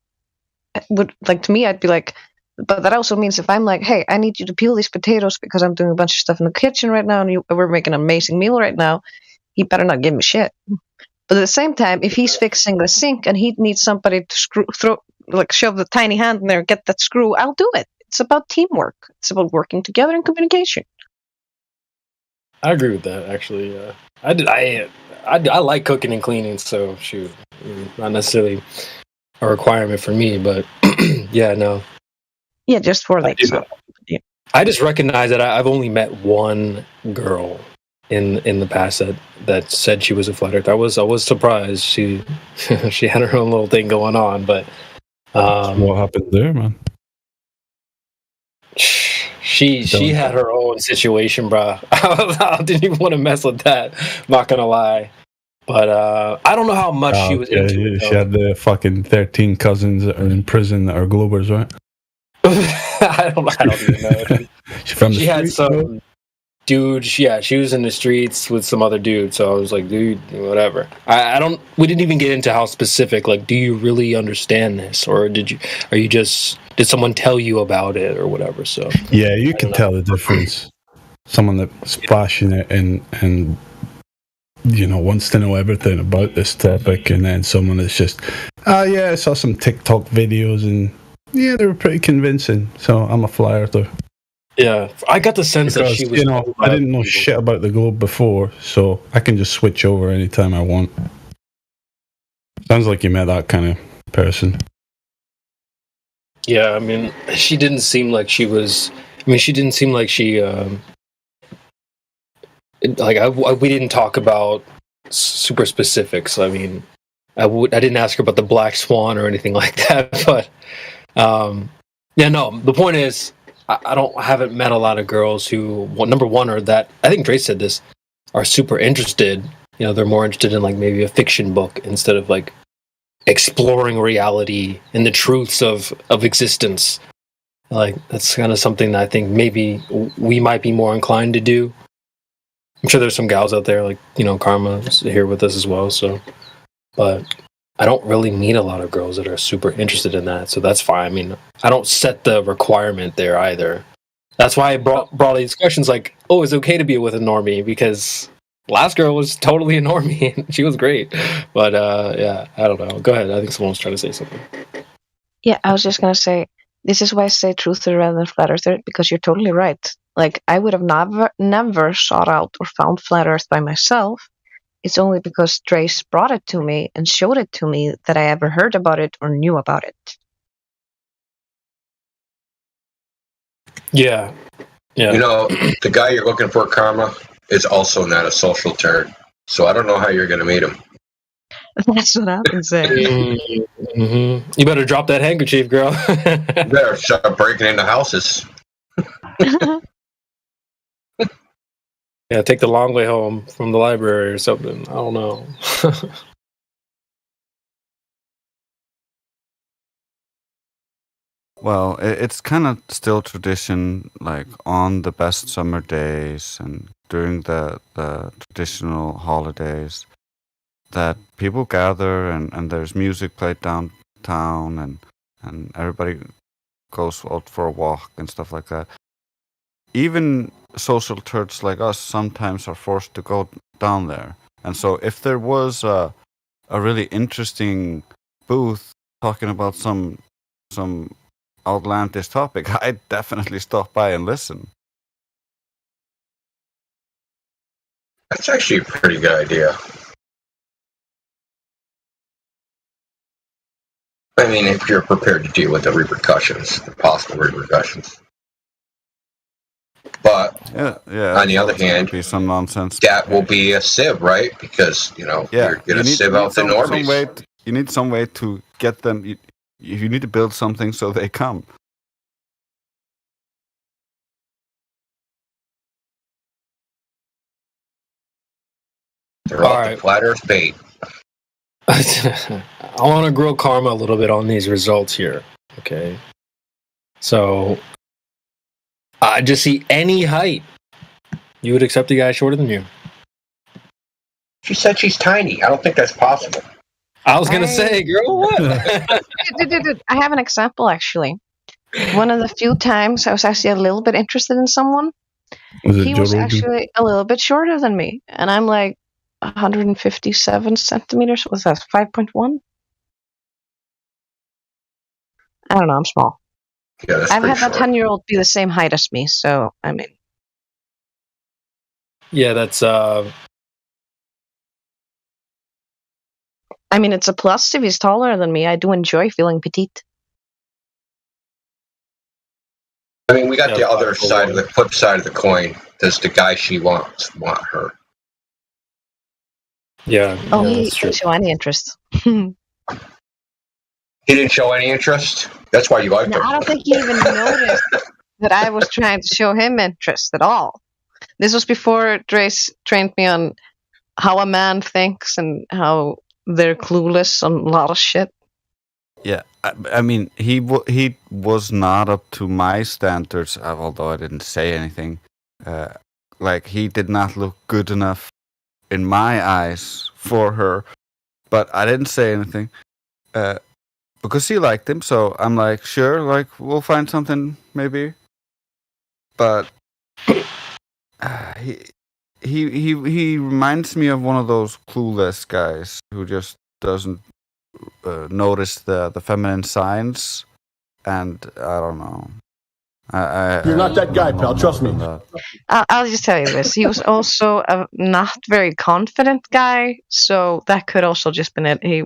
[SPEAKER 4] would, like, to me, I'd be like, but that also means if I'm like, hey, I need you to peel these potatoes because I'm doing a bunch of stuff in the kitchen right now, and we're making an amazing meal right now, he better not give me shit. But at the same time, if he's fixing the sink and he needs somebody to shove the tiny hand in there and get that screw, I'll do it. It's about teamwork. It's about working together and communication.
[SPEAKER 2] I agree with that. Actually, I like cooking and cleaning, so shoot, not necessarily a requirement for me, but yeah, no.
[SPEAKER 4] Yeah, just for the example. Yeah.
[SPEAKER 2] I just recognize that I've only met one girl in the past that said she was a flat earther. I was surprised. She she had her own little thing going on, but
[SPEAKER 20] what happened there, man?
[SPEAKER 2] She had her own situation, bro. I didn't even want to mess with that. Not gonna lie, but I don't know how much she was into it.
[SPEAKER 20] She had the fucking 13 cousins that are in prison that are Globers, right?
[SPEAKER 2] I don't even know. She had some dude. She was in the streets with some other dude. So I was like, dude, whatever. I don't. We didn't even get into how specific. Like, do you really understand this, or did someone tell you about it, or whatever? So
[SPEAKER 20] yeah, you can tell the difference. Someone that's passionate and wants to know everything about this topic, and then someone that's just, yeah, I saw some TikTok videos and yeah, they were pretty convincing. So I'm a flat earther.
[SPEAKER 2] Yeah, I got the sense that she was.
[SPEAKER 20] I didn't know shit about the globe before, so I can just switch over anytime I want. Sounds like you met that kind of person.
[SPEAKER 2] Yeah, I mean, she didn't seem like she was. I mean, she didn't seem like she. We didn't talk about super specifics. I mean, I didn't ask her about the black swan or anything like that. But yeah, no. The point is, I haven't met a lot of girls who, number one, are that, I think Dre said this, are super interested. They're more interested in like maybe a fiction book instead of like exploring reality and the truths of existence. Like, that's kind of something that I think maybe we might be more inclined to do. I'm sure there's some gals out there, like, Karma's here with us as well. So, but I don't really meet a lot of girls that are super interested in that. So that's fine. I mean, I don't set the requirement there either. That's why I brought these questions like, oh, it's okay to be with a normie, because last girl was totally a normie and she was great. But yeah, I don't know. Go ahead. I think someone was trying to say something.
[SPEAKER 4] Yeah, I was just gonna say, this is why I say truther rather than flat earther, because you're totally right. Like, I would have never sought out or found flat earth by myself. It's only because Drace brought it to me and showed it to me that I ever heard about it or knew about it.
[SPEAKER 2] Yeah. Yeah.
[SPEAKER 9] The guy you're looking for, Karma, is also not a social turd. So I don't know how you're going to meet him.
[SPEAKER 4] That's what I've been saying.
[SPEAKER 2] Mm-hmm. You better drop that handkerchief, girl.
[SPEAKER 9] You better start breaking into houses.
[SPEAKER 2] Yeah, take the long way home from the library or something. I don't know.
[SPEAKER 18] Well, it's kind of still tradition, like on the best summer days and during the traditional holidays, that people gather and there's music played downtown and everybody goes out for a walk and stuff like that. Even social turds like us sometimes are forced to go down there. And so if there was a really interesting booth talking about some outlandish topic, I'd definitely stop by and listen.
[SPEAKER 9] That's actually a pretty good idea. I mean, if you're prepared to deal with the repercussions, the possible repercussions. But
[SPEAKER 18] yeah,
[SPEAKER 9] on the other hand,
[SPEAKER 18] be some nonsense.
[SPEAKER 9] That will be a sieve, right? Because you're gonna sieve out the normies.
[SPEAKER 18] You need some way to get them. You need to build something so they come.
[SPEAKER 9] They're all the flat earth bait.
[SPEAKER 2] I want to grill Karma a little bit on these results here. Okay. So, I just see any height. You would accept a guy shorter than you.
[SPEAKER 9] She said she's tiny. I don't think that's possible.
[SPEAKER 2] I was going to say, girl, what?
[SPEAKER 4] Dude, I have an example, actually. One of the few times I was actually a little bit interested in someone, he was actually a little bit shorter than me. And I'm like 157 centimeters. What's that, 5.1? I don't know, I'm small.
[SPEAKER 9] Yeah, that's
[SPEAKER 4] I've had
[SPEAKER 9] pretty
[SPEAKER 4] that 10-year-old be the same height as me, so, I mean.
[SPEAKER 2] Yeah, that's
[SPEAKER 4] I mean, it's a plus if he's taller than me. I do enjoy feeling petite.
[SPEAKER 9] I mean, we got the other side of the flip side of the coin. Does the guy she wants want her?
[SPEAKER 2] Yeah.
[SPEAKER 4] Oh,
[SPEAKER 2] yeah,
[SPEAKER 4] he
[SPEAKER 2] that's true.
[SPEAKER 4] didn't show any interest.
[SPEAKER 9] He didn't show any interest. That's why you liked him.
[SPEAKER 4] I don't think he even noticed that I was trying to show him interest at all. This was before Drace trained me on how a man thinks and how they're clueless on a lot of shit.
[SPEAKER 18] Yeah, I mean, he was not up to my standards, although I didn't say anything. Like, he did not look good enough in my eyes for her, but I didn't say anything because he liked him. So I'm like, sure, like we'll find something maybe. But he reminds me of one of those clueless guys who just doesn't notice the feminine signs, and I don't know.
[SPEAKER 6] You're not that guy, pal. Trust me.
[SPEAKER 4] I'll just tell you this. He was also a not very confident guy, so that could also just been it. He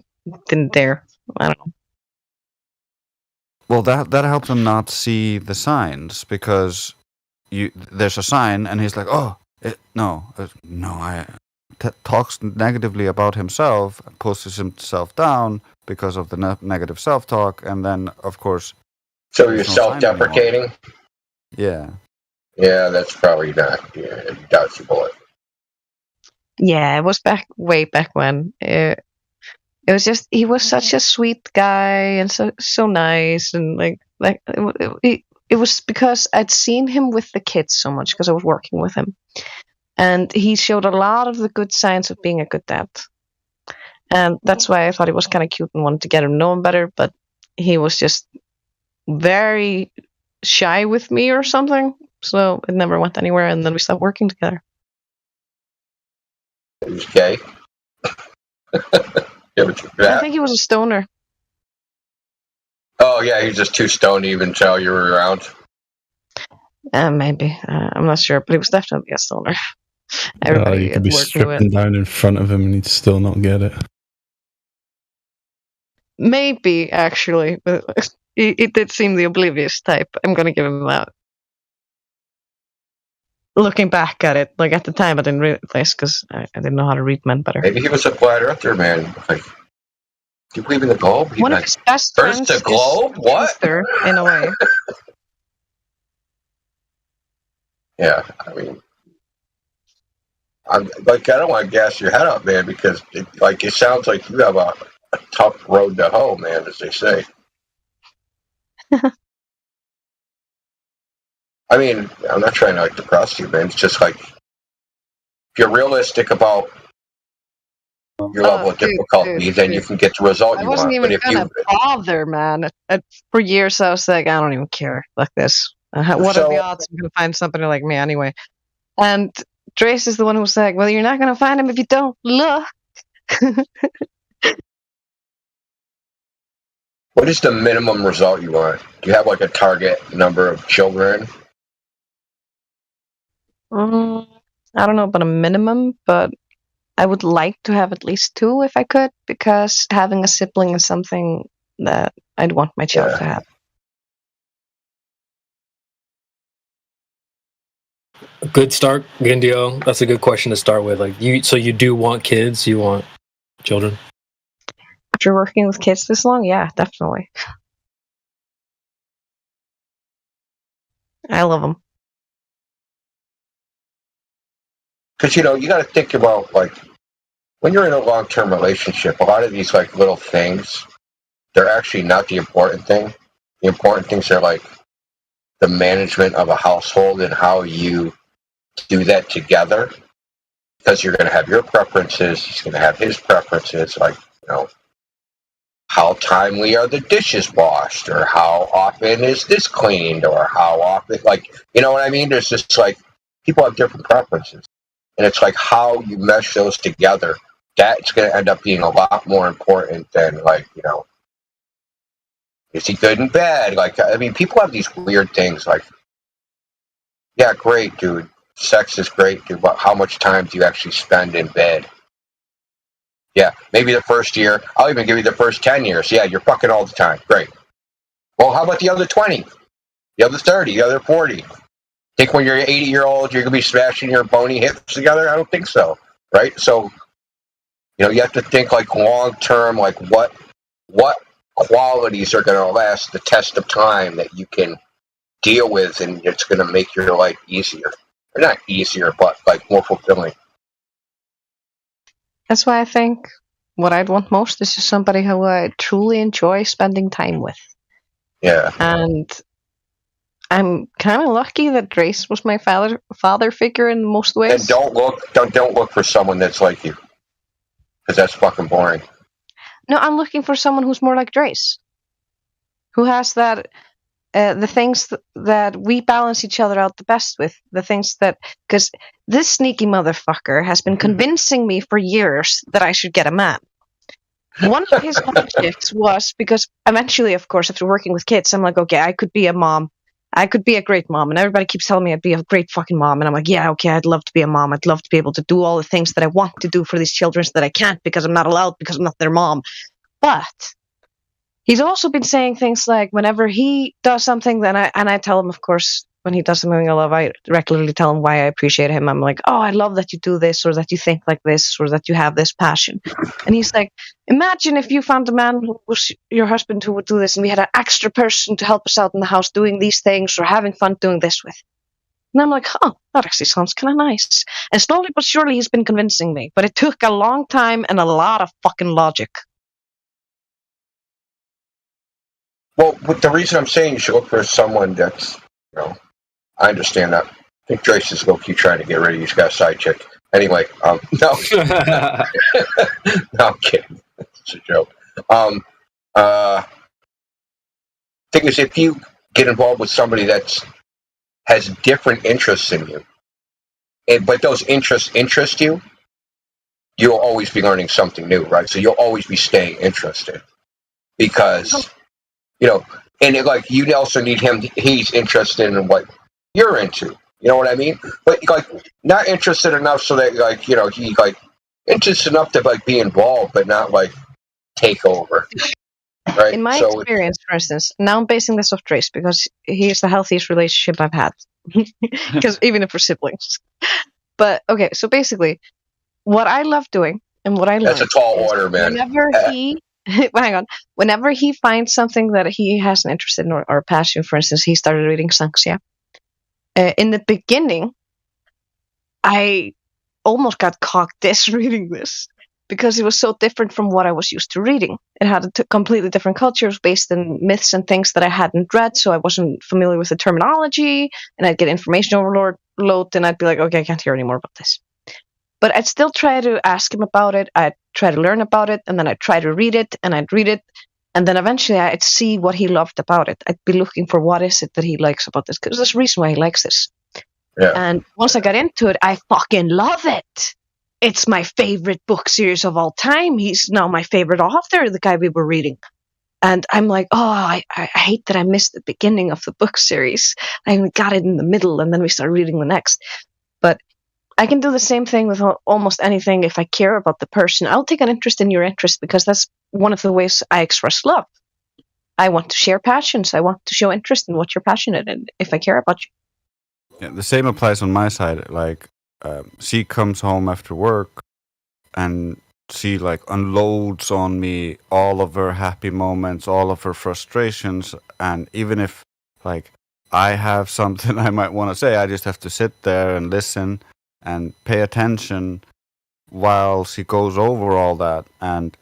[SPEAKER 4] didn't dare. I don't know.
[SPEAKER 18] Well, that helps him not see the signs, because there's a sign and he's like, oh, talks negatively about himself, pushes himself down because of the negative self-talk, and then of course.
[SPEAKER 9] So you're self-deprecating?
[SPEAKER 18] Yeah.
[SPEAKER 9] Yeah, that's probably not dodgeable.
[SPEAKER 4] Yeah, it was way back when. It was just he was such a sweet guy and so nice, and it was because I'd seen him with the kids so much because I was working with him, and he showed a lot of the good signs of being a good dad, and that's why I thought he was kind of cute and wanted to get to know him better. But he was just very shy with me or something, so it never went anywhere, and then we stopped working together.
[SPEAKER 9] He was gay.
[SPEAKER 4] I think he was a stoner.
[SPEAKER 9] Oh yeah, he's just too stoned to even tell you were around.
[SPEAKER 4] Maybe. I'm not sure, but he was definitely a stoner.
[SPEAKER 20] You could be stripping down in front of him and he'd still not get it.
[SPEAKER 4] Maybe, actually. But it did seem the oblivious type. I'm going to give him that. Looking back at it, like at the time I didn't realize because I didn't know how to read men better.
[SPEAKER 9] Maybe he was a flat earther, man. Like, do you believe in the globe?
[SPEAKER 4] One of his best friends
[SPEAKER 9] the globe? What?
[SPEAKER 4] In a way.
[SPEAKER 9] Yeah, I mean, I don't want to gas your head up, man, because it sounds like you have a tough road to hoe, man, as they say. I mean, I'm not trying to depress you, man. It's just like if you're realistic about your level of difficulty, then you can get the result you want.
[SPEAKER 4] I wasn't even gonna bother, man. For years I was like, I don't even care like this. What are the odds I'm gonna find somebody like me anyway? And Drace is the one who was like, well, you're not gonna find him if you don't look.
[SPEAKER 9] What is the minimum result you want? Do you have a target number of children?
[SPEAKER 4] I don't know about a minimum, but I would like to have at least 2 if I could, because having a sibling is something that I'd want my child to have.
[SPEAKER 2] Good start, Gindio. That's a good question to start with. So you do want kids? You want children?
[SPEAKER 4] After working with kids this long, yeah, definitely. I love them.
[SPEAKER 9] Because, you got to think about, when you're in a long-term relationship, a lot of these, little things, they're actually not the important thing. The important things are, the management of a household and how you do that together. Because you're going to have your preferences, he's going to have his preferences, how timely are the dishes washed, or how often is this cleaned, or how often, you know what I mean? There's just, people have different preferences. And it's how you mesh those together. That's going to end up being a lot more important than, is he good and bad? People have these weird things yeah, great, dude. sex is great, dude, but how much time do you actually spend in bed? Yeah, maybe the first year. I'll even give you the first 10 years. Yeah, you're fucking all the time. Great. Well, how about the other 20? The other 30? The other 40? Think when you're 80-year-old, you're going to be smashing your bony hips together? I don't think so, right? So, you know, you have to think like long-term, like what qualities are going to last the test of time that you can deal with, and it's going to make your life easier. Or not easier, but like more fulfilling.
[SPEAKER 4] That's why I think what I'd want most is just somebody who I truly enjoy spending time with.
[SPEAKER 9] Yeah.
[SPEAKER 4] And I'm kind of lucky that Grace was my father figure in most ways.
[SPEAKER 9] And don't look for someone that's like you, because that's fucking boring.
[SPEAKER 4] No, I'm looking for someone who's more like Grace, who has that the things that we balance each other out the best with. The things that, because this sneaky motherfucker has been convincing me for years that I should get a man. One of his objects was, because eventually, of course, after working with kids, I'm like, okay, I could be a mom. I could be a great mom. And everybody keeps telling me I'd be a great fucking mom. And I'm like, yeah, okay, I'd love to be a mom. I'd love to be able to do all the things that I want to do for these children that I can't because I'm not allowed, because I'm not their mom. But he's also been saying things like, whenever he does something, then I tell him, of course, when he does something I love, I regularly tell him why I appreciate him. I'm like, oh, I love that you do this, or that you think like this, or that you have this passion. And he's like, imagine if you found a man who was your husband who would do this, and we had an extra person to help us out in the house doing these things or having fun doing this with. And I'm like, oh, that actually sounds kind of nice. And slowly but surely he's been convincing me. But it took a long time and a lot of fucking logic.
[SPEAKER 9] Well, but the reason I'm saying you should look for someone that's, you know, I understand that. I think Trace is low-key trying to get rid of you. He's got a side chick. Anyway, no. No, I'm kidding. It's a joke. Thing is, if you get involved with somebody that has different interests than you, but those interests interest you, you'll always be learning something new, right? So you'll always be staying interested because, you know, and like you also need him. He's interested in what you're into. You know what I mean? But like not interested enough so that like, you know, he like interested enough to like be involved, but not like take over. Right?
[SPEAKER 4] In my experience, for instance, now I'm basing this off Trace because he's the healthiest relationship I've had. Because even if we're siblings. But okay, so basically, what I love doing and what I learned.
[SPEAKER 9] That's a tall order, man.
[SPEAKER 4] Whenever he finds something that he has an interest in or passion, for instance, he started reading Sanxia. In the beginning, I almost got cocked reading this because it was so different from what I was used to reading. It had a completely different culture. It was based in myths and things that I hadn't read, so I wasn't familiar with the terminology, and I'd get information overload, and I'd be like, okay, I can't hear any more about this. But I'd still try to ask him about it. I'd try to learn about it, and then I'd try to read it, and I'd read it, and then eventually I'd see what he loved about it. I'd be looking for what is it that he likes about this, because there's a reason why he likes this.
[SPEAKER 9] Yeah.
[SPEAKER 4] And once I got into it, I fucking love it. It's my favorite book series of all time. He's now my favorite author, the guy we were reading. And I'm like, oh, I hate that I missed the beginning of the book series. I got it in the middle, and then we started reading the next. But I can do the same thing with almost anything. If I care about the person, I'll take an interest in your interest, because that's one of the ways I express love. I want to share passions. I want to show interest in what you're passionate in if I care about you.
[SPEAKER 18] Yeah, the same applies on my side. Like, she comes home after work and she like unloads on me all of her happy moments, all of her frustrations, and even if like I have something I might want to say, I just have to sit there and listen and pay attention while she goes over all that. And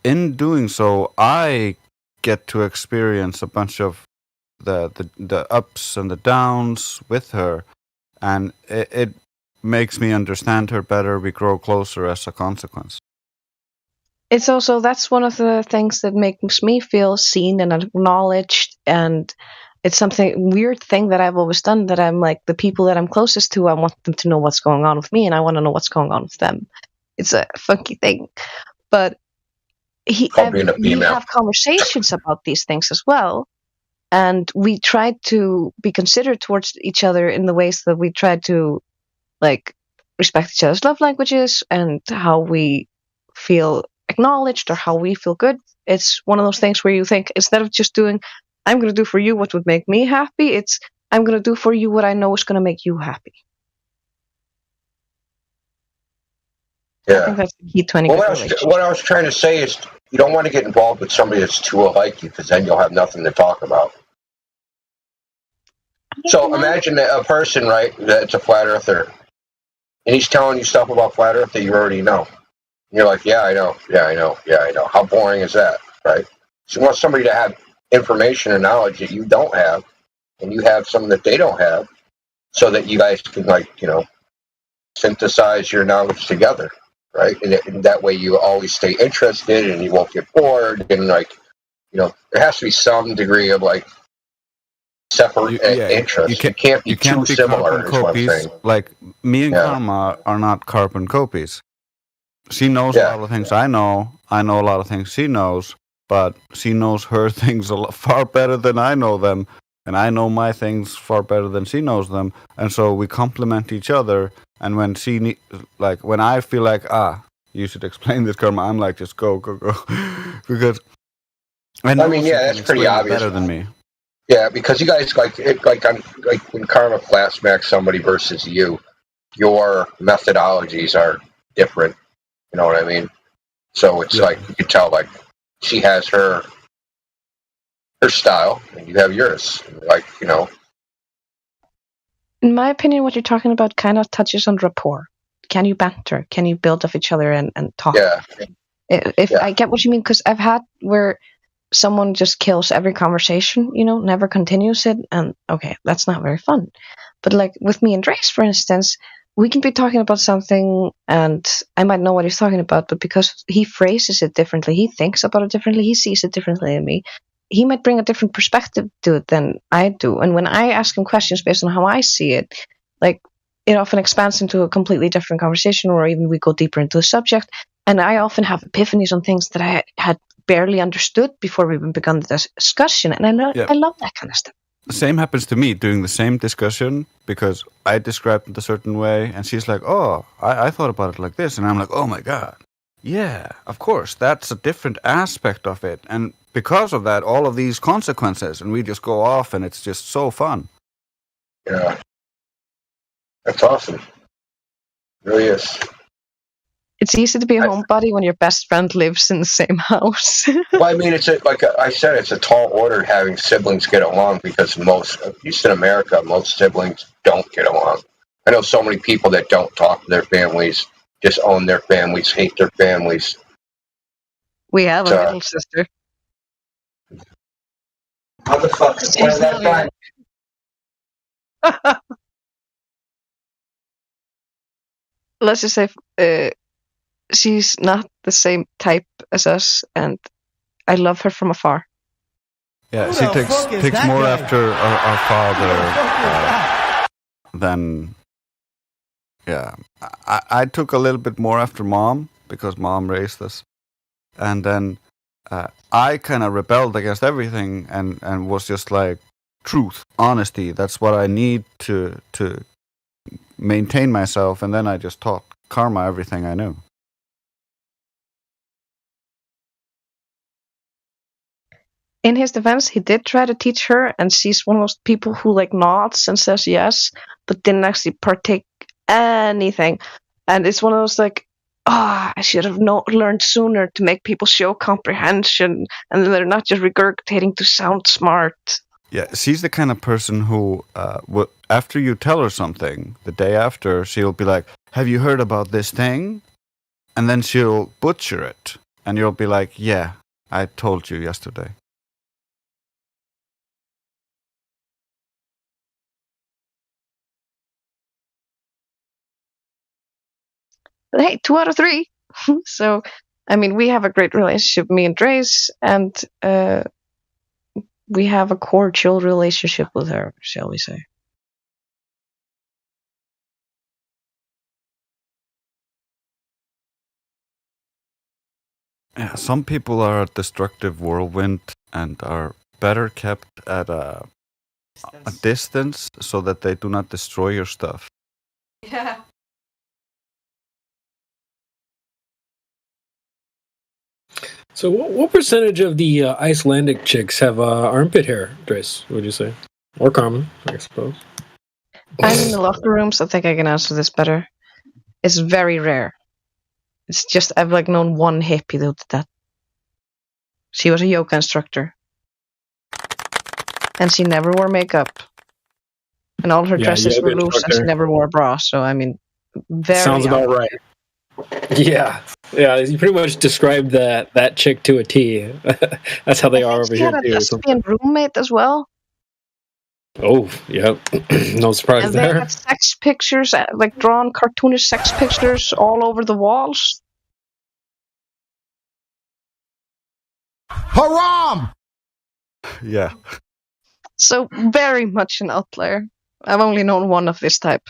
[SPEAKER 18] in doing so, I get to experience a bunch of the ups and the downs with her, and it makes me understand her better. We grow closer as a consequence.
[SPEAKER 4] It's also, that's one of the things that makes me feel seen and acknowledged, and it's something weird thing that I've always done, that I'm like, the people that I'm closest to, I want them to know what's going on with me, and I want to know what's going on with them. It's a funky thing, but we have conversations about these things as well. and we tried to be considerate towards each other in the ways that we tried to like respect each other's love languages and how we feel acknowledged or how we feel good. It's one of those things where you think, instead of just doing, I'm going to do for you what would make me happy, it's, I'm going to do for you what I know is going to make you happy.
[SPEAKER 9] Yeah.
[SPEAKER 4] I think that's the key to any
[SPEAKER 9] Well,
[SPEAKER 4] good relationship.
[SPEAKER 9] what I was trying to say is you don't want to get involved with somebody that's too alike you, because then you'll have nothing to talk about. So imagine a person, right, that's a flat earther, and he's telling you stuff about flat earth that you already know. And you're like, yeah, I know. Yeah, I know. Yeah, I know. How boring is that, right? So you want somebody to have information or knowledge that you don't have, and you have something that they don't have, so that you guys can, like, you know, synthesize your knowledge together, right? And that way you always stay interested and you won't get bored. And, like, you know, there has to be some degree of, like, separate interest. You can't be too similar, is what I'm saying.
[SPEAKER 18] Like, me and Karma are not carbon copies. She knows a lot of things I know a lot of things she knows, but she knows her things far better than I know them, and I know my things far better than she knows them, and so we complement each other. And when when I feel like, you should explain this, Karma, I'm like, just go, because I mean,
[SPEAKER 9] that's pretty obvious.
[SPEAKER 18] Better than me.
[SPEAKER 9] Yeah, because you guys like when Karma class max somebody versus you, your methodologies are different. You know what I mean? So it's like you can tell, like, she has her style and you have yours. Like, you know.
[SPEAKER 4] In my opinion, what you're talking about kind of touches on rapport. Can you banter? Can you build off each other and talk?
[SPEAKER 9] Yeah.
[SPEAKER 4] I get what you mean, because I've had where someone just kills every conversation, you know, never continues it, and okay, that's not very fun. But like with me and Drace, for instance, we can be talking about something and I might know what he's talking about, but because he phrases it differently, he thinks about it differently, he sees it differently than me, he might bring a different perspective to it than I do. And when I ask him questions based on how I see it, like, it often expands into a completely different conversation, or even we go deeper into the subject. And I often have epiphanies on things that I had barely understood before we even begun the discussion. And I love that kind of stuff.
[SPEAKER 18] The same happens to me during the same discussion, because I described it a certain way, and she's like, oh, I thought about it like this. And I'm like, oh my God. Yeah, of course. That's a different aspect of it. And because of that, all of these consequences, and we just go off, and it's just so fun.
[SPEAKER 9] Yeah. That's awesome. It really is.
[SPEAKER 4] It's easy to be a homebody when your best friend lives in the same house.
[SPEAKER 9] Well, I mean, like I said, it's a tall order having siblings get along, because at least in America, most siblings don't get along. I know so many people that don't talk to their families, disown their families, hate their families.
[SPEAKER 4] We have a little sister.
[SPEAKER 9] Motherfucker, where's that time?
[SPEAKER 4] Let's just say she's not the same type as us, and I love her from afar.
[SPEAKER 18] Yeah, she takes more after our father than... Yeah, I took a little bit more after Mom, because Mom raised us. And then I kind of rebelled against everything and was just like, truth, honesty, that's what I need to maintain myself. And then I just taught Karma everything I knew.
[SPEAKER 4] In his defense, he did try to teach her, and she's one of those people who like nods and says yes, but didn't actually partake anything. And it's one of those like, I should have learned sooner to make people show comprehension, and they're not just regurgitating to sound smart.
[SPEAKER 18] Yeah, she's the kind of person who, after you tell her something, the day after, she'll be like, have you heard about this thing? And then she'll butcher it. And you'll be like, yeah, I told you yesterday.
[SPEAKER 4] But hey, 2 out of 3. So, I mean, we have a great relationship, me and Drace, and we have a cordial relationship with her, shall we say.
[SPEAKER 18] Yeah, some people are a destructive whirlwind and are better kept at a distance so that they do not destroy your stuff.
[SPEAKER 13] Yeah.
[SPEAKER 2] So, what percentage of the Icelandic chicks have armpit hair, Trace, would you say? Or Carmen, I suppose.
[SPEAKER 4] I'm in the locker rooms. I think I can answer this better. It's very rare. It's just, I've like known one hippie who did that. She was a yoga instructor. And she never wore makeup. And all her dresses were loose and she never wore a bra. So, I mean, very
[SPEAKER 2] Sounds about right. Yeah. Yeah, you pretty much described that chick to a T. That's how they are over
[SPEAKER 4] She
[SPEAKER 2] here,
[SPEAKER 4] had a
[SPEAKER 2] too.
[SPEAKER 4] lesbian roommate as well.
[SPEAKER 2] Oh, yeah. No surprise
[SPEAKER 4] And they
[SPEAKER 2] there.
[SPEAKER 4] had sex pictures, like drawn cartoonish sex pictures all over the walls.
[SPEAKER 14] Haram!
[SPEAKER 18] Yeah.
[SPEAKER 4] So, very much an outlier. I've only known one of this type.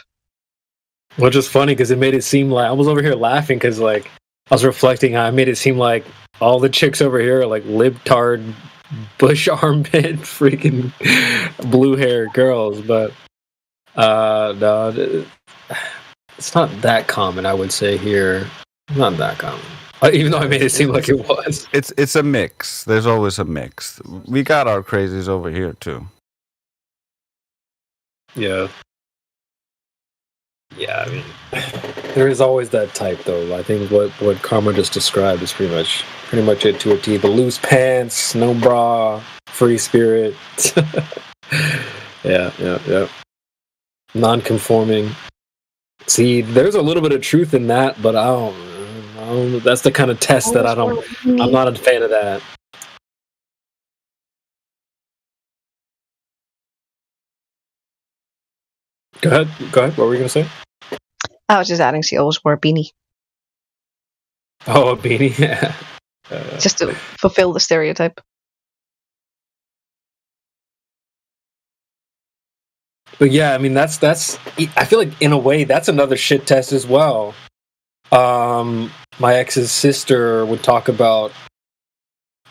[SPEAKER 2] Which is funny because it made it seem like I was over here laughing because, like, I was reflecting. I made it seem like all the chicks over here are like libtard, bush armpit, freaking blue hair girls. But no, it's not that common. I would say here, not that common. Even though I made it seem like it was.
[SPEAKER 18] It's a mix. There's always a mix. We got our crazies over here too.
[SPEAKER 2] Yeah. Yeah, I mean, there is always that type, though. I think what Karma just described is pretty much it to a T. The loose pants, no bra, free spirit. Yeah. Non-conforming. See, there's a little bit of truth in that, but I don't. That's the kind of test that I'm not a fan of that. Go ahead. What were you going to say?
[SPEAKER 4] I was just adding she always wore a beanie.
[SPEAKER 2] Oh, a beanie? Yeah.
[SPEAKER 4] Just to fulfill the stereotype.
[SPEAKER 2] But yeah, I mean, that's. I feel like in a way that's another shit test as well. My ex's sister would talk about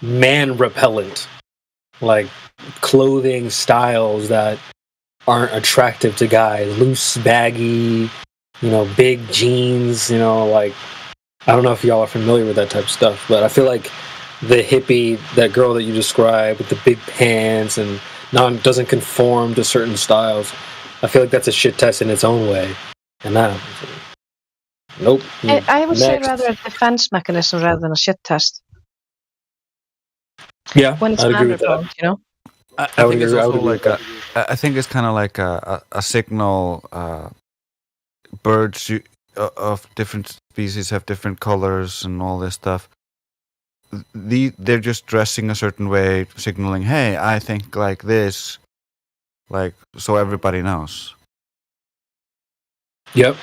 [SPEAKER 2] man repellent, like clothing styles that aren't attractive to guys. Loose, baggy, big jeans. Like, I don't know if y'all are familiar with that type of stuff, but I feel like the hippie, that girl that you described with the big pants and doesn't conform to certain styles. I feel like that's a shit test in its own way. And now, nope.
[SPEAKER 4] I would say rather a defense mechanism rather than a shit test.
[SPEAKER 2] Yeah,
[SPEAKER 4] when it's
[SPEAKER 2] I'd agree with that.
[SPEAKER 18] I think it's also like I think it's kind of like a signal. Birds of different species have different colors and all this stuff. They're just dressing a certain way, signaling, "Hey, I think like this," like so everybody knows.
[SPEAKER 2] Yep.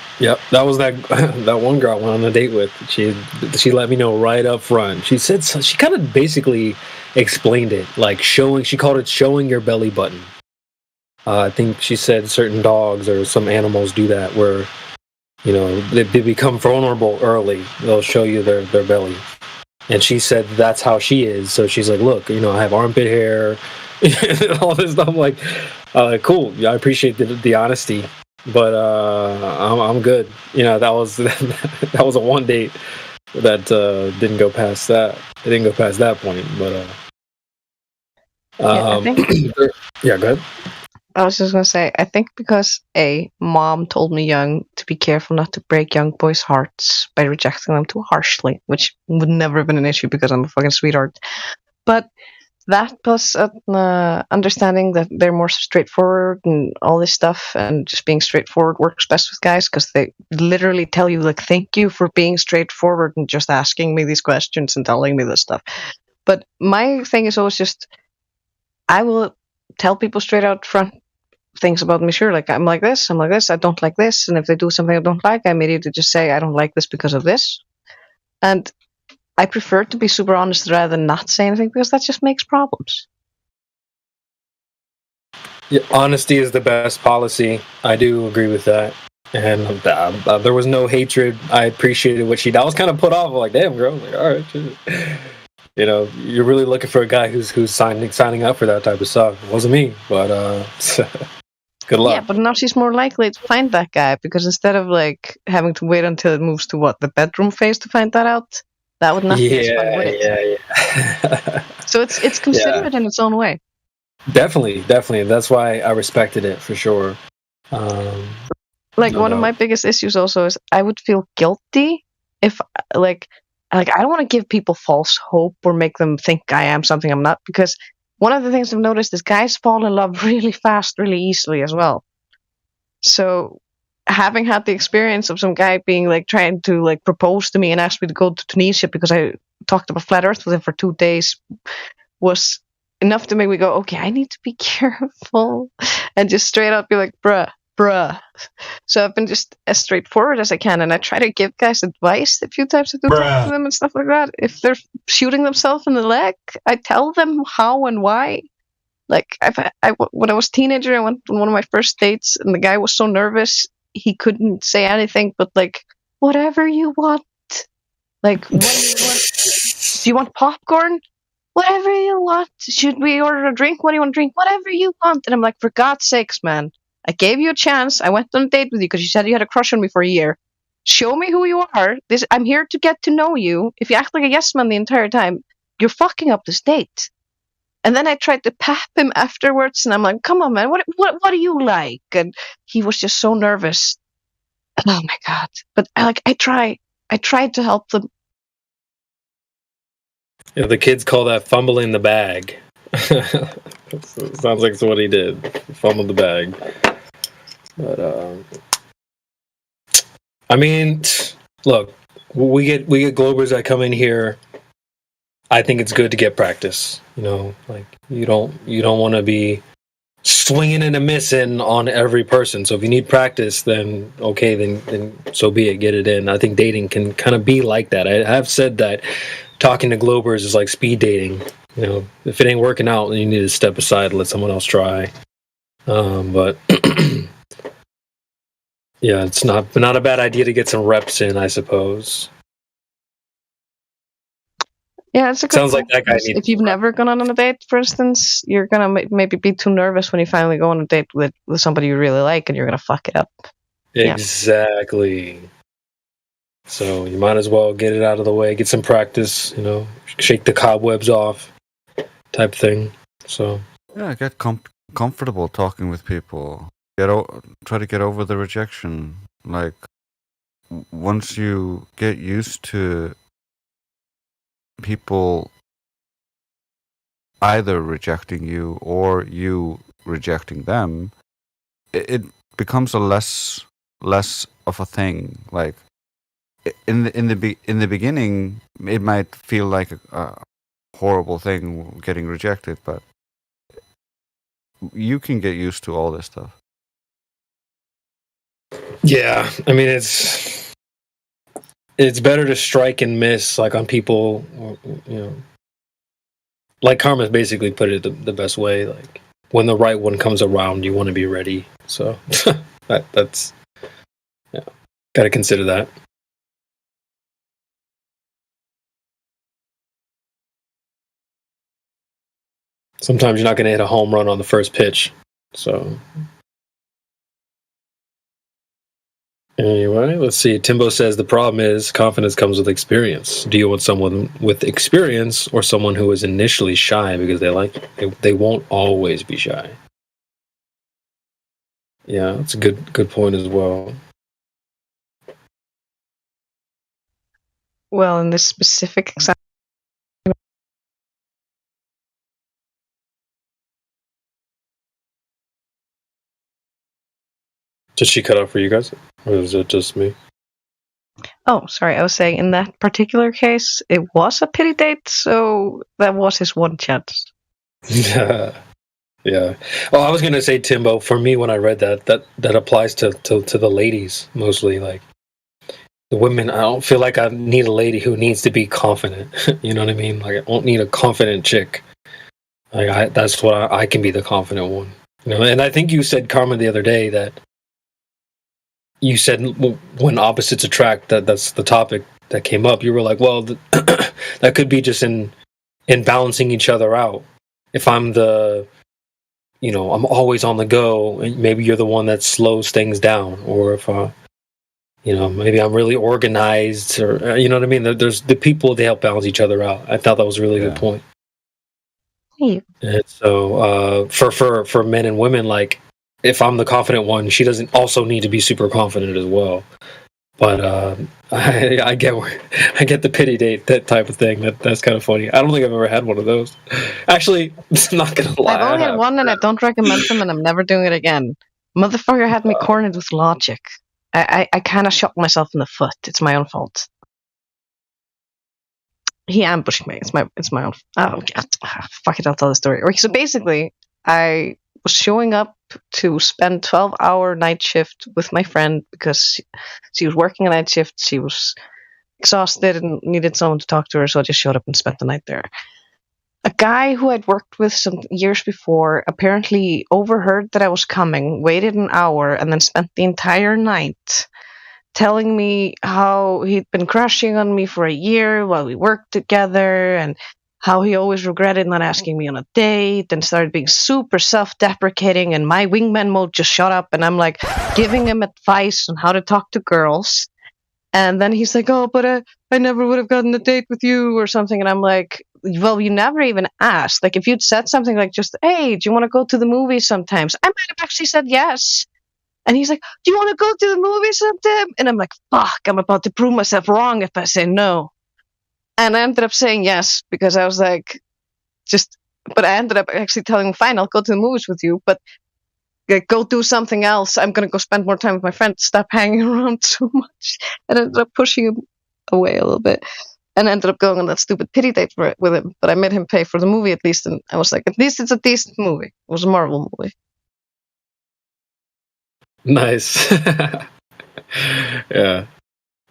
[SPEAKER 2] That was that one girl I went on a date with. She let me know right up front. She said she kind of basically explained it, like she called it showing your belly button. I think she said certain dogs or some animals do that where, they become vulnerable early. They'll show you their belly. And she said that's how she is. So she's like, look, I have armpit hair, all this stuff. I'm like, cool. Yeah, I appreciate the honesty. But I'm good. That was that was a one date that didn't go past that. It didn't go past that point. But
[SPEAKER 4] I think,
[SPEAKER 2] yeah, go ahead.
[SPEAKER 4] I was just gonna say, I think because mom told me young to be careful not to break young boys' hearts by rejecting them too harshly, which would never have been an issue because I'm a fucking sweetheart. But that plus understanding that they're more straightforward and all this stuff, and just being straightforward works best with guys because they literally tell you, like, thank you for being straightforward and just asking me these questions and telling me this stuff. But my thing is always just, I will tell people straight out front things about me. Sure, like I'm like this, I don't like this, and if they do something I don't like, I immediately just say I don't like this because of this. And I prefer to be super honest rather than not say anything because that just makes problems.
[SPEAKER 2] Yeah, honesty is the best policy. I do agree with that. And there was no hatred. I appreciated what she did. I was kind of put off, like, damn, girl. Like, all right. You know, you're really looking for a guy who's signing up for that type of stuff. It wasn't me, but good luck.
[SPEAKER 4] Yeah, but now she's more likely to find that guy because instead of like having to wait until it moves to the bedroom phase to find that out, that would not be as fun, would it?
[SPEAKER 2] Yeah.
[SPEAKER 4] So it's considerate in its own way.
[SPEAKER 2] Definitely. That's why I respected it for sure.
[SPEAKER 4] Like one of my biggest issues also is I would feel guilty if like I don't want to give people false hope or make them think I am something I'm not, because one of the things I've noticed is guys fall in love really fast, really easily as well. So having had the experience of some guy being like trying to like propose to me and ask me to go to Tunisia because I talked about flat Earth with him for 2 days was enough to make me go, okay, I need to be careful and just straight up be like, bruh. So I've been just as straightforward as I can, and I try to give guys advice a few times I do talk to them and stuff like that. If they're shooting themselves in the leg, I tell them how and why. Like when I was a teenager, I went on one of my first dates, and the guy was so nervous he couldn't say anything but like, whatever you want. Like, what do you want? Do you want popcorn? Whatever you want. Should we order a drink? What do you want to drink? Whatever you want. And I'm like, for God's sakes, man. I gave you a chance. I went on a date with you because you said you had a crush on me for a year. Show me who you are. I'm here to get to know you. If you act like a yes man the entire time, you're fucking up this date. And then I tried to pep him afterwards, and I'm like, come on, man, what do you like? And he was just so nervous. Oh my God. But I tried to help them.
[SPEAKER 2] Yeah, the kids call that fumbling the bag. Sounds like it's what he did. Fumbled the bag. But I mean, look, we get Globers that come in here. I think it's good to get practice. You know, like you don't want to be swinging and a missing on every person. So if you need practice, then okay, then so be it. Get it in. I think dating can kind of be like that. I have said that talking to Globers is like speed dating. You know, if it ain't working out, then you need to step aside and let someone else try. But yeah, it's not a bad idea to get some reps in, I suppose.
[SPEAKER 4] Yeah, it's a good
[SPEAKER 2] Sounds like
[SPEAKER 4] point,
[SPEAKER 2] that guy
[SPEAKER 4] because if you've never gone on a date, for instance, you're gonna maybe be too nervous when you finally go on a date with somebody you really like, and you're gonna fuck it up.
[SPEAKER 2] Exactly. So you might as well get it out of the way, get some practice, you know, shake the cobwebs off, type thing. So
[SPEAKER 18] yeah, get comfortable talking with people. Try to get over the rejection. Like once you get used to people either rejecting you or you rejecting them, it becomes a less of a thing. Like in the beginning, it might feel like a horrible thing getting rejected, but you can get used to all this stuff.
[SPEAKER 2] yeah, I mean it's better to strike and miss, like on people, you know. Like Karma basically put it the best way. Like when the right one comes around, you want to be ready. So that's yeah, got to consider that. Sometimes you're not going to hit a home run on the first pitch. So anyway, let's see. Timbo says the problem is confidence comes with experience. Do you want someone with experience or someone who is initially shy because they won't always be shy? Yeah, that's a good point as well.
[SPEAKER 4] Well, in this specific example,
[SPEAKER 2] Did she cut off for you guys, or is it just me?
[SPEAKER 4] oh, sorry, I was saying in that particular case, it was a pity date, so that was his one chance.
[SPEAKER 2] Yeah. Yeah. Oh, I was gonna say, Timbo. For me, when I read that applies to the ladies mostly. Like the women, I don't feel like I need a lady who needs to be confident. You know what I mean? Like I don't need a confident chick. Like that's what I can be the confident one. You know. And I think you said, Carmen, the other day that you said when opposites attract. That's the topic that came up. You were like, well, that could be just in and balancing each other out. If I'm I'm always on the go, and maybe you're the one that slows things down, or if maybe I'm really organized, or you know what I mean. There's the people, they help balance each other out. I thought that was a really good point. And so for men and women, like if I'm the confident one, she doesn't also need to be super confident as well. But I get the pity date, that type of thing. That's kind of funny. I don't think I've ever had one of those. Actually, I'm not gonna lie.
[SPEAKER 4] I've only had one, and I don't recommend them, and I'm never doing it again. Motherfucker had me cornered with logic. I kind of shot myself in the foot. It's my own fault. He ambushed me. It's my own. Oh God. Fuck it. I'll tell the story. Okay, so basically, I was showing up to spend 12-hour night shift with my friend because she was working a night shift. She was exhausted and needed someone to talk to her, so I just showed up and spent the night there. A guy who I'd worked with some years before apparently overheard that I was coming, waited an hour, and then spent the entire night telling me how he'd been crushing on me for a year while we worked together, and how he always regretted not asking me on a date, and started being super self-deprecating, and my wingman mode just shut up, and I'm like giving him advice on how to talk to girls. And then he's like, oh, but I never would have gotten a date with you or something. And I'm like, well, you never even asked. Like, if you'd said something like just, hey, do you want to go to the movies sometimes? I might have actually said yes. And he's like, do you want to go to the movies sometime? And I'm like, fuck, I'm about to prove myself wrong if I say no. And I ended up saying yes, because I was like, but I ended up actually telling him, fine, I'll go to the movies with you, but go do something else. I'm going to go spend more time with my friends. Stop hanging around so much. And I ended up pushing him away a little bit. And I ended up going on that stupid pity date with him. But I made him pay for the movie at least. And I was like, at least it's a decent movie. It was a Marvel movie.
[SPEAKER 2] Nice. Yeah,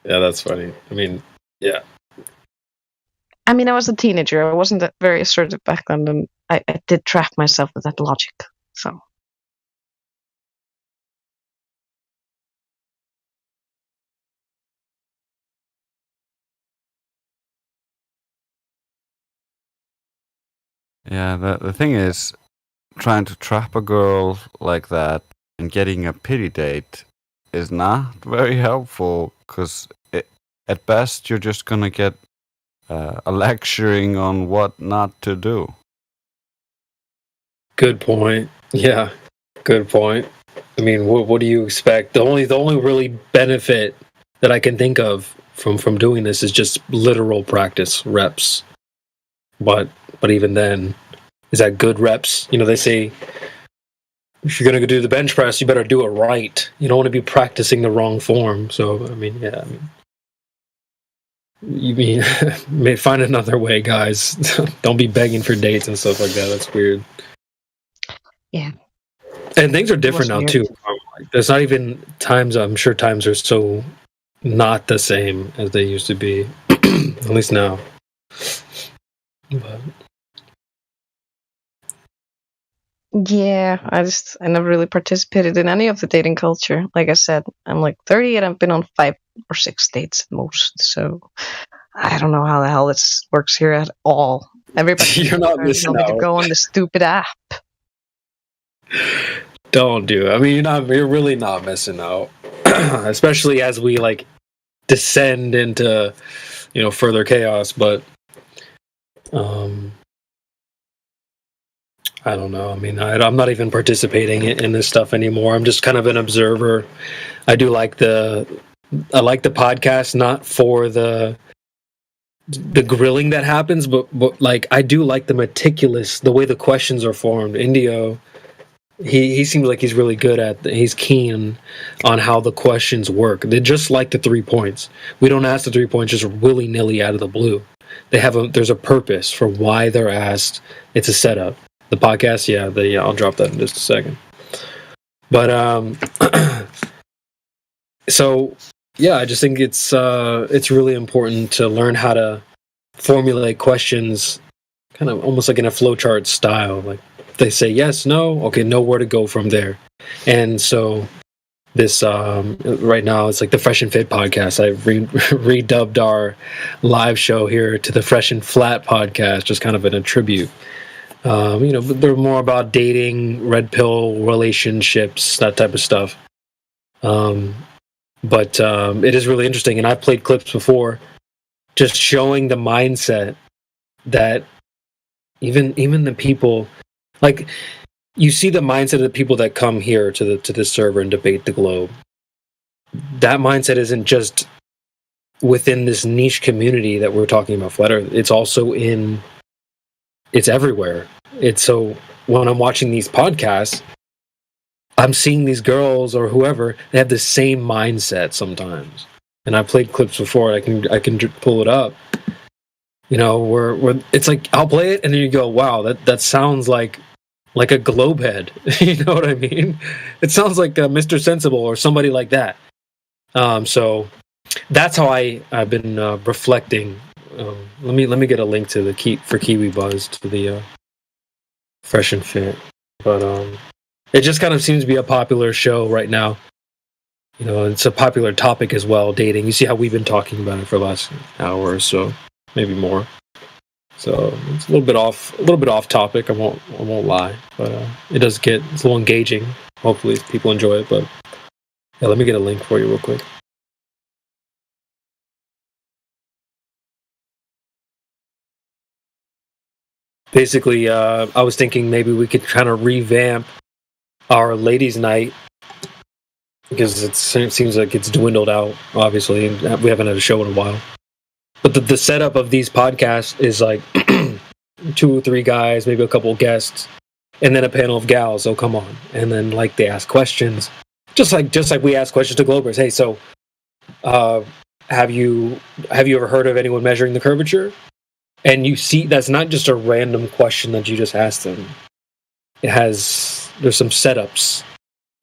[SPEAKER 2] that's funny. I mean, yeah.
[SPEAKER 4] I mean, I was a teenager. I wasn't that very assertive back then. And I did trap myself with that logic. So...
[SPEAKER 18] Yeah, the thing is, trying to trap a girl like that and getting a pity date is not very helpful, because at best you're just gonna get a lecturing on what not to do.
[SPEAKER 2] Good point. Yeah, good point. I mean, what do you expect? The only really benefit that I can think of from doing this is just literal practice, reps. But even then, is that good reps? You know, they say if you're going to go do the bench press, you better do it right. You don't want to be practicing the wrong form. So, I mean, you may find another way, guys. Don't be begging for dates and stuff like that. That's weird.
[SPEAKER 4] Yeah.
[SPEAKER 2] And things are different now, too. There's not even times, I'm sure times are so not the same as they used to be, at least now. But...
[SPEAKER 4] Yeah, I never really participated in any of the dating culture. Like I said, I'm like 30 and I've been on 5 or 6 dates at most. So I don't know how the hell this works here at all. Everybody
[SPEAKER 2] You're not missing out.
[SPEAKER 4] To go on the stupid app.
[SPEAKER 2] Don't do it. I mean, you're really not missing out. Especially as we like descend into, further chaos, but I don't know. I mean, I'm not even participating in this stuff anymore. I'm just kind of an observer. I like the podcast, not for the grilling that happens, but like I do like the way the questions are formed. Indio, he seems like he's really good he's keen on how the questions work. They're just like the 3 points. We don't ask the 3 points just willy-nilly out of the blue. There's a purpose for why they're asked. It's a setup. The podcast, I'll drop that in just a second. But so yeah, I just think it's really important to learn how to formulate questions, kind of almost like in a flowchart style. Like they say yes, no, okay, know where to go from there. And so this right now. It's like the Fresh and Fit podcast. I redubbed our live show here to the Fresh and Flat podcast, just kind of in a tribute. They're more about dating, red pill relationships, that type of stuff. But it is really interesting, and I've played clips before, just showing the mindset that even the people, like, you see the mindset of the people that come here to the server and debate the globe. That mindset isn't just within this niche community that we're talking about, flat Earth. It's also it's everywhere. It's so when I'm watching these podcasts, I'm seeing these girls or whoever, they have the same mindset sometimes. And I've played clips before. I can pull it up. Where it's like I'll play it and then you go, wow, that sounds like a globe head. You know what I mean? It sounds like Mr. Sensible or somebody like that. So that's how I've been reflecting. Let me get a link to the Kiwi Buzz to the Fresh and Fit. But it just kind of seems to be a popular show right now. It's a popular topic as well, dating. You see how we've been talking about it for the last hour or so, maybe more. So it's a little bit off topic. I won't lie, but it's a little engaging. Hopefully people enjoy it. But yeah, let me get a link for you real quick. Basically, I was thinking maybe we could kind of revamp our ladies' night because it seems like it's dwindled out. Obviously, and we haven't had a show in a while. But the setup of these podcasts is like 2 or 3 guys, maybe a couple guests, and then a panel of gals. Oh, come on! And then like they ask questions, just like we ask questions to Globers. Hey, so have you ever heard of anyone measuring the curvature? And you see, that's not just a random question that you just asked them. There's some setups,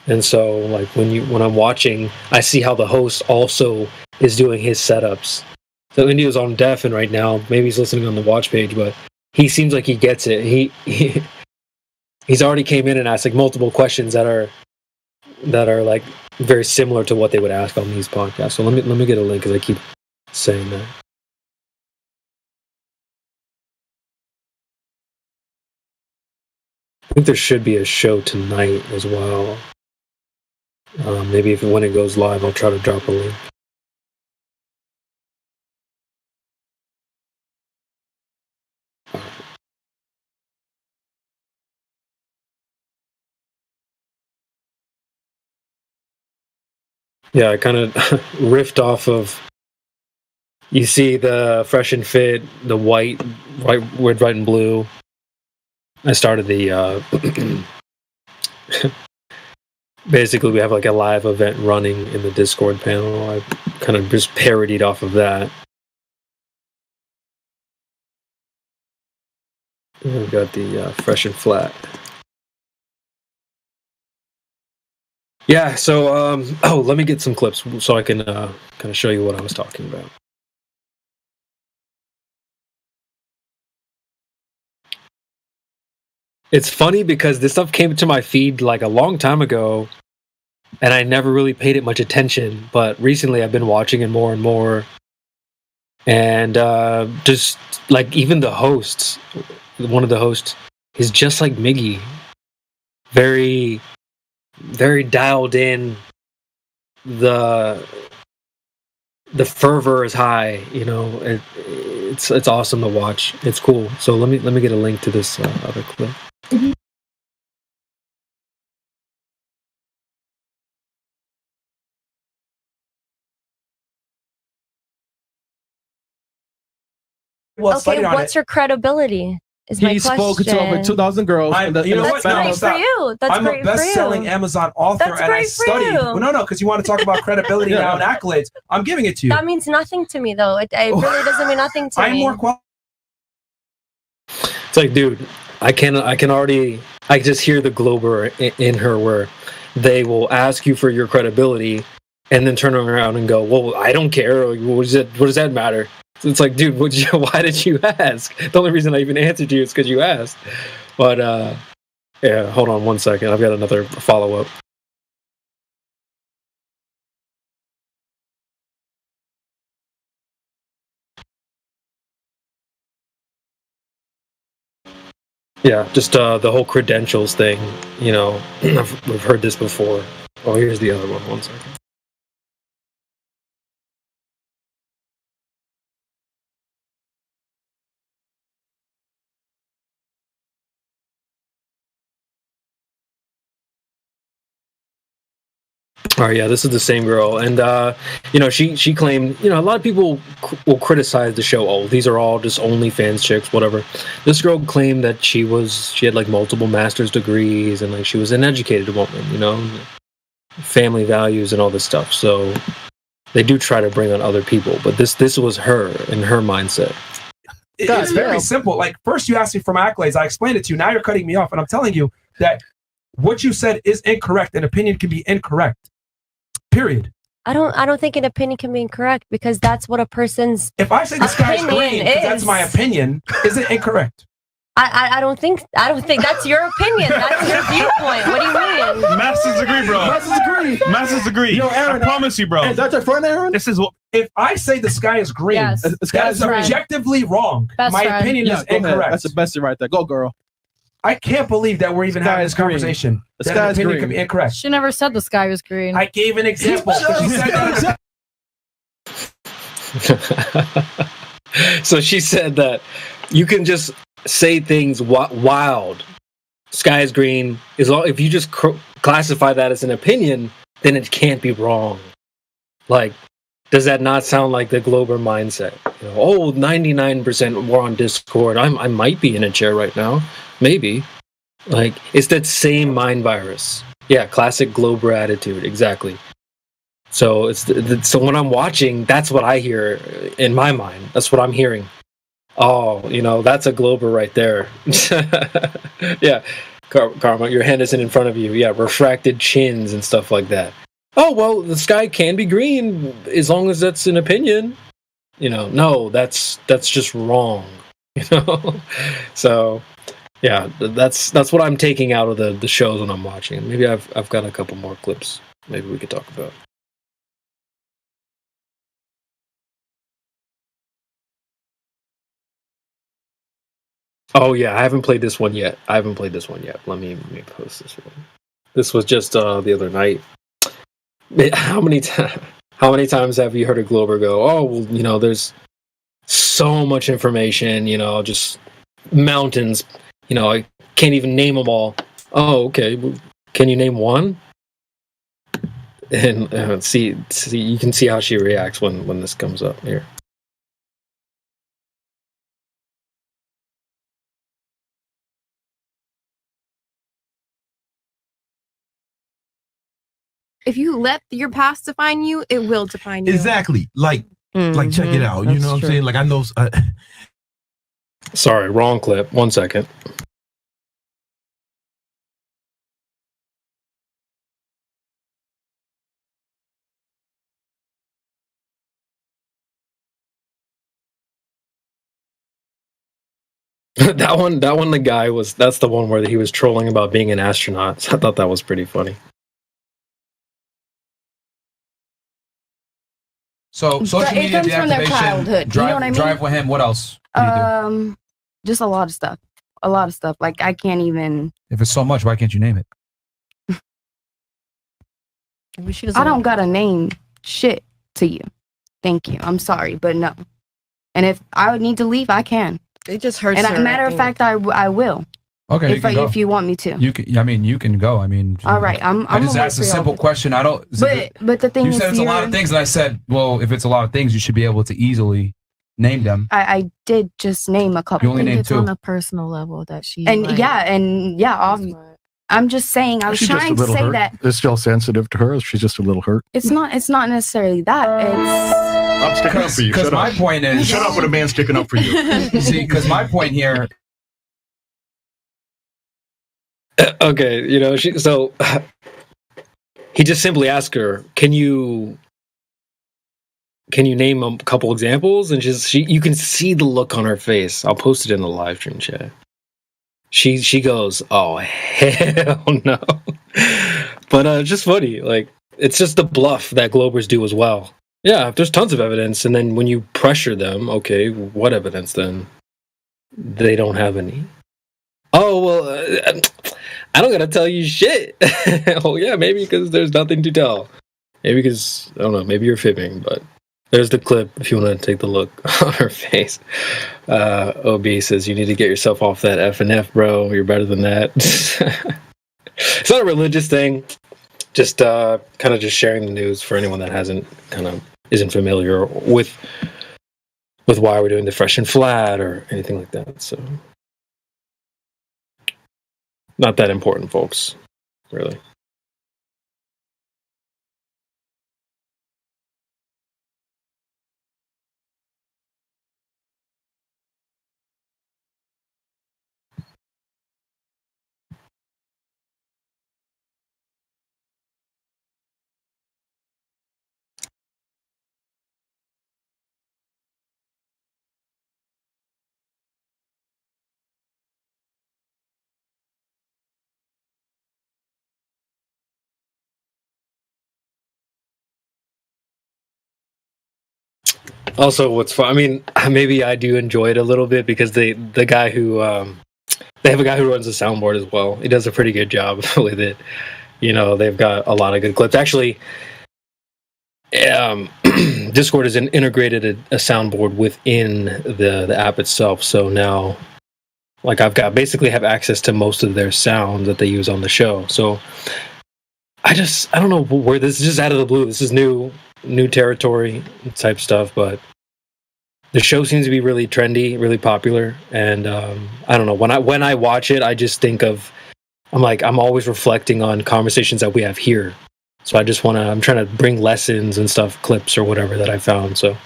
[SPEAKER 2] and so like when I'm watching, I see how the host also is doing his setups. So Indio's on deafen right now. Maybe he's listening on the watch page, but he seems like he gets it. He's already came in and asked like multiple questions that are like very similar to what they would ask on these podcasts. So let me get a link because I keep saying that. I think there should be a show tonight as well. Maybe when it goes live, I'll try to drop a link. Yeah, I kind of riffed off of. You see the Fresh and Fit, the white, red, white, and blue. I started the. Basically, we have like a live event running in the Discord panel. I kind of just parodied off of that. And we've got the Fresh and Flat. Yeah, so let me get some clips so I can kind of show you what I was talking about. It's funny because this stuff came to my feed like a long time ago, and I never really paid it much attention. But recently, I've been watching it more and more, and just like even the hosts, one of the hosts is just like Miggy, very, very dialed in. The fervor is high, it's awesome to watch. It's cool. So let me get a link to this other clip. Mm-hmm.
[SPEAKER 15] Okay, what's your credibility? Is my question.
[SPEAKER 16] He spoke to over 2,000 girls.
[SPEAKER 15] That's great for you. That's
[SPEAKER 16] I'm
[SPEAKER 15] great
[SPEAKER 16] a best-selling Amazon author, and I studied. Well, no, because you want to talk about credibility now and accolades. I'm giving it to you.
[SPEAKER 15] That means nothing to me, though. It really doesn't mean nothing to me.
[SPEAKER 16] I'm more qualified.
[SPEAKER 2] It's like, dude, I just hear the Glober in her where they will ask you for your credibility and then turn around and go, well, I don't care. What does that matter? So it's like, dude, why did you ask? The only reason I even answered you is because you asked. But yeah, hold on one second. I've got another follow-up. Yeah, just the whole credentials thing. You know, we've heard this before. Oh, here's the other one. 1 second. Oh yeah, this is the same girl, and you know, she claimed, you know, a lot of people will criticize the show. Oh, these are all just OnlyFans chicks, whatever. This girl claimed that she had like multiple master's degrees, and like she was an educated woman, you know, family values and all this stuff. So they do try to bring on other people, but this was her and her mindset.
[SPEAKER 16] It's very simple. Like, first you asked me for my accolades, I explained it to you. Now you're cutting me off, and I'm telling you that what you said is incorrect. An opinion can be incorrect. Period.
[SPEAKER 15] I don't think an opinion can be incorrect because that's what a person's.
[SPEAKER 16] If I say the sky is green, that's my opinion. Is it incorrect?
[SPEAKER 15] I don't think that's your opinion. That's your viewpoint. What do you mean?
[SPEAKER 1] Masters agree, bro. Masters agree.
[SPEAKER 16] Yo, Aaron,
[SPEAKER 1] I promise you, bro.
[SPEAKER 16] Is that your friend, Aaron?
[SPEAKER 1] This is what.
[SPEAKER 16] If I say the sky is green,
[SPEAKER 1] Yes.
[SPEAKER 16] that is objectively wrong. My opinion is incorrect.
[SPEAKER 1] That's the best right there. Go, girl.
[SPEAKER 16] I can't believe that we're even having this conversation.
[SPEAKER 1] The
[SPEAKER 16] That
[SPEAKER 1] sky
[SPEAKER 16] an
[SPEAKER 1] is
[SPEAKER 16] opinion
[SPEAKER 1] green.
[SPEAKER 16] can be incorrect.
[SPEAKER 5] She never said the sky was green.
[SPEAKER 16] I gave an example. She said that.
[SPEAKER 2] So she said that you can just say things wild. Sky is green. If you just classify that as an opinion, then it can't be wrong. Like, does that not sound like the Glober mindset? You know, 99% we're on Discord. I might be in a chair right now. Maybe. Like, it's that same mind virus. Yeah, classic Glober attitude. Exactly. So so when I'm watching, that's what I hear in my mind. That's what I'm hearing. Oh, you know, that's a Glober right there. Yeah, Karma, your hand isn't in front of you. Yeah, refracted chins and stuff like that. Oh, well, the sky can be green as long as that's an opinion. You know, no, that's just wrong. You know, so yeah, that's what I'm taking out of the shows when I'm watching. Maybe I've got a couple more clips. Maybe we could talk about. Oh yeah, I haven't played this one yet. Let me post this one. This was just the other night. How many times have you heard a Glober go, oh, well, you know, there's so much information, you know, just mountains, you know, I can't even name them all. Oh, okay. Well, can you name one? And see, you can see how she reacts when this comes up here.
[SPEAKER 13] If you let your past define you, it will define you.
[SPEAKER 17] Exactly. Like check it out. You know what I'm saying? Like, I know.
[SPEAKER 2] Sorry, wrong clip. 1 second. That one, the guy that's the one where he was trolling about being an astronaut. So I thought that was pretty funny.
[SPEAKER 19] So social
[SPEAKER 13] It
[SPEAKER 19] media
[SPEAKER 13] comes from their
[SPEAKER 19] deactivation,
[SPEAKER 13] childhood.
[SPEAKER 19] drive,
[SPEAKER 13] You know what I mean?
[SPEAKER 19] drive with him. What else? do you do?
[SPEAKER 13] Just a lot of stuff. Like, I can't even.
[SPEAKER 19] If it's so much, why can't you name it?
[SPEAKER 13] I don't gotta name shit to you. Thank you. I'm sorry, but no. And if I would need to leave, I can.
[SPEAKER 5] It just hurts.
[SPEAKER 13] And
[SPEAKER 5] her,
[SPEAKER 13] matter of fact, I will.
[SPEAKER 19] Okay, you can go.
[SPEAKER 13] If you want me to.
[SPEAKER 19] You can. I mean, you can go. I mean,
[SPEAKER 13] All right,
[SPEAKER 19] I just asked a simple question. I don't.
[SPEAKER 13] But the thing
[SPEAKER 19] You
[SPEAKER 13] is,
[SPEAKER 19] said it's a lot of things, and I said, well, if it's a lot of things, you should be able to easily name them.
[SPEAKER 13] I did just name a couple.
[SPEAKER 19] You only named two.
[SPEAKER 5] on a personal level that she.
[SPEAKER 13] And I'm just saying. I was
[SPEAKER 14] She's just a
[SPEAKER 13] trying to
[SPEAKER 14] little
[SPEAKER 13] say
[SPEAKER 14] hurt.
[SPEAKER 13] that
[SPEAKER 14] Is she all sensitive to her? Is she just a little hurt?
[SPEAKER 13] it's not necessarily that.
[SPEAKER 14] I'm sticking up for you.
[SPEAKER 19] Because
[SPEAKER 14] Shut
[SPEAKER 19] my
[SPEAKER 14] up.
[SPEAKER 19] point is,
[SPEAKER 14] Shut up when a man's sticking up for you.
[SPEAKER 19] See, because my point here.
[SPEAKER 2] Okay, you know, so he just simply asked her, "Can you name a couple examples?" And you can see the look on her face. I'll post it in the live stream chat. She goes, "Oh hell no!" But just funny, like it's just the bluff that Globers do as well. Yeah, there's tons of evidence, and then when you pressure them, okay, what evidence then? They don't have any. Oh well, I don't gotta tell you shit. Oh yeah, maybe because there's nothing to tell. Maybe because I don't know. Maybe you're fibbing, but there's the clip if you want to take the look on her face. OB says you need to get yourself off that F and F, bro. You're better than that. It's not a religious thing. Just kind of just sharing the news for anyone that isn't familiar with why we're doing the fresh and flat or anything like that. So. Not that important, folks. Really. Also, what's fun? I mean, maybe I do enjoy it a little bit because the guy who they have a guy who runs the soundboard as well. He does a pretty good job with it. You know, they've got a lot of good clips. Actually, Discord has integrated a soundboard within the app itself. So now, like, basically have access to most of their sound that they use on the show. So I don't know where this is just out of the blue. This is new territory type stuff, but the show seems to be really trendy, really popular, and I don't know, when I watch it, I just think of I'm always reflecting on conversations that we have here. So I'm trying to bring lessons and stuff, clips or whatever that I found. So,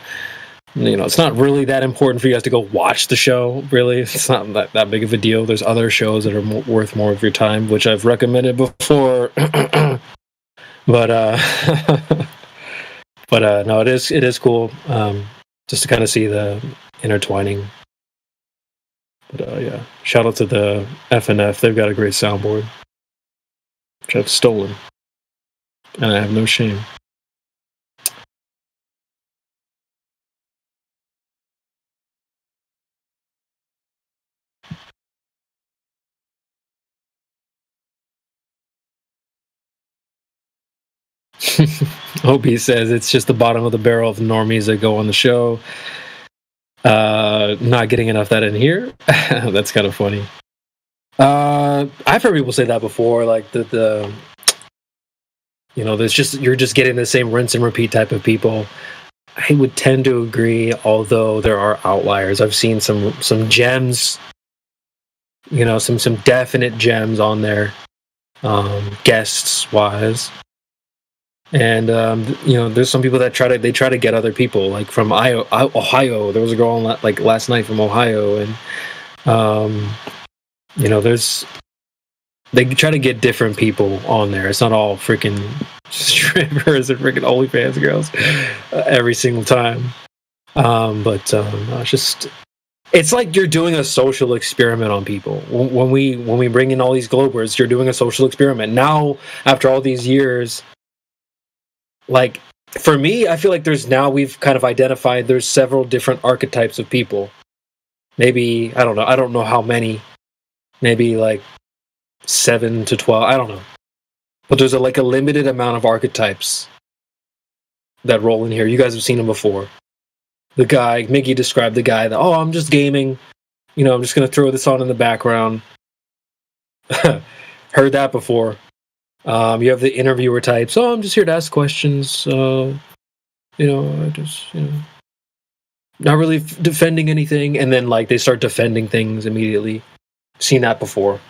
[SPEAKER 2] you know, it's not really that important for you guys to go watch the show, really. It's not that big of a deal. There's other shows that are worth more of your time, which I've recommended before. But no, it is cool just to kind of see the intertwining. But yeah, shout out to the FNF. They've got a great soundboard, which I've stolen, and I have no shame. OB says it's just the bottom of the barrel of normies that go on the show. Not getting enough of that in here. That's kind of funny. I've heard people say that before, like the you know, you're just getting the same rinse and repeat type of people. I would tend to agree, although there are outliers. I've seen some gems, you know, some definite gems on there, guests wise. And you know, there's some people that try to get other people, like from Ohio. There was a girl on like last night from Ohio, and you know, they try to get different people on there. It's not all freaking strippers and freaking OnlyFans girls every single time. But it's like you're doing a social experiment on people. When we bring in all these Globers, you're doing a social experiment. Now, after all these years. Like, for me, I feel like we've kind of identified there's several different archetypes of people. Maybe, I don't know how many. Maybe like 7 to 12, I don't know. But there's a limited amount of archetypes that roll in here. You guys have seen them before. The guy, Mickey described the guy that, I'm just gaming. You know, I'm just going to throw this on in the background. Heard that before. You have the interviewer types. I'm just here to ask questions. You know, I just, you know, not really defending anything. And then, like, they start defending things immediately. Seen that before.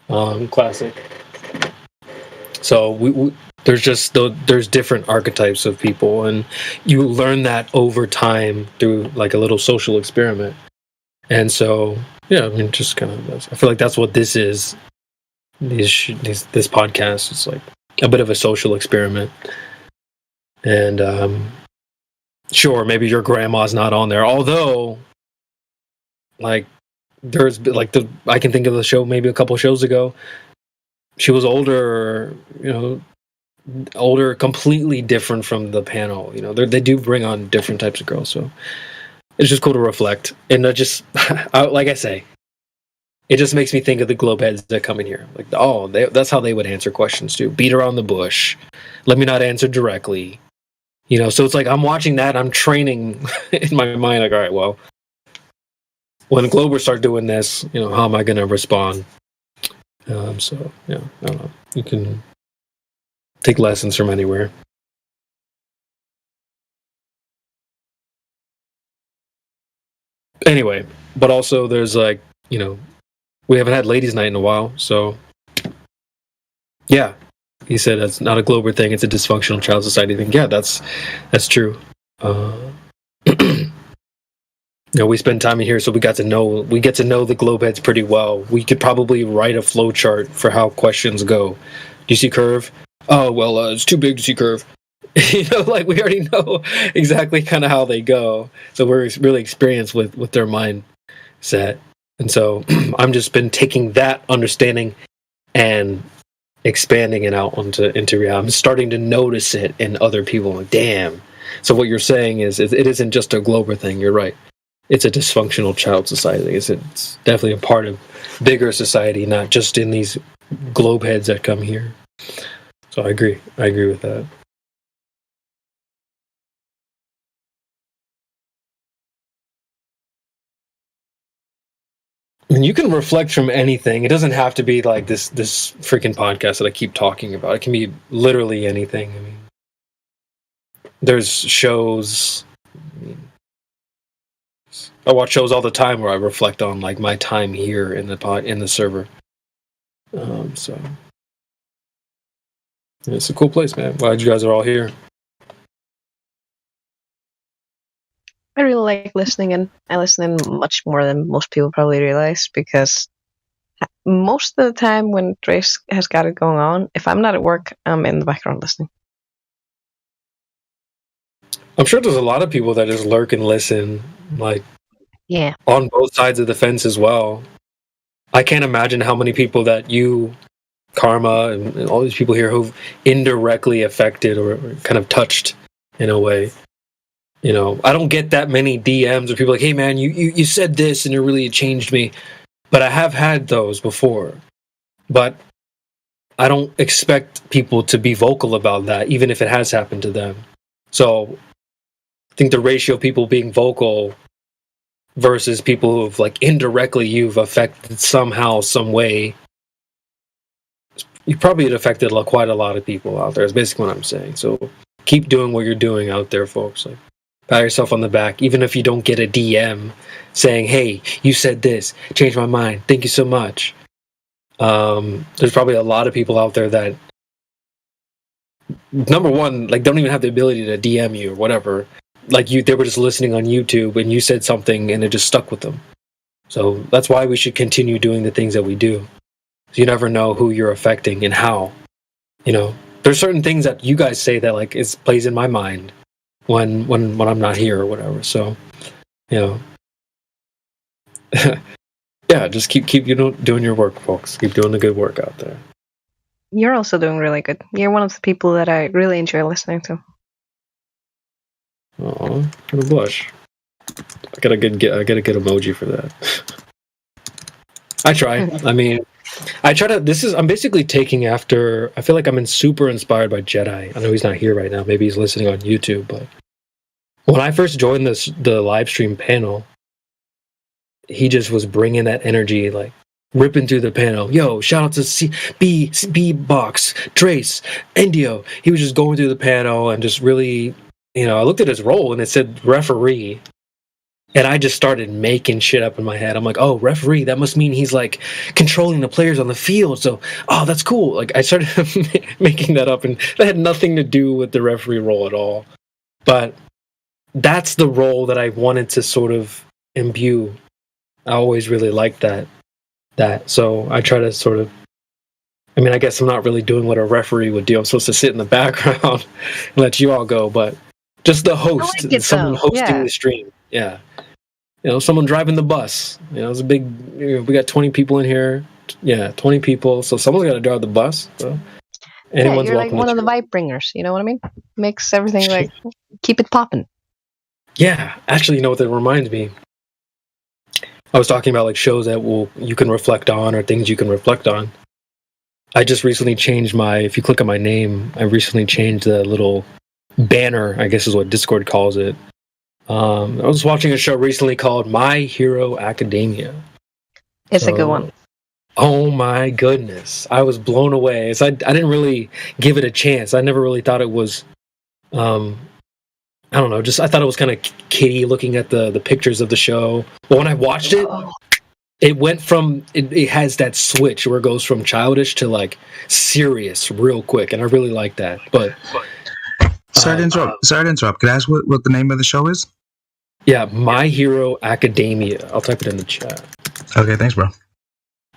[SPEAKER 2] Classic. So there's different archetypes of people, and you learn that over time through like a little social experiment. And so, yeah, I mean, just kind of, I feel like that's what this is. This podcast is like a bit of a social experiment, and sure, maybe your grandma's not on there, although like there's like I can think of the show maybe a couple shows ago, she was older, you know, completely different from the panel. You know, they do bring on different types of girls, so it's just cool to reflect. And just like I say, it just makes me think of the globe heads that come in here. Like, that's how they would answer questions too. Beat around the bush. Let me not answer directly. You know, so it's like I'm watching that. I'm training in my mind. Like, all right, well, when Globers start doing this, you know, how am I going to respond? So, yeah, I don't know. You can take lessons from anywhere. Anyway, but also there's like, you know, we haven't had ladies' night in a while, so yeah. He said it's not a Glober thing; it's a dysfunctional child society thing. Yeah, that's true. You know, we spend time in here, so we get to know the globeheads pretty well. We could probably write a flow chart for how questions go. Do you see curve? Oh well, it's too big to see curve. You know, like we already know exactly kind of how they go, so we're really experienced with their mindset. And so I'm just been taking that understanding and expanding it out into reality. I'm starting to notice it in other people. Like, damn. So what you're saying is it isn't just a Glober thing. You're right. It's a dysfunctional child society. It's definitely a part of bigger society, not just in these globe heads that come here. So I agree. I agree with that. I mean, you can reflect from anything. It doesn't have to be like this freaking podcast that I keep talking about. It can be literally anything. I mean, there's shows. I watch shows all the time where I reflect on like my time here in the server. So it's a cool place, man. Glad you guys are all here.
[SPEAKER 4] I really like listening in. I listen in much more than most people probably realize, because most of the time when Trace has got it going on, if I'm not at work, I'm in the background listening.
[SPEAKER 2] I'm sure there's a lot of people that just lurk and listen, like,
[SPEAKER 4] yeah,
[SPEAKER 2] on both sides of the fence as well. I can't imagine how many people that you, Karma, and all these people here who've indirectly affected or kind of touched in a way. You know, I don't get that many DMs of people like, hey man, you said this and it really changed me. But I have had those before. But I don't expect people to be vocal about that, even if it has happened to them. So I think the ratio of people being vocal versus people who've like indirectly you've affected somehow, some way, you probably had affected quite a lot of people out there, is basically what I'm saying. So keep doing what you're doing out there, folks. Like, pat yourself on the back, even if you don't get a DM saying, hey, you said this, changed my mind, thank you so much. There's probably a lot of people out there that, number one, like don't even have the ability to DM you or whatever. Like they were just listening on YouTube and you said something and it just stuck with them. So that's why we should continue doing the things that we do. So you never know who you're affecting and how. You know, there's certain things that you guys say that like it plays in my mind when I'm not here or whatever. So, you know, yeah, just keep doing your work, folks. Keep doing the good work out there.
[SPEAKER 4] You're also doing really good. You're one of the people that I really enjoy listening to.
[SPEAKER 2] Oh, I'm gonna blush. I gotta get emoji for that. I try. I mean, I try to. I'm basically taking after. I feel like I'm super inspired by Jedi. I know he's not here right now. Maybe he's listening on YouTube. But when I first joined the live stream panel, he just was bringing that energy, like ripping through the panel. Yo, shout out to B Box, Trace, Indio. He was just going through the panel and just really, you know. I looked at his role and it said referee. And I just started making shit up in my head. I'm like, oh, referee, that must mean he's like controlling the players on the field. So, oh, that's cool. Like I started making that up, and that had nothing to do with the referee role at all. But that's the role that I wanted to sort of imbue. I always really liked that. So I try to sort of, I mean, I guess I'm not really doing what a referee would do. I'm supposed to sit in the background and let you all go, but just the host, someone hosting the stream. Yeah. You know, someone driving the bus. You know, it's a big, we got 20 people in here. Yeah, 20 people. So someone's got to drive the bus. So anyone's
[SPEAKER 4] you're like
[SPEAKER 2] welcome
[SPEAKER 4] one
[SPEAKER 2] to
[SPEAKER 4] of the vibe bringers. You know what I mean? Makes everything like, keep it popping.
[SPEAKER 2] Yeah, actually, you know what that reminds me? I was talking about like shows that you can reflect on or things you can reflect on. I just recently changed if you click on my name, I recently changed the little banner, I guess is what Discord calls it. I was watching a show recently called My Hero Academia.
[SPEAKER 4] It's a good one.
[SPEAKER 2] Oh my goodness. I was blown away. I didn't really give it a chance. I never really thought it was, I don't know, I thought it was kind of kiddie looking at the pictures of the show. But when I watched it, it went from, it has that switch where it goes from childish to like serious real quick. And I really like that. But
[SPEAKER 7] Sorry to interrupt. Could I ask what the name of the show is?
[SPEAKER 2] Yeah, My Hero Academia. I'll type it in the chat.
[SPEAKER 7] Okay, thanks, bro.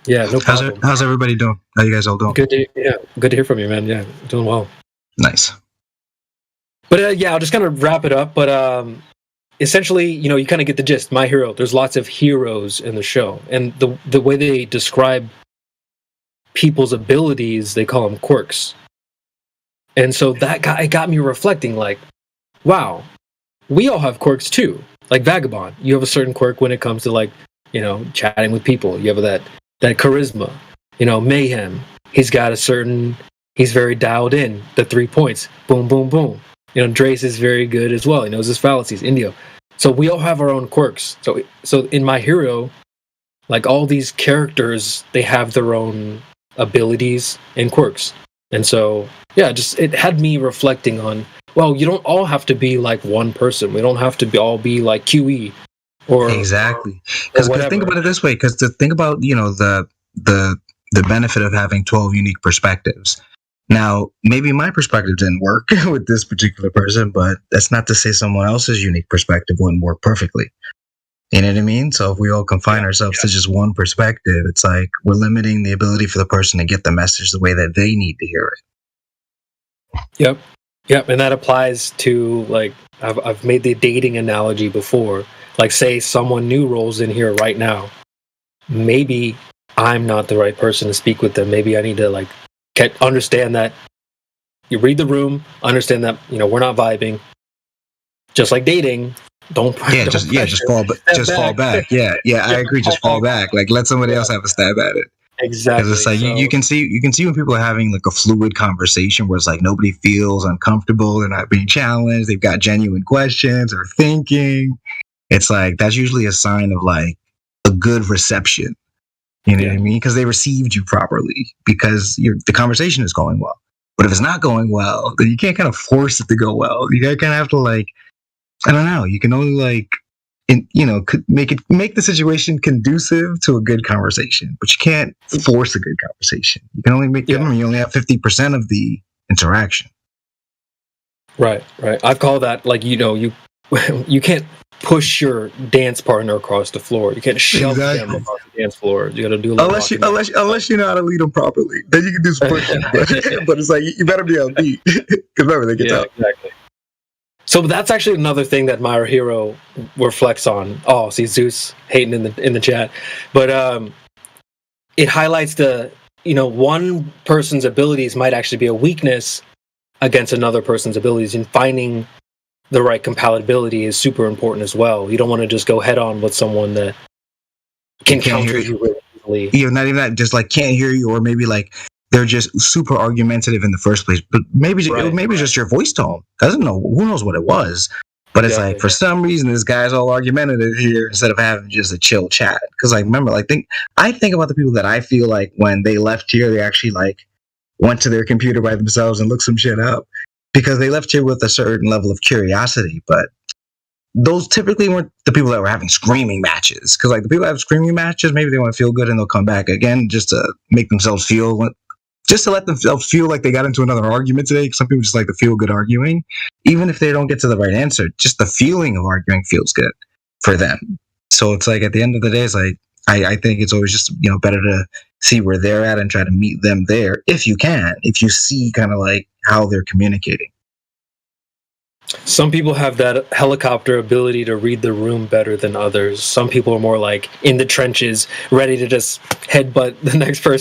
[SPEAKER 2] Yeah, no problem.
[SPEAKER 7] How's everybody doing? How you guys all doing?
[SPEAKER 2] Good to hear from you, man. Yeah, doing well.
[SPEAKER 7] Nice.
[SPEAKER 2] But yeah, I'll just kind of wrap it up. But essentially, you kind of get the gist. My Hero. There's lots of heroes in the show, and the way they describe people's abilities, they call them quirks. And so it got me reflecting, like, wow, we all have quirks too. Like Vagabond, you have a certain quirk when it comes to like, chatting with people. You have that charisma. Mayhem, he's very dialed in. The 3 points, boom, boom, boom. Drace is very good as well. He knows his fallacies. Indio. So we all have our own quirks. So in My Hero, like all these characters, they have their own abilities and quirks. And so, yeah, it had me reflecting on, well, you don't all have to be like one person. We don't have to all be like QE or
[SPEAKER 7] exactly. Because think about it this way. Because to think about the benefit of having 12 unique perspectives. Now, maybe my perspective didn't work with this particular person, but that's not to say someone else's unique perspective wouldn't work perfectly. You know what I mean? So if we all confine ourselves to just one perspective, it's like we're limiting the ability for the person to get the message the way that they need to hear it.
[SPEAKER 2] Yep. And that applies to, like, I've made the dating analogy before. Like, say someone new rolls in here right now. Maybe I'm not the right person to speak with them. Maybe I need to, like, understand that you read the room, understand that, we're not vibing. Just like dating. Just fall back. Yeah, I agree. Just fall back. Like, let somebody else have a stab at it. Exactly.
[SPEAKER 7] Because it's like you can see when people are having like a fluid conversation where it's like nobody feels uncomfortable, they're not being challenged, they've got genuine questions or thinking. It's like that's usually a sign of like a good reception. You know what I mean? Because they received you properly because the conversation is going well. But if it's not going well, then you can't kind of force it to go well. You kind of have to like. I don't know. You can only like, make the situation conducive to a good conversation, but you can't force a good conversation. You can only you only have 50% of the interaction.
[SPEAKER 2] Right. I call that like, you can't push your dance partner across the floor. You can't shove them across the dance floor. You got to do a little
[SPEAKER 7] unless you know how to lead them properly. Then you can do some pushing. But it's like you better be on beat because remember they get out.
[SPEAKER 2] Exactly. So that's actually another thing that My Hero reflects on. Oh, see Zeus hating in the chat, but it highlights one person's abilities might actually be a weakness against another person's abilities, and finding the right compatibility is super important as well. You don't want to just go head on with someone that can counter you really easily.
[SPEAKER 7] Not even that, just like can't hear you, or maybe like. They're just super argumentative in the first place, but maybe it's just your voice tone. Doesn't know who knows what it was, but it's like for some reason this guy's all argumentative here instead of having just a chill chat. Because like remember, like I think about the people that I feel like when they left here, they actually like went to their computer by themselves and looked some shit up because they left here with a certain level of curiosity. But those typically weren't the people that were having screaming matches. Because like the people that have screaming matches, maybe they want to feel good and they'll come back again just to make themselves feel. Just to let themselves feel like they got into another argument today. Some people just like to feel good arguing. Even if they don't get to the right answer, just the feeling of arguing feels good for them. So it's like at the end of the day, it's like, I think it's always just, better to see where they're at and try to meet them there if you can, if you see kind of like how they're communicating.
[SPEAKER 2] Some people have that helicopter ability to read the room better than others. Some people are more like in the trenches, ready to just headbutt the next person.